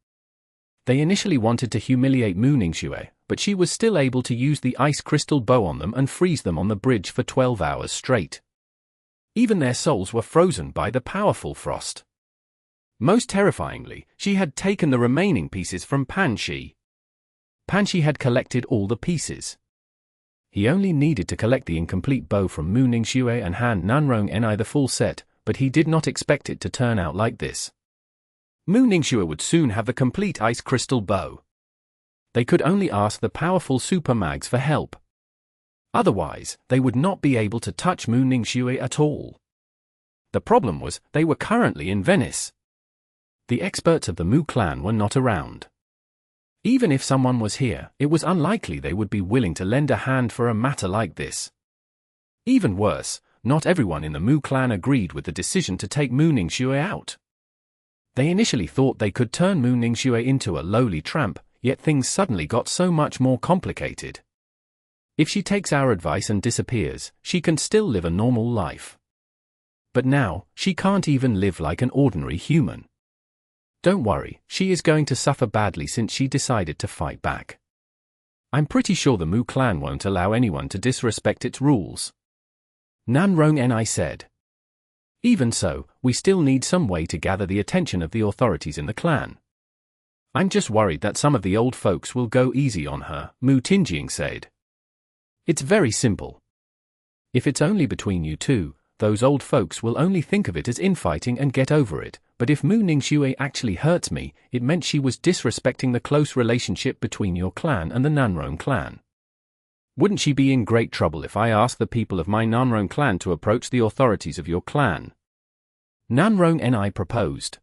They initially wanted to humiliate Mu Ningxue, but she was still able to use the ice crystal bow on them and freeze them on the bridge for 12 hours straight. Even their souls were frozen by the powerful frost. Most terrifyingly, she had taken the remaining pieces from Pan Shi. Pan Shi had collected all the pieces. He only needed to collect the incomplete bow from Mu Ningxue and hand Nanrong Ni the full set, but he did not expect it to turn out like this. Mu Ningxue would soon have the complete ice crystal bow. They could only ask the powerful super mags for help. Otherwise, they would not be able to touch Mu Ningxue at all. The problem was, they were currently in Venice. The experts of the Mu clan were not around. Even if someone was here, it was unlikely they would be willing to lend a hand for a matter like this. Even worse, not everyone in the Mu clan agreed with the decision to take Mu Ningxue out. They initially thought they could turn Mu Ningxue into a lowly tramp, yet things suddenly got so much more complicated. If she takes our advice and disappears, she can still live a normal life. But now, she can't even live like an ordinary human. Don't worry, she is going to suffer badly since she decided to fight back. I'm pretty sure the Mu clan won't allow anyone to disrespect its rules. Nanrong Ni said. Even so, we still need some way to gather the attention of the authorities in the clan. I'm just worried that some of the old folks will go easy on her, Mu Tingying said. It's very simple. If it's only between you two, those old folks will only think of it as infighting and get over it, but if Mu Ningxue actually hurts me, it meant she was disrespecting the close relationship between your clan and the Nanrong clan. Wouldn't she be in great trouble if I asked the people of my Nanrong clan to approach the authorities of your clan? Nanrong Ni proposed.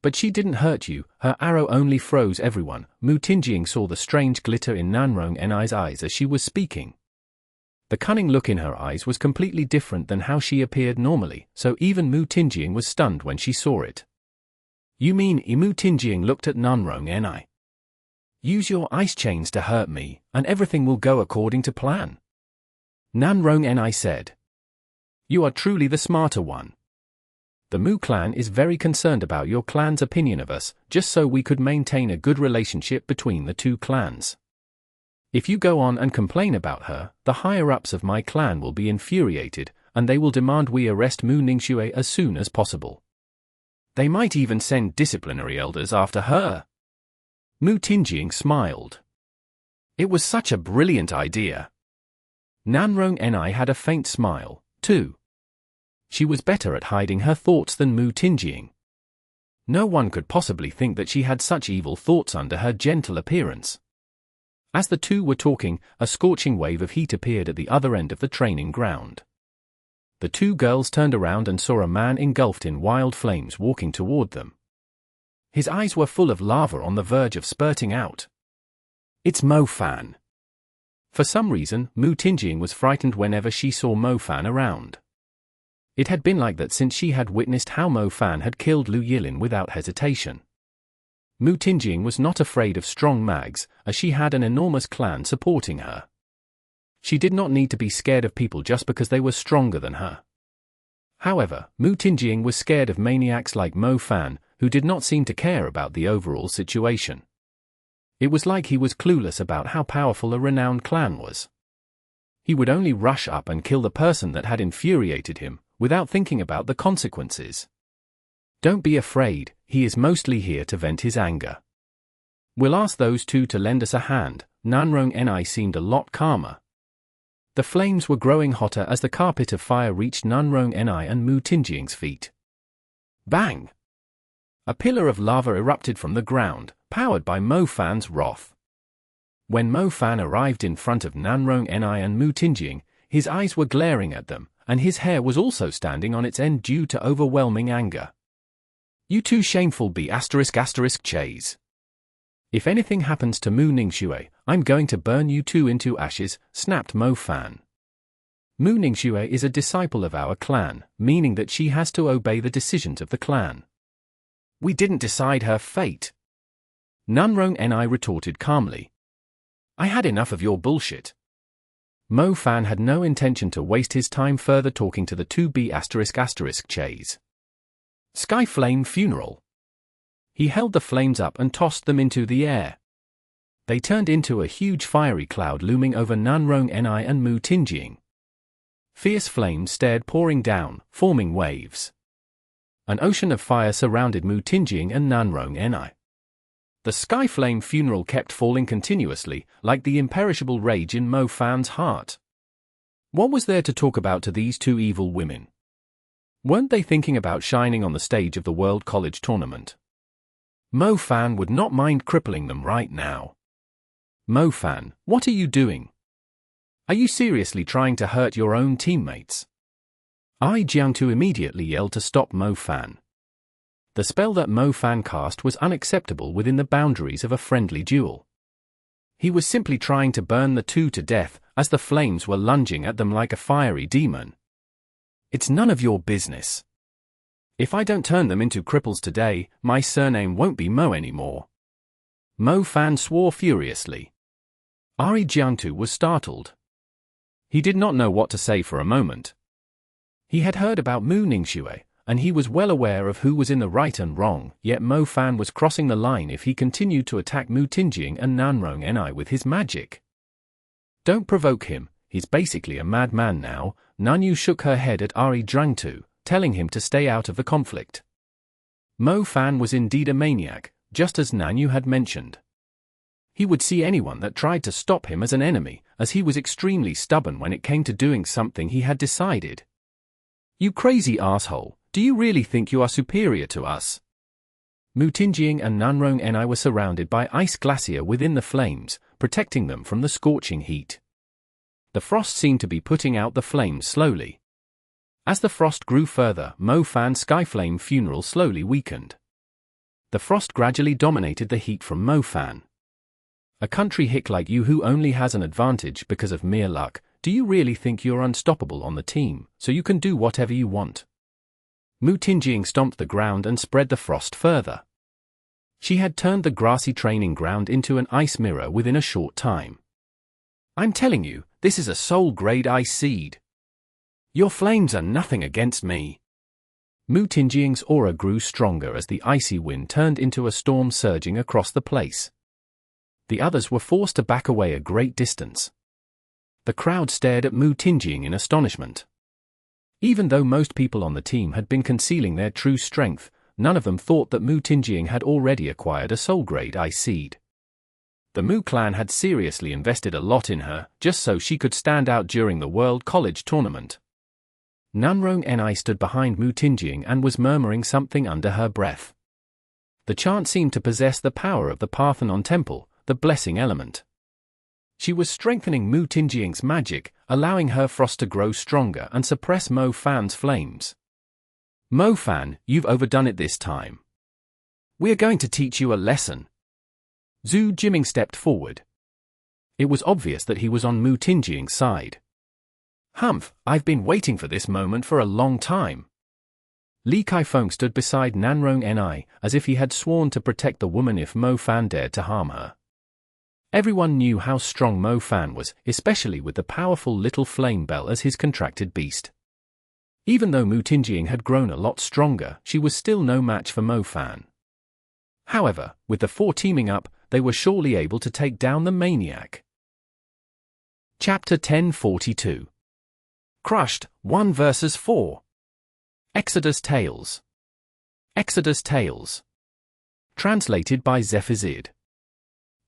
But she didn't hurt you, her arrow only froze everyone. Mu Tingying saw the strange glitter in Nanrong Ni's eyes as she was speaking. The cunning look in her eyes was completely different than how she appeared normally, so even Mu Tingying was stunned when she saw it. You mean Mu Tingying looked at Nanrong Ni. Use your ice chains to hurt me, and everything will go according to plan. Nanrong Ni said. You are truly the smarter one. The Mu clan is very concerned about your clan's opinion of us, just so we could maintain a good relationship between the two clans. If you go on and complain about her, the higher-ups of my clan will be infuriated, and they will demand we arrest Mu Ningxue as soon as possible. They might even send disciplinary elders after her. Mu Tingjing smiled. It was such a brilliant idea. Nanrong Ni had a faint smile, too. She was better at hiding her thoughts than Mu Tingjing. No one could possibly think that she had such evil thoughts under her gentle appearance. As the two were talking, a scorching wave of heat appeared at the other end of the training ground. The two girls turned around and saw a man engulfed in wild flames walking toward them. His eyes were full of lava on the verge of spurting out. It's Mo Fan. For some reason, Mu Tingjing was frightened whenever she saw Mo Fan around. It had been like that since she had witnessed how Mo Fan had killed Lu Yilin without hesitation. Mu Tingjing was not afraid of strong mags, as she had an enormous clan supporting her. She did not need to be scared of people just because they were stronger than her. However, Mu Tingjing was scared of maniacs like Mo Fan, who did not seem to care about the overall situation. It was like he was clueless about how powerful a renowned clan was. He would only rush up and kill the person that had infuriated him, without thinking about the consequences. Don't be afraid, he is mostly here to vent his anger. We'll ask those two to lend us a hand. Nanrong Ni seemed a lot calmer. The flames were growing hotter as the carpet of fire reached Nanrong Ni and Mu Tingjing's feet. Bang! A pillar of lava erupted from the ground, powered by Mo Fan's wrath. When Mo Fan arrived in front of Nanrong Ni and Mu Tingjing, his eyes were glaring at them, and his hair was also standing on its end due to overwhelming anger. You two shameful chase. If anything happens to Mu Ningxue, I'm going to burn you two into ashes, snapped Mo Fan. Mu Ningxue is a disciple of our clan, meaning that she has to obey the decisions of the clan. We didn't decide her fate. Nanrong Ni retorted calmly. I had enough of your bullshit. Mo Fan had no intention to waste his time further talking to the 2B*** chase. Skyflame Funeral. He held the flames up and tossed them into the air. They turned into a huge fiery cloud looming over Nanrong Ni and Mu Tingjing. Fierce flames stared pouring down, forming waves. An ocean of fire surrounded Mu Tingjing and Nanrong Ni. The Skyflame Funeral kept falling continuously, like the imperishable rage in Mo Fan's heart. What was there to talk about to these two evil women? Weren't they thinking about shining on the stage of the World College Tournament? Mo Fan would not mind crippling them right now. Mo Fan, what are you doing? Are you seriously trying to hurt your own teammates? Jiangtu immediately yelled to stop Mo Fan. The spell that Mo Fan cast was unacceptable within the boundaries of a friendly duel. He was simply trying to burn the two to death, as the flames were lunging at them like a fiery demon. It's none of your business. If I don't turn them into cripples today, my surname won't be Mo anymore. Mo Fan swore furiously. Jiangtu was startled. He did not know what to say for a moment. He had heard about Mu Ningxue, and he was well aware of who was in the right and wrong, yet Mo Fan was crossing the line if he continued to attack Mu Tingjing and Nanrong Ni with his magic. Don't provoke him, he's basically a madman now. Nanyu shook her head at Jiangtu, telling him to stay out of the conflict. Mo Fan was indeed a maniac, just as Nanyu had mentioned. He would see anyone that tried to stop him as an enemy, as he was extremely stubborn when it came to doing something he had decided. You crazy asshole, do you really think you are superior to us? Mu Tingjing and Nanrong Ni were surrounded by ice glacier within the flames, protecting them from the scorching heat. The frost seemed to be putting out the flames slowly. As the frost grew further, Mo Fan's Skyflame Funeral slowly weakened. The frost gradually dominated the heat from Mo Fan. A country hick like you who only has an advantage because of mere luck, do you really think you're unstoppable on the team, so you can do whatever you want? Mu Tingjing stomped the ground and spread the frost further. She had turned the grassy training ground into an ice mirror within a short time. I'm telling you, this is a soul-grade ice seed. Your flames are nothing against me. Mu Tingying's aura grew stronger as the icy wind turned into a storm surging across the place. The others were forced to back away a great distance. The crowd stared at Mu Tingying in astonishment. Even though most people on the team had been concealing their true strength, none of them thought that Mu Tingying had already acquired a soul-grade ice seed. The Mu clan had seriously invested a lot in her, just so she could stand out during the World College Tournament. Nanrong Ni stood behind Mu Tingying and was murmuring something under her breath. The chant seemed to possess the power of the Parthenon Temple, the blessing element. She was strengthening Mu Tingying's magic, allowing her frost to grow stronger and suppress Mo Fan's flames. Mo Fan, you've overdone it this time. We're going to teach you a lesson. Zhu Jiming stepped forward. It was obvious that he was on Mu Tingying's side. Humph, I've been waiting for this moment for a long time. Li Kaifeng stood beside Nanrong Ni, as if he had sworn to protect the woman if Mo Fan dared to harm her. Everyone knew how strong Mo Fan was, especially with the powerful little flame Belle as his contracted beast. Even though Mu Tingying had grown a lot stronger, she was still no match for Mo Fan. However, with the four teaming up, they were surely able to take down the maniac. Chapter 1042. Crushed, 1 vs 4. Exodus Tales. Exodus Tales. Translated by Zephizid.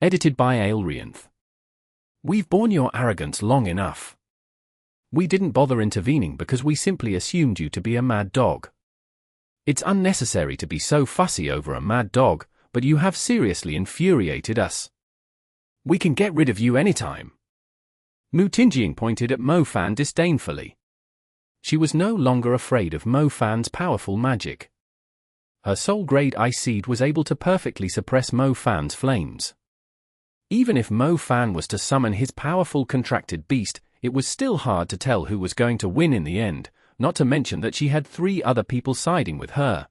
Edited by Aelrianth. We've borne your arrogance long enough. We didn't bother intervening because we simply assumed you to be a mad dog. It's unnecessary to be so fussy over a mad dog, but you have seriously infuriated us. We can get rid of you anytime. Mu Tingying pointed at Mo Fan disdainfully. She was no longer afraid of Mo Fan's powerful magic. Her soul-grade ice seed was able to perfectly suppress Mo Fan's flames. Even if Mo Fan was to summon his powerful contracted beast, it was still hard to tell who was going to win in the end, not to mention that she had 3 other people siding with her.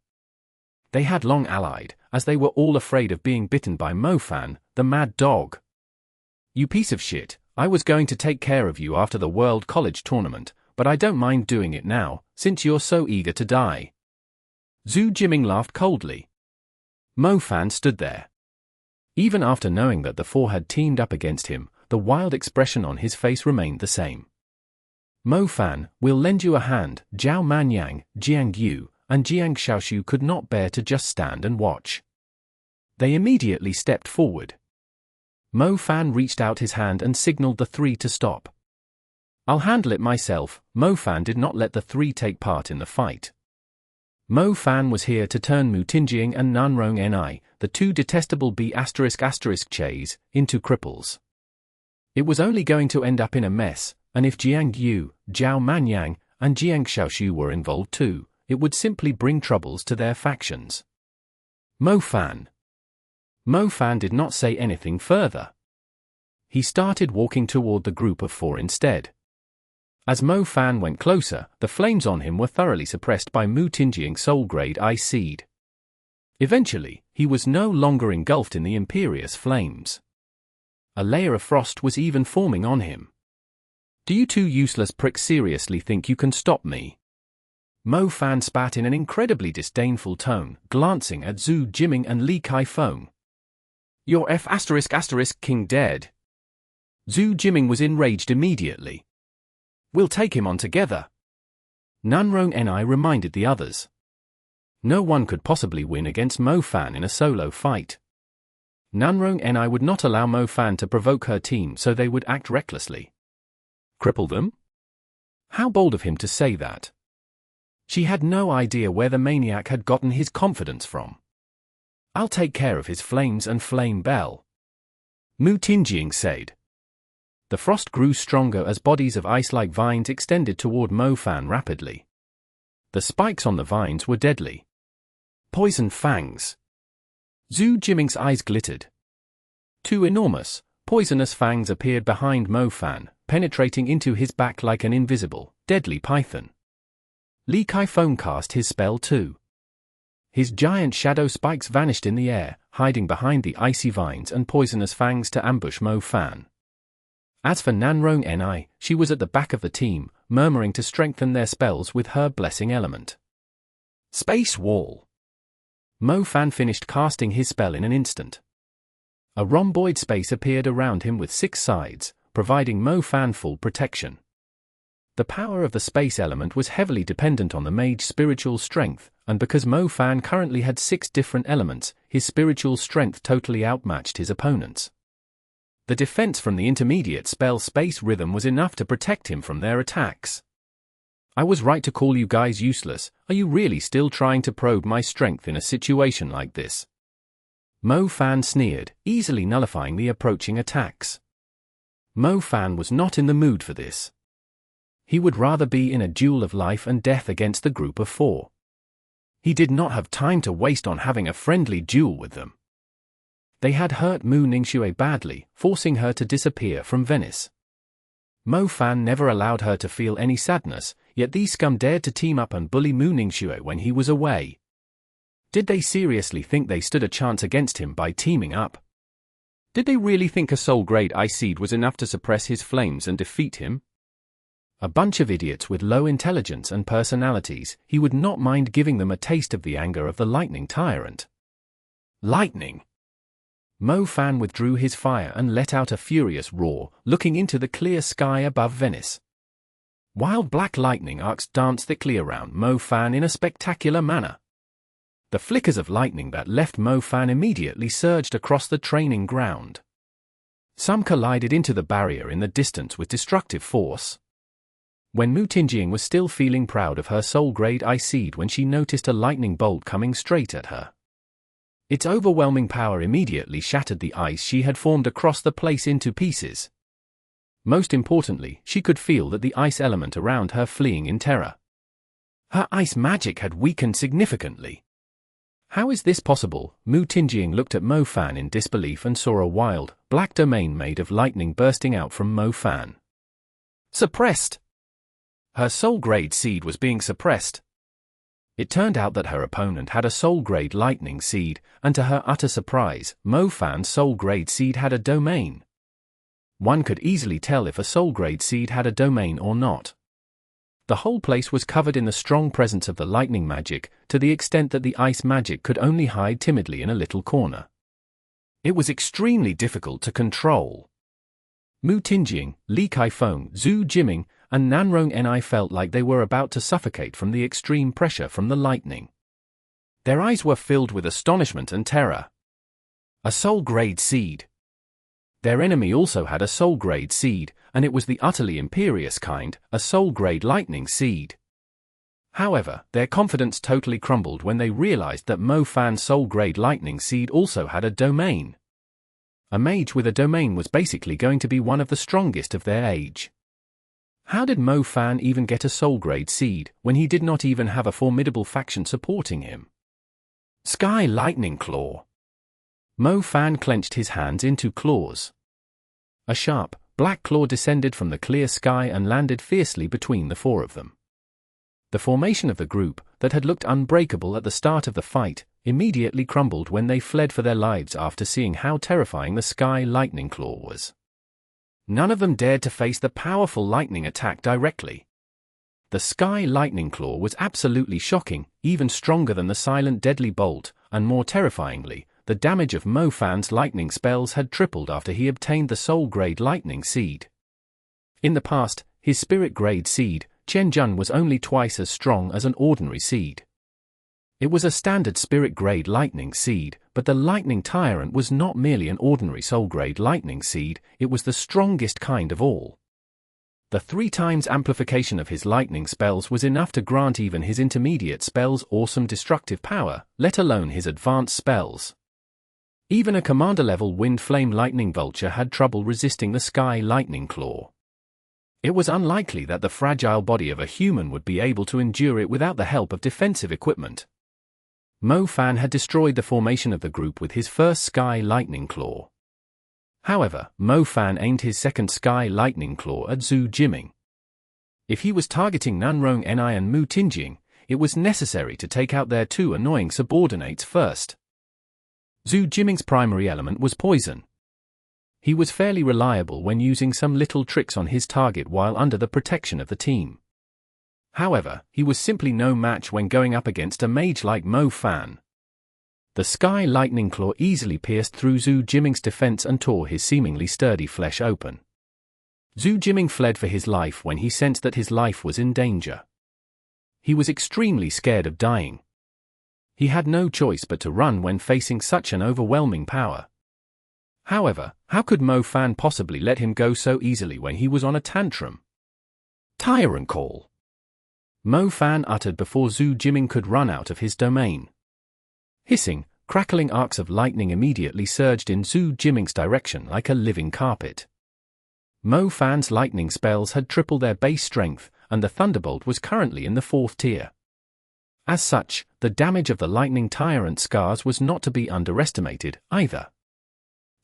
They had long allied, as they were all afraid of being bitten by Mo Fan, the mad dog. You piece of shit, I was going to take care of you after the World College Tournament, but I don't mind doing it now, since you're so eager to die. Zhu Jiming laughed coldly. Mo Fan stood there. Even after knowing that the 4 had teamed up against him, the wild expression on his face remained the same. Mo Fan, we'll lend you a hand. Zhao Manyang, Jiang Yu, and Jiang Xiaoshu could not bear to just stand and watch. They immediately stepped forward. Mo Fan reached out his hand and signaled the 3 to stop. I'll handle it myself. Mo Fan did not let the 3 take part in the fight. Mo Fan was here to turn Mu Tingying and Nanrong Ni, the 2 detestable B********s, into cripples. It was only going to end up in a mess, and if Jiang Yu, Zhao Manyang, and Jiang Xiaoshu were involved too, it would simply bring troubles to their factions. Mo Fan. Mo Fan did not say anything further. He started walking toward the group of 4 instead. As Mo Fan went closer, the flames on him were thoroughly suppressed by Mu Tingying's soul-grade ice seed. Eventually, he was no longer engulfed in the imperious flames. A layer of frost was even forming on him. Do you 2 useless pricks seriously think you can stop me? Mo Fan spat in an incredibly disdainful tone, glancing at Zhu Jiming and Li Kaifeng. Your F***king dead. Zhu Jiming was enraged immediately. We'll take him on together. Nanrong Ni reminded the others. No one could possibly win against Mo Fan in a solo fight. Nanrong Ni would not allow Mo Fan to provoke her team, so they would act recklessly. Cripple them? How bold of him to say that. She had no idea where the maniac had gotten his confidence from. I'll take care of his flames and flame Belle. Mu Tingying said. The frost grew stronger as bodies of ice-like vines extended toward Mo Fan rapidly. The spikes on the vines were deadly. Poison fangs. Zhu Jiming's eyes glittered. 2 enormous, poisonous fangs appeared behind Mo Fan, penetrating into his back like an invisible, deadly python. Li Kaifeng cast his spell too. His giant shadow spikes vanished in the air, hiding behind the icy vines and poisonous fangs to ambush Mo Fan. As for Nanrong Ni, she was at the back of the team, murmuring to strengthen their spells with her blessing element. Space Wall. Mo Fan finished casting his spell in an instant. A rhomboid space appeared around him with 6 sides, providing Mo Fan full protection. The power of the space element was heavily dependent on the mage's spiritual strength, and because Mo Fan currently had 6 different elements, his spiritual strength totally outmatched his opponent's. The defense from the intermediate spell Space Rhythm was enough to protect him from their attacks. I was right to call you guys useless. Are you really still trying to probe my strength in a situation like this? Mo Fan sneered, easily nullifying the approaching attacks. Mo Fan was not in the mood for this. He would rather be in a duel of life and death against the group of 4. He did not have time to waste on having a friendly duel with them. They had hurt Mu Ningxue badly, forcing her to disappear from Venice. Mo Fan never allowed her to feel any sadness, yet these scum dared to team up and bully Mu Ningxue when he was away. Did they seriously think they stood a chance against him by teaming up? Did they really think a soul-grade ice seed was enough to suppress his flames and defeat him? A bunch of idiots with low intelligence and personalities. He would not mind giving them a taste of the anger of the lightning tyrant. Lightning! Mo Fan withdrew his fire and let out a furious roar, looking into the clear sky above Venice. Wild black lightning arcs danced thickly around Mo Fan in a spectacular manner. The flickers of lightning that left Mo Fan immediately surged across the training ground. Some collided into the barrier in the distance with destructive force. When Mu Tingying was still feeling proud of her soul-grade ice seed when she noticed a lightning bolt coming straight at her. Its overwhelming power immediately shattered the ice she had formed across the place into pieces. Most importantly, she could feel that the ice element around her fleeing in terror. Her ice magic had weakened significantly. How is this possible? Mu Tingying looked at Mo Fan in disbelief and saw a wild, black domain made of lightning bursting out from Mo Fan. Suppressed! Her soul-grade seed was being suppressed. It turned out that her opponent had a soul-grade lightning seed, and to her utter surprise, Mo Fan's soul-grade seed had a domain. One could easily tell if a soul-grade seed had a domain or not. The whole place was covered in the strong presence of the lightning magic, to the extent that the ice magic could only hide timidly in a little corner. It was extremely difficult to control. Mu Tingying, Li Kaifeng, Zhu Jiming, and Nanrong Ni felt like they were about to suffocate from the extreme pressure from the lightning. Their eyes were filled with astonishment and terror. A soul-grade seed. Their enemy also had a soul-grade seed, and it was the utterly imperious kind, a soul-grade lightning seed. However, their confidence totally crumbled when they realized that Mo Fan's soul-grade lightning seed also had a domain. A mage with a domain was basically going to be one of the strongest of their age. How did Mo Fan even get a soul-grade seed, when he did not even have a formidable faction supporting him? Sky Lightning Claw. Mo Fan clenched his hands into claws. A sharp, black claw descended from the clear sky and landed fiercely between the 4 of them. The formation of the group, that had looked unbreakable at the start of the fight, immediately crumbled when they fled for their lives after seeing how terrifying the Sky Lightning Claw was. None of them dared to face the powerful lightning attack directly. The Sky Lightning Claw was absolutely shocking, even stronger than the silent deadly bolt, and more terrifyingly, the damage of Mo Fan's lightning spells had tripled after he obtained the soul-grade lightning seed. In the past, his spirit-grade seed, Chen Jun, was only twice as strong as an ordinary seed. It was a standard spirit-grade lightning seed, but the lightning tyrant was not merely an ordinary soul-grade lightning seed, it was the strongest kind of all. The 3 times amplification of his lightning spells was enough to grant even his intermediate spells awesome destructive power, let alone his advanced spells. Even a commander-level Wind Flame Lightning Vulture had trouble resisting the Sky Lightning Claw. It was unlikely that the fragile body of a human would be able to endure it without the help of defensive equipment. Mo Fan had destroyed the formation of the group with his first Sky Lightning Claw. However, Mo Fan aimed his second Sky Lightning Claw at Zhu Jiming. If he was targeting Nanrong Ni and Mu Tingying, it was necessary to take out their 2 annoying subordinates first. Zhu Jiming's primary element was poison. He was fairly reliable when using some little tricks on his target while under the protection of the team. However, he was simply no match when going up against a mage like Mo Fan. The Sky Lightning Claw easily pierced through Zhu Jiming's defense and tore his seemingly sturdy flesh open. Zhu Jiming fled for his life when he sensed that his life was in danger. He was extremely scared of dying. He had no choice but to run when facing such an overwhelming power. However, how could Mo Fan possibly let him go so easily when he was on a tantrum? Tyrant call! Mo Fan uttered before Zhu Jiming could run out of his domain. Hissing, crackling arcs of lightning immediately surged in Zhu Jiming's direction like a living carpet. Mo Fan's lightning spells had tripled their base strength, and the thunderbolt was currently in the 4th tier. As such, the damage of the lightning tyrant scars was not to be underestimated, either.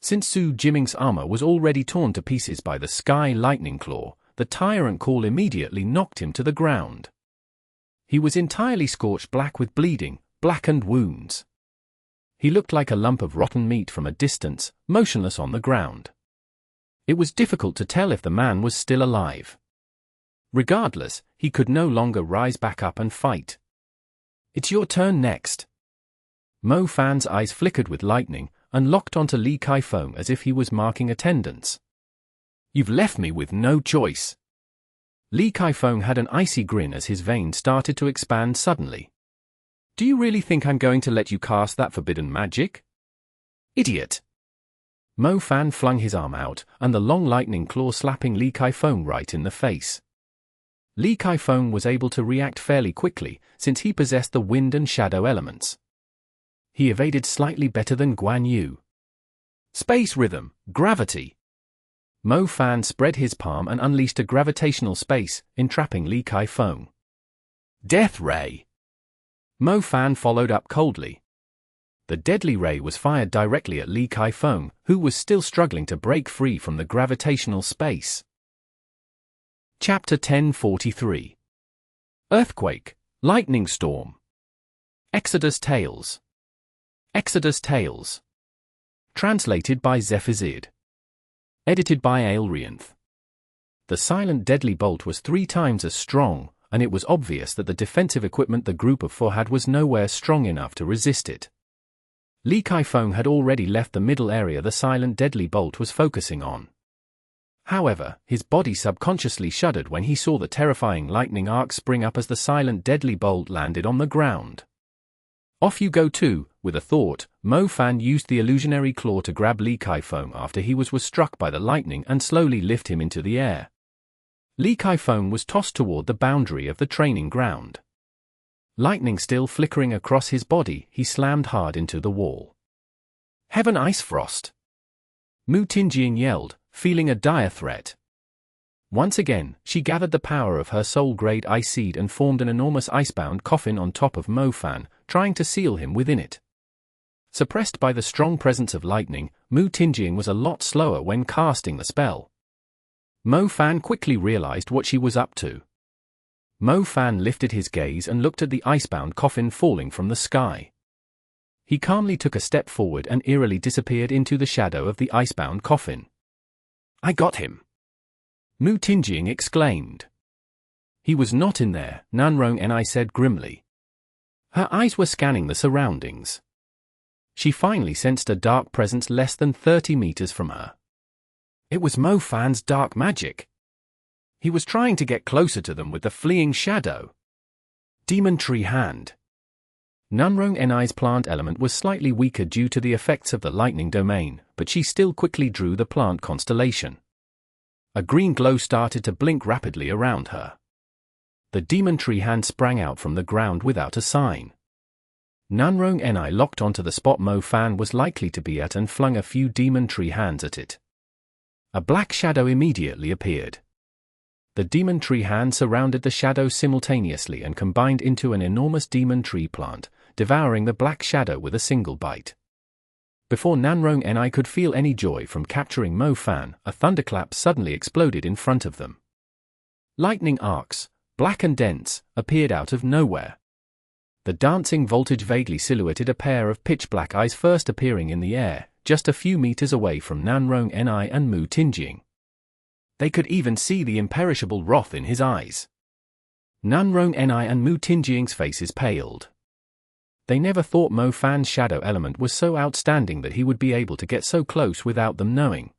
Since Zhu Jiming's armor was already torn to pieces by the Sky Lightning Claw, the tyrant call immediately knocked him to the ground. He was entirely scorched black with bleeding, blackened wounds. He looked like a lump of rotten meat from a distance, motionless on the ground. It was difficult to tell if the man was still alive. Regardless, he could no longer rise back up and fight. It's your turn next. Mo Fan's eyes flickered with lightning, and locked onto Li Kaifeng as if he was marking attendance. You've left me with no choice. Li Kaifeng had an icy grin as his veins started to expand suddenly. Do you really think I'm going to let you cast that forbidden magic? Idiot! Mo Fan flung his arm out, and the long lightning claw slapping Li Kaifeng right in the face. Li Kaifeng was able to react fairly quickly, since he possessed the wind and shadow elements. He evaded slightly better than Guan Yu. Space rhythm, gravity. Mo Fan spread his palm and unleashed a gravitational space, entrapping Li Kaifeng. Death ray. Mo Fan followed up coldly. The deadly ray was fired directly at Li Kaifeng, who was still struggling to break free from the gravitational space. Chapter 1043. Earthquake, Lightning Storm. Exodus Tales. Exodus Tales. Translated by Zephazid. Edited by Aelrianth. The silent deadly bolt was 3 times as strong, and it was obvious that the defensive equipment the group of 4 had was nowhere strong enough to resist it. Li Kaifeng had already left the middle area the silent deadly bolt was focusing on. However, his body subconsciously shuddered when he saw the terrifying lightning arc spring up as the silent deadly bolt landed on the ground. Off you go too, with a thought, Mo Fan used the illusionary claw to grab Li Kaifeng after he was struck by the lightning and slowly lift him into the air. Li Kaifeng was tossed toward the boundary of the training ground. Lightning still flickering across his body, he slammed hard into the wall. Heaven Ice Frost! Mu Tingying yelled, feeling a dire threat. Once again, she gathered the power of her soul-grade ice seed and formed an enormous icebound coffin on top of Mo Fan, trying to seal him within it. Suppressed by the strong presence of lightning, Mu Tingying was a lot slower when casting the spell. Mo Fan quickly realized what she was up to. Mo Fan lifted his gaze and looked at the icebound coffin falling from the sky. He calmly took a step forward and eerily disappeared into the shadow of the icebound coffin. I got him! Mu Tingying exclaimed. He was not in there, Nanrong Ni said grimly. Her eyes were scanning the surroundings. She finally sensed a dark presence less than 30 meters from her. It was Mo Fan's dark magic. He was trying to get closer to them with the fleeing shadow. Demon Tree Hand. Nanrong Ni's plant element was slightly weaker due to the effects of the lightning domain, but she still quickly drew the plant constellation. A green glow started to blink rapidly around her. The Demon Tree Hand sprang out from the ground without a sign. Nanrong Ni locked onto the spot Mo Fan was likely to be at and flung a few Demon Tree Hands at it. A black shadow immediately appeared. The Demon Tree Hand surrounded the shadow simultaneously and combined into an enormous Demon Tree plant, devouring the black shadow with a single bite. Before Nanrong Ni could feel any joy from capturing Mo Fan, a thunderclap suddenly exploded in front of them. Lightning arcs, black and dense, appeared out of nowhere. The dancing voltage vaguely silhouetted a pair of pitch-black eyes first appearing in the air, just a few meters away from Nanrong Ni and Mu Tingying. They could even see the imperishable wrath in his eyes. Nanrong Ni and Mu Tingying's faces paled. They never thought Mo Fan's shadow element was so outstanding that he would be able to get so close without them knowing.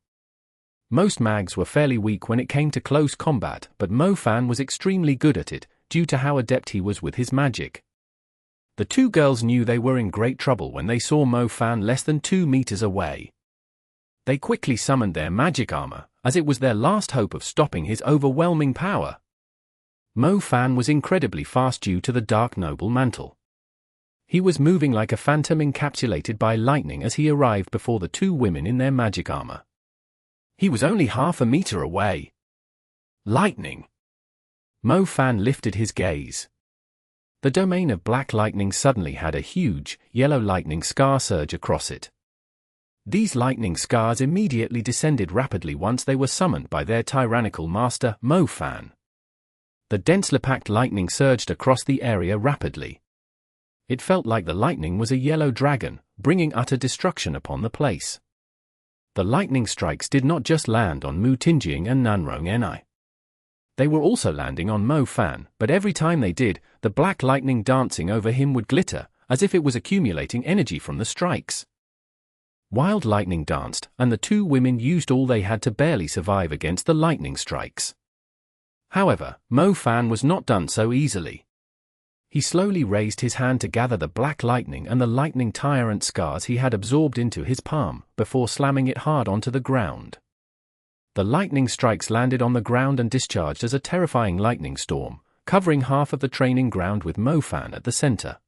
Most mags were fairly weak when it came to close combat, but Mo Fan was extremely good at it, due to how adept he was with his magic. The two girls knew they were in great trouble when they saw Mo Fan less than 2 meters away. They quickly summoned their magic armor, as it was their last hope of stopping his overwhelming power. Mo Fan was incredibly fast due to the Dark Noble mantle. He was moving like a phantom encapsulated by lightning as he arrived before the two women in their magic armor. He was only half a meter away. Lightning! Mo Fan lifted his gaze. The domain of black lightning suddenly had a huge, yellow lightning scar surge across it. These lightning scars immediately descended rapidly once they were summoned by their tyrannical master, Mo Fan. The densely packed lightning surged across the area rapidly. It felt like the lightning was a yellow dragon, bringing utter destruction upon the place. The lightning strikes did not just land on Mu Tingying and Nanrong Ni. They were also landing on Mo Fan, but every time they did, the black lightning dancing over him would glitter, as if it was accumulating energy from the strikes. Wild lightning danced, and the two women used all they had to barely survive against the lightning strikes. However, Mo Fan was not done so easily. He slowly raised his hand to gather the black lightning and the lightning tyrant scars he had absorbed into his palm, before slamming it hard onto the ground. The lightning strikes landed on the ground and discharged as a terrifying lightning storm, covering half of the training ground with Mo Fan at the center.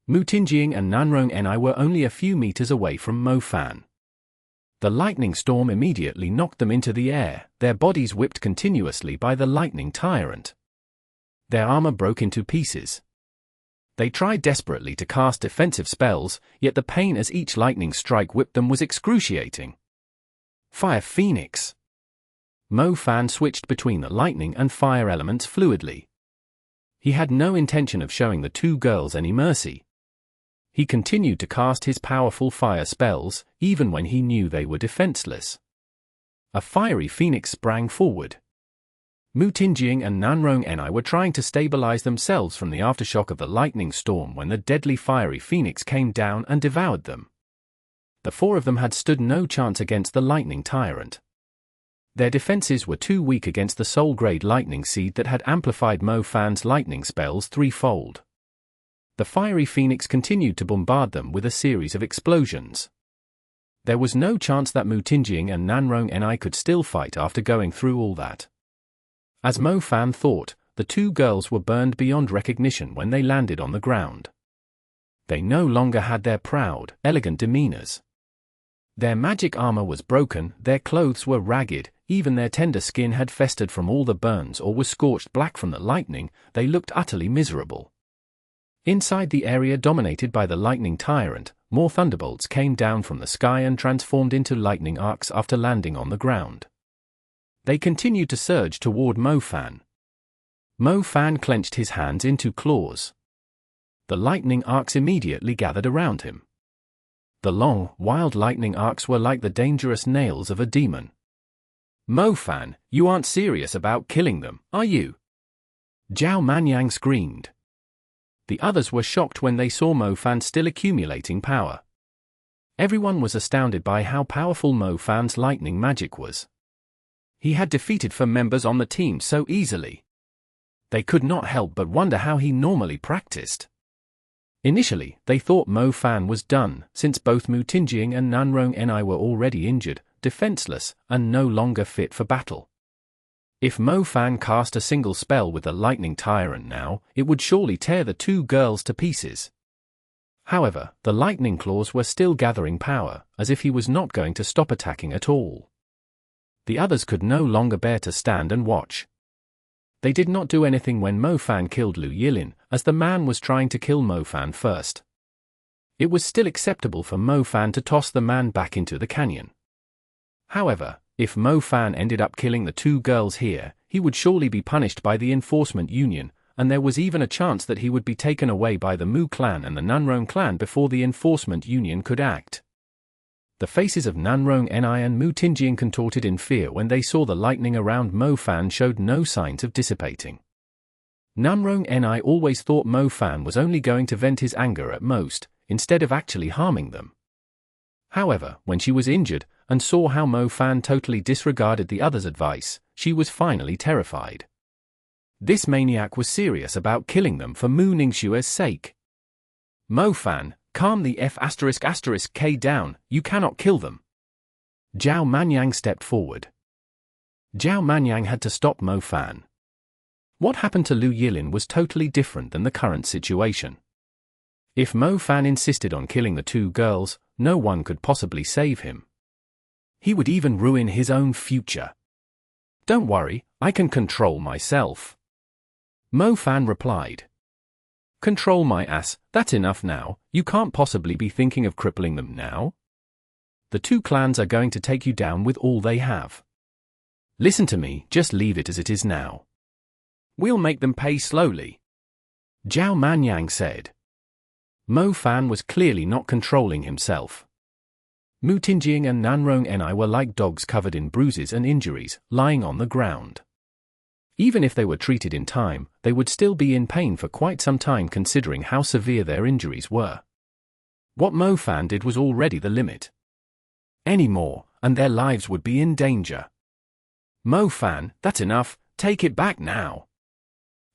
Mu Tingying and Nanrong Ni were only a few meters away from Mo Fan. The lightning storm immediately knocked them into the air, their bodies whipped continuously by the lightning tyrant. Their armor broke into pieces. They tried desperately to cast defensive spells, yet the pain as each lightning strike whipped them was excruciating. Fire Phoenix! Mo Fan switched between the lightning and fire elements fluidly. He had no intention of showing the two girls any mercy. He continued to cast his powerful fire spells, even when he knew they were defenseless. A fiery phoenix sprang forward. Mu Tingying and Nanrong Ni were trying to stabilize themselves from the aftershock of the lightning storm when the deadly fiery phoenix came down and devoured them. The four of them had stood no chance against the lightning tyrant. Their defenses were too weak against the soul-grade lightning seed that had amplified Mo Fan's lightning spells threefold. The fiery phoenix continued to bombard them with a series of explosions. There was no chance that Mu Tingying and Nanrong Ni could still fight after going through all that. As Mo Fan thought, the two girls were burned beyond recognition when they landed on the ground. They no longer had their proud, elegant demeanors. Their magic armor was broken, their clothes were ragged, even their tender skin had festered from all the burns or was scorched black from the lightning. They looked utterly miserable. Inside the area dominated by the lightning tyrant, more thunderbolts came down from the sky and transformed into lightning arcs after landing on the ground. They continued to surge toward Mo Fan. Mo Fan clenched his hands into claws. The lightning arcs immediately gathered around him. The long, wild lightning arcs were like the dangerous nails of a demon. Mo Fan, you aren't serious about killing them, are you? Zhao Manyang screamed. The others were shocked when they saw Mo Fan still accumulating power. Everyone was astounded by how powerful Mo Fan's lightning magic was. He had defeated 4 members on the team so easily. They could not help but wonder how he normally practiced. Initially, they thought Mo Fan was done, since both Mu Tingying and Nanrong Ni were already injured, defenseless, and no longer fit for battle. If Mo Fan cast a single spell with the lightning tyrant now, it would surely tear the two girls to pieces. However, the lightning claws were still gathering power, as if he was not going to stop attacking at all. The others could no longer bear to stand and watch. They did not do anything when Mo Fan killed Lu Yilin, as the man was trying to kill Mo Fan first. It was still acceptable for Mo Fan to toss the man back into the canyon. However, if Mo Fan ended up killing the two girls here, he would surely be punished by the Enforcement Union, and there was even a chance that he would be taken away by the Mu clan and the Nanrong clan before the Enforcement Union could act. The faces of Nanrong Ni and Mu Tingying contorted in fear when they saw the lightning around Mo Fan showed no signs of dissipating. Nanyu and I always thought Mo Fan was only going to vent his anger at most, instead of actually harming them. However, when she was injured, and saw how Mo Fan totally disregarded the others' advice, she was finally terrified. This maniac was serious about killing them for Mu Ningxue's sake. Mo Fan, calm the F***K down, you cannot kill them. Zhao Manyang stepped forward. Zhao Manyang had to stop Mo Fan. What happened to Lu Yilin was totally different than the current situation. If Mo Fan insisted on killing the two girls, no one could possibly save him. He would even ruin his own future. Don't worry, I can control myself. Mo Fan replied. Control my ass, that's enough now, you can't possibly be thinking of crippling them now. The two clans are going to take you down with all they have. Listen to me, just leave it as it is now. We'll make them pay slowly. Zhao Manyang said. Mo Fan was clearly not controlling himself. Mu Tingjing and Nanyu and I were like dogs covered in bruises and injuries, lying on the ground. Even if they were treated in time, they would still be in pain for quite some time considering how severe their injuries were. What Mo Fan did was already the limit. Any more, and their lives would be in danger. Mo Fan, that's enough, take it back now.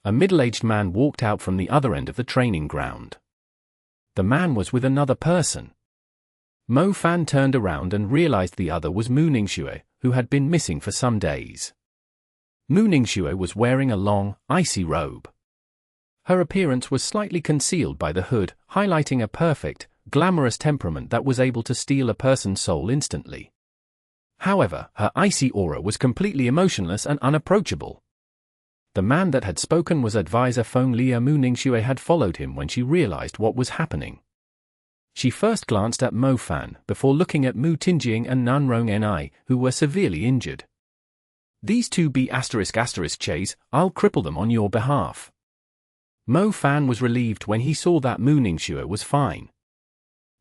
A middle-aged man walked out from the other end of the training ground. The man was with another person. Mo Fan turned around and realized the other was Mu Ningxue, who had been missing for some days. Mu Ningxue was wearing a long, icy robe. Her appearance was slightly concealed by the hood, highlighting a perfect, glamorous temperament that was able to steal a person's soul instantly. However, her icy aura was completely emotionless and unapproachable. The man that had spoken was advisor Feng Lia. Mu Ningxue had followed him when she realized what was happening. She first glanced at Mo Fan before looking at Mu Tingjing and Nanyu Ni, who were severely injured. These two be ***chase, I'll cripple them on your behalf. Mo Fan was relieved when he saw that Mu Ningxue was fine.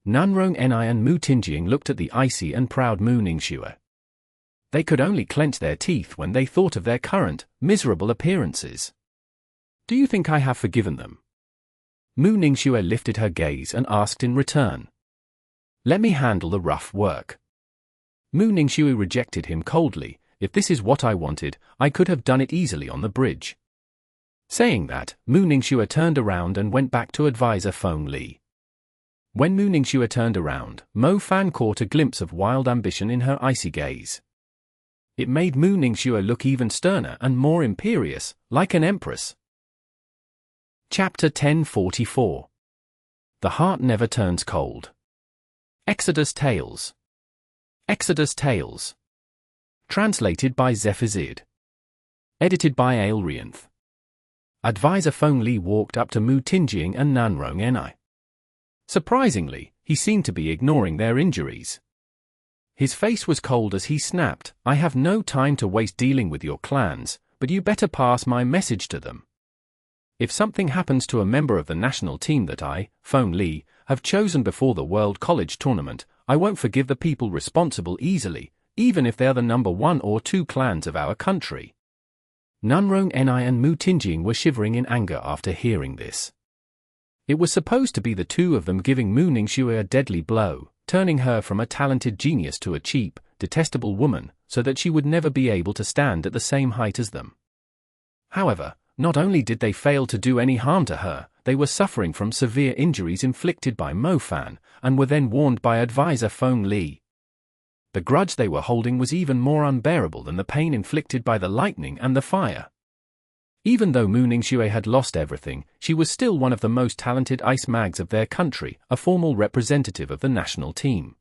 Nanyu Ni and Mu Tingjing looked at the icy and proud Mu Ningxue. They could only clench their teeth when they thought of their current, miserable appearances. Do you think I have forgiven them? Mu Ningxue lifted her gaze and asked in return. Let me handle the rough work. Mu Ningxue rejected him coldly. If this is what I wanted, I could have done it easily on the bridge. Saying that, Mu Ningxue turned around and went back to advisor Feng Li. When Mu Ningxue turned around, Mo Fan caught a glimpse of wild ambition in her icy gaze. It made Mu Ningxue look even sterner and more imperious, like an empress. Chapter 1044. The Heart Never Turns Cold. Exodus Tales. Exodus Tales. Translated by Zephazid. Edited by Aelrianth. Advisor Feng Li walked up to Mu Tingjing and Nanyu Ni. Surprisingly, he seemed to be ignoring their injuries. His face was cold as he snapped, I have no time to waste dealing with your clans, but you better pass my message to them. If something happens to a member of the national team that I, Feng Li, have chosen before the World College Tournament, I won't forgive the people responsible easily, even if they are the number 1 or 2 clans of our country. Nanyu Ni and Mu Tingjing were shivering in anger after hearing this. It was supposed to be the two of them giving Mu Ningxue a deadly blow, turning her from a talented genius to a cheap, detestable woman, so that she would never be able to stand at the same height as them. However, not only did they fail to do any harm to her, they were suffering from severe injuries inflicted by Mo Fan, and were then warned by advisor Feng Li. The grudge they were holding was even more unbearable than the pain inflicted by the lightning and the fire. Even though Mu Ningxue had lost everything, she was still one of the most talented ice mags of their country, a formal representative of the national team.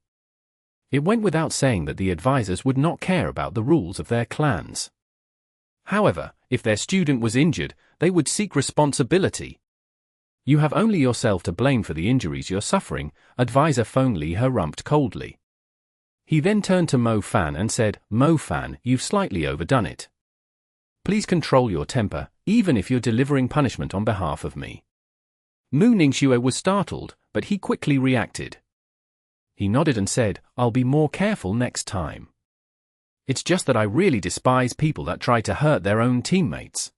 It went without saying that the advisors would not care about the rules of their clans. However, if their student was injured, they would seek responsibility. You have only yourself to blame for the injuries you're suffering, advisor Feng Li harumphed coldly. He then turned to Mo Fan and said, Mo Fan, you've slightly overdone it. Please control your temper, even if you're delivering punishment on behalf of me. Mu Ningxue was startled, but he quickly reacted. He nodded and said, I'll be more careful next time. It's just that I really despise people that try to hurt their own teammates.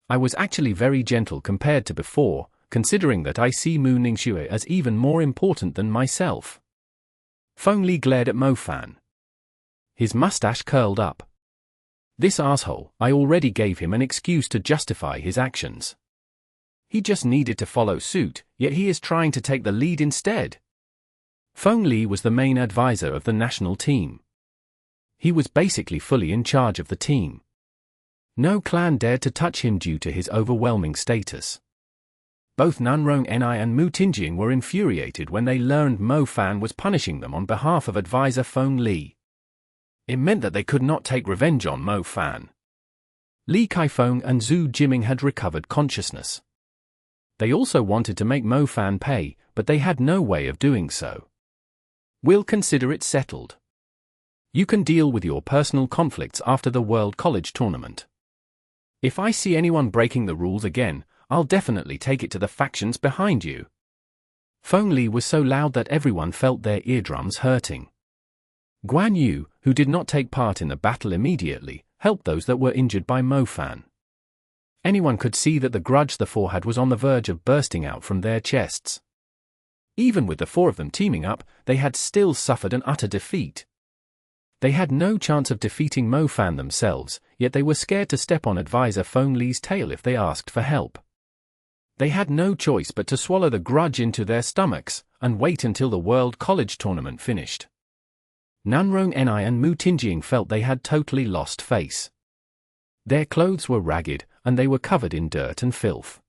I was actually very gentle compared to before, considering that I see Mu Ningxue as even more important than myself. Feng Li glared at Mo Fan. His mustache curled up. This asshole, I already gave him an excuse to justify his actions. He just needed to follow suit, yet he is trying to take the lead instead. Feng Li was the main advisor of the national team. He was basically fully in charge of the team. No clan dared to touch him due to his overwhelming status. Both Nanrong Ni and Mu Tingjing were infuriated when they learned Mo Fan was punishing them on behalf of advisor Feng Li. It meant that they could not take revenge on Mo Fan. Li Kaifeng and Zhu Jiming had recovered consciousness. They also wanted to make Mo Fan pay, but they had no way of doing so. We'll consider it settled. You can deal with your personal conflicts after the World College tournament. If I see anyone breaking the rules again, I'll definitely take it to the factions behind you. Feng Li was so loud that everyone felt their eardrums hurting. Guan Yu, who did not take part in the battle immediately, helped those that were injured by Mo Fan. Anyone could see that the grudge the four had was on the verge of bursting out from their chests. Even with the four of them teaming up, they had still suffered an utter defeat. They had no chance of defeating Mo Fan themselves, yet they were scared to step on advisor Feng Li's tail if they asked for help. They had no choice but to swallow the grudge into their stomachs, and wait until the World College tournament finished. Nanrong Ni and Mu Tingjing felt they had totally lost face. Their clothes were ragged, and they were covered in dirt and filth.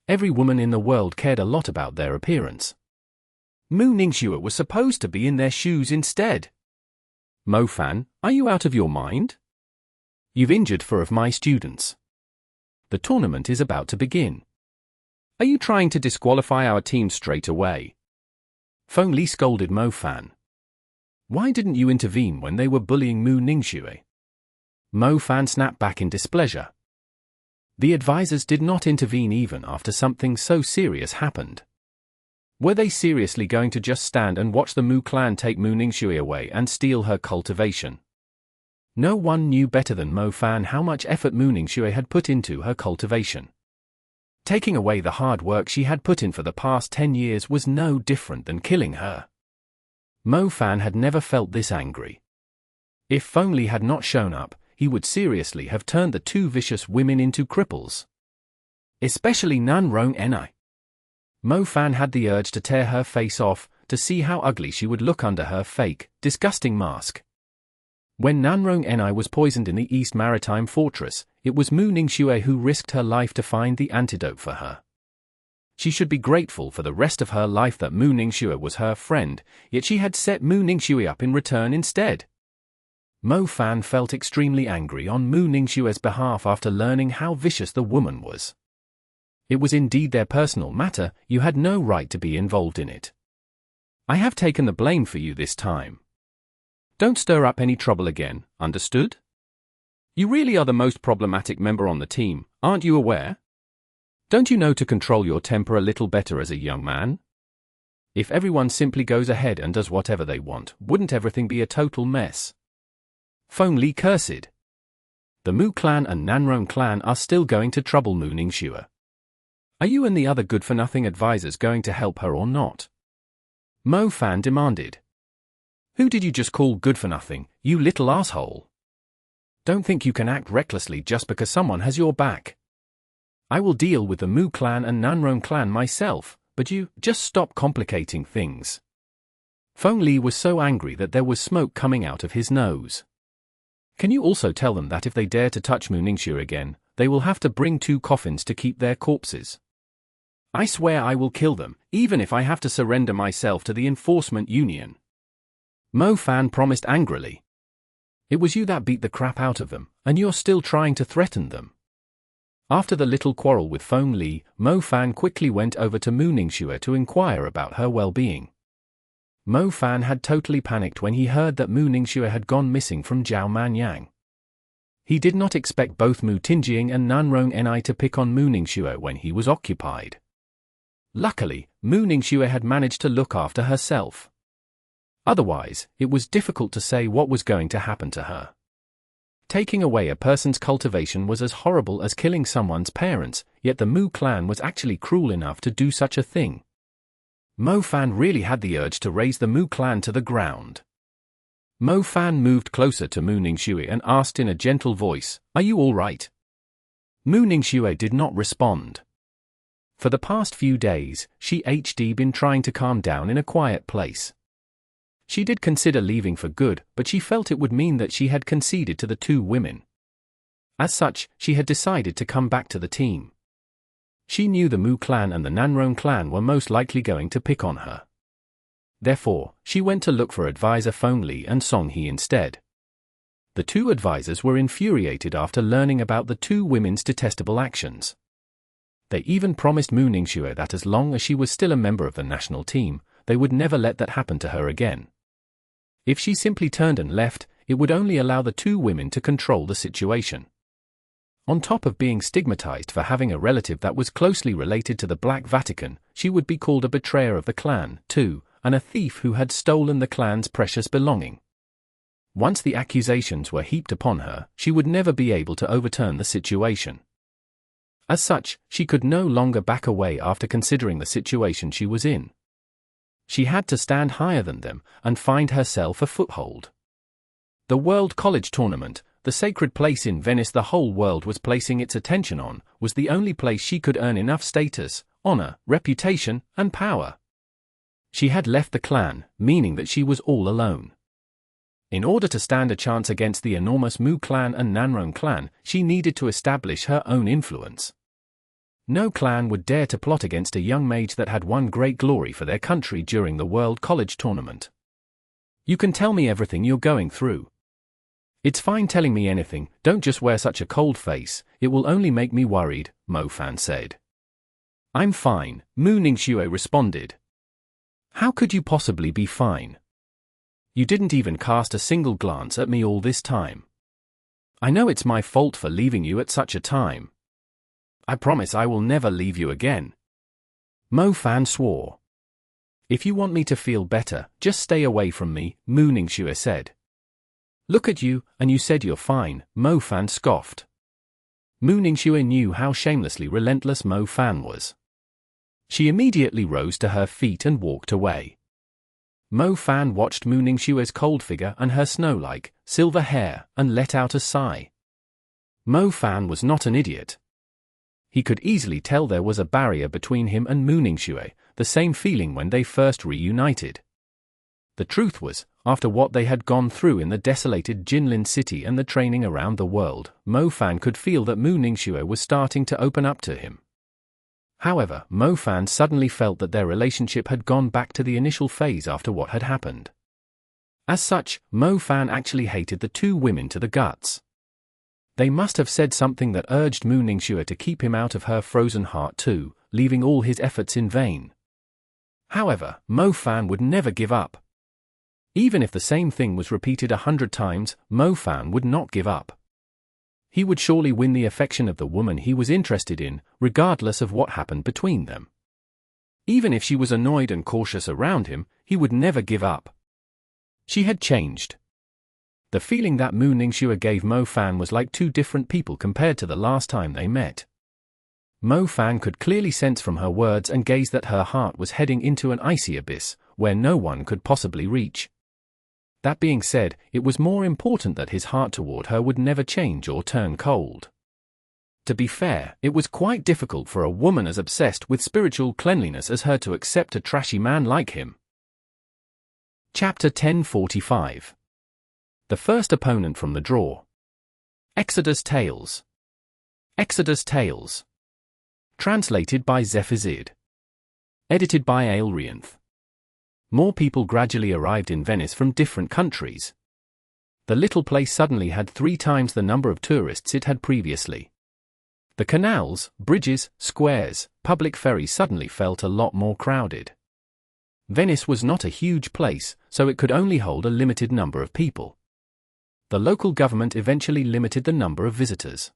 Every woman in the world cared a lot about their appearance. Mu Ningxue was supposed to be in their shoes instead. Mo Fan, are you out of your mind? You've injured 4 of my students. The tournament is about to begin. Are you trying to disqualify our team straight away? Feng Li scolded Mo Fan. Why didn't you intervene when they were bullying Mu Ningxue? Mo Fan snapped back in displeasure. The advisors did not intervene even after something so serious happened. Were they seriously going to just stand and watch the Mu clan take Mu Ningxue away and steal her cultivation? No one knew better than Mo Fan how much effort Mu Ningxue had put into her cultivation. Taking away the hard work she had put in for the past 10 years was no different than killing her. Mo Fan had never felt this angry. If Feng Li had not shown up, he would seriously have turned the 2 vicious women into cripples. Especially Nanrong Ni. Mo Fan had the urge to tear her face off, to see how ugly she would look under her fake, disgusting mask. When Nanrong Ni was poisoned in the East Maritime Fortress, it was Mu Ningxue who risked her life to find the antidote for her. She should be grateful for the rest of her life that Mu Ningxue was her friend, yet she had set Mu Ningxue up in return instead. Mo Fan felt extremely angry on Mu Ningxue's behalf after learning how vicious the woman was. It was indeed their personal matter, you had no right to be involved in it. I have taken the blame for you this time. Don't stir up any trouble again, understood? You really are the most problematic member on the team, aren't you aware? Don't you know to control your temper a little better as a young man? If everyone simply goes ahead and does whatever they want, wouldn't everything be a total mess? Feng Li cursed. The Mu clan and Nanrong clan are still going to trouble Mu Ningxue. Are you and the other good-for-nothing advisors going to help her or not? Mo Fan demanded. Who did you just call good-for-nothing, you little asshole? Don't think you can act recklessly just because someone has your back. I will deal with the Mu clan and Nanrong clan myself, but you just stop complicating things. Feng Li was so angry that there was smoke coming out of his nose. Can you also tell them that if they dare to touch Mu Ningxue again, they will have to bring 2 coffins to keep their corpses? I swear I will kill them, even if I have to surrender myself to the enforcement union. Mo Fan promised angrily. It was you that beat the crap out of them, and you're still trying to threaten them. After the little quarrel with Feng Li, Mo Fan quickly went over to Mu Ningxue to inquire about her well-being. Mo Fan had totally panicked when he heard that Mu Ningxue had gone missing from Zhao Manyang. He did not expect both Mu Tingjing and Nanrong Ni to pick on Mu Ningxue when he was occupied. Luckily, Mu Ningxue had managed to look after herself. Otherwise, it was difficult to say what was going to happen to her. Taking away a person's cultivation was as horrible as killing someone's parents, yet the Mu clan was actually cruel enough to do such a thing. Mo Fan really had the urge to raze the Mu clan to the ground. Mo Fan moved closer to Mu Ningxue and asked in a gentle voice, "Are you all right?" Mu Ningxue did not respond. For the past few days, she had been trying to calm down in a quiet place. She did consider leaving for good, but she felt it would mean that she had conceded to the two women. As such, she had decided to come back to the team. She knew the Mu clan and the Nanron clan were most likely going to pick on her. Therefore, she went to look for advisor Feng Li and Song He instead. The two advisors were infuriated after learning about the two women's detestable actions. They even promised Mu Ningxue that as long as she was still a member of the national team, they would never let that happen to her again. If she simply turned and left, it would only allow the two women to control the situation. On top of being stigmatized for having a relative that was closely related to the Black Vatican, she would be called a betrayer of the clan, too, and a thief who had stolen the clan's precious belonging. Once the accusations were heaped upon her, she would never be able to overturn the situation. As such, she could no longer back away after considering the situation she was in. She had to stand higher than them and find herself a foothold. The World College Tournament, the sacred place in Venice the whole world was placing its attention on, was the only place she could earn enough status, honor, reputation, and power. She had left the clan, meaning that she was all alone. In order to stand a chance against the enormous Mu clan and Nanron clan, she needed to establish her own influence. No clan would dare to plot against a young mage that had won great glory for their country during the World College Tournament. "You can tell me everything you're going through. It's fine telling me anything, don't just wear such a cold face, it will only make me worried," Mo Fan said. "I'm fine," Mu Ningxue responded. "How could you possibly be fine? You didn't even cast a single glance at me all this time. I know it's my fault for leaving you at such a time. I promise I will never leave you again." Mo Fan swore. "If you want me to feel better, just stay away from me," Mu Ningxue said. "Look at you, and you said you're fine," Mo Fan scoffed. Mu Ningxue knew how shamelessly relentless Mo Fan was. She immediately rose to her feet and walked away. Mo Fan watched Mu Ningxue's cold figure and her snow-like, silver hair, and let out a sigh. Mo Fan was not an idiot. He could easily tell there was a barrier between him and Mu Ningxue, the same feeling when they first reunited. The truth was, after what they had gone through in the desolated Jinlin city and the training around the world, Mo Fan could feel that Mu Ningxue was starting to open up to him. However, Mo Fan suddenly felt that their relationship had gone back to the initial phase after what had happened. As such, Mo Fan actually hated the two women to the guts. They must have said something that urged Mu Ningxue to keep him out of her frozen heart too, leaving all his efforts in vain. However, Mo Fan would never give up. Even if the same thing was repeated 100 times, Mo Fan would not give up. He would surely win the affection of the woman he was interested in, regardless of what happened between them. Even if she was annoyed and cautious around him, he would never give up. She had changed. The feeling that Mu Ningxue gave Mo Fan was like two different people compared to the last time they met. Mo Fan could clearly sense from her words and gaze that her heart was heading into an icy abyss, where no one could possibly reach. That being said, it was more important that his heart toward her would never change or turn cold. To be fair, it was quite difficult for a woman as obsessed with spiritual cleanliness as her to accept a trashy man like him. Chapter 1045. The first opponent from the draw. Exodus Tales. Exodus Tales. Translated by Zephazid. Edited by Aelrianth. More people gradually arrived in Venice from different countries. The little place suddenly had 3 times the number of tourists it had previously. The canals, bridges, squares, public ferries suddenly felt a lot more crowded. Venice was not a huge place, so it could only hold a limited number of people. The local government eventually limited the number of visitors.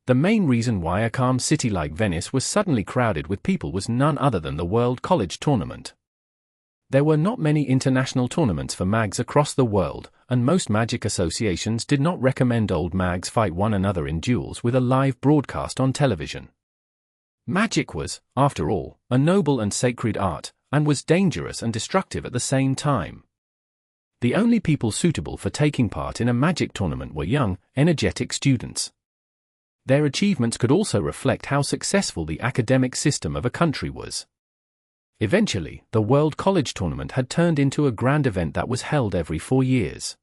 The main reason why a calm city like Venice was suddenly crowded with people was none other than the World College Tournament. There were not many international tournaments for mags across the world, and most magic associations did not recommend old mags fight one another in duels with a live broadcast on television. Magic was, after all, a noble and sacred art, and was dangerous and destructive at the same time. The only people suitable for taking part in a magic tournament were young, energetic students. Their achievements could also reflect how successful the academic system of a country was. Eventually, the World College Tournament had turned into a grand event that was held every 4 years.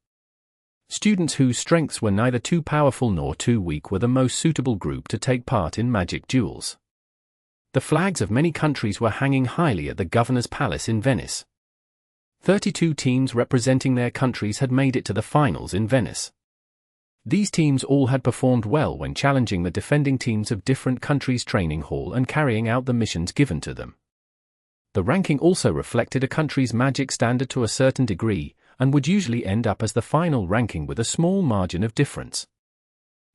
Students whose strengths were neither too powerful nor too weak were the most suitable group to take part in magic duels. The flags of many countries were hanging highly at the governor's palace in Venice. 32 teams representing their countries had made it to the finals in Venice. These teams all had performed well when challenging the defending teams of different countries' training hall and carrying out the missions given to them. The ranking also reflected a country's magic standard to a certain degree, and would usually end up as the final ranking with a small margin of difference.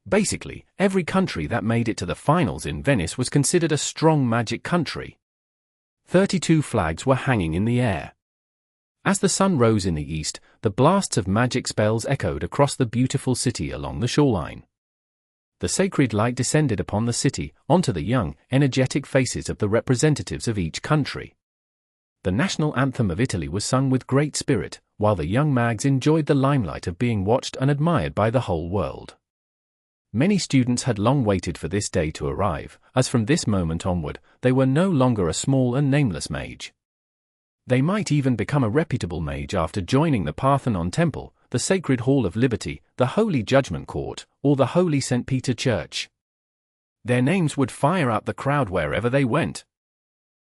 Basically, every country that made it to the finals in Venice was considered a strong magic country. 32 flags were hanging in the air. As the sun rose in the east, the blasts of magic spells echoed across the beautiful city along the shoreline. The sacred light descended upon the city, onto the young, energetic faces of the representatives of each country. The national anthem of Italy was sung with great spirit, while the young mags enjoyed the limelight of being watched and admired by the whole world. Many students had long waited for this day to arrive, as from this moment onward, they were no longer a small and nameless mage. They might even become a reputable mage after joining the Parthenon Temple, the Sacred Hall of Liberty, the Holy Judgment Court, or the Holy St. Peter Church. Their names would fire up the crowd wherever they went.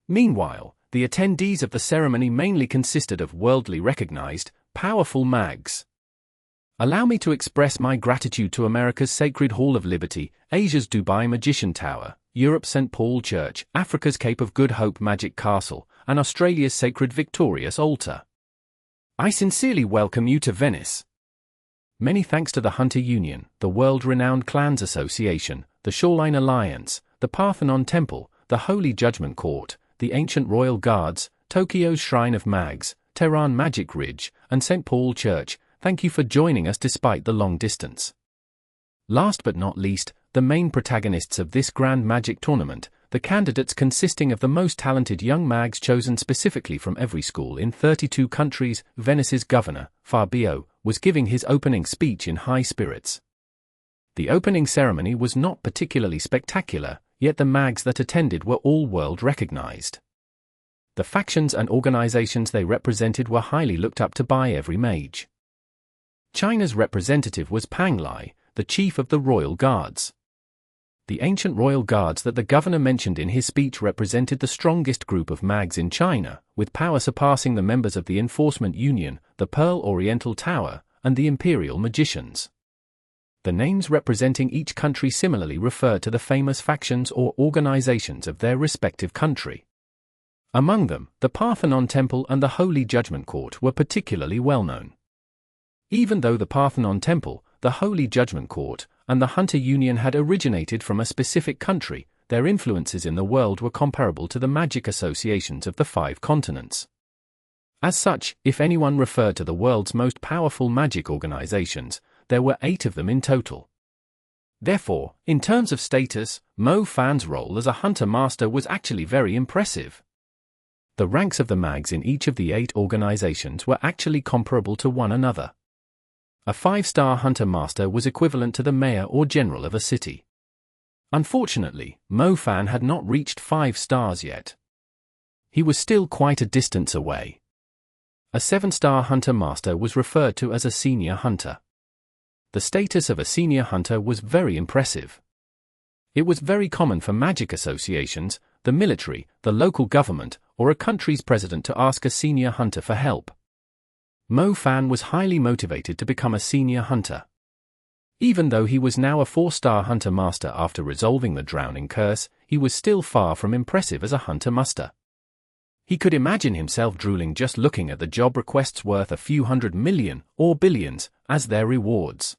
Meanwhile, the attendees of the ceremony mainly consisted of worldly recognized, powerful mags. Allow me to express my gratitude to America's Sacred Hall of Liberty, Asia's Dubai Magician Tower, Europe's St. Paul Church, Africa's Cape of Good Hope Magic Castle, and Australia's Sacred Victorious Altar. I sincerely welcome you to Venice. Many thanks to the Hunter Union, the world-renowned Clans Association, the Shoreline Alliance, the Parthenon Temple, the Holy Judgment Court, the Ancient Royal Guards, Tokyo's Shrine of Mags, Tehran Magic Ridge, and St. Paul Church. Thank you for joining us despite the long distance. Last but not least, the main protagonists of this grand magic tournament, the candidates consisting of the most talented young mags chosen specifically from every school in 32 countries. Venice's governor, Fabio, was giving his opening speech in high spirits. The opening ceremony was not particularly spectacular, yet the mags that attended were all world recognized. The factions and organizations they represented were highly looked up to by every mage. China's representative was Pang Lai, the chief of the Royal Guards. The ancient Royal Guards that the governor mentioned in his speech represented the strongest group of mags in China, with power surpassing the members of the Enforcement Union, the Pearl Oriental Tower, and the Imperial Magicians. The names representing each country similarly referred to the famous factions or organizations of their respective country. Among them, the Parthenon Temple and the Holy Judgment Court were particularly well known. Even though the Parthenon Temple, the Holy Judgment Court, and the Hunter Union had originated from a specific country, their influences in the world were comparable to the magic associations of the 5 continents. As such, if anyone referred to the world's most powerful magic organizations, there were 8 of them in total. Therefore, in terms of status, Mo Fan's role as a Hunter Master was actually very impressive. The ranks of the mags in each of the 8 organizations were actually comparable to one another. A 5-star Hunter Master was equivalent to the mayor or general of a city. Unfortunately, Mo Fan had not reached 5 stars yet. He was still quite a distance away. A 7-star Hunter Master was referred to as a senior hunter. The status of a senior hunter was very impressive. It was very common for magic associations, the military, the local government, or a country's president to ask a senior hunter for help. Mo Fan was highly motivated to become a senior hunter. Even though he was now a 4-star Hunter Master after resolving the drowning curse, he was still far from impressive as a Hunter Master. He could imagine himself drooling just looking at the job requests worth a few $100 million, or billions, as their rewards.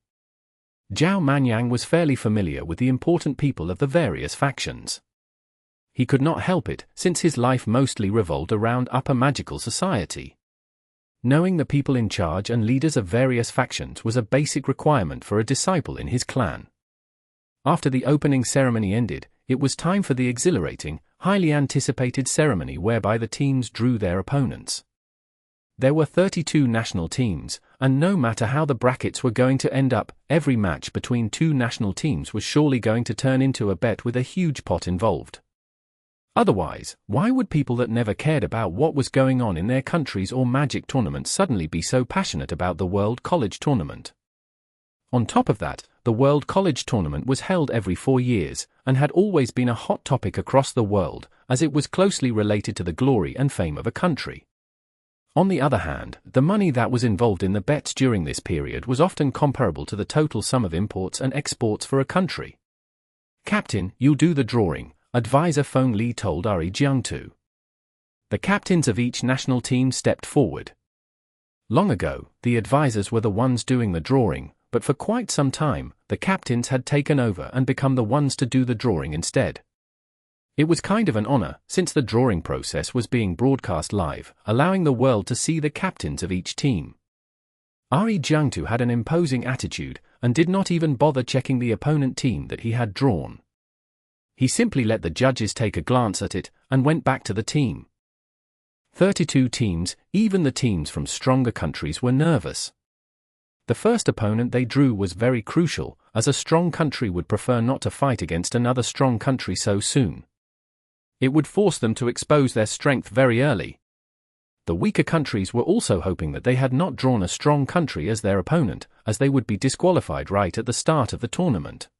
Zhao Manyang was fairly familiar with the important people of the various factions. he could not help it, since his life mostly revolved around upper magical society. Knowing the people in charge and leaders of various factions was a basic requirement for a disciple in his clan. After the opening ceremony ended, it was time for the exhilarating, highly anticipated ceremony whereby the teams drew their opponents. There were 32 national teams, and no matter how the brackets were going to end up, every match between two national teams was surely going to turn into a bet with a huge pot involved. Otherwise, why would people that never cared about what was going on in their countries or magic tournaments suddenly be so passionate about the World College Tournament? On top of that, the World College Tournament was held every 4 years, and had always been a hot topic across the world, as it was closely related to the glory and fame of a country. On the other hand, the money that was involved in the bets during this period was often comparable to the total sum of imports and exports for a country. "Captain, you'll do the drawing," advisor Feng Li told Ari Jiangtu. The captains of each national team stepped forward. Long ago, the advisors were the ones doing the drawing, but for quite some time, the captains had taken over and become the ones to do the drawing instead. It was kind of an honor, since the drawing process was being broadcast live, allowing the world to see the captains of each team. Ari Jiangtu had an imposing attitude, and did not even bother checking the opponent team that he had drawn. He simply let the judges take a glance at it, and went back to the team. 32 teams, even the teams from stronger countries were nervous. The first opponent they drew was very crucial, as a strong country would prefer not to fight against another strong country so soon. It would force them to expose their strength very early. The weaker countries were also hoping that they had not drawn a strong country as their opponent, as they would be disqualified right at the start of the tournament.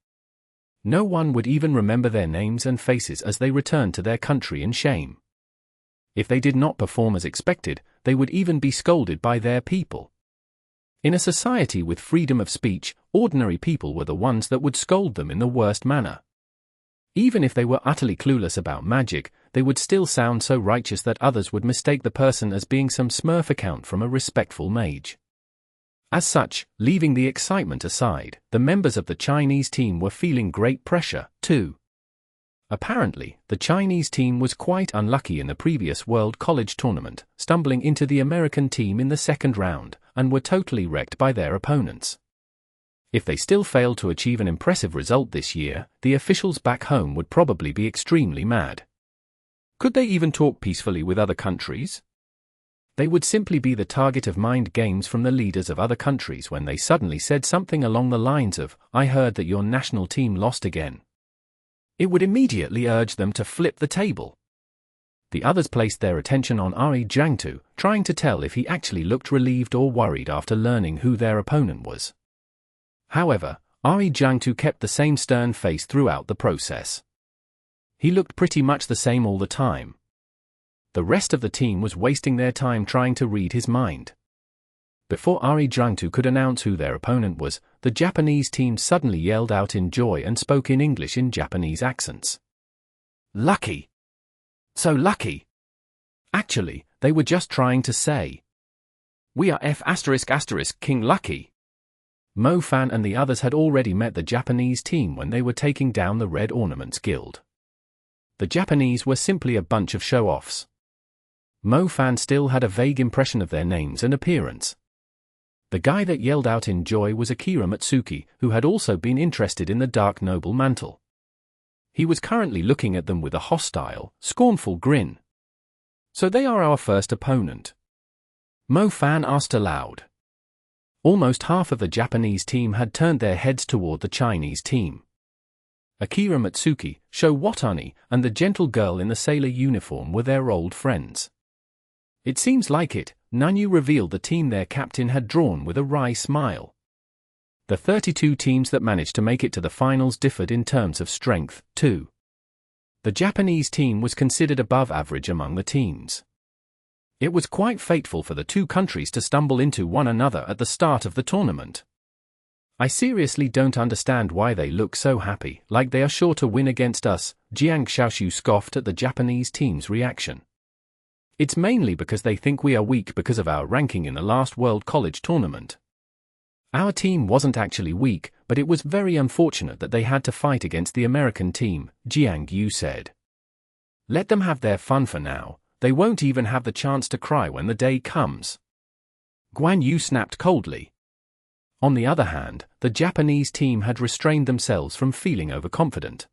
No one would even remember their names and faces as they returned to their country in shame. If they did not perform as expected, they would even be scolded by their people. In a society with freedom of speech, ordinary people were the ones that would scold them in the worst manner. Even if they were utterly clueless about magic, they would still sound so righteous that others would mistake the person as being some smurf account from a respectful mage. As such, leaving the excitement aside, the members of the Chinese team were feeling great pressure, too. Apparently, the Chinese team was quite unlucky in the previous World College Tournament, stumbling into the American team in the second round, and were totally wrecked by their opponents. If they still failed to achieve an impressive result this year, the officials back home would probably be extremely mad. Could they even talk peacefully with other countries? They would simply be the target of mind games from the leaders of other countries when they suddenly said something along the lines of, "I heard that your national team lost again." It would immediately urge them to flip the table. The others placed their attention on Ari Jiangtu, trying to tell if he actually looked relieved or worried after learning who their opponent was. However, Ari Jiangtu kept the same stern face throughout the process. He looked pretty much the same all the time. The rest of the team was wasting their time trying to read his mind. Before Ari Jiangtu could announce who their opponent was, the Japanese team suddenly yelled out in joy and spoke in English in Japanese accents. "Lucky! So lucky!" Actually, they were just trying to say, "We are King Lucky." Mo Fan and the others had already met the Japanese team when they were taking down the Red Ornaments Guild. The Japanese were simply a bunch of show-offs. Mo Fan still had a vague impression of their names and appearance. The guy that yelled out in joy was Akira Matsuki, who had also been interested in the Dark Noble mantle. He was currently looking at them with a hostile, scornful grin. "So they are our first opponent?" Mo Fan asked aloud. Almost half of the Japanese team had turned their heads toward the Chinese team. Akira Matsuki, Sho Watani, and the gentle girl in the sailor uniform were their old friends. "It seems like it," Nanyu revealed the team their captain had drawn with a wry smile. The 32 teams that managed to make it to the finals differed in terms of strength, too. The Japanese team was considered above average among the teams. It was quite fateful for the two countries to stumble into one another at the start of the tournament. "I seriously don't understand why they look so happy, like they are sure to win against us," Jiang Xiaoshu scoffed at the Japanese team's reaction. "It's mainly because they think we are weak because of our ranking in the last World College Tournament. Our team wasn't actually weak, but it was very unfortunate that they had to fight against the American team," Jiang Yu said. Let them have their fun for now, they won't even have the chance to cry when the day comes. Guan Yu snapped coldly. On the other hand, the Japanese team had restrained themselves from feeling overconfident.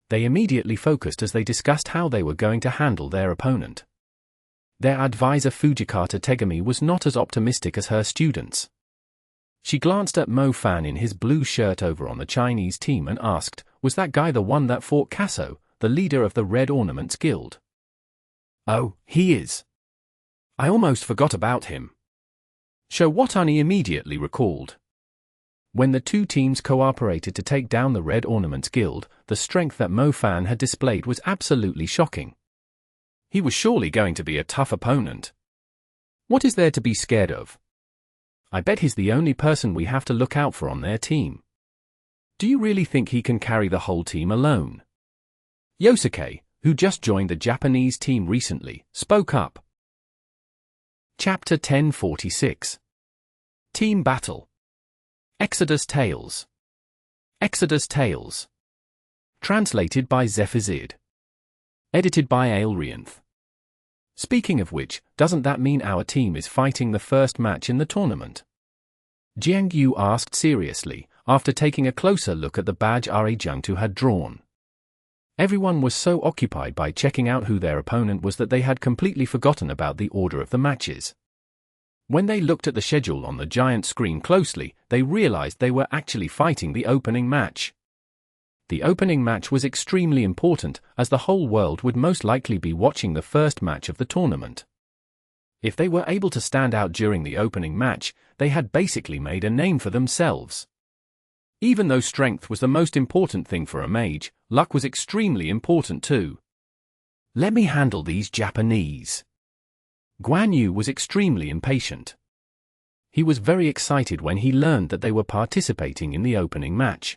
They immediately focused as they discussed how they were going to handle their opponent. Their advisor Fujikata Tegami was not as optimistic as her students. She glanced at Mo Fan in his blue shirt over on the Chinese team and asked, "Was that guy the one that fought Kasso, the leader of the Red Ornaments Guild?" "Oh, he is. I almost forgot about him." Showatani immediately recalled. When the two teams cooperated to take down the Red Ornaments Guild, the strength that Mo Fan had displayed was absolutely shocking. He was surely going to be a tough opponent. What is there to be scared of? I bet he's the only person we have to look out for on their team. Do you really think he can carry the whole team alone? Yosuke, who just joined the Japanese team recently, spoke up. Chapter 1046. Team Battle. Exodus Tales. Exodus Tales. Translated by Zephizid. Edited by Aelrianth. Speaking of which, doesn't that mean our team is fighting the first match in the tournament? Jiang Yu asked seriously, after taking a closer look at the badge Jiangtu had drawn. Everyone was so occupied by checking out who their opponent was that they had completely forgotten about the order of the matches. When they looked at the schedule on the giant screen closely, they realized they were actually fighting the opening match. The opening match was extremely important, as the whole world would most likely be watching the first match of the tournament. If they were able to stand out during the opening match, they had basically made a name for themselves. Even though strength was the most important thing for a mage, luck was extremely important too. Let me handle these Japanese. Guan Yu was extremely impatient. He was very excited when he learned that they were participating in the opening match.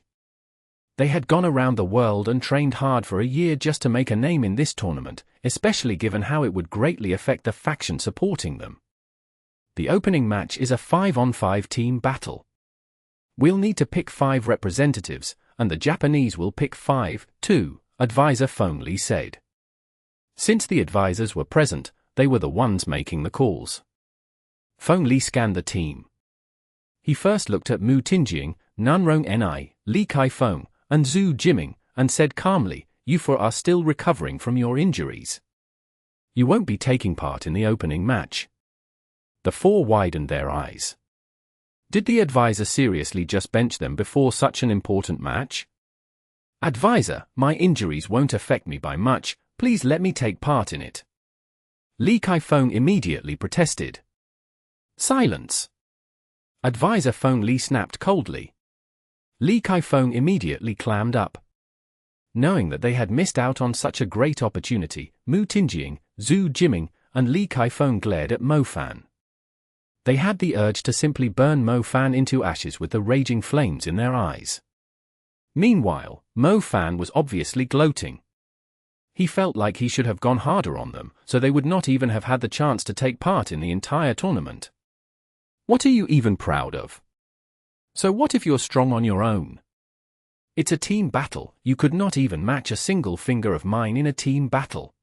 They had gone around the world and trained hard for a year just to make a name in this tournament, especially given how it would greatly affect the faction supporting them. The opening match is a 5-on-5 team battle. We'll need to pick 5 representatives, and the Japanese will pick 5, too, advisor Feng Li said. Since the advisors were present, they were the ones making the calls. Feng Li scanned the team. He first looked at Mu Tinjing, Nanrong Ni, Li Kaifeng, and Zhu Jiming, and said calmly, "You four are still recovering from your injuries. You won't be taking part in the opening match." The 4 widened their eyes. Did the advisor seriously just bench them before such an important match? "Advisor, my injuries won't affect me by much, please let me take part in it." Li Kaifeng immediately protested. "Silence!" Advisor Feng Li snapped coldly. Li Kaifeng immediately clammed up. Knowing that they had missed out on such a great opportunity, Mu Tinjing, Zhu Jiming, and Li Kaifeng glared at Mo Fan. They had the urge to simply burn Mo Fan into ashes with the raging flames in their eyes. Meanwhile, Mo Fan was obviously gloating. He felt like he should have gone harder on them, so they would not even have had the chance to take part in the entire tournament. What are you even proud of? So what if you're strong on your own? It's a team battle, you could not even match a single finger of mine in a team battle.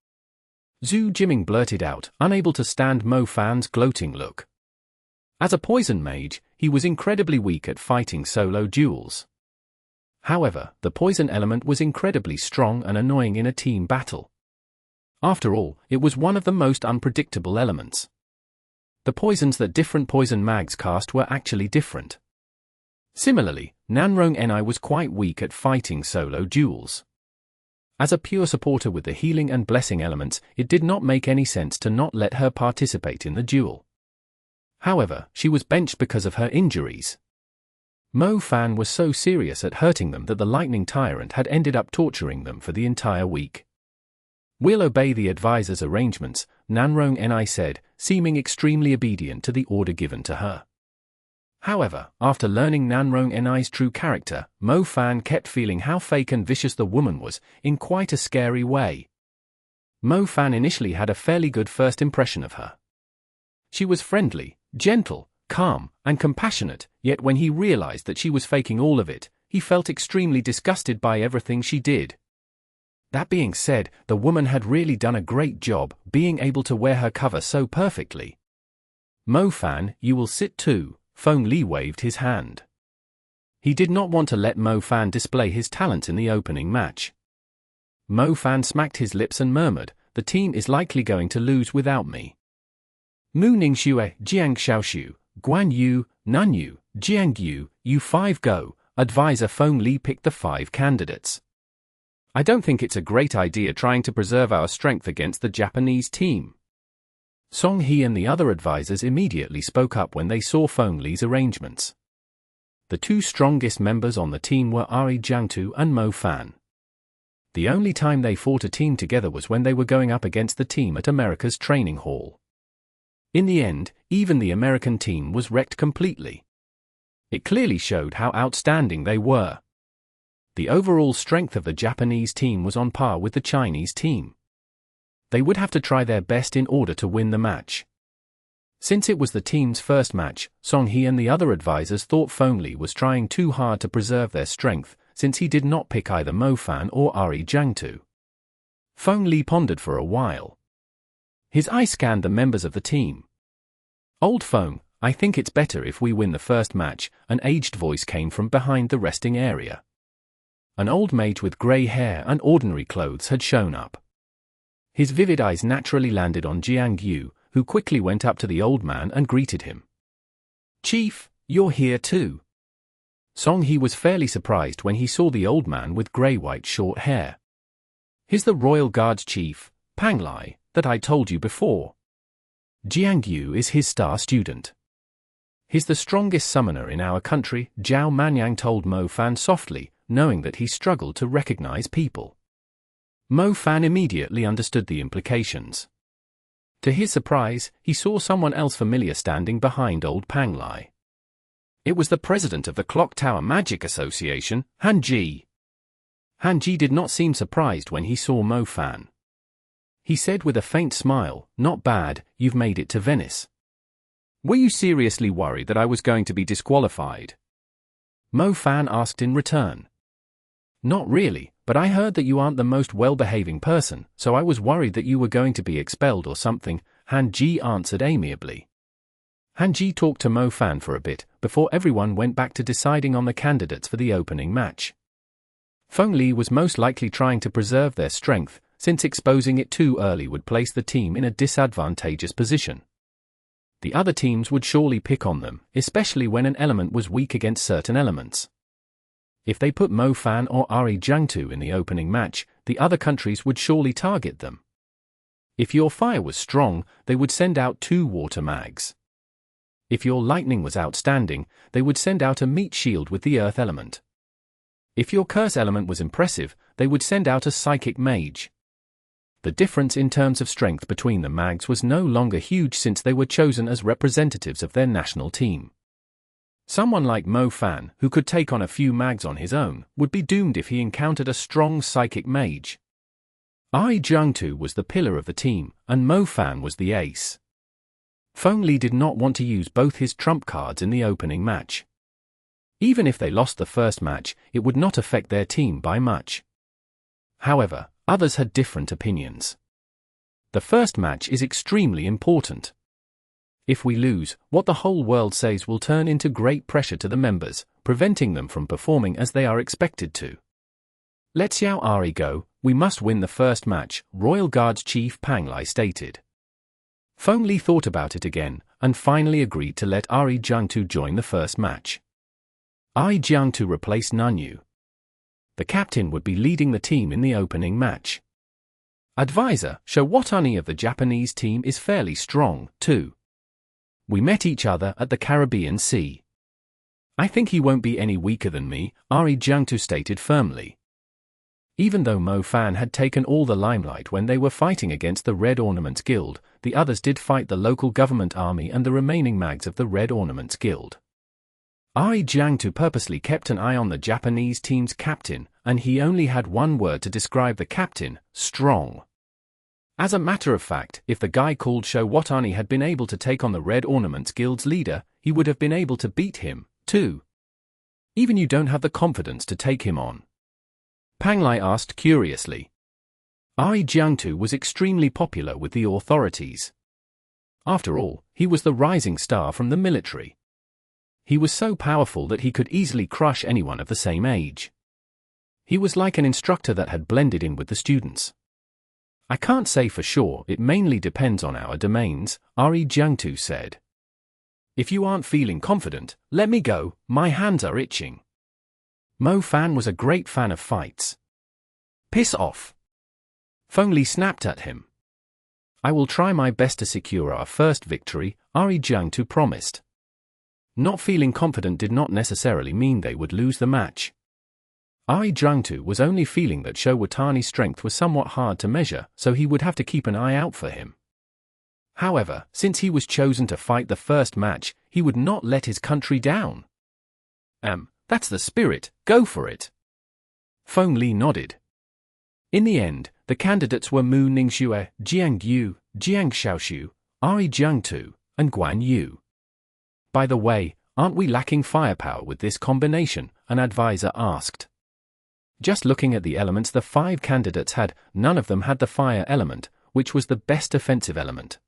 Zhu Jiming blurted out, unable to stand Mo Fan's gloating look. As a poison mage, he was incredibly weak at fighting solo duels. However, the poison element was incredibly strong and annoying in a team battle. After all, it was one of the most unpredictable elements. The poisons that different poison mags cast were actually different. Similarly, Nanrong Ni was quite weak at fighting solo duels. As a pure supporter with the healing and blessing elements, it did not make any sense to not let her participate in the duel. However, she was benched because of her injuries. Mo Fan was so serious at hurting them that the Lightning Tyrant had ended up torturing them for the entire week. "We'll obey the advisor's arrangements," Nanrong Ni said, seeming extremely obedient to the order given to her. However, after learning Nanrong Ni's true character, Mo Fan kept feeling how fake and vicious the woman was, in quite a scary way. Mo Fan initially had a fairly good first impression of her. She was friendly, gentle, calm, and compassionate, yet when he realized that she was faking all of it, he felt extremely disgusted by everything she did. That being said, the woman had really done a great job being able to wear her cover so perfectly. Mo Fan, you will sit too. Feng Li waved his hand. He did not want to let Mo Fan display his talent in the opening match. Mo Fan smacked his lips and murmured, the team is likely going to lose without me. Mu Ningxue, Jiang Xiaoshu, Guan Yu, Nanyu, Jiang Yu, you 5 go. Advisor Feng Li picked the 5 candidates. I don't think it's a great idea trying to preserve our strength against the Japanese team. Song He and the other advisors immediately spoke up when they saw Feng Li's arrangements. The 2 strongest members on the team were Ari Jiangtu and Mo Fan. The only time they fought a team together was when they were going up against the team at America's training hall. In the end, even the American team was wrecked completely. It clearly showed how outstanding they were. The overall strength of the Japanese team was on par with the Chinese team. They would have to try their best in order to win the match. Since it was the team's first match, Song He and the other advisors thought Feng Li was trying too hard to preserve their strength, since he did not pick either Mo Fan or Ari Jiangtu. Feng Li pondered for a while. His eye scanned the members of the team. Old Feng, I think it's better if we win the first match, an aged voice came from behind the resting area. An old mage with grey hair and ordinary clothes had shown up. His vivid eyes naturally landed on Jiang Yu, who quickly went up to the old man and greeted him. Chief, you're here too. Song He was fairly surprised when he saw the old man with grey-white short hair. He's the Royal Guard's chief, Pang Lai, that I told you before. Jiang Yu is his star student. He's the strongest summoner in our country, Zhao Manyang told Mo Fan softly, knowing that he struggled to recognize people. Mo Fan immediately understood the implications. To his surprise, he saw someone else familiar standing behind old Pang Lai. It was the president of the Clock Tower Magic Association, Han Ji. Han Ji did not seem surprised when he saw Mo Fan. He said with a faint smile, not bad, you've made it to Venice. Were you seriously worried that I was going to be disqualified? Mo Fan asked in return. Not really, but I heard that you aren't the most well-behaving person, so I was worried that you were going to be expelled or something, Han Ji answered amiably. Han Ji talked to Mo Fan for a bit, before everyone went back to deciding on the candidates for the opening match. Feng Li was most likely trying to preserve their strength, since exposing it too early would place the team in a disadvantageous position. The other teams would surely pick on them, especially when an element was weak against certain elements. If they put Mo Fan or Ari Jiangtu in the opening match, the other countries would surely target them. If your fire was strong, they would send out 2 water mags. If your lightning was outstanding, they would send out a meat shield with the earth element. If your curse element was impressive, they would send out a psychic mage. The difference in terms of strength between the mags was no longer huge since they were chosen as representatives of their national team. Someone like Mo Fan, who could take on a few mags on his own, would be doomed if he encountered a strong psychic mage. Ai Jiangtu was the pillar of the team, and Mo Fan was the ace. Feng Li did not want to use both his trump cards in the opening match. Even if they lost the first match, it would not affect their team by much. However, others had different opinions. The first match is extremely important. If we lose, what the whole world says will turn into great pressure to the members, preventing them from performing as they are expected to. Let Xiao Ari go, we must win the first match, Royal Guard's chief Pang Lai stated. Feng Li thought about it again, and finally agreed to let Ari Jiangtu join the first match. Ai Jiangtu replaced Nanyu. The captain would be leading the team in the opening match. Advisor, Showatani of the Japanese team is fairly strong, too. We met each other at the Caribbean Sea. I think he won't be any weaker than me, Ari Jiangtu stated firmly. Even though Mo Fan had taken all the limelight when they were fighting against the Red Ornaments Guild, the others did fight the local government army and the remaining mags of the Red Ornaments Guild. Ai Jiangtu purposely kept an eye on the Japanese team's captain, and he only had one word to describe the captain: strong. As a matter of fact, if the guy called Showatani had been able to take on the Red Ornaments Guild's leader, he would have been able to beat him, too. Even you don't have the confidence to take him on? Pang Lai asked curiously. Jiangtu was extremely popular with the authorities. After all, he was the rising star from the military. He was so powerful that he could easily crush anyone of the same age. He was like an instructor that had blended in with the students. I can't say for sure, it mainly depends on our domains, Jiangtu said. If you aren't feeling confident, let me go, my hands are itching. Mo Fan was a great fan of fights. Piss off. Feng Li snapped at him. I will try my best to secure our first victory, Jiangtu promised. Not feeling confident did not necessarily mean they would lose the match. Jiangtu was only feeling that Shou Watani's strength was somewhat hard to measure, so he would have to keep an eye out for him. However, since he was chosen to fight the first match, he would not let his country down. That's the spirit, go for it. Feng Li nodded. In the end, the candidates were Mu Ningxue, Jiang Yu, Jiang Shaoxu, Jiangtu, and Guan Yu. By the way, aren't we lacking firepower with this combination? An advisor asked. Just looking at the elements the 5 candidates had, none of them had the fire element, which was the best offensive element.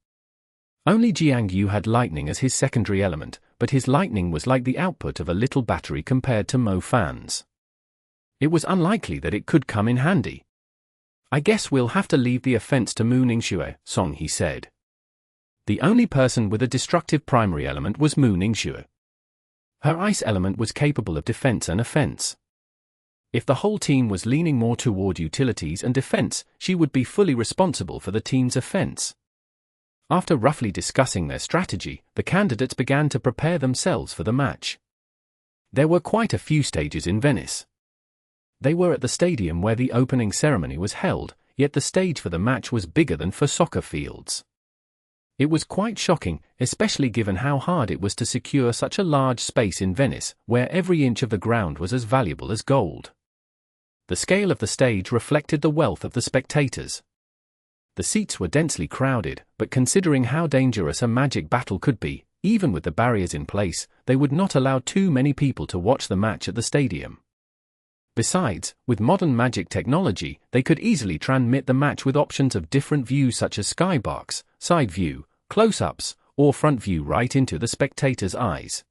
Only Jiang Yu had lightning as his secondary element, but his lightning was like the output of a little battery compared to Mo Fan's. It was unlikely that it could come in handy. I guess we'll have to leave the offense to Mu Ningxue, Song he said. The only person with a destructive primary element was Mu Ningxue. Her ice element was capable of defense and offense. If the whole team was leaning more toward utilities and defense, she would be fully responsible for the team's offense. After roughly discussing their strategy, the candidates began to prepare themselves for the match. There were quite a few stages in Venice. They were at the stadium where the opening ceremony was held, yet the stage for the match was bigger than for soccer fields. It was quite shocking, especially given how hard it was to secure such a large space in Venice, where every inch of the ground was as valuable as gold. The scale of the stage reflected the wealth of the spectators. The seats were densely crowded, but considering how dangerous a magic battle could be, even with the barriers in place, they would not allow too many people to watch the match at the stadium. Besides, with modern magic technology, they could easily transmit the match with options of different views such as skybox, side view, close-ups, or front view right into the spectator's eyes.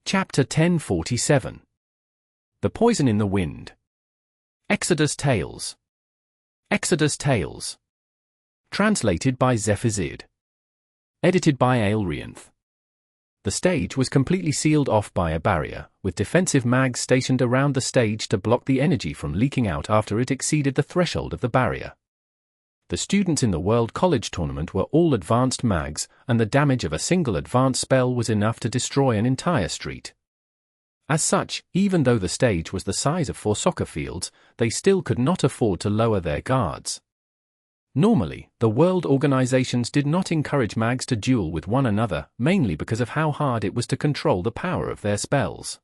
Chapter 1047. The Poison in the Wind. Exodus Tales. Exodus Tales. Translated by Zephazid. Edited by Aelrianth. The stage was completely sealed off by a barrier, with defensive mags stationed around the stage to block the energy from leaking out after it exceeded the threshold of the barrier. The students in the World College Tournament were all advanced mags, and the damage of a single advanced spell was enough to destroy an entire street. As such, even though the stage was the size of 4 soccer fields, they still could not afford to lower their guards. Normally, the world organizations did not encourage mags to duel with one another, mainly because of how hard it was to control the power of their spells.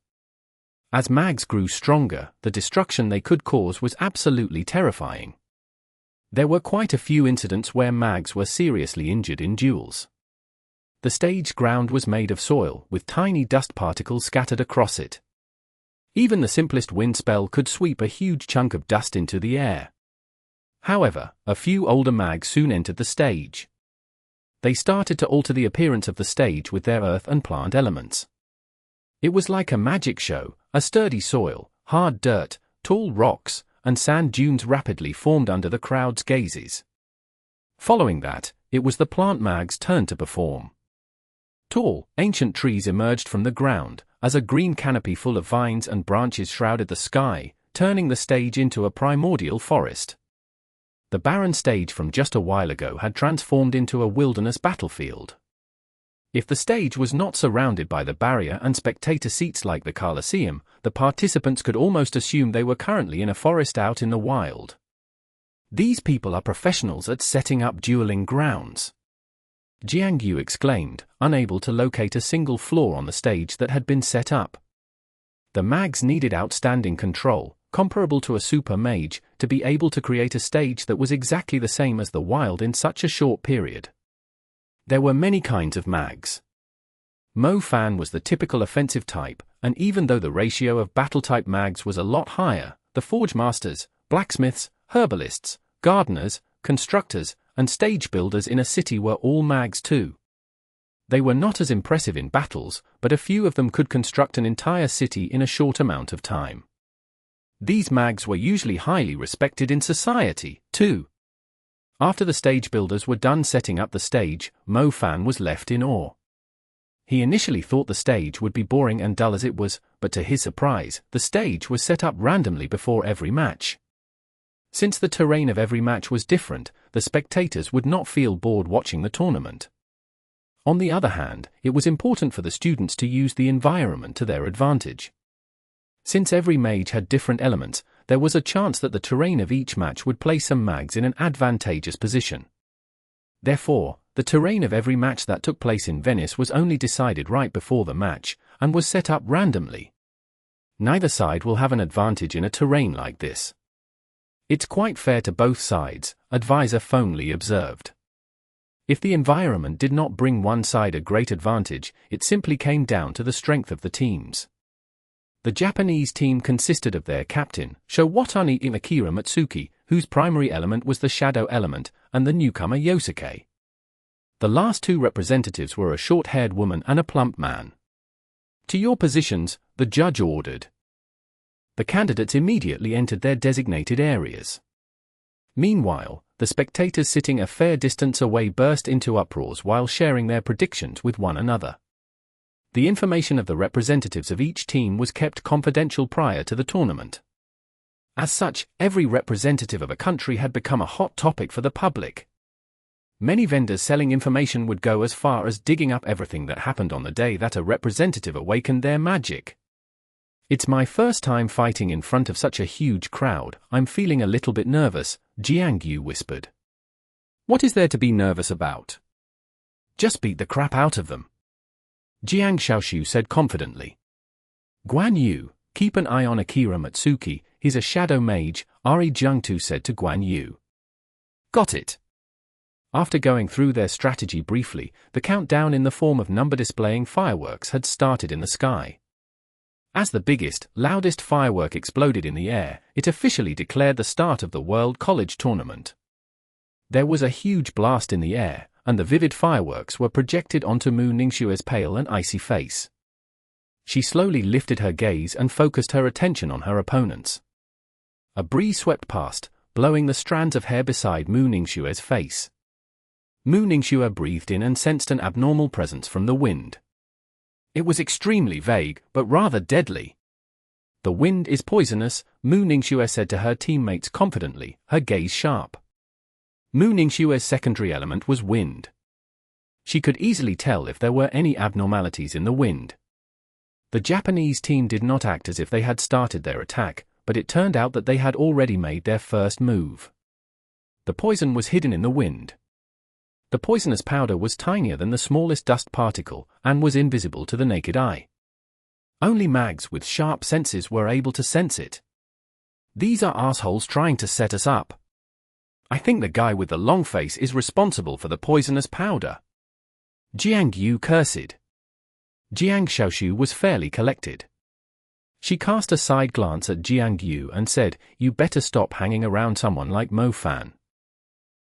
As mags grew stronger, the destruction they could cause was absolutely terrifying. There were quite a few incidents where mags were seriously injured in duels. The stage ground was made of soil, with tiny dust particles scattered across it. Even the simplest wind spell could sweep a huge chunk of dust into the air. However, a few older mags soon entered the stage. They started to alter the appearance of the stage with their earth and plant elements. It was like a magic show, a sturdy soil, hard dirt, tall rocks, and sand dunes rapidly formed under the crowd's gazes. Following that, it was the plant mags' turn to perform. Tall, ancient trees emerged from the ground, as a green canopy full of vines and branches shrouded the sky, turning the stage into a primordial forest. The barren stage from just a while ago had transformed into a wilderness battlefield. If the stage was not surrounded by the barrier and spectator seats like the Colosseum, the participants could almost assume they were currently in a forest out in the wild. These people are professionals at setting up dueling grounds. Jiang Yu exclaimed, unable to locate a single flaw on the stage that had been set up. The mags needed outstanding control, comparable to a super mage, to be able to create a stage that was exactly the same as the wild in such a short period. There were many kinds of mags. Mo Fan was the typical offensive type, and even though the ratio of battle-type mags was a lot higher, the forge masters, blacksmiths, herbalists, gardeners, constructors, and stage builders in a city were all mags too. They were not as impressive in battles, but a few of them could construct an entire city in a short amount of time. These mags were usually highly respected in society, too. After the stage builders were done setting up the stage, Mo Fan was left in awe. He initially thought the stage would be boring and dull as it was, but to his surprise, the stage was set up randomly before every match. Since the terrain of every match was different, the spectators would not feel bored watching the tournament. On the other hand, it was important for the students to use the environment to their advantage. Since every mage had different elements, there was a chance that the terrain of each match would place some mags in an advantageous position. Therefore, the terrain of every match that took place in Venice was only decided right before the match, and was set up randomly. Neither side will have an advantage in a terrain like this. It's quite fair to both sides, advisor Fonley observed. If the environment did not bring one side a great advantage, it simply came down to the strength of the teams. The Japanese team consisted of their captain, Showatani Akira Matsuki, whose primary element was the shadow element, and the newcomer Yosuke. The last two representatives were a short-haired woman and a plump man. To your positions, the judge ordered. The candidates immediately entered their designated areas. Meanwhile, the spectators sitting a fair distance away burst into uproars while sharing their predictions with one another. The information of the representatives of each team was kept confidential prior to the tournament. As such, every representative of a country had become a hot topic for the public. Many vendors selling information would go as far as digging up everything that happened on the day that a representative awakened their magic. It's my first time fighting in front of such a huge crowd, I'm feeling a little bit nervous, Jiangyu whispered. What is there to be nervous about? Just beat the crap out of them, Jiang Shaoxiu said confidently. Guan Yu, keep an eye on Akira Matsuki, he's a shadow mage, Ari Jiangtu said to Guan Yu. Got it. After going through their strategy briefly, the countdown in the form of number displaying fireworks had started in the sky. As the biggest, loudest firework exploded in the air, it officially declared the start of the World College Tournament. There was a huge blast in the air, and the vivid fireworks were projected onto Mu Ningxue's pale and icy face. She slowly lifted her gaze and focused her attention on her opponents. A breeze swept past, blowing the strands of hair beside Mu Ningxue's face. Mu Ningxue breathed in and sensed an abnormal presence from the wind. It was extremely vague, but rather deadly. The wind is poisonous, Mu Ningxue said to her teammates confidently, her gaze sharp. Mu Ningxue's secondary element was wind. She could easily tell if there were any abnormalities in the wind. The Japanese team did not act as if they had started their attack, but it turned out that they had already made their first move. The poison was hidden in the wind. The poisonous powder was tinier than the smallest dust particle, and was invisible to the naked eye. Only mags with sharp senses were able to sense it. These are assholes trying to set us up. I think the guy with the long face is responsible for the poisonous powder. Jiang Yu cursed. Jiang Shaoxiu was fairly collected. She cast a side glance at Jiang Yu and said, you better stop hanging around someone like Mo Fan.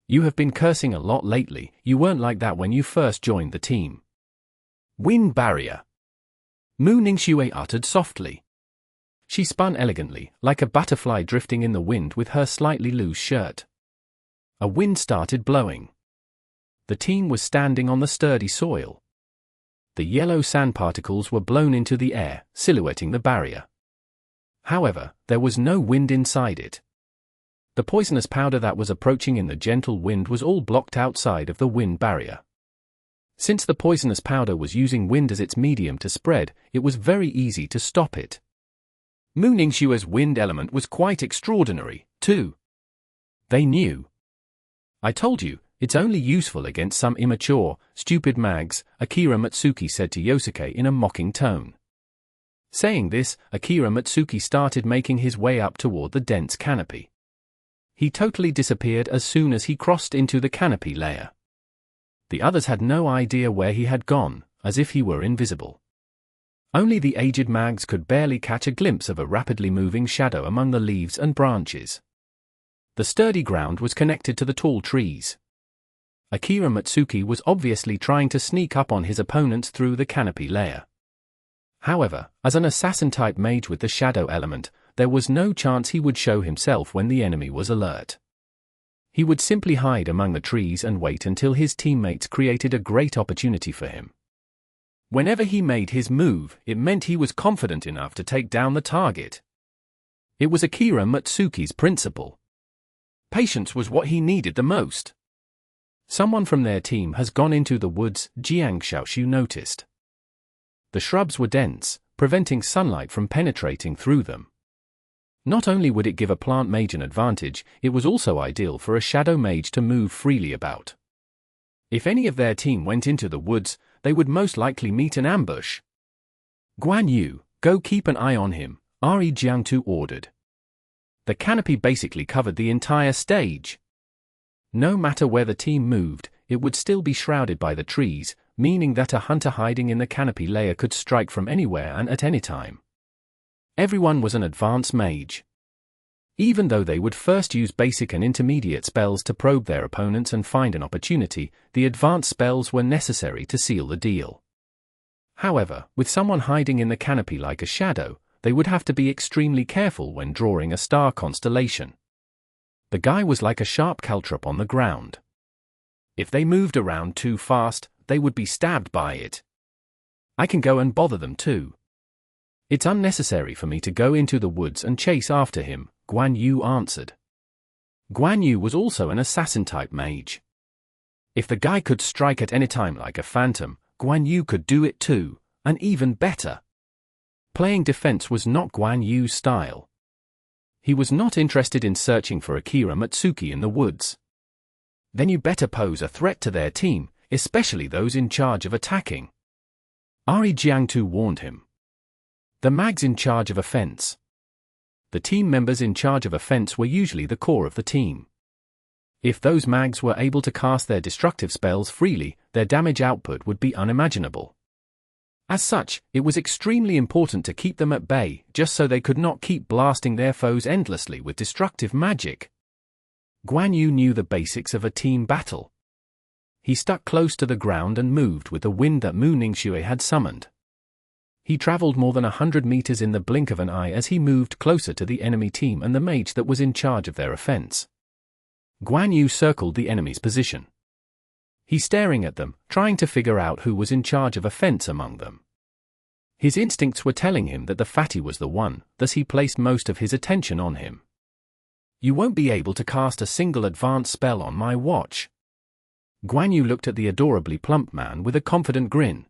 You have been cursing a lot lately, you weren't like that when you first joined the team. Wind barrier. Mu Ningxue uttered softly. She spun elegantly, like a butterfly drifting in the wind with her slightly loose shirt. A wind started blowing. The team was standing on the sturdy soil. The yellow sand particles were blown into the air, silhouetting the barrier. However, there was no wind inside it. The poisonous powder that was approaching in the gentle wind was all blocked outside of the wind barrier. Since the poisonous powder was using wind as its medium to spread, it was very easy to stop it. Mu Ningxue's wind element was quite extraordinary, too. They knew. I told you, it's only useful against some immature, stupid mags, Akira Matsuki said to Yosuke in a mocking tone. Saying this, Akira Matsuki started making his way up toward the dense canopy. He totally disappeared as soon as he crossed into the canopy layer. The others had no idea where he had gone, as if he were invisible. Only the aged mags could barely catch a glimpse of a rapidly moving shadow among the leaves and branches. The sturdy ground was connected to the tall trees. Akira Matsuki was obviously trying to sneak up on his opponents through the canopy layer. However, as an assassin-type mage with the shadow element, there was no chance he would show himself when the enemy was alert. He would simply hide among the trees and wait until his teammates created a great opportunity for him. Whenever he made his move, it meant he was confident enough to take down the target. It was Akira Matsuki's principle. Patience was what he needed the most. Someone from their team has gone into the woods, Jiang Xiaoshu noticed. The shrubs were dense, preventing sunlight from penetrating through them. Not only would it give a plant mage an advantage, it was also ideal for a shadow mage to move freely about. If any of their team went into the woods, they would most likely meet an ambush. Guan Yu, go keep an eye on him, Ari Jiangtu ordered. The canopy basically covered the entire stage. No matter where the team moved, it would still be shrouded by the trees, meaning that a hunter hiding in the canopy layer could strike from anywhere and at any time. Everyone was an advanced mage. Even though they would first use basic and intermediate spells to probe their opponents and find an opportunity, the advanced spells were necessary to seal the deal. However, with someone hiding in the canopy like a shadow, they would have to be extremely careful when drawing a star constellation. The guy was like a sharp caltrop on the ground. If they moved around too fast, they would be stabbed by it. I can go and bother them too. It's unnecessary for me to go into the woods and chase after him, Guan Yu answered. Guan Yu was also an assassin-type mage. If the guy could strike at any time like a phantom, Guan Yu could do it too, and even better. Playing defense was not Guan Yu's style. He was not interested in searching for Akira Matsuki in the woods. Then you better pose a threat to their team, especially those in charge of attacking. Ari Jiangtu warned him. The mags in charge of offense. The team members in charge of offense were usually the core of the team. If those mags were able to cast their destructive spells freely, their damage output would be unimaginable. As such, it was extremely important to keep them at bay, just so they could not keep blasting their foes endlessly with destructive magic. Guan Yu knew the basics of a team battle. He stuck close to the ground and moved with the wind that Mu Ningxue had summoned. He traveled more than 100 meters in the blink of an eye as he moved closer to the enemy team and the mage that was in charge of their offense. Guan Yu circled the enemy's position. He staring at them, trying to figure out who was in charge of offense among them. His instincts were telling him that the fatty was the one, thus he placed most of his attention on him. You won't be able to cast a single advanced spell on my watch. Guan Yu looked at the adorably plump man with a confident grin.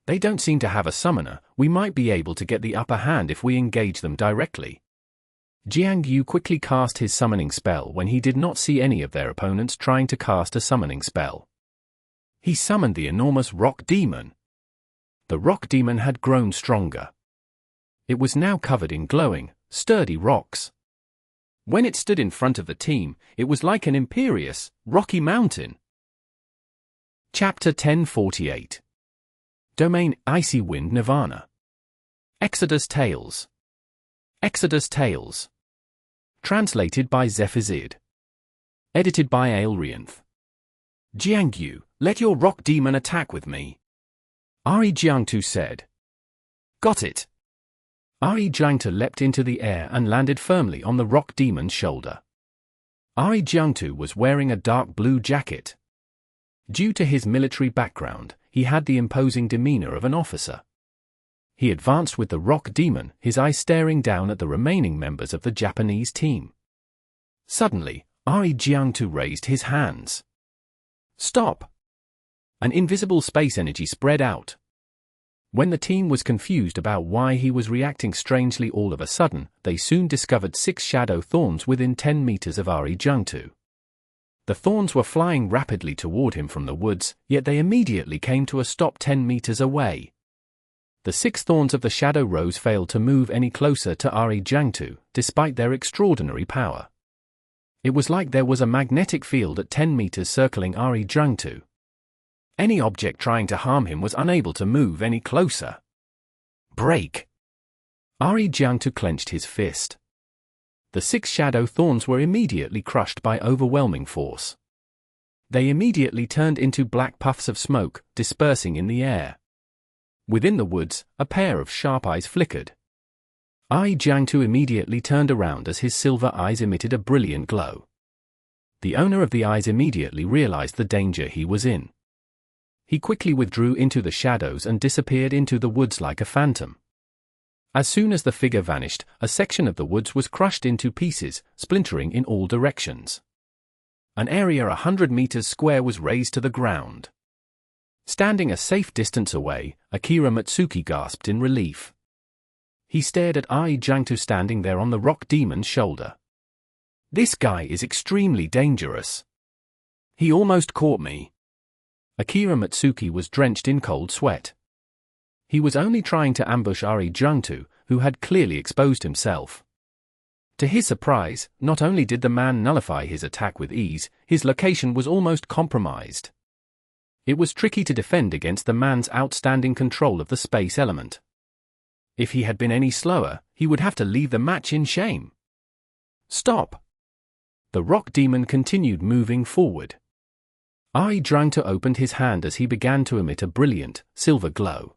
They don't seem to have a summoner, we might be able to get the upper hand if we engage them directly. Jiang Yu quickly cast his summoning spell when he did not see any of their opponents trying to cast a summoning spell. He summoned the enormous rock demon. The rock demon had grown stronger. It was now covered in glowing, sturdy rocks. When it stood in front of the team, it was like an imperious, rocky mountain. Chapter 1048. Domain Icy Wind Nirvana. Exodus Tales. Exodus Tales. Translated by Zephizid. Edited by Aelrianth. Jiang Yu, let your rock demon attack with me. Ari Jiangtu said. Got it. Ari Jiangtu leapt into the air and landed firmly on the rock demon's shoulder. Ari Jiangtu was wearing a dark blue jacket. Due to his military background, he had the imposing demeanor of an officer. He advanced with the rock demon, his eyes staring down at the remaining members of the Japanese team. Suddenly, Ari Jiangtu raised his hands. Stop! An invisible space energy spread out. When the team was confused about why he was reacting strangely all of a sudden, they soon discovered 6 shadow thorns within 10 meters of Ari Jiangtu. The thorns were flying rapidly toward him from the woods, yet they immediately came to a stop 10 meters away. The 6 thorns of the Shadow Rose failed to move any closer to Ari Jiangtu, despite their extraordinary power. It was like there was a magnetic field at 10 meters circling Ari Jiangtu. Any object trying to harm him was unable to move any closer. Break! Ari Jiangtu clenched his fist. The 6 shadow thorns were immediately crushed by overwhelming force. They immediately turned into black puffs of smoke, dispersing in the air. Within the woods, a pair of sharp eyes flickered. Jiangtu immediately turned around as his silver eyes emitted a brilliant glow. The owner of the eyes immediately realized the danger he was in. He quickly withdrew into the shadows and disappeared into the woods like a phantom. As soon as the figure vanished, a section of the woods was crushed into pieces, splintering in all directions. An area 100 meters square was razed to the ground. Standing a safe distance away, Akira Matsuki gasped in relief. He stared at Jiangtu standing there on the rock demon's shoulder. This guy is extremely dangerous. He almost caught me. Akira Matsuki was drenched in cold sweat. He was only trying to ambush Jiangtu, who had clearly exposed himself. To his surprise, not only did the man nullify his attack with ease, his location was almost compromised. It was tricky to defend against the man's outstanding control of the space element. If he had been any slower, he would have to leave the match in shame. Stop! The rock demon continued moving forward. Jiangtu opened his hand as he began to emit a brilliant, silver glow.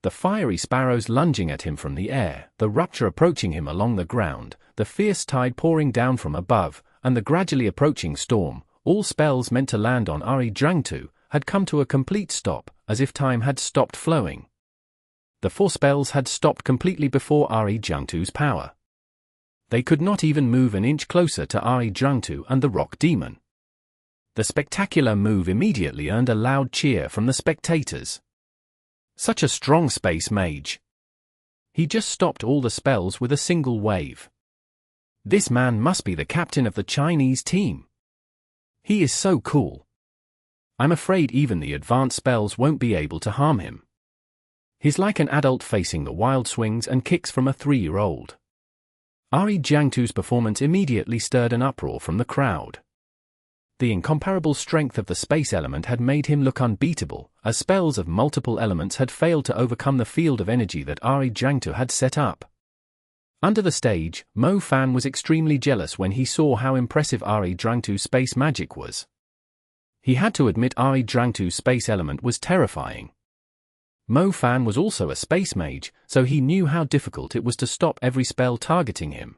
The fiery sparrows lunging at him from the air, the rupture approaching him along the ground, the fierce tide pouring down from above, and the gradually approaching storm, all spells meant to land on Jiangtu, had come to a complete stop, as if time had stopped flowing. The 4 spells had stopped completely before Jiangtu's power. They could not even move an inch closer to Jiangtu and the rock demon. The spectacular move immediately earned a loud cheer from the spectators. Such a strong space mage. He just stopped all the spells with a single wave. This man must be the captain of the Chinese team. He is so cool. I'm afraid even the advanced spells won't be able to harm him. He's like an adult facing the wild swings and kicks from a 3-year-old. Jiangtu's performance immediately stirred an uproar from the crowd. The incomparable strength of the space element had made him look unbeatable, as spells of multiple elements had failed to overcome the field of energy that Jiangtu had set up. Under the stage, Mo Fan was extremely jealous when he saw how impressive Jiangtu's space magic was. He had to admit Jiangtu's space element was terrifying. Mo Fan was also a space mage, so he knew how difficult it was to stop every spell targeting him.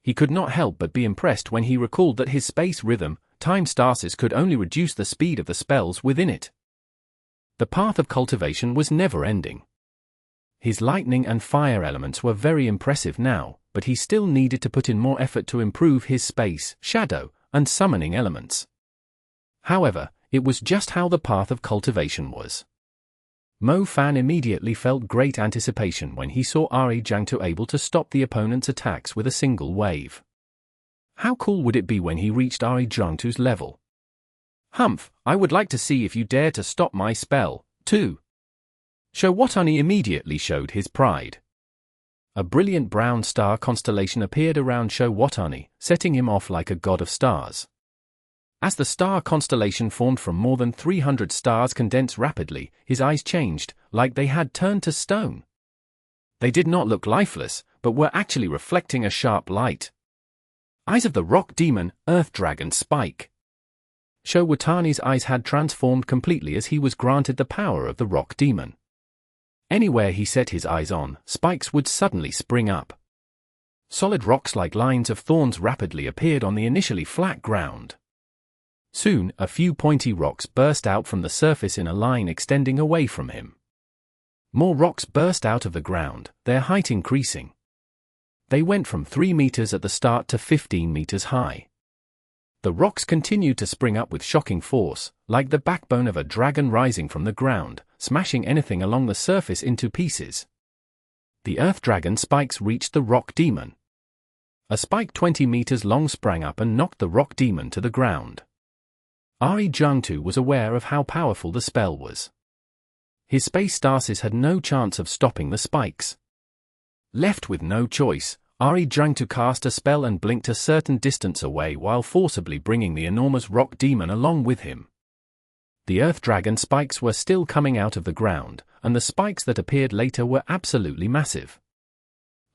He could not help but be impressed when he recalled that his space rhythm, time stasis, could only reduce the speed of the spells within it. The path of cultivation was never-ending. His lightning and fire elements were very impressive now, but he still needed to put in more effort to improve his space, shadow, and summoning elements. However, it was just how the path of cultivation was. Mo Fan immediately felt great anticipation when he saw Jiangtu able to stop the opponent's attacks with a single wave. How cool would it be when he reached Jiangtu's level? Humph, I would like to see if you dare to stop my spell, too. Showotani immediately showed his pride. A brilliant brown star constellation appeared around Showotani, setting him off like a god of stars. As the star constellation formed from more than 300 stars condensed rapidly, his eyes changed, like they had turned to stone. They did not look lifeless, but were actually reflecting a sharp light. Eyes of the rock demon, earth dragon Spike. Showotani's eyes had transformed completely as he was granted the power of the rock demon. Anywhere he set his eyes on, spikes would suddenly spring up. Solid rocks like lines of thorns rapidly appeared on the initially flat ground. Soon, a few pointy rocks burst out from the surface in a line extending away from him. More rocks burst out of the ground, their height increasing. They went from 3 meters at the start to 15 meters high. The rocks continued to spring up with shocking force, like the backbone of a dragon rising from the ground, smashing anything along the surface into pieces. The earth dragon spikes reached the rock demon. A spike 20 meters long sprang up and knocked the rock demon to the ground. Jiangtu was aware of how powerful the spell was. His space stasis had no chance of stopping the spikes. Left with no choice, Jiangtu cast a spell and blinked a certain distance away while forcibly bringing the enormous rock demon along with him. The earth dragon spikes were still coming out of the ground, and the spikes that appeared later were absolutely massive.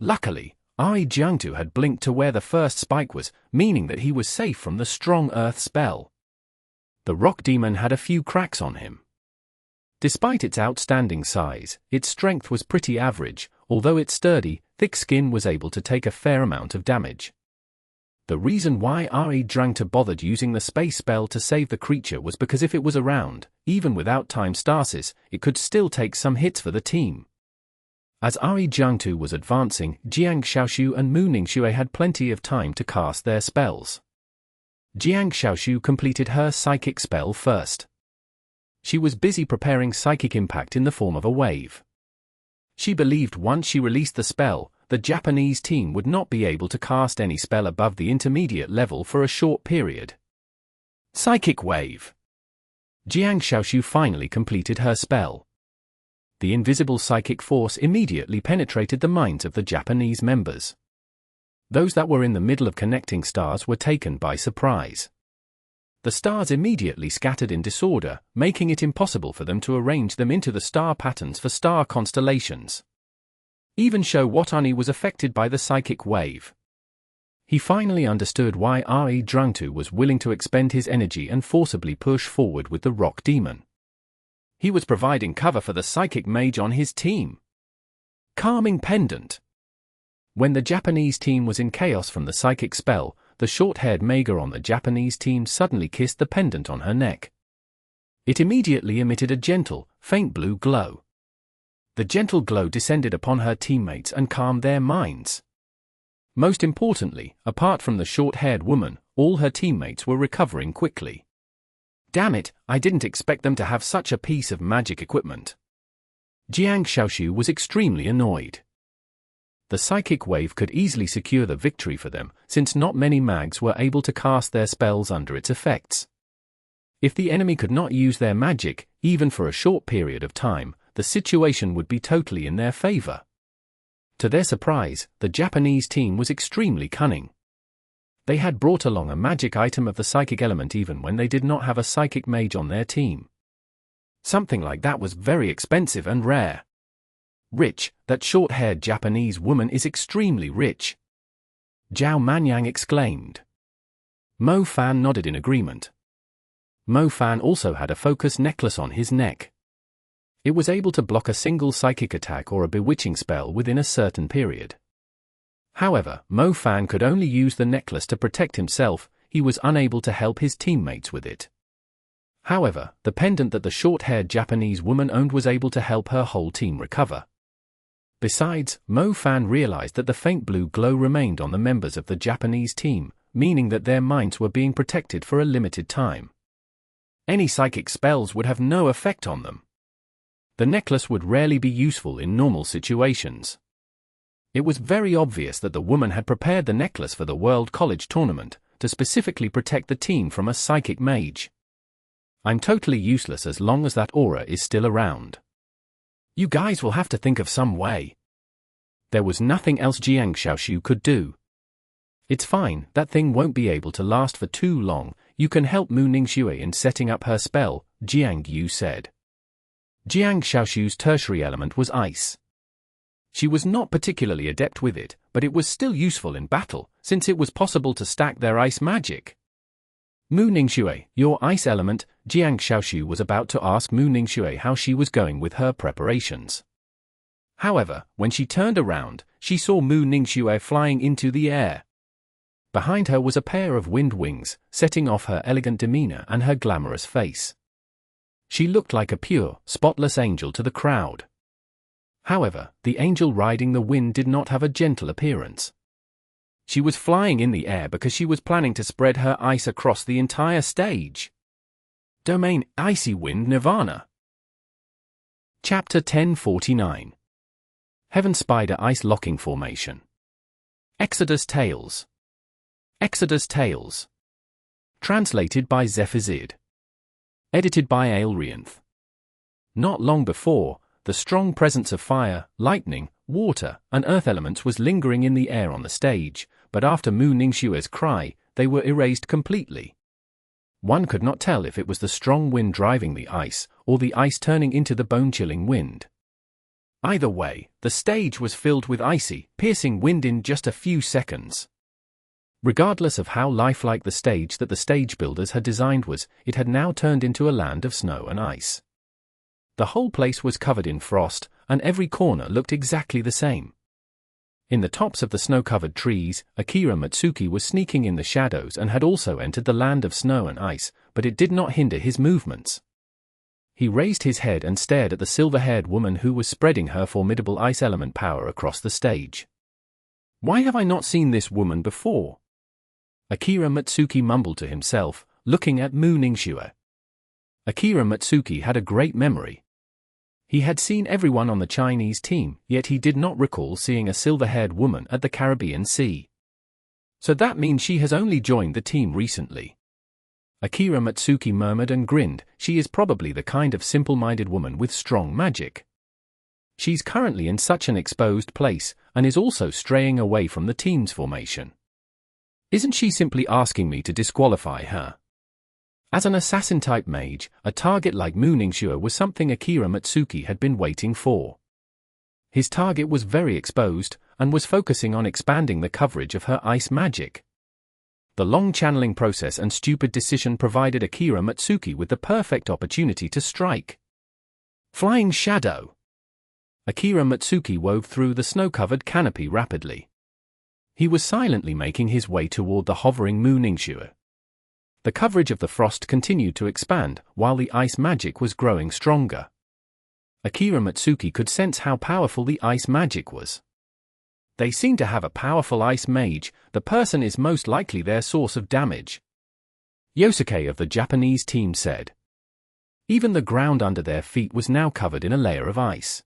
Luckily, Jiangtu had blinked to where the first spike was, meaning that he was safe from the strong earth spell. The rock demon had a few cracks on him. Despite its outstanding size, its strength was pretty average, although its sturdy, thick skin was able to take a fair amount of damage. The reason why Jiangtu bothered using the space spell to save the creature was because if it was around, even without time stasis, it could still take some hits for the team. As Jiangtu was advancing, Jiang Xiaoshu and Mu Ningxue had plenty of time to cast their spells. Jiang Xiaoshu completed her psychic spell first. She was busy preparing psychic impact in the form of a wave. She believed once she released the spell, the Japanese team would not be able to cast any spell above the intermediate level for a short period. Psychic wave. Jiang Xiaoshu finally completed her spell. The invisible psychic force immediately penetrated the minds of the Japanese members. Those that were in the middle of connecting stars were taken by surprise. The stars immediately scattered in disorder, making it impossible for them to arrange them into the star patterns for star constellations. Even Shou Watani was affected by the psychic wave. He finally understood why Jiangtu was willing to expend his energy and forcibly push forward with the rock demon. He was providing cover for the psychic mage on his team. Calming pendant. When the Japanese team was in chaos from the psychic spell, the short-haired mage on the Japanese team suddenly kissed the pendant on her neck. It immediately emitted a gentle, faint blue glow. The gentle glow descended upon her teammates and calmed their minds. Most importantly, apart from the short-haired woman, all her teammates were recovering quickly. Damn it, I didn't expect them to have such a piece of magic equipment. Jiang Xiaoshu was extremely annoyed. The psychic wave could easily secure the victory for them, since not many mags were able to cast their spells under its effects. If the enemy could not use their magic, even for a short period of time, the situation would be totally in their favor. To their surprise, the Japanese team was extremely cunning. They had brought along a magic item of the psychic element even when they did not have a psychic mage on their team. Something like that was very expensive and rare. Rich, that short-haired Japanese woman is extremely rich. Zhao Manyang exclaimed. Mo Fan nodded in agreement. Mo Fan also had a focus necklace on his neck. It was able to block a single psychic attack or a bewitching spell within a certain period. However, Mo Fan could only use the necklace to protect himself, he was unable to help his teammates with it. However, the pendant that the short-haired Japanese woman owned was able to help her whole team recover. Besides, Mo Fan realized that the faint blue glow remained on the members of the Japanese team, meaning that their minds were being protected for a limited time. Any psychic spells would have no effect on them. The necklace would rarely be useful in normal situations. It was very obvious that the woman had prepared the necklace for the World College Tournament, to specifically protect the team from a psychic mage. I'm totally useless as long as that aura is still around. You guys will have to think of some way. There was nothing else Jiang Xiaoshu could do. It's fine, that thing won't be able to last for too long, you can help Mu Ningxue in setting up her spell, Jiang Yu said. Jiang Xiaoshu's tertiary element was ice. She was not particularly adept with it, but it was still useful in battle, since it was possible to stack their ice magic. Mu Ningxue, your ice element. Jiang Xiaoshu was about to ask Mu Ningxue how she was going with her preparations. However, when she turned around, she saw Mu Ningxue flying into the air. Behind her was a pair of wind wings, setting off her elegant demeanor and her glamorous face. She looked like a pure, spotless angel to the crowd. However, the angel riding the wind did not have a gentle appearance. She was flying in the air because she was planning to spread her ice across the entire stage. Domain Icy Wind Nirvana. Chapter 1049. Heaven Spider Ice Locking Formation. Exodus Tales. Exodus Tales. Translated by Zephazid. Edited by Aelrianth. Not long before, the strong presence of fire, lightning, water, and earth elements was lingering in the air on the stage, but after Mu Ningxue's cry, they were erased completely. One could not tell if it was the strong wind driving the ice, or the ice turning into the bone-chilling wind. Either way, the stage was filled with icy, piercing wind in just a few seconds. Regardless of how lifelike the stage that the stage builders had designed was, it had now turned into a land of snow and ice. The whole place was covered in frost, and every corner looked exactly the same. In the tops of the snow-covered trees, Akira Matsuki was sneaking in the shadows and had also entered the land of snow and ice, but it did not hinder his movements. He raised his head and stared at the silver-haired woman who was spreading her formidable ice element power across the stage. "Why have I not seen this woman before?" Akira Matsuki mumbled to himself, looking at Mu Ningxue. Akira Matsuki had a great memory. He had seen everyone on the Chinese team, yet he did not recall seeing a silver-haired woman at the Caribbean Sea. So that means she has only joined the team recently. Akira Matsuki murmured and grinned. She is probably the kind of simple-minded woman with strong magic. She's currently in such an exposed place, and is also straying away from the team's formation. Isn't she simply asking me to disqualify her? As an assassin-type mage, a target like Mu Ningxue was something Akira Matsuki had been waiting for. His target was very exposed, and was focusing on expanding the coverage of her ice magic. The long channeling process and stupid decision provided Akira Matsuki with the perfect opportunity to strike. Flying Shadow! Akira Matsuki wove through the snow-covered canopy rapidly. He was silently making his way toward the hovering Mu Ningxue. The coverage of the frost continued to expand, while the ice magic was growing stronger. Akira Matsuki could sense how powerful the ice magic was. They seem to have a powerful ice mage. The person is most likely their source of damage, Yosuke of the Japanese team said. Even the ground under their feet was now covered in a layer of ice.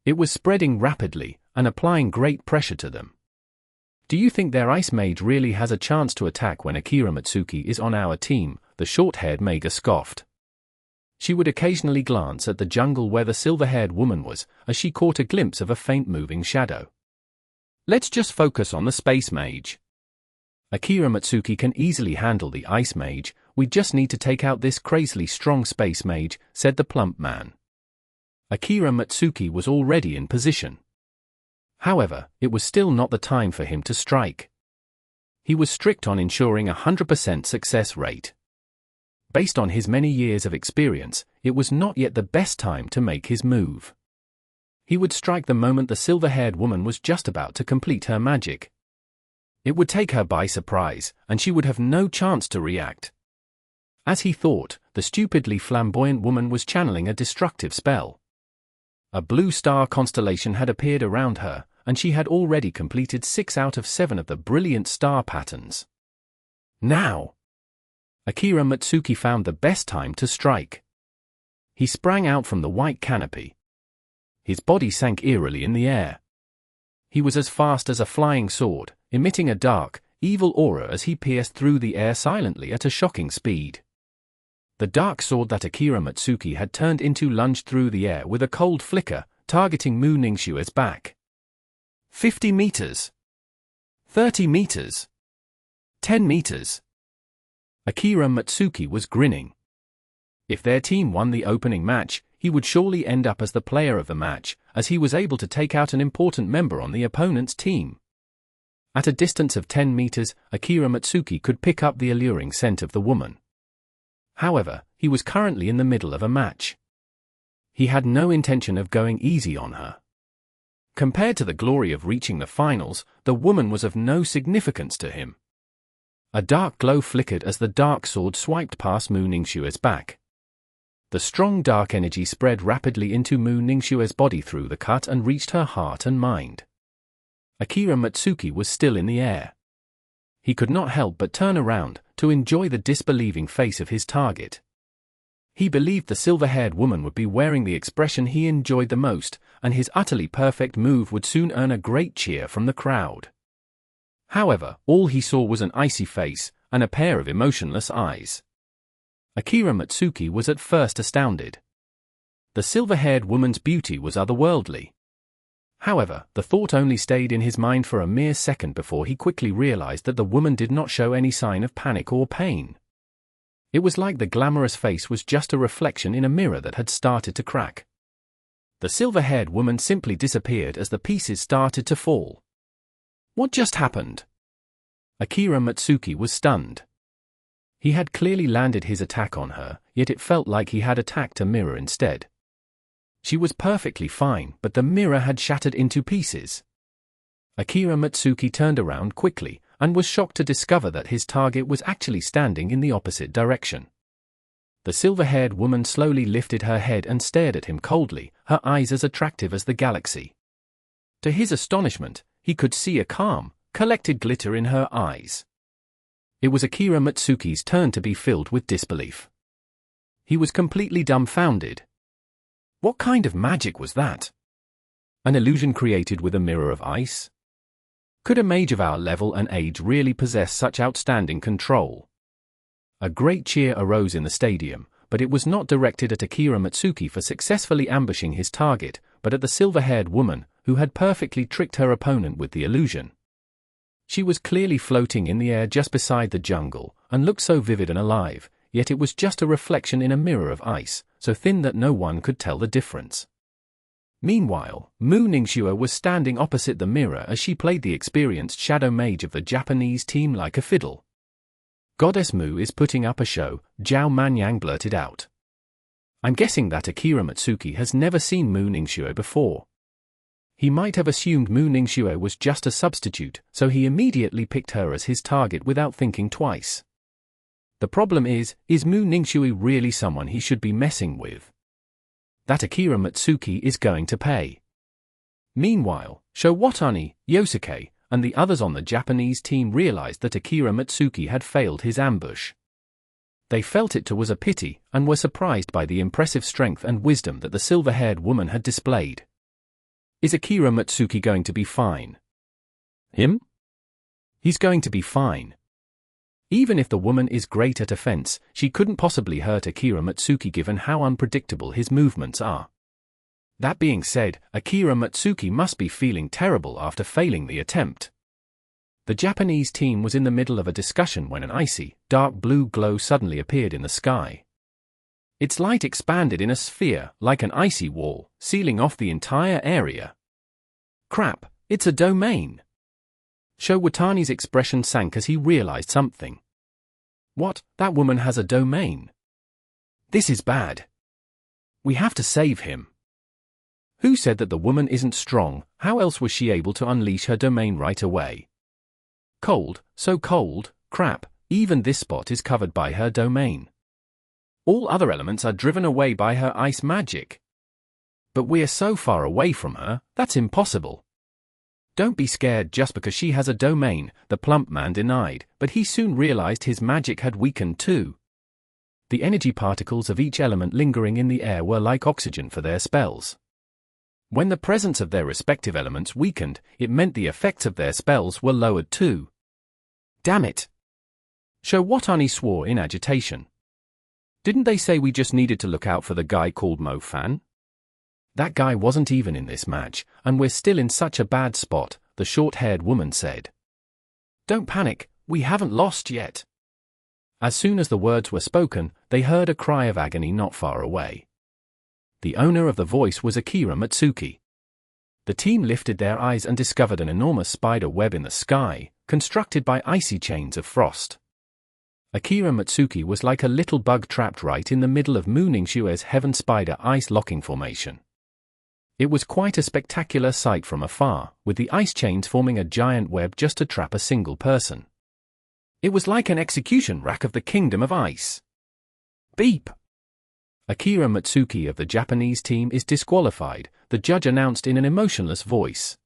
It was spreading rapidly, and applying great pressure to them. "Do you think their ice mage really has a chance to attack when Akira Matsuki is on our team?" the short-haired Mage scoffed. She would occasionally glance at the jungle where the silver-haired woman was, as she caught a glimpse of a faint moving shadow. "Let's just focus on the space mage. Akira Matsuki can easily handle the ice mage. We just need to take out this crazily strong space mage," said the plump man. Akira Matsuki was already in position. However, it was still not the time for him to strike. He was strict on ensuring a 100% success rate. Based on his many years of experience, it was not yet the best time to make his move. He would strike the moment the silver-haired woman was just about to complete her magic. It would take her by surprise, and she would have no chance to react. As he thought, the stupidly flamboyant woman was channeling a destructive spell. A blue star constellation had appeared around her, and she had already completed 6 out of 7 of the brilliant star patterns. Now! Akira Matsuki found the best time to strike. He sprang out from the white canopy. His body sank eerily in the air. He was as fast as a flying sword, emitting a dark, evil aura as he pierced through the air silently at a shocking speed. The dark sword that Akira Matsuki had turned into lunged through the air with a cold flicker, targeting Mu Ningxue's back. 50 meters. 30 meters. 10 meters. Akira Matsuki was grinning. If their team won the opening match, he would surely end up as the player of the match, as he was able to take out an important member on the opponent's team. At a distance of 10 meters, Akira Matsuki could pick up the alluring scent of the woman. However, he was currently in the middle of a match. He had no intention of going easy on her. Compared to the glory of reaching the finals, the woman was of no significance to him. A dark glow flickered as the dark sword swiped past Mu Ningxue's back. The strong dark energy spread rapidly into Mu Ningxue's body through the cut and reached her heart and mind. Akira Matsuki was still in the air. He could not help but turn around, to enjoy the disbelieving face of his target. He believed the silver-haired woman would be wearing the expression he enjoyed the most, and his utterly perfect move would soon earn a great cheer from the crowd. However, all he saw was an icy face, and a pair of emotionless eyes. Akira Matsuki was at first astounded. The silver-haired woman's beauty was otherworldly. However, the thought only stayed in his mind for a mere second before he quickly realized that the woman did not show any sign of panic or pain. It was like the glamorous face was just a reflection in a mirror that had started to crack. The silver-haired woman simply disappeared as the pieces started to fall. What just happened? Akira Matsuki was stunned. He had clearly landed his attack on her, yet it felt like he had attacked a mirror instead. She was perfectly fine, but the mirror had shattered into pieces. Akira Matsuki turned around quickly, and was shocked to discover that his target was actually standing in the opposite direction. The silver-haired woman slowly lifted her head and stared at him coldly, her eyes as attractive as the galaxy. To his astonishment, he could see a calm, collected glitter in her eyes. It was Akira Matsuki's turn to be filled with disbelief. He was completely dumbfounded. What kind of magic was that? An illusion created with a mirror of ice? Could a mage of our level and age really possess such outstanding control? A great cheer arose in the stadium, but it was not directed at Akira Matsuki for successfully ambushing his target, but at the silver-haired woman, who had perfectly tricked her opponent with the illusion. She was clearly floating in the air just beside the jungle, and looked so vivid and alive, yet it was just a reflection in a mirror of ice, so thin that no one could tell the difference. Meanwhile, Mu Ningxue was standing opposite the mirror as she played the experienced shadow mage of the Japanese team like a fiddle. Goddess Mu is putting up a show, Zhao Manyang blurted out. I'm guessing that Akira Matsuki has never seen Mu Ningxue before. He might have assumed Mu Ningxue was just a substitute, so he immediately picked her as his target without thinking twice. The problem is Mu Ningxue really someone he should be messing with? That Akira Matsuki is going to pay. Meanwhile, Showatani, Yosuke, and the others on the Japanese team realized that Akira Matsuki had failed his ambush. They felt it was a pity, and were surprised by the impressive strength and wisdom that the silver-haired woman had displayed. Is Akira Matsuki going to be fine? Him? He's going to be fine. Even if the woman is great at offense, she couldn't possibly hurt Akira Matsuki given how unpredictable his movements are. That being said, Akira Matsuki must be feeling terrible after failing the attempt. The Japanese team was in the middle of a discussion when an icy, dark blue glow suddenly appeared in the sky. Its light expanded in a sphere, like an icy wall, sealing off the entire area. Crap, it's a domain! Showatani's expression sank as he realized something. What, that woman has a domain? This is bad. We have to save him. Who said that the woman isn't strong? How else was she able to unleash her domain right away? Cold, so cold, crap, even this spot is covered by her domain. All other elements are driven away by her ice magic. But we're so far away from her, that's impossible. Don't be scared just because she has a domain, the plump man denied, but he soon realized his magic had weakened too. The energy particles of each element lingering in the air were like oxygen for their spells. When the presence of their respective elements weakened, it meant the effects of their spells were lowered too. Damn it! Showatani swore in agitation. Didn't they say we just needed to look out for the guy called Mo Fan? That guy wasn't even in this match, and we're still in such a bad spot, the short-haired woman said. Don't panic, we haven't lost yet. As soon as the words were spoken, they heard a cry of agony not far away. The owner of the voice was Akira Matsuki. The team lifted their eyes and discovered an enormous spider web in the sky, constructed by icy chains of frost. Akira Matsuki was like a little bug trapped right in the middle of Mu Ningxue's Heaven Spider ice locking formation. It was quite a spectacular sight from afar, with the ice chains forming a giant web just to trap a single person. It was like an execution rack of the Kingdom of Ice. Beep! Akira Matsuki of the Japanese team is disqualified, the judge announced in an emotionless voice.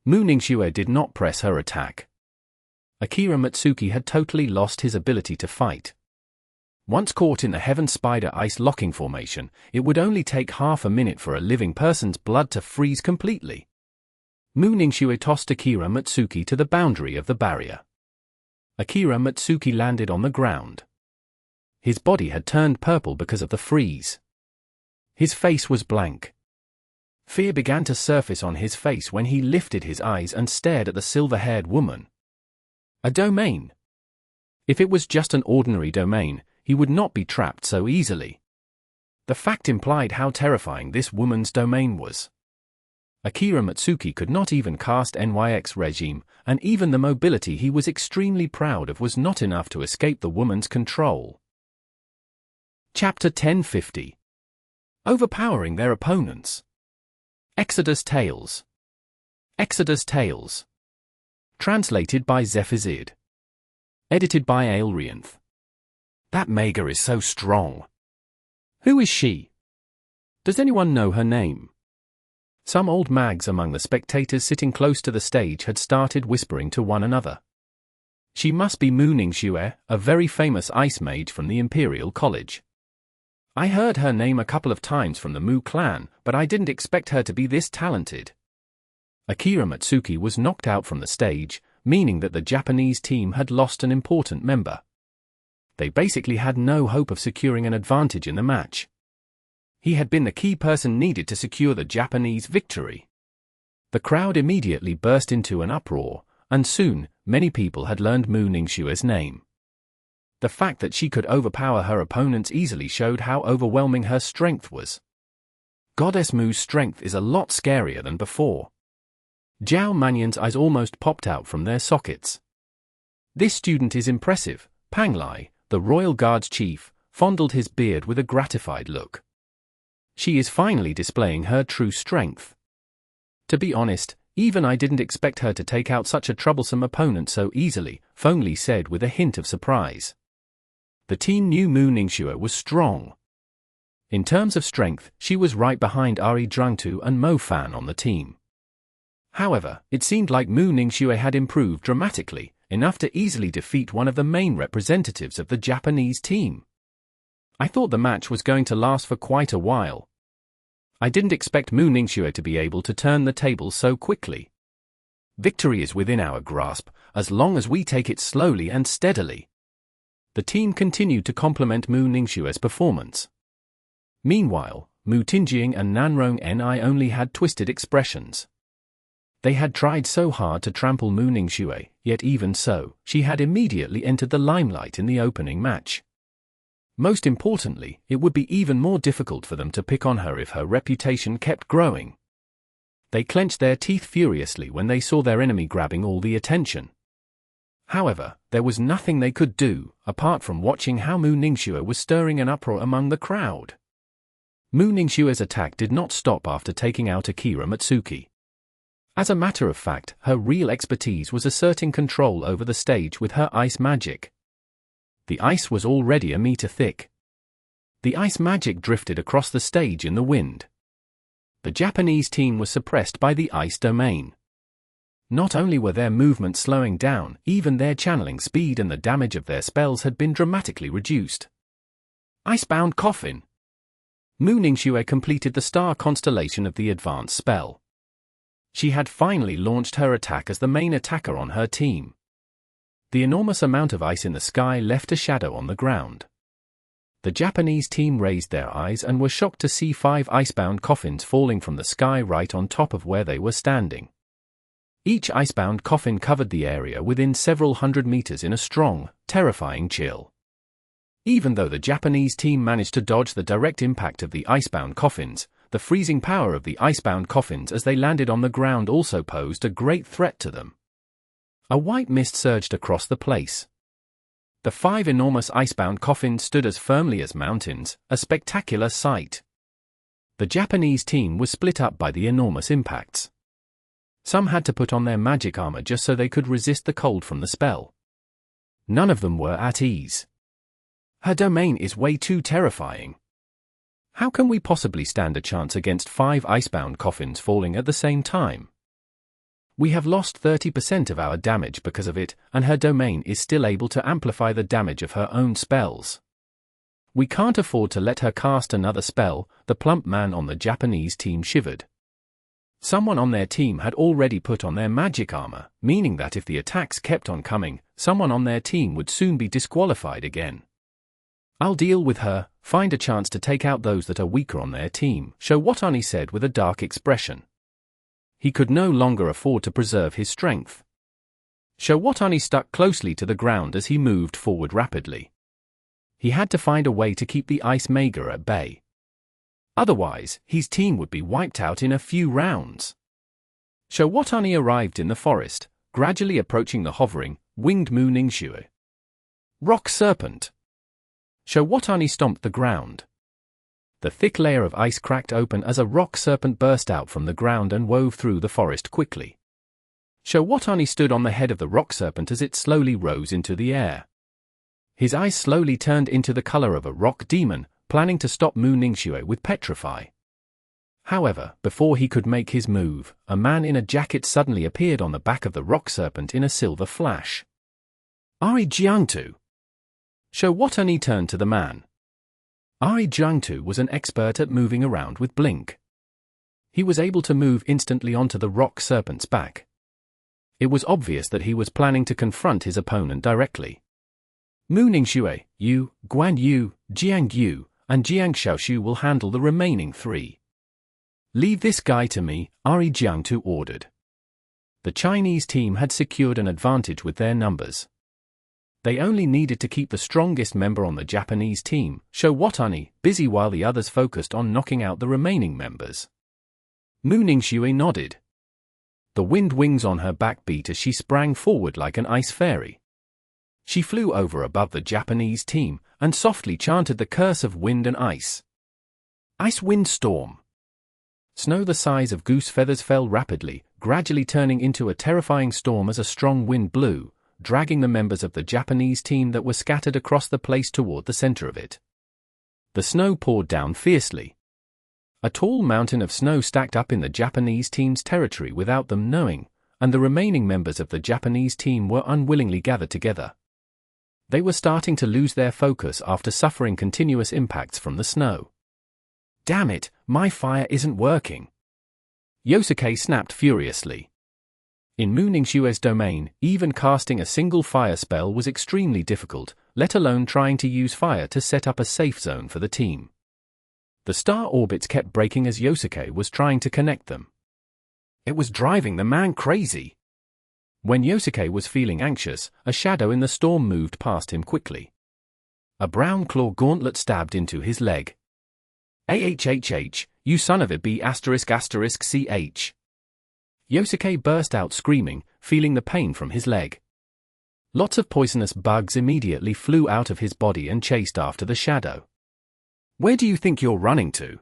Mu Ningxue did not press her attack. Akira Matsuki had totally lost his ability to fight. Once caught in the Heaven Spider ice locking formation, it would only take half a minute for a living person's blood to freeze completely. Mu Ningxue tossed Akira Matsuki to the boundary of the barrier. Akira Matsuki landed on the ground. His body had turned purple because of the freeze. His face was blank. Fear began to surface on his face when he lifted his eyes and stared at the silver-haired woman. A domain. If it was just an ordinary domain, he would not be trapped so easily. The fact implied how terrifying this woman's domain was. Akira Matsuki could not even cast NYX regime, and even the mobility he was extremely proud of was not enough to escape the woman's control. Chapter 1050. Overpowering their opponents. Exodus Tales. Exodus Tales. Translated by Zephizid. Edited by Aelrianth. That Mage is so strong. Who is she? Does anyone know her name? Some old mags among the spectators sitting close to the stage had started whispering to one another. She must be Mu Ningxue, a very famous ice mage from the Imperial College. I heard her name a couple of times from the Mu clan, but I didn't expect her to be this talented. Akira Matsuki was knocked out from the stage, meaning that the Japanese team had lost an important member. They basically had no hope of securing an advantage in the match. He had been the key person needed to secure the Japanese victory. The crowd immediately burst into an uproar, and soon, many people had learned Mu Ningxue's name. The fact that she could overpower her opponents easily showed how overwhelming her strength was. Goddess Mu's strength is a lot scarier than before. Zhao Manyan's eyes almost popped out from their sockets. This student is impressive. Panglai, the Royal Guard's chief, fondled his beard with a gratified look. She is finally displaying her true strength. To be honest, even I didn't expect her to take out such a troublesome opponent so easily, Fengli said with a hint of surprise. The team knew Mu Ningxue was strong. In terms of strength, she was right behind Ari Drangtu and Mo Fan on the team. However, it seemed like Mu Ningxue had improved dramatically, enough to easily defeat one of the main representatives of the Japanese team. I thought the match was going to last for quite a while. I didn't expect Mu Ningxue to be able to turn the tables so quickly. Victory is within our grasp, as long as we take it slowly and steadily. The team continued to compliment Mu Ningxue's performance. Meanwhile, Mu Tingjing and Nanrong Ni only had twisted expressions. They had tried so hard to trample Mu Ningxue, yet even so, she had immediately entered the limelight in the opening match. Most importantly, it would be even more difficult for them to pick on her if her reputation kept growing. They clenched their teeth furiously when they saw their enemy grabbing all the attention. However, there was nothing they could do, apart from watching how Mu Ningxue was stirring an uproar among the crowd. Mu Ningxue's attack did not stop after taking out Akira Matsuki. As a matter of fact, her real expertise was asserting control over the stage with her ice magic. The ice was already a meter thick. The ice magic drifted across the stage in the wind. The Japanese team was suppressed by the ice domain. Not only were their movements slowing down, even their channeling speed and the damage of their spells had been dramatically reduced. Icebound Coffin. Mu Ningxue completed the star constellation of the advanced spell. She had finally launched her attack as the main attacker on her team. The enormous amount of ice in the sky left a shadow on the ground. The Japanese team raised their eyes and were shocked to see 5 icebound coffins falling from the sky right on top of where they were standing. Each icebound coffin covered the area within several hundred meters in a strong, terrifying chill. Even though the Japanese team managed to dodge the direct impact of the icebound coffins, the freezing power of the icebound coffins as they landed on the ground also posed a great threat to them. A white mist surged across the place. The 5 enormous icebound coffins stood as firmly as mountains, a spectacular sight. The Japanese team was split up by the enormous impacts. Some had to put on their magic armor just so they could resist the cold from the spell. None of them were at ease. Her domain is way too terrifying. How can we possibly stand a chance against 5 icebound coffins falling at the same time? We have lost 30% of our damage because of it, and her domain is still able to amplify the damage of her own spells. We can't afford to let her cast another spell. The plump man on the Japanese team shivered. Someone on their team had already put on their magic armor, meaning that if the attacks kept on coming, someone on their team would soon be disqualified again. I'll deal with her, find a chance to take out those that are weaker on their team, Showatani said with a dark expression. He could no longer afford to preserve his strength. Showatani stuck closely to the ground as he moved forward rapidly. He had to find a way to keep the ice Mage at bay. Otherwise, his team would be wiped out in a few rounds. Showatani arrived in the forest, gradually approaching the hovering, winged Mu Ningxue. Rock Serpent. Showatani stomped the ground. The thick layer of ice cracked open as a rock serpent burst out from the ground and wove through the forest quickly. Showatani stood on the head of the rock serpent as it slowly rose into the air. His eyes slowly turned into the color of a rock demon, planning to stop Mu Ningxue with Petrify. However, before he could make his move, a man in a jacket suddenly appeared on the back of the rock serpent in a silver flash. Ari Jiangtu. Showatani turned to the man. Ari Jiangtu was an expert at moving around with Blink. He was able to move instantly onto the rock serpent's back. It was obvious that he was planning to confront his opponent directly. Mu Ningxue, Yu, Guan Yu, Jiang Yu, and Jiang Xiaoshu will handle the remaining 3. Leave this guy to me, Ari Jiangtu ordered. The Chinese team had secured an advantage with their numbers. They only needed to keep the strongest member on the Japanese team, Showatani, busy while the others focused on knocking out the remaining members. Mu Ningxue nodded. The wind wings on her back beat as she sprang forward like an ice fairy. She flew over above the Japanese team and softly chanted the curse of wind and ice. Ice Wind Storm. Snow the size of goose feathers fell rapidly, gradually turning into a terrifying storm as a strong wind blew, dragging the members of the Japanese team that were scattered across the place toward the center of it. The snow poured down fiercely. A tall mountain of snow stacked up in the Japanese team's territory without them knowing, and the remaining members of the Japanese team were unwillingly gathered together. They were starting to lose their focus after suffering continuous impacts from the snow. Damn it, my fire isn't working. Yosuke snapped furiously. In Mu Ningxue's domain, even casting a single fire spell was extremely difficult, let alone trying to use fire to set up a safe zone for the team. The star orbits kept breaking as Yosuke was trying to connect them. It was driving the man crazy. When Yosuke was feeling anxious, a shadow in the storm moved past him quickly. A brown claw gauntlet stabbed into his leg. AHHH, you son of a b*****ch. Yosuke burst out screaming, feeling the pain from his leg. Lots of poisonous bugs immediately flew out of his body and chased after the shadow. Where do you think you're running to?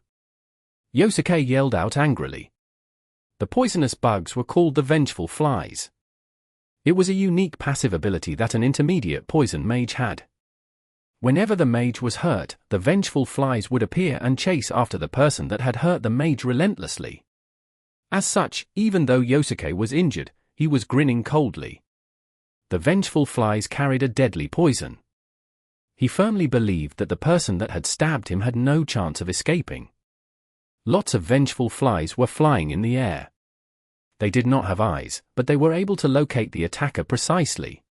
Yosuke yelled out angrily. The poisonous bugs were called the Vengeful Flies. It was a unique passive ability that an intermediate poison mage had. Whenever the mage was hurt, the Vengeful Flies would appear and chase after the person that had hurt the mage relentlessly. As such, even though Yosuke was injured, he was grinning coldly. The Vengeful Flies carried a deadly poison. He firmly believed that the person that had stabbed him had no chance of escaping. Lots of Vengeful Flies were flying in the air. They did not have eyes, but they were able to locate the attacker precisely.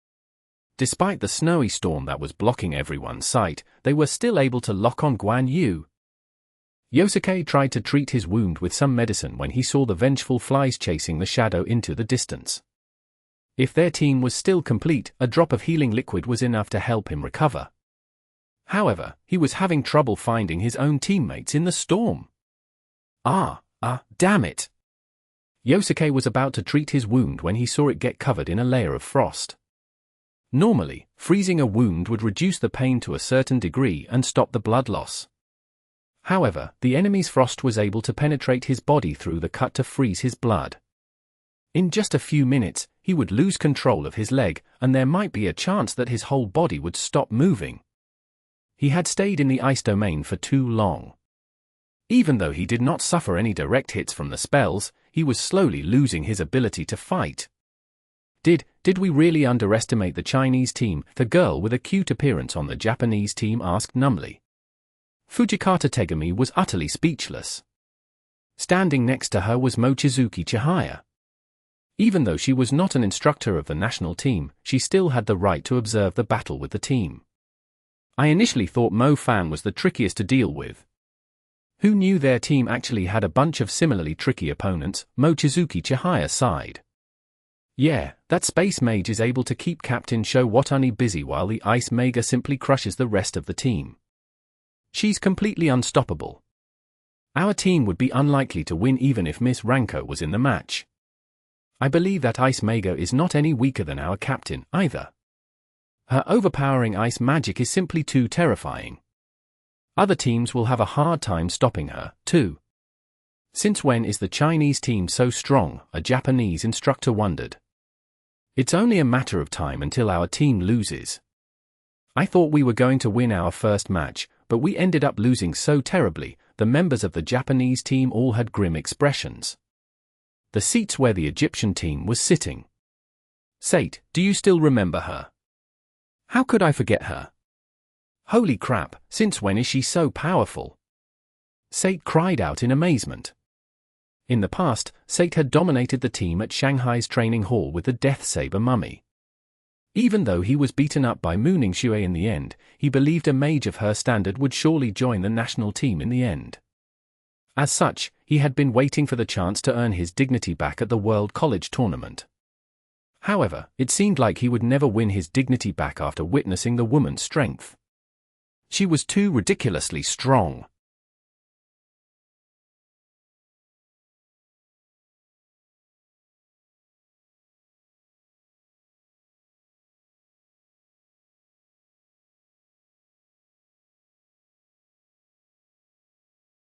Despite the snowy storm that was blocking everyone's sight, they were still able to lock on Guan Yu. Yosuke tried to treat his wound with some medicine when he saw the Vengeful Flies chasing the shadow into the distance. If their team was still complete, a drop of healing liquid was enough to help him recover. However, he was having trouble finding his own teammates in the storm. Damn it! Yosuke was about to treat his wound when he saw it get covered in a layer of frost. Normally, freezing a wound would reduce the pain to a certain degree and stop the blood loss. However, the enemy's frost was able to penetrate his body through the cut to freeze his blood. In just a few minutes, he would lose control of his leg, and there might be a chance that his whole body would stop moving. He had stayed in the ice domain for too long. Even though he did not suffer any direct hits from the spells, he was slowly losing his ability to fight. Did we really underestimate the Chinese team? The girl with a cute appearance on the Japanese team asked numbly. Fujikata Tegami was utterly speechless. Standing next to her was Mochizuki Chihaya. Even though she was not an instructor of the national team, she still had the right to observe the battle with the team. I initially thought Mo Fan was the trickiest to deal with. Who knew their team actually had a bunch of similarly tricky opponents? Mochizuki Chihaya sighed. Yeah, that space mage is able to keep Captain Showatani busy while the ice mega simply crushes the rest of the team. She's completely unstoppable. Our team would be unlikely to win even if Miss Ranko was in the match. I believe that Ice Mage is not any weaker than our captain, either. Her overpowering ice magic is simply too terrifying. Other teams will have a hard time stopping her, too. Since when is the Chinese team so strong? A Japanese instructor wondered. It's only a matter of time until our team loses. I thought we were going to win our first match, but we ended up losing so terribly. The members of the Japanese team all had grim expressions. The seats where the Egyptian team was sitting. Sate, do you still remember her? How could I forget her? Holy crap, since when is she so powerful? Sate cried out in amazement. In the past, Sate had dominated the team at Shanghai's training hall with the Death Saber mummy. Even though he was beaten up by Mooning Shui in the end, he believed a mage of her standard would surely join the national team in the end. As such, he had been waiting for the chance to earn his dignity back at the World College Tournament. However, it seemed like he would never win his dignity back after witnessing the woman's strength. She was too ridiculously strong.